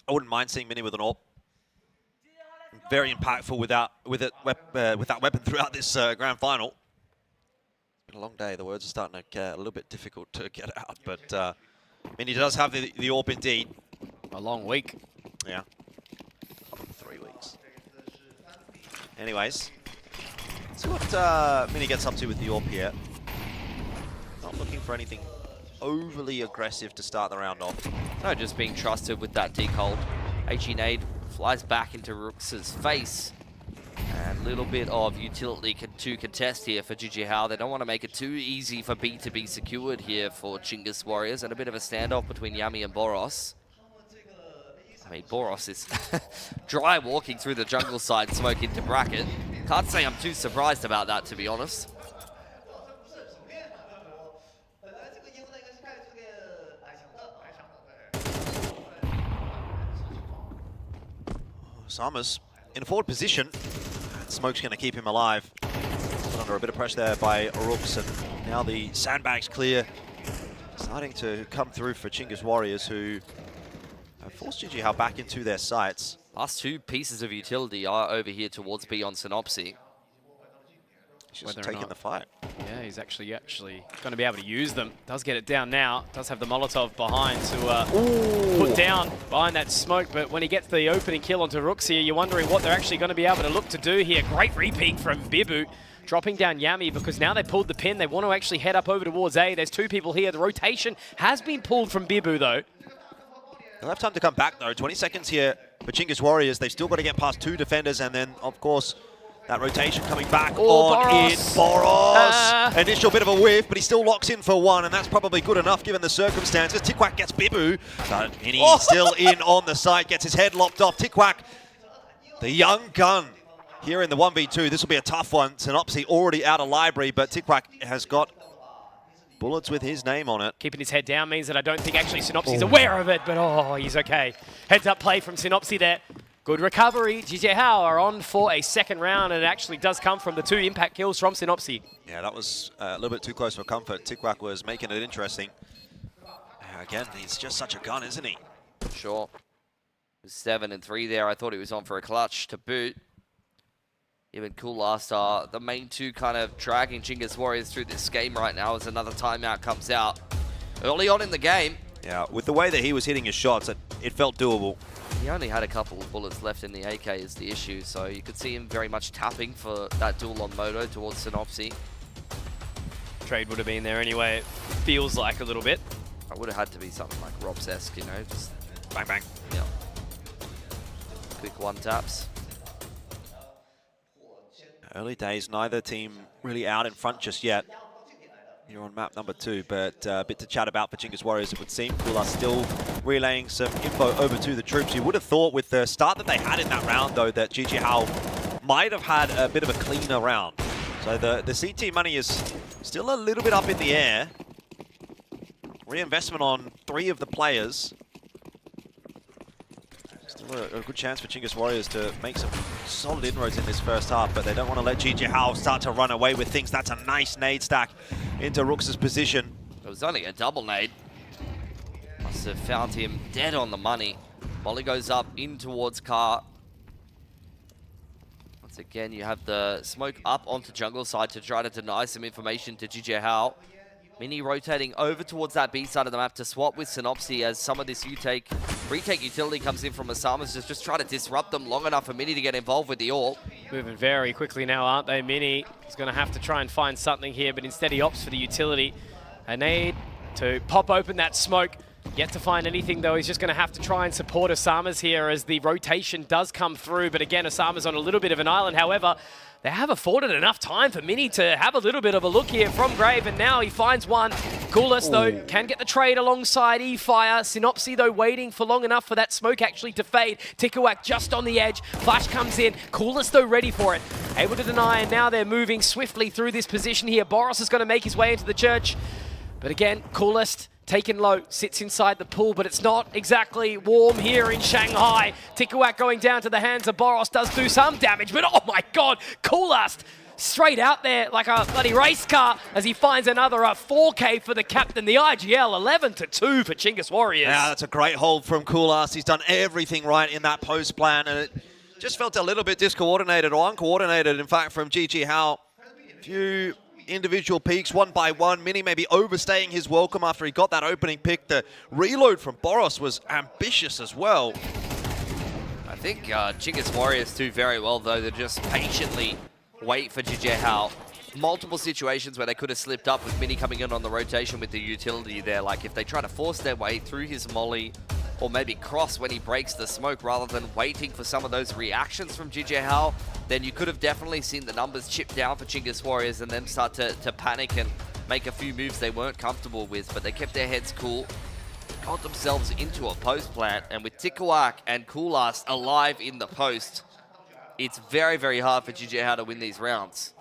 I wouldn't mind seeing Mini with an AWP. Very impactful with that weapon throughout this grand final. It's been a long day. The words are starting to get a little bit difficult to get out, but Mini does have the AWP indeed. A long week. Yeah. 3 weeks. Anyways, let's see what Mini gets up to with the AWP here. Not looking for anything overly aggressive to start the round off. No, just being trusted with that decold. HE nade flies back into Rooks' face. And a little bit of utility to contest here for GG Hao. They don't want to make it too easy for B to be secured here for Chinggis Warriors. And a bit of a standoff between Yami and Boros. I mean, Boros is dry walking through the jungle side, smoke into bracket. Can't say I'm too surprised about that, to be honest. Summers in a forward position. Smoke's going to keep him alive. Put under a bit of pressure there by Rooks, and now the sandbag's clear. starting to come through for Chinggis Warriors, who have forced GG Hao back into their sights. Last two pieces of utility are over here towards B on Synopsy. Just taking the fight. Yeah, he's actually going to be able to use them. Does get it down now. Does have the Molotov behind to put down behind that smoke. But when he gets the opening kill onto Rooks here, you're wondering what they're actually going to be able to look to do here. Great repeat from Bibu. Dropping down Yami because now they pulled the pin. They want to actually head up over towards A. There's two people here. The rotation has been pulled from Bibu though. They'll have time to come back though. 20 seconds here for Chinggis Warriors. They've still got to get past two defenders, and then of course that rotation coming back on in Boros. Initial bit of a whiff, but he still locks in for one, and that's probably good enough given the circumstances. Tikwak gets Bibu, but Mini still in on the site, gets his head lopped off. Tikwak, the young gun, here in the 1v2. This will be a tough one. Synopsy already out of library, but Tikwak has got bullets with his name on it. Keeping his head down means that I don't think actually Synopsy's aware of it, but oh, he's okay. Heads up play from Synopsy there. Good recovery. GG Hao are on for a second round, and it actually does come from the two impact kills from Synopsy. Yeah, that was a little bit too close for comfort. Tikwak was making it interesting. Again, he's just such a gun, isn't he? Sure. 7 and 3 there. I thought he was on for a clutch to boot. Even Coolast are the main two kind of dragging Chinggis Warriors through this game right now as another timeout comes out. Early on in the game. Yeah, with the way that he was hitting his shots, it felt doable. He only had a couple of bullets left in the AK is the issue, so you could see him very much tapping for that duel on Moto towards Synopsy. Trade would have been there anyway, it feels like a little bit. It would have had to be something like Rob's-esque, you know, just bang, bang. Yeah. Quick one taps. Early days, neither team really out in front just yet. Here on map number 2, but a bit to chat about for Chinggis Warriors, it would seem. Kula still relaying some info over to the troops. You would have thought with the start that they had in that round, though, that GG Hao might have had a bit of a cleaner round. So the CT money is still a little bit up in the air. Reinvestment on 3 of the players. Still a good chance for Chinggis Warriors to make some solid inroads in this first half, but they don't want to let GG Hao start to run away with things. That's a nice nade stack into Rooks' position. It was only a double nade. Must have found him dead on the money. Molly goes up in towards Car. Once again, you have the smoke up onto jungle side to try to deny some information to GG Hao. Mini rotating over towards that B side of the map to swap with Synopsy as some of this retake utility comes in from Asama's just try to disrupt them long enough for Mini to get involved with the AWP. Moving very quickly now, aren't they? Mini is going to have to try and find something here, but instead he opts for the utility. A nade to pop open that smoke. Yet to find anything though, he's just going to have to try and support Asama's here as the rotation does come through. But again, Asama's on a little bit of an island. However, they have afforded enough time for Mini to have a little bit of a look here from Grave, and now he finds one. Coolest though, can get the trade alongside E-Fire. Synopsy though waiting for long enough for that smoke actually to fade. Tikwak just on the edge. Flash comes in. Coolest though ready for it. Able to deny, and now they're moving swiftly through this position here. Boros is going to make his way into the church. But again, Coolest taken low, sits inside the pool, but it's not exactly warm here in Shanghai. Tikwak going down to the hands of Boros does do some damage, but oh my god, Coolast straight out there like a bloody race car as he finds another 4K for the captain. The IGL 11-2 for Chinggis Warriors. Yeah, that's a great hold from Coolast. He's done everything right in that post plan, and it just felt a little bit discoordinated or uncoordinated, in fact, from GG Hao. Few individual peaks one by one. Mini maybe overstaying his welcome after he got that opening pick. The reload from Boros was ambitious as well. I think Chinggis Warriors do very well though to just patiently wait for GG Hao. Multiple situations where they could have slipped up with Mini coming in on the rotation with the utility there. Like if they try to force their way through his molly or maybe cross when he breaks the smoke rather than waiting for some of those reactions from GG Hao, then you could have definitely seen the numbers chip down for Chinggis Warriors and then start to panic and make a few moves they weren't comfortable with, but they kept their heads cool, got themselves into a post plant, and with Tikwak and Coolast alive in the post, it's very, very hard for GG Hao to win these rounds.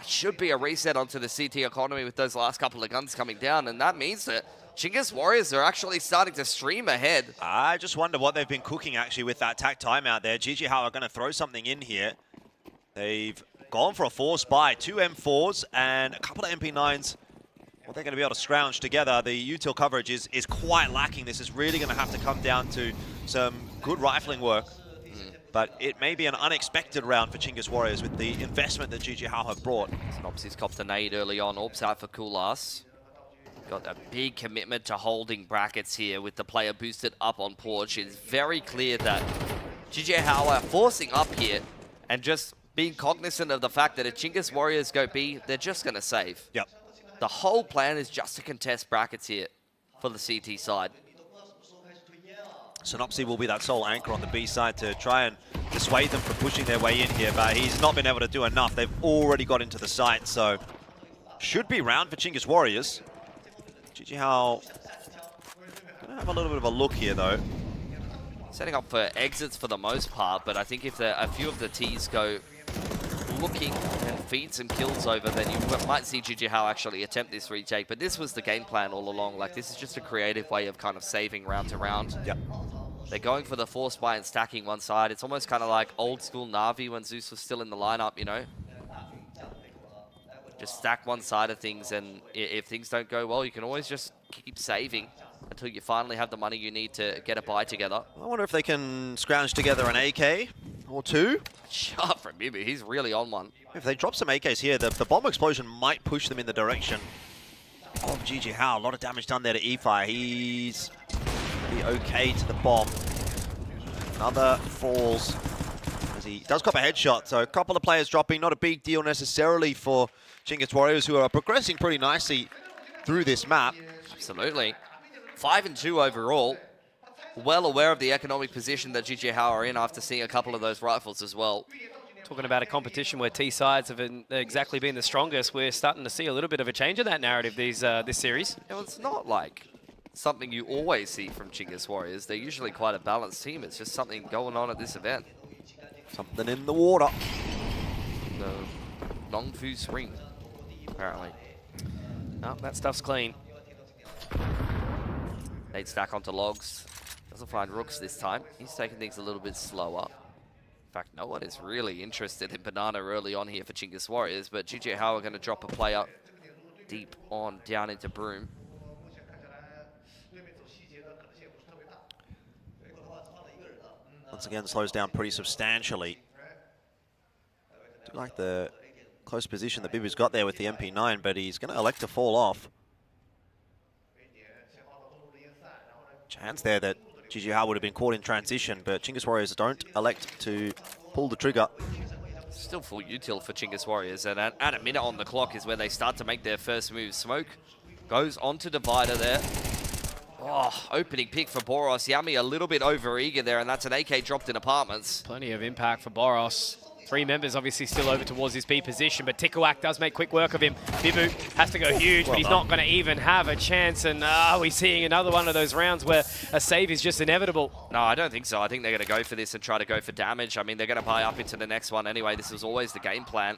It should be a reset onto the CT economy with those last couple of guns coming down, and that means that Chinggis Warriors are actually starting to stream ahead. I just wonder what they've been cooking actually with that tac timeout there. GG Hao are going to throw something in here. They've gone for a force buy, 2 M4s and a couple of MP9s Well, they're going to be able to scrounge together. The util coverage is quite lacking. This is really going to have to come down to some good rifling work. But it may be an unexpected round for Chinggis Warriors with the investment that GG Hao have brought. Synopsis copped a nade early on. Orbs out for Kulas. Got a big commitment to holding brackets here with the player boosted up on Porch. It's very clear that GG Hao are forcing up here and just being cognizant of the fact that if Chinggis Warriors go B, they're just going to save. Yep. The whole plan is just to contest brackets here for the CT side. Synopsy will be that sole anchor on the B side to try and dissuade them from pushing their way in here, but he's not been able to do enough. They've already got into the site, so should be round for Chinggis Warriors. GG Hao gonna have a little bit of a look here, though. Setting up for exits for the most part, but I think if a few of the Ts go looking and feed some kills over, then you might see GG Hao actually attempt this retake. But this was the game plan all along. Like, this is just a creative way of kind of saving round to round. Yep. They're going for the force buy and stacking one side. It's almost kind of like old school Na'Vi when Zeus was still in the lineup, you know? Just stack one side of things, and if things don't go well, you can always just keep saving until you finally have the money you need to get a buy together. I wonder if they can scrounge together an AK or two. Sharp from Bibu, he's really on one. If they drop some AKs here, the bomb explosion might push them in the direction of GG Hao. A lot of damage done there to EFI. He's be okay to the bomb. Another falls as he does cop a headshot. So a couple of players dropping, not a big deal necessarily for Chinggis Warriors, who are progressing pretty nicely through this map. Absolutely. 5-2 overall. Well aware of the economic position that GG Hao are in after seeing a couple of those rifles as well. Talking about a competition where T sides have exactly been the strongest, we're starting to see a little bit of a change in that narrative this series. Well, it's not like something you always see from Chinggis Warriors. They're usually quite a balanced team. It's just something going on at this event. Something in the water. The Longfu Spring, apparently. Oh, that stuff's clean. They'd stack onto logs. Doesn't find rooks this time. He's taking things a little bit slower. In fact, no one is really interested in Banana early on here for Chinggis Warriors, but GG Hao are going to drop a player deep on down into Broom. Once again, slows down pretty substantially. Do like the close position that Bibu's got there with the MP9, but he's going to elect to fall off. Chance there that GG Hao would have been caught in transition, but Chinggis Warriors don't elect to pull the trigger. Still full util for Chinggis Warriors, and at a minute on the clock is where they start to make their first move. Smoke goes onto Divider there. Oh, opening pick for Boros. Yami a little bit over-eager there, and that's an AK dropped in apartments. Plenty of impact for Boros. 3 members obviously still over towards his B position, but Tikawak does make quick work of him. Bibu has to go huge, but he's not going to even have a chance. And are we seeing another one of those rounds where a save is just inevitable? No, I don't think so. I think they're going to go for this and try to go for damage. I mean, they're going to buy up into the next one anyway. This was always the game plan.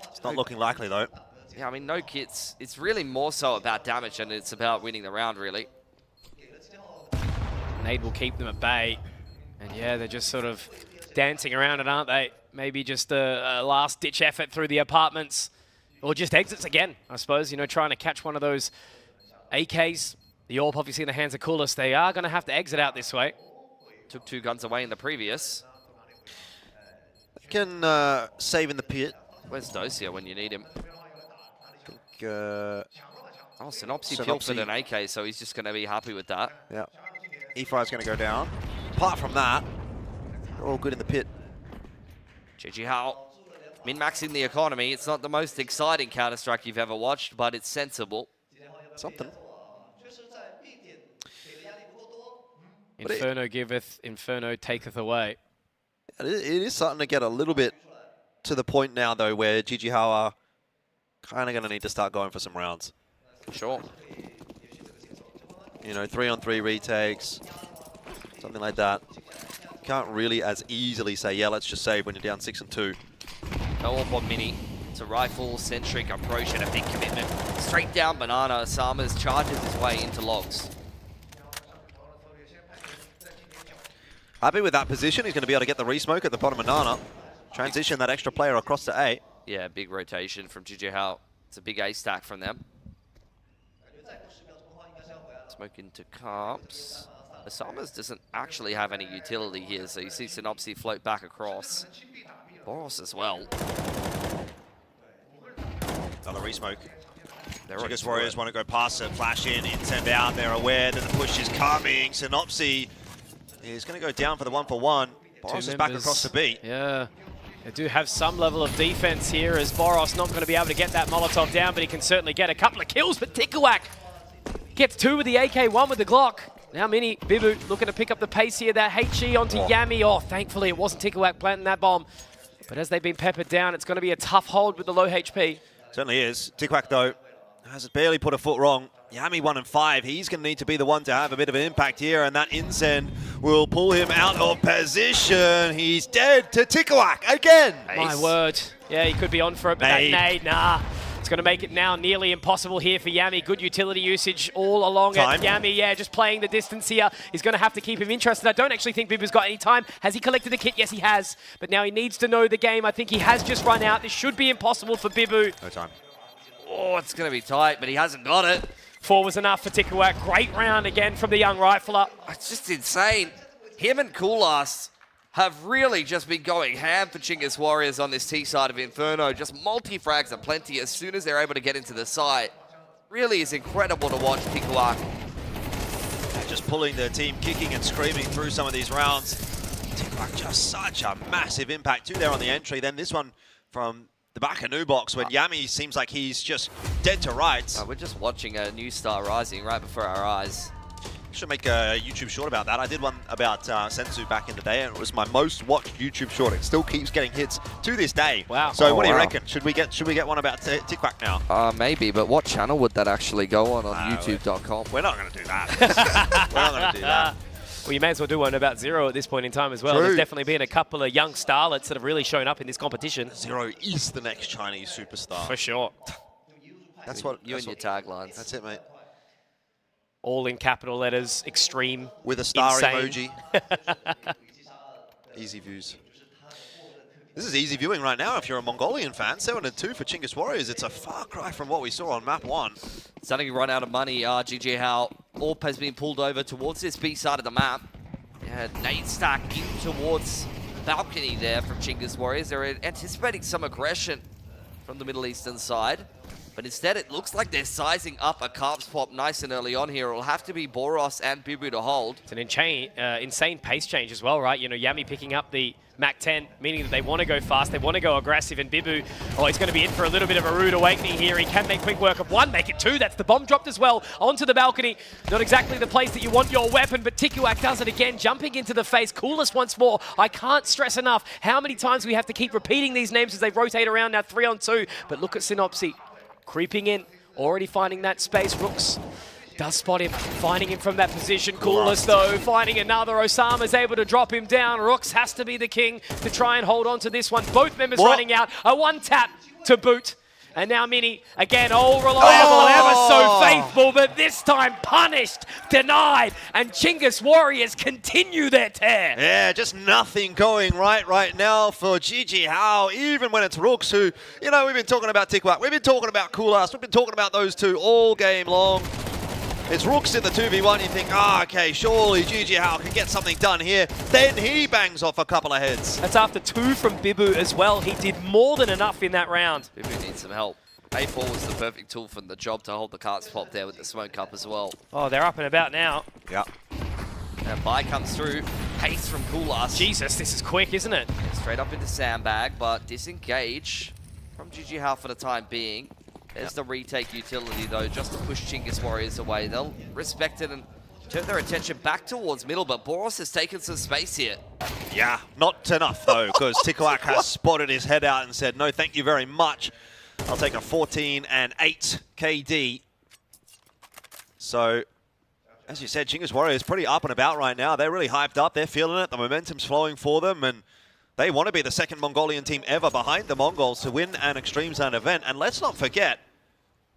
It's not looking likely, though. Yeah, I mean, no kits. It's really more so about damage than it's about winning the round, really. Nade will keep them at bay. And yeah, they're just sort of dancing around it, aren't they? Maybe just a last-ditch effort through the apartments. Or just exits again, I suppose. You know, trying to catch one of those AKs. The AWP obviously in the hands of Kulas. They are going to have to exit out this way. Took 2 guns away in the previous. They can save in the pit. Where's Dosia when you need him? Oh, Synopsy pilfered an AK, so he's just going to be happy with that. Yeah. E5 is going to go down. Apart from that, they're all good in the pit. GG Hao min-maxing the economy. It's not the most exciting Counter-Strike you've ever watched, but it's sensible. Something. Inferno giveth, Inferno taketh away. It is starting to get a little bit to the point now, though, where GG Hao are kind of going to need to start going for some rounds. Sure. You know, 3-on-3 retakes, something like that. Can't really as easily say, yeah, let's just save when you're down 6-2. No AWP mini. It's a rifle, centric approach, and a big commitment. Straight down Banana. Summers charges his way into logs. Happy with that position. He's going to be able to get the resmoke at the bottom of Nana. Transition that extra player across to A. Yeah, big rotation from GG Hao. It's a big A stack from them. Smoke into comps. Osamas doesn't actually have any utility here, so you see Synopsy float back across. Boros as well. Another resmoke. They're Chingus Warriors want to go past it, flash in, send out. They're aware that the push is coming. Synopsy is going to go down for the 1-for-1. Boros is back across the beat. Yeah. They do have some level of defense here, as Boros not going to be able to get that Molotov down, but he can certainly get a couple of kills. But Tikawak gets 2 with the AK, 1 with the Glock. Now Mini, Bibu looking to pick up the pace here. That HE onto Yami. Oh, thankfully it wasn't Tikawak planting that bomb. But as they've been peppered down, it's going to be a tough hold with the low HP. Certainly is. Tikawak, though, has barely put a foot wrong. Yami 1 and 5. He's going to need to be the one to have a bit of an impact here, and that insend will pull him out of position. He's dead to Tikawak again. My word. Yeah, he could be on for it, but that nade, nah. It's going to make it now nearly impossible here for Yami. Good utility usage all along it. Yami, yeah, just playing the distance here. He's going to have to keep him interested. I don't actually think Bibu's got any time. Has he collected the kit? Yes, he has. But now he needs to know the game. I think he has just run out. This should be impossible for Bibu. No time. Oh, it's going to be tight, but he hasn't got it. 4 was enough for Tikawak. Great round again from the young rifler. It's just insane. Him and Kulas have really just been going ham for Chingus Warriors on this T side of Inferno. Just multi-frags and plenty as soon as they're able to get into the site. Really is incredible to watch Tikawak. Just pulling the team, kicking and screaming through some of these rounds. Tikawak just such a massive impact. 2 there on the entry. Then this one from the back of new box when Yami seems like he's just dead to rights. We're just watching a new star rising right before our eyes. Should make a YouTube short about that. I did one about Sensu back in the day, and it was my most watched YouTube short. It still keeps getting hits to this day. Wow. So what do you reckon? Should we get one about Tikawak now? Maybe, but what channel would that actually go on YouTube.com? We're not going to do that. We're not going to do that. Well, you may as well do one about Zero at this point in time as well. True. There's definitely been a couple of young starlets that have really shown up in this competition. Zero is the next Chinese superstar. For sure. That's what you and your taglines. That's it, mate. All in capital letters, extreme. With a star insane. emoji. Easy views. This is easy viewing right now if you're a Mongolian fan. 7-2 for Chingus Warriors. It's a far cry from what we saw on map 1. Starting to run out of money, GG How. Orp has been pulled over towards this B side of the map. Yeah, nade stack in towards balcony there from Chingus Warriors. They're anticipating some aggression from the Middle Eastern side. But instead, it looks like they're sizing up a Carps pop nice and early on here. It'll have to be Boros and Bibu to hold. It's an insane pace change as well, right? You know, Yami picking up the Mac 10, meaning that they want to go fast, they want to go aggressive, and Bibu, oh, he's going to be in for a little bit of a rude awakening here. He can make quick work of 1, make it 2. That's the bomb dropped as well onto the balcony. Not exactly the place that you want your weapon, but Tikawak does it again, jumping into the face. Coolest once more. I can't stress enough how many times we have to keep repeating these names as they rotate around now 3-on-2. But look at Synopsy. Creeping in, already finding that space. Rooks does spot him, finding him from that position. Coolest though, finding another. Osama's able to drop him down. Rooks has to be the king to try and hold on to this one. Both members running out. A 1-tap to boot. And now Mini, again, all reliable, ever so faithful, but this time punished, denied, and Chingus Warriors continue their tear. Yeah, just nothing going right now for GG How, even when it's Rooks who, you know, we've been talking about Tikawak, we've been talking about Kulas, we've been talking about those two all game long. It's Rooks in the 2v1, you think, okay, surely GG How can get something done here. Then he bangs off a couple of heads. That's after 2 from Bibu as well. He did more than enough in that round. Bibu needs some help. A4 was the perfect tool for the job to hold the Carts pop there with the smoke up as well. Oh, they're up and about now. Yeah. And buy comes through. Pace from Kulas. Jesus, this is quick, isn't it? Straight up into sandbag, but disengage from GG How for the time being. There's the retake utility, though, just to push Chingus Warriors away. They'll respect it and turn their attention back towards middle, but Boros has taken some space here. Yeah, not enough, though, because Tikawak has spotted his head out and said, no, thank you very much. I'll take a 14 and 8 KD. So, as you said, Chingus Warriors pretty up and about right now. They're really hyped up. They're feeling it. The momentum's flowing for them, and they want to be the second Mongolian team ever behind the Mongols to win an Extremesland event. And let's not forget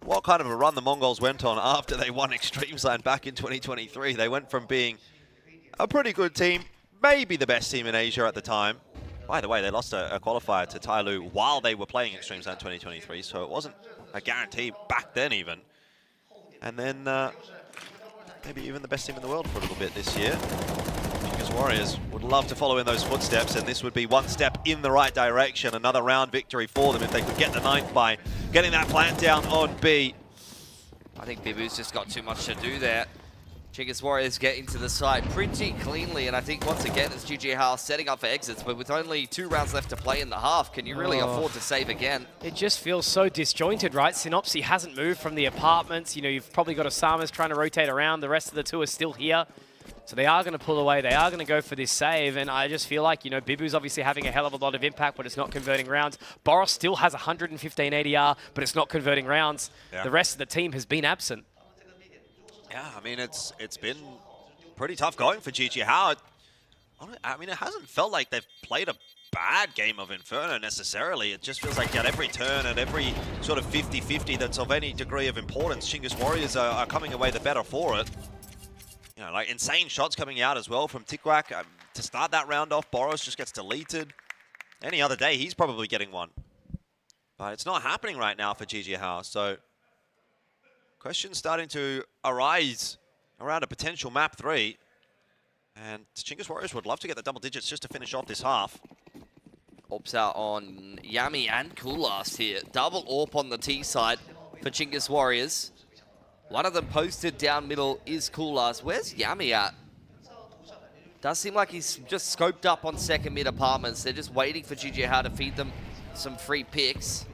what kind of a run the Mongols went on after they won Extremesland back in 2023. They went from being a pretty good team, maybe the best team in Asia at the time. By the way, they lost a qualifier to Tyloo while they were playing Extremesland 2023, so it wasn't a guarantee back then even. And then maybe even the best team in the world for a little bit this year. Chingus Warriors would love to follow in those footsteps, and this would be one step in the right direction. Another round victory for them if they could get the 9th by getting that plant down on B. I think Bibu's just got too much to do there. Chingus Warriors get into the site pretty cleanly, and I think once again it's GG House setting up for exits, but with only 2 rounds left to play in the half, can you really afford to save again? It just feels so disjointed, right? Synopsy hasn't moved from the apartments. You know, you've probably got Osama's trying to rotate around. The rest of the 2 are still here. So they are going to pull away. They are going to go for this save. And I just feel like, you know, Bibu's obviously having a hell of a lot of impact, but it's not converting rounds. Boros still has 115 ADR, but it's not converting rounds. Yeah. The rest of the team has been absent. Yeah, I mean, it's been pretty tough going for GG Howard. I mean, it hasn't felt like they've played a bad game of Inferno necessarily. It just feels like at every turn, at every sort of 50-50 that's of any degree of importance, Chingus Warriors are coming away the better for it. You know, like insane shots coming out as well from Tikwak. To start that round off, Boros just gets deleted. Any other day, he's probably getting one. But it's not happening right now for GG House, so questions starting to arise around a potential map 3. And Chingus Warriors would love to get the double digits just to finish off this half. Ops out on Yami and Kulas here. Double AWP on the T side for Chingus Warriors. One of them posted down middle is Kulas. Where's Yami at? Does seem like he's just scoped up on second mid apartments. They're just waiting for GG How to feed them some free picks.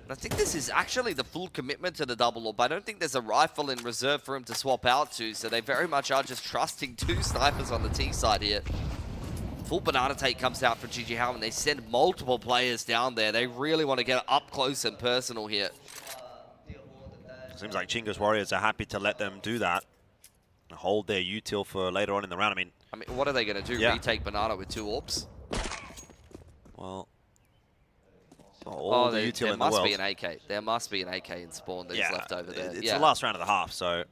And I think this is actually the full commitment to the double AWP. I don't think there's a rifle in reserve for him to swap out to, so they very much are just trusting 2 snipers on the T side here. Full banana take comes out for GG How, and they send multiple players down there. They really want to get up close and personal here. Seems like Chingus Warriors are happy to let them do that and hold their util for later on in the round. I mean, what are they going to do? Yeah. Retake banana with 2 AWPs? Well, all the util there in the world. must be an AK. There must be an AK in spawn that is left over there. It's the last round of the half, so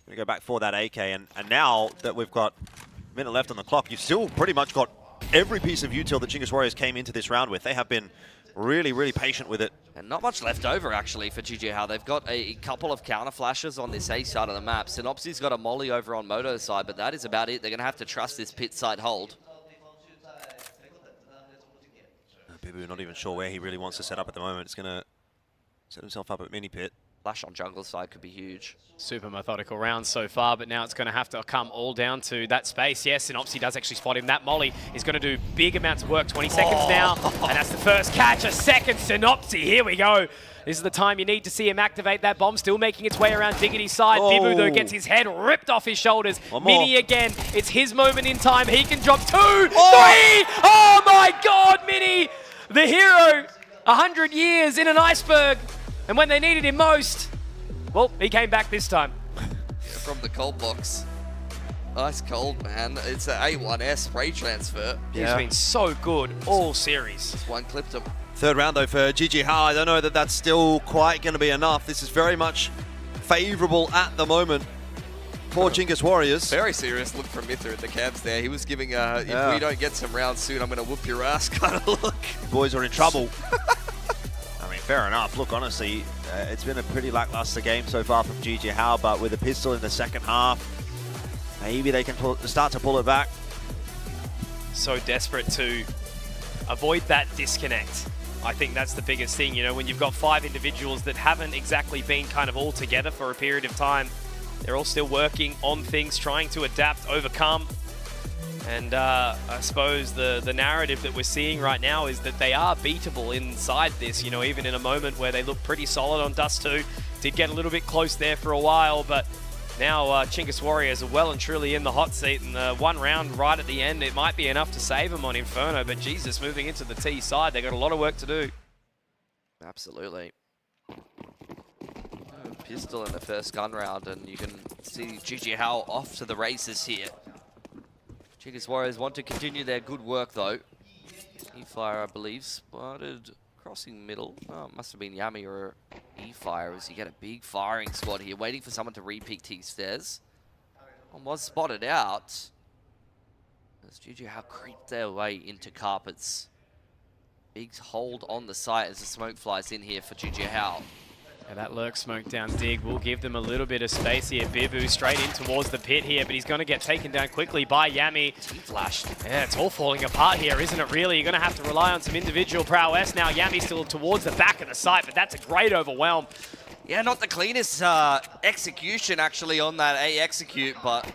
we go back for that AK. And now that we've got a minute left on the clock, you've still pretty much got every piece of util that Chingus Warriors came into this round with. They have been really, really patient with it. And not much left over, actually, for GG How. They've got a couple of counter flashes on this A side of the map. Synopsy's got a molly over on Moto's side, but that is about it. They're going to have to trust this pit side hold. Bibu not even sure where he really wants to set up at the moment. He's going to set himself up at mini pit. Flash on jungle side could be huge. Super methodical round so far, but now it's going to have to come all down to that space. Yes, Synopsy does actually spot him. That molly is going to do big amounts of work. 20 seconds now, and that's the first catch. A second Synopsy. Here we go. This is the time you need to see him activate that bomb. Still making its way around Diggity's side. Bibu, though, gets his head ripped off his shoulders. Mini again. It's his moment in time. He can drop 2, 3. Oh, my God, Mini. The hero. 100 years in an iceberg. And when they needed him most, well, he came back this time. From the cold box. Ice cold, man. It's an A1S spray transfer. He's been so good all series. Just one clipped him. Third round, though, for GG How. I don't know that that's still quite going to be enough. This is very much favourable at the moment for Chingus Warriors. Very serious look from Mither at the cabs there. He was giving if we don't get some rounds soon, I'm going to whoop your ass kind of look. Boys are in trouble. I mean, fair enough. Look, honestly, it's been a pretty lackluster game so far from GG How, but with a pistol in the second half, maybe they can start to pull it back. So desperate to avoid that disconnect. I think that's the biggest thing, you know, when you've got 5 individuals that haven't exactly been kind of all together for a period of time. They're all still working on things, trying to adapt, overcome. And I suppose the narrative that we're seeing right now is that they are beatable inside this, you know, even in a moment where they look pretty solid on Dust 2. Did get a little bit close there for a while, but now Chingus Warriors are well and truly in the hot seat, and one round right at the end, it might be enough to save them on Inferno, but Jesus, moving into the T side, they've got a lot of work to do. Absolutely. Pistol in the first gun round, and you can see GG How off to the races here. Chingus Warriors want to continue their good work, though. E-Fire, I believe, spotted crossing middle. Oh, it must have been Yami or E-Fire, as you get a big firing squad here, waiting for someone to re-peek T-stairs. One was spotted out as GG How creeped their way into carpets. Big hold on the site as the smoke flies in here for GG How. Yeah, that lurk smoke down dig will give them a little bit of space here. Bibu straight in towards the pit here, but he's going to get taken down quickly by Yami. Flashed. Yeah, it's all falling apart here, isn't it really? You're going to have to rely on some individual prowess now. Yami's still towards the back of the site, but that's a great overwhelm. Yeah, not the cleanest execution actually on that A execute, but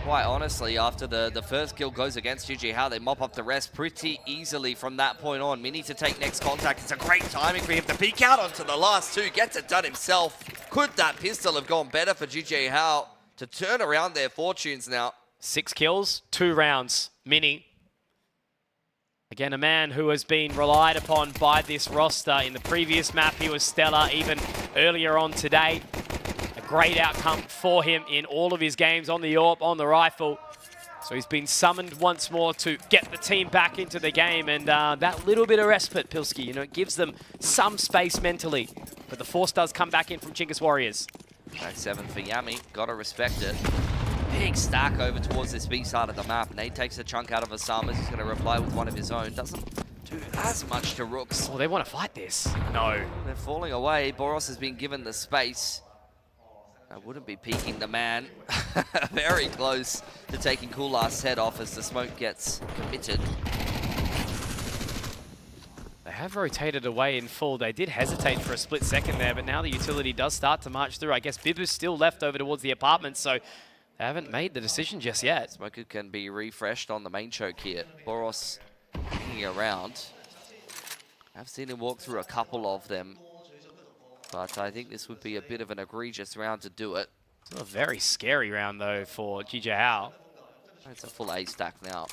quite honestly, after the first kill goes against GG How, they mop up the rest pretty easily from that point on. Mini to take next contact. It's a great timing for him to peek out onto the last two, gets it done himself. Could that pistol have gone better for GG How to turn around their fortunes now? 6 kills, 2 rounds. Mini. Again, a man who has been relied upon by this roster. In the previous map, he was stellar. Even earlier on today, a great outcome for him in all of his games on the AWP, on the rifle. So he's been summoned once more to get the team back into the game. And that little bit of respite, Pilski, you know, it gives them some space mentally. But the force does come back in from Chinggis Warriors. Back 7 for Yami. Gotta respect it. Big stack over towards this B side of the map. Nate takes a chunk out of Osama's. He's going to reply with one of his own. Doesn't do as much to Rooks. Oh, they want to fight this. No. They're falling away. Boros has been given the space. I wouldn't be peeking the man. Very close to taking Coolast's head off as the smoke gets committed. They have rotated away in full. They did hesitate for a split second there, but now the utility does start to march through. I guess Bibu's still left over towards the apartment, so they haven't made the decision just yet. Smoker can be refreshed on the main choke here. Boros hanging around. I've seen him walk through a couple of them, but I think this would be a bit of an egregious round to do it. It's a very scary round, though, for GG How. It's a full A stack now.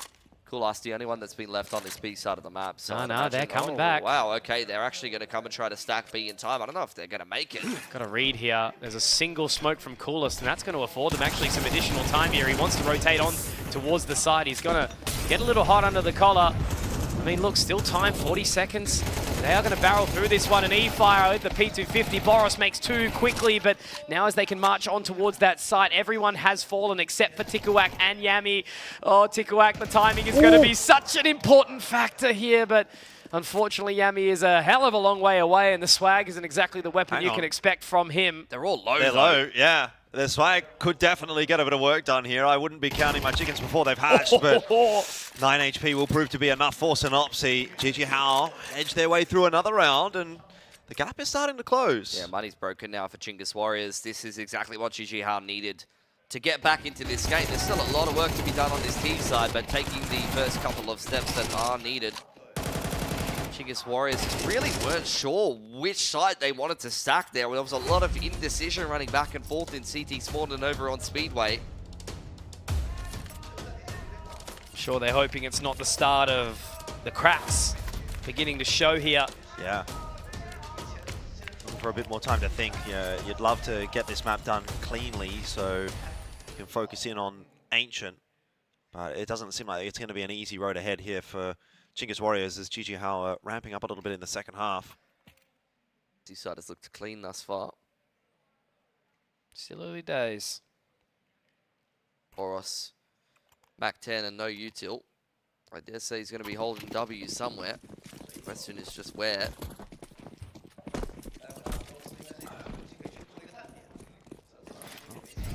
Coolast, the only one that's been left on this B side of the map. So No, they're coming back. Wow, okay, they're actually going to come and try to stack B in time. I don't know if they're going to make it. Got a read here. There's a single smoke from Coolest, and that's going to afford them actually some additional time here. He wants to rotate on towards the side. He's going to get a little hot under the collar. I mean, look, still time, 40 seconds. They are going to barrel through this one. An E-fire with the P250. Boros makes 2 quickly, but now as they can march on towards that site, everyone has fallen except for Tikuak and Yami. Oh, Tikuak, the timing is going to be such an important factor here, but unfortunately, Yami is a hell of a long way away, and the swag isn't exactly the weapon you can expect from him. They're all low, They're low, yeah. The swag could definitely get a bit of work done here. I wouldn't be counting my chickens before they've hatched, but 9 HP will prove to be enough for Synopsy. GG How edge their way through another round, and the gap is starting to close. Yeah, money's broken now for Chinggis Warriors. This is exactly what GG How needed to get back into this game. There's still a lot of work to be done on this team side, but taking the first couple of steps that are needed. Chinggis Warriors really weren't sure which side they wanted to stack there. There was a lot of indecision running back and forth in CT Spawn and over on Speedway. Sure, they're hoping it's not the start of the cracks beginning to show here. Yeah. For a bit more time to think. You'd love to get this map done cleanly so you can focus in on Ancient, but it doesn't seem like it's going to be an easy road ahead here for Chinggis Warriors as GG How are ramping up a little bit in the second half. This side has looked clean thus far. Still early days. Boros, Mac 10 and no util. I dare say he's going to be holding W somewhere. The question is just where.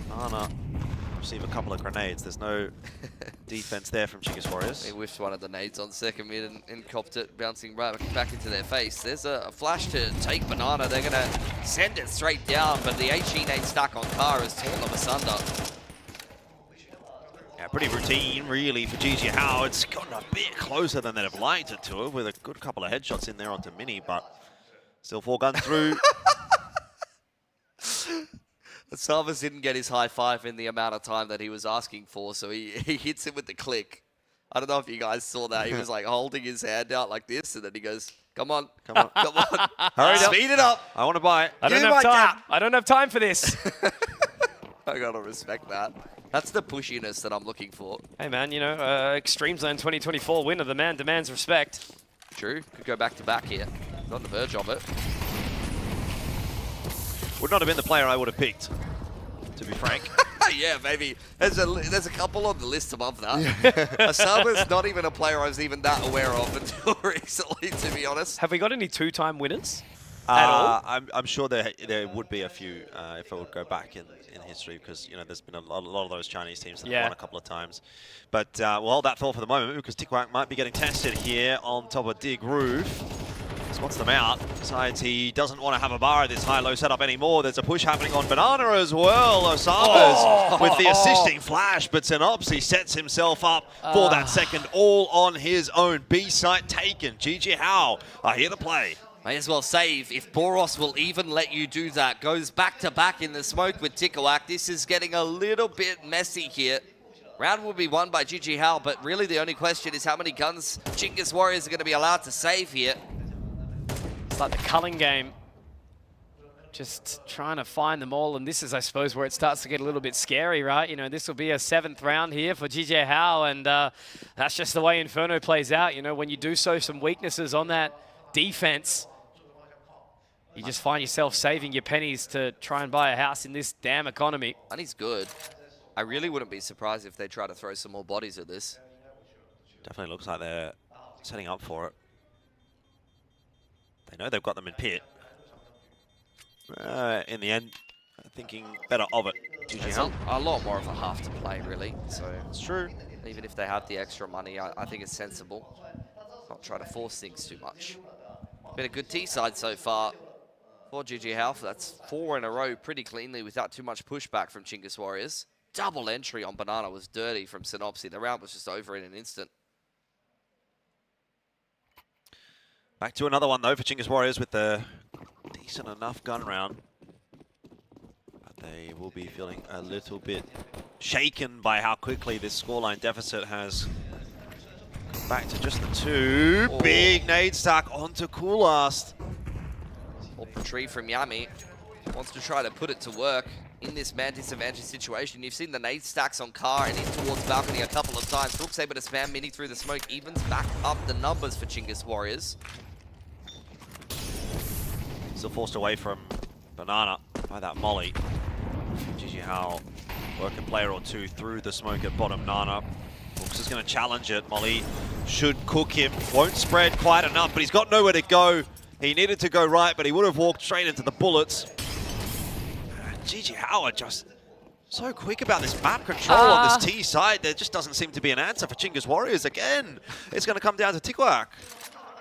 Nana receive a couple of grenades. There's no defense there from Chinggis Warriors. They whiffed one of the nades on second mid and copped it, bouncing right back into their face. There's a flash to take Banana. They're going to send it straight down, but the HE nade stack on Car has torn them asunder. Yeah, pretty routine, really, for GG How. It's gotten a bit closer than they'd have liked it to, with a good couple of headshots in there onto Mini, but still 4 guns through. Salvas didn't get his high five in the amount of time that he was asking for, so he hits it with the click. I don't know if you guys saw that. He was like holding his hand out like this, and then he goes, come on, come on, come on. Hurry up. Speed it up. I want to buy it. I don't have time. I don't have time for this. I gotta respect that. That's the pushiness that I'm looking for. Hey man, you know, Extremesland 2024 winner. The man demands respect. True. Could go back to back here. He's on the verge of it. Would not have been the player I would have picked, to be frank. Yeah, maybe. There's a couple on the list above that. Asama's not even a player I was even that aware of until recently, to be honest. Have we got any 2-time winners? at all? I'm sure there would be a few if I would go back in history, because there's been a lot of those Chinese teams that have won a couple of times. But we'll hold that thought for the moment, because Tikwak might be getting tested here on top of Dig Roof. Spots them out. Decides he doesn't want to have a bar at this high-low setup anymore. There's a push happening on Banana as well. Osamas with the assisting flash, but Synopsy sets himself up for that second all on his own. B site taken. GG How are here to play. May as well save if Boros will even let you do that. Goes back to back in the smoke with Tikwak. This is getting a little bit messy here. Round will be won by GG How, but really the only question is how many guns Chinggis Warriors are going to be allowed to save here. It's like the culling game. Just trying to find them all, and this is, I suppose, where it starts to get a little bit scary, right? This will be a 7th round here for GG How, and that's just the way Inferno plays out. When you do show some weaknesses on that defense, you just find yourself saving your pennies to try and buy a house in this damn economy. And he's good. I really wouldn't be surprised if they try to throw some more bodies at this. Definitely looks like they're setting up for it. They know they've got them in pit. In the end, thinking better of it. It's a lot more of a half to play, really. So it's true. Even if they have the extra money, I think it's sensible. Not try to force things too much. Been a good T side so far for GG How. That's 4 in a row pretty cleanly without too much pushback from Chinggis Warriors. Double entry on Banana was dirty from Synopsy. The round was just over in an instant. Back to another one, though, for Chinggis Warriors with the decent enough gun round. But they will be feeling a little bit shaken by how quickly this scoreline deficit has come back to just the 2. Oh. Big nade stack onto Coolast. Or Tree from Yami wants to try to put it to work in this man disadvantage situation. You've seen the nade stacks on Car and in towards balcony a couple of times. Rook's able to spam Mini through the smoke, evens back up the numbers for Chinggis Warriors. Still forced away from Banana by that molly. GG How work a player or two through the smoke at bottom Nana. Rooks is going to challenge it. Molly should cook him. Won't spread quite enough, but he's got nowhere to go. He needed to go right, but he would have walked straight into the bullets. GG How are just so quick about this map control on this T side. There just doesn't seem to be an answer for Chinggis Warriors again. It's going to come down to Tikwak.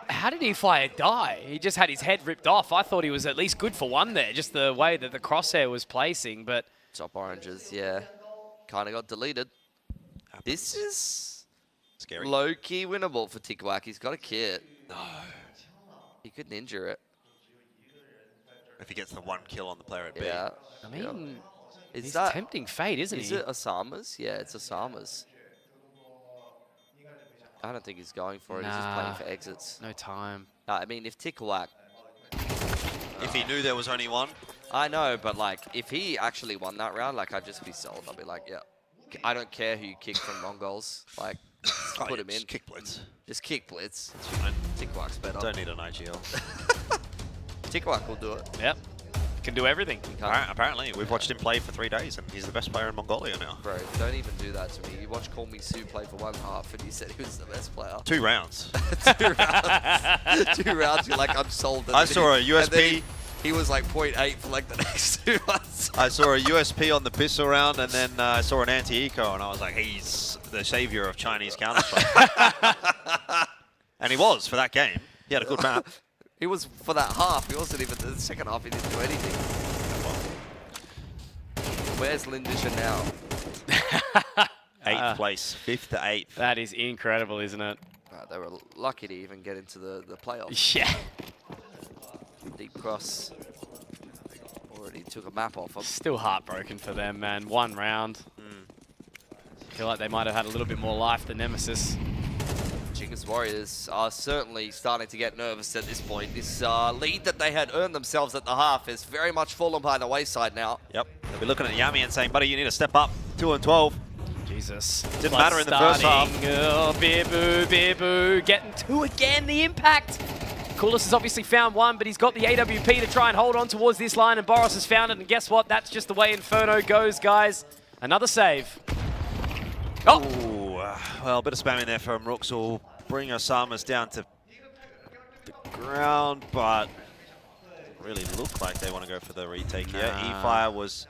How did he fire die? He just had his head ripped off. I thought he was at least good for one there, just the way that the crosshair was placing, but... Top oranges, yeah. Kind of got deleted. This is scary. Low-key winnable for Tikwak. He's got a kit. No. He could ninja it. If he gets the 1 kill on the player at B. Yeah. I mean, Is he's that tempting fate, isn't he? Is it Osamas? Yeah, it's Osamas. I don't think he's going for it. He's just playing for exits. No time. I mean, if Tikwak... If he knew there was only one? I know, but like, if he actually won that round, like, I'd just be sold. I'd be like, yeah, I don't care who you kick from Mongols. Like, just put him in. Just kick blitz. Just kick blitz. It's fine. Tikwak's better. Don't need an IGL. Tikwak will do it. Yep. Can do everything. Apparently, we've watched him play for 3 days, and he's the best player in Mongolia now. Bro, don't even do that to me. You watch Call Me Sue play for 1 half, and he said he was the best player. 2 rounds. 2 rounds. 2 rounds, you're like, I'm sold. I saw a USP. He was like 0.8 for like the next 2 months. I saw a USP on the pistol round, and then I saw an anti-eco, and I was like, he's the savior of Chinese Counter-Strike. And he was for that game. He had a good map. He was for that half. He wasn't even the second half. He didn't do anything. Where's Lindisha now? 8th place, 5th to 8th. That is incredible, isn't it? They were lucky to even get into the playoffs. Yeah. Deep cross. Already took a map off them. Still heartbroken for them, man. 1 round. I feel like they might have had a little bit more life than Nemesis. Chinggis Warriors are certainly starting to get nervous at this point. This lead that they had earned themselves at the half is very much fallen by the wayside now. Yep. They'll be looking at Yami and saying, buddy, you need to step up. 2 and 12. Jesus. Didn't matter in the first half. Oh, Bibu, getting 2 again, the impact. Coolest has obviously found 1, but he's got the AWP to try and hold on towards this line, and Boros has found it, and guess what? That's just the way Inferno goes, guys. Another save. Oh! Ooh, well, a bit of spamming there from Rooks will bring Osamas down to the ground, but really look like they want to go for the retake here. E-Fire was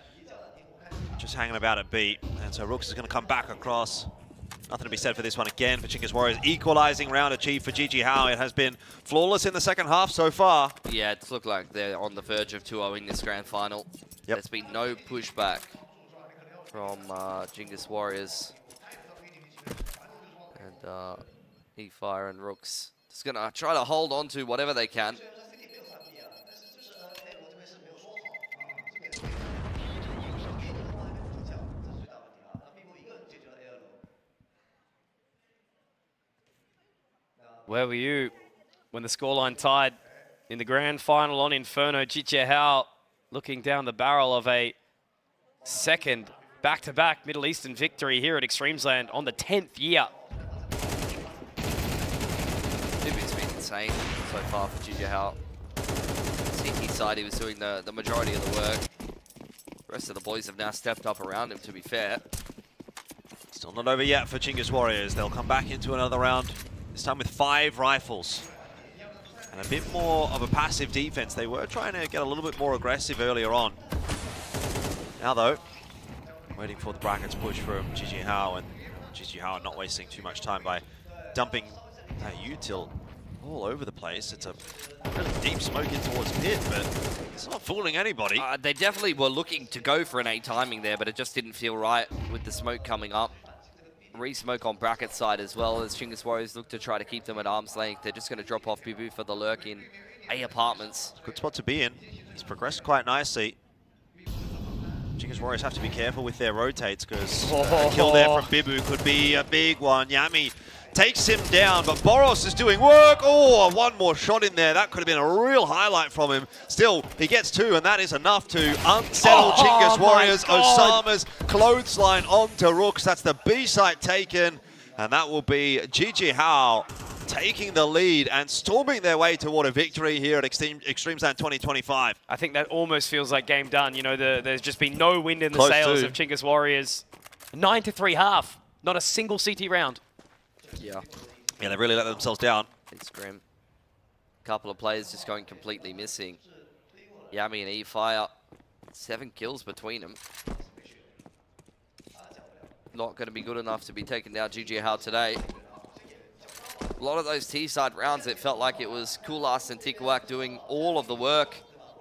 just hanging about at B, and so Rooks is going to come back across. Nothing to be said for this one again for Chinggis Warriors. Equalizing round achieved for GG Hao. It has been flawless in the second half so far. Yeah, it's looked like they're on the verge of 2-0 this grand final. There's been no pushback from Chinggis Warriors. And E-Fire and Rooks just going to try to hold on to whatever they can. Where were you when the scoreline tied in the grand final on Inferno? GG Hao looking down the barrel of a second back-to-back Middle Eastern victory here at Extremesland on the 10th year. It's been insane so far for GG Hao. CT side, he was doing the majority of the work. The rest of the boys have now stepped up around him, to be fair. Still not over yet for Chinggis Warriors. They'll come back into another round. This time with 5 rifles. And a bit more of a passive defense. They were trying to get a little bit more aggressive earlier on. Now though, waiting for the brackets push from GG Hao, and GG Hao not wasting too much time by dumping that util all over the place. It's a really deep smoke in towards pit, but it's not fooling anybody. They definitely were looking to go for an A timing there, but it just didn't feel right with the smoke coming up. Re-smoke on bracket side as well, as Chinggis Warriors look to try to keep them at arm's length. They're just going to drop off Bibu for the lurk in A apartments. Good spot to be in. It's progressed quite nicely. Chinggis Warriors have to be careful with their rotates, because a kill there from Bibu could be a big one. Yami takes him down, but Boros is doing work. Oh, one more shot in there. That could have been a real highlight from him. Still, he gets 2, and that is enough to unsettle Chinggis Warriors. Osama's clothesline onto Rooks. That's the B site taken, and that will be GG Hao taking the lead and storming their way toward a victory here at Extremesland 2025. I think that almost feels like game done. You know, there's just been no wind in the Close sails to. of Chinggis Warriors. 9-3 half. Not a single CT round. Yeah. Yeah, they really let themselves down. It's grim. Couple of players just going completely missing. Yami and E-Fire, 7 kills between them. Not going to be good enough to be taking down GG Hao today. A lot of those T-side rounds, it felt like it was Kulas and Tikuak doing all of the work.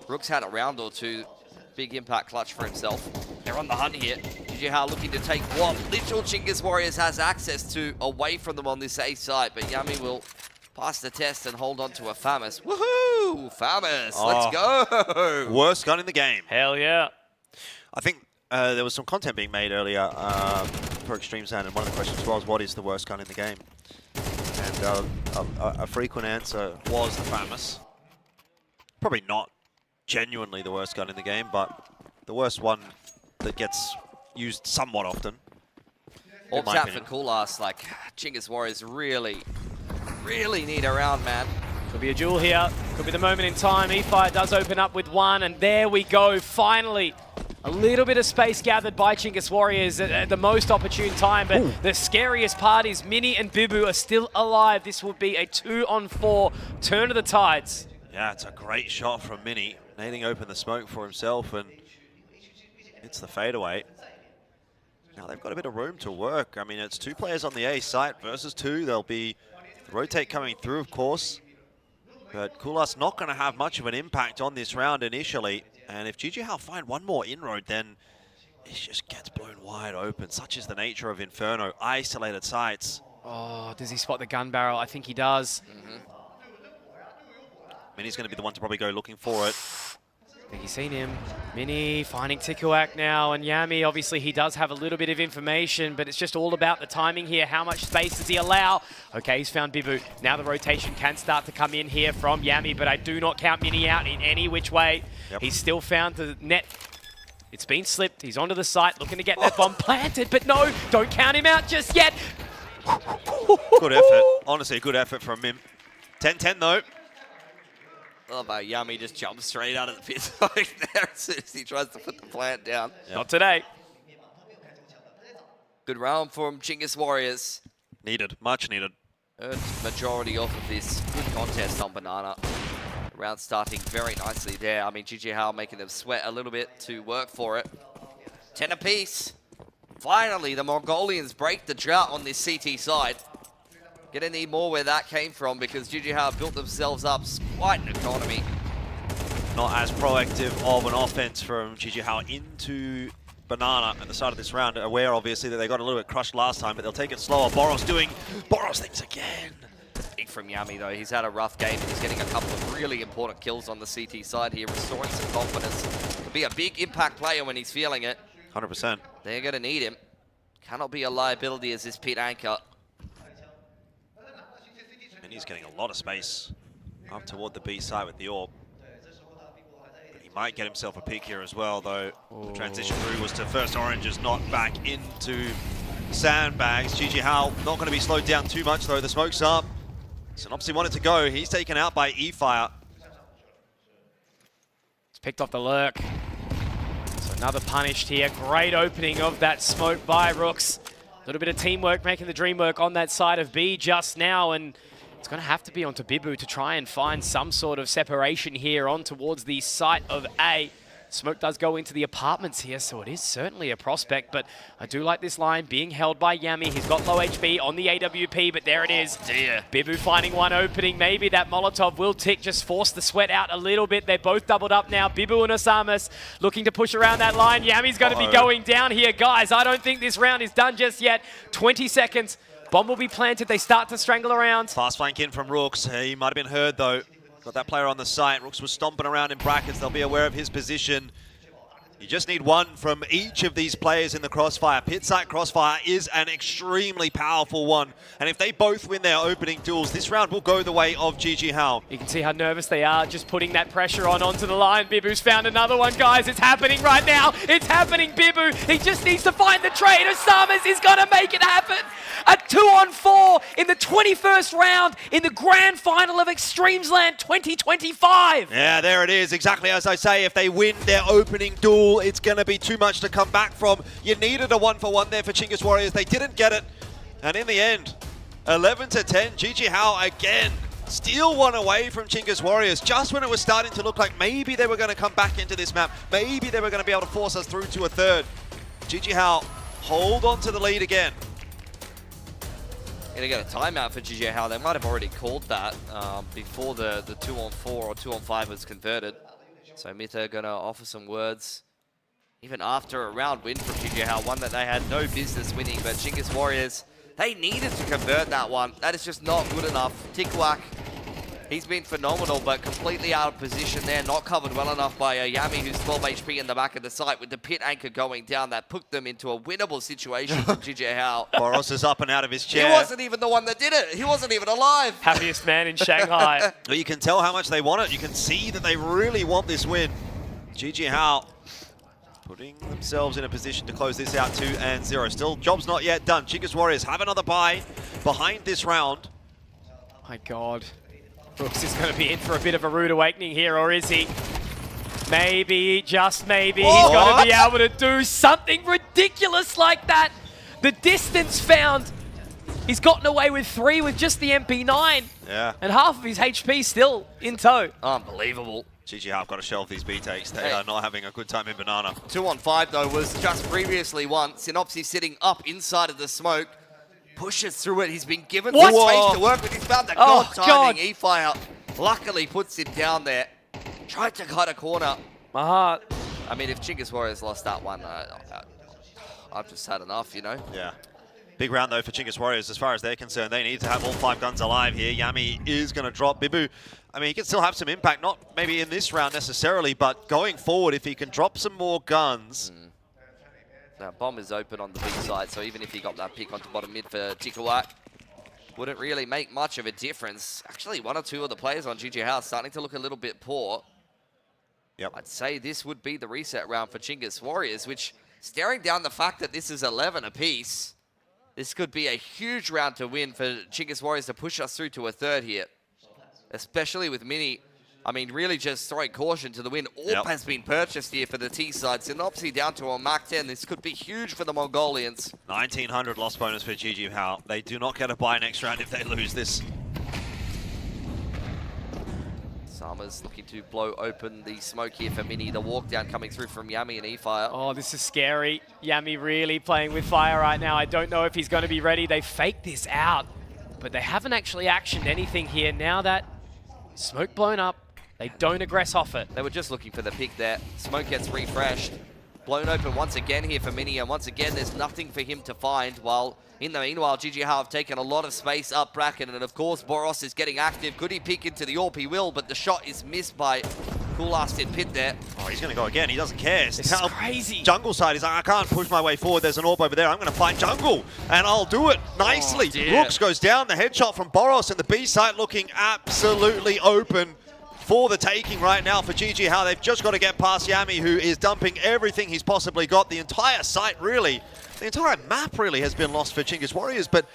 Rooks had a round or 2. Big impact clutch for himself. They're on the hunt here. GG Hao looking to take what literal Chinggis Warriors has access to away from them on this A site, but Yami will pass the test and hold on to a Famous. Woohoo! Famous, let's go! Worst gun in the game. Hell yeah. I think there was some content being made earlier for Extremesland, and one of the questions was, what is the worst gun in the game? And a frequent answer was the Famous. Probably not genuinely the worst gun in the game, but the worst one that gets used somewhat often. Orbs out for Kulas, like Chinggis Warriors really need a round, man. Could be a duel here. Could be the moment in time. E-Fire does open up with 1, and there we go. Finally, a little bit of space gathered by Chinggis Warriors at the most opportune time, but the scariest part is Mini and Bibu are still alive. This will be a 2-on-4 turn of the tides. Yeah, it's a great shot from Mini, nading open the smoke for himself, and it's the fadeaway. Now they've got a bit of room to work. I mean, it's 2 players on the A site versus 2. There'll be rotate coming through, of course. But Kulas not going to have much of an impact on this round initially. And if GG Hao find one more inroad, then it just gets blown wide open. Such is the nature of Inferno. Isolated sites. Oh, does he spot the gun barrel? I think he does. Mini's going to be the one to probably go looking for it. I think he's seen him. Mini finding Tikuak now, and Yami, obviously he does have a little bit of information, but it's just all about the timing here. How much space does he allow? Okay, he's found Bibu. Now the rotation can start to come in here from Yami, but I do not count Mini out in any which way. He's still found the net. It's been slipped. He's onto the site, looking to get that bomb planted, but no, don't count him out just yet. Good effort. Honestly, good effort from him. 10-10 though. I love how Yami just jumps straight out of the pit like there as soon as he tries to put the plant down. Not today. Good round from Chinggis Warriors. Needed, much needed. Earned majority off of this. Good contest on Banana. Round starting very nicely there. I mean, GG Hao making them sweat a little bit to work for it. 10 apiece. Finally, the Mongolians break the drought on this CT side. Gonna need more where that came from because GG Hao built themselves up quite an economy. Not as proactive of an offense from GG Hao into Banana at the start of this round. Aware, obviously, that they got a little bit crushed last time, but they'll take it slower. Boros doing Boros things again. Big from Yami, though. He's had a rough game. He's getting a couple of really important kills on the CT side here, restoring some confidence. To be a big impact player when he's feeling it. 100%. They're going to need him. Cannot be a liability as this pit anchor. And he's getting a lot of space up toward the B side with the AWP. He might get himself a peek here as well, though. The transition through was to first Oranges, not back into sandbags. GG Hao not going to be slowed down too much, though. The smoke's up. Synopsy wanted to go. He's taken out by E-Fire. It's picked off the lurk. So another punished here. Great opening of that smoke by Rooks. A little bit of teamwork making the dream work on that side of B just now, and it's going to have to be onto Bibu to try and find some sort of separation here on towards the site of A. Smoke does go into the apartments here, so it is certainly a prospect, but I do like this line being held by Yami. He's got low HP on the AWP, but there it is. Dear. Bibu finding one opening. Maybe that Molotov will tick, just force the sweat out a little bit. They're both doubled up now. Bibu and Osamas looking to push around that line. Yami's going to be going down here. Guys, I don't think this round is done just yet. 20 seconds. Bomb will be planted. They start to strangle around. Fast flank in from Rooks. He might have been heard, though. Got that player on the site. Rooks was stomping around in brackets. They'll be aware of his position. You just need one from each of these players in the crossfire. Pit site crossfire is an extremely powerful one. And if they both win their opening duels, this round will go the way of GG Hao. You can see how nervous they are, just putting that pressure onto the line. Bibu's found another one, guys. It's happening right now. It's happening, Bibu. He just needs to find the trade. Osamas is going to make it happen. A 2-on-4 in the 21st round in the grand final of Extremesland 2025. Yeah, there it is. Exactly as I say, if they win their opening duel, it's going to be too much to come back from. You needed a 1-for-1 there for Chinggis Warriors. They didn't get it. And in the end, 11-10, GG Hao again. Steal one away from Chinggis Warriors just when it was starting to look like maybe they were going to come back into this map. Maybe they were going to be able to force us through to a third. GG Hao hold on to the lead again. Gonna get a timeout for GG Hao. They might have already called that before the 2-on-4 or 2-on-5 was converted. So Mita gonna offer some words. Even after a round win from GG Hao, one that they had no business winning, but Chinggis Warriors, they needed to convert that one. That is just not good enough. Tikwak, he's been phenomenal, but completely out of position there. Not covered well enough by Yami, who's 12 HP in the back of the site with the pit anchor going down. That put them into a winnable situation for GG Hao. Boros is up and out of his chair. He wasn't even the one that did it. He wasn't even alive. Happiest man in Shanghai. Well, you can tell how much they want it. You can see that they really want this win. GG Hao putting themselves in a position to close this out 2-0. Still, job's not yet done. Chinggis Warriors have another bye behind this round. My God. Brooks is going to be in for a bit of a rude awakening here, or is he? Maybe, just maybe, he's going to be able to do something ridiculous like that. The distance found. He's gotten away with 3 with just the MP9. Yeah. And half of his HP still in tow. Unbelievable. GG Hao have got to shelve these B takes. They are not having a good time in Banana. 2-on-5 though was just previously won. Synopsy sitting up inside of the smoke. Pushes through it. He's been given some space to work with. He's found the god timing. E-Fire luckily puts him down there. Tried to cut a corner. My heart. I mean, if Chinggis Warriors lost that one, I've just had enough, you know? Yeah. Big round, though, for Chinggis Warriors. As far as they're concerned, they need to have all 5 guns alive here. Yami is going to drop. Bibu, I mean, he can still have some impact. Not maybe in this round necessarily, but going forward, if he can drop some more guns. That bomb is open on the big side, so even if he got that pick onto bottom mid for Tikwak, wouldn't really make much of a difference. Actually, 1 or 2 of the players on GG Hao starting to look a little bit poor. Yep. I'd say this would be the reset round for Chinggis Warriors, which, staring down the fact that this is 11 apiece, this could be a huge round to win for Chinggis Warriors to push us through to a third here. Especially with Mini, I mean, really just throwing caution to the wind. AWP has been purchased here for the T side. Synopsy down to a Mach 10. This could be huge for the Mongolians. 1900 loss bonus for GG Hao. They do not get a bye next round if they lose this. Sama's looking to blow open the smoke here for Mini. The walk down coming through from Yami and E-Fire. Oh, this is scary. Yami really playing with fire right now. I don't know if he's going to be ready. They faked this out, but they haven't actually actioned anything here. Now that smoke blown up, they don't aggress off it. They were just looking for the pick there. Smoke gets refreshed. Blown open once again here for Mini, and once again there's nothing for him to find, while in the meanwhile GG Hao have taken a lot of space up bracket, and of course Boros is getting active. Could he pick into the AWP? He will, but the shot is missed by Coolast in pit there. Oh, he's going to go again. He doesn't care. It's crazy. Jungle side is like, I can't push my way forward. There's an AWP over there. I'm going to find jungle, and I'll do it nicely. Rooks goes down. The headshot from Boros, and the B site looking absolutely open for the taking right now for GG Hao. They've just got to get past Yami, who is dumping everything he's possibly got. The entire site, really, the entire map really has been lost for Chinggis Warriors, but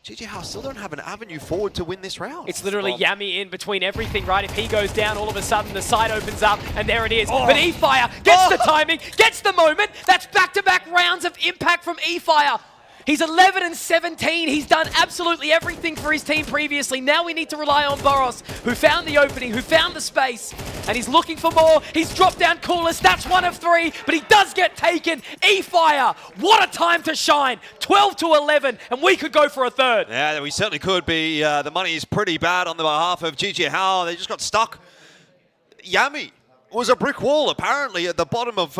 GG Hao still don't have an avenue forward to win this round. It's literally Yami in between everything, right? If he goes down, all of a sudden the side opens up, and there it is. But E-Fire gets the timing, gets the moment. That's back-to-back rounds of impact from E-Fire. He's 11 and 17. He's done absolutely everything for his team previously. Now we need to rely on Boros, who found the opening, who found the space, and he's looking for more. He's dropped down Coolest. That's 1 of 3, but he does get taken. E-Fire, what a time to shine. 12 to 11, and we could go for a third. Yeah, we certainly could be. The money is pretty bad on the behalf of GG Hao. They just got stuck. Yami was a brick wall, apparently, at the bottom of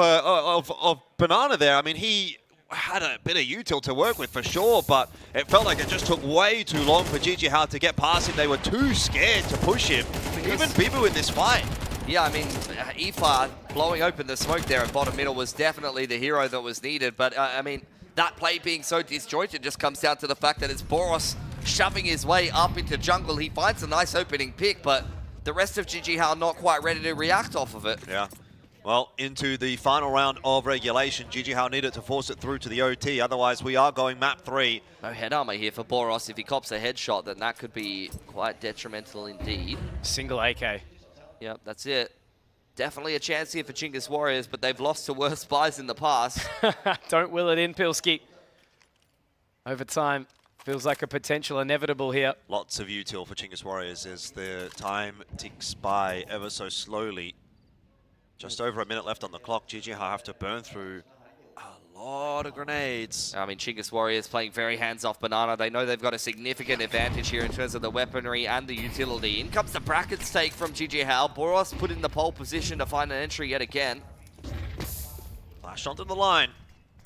Banana there. I mean, he had a bit of util to work with for sure, but it felt like it just took way too long for GG Hao to get past him. They were too scared to push him. Even Bibu in this fight. Yeah, I mean, E-Fire blowing open the smoke there at bottom middle was definitely the hero that was needed, but I mean, that play being so disjointed just comes down to the fact that it's Boros shoving his way up into jungle. He finds a nice opening pick, but the rest of GG Hao not quite ready to react off of it. Yeah. Well, into the final round of regulation. GG Hao needed to force it through to the OT, otherwise we are going map 3. No head armor here for Boros. If he cops a headshot, then that could be quite detrimental indeed. Single AK. Yep, that's it. Definitely a chance here for Chinggis Warriors, but they've lost to worse spies in the past. Don't will it in, Pilski. Over time, feels like a potential inevitable here. Lots of util for Chinggis Warriors as the time ticks by ever so slowly. Just over a minute left on the clock. GG Hao have to burn through a lot of grenades. I mean, Chinggis Warriors playing very hands-off Banana. They know they've got a significant advantage here in terms of the weaponry and the utility. In comes the brackets take from GG Hao. Boros put in the pole position to find an entry yet again. Flash onto the line.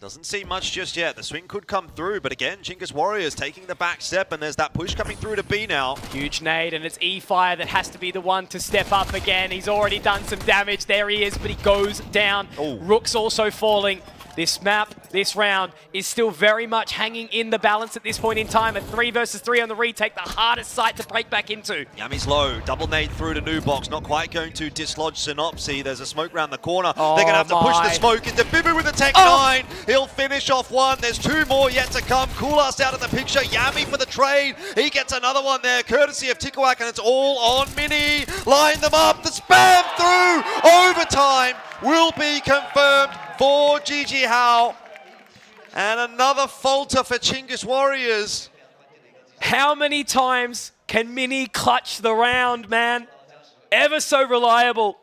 Doesn't see much just yet. The swing could come through, but again, Chinggis Warriors taking the back step, and there's that push coming through to B now. Huge nade, and it's E-Fire that has to be the one to step up again. He's already done some damage. There he is, but he goes down. Rook's also falling. This map, this round, is still very much hanging in the balance at this point in time. A 3 versus 3 on the retake, the hardest site to break back into. Yami's low, double nade through to Nubox, not quite going to dislodge Synopsy. There's a smoke around the corner. They're going to have to push the smoke into Bibu with the Tech 9. He'll finish off one. There's 2 more yet to come. Coolast out of the picture. Yami for the trade. He gets another one there, courtesy of Tikawak, and it's all on Mini. Line them up. The spam through. Overtime will be confirmed for GG Hao. And another falter for Chinggis Warriors. How many times can Mini clutch the round, man? Ever so reliable.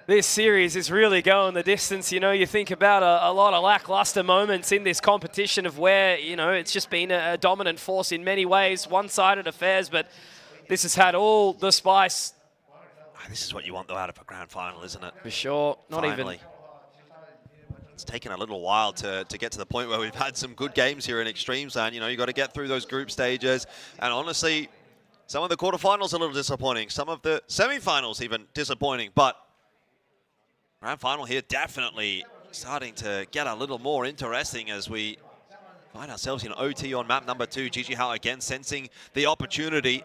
This series is really going the distance. You know, you think about a lot of lackluster moments in this competition of where, you know, it's just been a dominant force in many ways, one-sided affairs, but this has had all the spice. This is what you want, though, out of a grand final, isn't it? For sure. Not Finally. even. It's taken a little while to get to the point where we've had some good games here in Extremesland. You know, you got to get through those group stages. And honestly, some of the quarterfinals are a little disappointing. Some of the semifinals even disappointing. But grand final here definitely starting to get a little more interesting as we find ourselves in OT on map number 2. GG Hao again sensing the opportunity.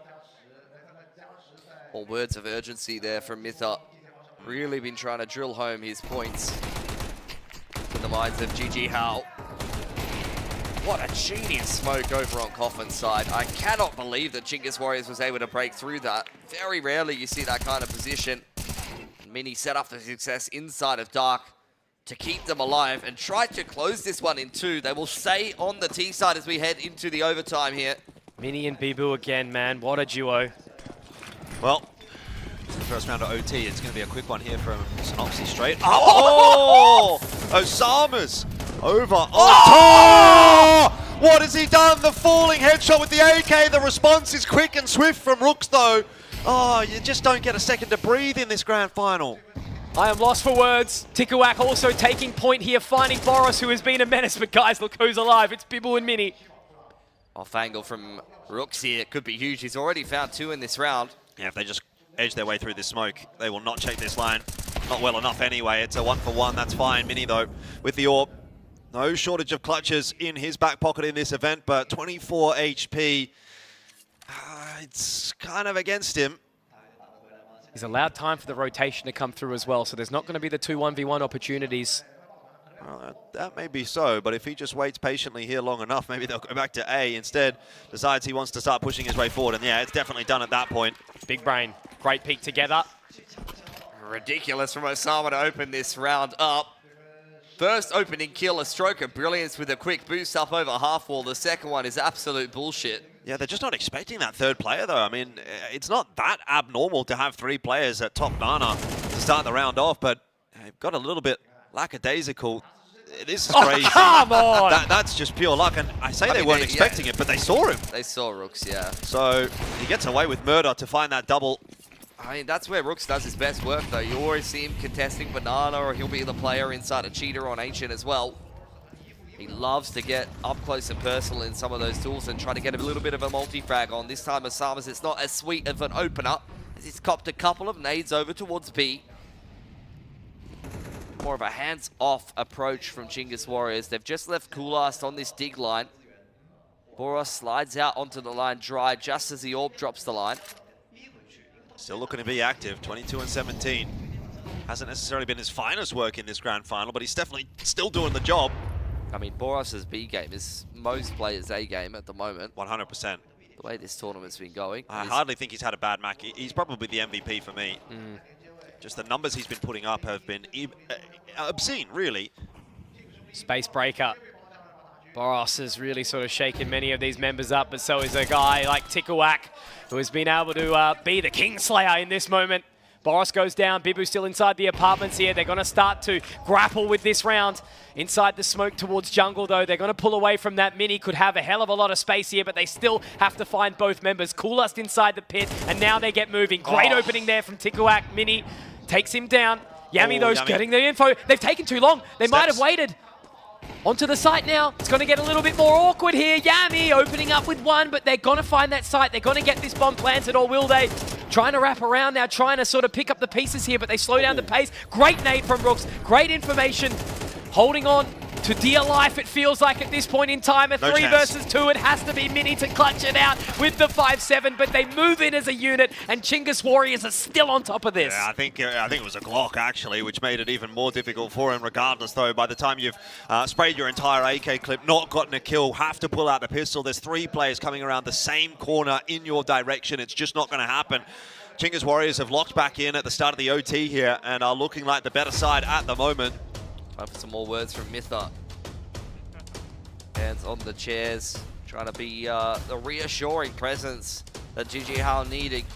All words of urgency there from Mitha. Really been trying to drill home his points in the minds of GG Hao. What a genius smoke over on Coffin's side. I cannot believe that Chinggis Warriors was able to break through that. Very rarely you see that kind of position. Mini set up for success inside of Dark to keep them alive and try to close this one in 2. They will stay on the T side as we head into the overtime here. Mini and Bibu again, man. What a duo. Well, the first round of OT, it's going to be a quick one here from Synopsy straight. Oh! Osama's over on top! What has he done? The falling headshot with the AK. The response is quick and swift from Rooks, though. Oh, you just don't get a second to breathe in this grand final. I am lost for words. Tikuak also taking point here, finding Boros, who has been a menace. But guys, look who's alive. It's Bibble and Mini. Off angle from Rooks here. It could be huge. He's already found 2 in this round. Yeah, if they just edge their way through this smoke, they will not check this line. Not well enough anyway. It's a 1-for-1. That's fine. Mini, though, with the AWP. No shortage of clutches in his back pocket in this event, but 24 HP. It's kind of against him. He's allowed time for the rotation to come through as well, so there's not going to be the 2 1v1 opportunities. Well, that may be so, but if he just waits patiently here long enough, maybe they'll go back to A. Instead, decides he wants to start pushing his way forward, and yeah, it's definitely done at that point. Big brain. Great peek together. Ridiculous from Osama to open this round up. First opening kill, a stroke of brilliance with a quick boost up over half wall. The second one is absolute bullshit. Yeah, they're just not expecting that third player, though. I mean, it's not that abnormal to have 3 players at top Nana to start the round off, but they've got a little bit lackadaisical. This is crazy. Come on! That's just pure luck, and I say they weren't expecting it, but they saw him. They saw Rooks, yeah. So he gets away with murder to find that double. I mean, that's where Rooks does his best work, though. You always see him contesting Banana, or he'll be the player inside a cheater on Ancient as well. He loves to get up close and personal in some of those tools and try to get a little bit of a multi-frag on. This time, Osama's, it's not as sweet of an opener, as he's copped a couple of nades over towards B. More of a hands-off approach from Chinggis Warriors. They've just left Coolast on this dig line. Boros slides out onto the line dry just as the AWP drops the line. Still looking to be active, 22 and 17. Hasn't necessarily been his finest work in this grand final, but he's definitely still doing the job. I mean, Boros' B game is most players' A game at the moment. 100%. The way this tournament's been going. I hardly think he's had a bad match. He's probably the MVP for me. Just the numbers he's been putting up have been obscene, really. Space breaker. Boros has really sort of shaken many of these members up, but so is a guy like Tikuak, who has been able to be the Kingslayer in this moment. Boros goes down, Bibu still inside the apartments here. They're going to start to grapple with this round. Inside the smoke towards jungle, though, they're going to pull away from that. Mini could have a hell of a lot of space here, but they still have to find both members. Coolast inside the pit, and now they get moving. Great opening there from Tikuak. Mini takes him down. Yami, though, getting the info. They've taken too long. They might have waited. Onto the site now. It's going to get a little bit more awkward here. Yami opening up with 1, but they're going to find that site. They're going to get this bomb planted, or will they? Trying to wrap around now, trying to sort of pick up the pieces here, but they slow down the pace. Great nade from Rooks. Great information. Holding on to dear life, it feels like at this point in time. A 3 versus 2. It has to be Mini to clutch it out with the 5-7, but they move in as a unit, and Chinggis Warriors are still on top of this. Yeah, I think it was a Glock, actually, which made it even more difficult for him. Regardless, though, by the time you've sprayed your entire AK clip, not gotten a kill, have to pull out the pistol. There's 3 players coming around the same corner in your direction. It's just not going to happen. Chinggis Warriors have locked back in at the start of the OT here and are looking like the better side at the moment. Time for some more words from Mitha. Hands on the chairs, trying to be the reassuring presence that GG Hao needing.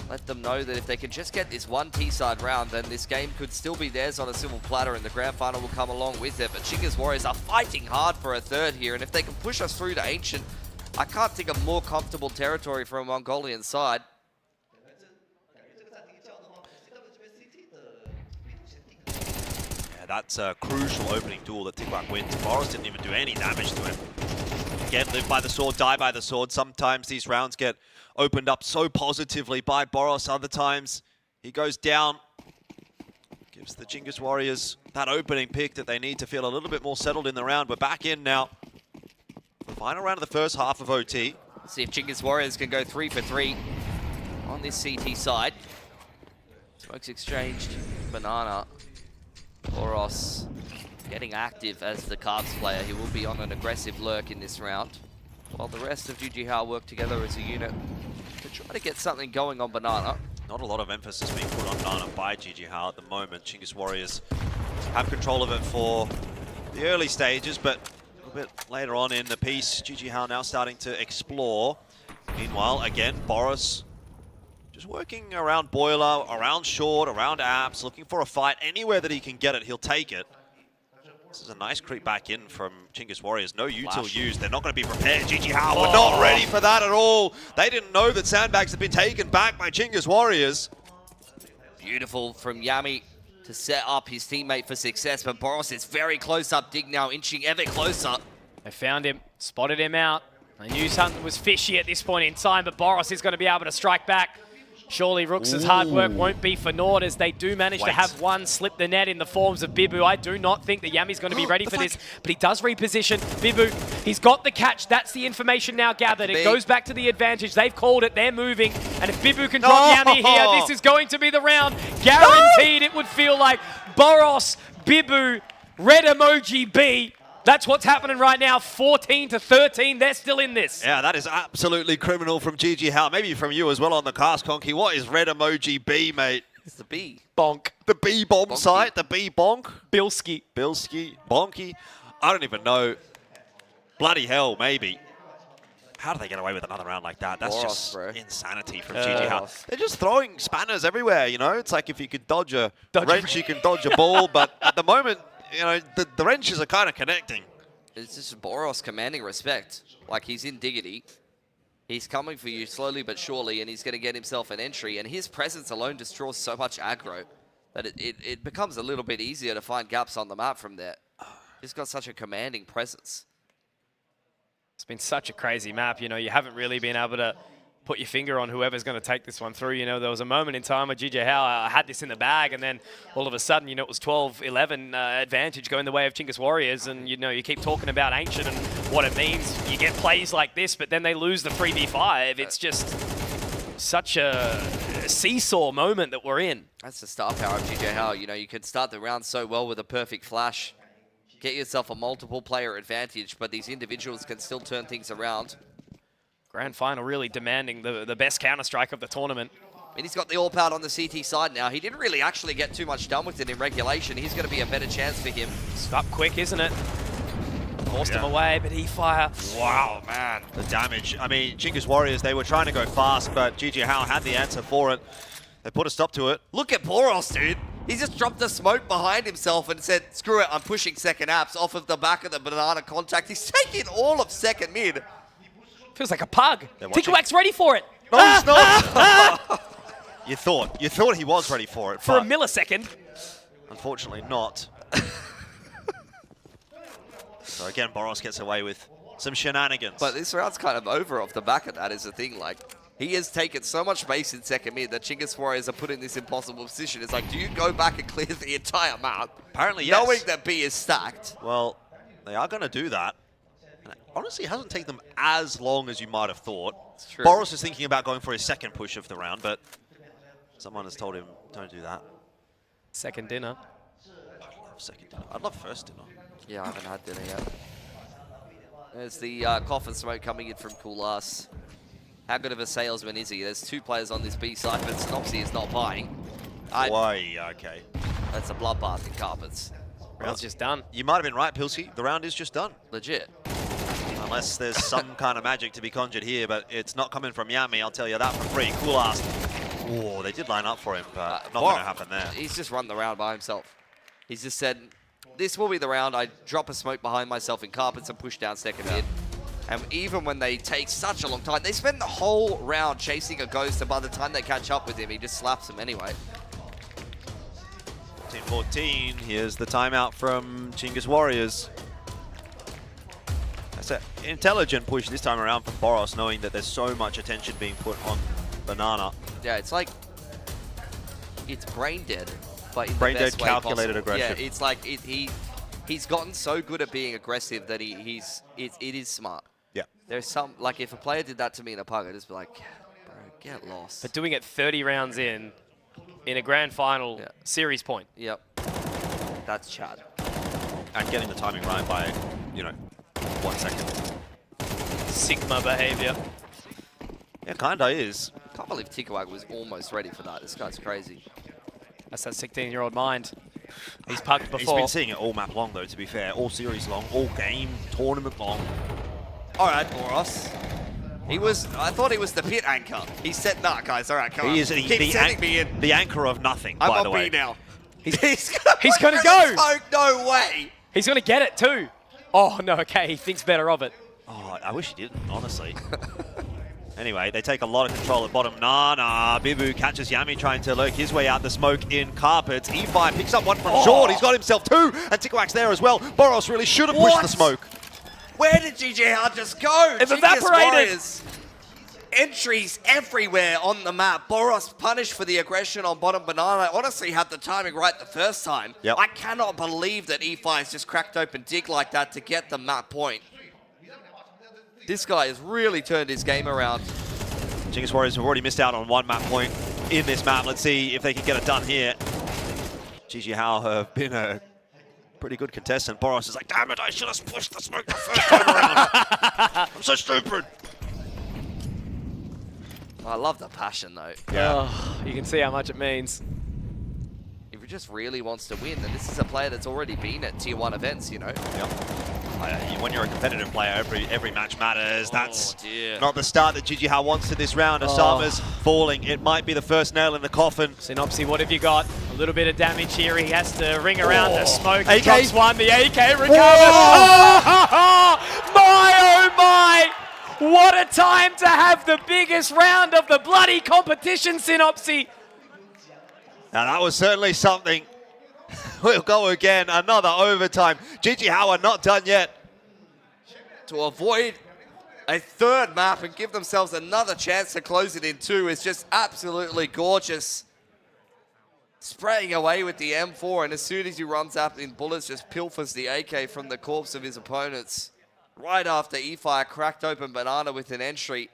Let them know that if they can just get this one T-side round, then this game could still be theirs on a silver platter, and the grand final will come along with it. But Chinggis Warriors are fighting hard for a third here, and if they can push us through to Ancient, I can't think of more comfortable territory for a Mongolian side. That's a crucial opening duel that Tikuak wins. Boros didn't even do any damage to him. Again, live by the sword, die by the sword. Sometimes these rounds get opened up so positively by Boros. Other times, he goes down. Gives the Chinggis Warriors that opening pick that they need to feel a little bit more settled in the round. We're back in now. The final round of the first half of OT. Let's see if Chinggis Warriors can go 3 for 3 on this CT side. Smokes exchanged. Banana. Boros getting active as the Carbs player. He will be on an aggressive lurk in this round, while the rest of GG Hao work together as a unit to try to get something going on Banana. Not a lot of emphasis being put on Banana by GG Hao at the moment. Chinggis Warriors have control of it for the early stages, but a little bit later on in the piece, GG Hao now starting to explore. Meanwhile, again, Boris just working around Boiler, around Short, around Apps, looking for a fight. Anywhere that he can get it, he'll take it. This is a nice creep back in from Chinggis Warriors. No util used. They're not going to be prepared. GG Hao were not ready for that at all. They didn't know that sandbags had been taken back by Chinggis Warriors. Beautiful from Yami to set up his teammate for success, but Boros is very close up. Dig now inching ever closer. They found him, spotted him out. They knew something was fishy at this point in time, but Boros is going to be able to strike back. Surely Rooks' hard work won't be for naught as they do manage to have one slip the net in the forms of Bibu. I do not think that Yami's going to be ready for this, but he does reposition. Bibu, he's got the catch. That's the information now gathered. It goes back to the advantage. They've called it. They're moving. And if Bibu can drop Yami here, this is going to be the round. Guaranteed it would feel like Boros, Bibu, red emoji B. That's what's happening right now, 14-13. They're still in this. Yeah, that is absolutely criminal from GG Hao. Maybe from you as well on the cast, Conky. What is red emoji B, mate? It's the B. Bonk. The B bomb site, the B bonk. Bilski. Bilski. Bonky. I don't even know. Bloody hell, maybe. How do they get away with another round like that? That's just insanity from GG Hao. They're just throwing spanners everywhere, you know? It's like if you could dodge a wrench, you can dodge a ball. But at the moment, you know, the wrenches are kind of connecting. It's just Boros commanding respect. Like, he's in diggity. He's coming for you slowly but surely, and he's going to get himself an entry. And his presence alone just draws so much aggro that it becomes a little bit easier to find gaps on the map from there. He's got such a commanding presence. It's been such a crazy map. You know, you haven't really been able to put your finger on whoever's going to take this one through. You know, there was a moment in time where GG Hao had this in the bag, and then all of a sudden, you know, it was 12-11 advantage going the way of Chinggis Warriors. And, you know, you keep talking about Ancient and what it means. You get plays like this, but then they lose the 3v5. It's just such a seesaw moment that we're in. That's the star power of GG Hao. You know, you can start the round so well with a perfect flash, get yourself a multiple player advantage, but these individuals can still turn things around. Grand final really demanding the best counter-strike of the tournament. And he's got the AWP out on the CT side now. He didn't really actually get too much done with it in regulation. He's going to be a better chance for him. It's up quick, isn't it? Forced him away, but he fire. Wow, man. The damage. I mean, Chinggis Warriors, they were trying to go fast, but GG Hao had the answer for it. They put a stop to it. Look at Boros, dude. He just dropped the smoke behind himself and said, screw it, I'm pushing second apps off of the back of the banana contact. He's taking all of second mid. Feels like a pug. Tikuak's ready for it. No, he's not. You thought he was ready for it. For a millisecond. Unfortunately not. So again, Boros gets away with some shenanigans. But this round's kind of over off the back of that is the thing. Like, he has taken so much base in second mid that Chinggis Warriors are put in this impossible position. It's like, do you go back and clear the entire map? Apparently, yes. Knowing that B is stacked. Well, they are going to do that. And honestly, it hasn't taken them as long as you might have thought. It's true. Boros is thinking about going for his second push of the round, but someone has told him, don't do that. Second dinner. I'd love second dinner. I'd love first dinner. Yeah, I haven't had dinner yet. There's the coffin smoke coming in from Kulas. How good of a salesman is he? There's two players on this B side, but Snopsy is not buying. Why? Okay. That's a bloodbath in carpets. Round's just done. You might have been right, Pilsy. The round is just done. Legit. Unless there's some kind of magic to be conjured here, but it's not coming from Yami, I'll tell you that for free. Kulas. Oh, they did line up for him, but not going to happen there. He's just run the round by himself. He's just said, this will be the round. I drop a smoke behind myself in carpets and push down second mid. And even when they take such a long time, they spend the whole round chasing a ghost, and by the time they catch up with him, he just slaps them anyway. 14-14, here's the timeout from Chinggis Warriors. That's an intelligent push this time around from Boros, knowing that there's so much attention being put on Banana. Yeah, it's like, it's brain dead, but in brain the best dead, way calculated possible. aggression. Yeah, it's like, he's gotten so good at being aggressive that it is smart. Yeah. There's some, like if a player did that to me in a pug, I'd just be like, bro, get lost. But doing it 30 rounds in a grand final series point. Yep. That's Chad. And getting the timing right by, you know, 1 second. Sigma behavior. Yeah, kinda is. Can't believe Tikuak was almost ready for that. This guy's crazy. That's that 16-year-old mind. He's pugged before. He's been seeing it all map long, though, to be fair. All series long, all game, tournament long. All right, Boros. I thought he was the pit anchor. He said, nah, guys, all right, come on. He is Keep sending me in. the anchor of nothing, I'm by on the way. B now. He's going to go. Smoke, no way. He's going to get it too. Oh, no, okay. He thinks better of it. Oh, I wish he didn't, honestly. Anyway, they take a lot of control at bottom. Nah. Bibu catches Yami trying to lurk his way out the smoke in carpets. E5 picks up one from short. He's got himself two. And Tikawak's there as well. Boros really should have pushed the smoke. Where did GGR just go? It evaporated. Entries everywhere on the map. Boros punished for the aggression on bottom banana. Honestly had the timing right the first time. Yep. I cannot believe that E5 has just cracked open dig like that to get the map point. This guy has really turned his game around. Jingus Warriors have already missed out on one map point in this map. Let's see if they can get it done here. GG Hao have been a pretty good contestant. Boros is like, damn it, I should have pushed the smoke the first time around. I'm so stupid. I love the passion though. Yeah. Oh, you can see how much it means. If he just really wants to win, then this is a player that's already been at Tier 1 events, you know? Yep. When you're a competitive player, every match matters. That's dear. not the start that GG Hao wants to this round. Osama's falling. It might be the first nail in the coffin. Synopsy, what have you got? A little bit of damage here. He has to ring around the smoke. AK. Drops one. The AK recovers. Oh, my! What a time to have the biggest round of the bloody competition, Synopsy. Now that was certainly something. We'll go again. Another overtime. GG Hao are not done yet. To avoid a third map and give themselves another chance to close it in 2 is just absolutely gorgeous. Spraying away with the M4, and as soon as he runs out in bullets, just pilfers the AK from the corpse of his opponents. Right after E-Fire cracked open banana with an entry.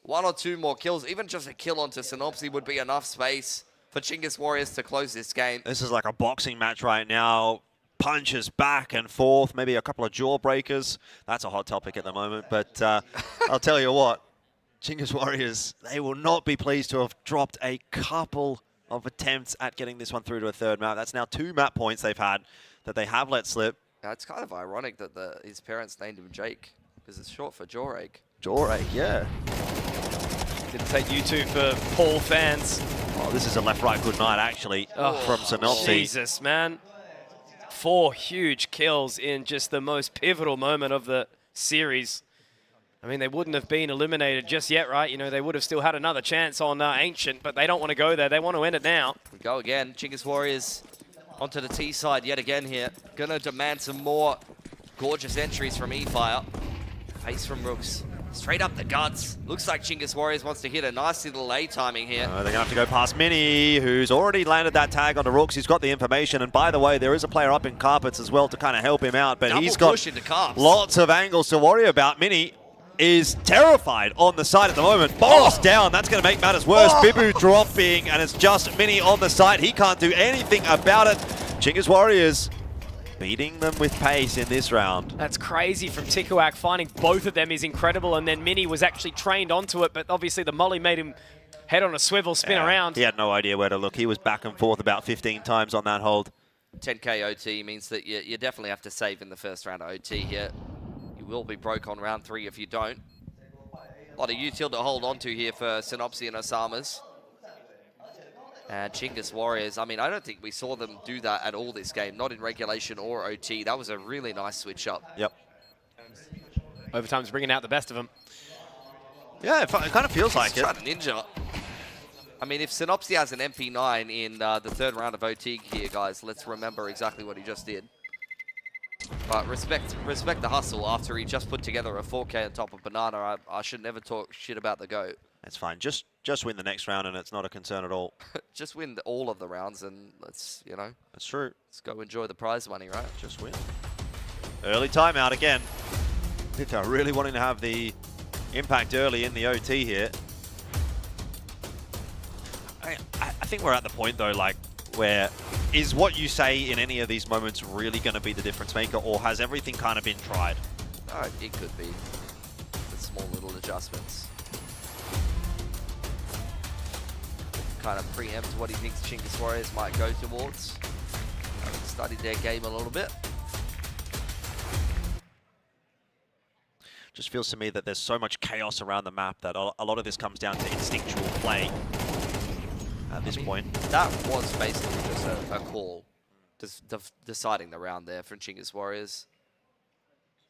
1 or 2 more kills, even just a kill onto Synopsy would be enough space for Chingus Warriors to close this game. This is like a boxing match right now. Punches back and forth, maybe a couple of jawbreakers. That's a hot topic at the moment, but I'll tell you what, Chingus Warriors, they will not be pleased to have dropped a couple of attempts at getting this one through to a third map. That's now 2 map points they've had that they have let slip. Now, it's kind of ironic that his parents named him Jake, because it's short for Jawrake. Jawrake, yeah. Didn't take you two for Paul fans. Oh, this is a left-right good night, actually, from Synopsy. Jesus, man. 4 huge kills in just the most pivotal moment of the series. I mean, they wouldn't have been eliminated just yet, right? You know, they would have still had another chance on Ancient, but they don't want to go there. They want to end it now. We go again. Chingus Warriors onto the T side yet again here. Gonna demand some more gorgeous entries from E-Fire. Face from Rooks. Straight up the guts. Looks like Chingus Warriors wants to hit a nice little A timing here. They're going to have to go past Mini, who's already landed that tag onto Rooks. He's got the information. And by the way, there is a player up in carpets as well to kind of help him out. But he's got lots of angles to worry about. Mini is terrified on the side at the moment. Boros down. That's going to make matters worse. Bibu dropping, and it's just Mini on the side. He can't do anything about it. Chingus Warriors beating them with pace in this round. That's crazy from Tikawak. Finding both of them is incredible, and then Mini was actually trained onto it, but obviously the molly made him head on a swivel, spin around. He had no idea where to look. He was back and forth about 15 times on that hold. 10k OT means that you definitely have to save in the first round of OT here. You will be broke on round 3 if you don't. A lot of util to hold on to here for Synopsy and Osamas. And Chingus Warriors, I mean, I don't think we saw them do that at all this game, not in regulation or OT. That was a really nice switch up. Yep. Overtime's bringing out the best of them. Yeah, it kind of feels like it. Trying to ninja. I mean, if Synopsy has an MP9 in the 3rd round of OT here, guys, let's remember exactly what he just did. But respect the hustle after he just put together a 4K on top of Banana. I should never talk shit about the GOAT. That's fine. Just win the next round and it's not a concern at all. Just win all of the rounds and let's, you know. That's true. Let's go enjoy the prize money, right? Just win. Early timeout again. Pika really wanting to have the impact early in the OT here. I think we're at the point though, like, where is what you say in any of these moments really going to be the difference maker, or has everything kind of been tried? It could be. With small little adjustments. Kind of preempt what he thinks Chingus Warriors might go towards. Studied their game a little bit. just feels to me that there's so much chaos around the map that a lot of this comes down to instinctual play at this point. That was basically just a call, just deciding the round there for Chinggis Warriors.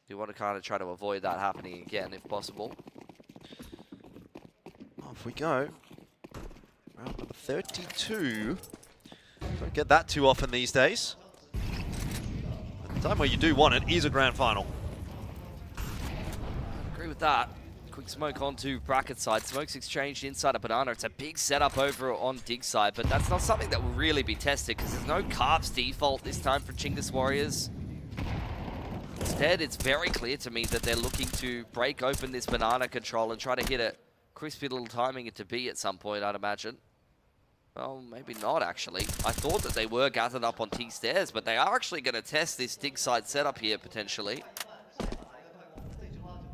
You want to kind of try to avoid that happening again if possible. Off we go. Round number 32. Don't get that too often these days. At the time where you do want it is a grand final. I agree with that. Quick smoke onto bracket side. Smoke's exchanged inside a banana. It's a big setup over on dig side, but that's not something that will really be tested because there's no carbs default this time for Chinggis Warriors. Instead, it's very clear to me that they're looking to break open this banana control and try to hit a crispy little timing into B at some point, I'd imagine. Well, maybe not, actually. I thought that they were gathered up on T stairs, but they are actually going to test this dig side setup here, potentially.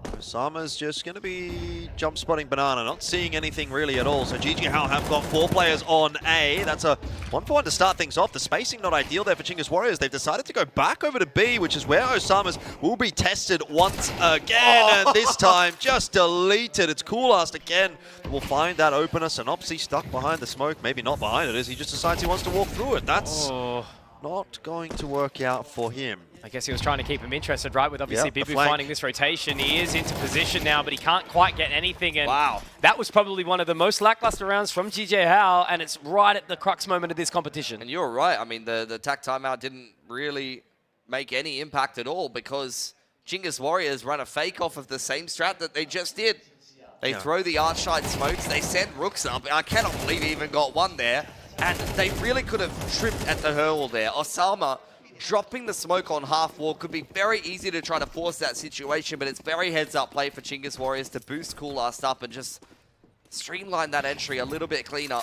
Osama's just going to be jump spotting banana, not seeing anything really at all. So GG Hao have got 4 players on A. That's a 1-for-1 to start things off. The spacing not ideal there for Chinggis Warriors. They've decided to go back over to B, which is where Osama's will be tested once again. And this time just deleted. It's Coolast again. We'll find that opener. Synopsy stuck behind the smoke. Maybe not behind it, as he just decides he wants to walk through it. That's not going to work out for him. I guess he was trying to keep him interested, right? With obviously Yep, Bibu finding this rotation. He is into position now, but he can't quite get anything. And wow. That was probably one of the most lackluster rounds from GJ Hao, and it's right at the crux moment of this competition. And you're right. I mean, the tack timeout didn't really make any impact at all because Chinggis Warriors run a fake off of the same strat that they just did. They throw the archside smokes. They send rooks up. I cannot believe he even got one there. And they really could have tripped at the hurdle there. Osama dropping the smoke on half wall could be very easy to try to force that situation, but it's very heads-up play for Chinggis Warriors to boost Coolast up and just streamline that entry a little bit cleaner.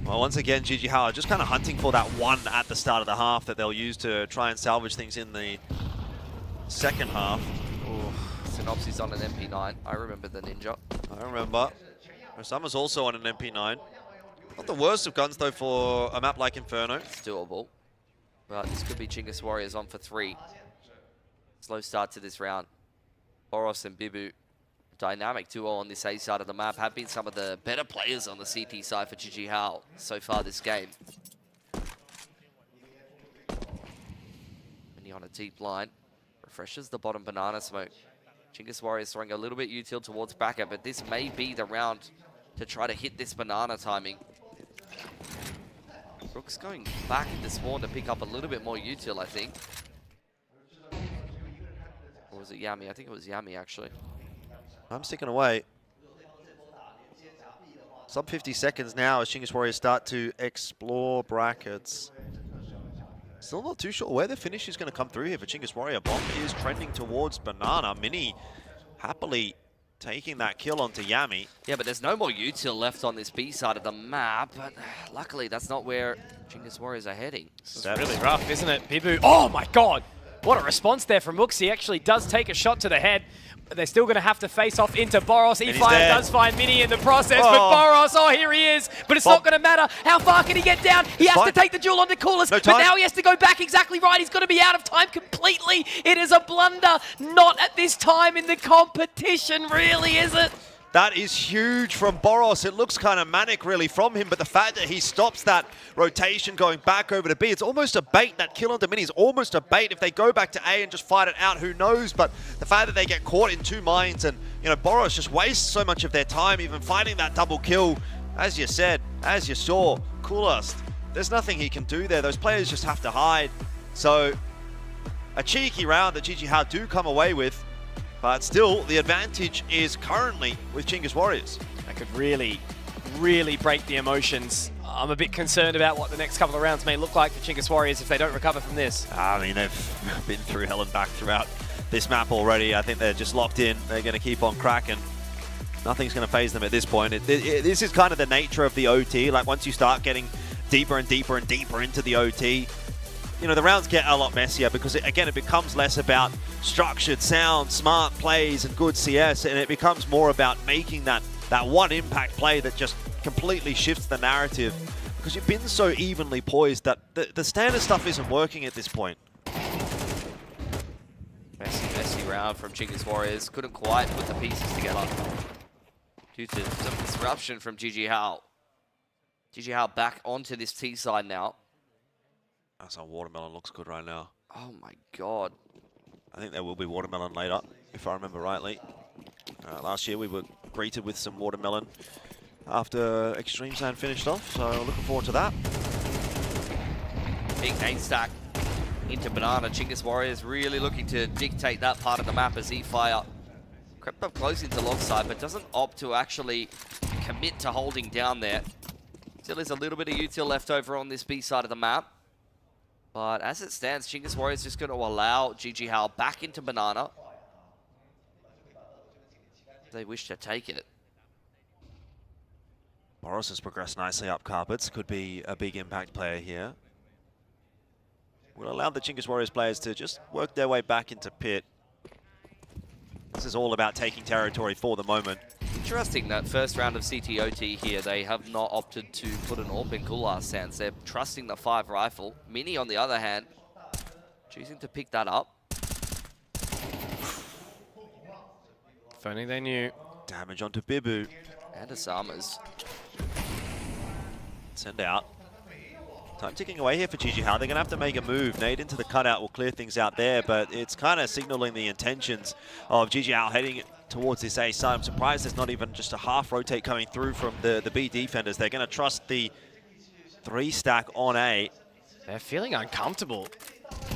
Well, once again, GG Hao are just kind of hunting for that one at the start of the half that they'll use to try and salvage things in the second half. Synopsy's on an MP9. I remember the Ninja. I remember. Osama's also on an MP9. Not the worst of guns, though, for a map like Inferno. It's doable. But this could be Chinggis Warriors on for 3. Slow start to this round. Boros and Bibu, dynamic duo on this A side of the map, have been some of the better players on the CT side for GG Hao so far this game. Mini on a deep line. Refreshes the bottom banana smoke. Chinggis Warriors throwing a little bit util towards bracket, but this may be the round to try to hit this banana timing. Rook's going back into spawn to pick up a little bit more util, I think. Or was it Yami? I think it was Yami, actually. I'm sticking away. Sub 50 seconds now as Chinggis Warriors start to explore brackets. Still not too sure where the finish is going to come through here for Chinggis Warrior. Bomb is trending towards banana. Mini happily taking that kill onto Yami. Yeah, but there's no more util left on this B side of the map. But luckily, that's not where Chinggis Warriors are heading. It's really rough, isn't it? Bibu, oh my god! What a response there from Mooks. He actually does take a shot to the head. But they're still going to have to face off into Boros. E5 does find Mini in the process, but Boros, here he is. But it's not going to matter. How far can he get down? He has to take the duel onto Coolest, but now he has to go back exactly right. He's going to be out of time completely. It is a blunder. Not at this time in the competition, really, is it? That is huge from Boros. It looks kind of manic, really, from him, but the fact that he stops that rotation going back over to B, it's almost a bait. That kill onto Mini is almost a bait. If they go back to A and just fight it out, who knows? But the fact that they get caught in 2 mines and, you know, Boros just wastes so much of their time even fighting that double kill. As you said, as you saw, Coolast, there's nothing he can do there. Those players just have to hide. So, a cheeky round that GG Hao do come away with. But still, the advantage is currently with Chinggis Warriors. That could really, really break the emotions. I'm a bit concerned about what the next couple of rounds may look like for Chinggis Warriors if they don't recover from this. I mean, they've been through hell and back throughout this map already. I think they're just locked in. They're going to keep on cracking. Nothing's going to phase them at this point. This is kind of the nature of the OT. Like, once you start getting deeper and deeper and deeper into the OT, you know, the rounds get a lot messier because, again, it becomes less about structured sound, smart plays, and good CS, and it becomes more about making that one impact play that just completely shifts the narrative because you've been so evenly poised that the standard stuff isn't working at this point. Messy round from Chinggis Warriors. Couldn't quite put the pieces together due to some disruption from GG Hao. GG Hao back onto this T side now. That's how watermelon looks good right now. Oh my god. I think there will be watermelon later, if I remember rightly. Last year we were greeted with some watermelon after Extremesland finished off, so looking forward to that. Big nade stack into Banana. Chinggis Warriors really looking to dictate that part of the map as E-Fire crept up close into long side, but doesn't opt to actually commit to holding down there. Still is a little bit of util left over on this B side of the map. But as it stands, Chinggis Warriors just going to allow GG Hao back into Banana. They wish to take it. Boris has progressed nicely up carpets. Could be a big impact player here. Will allow the Chinggis Warriors players to just work their way back into pit. This is all about taking territory for the moment. Interesting that first round of CTOT here, they have not opted to put an AWP in Kulas stance. They're trusting the 5 rifle. Mini, on the other hand, choosing to pick that up. If only they knew. Damage onto Bibu. And Asamas. Send out. Time ticking away here for GG Hao. They're going to have to make a move. Nade into the cutout will clear things out there, but it's kind of signaling the intentions of GG Hao heading towards this A side. I'm surprised there's not even just a half rotate coming through from the B defenders. They're going to trust the 3 stack on A. They're feeling uncomfortable.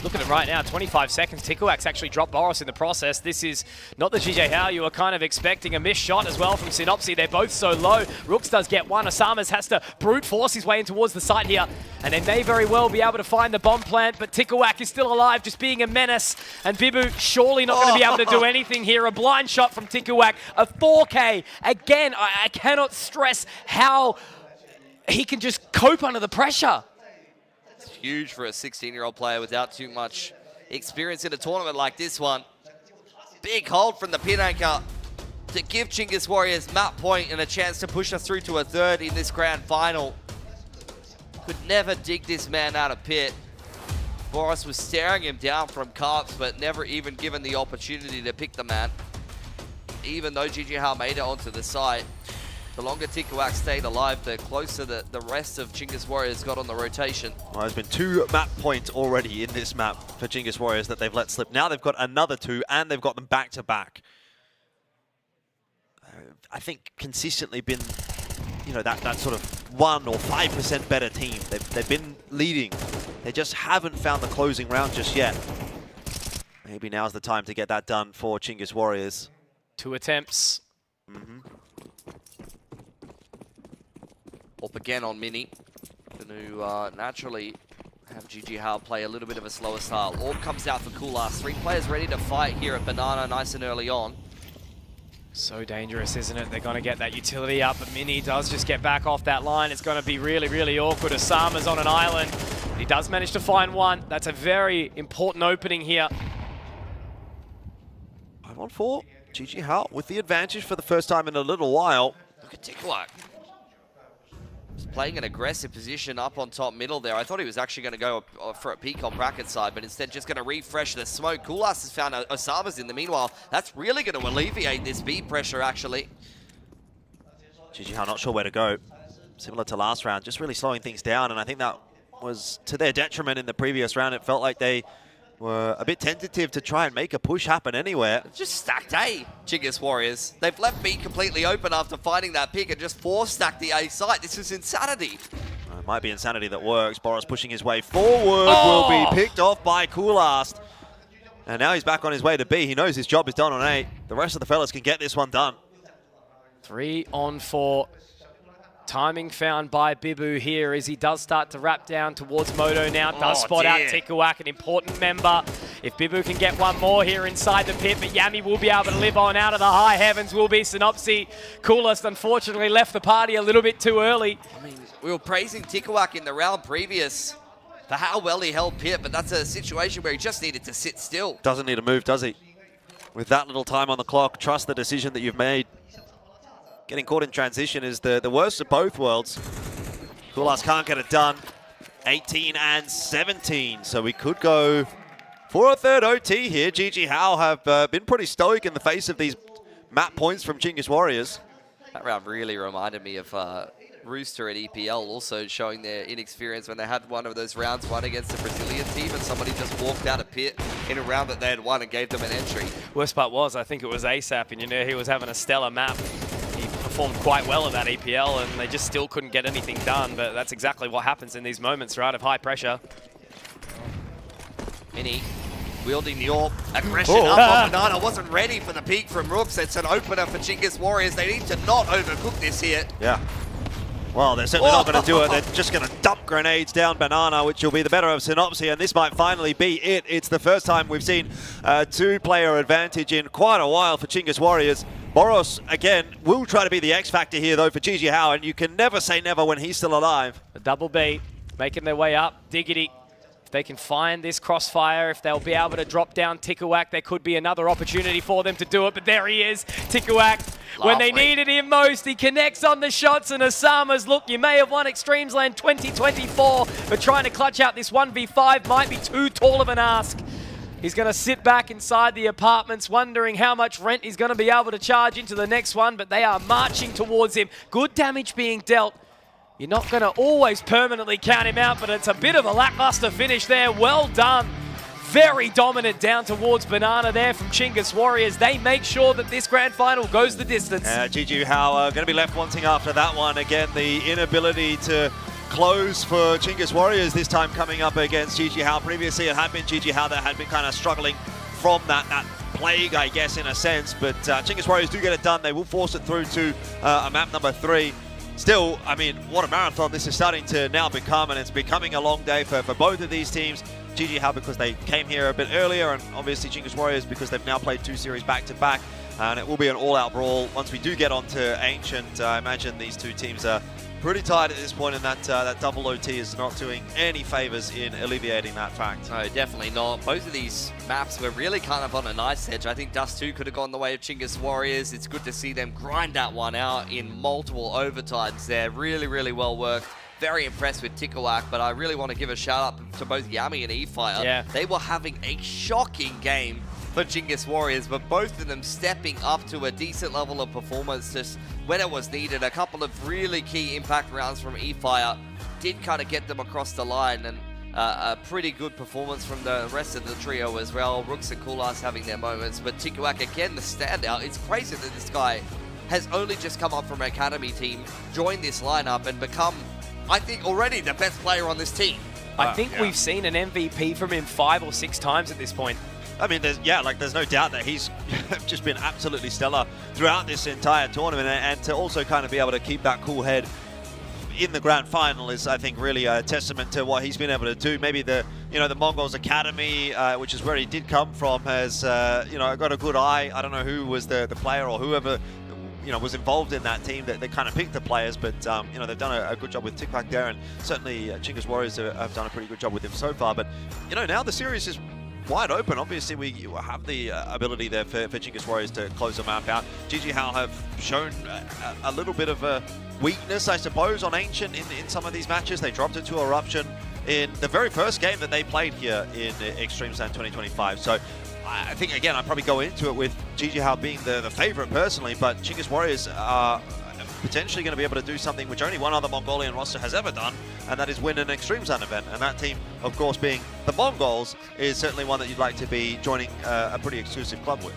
Look at it right now, 25 seconds. Tikuak's actually dropped Boris in the process. This is not the GG Hao you were kind of expecting. A missed shot as well from Synopsy. They're both so low. Rooks does get one. Asamas has to brute force his way in towards the site here. And they may very well be able to find the bomb plant, but Tikuak is still alive, just being a menace. And Bibu surely not going to be able to do anything here. A blind shot from Tikuak, a 4K. Again, I cannot stress how he can just cope under the pressure. Huge for a 16-year-old player without too much experience in a tournament like this one. Big hold from the pin anchor to give Chinggis Warriors map point and a chance to push us through to a third in this grand final. Could never dig this man out of pit. Boris was staring him down from carps, but never even given the opportunity to pick the man. Even though GG Hao made it onto the site, the longer Tikuak stayed alive, the closer the rest of Chinggis Warriors got on the rotation. Well, there's been 2 map points already in this map for Chinggis Warriors that they've let slip. Now they've got another 2, and they've got them back to back. I think consistently been, you know, that sort of 1 or 5% better team. They've been leading. They just haven't found the closing round just yet. Maybe now's the time to get that done for Chinggis Warriors. 2 attempts. Up again on Mini. Going to naturally have GG Hao play a little bit of a slower style. Orb comes out for Kulas. 3 players ready to fight here at Banana nice and early on. So dangerous, isn't it? They're going to get that utility up, but Mini does just get back off that line. It's going to be really, really awkward. Osama's on an island. He does manage to find one. That's a very important opening here. 5-on-4. GG Hao with the advantage for the first time in a little while. Look at Tikuak. He's playing an aggressive position up on top middle there. I thought he was actually going to go for a peek on bracket side, but instead just going to refresh the smoke. Kulas has found Osama's in the meanwhile. That's really going to alleviate this B pressure, actually. GG Hao not sure where to go. Similar to last round, just really slowing things down, and I think that was to their detriment in the previous round. It felt like they were a bit tentative to try and make a push happen anywhere. Just stacked A, Chinggis Warriors. They've left B completely open after finding that pick and just 4-stacked the A site. This is insanity. It might be insanity that works. Boris pushing his way forward will be picked off by Kulast. And now he's back on his way to B. He knows his job is done on A. The rest of the fellas can get this one done. 3-on-4. Timing found by Bibu here as he does start to wrap down towards Moto now. Does spot out Tikuak, an important member. If Bibu can get one more here inside the pit, but Yami will be able to live on out of the high heavens will be Synopsy. Coolest unfortunately left the party a little bit too early. I mean, we were praising Tikuak in the round previous for how well he held pit, but that's a situation where he just needed to sit still. Doesn't need to move, does he? With that little time on the clock, trust the decision that you've made. Getting caught in transition is the worst of both worlds. Kulas can't get it done. 18 and 17, so we could go For a third OT here, GG Hao have been pretty stoic in the face of these map points from Chinggis Warriors. That round really reminded me of Rooster at EPL, also showing their inexperience when they had one of those rounds won against the Brazilian team and somebody just walked out a pit in a round that they had won and gave them an entry. Worst part was, I think it was ASAP, and you know, he was having a stellar map. He performed quite well at that EPL, and they just still couldn't get anything done, but that's exactly what happens in these moments, right, of high pressure. Mini wielding the AWP, aggression up on Banana, wasn't ready for the peak from Rooks. It's an opener for Chinggis Warriors. They need to not overcook this here. Yeah. Well, they're certainly not going to do it. They're just going to dump grenades down Banana, which will be the better of Synopsy, and this might finally be it. It's the first time we've seen a two-player advantage in quite a while for Chinggis Warriors. Boros, again, will try to be the X factor here, though, for GG Hao, and you can never say never when he's still alive. The double B, making their way up. Diggity. If they can find this crossfire, if they'll be able to drop down Tikuak, there could be another opportunity for them to do it, but there he is, Tikuak. When they needed him most, he connects on the shots, and Osama's, look, you may have won Extremesland 2024, but trying to clutch out this 1v5 might be too tall of an ask. He's going to sit back inside the apartments wondering how much rent he's going to be able to charge into the next one, but they are marching towards him. Good damage being dealt. You're not going to always permanently count him out, but it's a bit of a lackluster finish there. Well done. Very dominant down towards Banana there from Chinggis Warriors. They make sure that this grand final goes the distance. GG Hao are going to be left wanting after that one. Again, the inability to close for Chinggis Warriors this time coming up against GG Hao. Previously, it had been GG Hao that had been kind of struggling from that plague, I guess, in a sense. But Chinggis Warriors do get it done. They will force it through to a map number 3. Still, I mean, what a marathon this is starting to now become, and it's becoming a long day for both of these teams. GG Hao because they came here a bit earlier, and obviously Chinggis Warriors because they've now played 2 series back-to-back, and it will be an all-out brawl. Once we do get onto Ancient, I imagine these two teams are pretty tight at this point, and that double OT is not doing any favors in alleviating that fact. No, definitely not. Both of these maps were really kind of on a nice edge. I think Dust 2 could have gone the way of Chinggis Warriors. It's good to see them grind that one out in multiple overtimes there. Really, really well worked. Very impressed with Tikuak, but I really want to give a shout out to both Yami and eFire. Yeah. They were having a shocking game for Chinggis Warriors, but both of them stepping up to a decent level of performance just when it was needed. A couple of really key impact rounds from eFire did kind of get them across the line, and a pretty good performance from the rest of the trio as well. Rooks and Kulas having their moments, but Tikuak again the standout. It's crazy that this guy has only just come up from an academy team, joined this lineup, and become, I think, already the best player on this team. I think we've seen an MVP from him 5 or 6 times at this point. I mean, there's no doubt that he's just been absolutely stellar throughout this entire tournament, and to also kind of be able to keep that cool head in the grand final is, I think, really a testament to what he's been able to do. Maybe the Mongols Academy, which is where he did come from, has got a good eye. I don't know who was the player or whoever was involved in that team that they kind of picked the players, but they've done a good job with Tikuak there, and certainly Chinggis Warriors have done a pretty good job with him so far. But now the series is wide open. Obviously, we have the ability there for Chinggis Warriors to close the map out. GG Hao have shown a little bit of a weakness, I suppose, on Ancient in some of these matches. They dropped it to Eruption in the very first game that they played here in Extremesland 2025. So I think, again, I'd probably go into it with GG Hao being the favorite personally, but Chinggis Warriors are potentially going to be able to do something which only one other Mongolian roster has ever done, and that is win an Extremesland event. And that team, of course, being the Mongols, is certainly one that you'd like to be joining a pretty exclusive club with.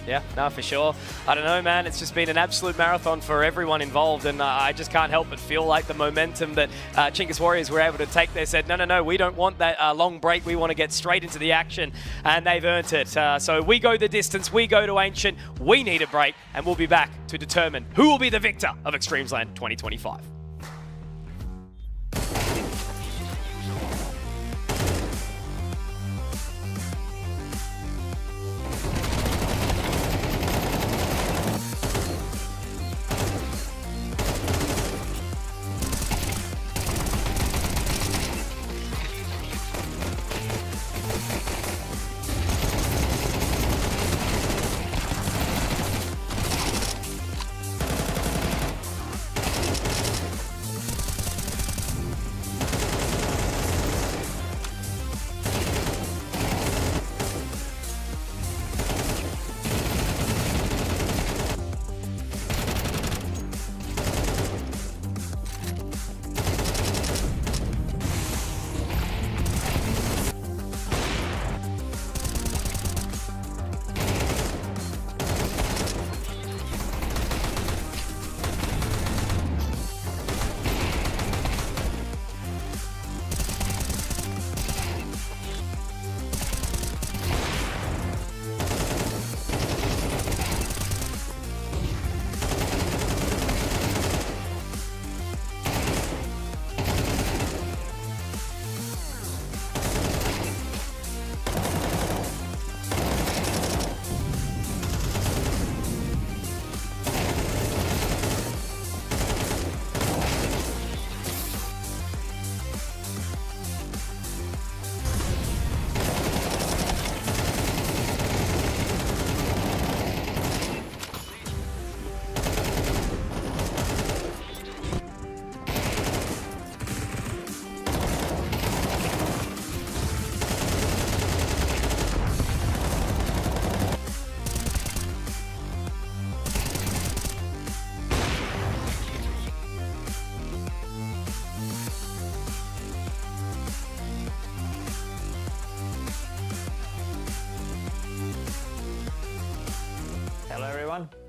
Yeah, no, for sure. I don't know, man. It's just been an absolute marathon for everyone involved, and I just can't help but feel like the momentum that Chinggis Warriors were able to take there said, no, we don't want that long break. We want to get straight into the action, and they've earned it. So we go the distance. We go to Ancient. We need a break, and we'll be back to determine who will be the victor of Extremesland 2025.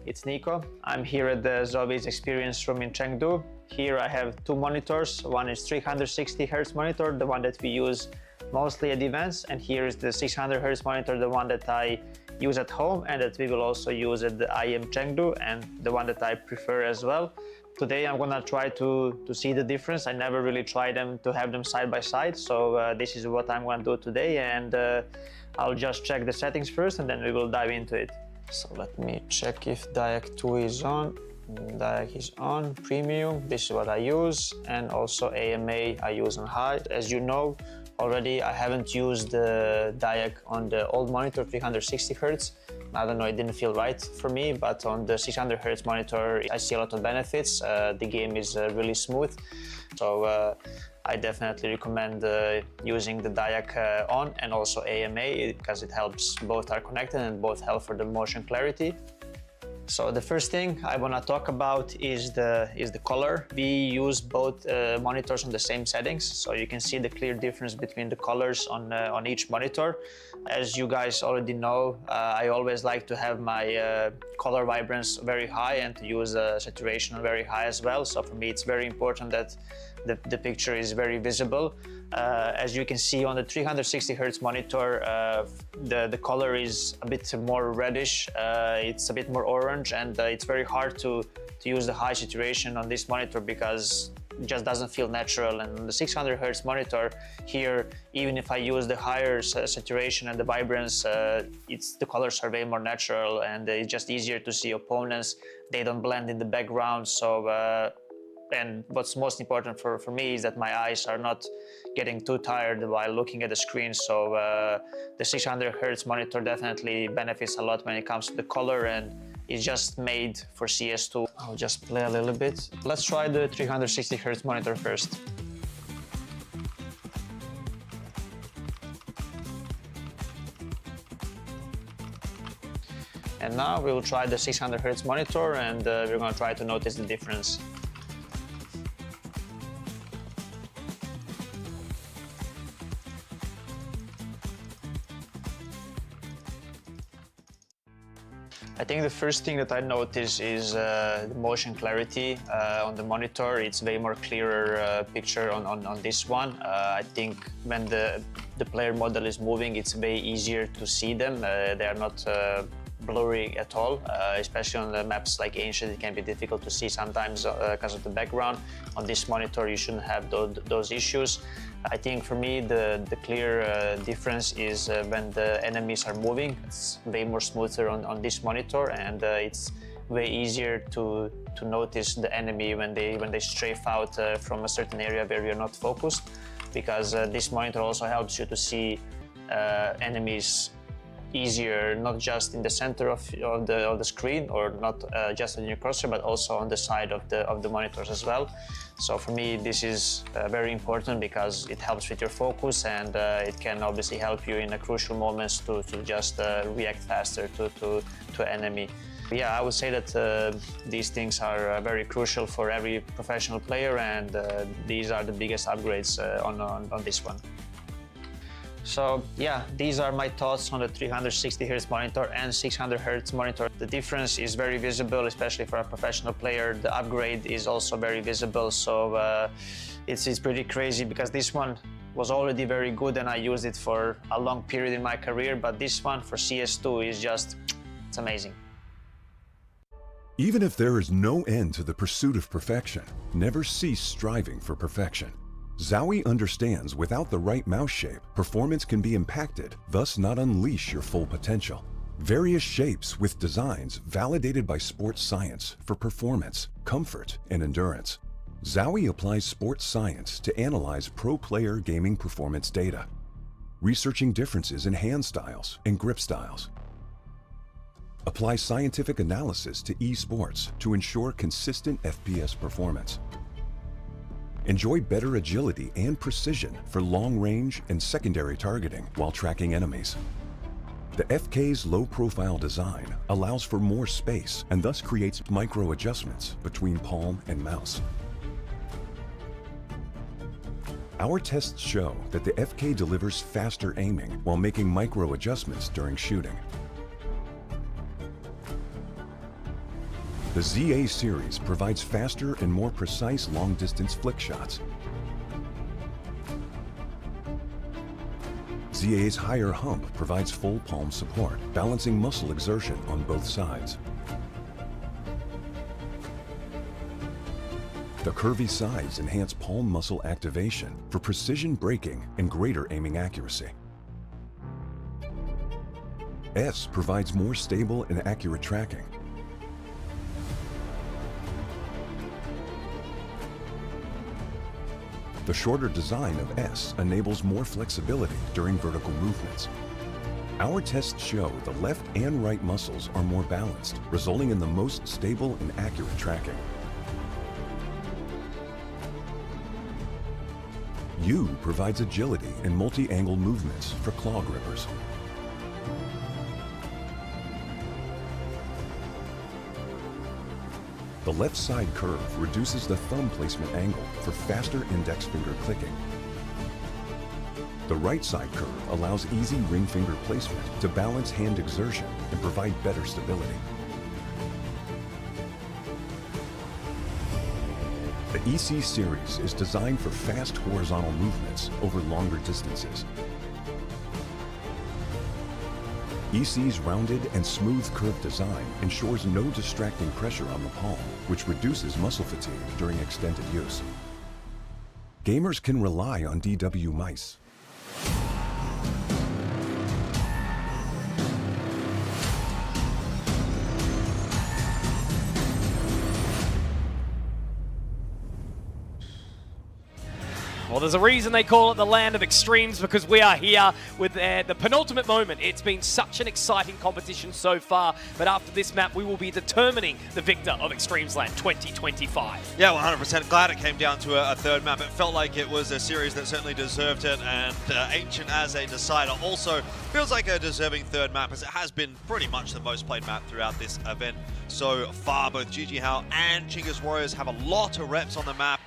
it's Nico. I'm here at the ZOWIE Experience Room in Chengdu. Here I have two monitors. One is 360 Hz monitor, the one that we use mostly at events, and here is the 600 Hz monitor, the one that I use at home and that we will also use at the IEM Chengdu, and the one that I prefer as well. Today I'm gonna try to see the difference. I never really tried them to have them side by side, so this is what I'm gonna do today, and I'll just check the settings first and then we will dive into it. So let me check if DIAC 2 is on. DIAC is on, premium, this is what I use, and also AMA I use on high. As you know already, I haven't used the DIAC on the old monitor 360 Hz. I don't know, it didn't feel right for me, but on the 600 Hz monitor I see a lot of benefits. The game is really smooth, so I definitely recommend using the DIAC on and also AMA, because it helps, both are connected and both help for the motion clarity. So the first thing I want to talk about is the color. We use both monitors on the same settings, so you can see the clear difference between the colors on each monitor. As you guys already know, I always like to have my color vibrance very high and to use saturation very high as well. So for me, it's very important that the picture is very visible. As you can see on the 360 Hz monitor, the color is a bit more reddish, it's a bit more orange, and it's very hard to use the high saturation on this monitor because it just doesn't feel natural. And on the 600 Hz monitor here, even if I use the higher saturation and the vibrance, the colors are way more natural, and it's just easier to see opponents. They don't blend in the background. So and what's most important for me is that my eyes are not getting too tired while looking at the screen. So the 600 Hz monitor definitely benefits a lot when it comes to the color, and it's just made for CS2. I'll just play a little bit. Let's try the 360 Hz monitor first. And now we will try the 600 Hz monitor, and we're going to try to notice the difference. I think the first thing that I notice is the motion clarity on the monitor. It's way more clearer picture on this one. I think when the player model is moving, it's way easier to see them. They are not blurry at all, especially on the maps like Ancient. It can be difficult to see sometimes because of the background. On this monitor, you shouldn't have those issues. I think for me, the clear difference is when the enemies are moving. It's way more smoother on this monitor, and it's way easier to notice the enemy when they strafe out from a certain area where you're not focused, because this monitor also helps you to see enemies easier, not just in the center of the screen, or not just in your crosshair, but also on the side of the monitors as well. So for me, this is very important because it helps with your focus, and it can obviously help you in crucial moments to just react faster to enemy. Yeah, I would say that these things are very crucial for every professional player, and these are the biggest upgrades on this one. So yeah, these are my thoughts on the 360 Hz monitor and 600 Hz monitor. The difference is very visible, especially for a professional player. The upgrade is also very visible, so it's pretty crazy because this one was already very good and I used it for a long period in my career, but this one for CS2 is just, it's amazing. Even if there is no end to the pursuit of perfection, never cease striving for perfection. ZOWIE understands without the right mouse shape, performance can be impacted, thus not unleash your full potential. Various shapes with designs validated by sports science for performance, comfort, and endurance. ZOWIE applies sports science to analyze pro player gaming performance data, researching differences in hand styles and grip styles. Apply scientific analysis to esports to ensure consistent FPS performance. Enjoy better agility and precision for long-range and secondary targeting while tracking enemies. The FK's low-profile design allows for more space and thus creates micro-adjustments between palm and mouse. Our tests show that the FK delivers faster aiming while making micro-adjustments during shooting. The ZA series provides faster and more precise long-distance flick shots. ZA's higher hump provides full palm support, balancing muscle exertion on both sides. The curvy sides enhance palm muscle activation for precision braking and greater aiming accuracy. S provides more stable and accurate tracking. The shorter design of S enables more flexibility during vertical movements. Our tests show the left and right muscles are more balanced, resulting in the most stable and accurate tracking. U provides agility and multi-angle movements for claw grippers. The left side curve reduces the thumb placement angle for faster index finger clicking. The right side curve allows easy ring finger placement to balance hand exertion and provide better stability. The EC series is designed for fast horizontal movements over longer distances. EC's rounded and smooth curved design ensures no distracting pressure on the palm, which reduces muscle fatigue during extended use. Gamers can rely on DW mice. Well, there's a reason they call it the land of extremes, because we are here with the penultimate moment. It's been such an exciting competition so far, but after this map, we will be determining the victor of Extremesland 2025. Yeah, 100%. Glad it came down to a third map. It felt like it was a series that certainly deserved it, and Ancient as a decider also feels like a deserving third map, as it has been pretty much the most played map throughout this event so far. Both GG Hao and Chinggis Warriors have a lot of reps on the map.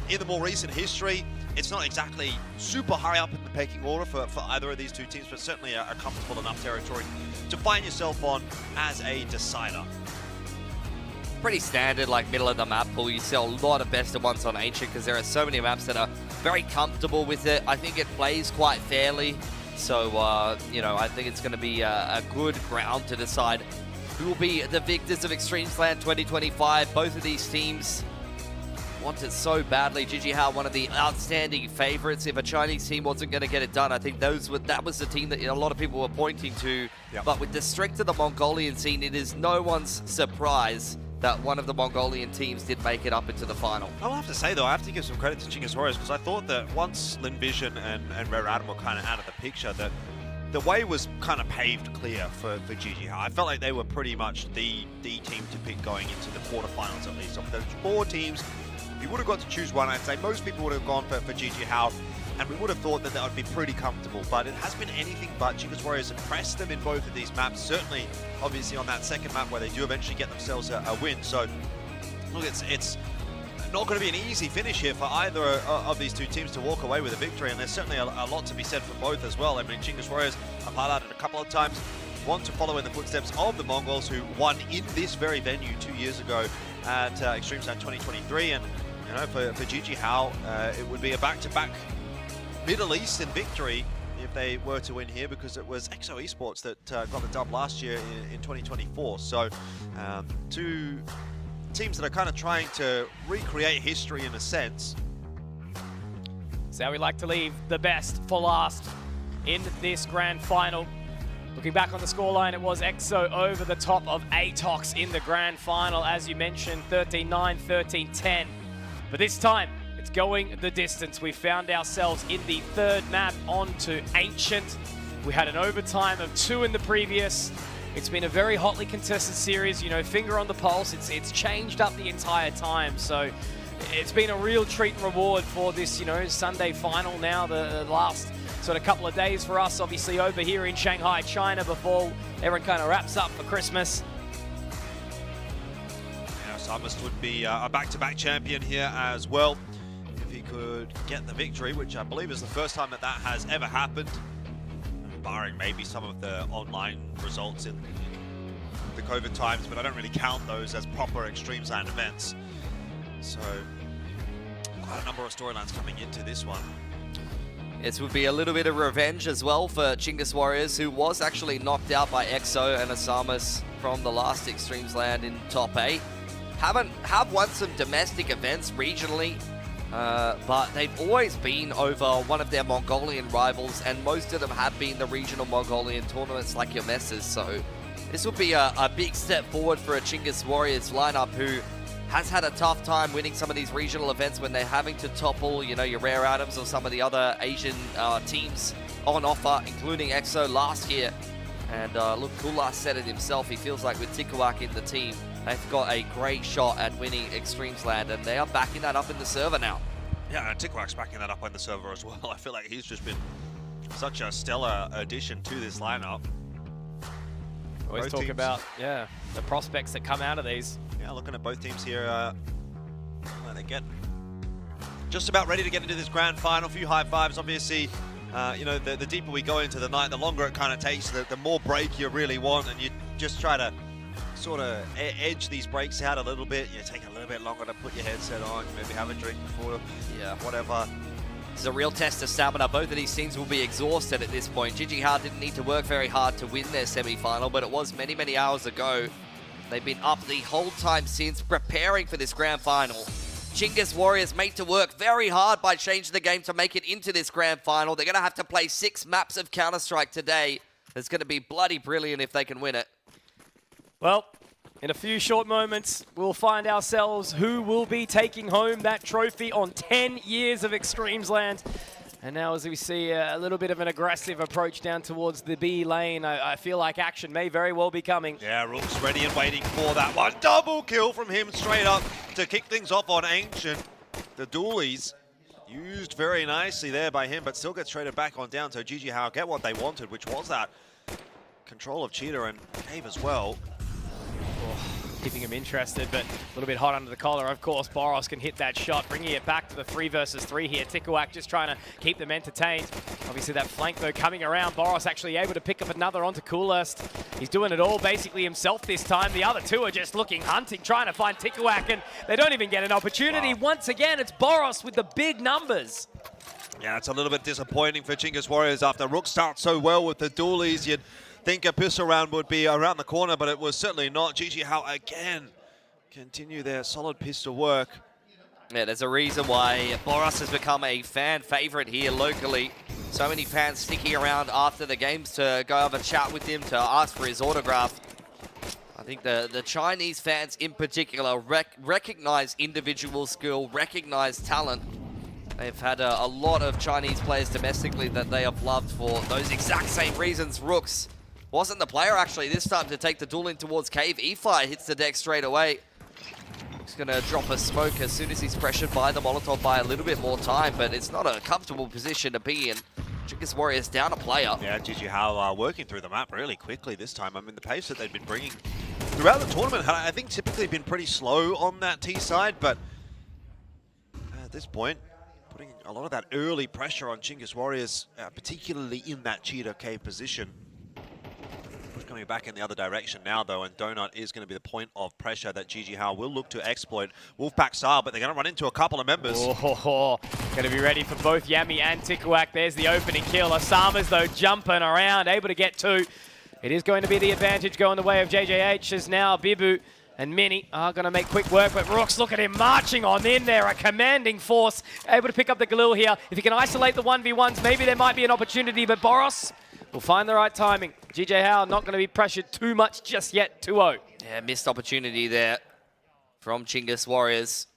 In the more recent history, it's not exactly super high up in the pecking order for either of these two teams, but certainly a comfortable enough territory to find yourself on as a decider. Pretty standard, like middle of the map pool. You see a lot of best of ones on Ancient because there are so many maps that are very comfortable with it. I think it plays quite fairly. So, you know, I think it's going to be a good ground to decide who will be the victors of Extremesland 2025. Both of these teams want it so badly. GG Hao, one of the outstanding favorites. If a Chinese team wasn't going to get it done, I think that was the team that a lot of people were pointing to. Yep. But with the strength of the Mongolian scene, it is no one's surprise that one of the Mongolian teams did make it up into the final. I'll have to say, though, I have to give some credit to Chinggis Warriors, because I thought that once Lin Vision and Rare Adam were kind of out of the picture, that the way was kind of paved clear for GG Hao. I felt like they were pretty much the team to pick going into the quarterfinals, at least. Of those four teams, if you would have got to choose one, I'd say most people would have gone for GG Hao, and we would have thought that that would be pretty comfortable, but it has been anything but. Chinggis Warriors impressed them in both of these maps, certainly, obviously, on that second map where they do eventually get themselves a win. So, look, it's not going to be an easy finish here for either of these two teams to walk away with a victory, and there's certainly a lot to be said for both as well. I mean, Chinggis Warriors, I've highlighted a couple of times, want to follow in the footsteps of the Mongols, who won in this very venue 2 years ago at Extremesland 2023, and you know, for GG Hao, it would be a back-to-back Middle Eastern victory if they were to win here, because it was EXO Esports that got the dub last year in 2024. So two teams that are kind of trying to recreate history in a sense. So how we like to leave the best for last in this grand final. Looking back on the scoreline, it was EXO over the top of Atox in the grand final, as you mentioned, 13-9, 13-10. But this time, it's going the distance. We found ourselves in the third map onto Ancient. We had an overtime of 2 in the previous. It's been a very hotly contested series, you know, finger on the pulse. It's changed up the entire time. So it's been a real treat and reward for this, you know, Sunday final now, the last sort of couple of days for us, obviously, over here in Shanghai, China, before everyone kind of wraps up for Christmas. Samus would be a back-to-back champion here as well, if he could get the victory, which I believe is the first time that has ever happened, barring maybe some of the online results in the COVID times, but I don't really count those as proper Extremesland events. So quite a number of storylines coming into this one. This would be a little bit of revenge as well for Chinggis Warriors, who was actually knocked out by EXO and Asamas from the last Extremesland in top 8. Have won some domestic events regionally, but they've always been over one of their Mongolian rivals, and most of them have been the regional Mongolian tournaments like your messes. So this would be a big step forward for a Chinggis Warriors lineup who has had a tough time winning some of these regional events when they're having to topple, you know, your Rare Atoms or some of the other Asian teams on offer, including EXO last year. And look, Kulas said it himself. He feels like with Tikuak in the team, they've got a great shot at winning Extremesland, and they are backing that up in the server now. Yeah, and Tikuak's backing that up on the server as well. I feel like he's just been such a stellar addition to this lineup. Always Both talk teams. about, yeah, the prospects that come out of these. Yeah, looking at both teams here, they get just about ready to get into this grand final. A few high fives, obviously. You know, the deeper we go into the night, the longer it kind of takes, the more break you really want, and you just try to sort of edge these breaks out a little bit. You take a little bit longer to put your headset on, maybe have a drink before, yeah, whatever. It's a real test of stamina. Both of these teams will be exhausted at this point. GGHao didn't need to work very hard to win their semi-final, but it was many, many hours ago. They've been up the whole time since, preparing for this grand final. Chinggis Warriors made to work very hard by changing the game to make it into this grand final. They're going to have to play 6 maps of Counter-Strike today. It's going to be bloody brilliant if they can win it. Well, in a few short moments, we'll find ourselves who will be taking home that trophy on 10 years of Extremesland. And now as we see a little bit of an aggressive approach down towards the B lane, I feel like action may very well be coming. Yeah, Rook's ready and waiting for that one. Double kill from him straight up to kick things off on Ancient. The dualies used very nicely there by him, but still gets traded back on down. So GGHao get what they wanted, which was that control of Cheetah and Cave as well. Keeping him interested, but a little bit hot under the collar. Of course, Boros can hit that shot, bringing it back to the 3 versus 3 here. Tikuak just trying to keep them entertained. Obviously, that flank, though, coming around. Boros actually able to pick up another onto Coolest. He's doing it all basically himself this time. The other two are just looking, hunting, trying to find Tikuak, and they don't even get an opportunity. Wow. Once again, it's Boros with the big numbers. Yeah, it's a little bit disappointing for Chinggis Warriors after Rook starts so well with the dualies. You'd think a pistol round would be around the corner, but it was certainly not. GGHao again continue their solid pistol work. Yeah, there's a reason why Boros has become a fan favorite here locally. So many fans sticking around after the games to go have a chat with him, to ask for his autograph. I think the Chinese fans in particular recognize individual skill, recognize talent. They've had a lot of Chinese players domestically that they have loved for those exact same reasons. Rooks wasn't the player actually this time to take the duel in towards Cave. E-Fire hits the deck straight away. He's going to drop a smoke as soon as he's pressured by the Molotov by a little bit more time, but it's not a comfortable position to be in. Chinggis Warriors down a player. Yeah, GGHao working through the map really quickly this time. I mean, the pace that they've been bringing throughout the tournament had, I think, typically been pretty slow on that T side, but at this point, putting a lot of that early pressure on Chinggis Warriors, particularly in that Cheetah Cave position. Coming back in the other direction now, though, and Donut is going to be the point of pressure that GGHao will look to exploit. Wolfpack style, but they're going to run into a couple of members. Oh, going to be ready for both Yami and Tikuak. There's the opening kill. Asamas, though, jumping around, able to get 2. It is going to be the advantage going the way of JJH, as now Bibu and Mini are going to make quick work, but Rooks, look at him marching on in there, a commanding force, able to pick up the Galil here. If he can isolate the 1v1s, maybe there might be an opportunity, but Boros will find the right timing. GGHao not going to be pressured too much just yet, 2-0. Yeah, missed opportunity there from Chinggis Warriors.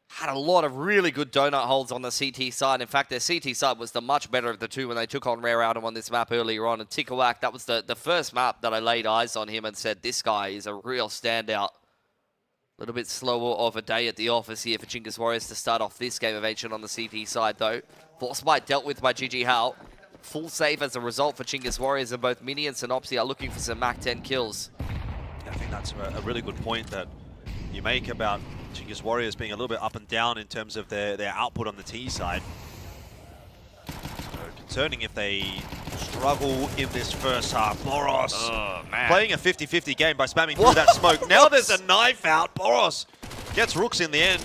Had a lot of really good donut holds on the CT side. In fact, their CT side was the much better of the two when they took on Rare Atom on this map earlier on. And Tikuak, that was the first map that I laid eyes on him and said, this guy is a real standout. A little bit slower of a day at the office here for Chinggis Warriors to start off this game of Ancient on the CT side, though. Force Bite dealt with by GGHao. Full save as a result for Chinggis Warriors, and both Mini and Synopsy are looking for some Mach 10 kills. I think that's a really good point that you make about Chinggis Warriors being a little bit up and down in terms of their output on the T side. So concerning if they struggle in this first half. Boros playing a 50-50 game by spamming through that smoke. Now there's a knife out. Boros gets Rooks in the end.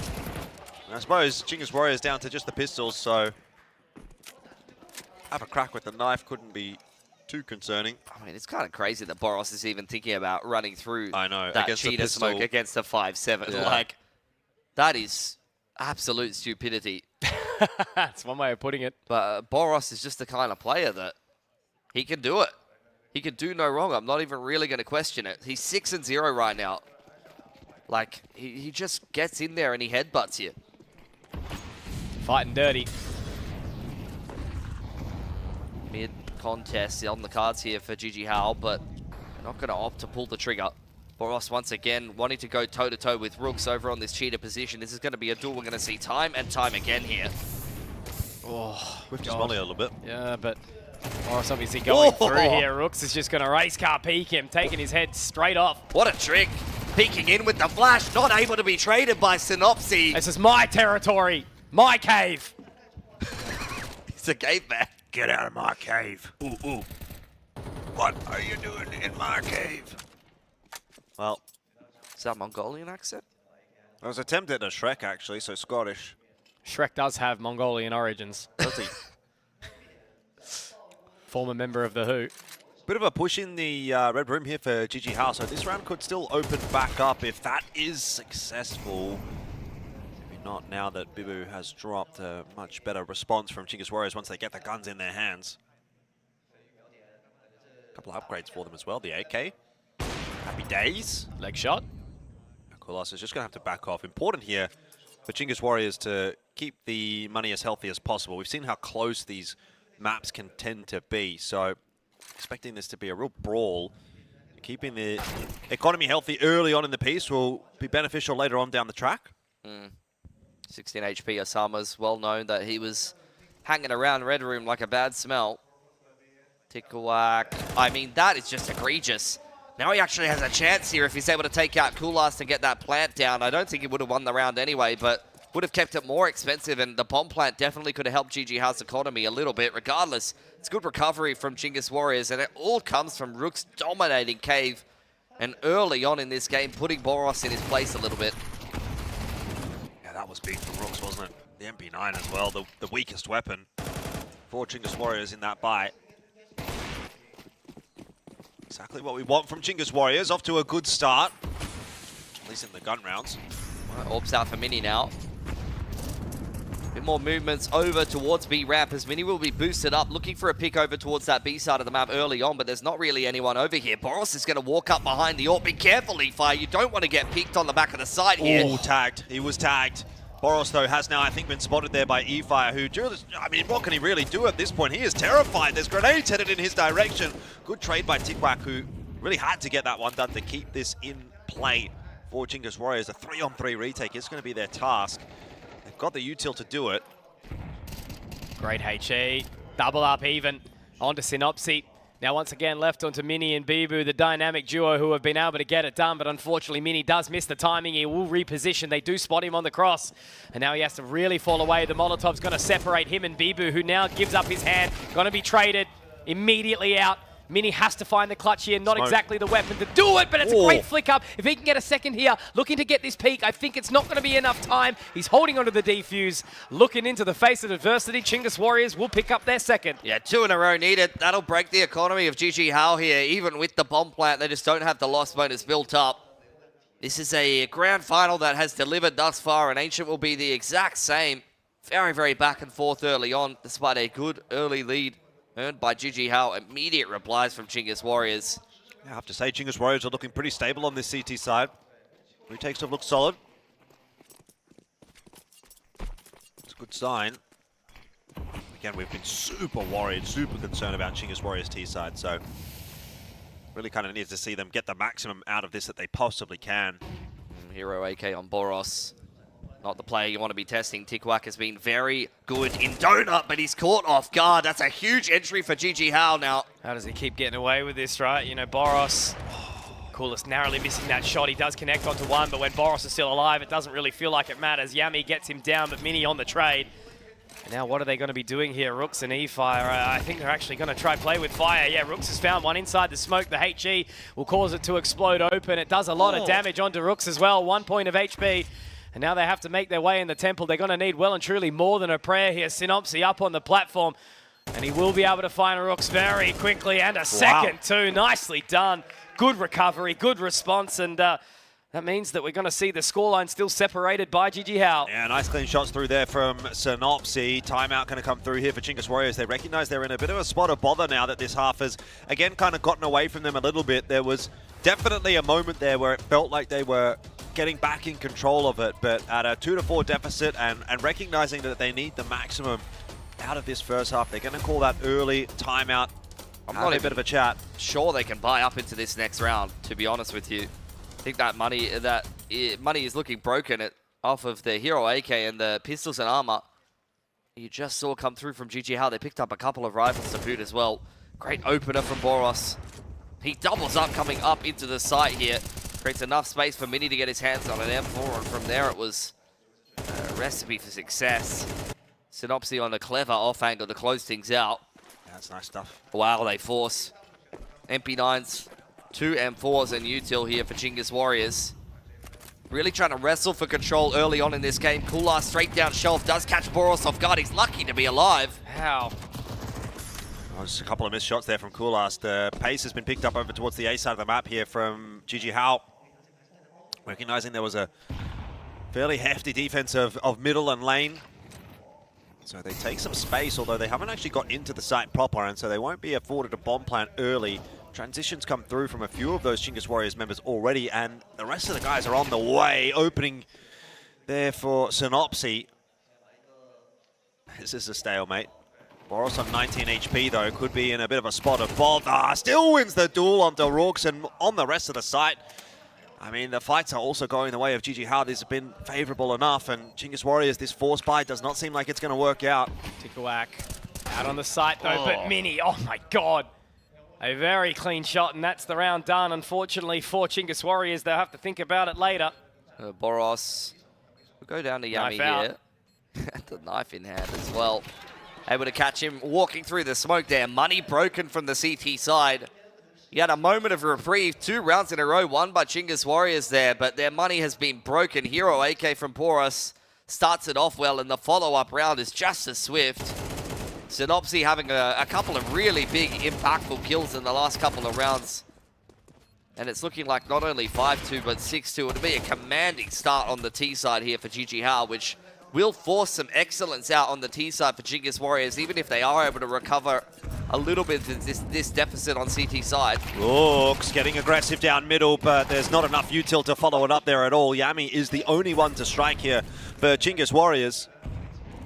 And I suppose Chingus Warriors down to just the pistols, so have a crack with the knife couldn't be too concerning. I mean, it's kind of crazy that Boros is even thinking about running through that against cheetah smoke against a 5-7. Yeah. Like, that is absolute stupidity. That's one way of putting it. But Boros is just the kind of player that he can do it. He can do no wrong. I'm not even really going to question it. He's 6-0 right now. Like, he just gets in there and he headbutts you. Fighting dirty. Mid contest on the cards here for GG Hao, but not going to opt to pull the trigger. Boros once again wanting to go toe-to-toe with Rooks over on this cheetah position. This is going to be a duel we're going to see time and time again here. Oh, whipped his molly a little bit. Yeah, but Boros obviously going through here. Rooks is just going to race car peek him, taking his head straight off. What a trick. Peeking in with the flash, not able to be traded by Synopsy. This is my territory, my cave. It's a cave man. Get out of my cave. Ooh, ooh. What are you doing in my cave? Well, is that a Mongolian accent? I was attempted at Shrek, actually, so Scottish. Shrek does have Mongolian origins. Does he? Former member of the Who. Bit of a push in the red room here for GG Hao, so this round could still open back up if that is successful. Maybe not now that Bibu has dropped a much better response from Chingus Warriors once they get the guns in their hands. A couple of upgrades for them as well, the AK. Happy days. Leg shot. Kulas is just going to have to back off. Important here for Chingus Warriors to keep the money as healthy as possible. We've seen how close these maps can tend to be, so expecting this to be a real brawl. Keeping the economy healthy early on in the piece will be beneficial later on down the track. 16 HP Osama's well known that he was hanging around Red Room like a bad smell. Ticklewack. I mean, that is just egregious. Now he actually has a chance here if he's able to take out Kulas and get that plant down. I don't think he would have won the round anyway, but would have kept it more expensive, and the bomb plant definitely could have helped GG Hao's economy a little bit. Regardless, it's good recovery from Chingus Warriors, and it all comes from Rooks dominating Cave and early on in this game putting Boros in his place a little bit. Yeah, that was big for Rooks, wasn't it? The MP9 as well, the weakest weapon for Chingus Warriors in that bite. Exactly what we want from Chingus Warriors. Off to a good start, at least in the gun rounds. Right, Orbs out for Mini now. Bit more movements over towards B ramp as Mini will be boosted up, looking for a pick over towards that B side of the map early on, but there's not really anyone over here. Boros is going to walk up behind the Orb. Be careful, Leafire. You don't want to get peeked on the back of the side here. Oh, tagged. He was tagged. Boros, though, has now, I think, been spotted there by eFire, who, I mean, what can he really do at this point? He is terrified. There's grenades headed in his direction. Good trade by Tikwak, who really had to get that one done to keep this in play for Chingus Warriors. A 3-on-3 retake is going to be their task. They've got the util to do it. Great HE. Double up even. Onto Synopsy. Now once again left onto Mini and Bibu, the dynamic duo who have been able to get it done, but unfortunately Mini does miss the timing. He will reposition. They do spot him on the cross, and now he has to really fall away. The Molotov's going to separate him and Bibu, who now gives up his hand. Going to be traded immediately out. Mini has to find the clutch here. Not exactly the weapon to do it, but it's a great flick up. If he can get a second here, looking to get this peak, I think it's not going to be enough time. He's holding onto the defuse, looking into the face of adversity. Chingus Warriors will pick up their second. Yeah, 2 in a row needed. That'll break the economy of GG Hao here. Even with the bomb plant, they just don't have the loss bonus built up. This is a grand final that has delivered thus far, and Ancient will be the exact same. Very, very back and forth early on, despite a good early lead earned by GG Hao. Immediate replies from Chingus Warriors. I have to say, Chingus Warriors are looking pretty stable on this CT side. Retakes have looked solid. It's a good sign. Again, we've been super worried, super concerned about Chingus Warriors T side, so really kind of need to see them get the maximum out of this that they possibly can. Hero AK on Boros. Not the player you want to be testing. Tikwak has been very good in Donut, but he's caught off guard. That's a huge entry for GG Hao now. How does he keep getting away with this, right? You know, Boros, Coolest narrowly missing that shot. He does connect onto one, but when Boros is still alive, it doesn't really feel like it matters. Yami gets him down, but Mini on the trade. Now what are they going to be doing here? Rooks and E-Fire, I think they're actually going to try play with fire. Yeah, Rooks has found one inside the smoke. The HE will cause it to explode open. It does a lot of damage onto Rooks as well. 1 point of HP. And now they have to make their way in the temple. They're going to need well and truly more than a prayer here. Synopsy up on the platform. And he will be able to find Rooks very quickly. And a second too. Nicely done. Good recovery, good response. And that means that we're going to see the scoreline still separated by GG Hao. Yeah, nice clean shots through there from Synopsy. Timeout going to come through here for Chingus Warriors. They recognize they're in a bit of a spot of bother now that this half has, again, kind of gotten away from them a little bit. There was definitely a moment there where it felt like they were getting back in control of it, but at a 2-4 deficit and recognizing that they need the maximum out of this first half, they're going to call that early timeout. I'm not a bit of a chat. Sure they can buy up into this next round, to be honest with you. I think that money is looking broken off of the Hero AK and the pistols and armor. You just saw come through from GG Hao. They picked up a couple of rifles to boot as well. Great opener from Boros. He doubles up coming up into the site here. Creates enough space for Mini to get his hands on an M4, and from there it was a recipe for success. Synopsy on a clever off angle to close things out. That's nice stuff. Wow, they force MP9s. 2 M4s and util here for Chingus Warriors. Really trying to wrestle for control early on in this game. Kula straight down shelf, does catch Boros off guard. He's lucky to be alive. How? Oh, just a couple of missed shots there from Kulas. The pace has been picked up over towards the A side of the map here from GG Hao. Recognizing there was a fairly hefty defense of middle and lane. So they take some space, although they haven't actually got into the site proper, and so they won't be afforded a bomb plant early. Transitions come through from a few of those Chingus Warriors members already, and the rest of the guys are on the way. Opening there for Synopsy. This is a stalemate. Boros on 19 HP, though, could be in a bit of a spot of bother. Still wins the duel onto Rooks, and on the rest of the site, I mean, the fights are also going the way of GG Hao. These have been favorable enough, and Chingus Warriors, this force buy does not seem like it's going to work out. Tikawak out on the site, though, but Mini, oh my god. A very clean shot, and that's the round done. Unfortunately for Chingus Warriors, they'll have to think about it later. Boros will go down to Yami here. The knife in hand as well. Able to catch him walking through the smoke there. Money broken from the CT side. He had a moment of reprieve. 2 rounds in a row won by Chingus Warriors there, but their money has been broken. Hero AK from Boros starts it off well, and the follow-up round is just as swift. Synopsy having a couple of really big, impactful kills in the last couple of rounds. And it's looking like not only 5-2, but 6-2. It'll be a commanding start on the T side here for GG Hao, which will force some excellence out on the T side for Chingus Warriors, even if they are able to recover a little bit of this deficit on CT side. Rooks getting aggressive down middle, but there's not enough util to follow it up there at all. Yami is the only one to strike here for Chingus Warriors.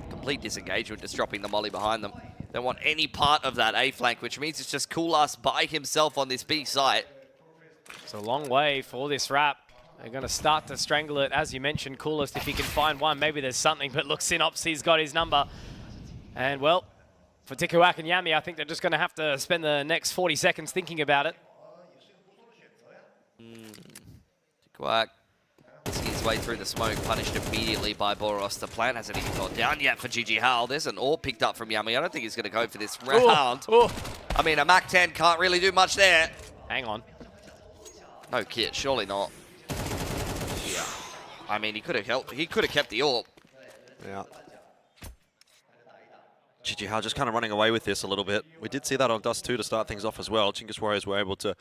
Complete disengagement, just dropping the molly behind them. Don't want any part of that A flank, which means it's just Kulas by himself on this B site. It's a long way for this wrap. They're going to start to strangle it. As you mentioned, Coolest, if he can find one, maybe there's something. But look, Synopsy's got his number. And, well, for Tikawak and Yami, I think they're just going to have to spend the next 40 seconds thinking about it. Tikawak whisking his way through the smoke, punished immediately by Boros. The plant hasn't even gone down yet for GG Hao. There's an AWP picked up from Yami. I don't think he's going to go for this round. I mean, a MAC-10 can't really do much there. Hang on. No kit, surely not. Yeah. I mean, he could have helped. He could have kept the AWP. Yeah. GG Hao just kind of running away with this a little bit. We did see that on Dust 2 to start things off as well. Chingus Warriors were able to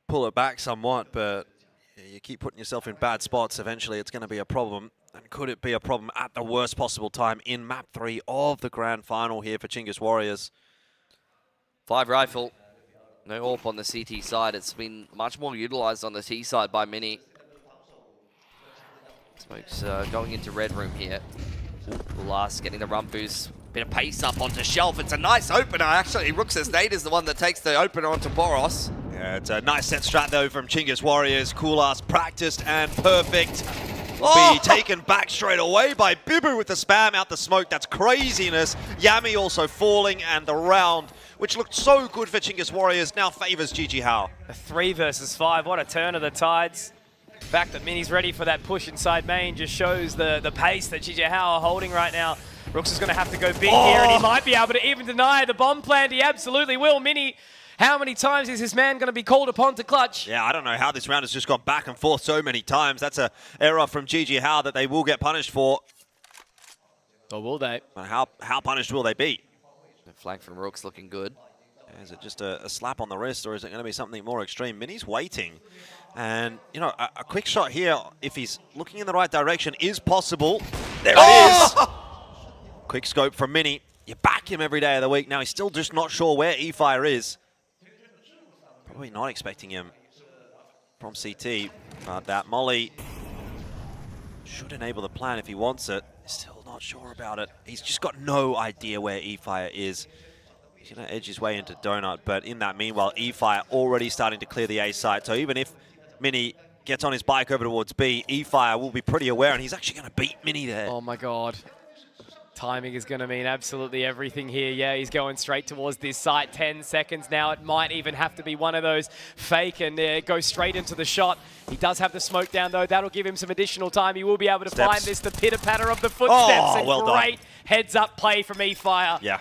pull it back somewhat, but you keep putting yourself in bad spots. Eventually, it's going to be a problem. And could it be a problem at the worst possible time in Map 3 of the Grand Final here for Chingus Warriors? 5 rifle. No AWP on the CT side. It's been much more utilized on the T side by Mini. Smoke's going into red room here. Last getting the run boost. Bit of pace up onto shelf. It's a nice opener, actually. Rooks' Nate is the one that takes the opener onto Boros. Yeah, it's a nice set strat, though, from Chingus Warriors. Kulas practiced and perfect. Be taken back straight away by Bibu with the spam out the smoke. That's craziness. Yami also falling, and the round, which looked so good for Chingus Warriors, now favors GG Hao. A 3 versus 5. What a turn of the tides. The fact that Mini's ready for that push inside main just shows the pace that GG Hao are holding right now. Rooks is going to have to go big here, and he might be able to even deny the bomb plant. He absolutely will. Mini, how many times is this man going to be called upon to clutch? Yeah, I don't know how this round has just gone back and forth so many times. That's an error from GG How that they will get punished for. Or will they? But how punished will they be? The flank from Rooks looking good. Is it just a slap on the wrist, or is it going to be something more extreme? Mini's waiting. And, you know, a quick shot here, if he's looking in the right direction, is possible. There it is! Quick scope from Mini. You back him every day of the week. Now he's still just not sure where eFire is. Probably not expecting him from CT. But that molly should enable the plan if he wants it. Still not sure about it. He's just got no idea where eFire is. He's going to edge his way into Donut, but in that meanwhile, eFire already starting to clear the A side. So even if Mini gets on his bike over towards B, eFire will be pretty aware, and he's actually going to beat Mini there. Oh my God. Timing is going to mean absolutely everything here. Yeah, he's going straight towards this site. 10 seconds now. It might even have to be one of those fake and go straight into the shot. He does have the smoke down, though. That'll give him some additional time. He will be able to find this, the pitter-patter of the footsteps. And well great heads-up play from eFire. Yeah.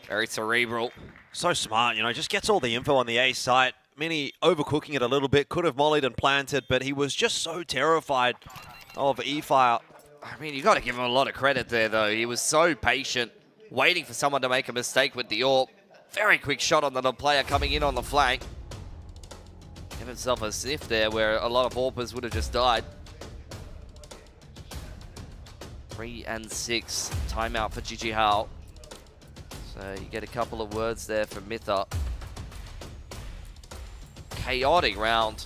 Very cerebral. So smart, you know, just gets all the info on the A site. Mini overcooking it a little bit, could have mollied and planted, but he was just so terrified of eFire. I mean, you got to give him a lot of credit there, though. He was so patient, waiting for someone to make a mistake with the AWP. Very quick shot on the player coming in on the flank. Give himself a sniff there where a lot of AWPers would have just died. 3 and 6. Timeout for GG How. So you get a couple of words there from Mitha. Chaotic round.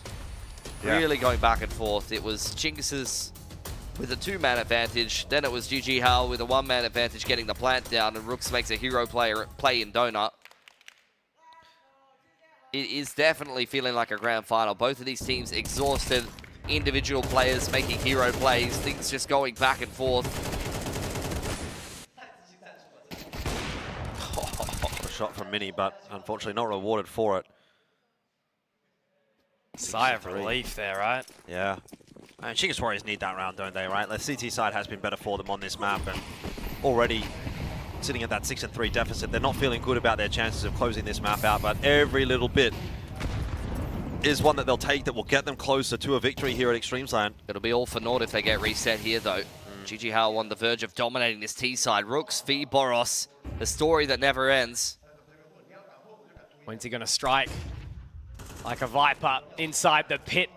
Yeah. Really going back and forth. It was Chinggis's with a 2-man advantage. Then it was GG How with a 1-man advantage getting the plant down, and Rooks makes a hero play in Donut. It is definitely feeling like a grand final. Both of these teams exhausted. Individual players making hero plays. Things just going back and forth. A shot from Mini, but unfortunately not rewarded for it. Sigh of relief there, right? Yeah. And Chinggis Warriors need that round, don't they, right? The CT side has been better for them on this map, and already sitting at that 6-3 deficit. They're not feeling good about their chances of closing this map out, but every little bit is one that they'll take that will get them closer to a victory here at Extremesland. It'll be all for naught if they get reset here, though. GG How on the verge of dominating this T side. Rooks v Boros, the story that never ends. When's he going to strike? Like a Viper inside the pit.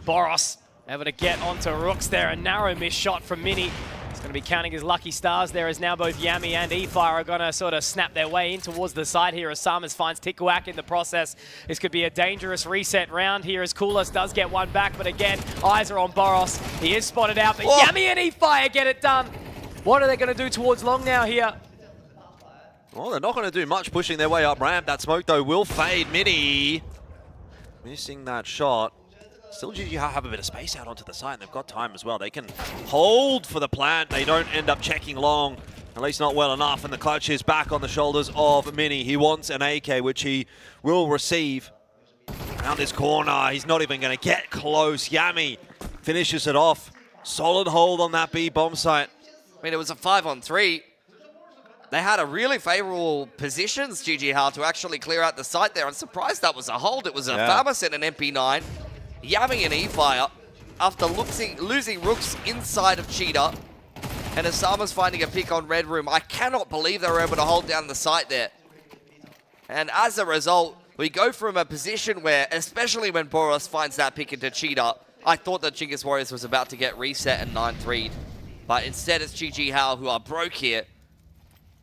Boros able to get onto Rooks there. A narrow miss shot from Mini. He's going to be counting his lucky stars there as now both Yami and eFire are going to sort of snap their way in towards the side here as Samas finds Tikuak in the process. This could be a dangerous reset round here as Koulis does get one back, but again, eyes are on Boros. He is spotted out, but Yami and eFire get it done. What are they going to do towards long now here? Well, they're not going to do much pushing their way up ramp. That smoke, though, will fade. Mini missing that shot. Still, GG have a bit of space out onto the side, and they've got time as well. They can hold for the plant. They don't end up checking long, at least not well enough, and the clutch is back on the shoulders of Mini. He wants an AK, which he will receive. Around this corner, he's not even going to get close. Yami finishes it off. Solid hold on that B bomb site. I mean, it was a 5-on-3. They had a really favorable positions, GG How, to actually clear out the site there. I'm surprised that was a hold. It was a Famas and an MP9. Yami and eFire, after losing Rooks inside of Cheetah, and Asama's finding a pick on Red Room. I cannot believe they were able to hold down the site there. And as a result, we go from a position where, especially when Boros finds that pick into Cheetah, I thought that Chinggis Warriors was about to get reset and 9-3'd. But instead it's GG How who are broke here.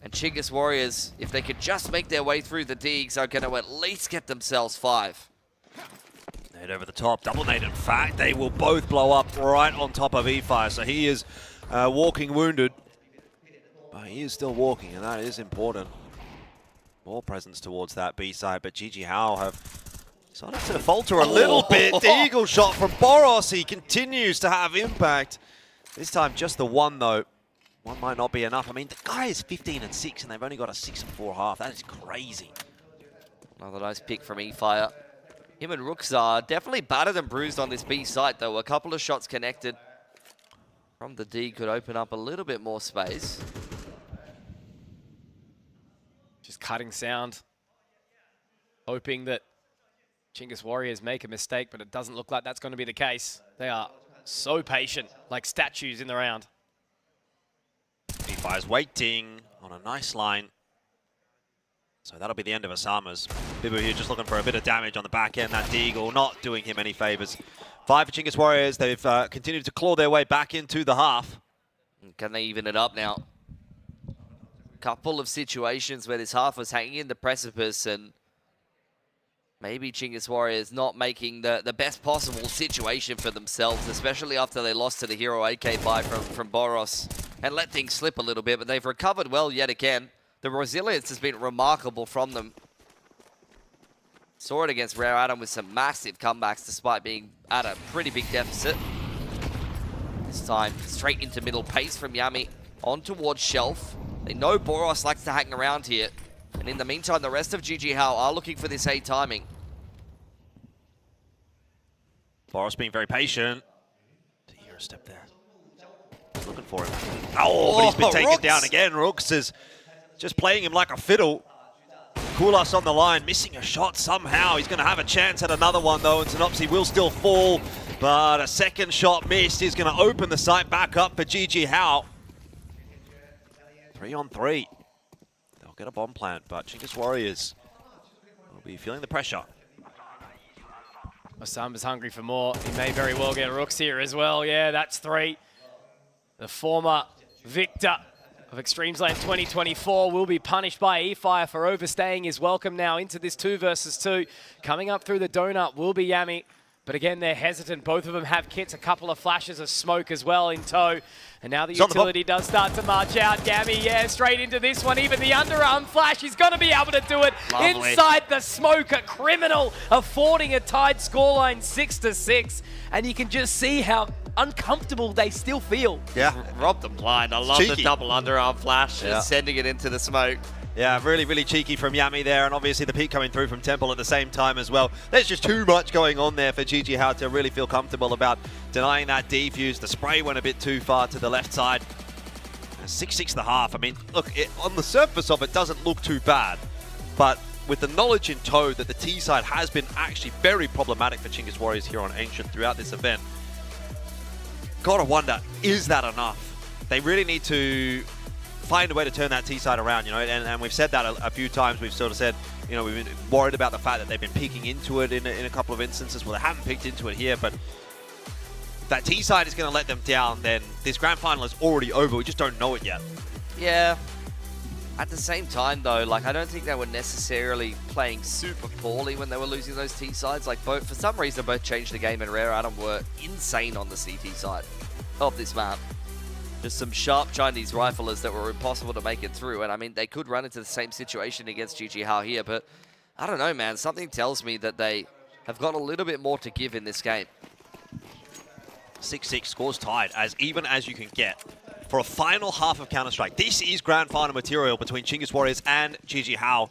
And Chinggis Warriors, if they could just make their way through the digs, are going to at least get themselves 5. Nade over the top, double nade. In fact, they will both blow up right on top of eFire. So he is walking wounded, but he is still walking, and that is important. More presence towards that B side, but GG How have started to falter a little bit. The eagle shot from Boros. He continues to have impact. This time just the one, though. One might not be enough. I mean, the guy is 15-6, and they've only got a 6-4 half. That is crazy. Another nice pick from eFire. Him and Rooks are definitely battered and bruised on this B site, though. A couple of shots connected from the D could open up a little bit more space. cutting sound. Hoping that Chingus Warriors make a mistake, but it doesn't look like that's going to be the case. They are so patient, like statues in the round. P5's waiting on a nice line. So that'll be the end of Osama's. Bibu here just looking for a bit of damage on the back end. That Deagle not doing him any favors. 5 for Chingus Warriors. They've continued to claw their way back into the half. Can they even it up now? Couple of situations where this half was hanging in the precipice, and maybe Chingus Warriors not making the best possible situation for themselves, especially after they lost to the hero AK5 from Boros and let things slip a little bit, but they've recovered well yet again. The resilience has been remarkable from them. Saw it against Rare Adam with some massive comebacks despite being at a pretty big deficit. This time, straight into middle pace from Yami on towards Shelf. They know Boros likes to hang around here. And in the meantime, the rest of GG Hao are looking for this A timing. Boros being very patient. Here a step there. Looking for him. Oh, but he's been taken Rooks down again. Rooks is just playing him like a fiddle. Kulas on the line, missing a shot somehow. He's going to have a chance at another one, though, and Synopsy will still fall. But a second shot missed is going to open the sight back up for GG Hao. 3 on 3. They'll get a bomb plant, but Chingus Warriors will be feeling the pressure. Osama's hungry for more. He may very well get Rooks here as well. Yeah, that's 3. The former victor of Extremesland 2024 will be punished by eFire for overstaying his welcome now into this 2 versus 2. Coming up through the donut will be Yami. But again, they're hesitant. Both of them have kits, a couple of flashes of smoke as well in tow. And now the utility does start to march out. Yami, yeah, straight into this one. Even the underarm flash, he's going to be able to do it. Lovely. Inside the smoke, a criminal affording a tied scoreline 6-6. And you can just see how uncomfortable they still feel. Yeah. Robbed them blind. I love the double underarm flash, just sending it into the smoke. Yeah, really, really cheeky from Yami there, and obviously the peak coming through from Temple at the same time as well. There's just too much going on there for GG Hao to really feel comfortable about denying that defuse. The spray went a bit too far to the left side. 6-6 the half. I mean, look, on the surface of it doesn't look too bad, but with the knowledge in tow that the T side has been actually very problematic for Chingus Warriors here on Ancient throughout this event, gotta wonder, is that enough? They really need to find a way to turn that T side around, you know, and we've said that a few times. We've sort of said, you know, we've been worried about the fact that they've been peeking into it in a couple of instances. Well, they haven't peeked into it here, but if that T side is going to let them down, then this grand final is already over. We just don't know it yet. Yeah. At the same time, though, like, I don't think they were necessarily playing super poorly when they were losing those T sides. Like, both, for some reason, both changed the game, and Rare Adam were insane on the CT side of this map. Just some sharp Chinese riflers that were impossible to make it through. And I mean, they could run into the same situation against GG Hao here, but I don't know, man. Something tells me that they have got a little bit more to give in this game. 6-6 scores tied, as even as you can get for a final half of Counter-Strike. This is grand final material between Chingus Warriors and GG Hao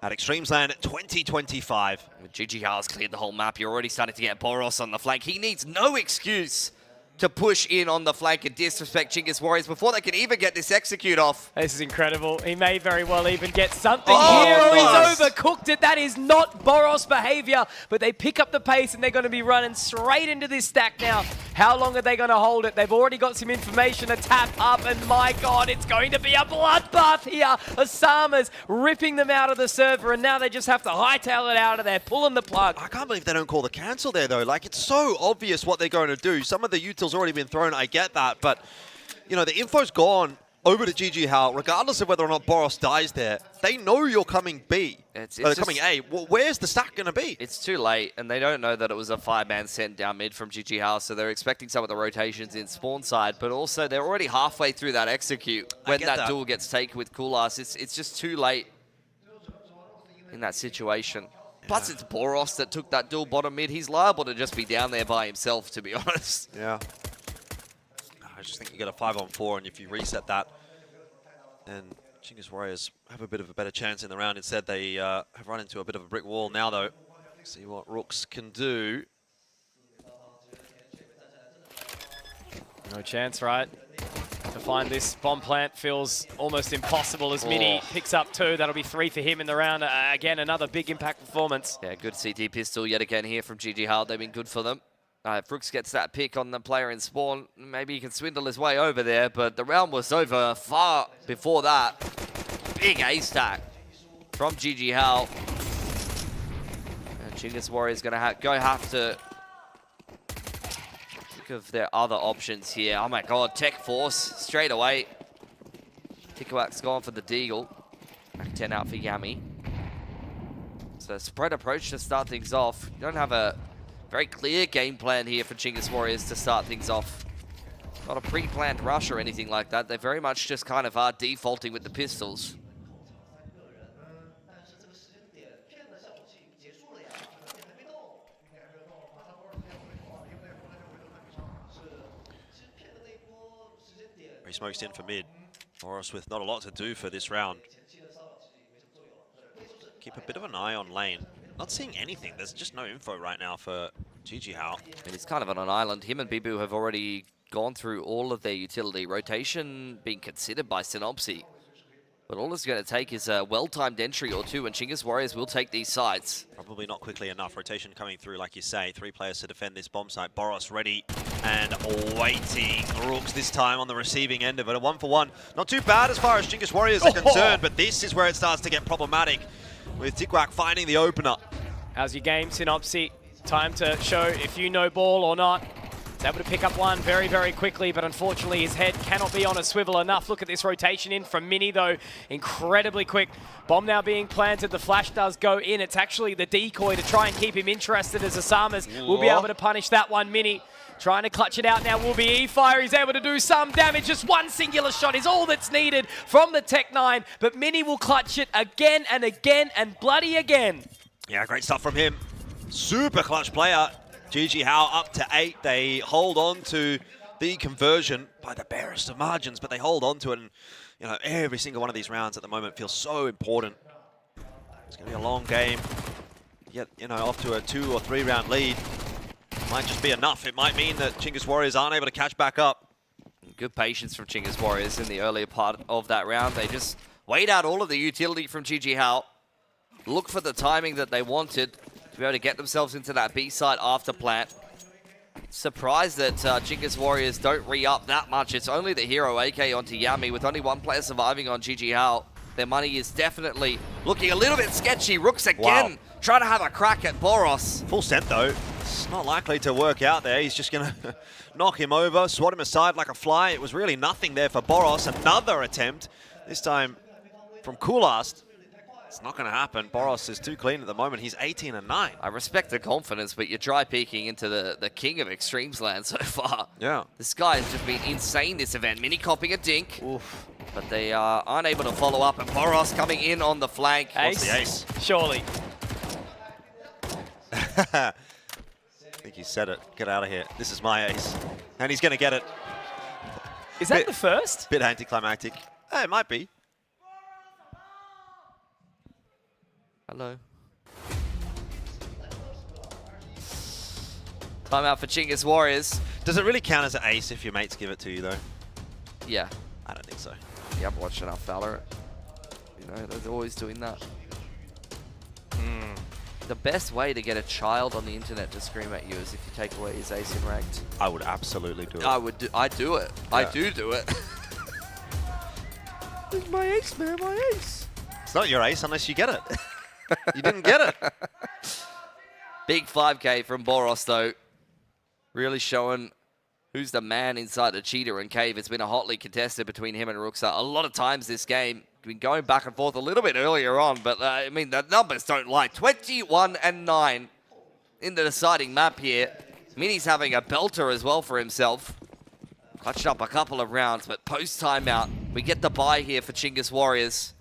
at Extremesland 2025. GG Hao has cleared the whole map. You're already starting to get Boros on the flank. He needs no excuse to push in on the flank and disrespect Chingus Warriors before they can even get this execute off. This is incredible. He may very well even get something here, or he's overcooked it. That is not Boros behavior, but they pick up the pace and they're going to be running straight into this stack now. How long are they going to hold it? They've already got some information to tap up, and my God, it's going to be a bloodbath here. Osama's ripping them out of the server, and now they just have to hightail it out of there, pulling the plug. I can't believe they don't call the cancel there, though. Like, it's so obvious what they're going to do. Some of the util's already been thrown, I get that, but, you know, the info's gone over to GG Hao, regardless of whether or not Boros dies there. They know you're coming B. They're coming A. Well, where's the stack going to be? It's too late, and they don't know that it was a 5-man sent down mid from GG Hao, so they're expecting some of the rotations in spawn side, but also they're already halfway through that execute when that duel gets taken with Kulas. It's just too late in that situation. Yeah. Plus, it's Boros that took that duel bottom mid. He's liable to just be down there by himself, to be honest. Yeah. I just think you get a 5-on-4, and if you reset that, then Chingus Warriors have a bit of a better chance in the round. Instead, they have run into a bit of a brick wall now, though. See what Rooks can do. No chance, right? The find this bomb plant feels almost impossible as Mini picks up 2. That'll be 3 for him in the round. Again, another big impact performance. Yeah, good CT pistol yet again here from GG Howard. They've been good for them. If Brooks gets that pick on the player in spawn, maybe he can swindle his way over there, but the round was over far before that. Big ace stack from GG Howard. And Chingus Warriors going to have to think of their other options here. Oh my god, Tech Force straight away. Tikawak's gone for the Deagle. Back 10 out for Yami. So spread approach to start things off. You don't have a very clear game plan here for Chingus Warriors to start things off. Not a pre-planned rush or anything like that. They very much just kind of are defaulting with the pistols. He smokes in for mid. Boros with not a lot to do for this round. Keep a bit of an eye on lane. Not seeing anything. There's just no info right now for GG Hao. I mean, it's kind of on an island. Him and Bibu have already gone through all of their utility. Rotation being considered by Synopsy. But all it's going to take is a well-timed entry or two, and Chingus Warriors will take these sites. Probably not quickly enough. Rotation coming through, like you say. 3 players to defend this bomb site. Boros ready and waiting. Rooks this time on the receiving end of it. A 1-for-1. Not too bad as far as Chingus Warriors are concerned, but this is where it starts to get problematic, with Tikwak finding the opener. How's your game, Synopsy? Time to show if you know ball or not. He's able to pick up one very, very quickly, but unfortunately his head cannot be on a swivel enough. Look at this rotation in from Mini, though. Incredibly quick. Bomb now being planted. The flash does go in. It's actually the decoy to try and keep him interested, as Asamas will be able to punish that one. Mini trying to clutch it out now will be E-Fire. He's able to do some damage. Just one singular shot is all that's needed from the Tech-9, but Mini will clutch it again and again and bloody again. Yeah, great stuff from him. Super clutch player. GG Hao up to 8. They hold on to the conversion by the barest of margins, but they hold on to it. And, you know, every single one of these rounds at the moment feels so important. It's going to be a long game. Yet, you know, off to a 2 or 3 round lead might just be enough. It might mean that Chingus Warriors aren't able to catch back up. Good patience from Chingus Warriors in the earlier part of that round. They just wait out all of the utility from GG Hao. Look for the timing that they wanted to be able to get themselves into that B site after plant. Surprised that Chingus Warriors don't re-up that much. It's only the hero AK onto Yami with only 1 player surviving on GG Hao. Their money is definitely looking a little bit sketchy. Rooks again, trying to have a crack at Boros. Full sent though. It's not likely to work out there. He's just going to knock him over, swat him aside like a fly. It was really nothing there for Boros. Another attempt, this time from Kulast. It's not going to happen. Boros is too clean at the moment. He's 18 and 9. I respect the confidence, but you're dry peeking into the king of Extremesland so far. Yeah. This guy has just been insane this event. Mini copping a dink. Oof. But they are unable to follow up, and Boros coming in on the flank. Ace? What's the ace? Surely. I think he said it. Get out of here. This is my ace. And he's going to get it. Is that the first? Bit anticlimactic. It might be. Hello. Timeout for Chingus Warriors. Does it really count as an ace if your mates give it to you, though? Yeah. I don't think so. Yeah, I've watched enough Valorant. You know, they're always doing that. The best way to get a child on the internet to scream at you is if you take away his ace in ranked. I would absolutely do it. I do it. Yeah. I do it. It's my ace, man, my ace. It's not your ace unless you get it. You didn't get it. Big 5K from Boros, though. Really showing who's the man inside the Cheetah and Cave. It's been a hotly contested between him and Rooksa a lot of times this game. Been going back and forth a little bit earlier on, but I mean, the numbers don't lie. 21 and 9 in the deciding map here. Mini's having a belter as well for himself. Clutched up a couple of rounds, but post timeout, we get the bye here for Chingus Warriors.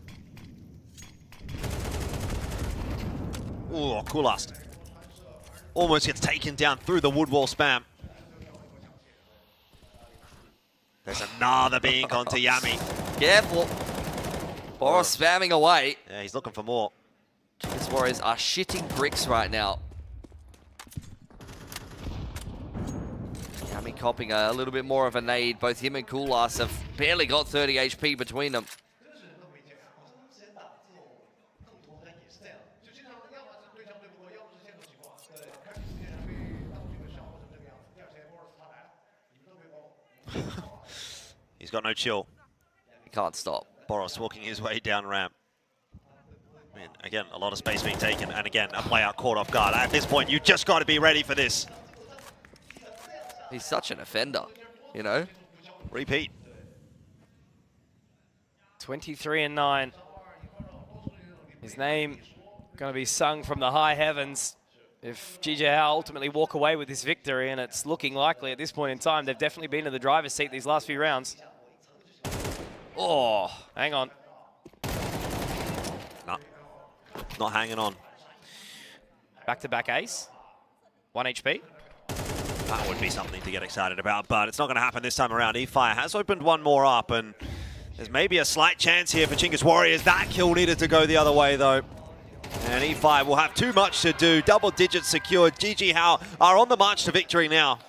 Ooh, Kulast. Almost gets taken down through the wood wall spam. There's another being gone to Yami. Careful. Boros spamming away. Yeah, he's looking for more. Chingus Warriors are shitting bricks right now. Yami copping a little bit more of a nade. Both him and Koulas have barely got 30 HP between them. He's got no chill. He can't stop. Boros walking his way down ramp. I mean, again, a lot of space being taken, and again, a player caught off guard. At this point, you just got to be ready for this. He's such an offender, you know? Repeat. 23-9. His name going to be sung from the high heavens if GJH ultimately walk away with this victory, and it's looking likely at this point in time. They've definitely been in the driver's seat these last few rounds. Oh, hang on. No, not hanging on. Back-to-back ace. 1 HP. That would be something to get excited about, but it's not going to happen this time around. eFire has opened one more up, and there's maybe a slight chance here for Chinggis Warriors. That kill needed to go the other way, though. And eFire will have too much to do. Double digits secured. GGHow are on the march to victory now.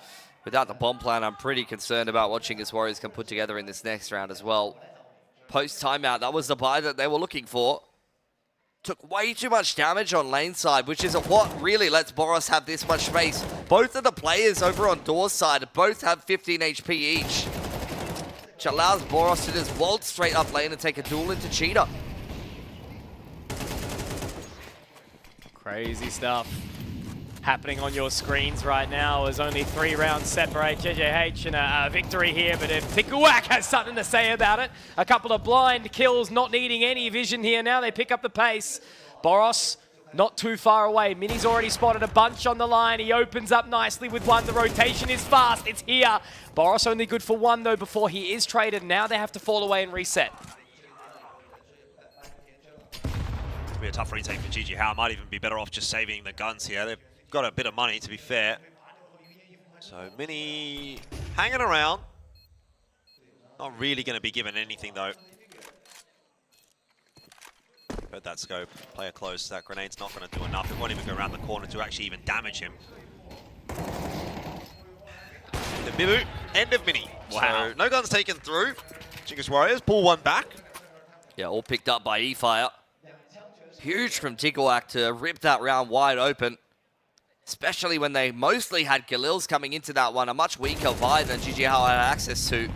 Without the bomb plan, I'm pretty concerned about what Chinggis Warriors can put together in this next round as well. Post-timeout, that was the buy that they were looking for. Took way too much damage on lane side, which is what really lets Boros have this much space. Both of the players over on Door's side both have 15 HP each, which allows Boros to just waltz straight up lane and take a duel into Cheetah. Crazy stuff happening on your screens right now as only 3 rounds separate GJH and a victory here, but if Tikuak has something to say about it, a couple of blind kills, not needing any vision here. Now they pick up the pace. Boros not too far away. Mini's already spotted a bunch on the line. He opens up nicely with one. The rotation is fast. It's here. Boros only good for 1 though before he is traded. Now they have to fall away and reset. It'll be a tough retake for GGHow. Might even be better off just saving the guns here. They've got a bit of money, to be fair. So Mini hanging around. Not really going to be given anything, though. Heard that scope. Player close. That grenade's not going to do enough. It won't even go around the corner to actually even damage him. The Bibu, end of Mini. Wow. So no guns taken through. Chinggis Warriors pull one back. Yeah, all picked up by eFire. Huge from Tikuak to rip that round wide open. Especially when they mostly had Galils coming into that one. A much weaker Vi than GGHow had access to.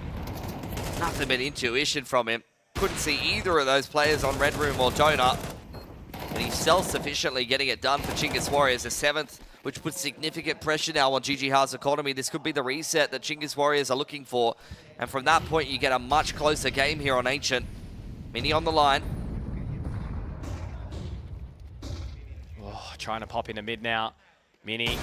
Nothing but intuition from him. Couldn't see either of those players on Red Room or Donut. And he's self-sufficiently getting it done for Chinggis Warriors. The 7th, which puts significant pressure now on GGHow's economy. This could be the reset that Chinggis Warriors are looking for. And from that point, you get a much closer game here on Ancient. Mini on the line. Oh, trying to pop into mid now. Mini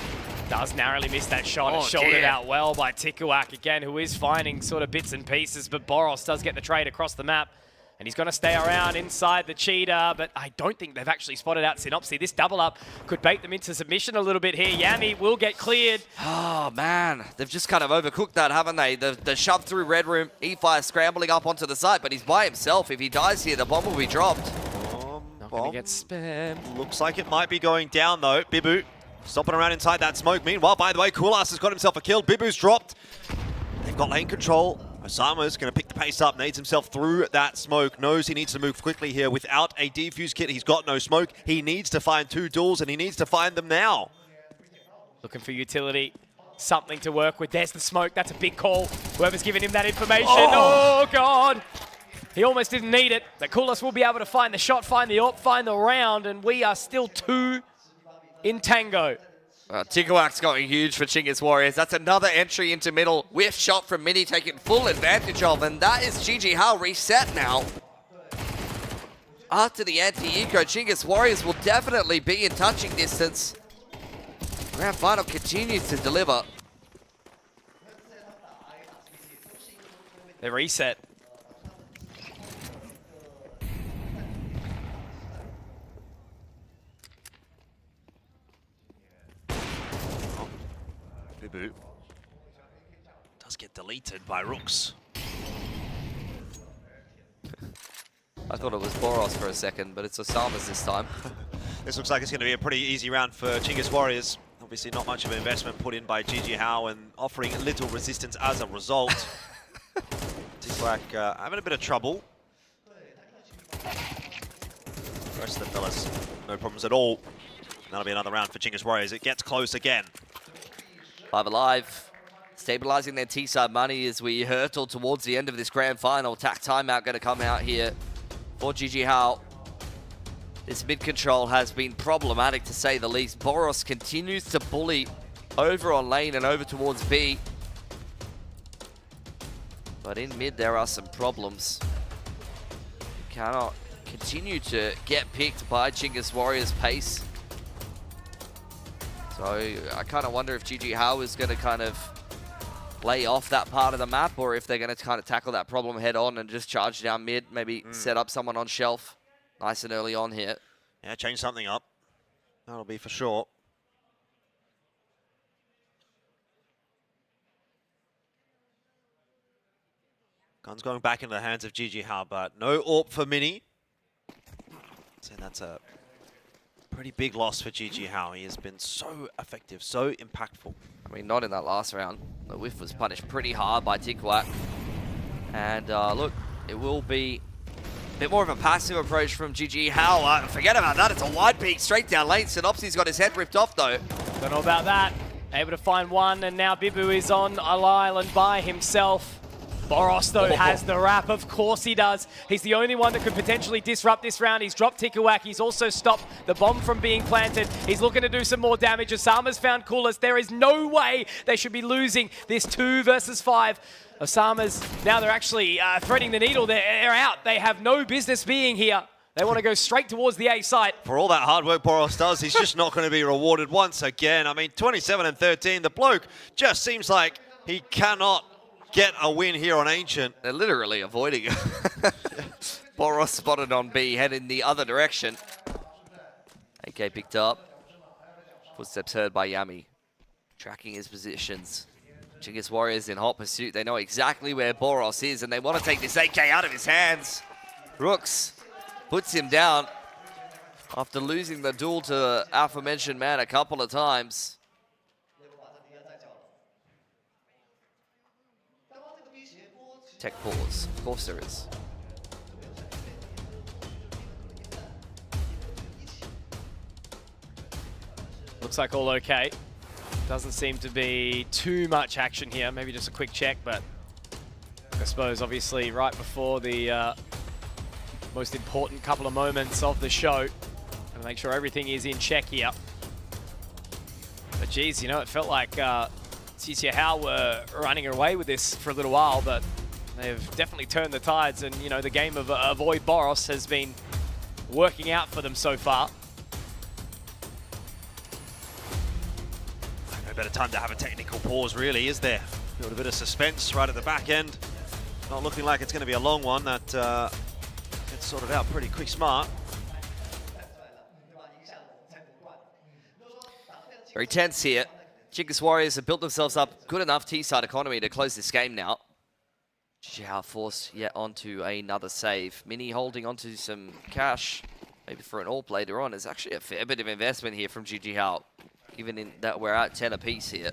does narrowly miss that shot. It's shouldered out well by Tikuak again, who is finding sort of bits and pieces, but Boros does get the trade across the map. And he's going to stay around inside the Cheetah, but I don't think they've actually spotted out Synopsy. This double up could bait them into submission a little bit here. Yami will get cleared. Oh, man. They've just kind of overcooked that, haven't they? The shove through Red Room. eFire scrambling up onto the site, but he's by himself. If he dies here, the bomb will be dropped. Not going to get spammed. Looks like it might be going down, though. Bibu stopping around inside that smoke. Meanwhile, by the way, Koulas has got himself a kill. Bibu's dropped. They've got lane control. Osama's going to pick the pace up, nades himself through that smoke, knows he needs to move quickly here. Without a defuse kit, he's got no smoke. He needs to find 2 duels, and he needs to find them now. Looking for utility, something to work with. There's the smoke. That's a big call. Whoever's giving him that information. Oh, God. He almost didn't need it. But Koulas will be able to find the shot, find the AWP, find the round, and we are still 2 in tango. Tikuak's going huge for Chinggis Warriors. That's another entry into middle. Whiff shot from Mini taken full advantage of, and that is GGHow reset now. After the anti-eco, Chinggis Warriors will definitely be in touching distance. Grand Final continues to deliver. They reset. Bibu does get deleted by Rooks. I thought it was Boros for a second, but it's Osama's this time. This looks like it's going to be a pretty easy round for Chinggis Warriors. Obviously not much of an investment put in by GG Hao and offering little resistance as a result. Tikwack having a bit of trouble. The rest of the fellas, no problems at all. And that'll be another round for Chinggis Warriors. It gets close again. 5 alive. Stabilizing their T-side money as we hurtle towards the end of this grand final. Attack timeout going to come out here for GG Hao. This mid control has been problematic to say the least. Boros continues to bully over on lane and over towards B. But in mid there are some problems. Cannot continue to get picked by Chinggis Warriors' pace. So I kind of wonder if GG Hao is going to kind of lay off that part of the map, or if they're going to kind of tackle that problem head on and just charge down mid, maybe set up someone on shelf nice and early on here. Yeah, change something up. That'll be for sure. Gun's going back into the hands of GG Hao, but no AWP for Mini. So that's a pretty big loss for GG Hao. He has been so effective, so impactful. I mean, not in that last round. The whiff was punished pretty hard by Tikwack. And look, it will be a bit more of a passive approach from GG Hao. Forget about that, it's a wide peek straight down lane. Synopsy's got his head ripped off though. Don't know about that. Able to find one, and now Bibu is on an island by himself. Boros, though, has the wrap. Of course he does. He's the only one that could potentially disrupt this round. He's dropped Tikwack. He's also stopped the bomb from being planted. He's looking to do some more damage. Osama's found Coolest. There is no way they should be losing this 2 versus 5. Osama's, now they're actually threading the needle. They're out. They have no business being here. They want to go straight towards the A site. For all that hard work Boros does, he's just not going to be rewarded once again. I mean, 27 and 13. The bloke just seems like he cannot get a win here on Ancient. They're literally avoiding it. Boros spotted on B, heading the other direction. AK picked up. Footsteps heard by Yami. Tracking his positions. Chinggis Warriors in hot pursuit. They know exactly where Boros is, and they want to take this AK out of his hands. Rooks puts him down after losing the duel to the aforementioned man a couple of times. Tech pause. Of course there is. Looks like all okay. Doesn't seem to be too much action here. Maybe just a quick check, but I suppose obviously right before the most important couple of moments of the show. Gonna make sure everything is in check here. But geez, you know, it felt like GG Hao were running away with this for a little while, but they've definitely turned the tides, and you know, the game of avoid Boros has been working out for them so far. No better time to have a technical pause, really, is there? Build a bit of suspense right at the back end. Not looking like it's going to be a long one. That gets sorted out pretty quick, smart. Very tense here. Chinggis Warriors have built themselves up good enough T-side economy to close this game now. GG Hao forced yet onto another save. Mini holding onto some cash, maybe for an AWP later on. There's actually a fair bit of investment here from GG Hao, given in that we're at 10 apiece here.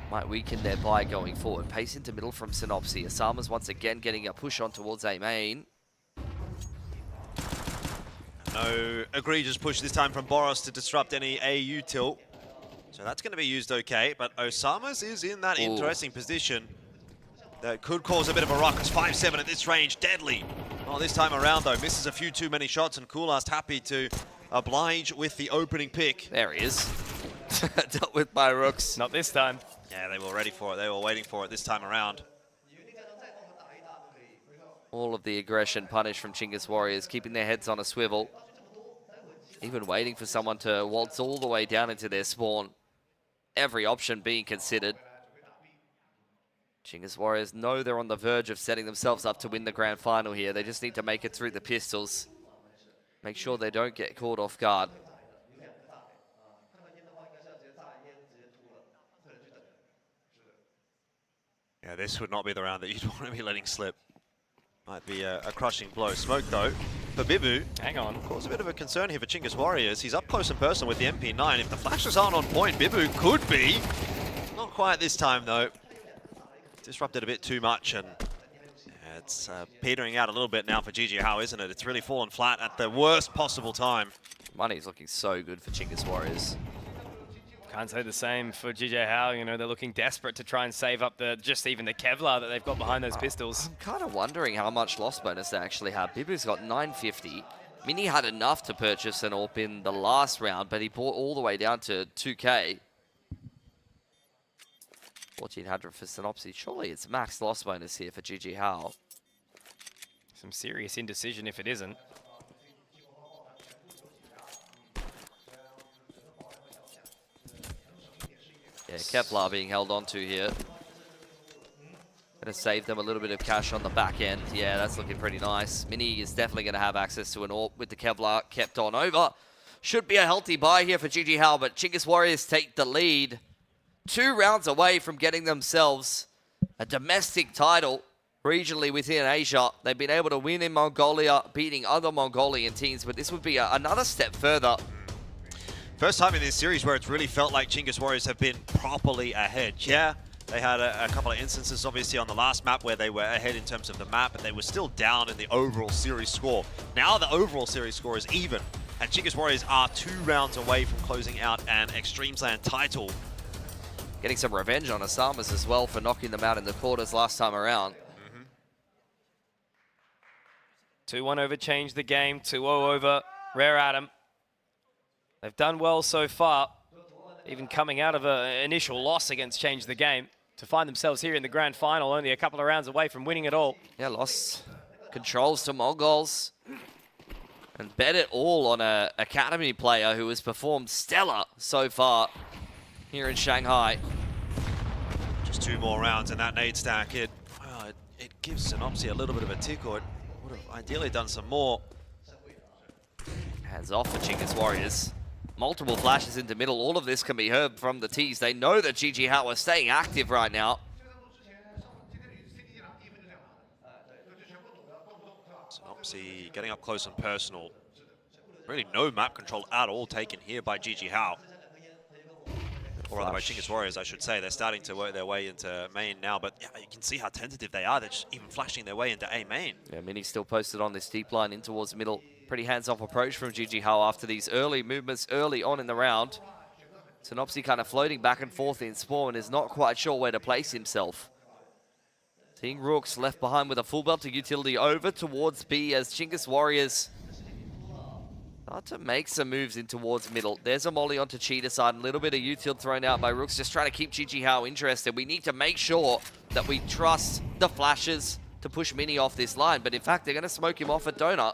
Might weaken their buy going forward. Pace into middle from Synopsy. Osama's once again getting a push on towards A main. No egregious push this time from Boros to disrupt any AU tilt. So that's going to be used okay, but Osama's is in that interesting position that could cause a bit of a ruckus. 5-7 at this range, deadly. Oh, this time around though, misses a few too many shots, and Coolast happy to oblige with the opening pick. There he is. Dealt with by Rooks. Not this time. Yeah, they were ready for it. They were waiting for it this time around. All of the aggression punished from Chinggis Warriors, keeping their heads on a swivel. Even waiting for someone to waltz all the way down into their spawn. Every option being considered. Chinggis Warriors know they're on the verge of setting themselves up to win the grand final here. They just need to make it through the pistols. Make sure they don't get caught off guard. Yeah, this would not be the round that you'd want to be letting slip. Might be a crushing blow. Smoke though. for Bibu. Hang on. Cause a bit of a concern here for Chingus Warriors. He's up close and personal with the MP9. If the flashes aren't on point, Bibu could be. Not quite this time, though. Disrupted a bit too much, and it's petering out a little bit now for GG Hao, isn't it? It's really fallen flat at the worst possible time. Money's looking so good for Chingus Warriors. Can't say the same for GG Hao. You know, they're looking desperate to try and save up just even the Kevlar that they've got behind those pistols. I'm kind of wondering how much loss bonus they actually have. Bibu's got 950. Mini had enough to purchase an AWP in the last round, but he bought all the way down to 2K. 1400 for Synopsy. Surely it's max loss bonus here for GG Hao. Some serious indecision if it isn't. Yeah, Kevlar being held on to here. Gonna save them a little bit of cash on the back end. Yeah, that's looking pretty nice. Mini is definitely gonna have access to an AWP with the Kevlar kept on over. Should be a healthy buy here for GG Hao, but Chingus Warriors take the lead. 2 rounds away from getting themselves a domestic title regionally within Asia. They've been able to win in Mongolia, beating other Mongolian teams, but this would be another step further. First time in this series where it's really felt like Chingus Warriors have been properly ahead. Yeah, they had a couple of instances, obviously, on the last map where they were ahead in terms of the map, but they were still down in the overall series score. Now the overall series score is even, and Chingus Warriors are 2 rounds away from closing out an Extremesland title. Getting some revenge on Asamas as well for knocking them out in the quarters last time around. 2-1 over changed the game, 2-0 over Rare Atom. They've done well so far, even coming out of an initial loss against Change the Game, to find themselves here in the grand final, only a couple of rounds away from winning it all. Yeah, lost controls to Mongols. And bet it all on an academy player who has performed stellar so far here in Shanghai. Just 2 more rounds in that nade stack. It gives Synopsy a little bit of a tickle. It would have ideally done some more. Hands off for Chingus Warriors. Multiple flashes into middle. All of this can be heard from the T's. They know that GG Hao are staying active right now. Synopsy getting up close and personal. Really no map control at all taken here by GG Hao. Or rather by Chingus Warriors, I should say. They're starting to work their way into main now, but yeah, you can see how tentative they are. They're just even flashing their way into A main. Yeah, Mini still posted on this deep line in towards the middle. Pretty hands-off approach from GG Hao after these early movements early on in the round. Synopsy kind of floating back and forth in spawn, is not quite sure where to place himself. Seeing Rooks left behind with a full belting utility over towards B as Chingus Warriors start to make some moves in towards middle. There's a molly onto Cheetah side, a little bit of util thrown out by Rooks, just trying to keep GG Hao interested. We need to make sure that we trust the flashes to push Mini off this line, but in fact, they're going to smoke him off at Donut.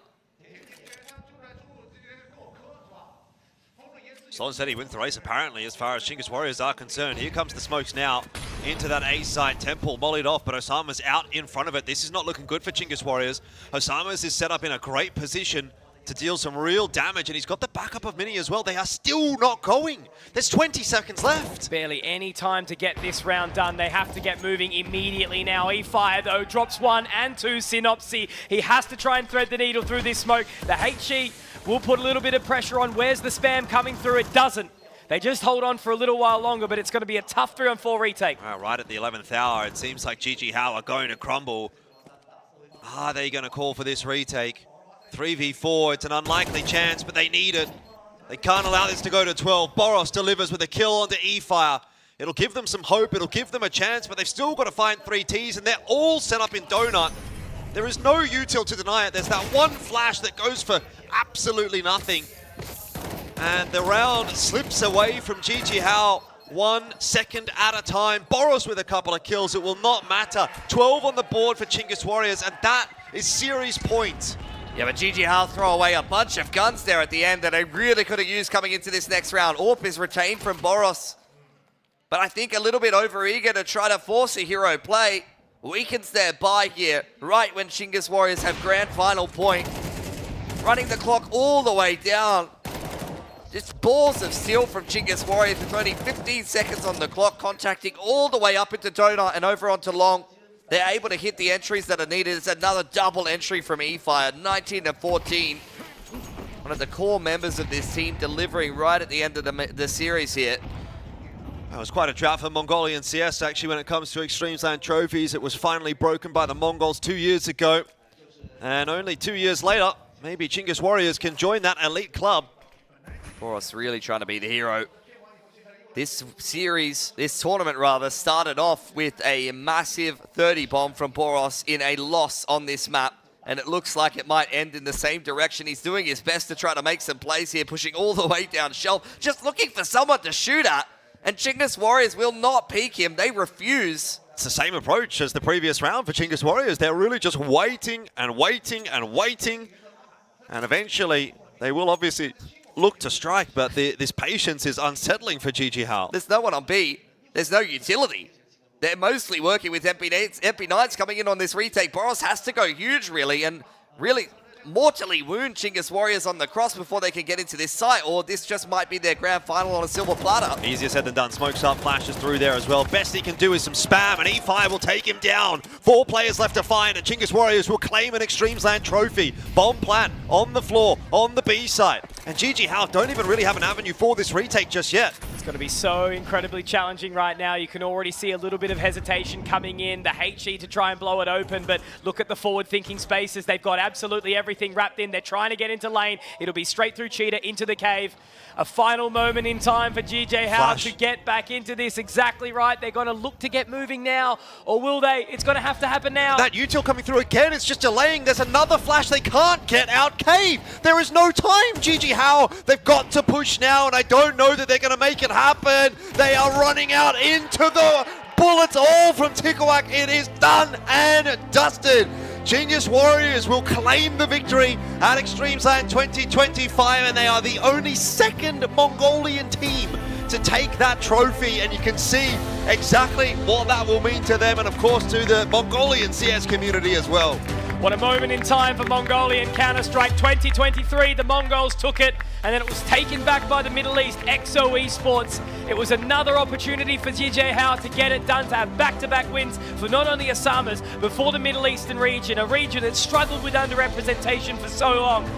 Sloan said he wins the race, apparently, as far as Chingus Warriors are concerned. Here comes the smokes now into that A side. Temple mollied off, but Osama's out in front of it. This is not looking good for Chingus Warriors. Osama's is set up in a great position to deal some real damage, and he's got the backup of Mini as well. They are still not going. There's 20 seconds left. Barely any time to get this round done. They have to get moving immediately now. E-Fire, though, drops 1 and 2. Synopsy, he has to try and thread the needle through this smoke. The HE will put a little bit of pressure on. Where's the spam coming through? It doesn't. They just hold on for a little while longer, but it's going to be a tough 3-on-4 retake. Right at the 11th hour, it seems like GG Hao are going to crumble. Are they going to call for this retake? 3v4, it's an unlikely chance, but they need it. They can't allow this to go to 12. Boros delivers with a kill onto E-Fire. It'll give them some hope, it'll give them a chance, but they've still got to find 3 Ts, and they're all set up in Donut. There is no util to deny it. There's that one flash that goes for absolutely nothing. And the round slips away from GG Hao 1 second at a time. Boros with a couple of kills, it will not matter. 12 on the board for Chingus Warriors, and that is series point. Yeah, but GG Hao throw away a bunch of guns there at the end that they really could have used coming into this next round. AWP is retained from Boros, but I think a little bit overeager to try to force a hero play. Weakens their buy here, right when Chingus Warriors have grand final point. Running the clock all the way down. Just balls of steel from Chingus Warriors with only 15 seconds on the clock, contacting all the way up into Donut and over onto Long. They're able to hit the entries that are needed. It's another double entry from eFire, 19-14. One of the core members of this team delivering right at the end of the series here. That was quite a drought for Mongolian CS actually when it comes to Extremesland trophies. It was finally broken by the Mongols 2 years ago. And only 2 years later, maybe Chinggis Warriors can join that elite club. Boros really trying to be the hero. This tournament rather, started off with a massive 30 bomb from Boros in a loss on this map. And it looks like it might end in the same direction. He's doing his best to try to make some plays here, pushing all the way down shelf, just looking for someone to shoot at. And Chinggis Warriors will not peek him. They refuse. It's the same approach as the previous round for Chinggis Warriors. They're really just waiting and waiting and waiting. And eventually, they will obviously look to strike, but this patience is unsettling for GG Hao. There's no one on B. There's no utility. They're mostly working with MP9s coming in on this retake. Boros has to go huge, really, and really mortally wound Chinggis Warriors on the cross before they can get into this site, or this just might be their grand final on a silver platter. Easier said than done. Smokes up, flashes through there as well. Best he can do is some spam, and eFire will take him down. 4 players left to find, and Chinggis Warriors will claim an Extremesland trophy. Bomb plant on the floor, on the B side. And GG Hao don't even really have an avenue for this retake just yet. It's going to be so incredibly challenging right now. You can already see a little bit of hesitation coming in, the HE to try and blow it open, but look at the forward-thinking spaces. They've got absolutely everything wrapped in. They're trying to get into lane. It'll be straight through Cheetah into the cave. A final moment in time for GG Hao to get back into this. Exactly right. They're going to look to get moving now, or will they? It's going to have to happen now. That util coming through again, it's just delaying. There's another flash. They can't get out cave. There is no time, GG Hao. They've got to push now, and I don't know that they're going to make it happen. They are running out into the bullets all from Tikawak. It is done and dusted. Chinggis Warriors will claim the victory at Extremesland 2025, and they are the only second Mongolian team to take that trophy, and you can see exactly what that will mean to them, and of course to the Mongolian CS community as well. What a moment in time for Mongolian Counter-Strike 2023. The Mongols took it, and then it was taken back by the Middle East, ZOWIE Esports. It was another opportunity for GG Hao to get it done, to have back-to-back wins for not only Asamas, but for the Middle Eastern region, a region that struggled with underrepresentation for so long.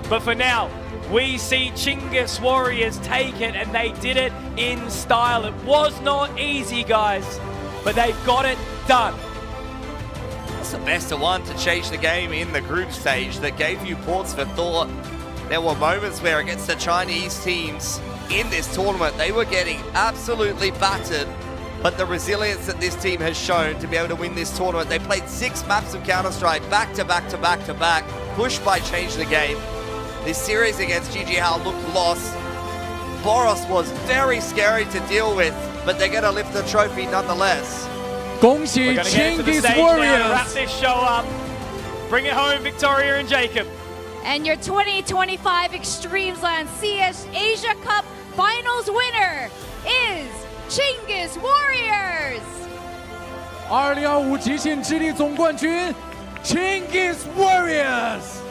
But for now, we see Chinggis Warriors take it, and they did it in style. It was not easy, guys, but they've got it done. It's the best of one to change the game in the group stage that gave you ports for thought. There were moments where against the Chinese teams in this tournament, they were getting absolutely battered. But the resilience that this team has shown to be able to win this tournament, they played 6 maps of Counter-Strike back to back to back to back, pushed by Change the Game. This series against GG Hao looked lost. Boros was very scary to deal with, but they're going to lift the trophy nonetheless. 恭喜 Chinggis Warriors! Wrap this show up. Bring it home, Victoria and Jacob. And your 2025 Extremesland CS Asia Cup Finals winner is Chinggis Warriors! 2025极限之力总冠军 Chinggis Warriors!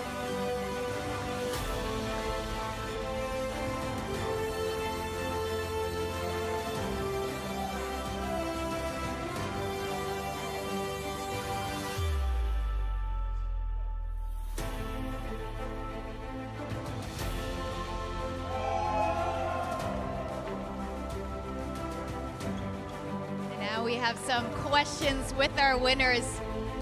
We have some questions with our winners.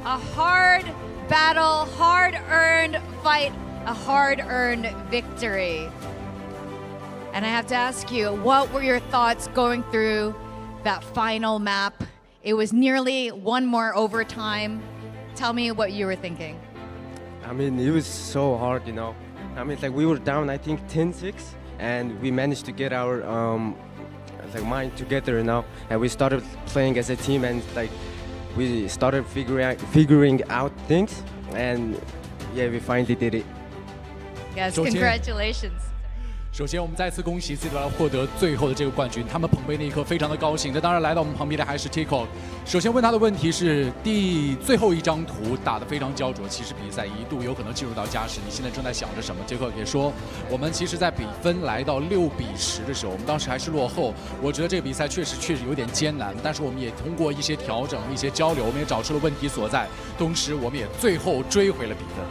A hard battle, hard-earned fight, a hard-earned victory. And I have to ask you, what were your thoughts going through that final map? It was nearly one more overtime. Tell me what you were thinking. I mean, it was so hard, you know. I mean, like we were down, I think 10-6, and we managed to get our mind together, you know, and we started playing as a team, and like we started figuring out things, and yeah, we finally did it. Yes, congratulations. 首先，我们再次恭喜 ZOWIE 获得最后的这个冠军，他们捧杯那一刻非常的高兴。那当然，来到我们旁边的还是 Tico。首先问他的问题是：最后一张图打得非常焦灼，其实比赛一度有可能进入到加时。你现在正在想着什么？Tico也说，我们其实在比分来到6-10的时候，我们当时还是落后。我觉得这个比赛确实有点艰难，但是我们也通过一些调整、一些交流，我们也找出了问题所在，同时我们也最后追回了比分。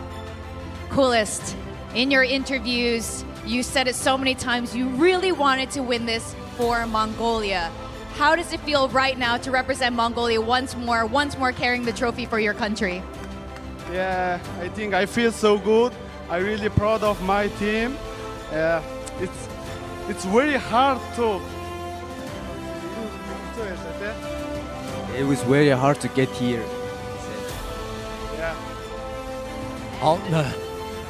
Coolest, in your interviews, you said it so many times, you really wanted to win this for Mongolia. How does it feel right now to represent Mongolia once more carrying the trophy for your country? Yeah, I think I feel so good. I'm really proud of my team. It's very hard to. It was very hard to get here. Yeah. 好，那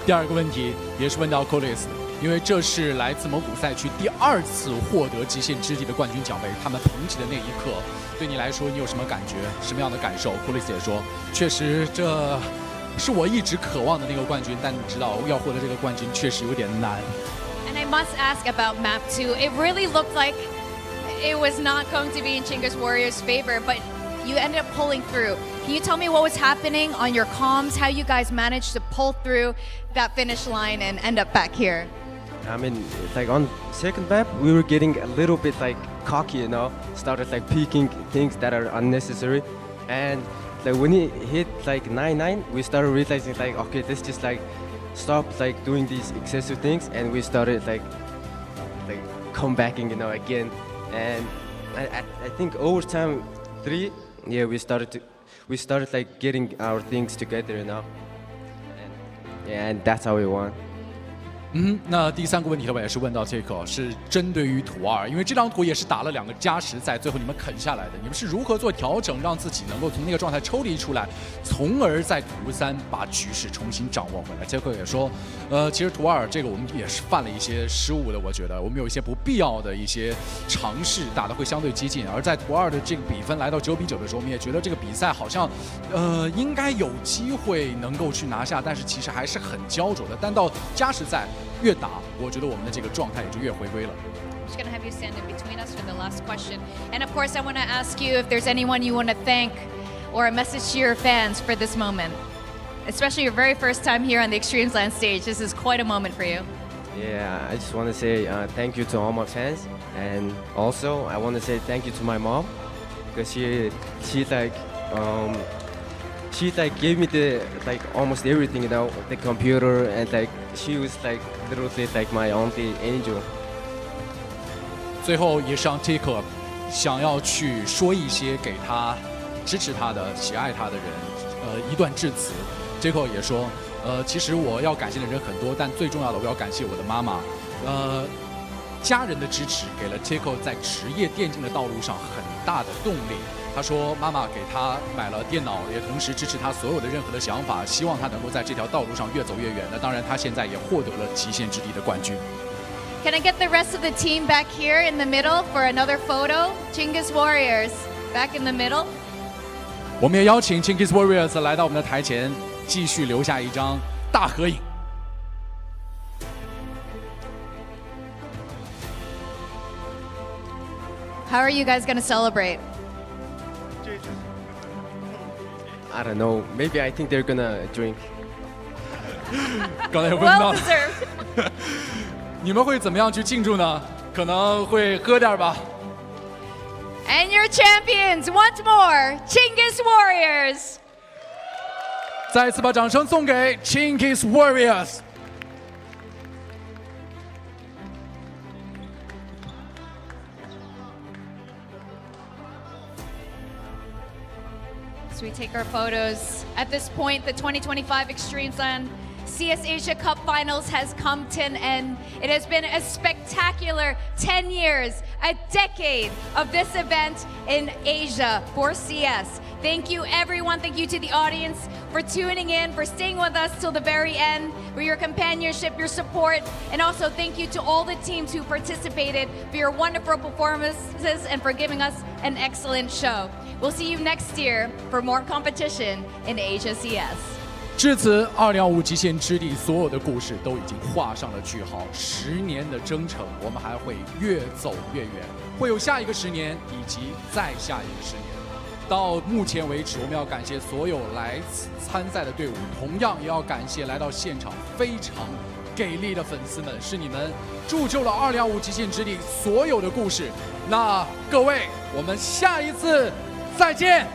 第二个问题也是问到 Coolest。因为这是来自蒙古赛区第2次获得极限之地的冠军奖杯，他们捧起的那一刻，对你来说你有什么感觉？什么样的感受 ？Coolest 也说，确实这是我一直渴望的那个冠军，但你知道要获得这个冠军确实有点难。And I must ask about Map 2. It really looked like it was not going to be in Chinggis Warriors' favor, but you ended up pulling through. Can you tell me what was happening on your comms? How you guys managed to pull through that finish line and end up back here? I mean, like on second map, we were getting a little bit like cocky, you know, started like peeking things that are unnecessary. And like when it hit like 9-9, we started realizing like, okay, let's just like stop like doing these excessive things. And we started like comebacking, you know, again. And I think overtime 3, yeah, we started like getting our things together, you know. And that's how we won. 那第3个问题的话也是问到这个，是针对于图2，因为这张图也是打了2个加时赛，最后你们啃下来的，你们是如何做调整，让自己能够从那个状态抽离出来，从而在图3把局势重新掌握回来。这个也说，其实图2这个我们也是犯了一些失误的，我觉得我们有一些不必要的一些尝试，打得会相对激进。而在图2的这个比分来到9-9的时候，我们也觉得这个比赛好像，应该有机会能够去拿下，但是其实还是很焦灼的。但到加时赛。越打，我觉得我们的这个状态也就越回归了。I'm just gonna have you stand in between us for the last question. And of course, I want to ask you if there's anyone you want to thank or a message to your fans for this moment. Especially your very first time here on the Extremesland stage. This is quite a moment for you. Yeah, I just want to say thank you to all my fans. And also, I want to say thank you to my mom. Because she gave me the like almost everything, you know, the computer, and like she was like literally like my only angel. 最后也是让 Tico 想要去说一些给他支持他的、喜爱他的人，一段致辞。Tico 也说，其实我要感谢的人很多，但最重要的我要感谢我的妈妈。家人的支持给了 Tico 在职业电竞的道路上很大的动力。他说妈妈给他买了电脑，也同时支持他所有的任何的想法，希望他能够在这条道路上越走越远。那当然他现在也获得了极限之地的冠军。Can I get the rest of the team back here in the middle for another photo? Chinggis Warriors, back in the middle. 我们也邀请 Chinggis Warriors 来到我们的台前，继续留下一张大合影。How are you guys going to celebrate? I don't know. Maybe I think they're gonna drink. 刚才问到 Well deserved. 你们会怎么样去庆祝呢？可能会喝点吧。And your champions, once more, Chinggis Warriors. 再一次把掌声送给 Chinggis Warriors。So we take our photos. At this point, the 2025 Extremesland CS Asia Cup Finals has come to an end. It has been a spectacular 10 years, a decade of this event in Asia for CS. Thank you, everyone. Thank you to the audience for tuning in, for staying with us till the very end, for your companionship, your support, and also thank you to all the teams who participated for your wonderful performances and for giving us an excellent show. We'll see you next year for more competition in Asia CS. 至此，2025极限之地所有的故事都已经画上了句号。10年的征程，我们还会越走越远，会有下一个10年，以及再下一个10年。到目前为止，我们要感谢所有来参赛的队伍，同样也要感谢来到现场非常给力的粉丝们，是你们铸就了2025极限之地所有的故事。那各位，我们下一次再见。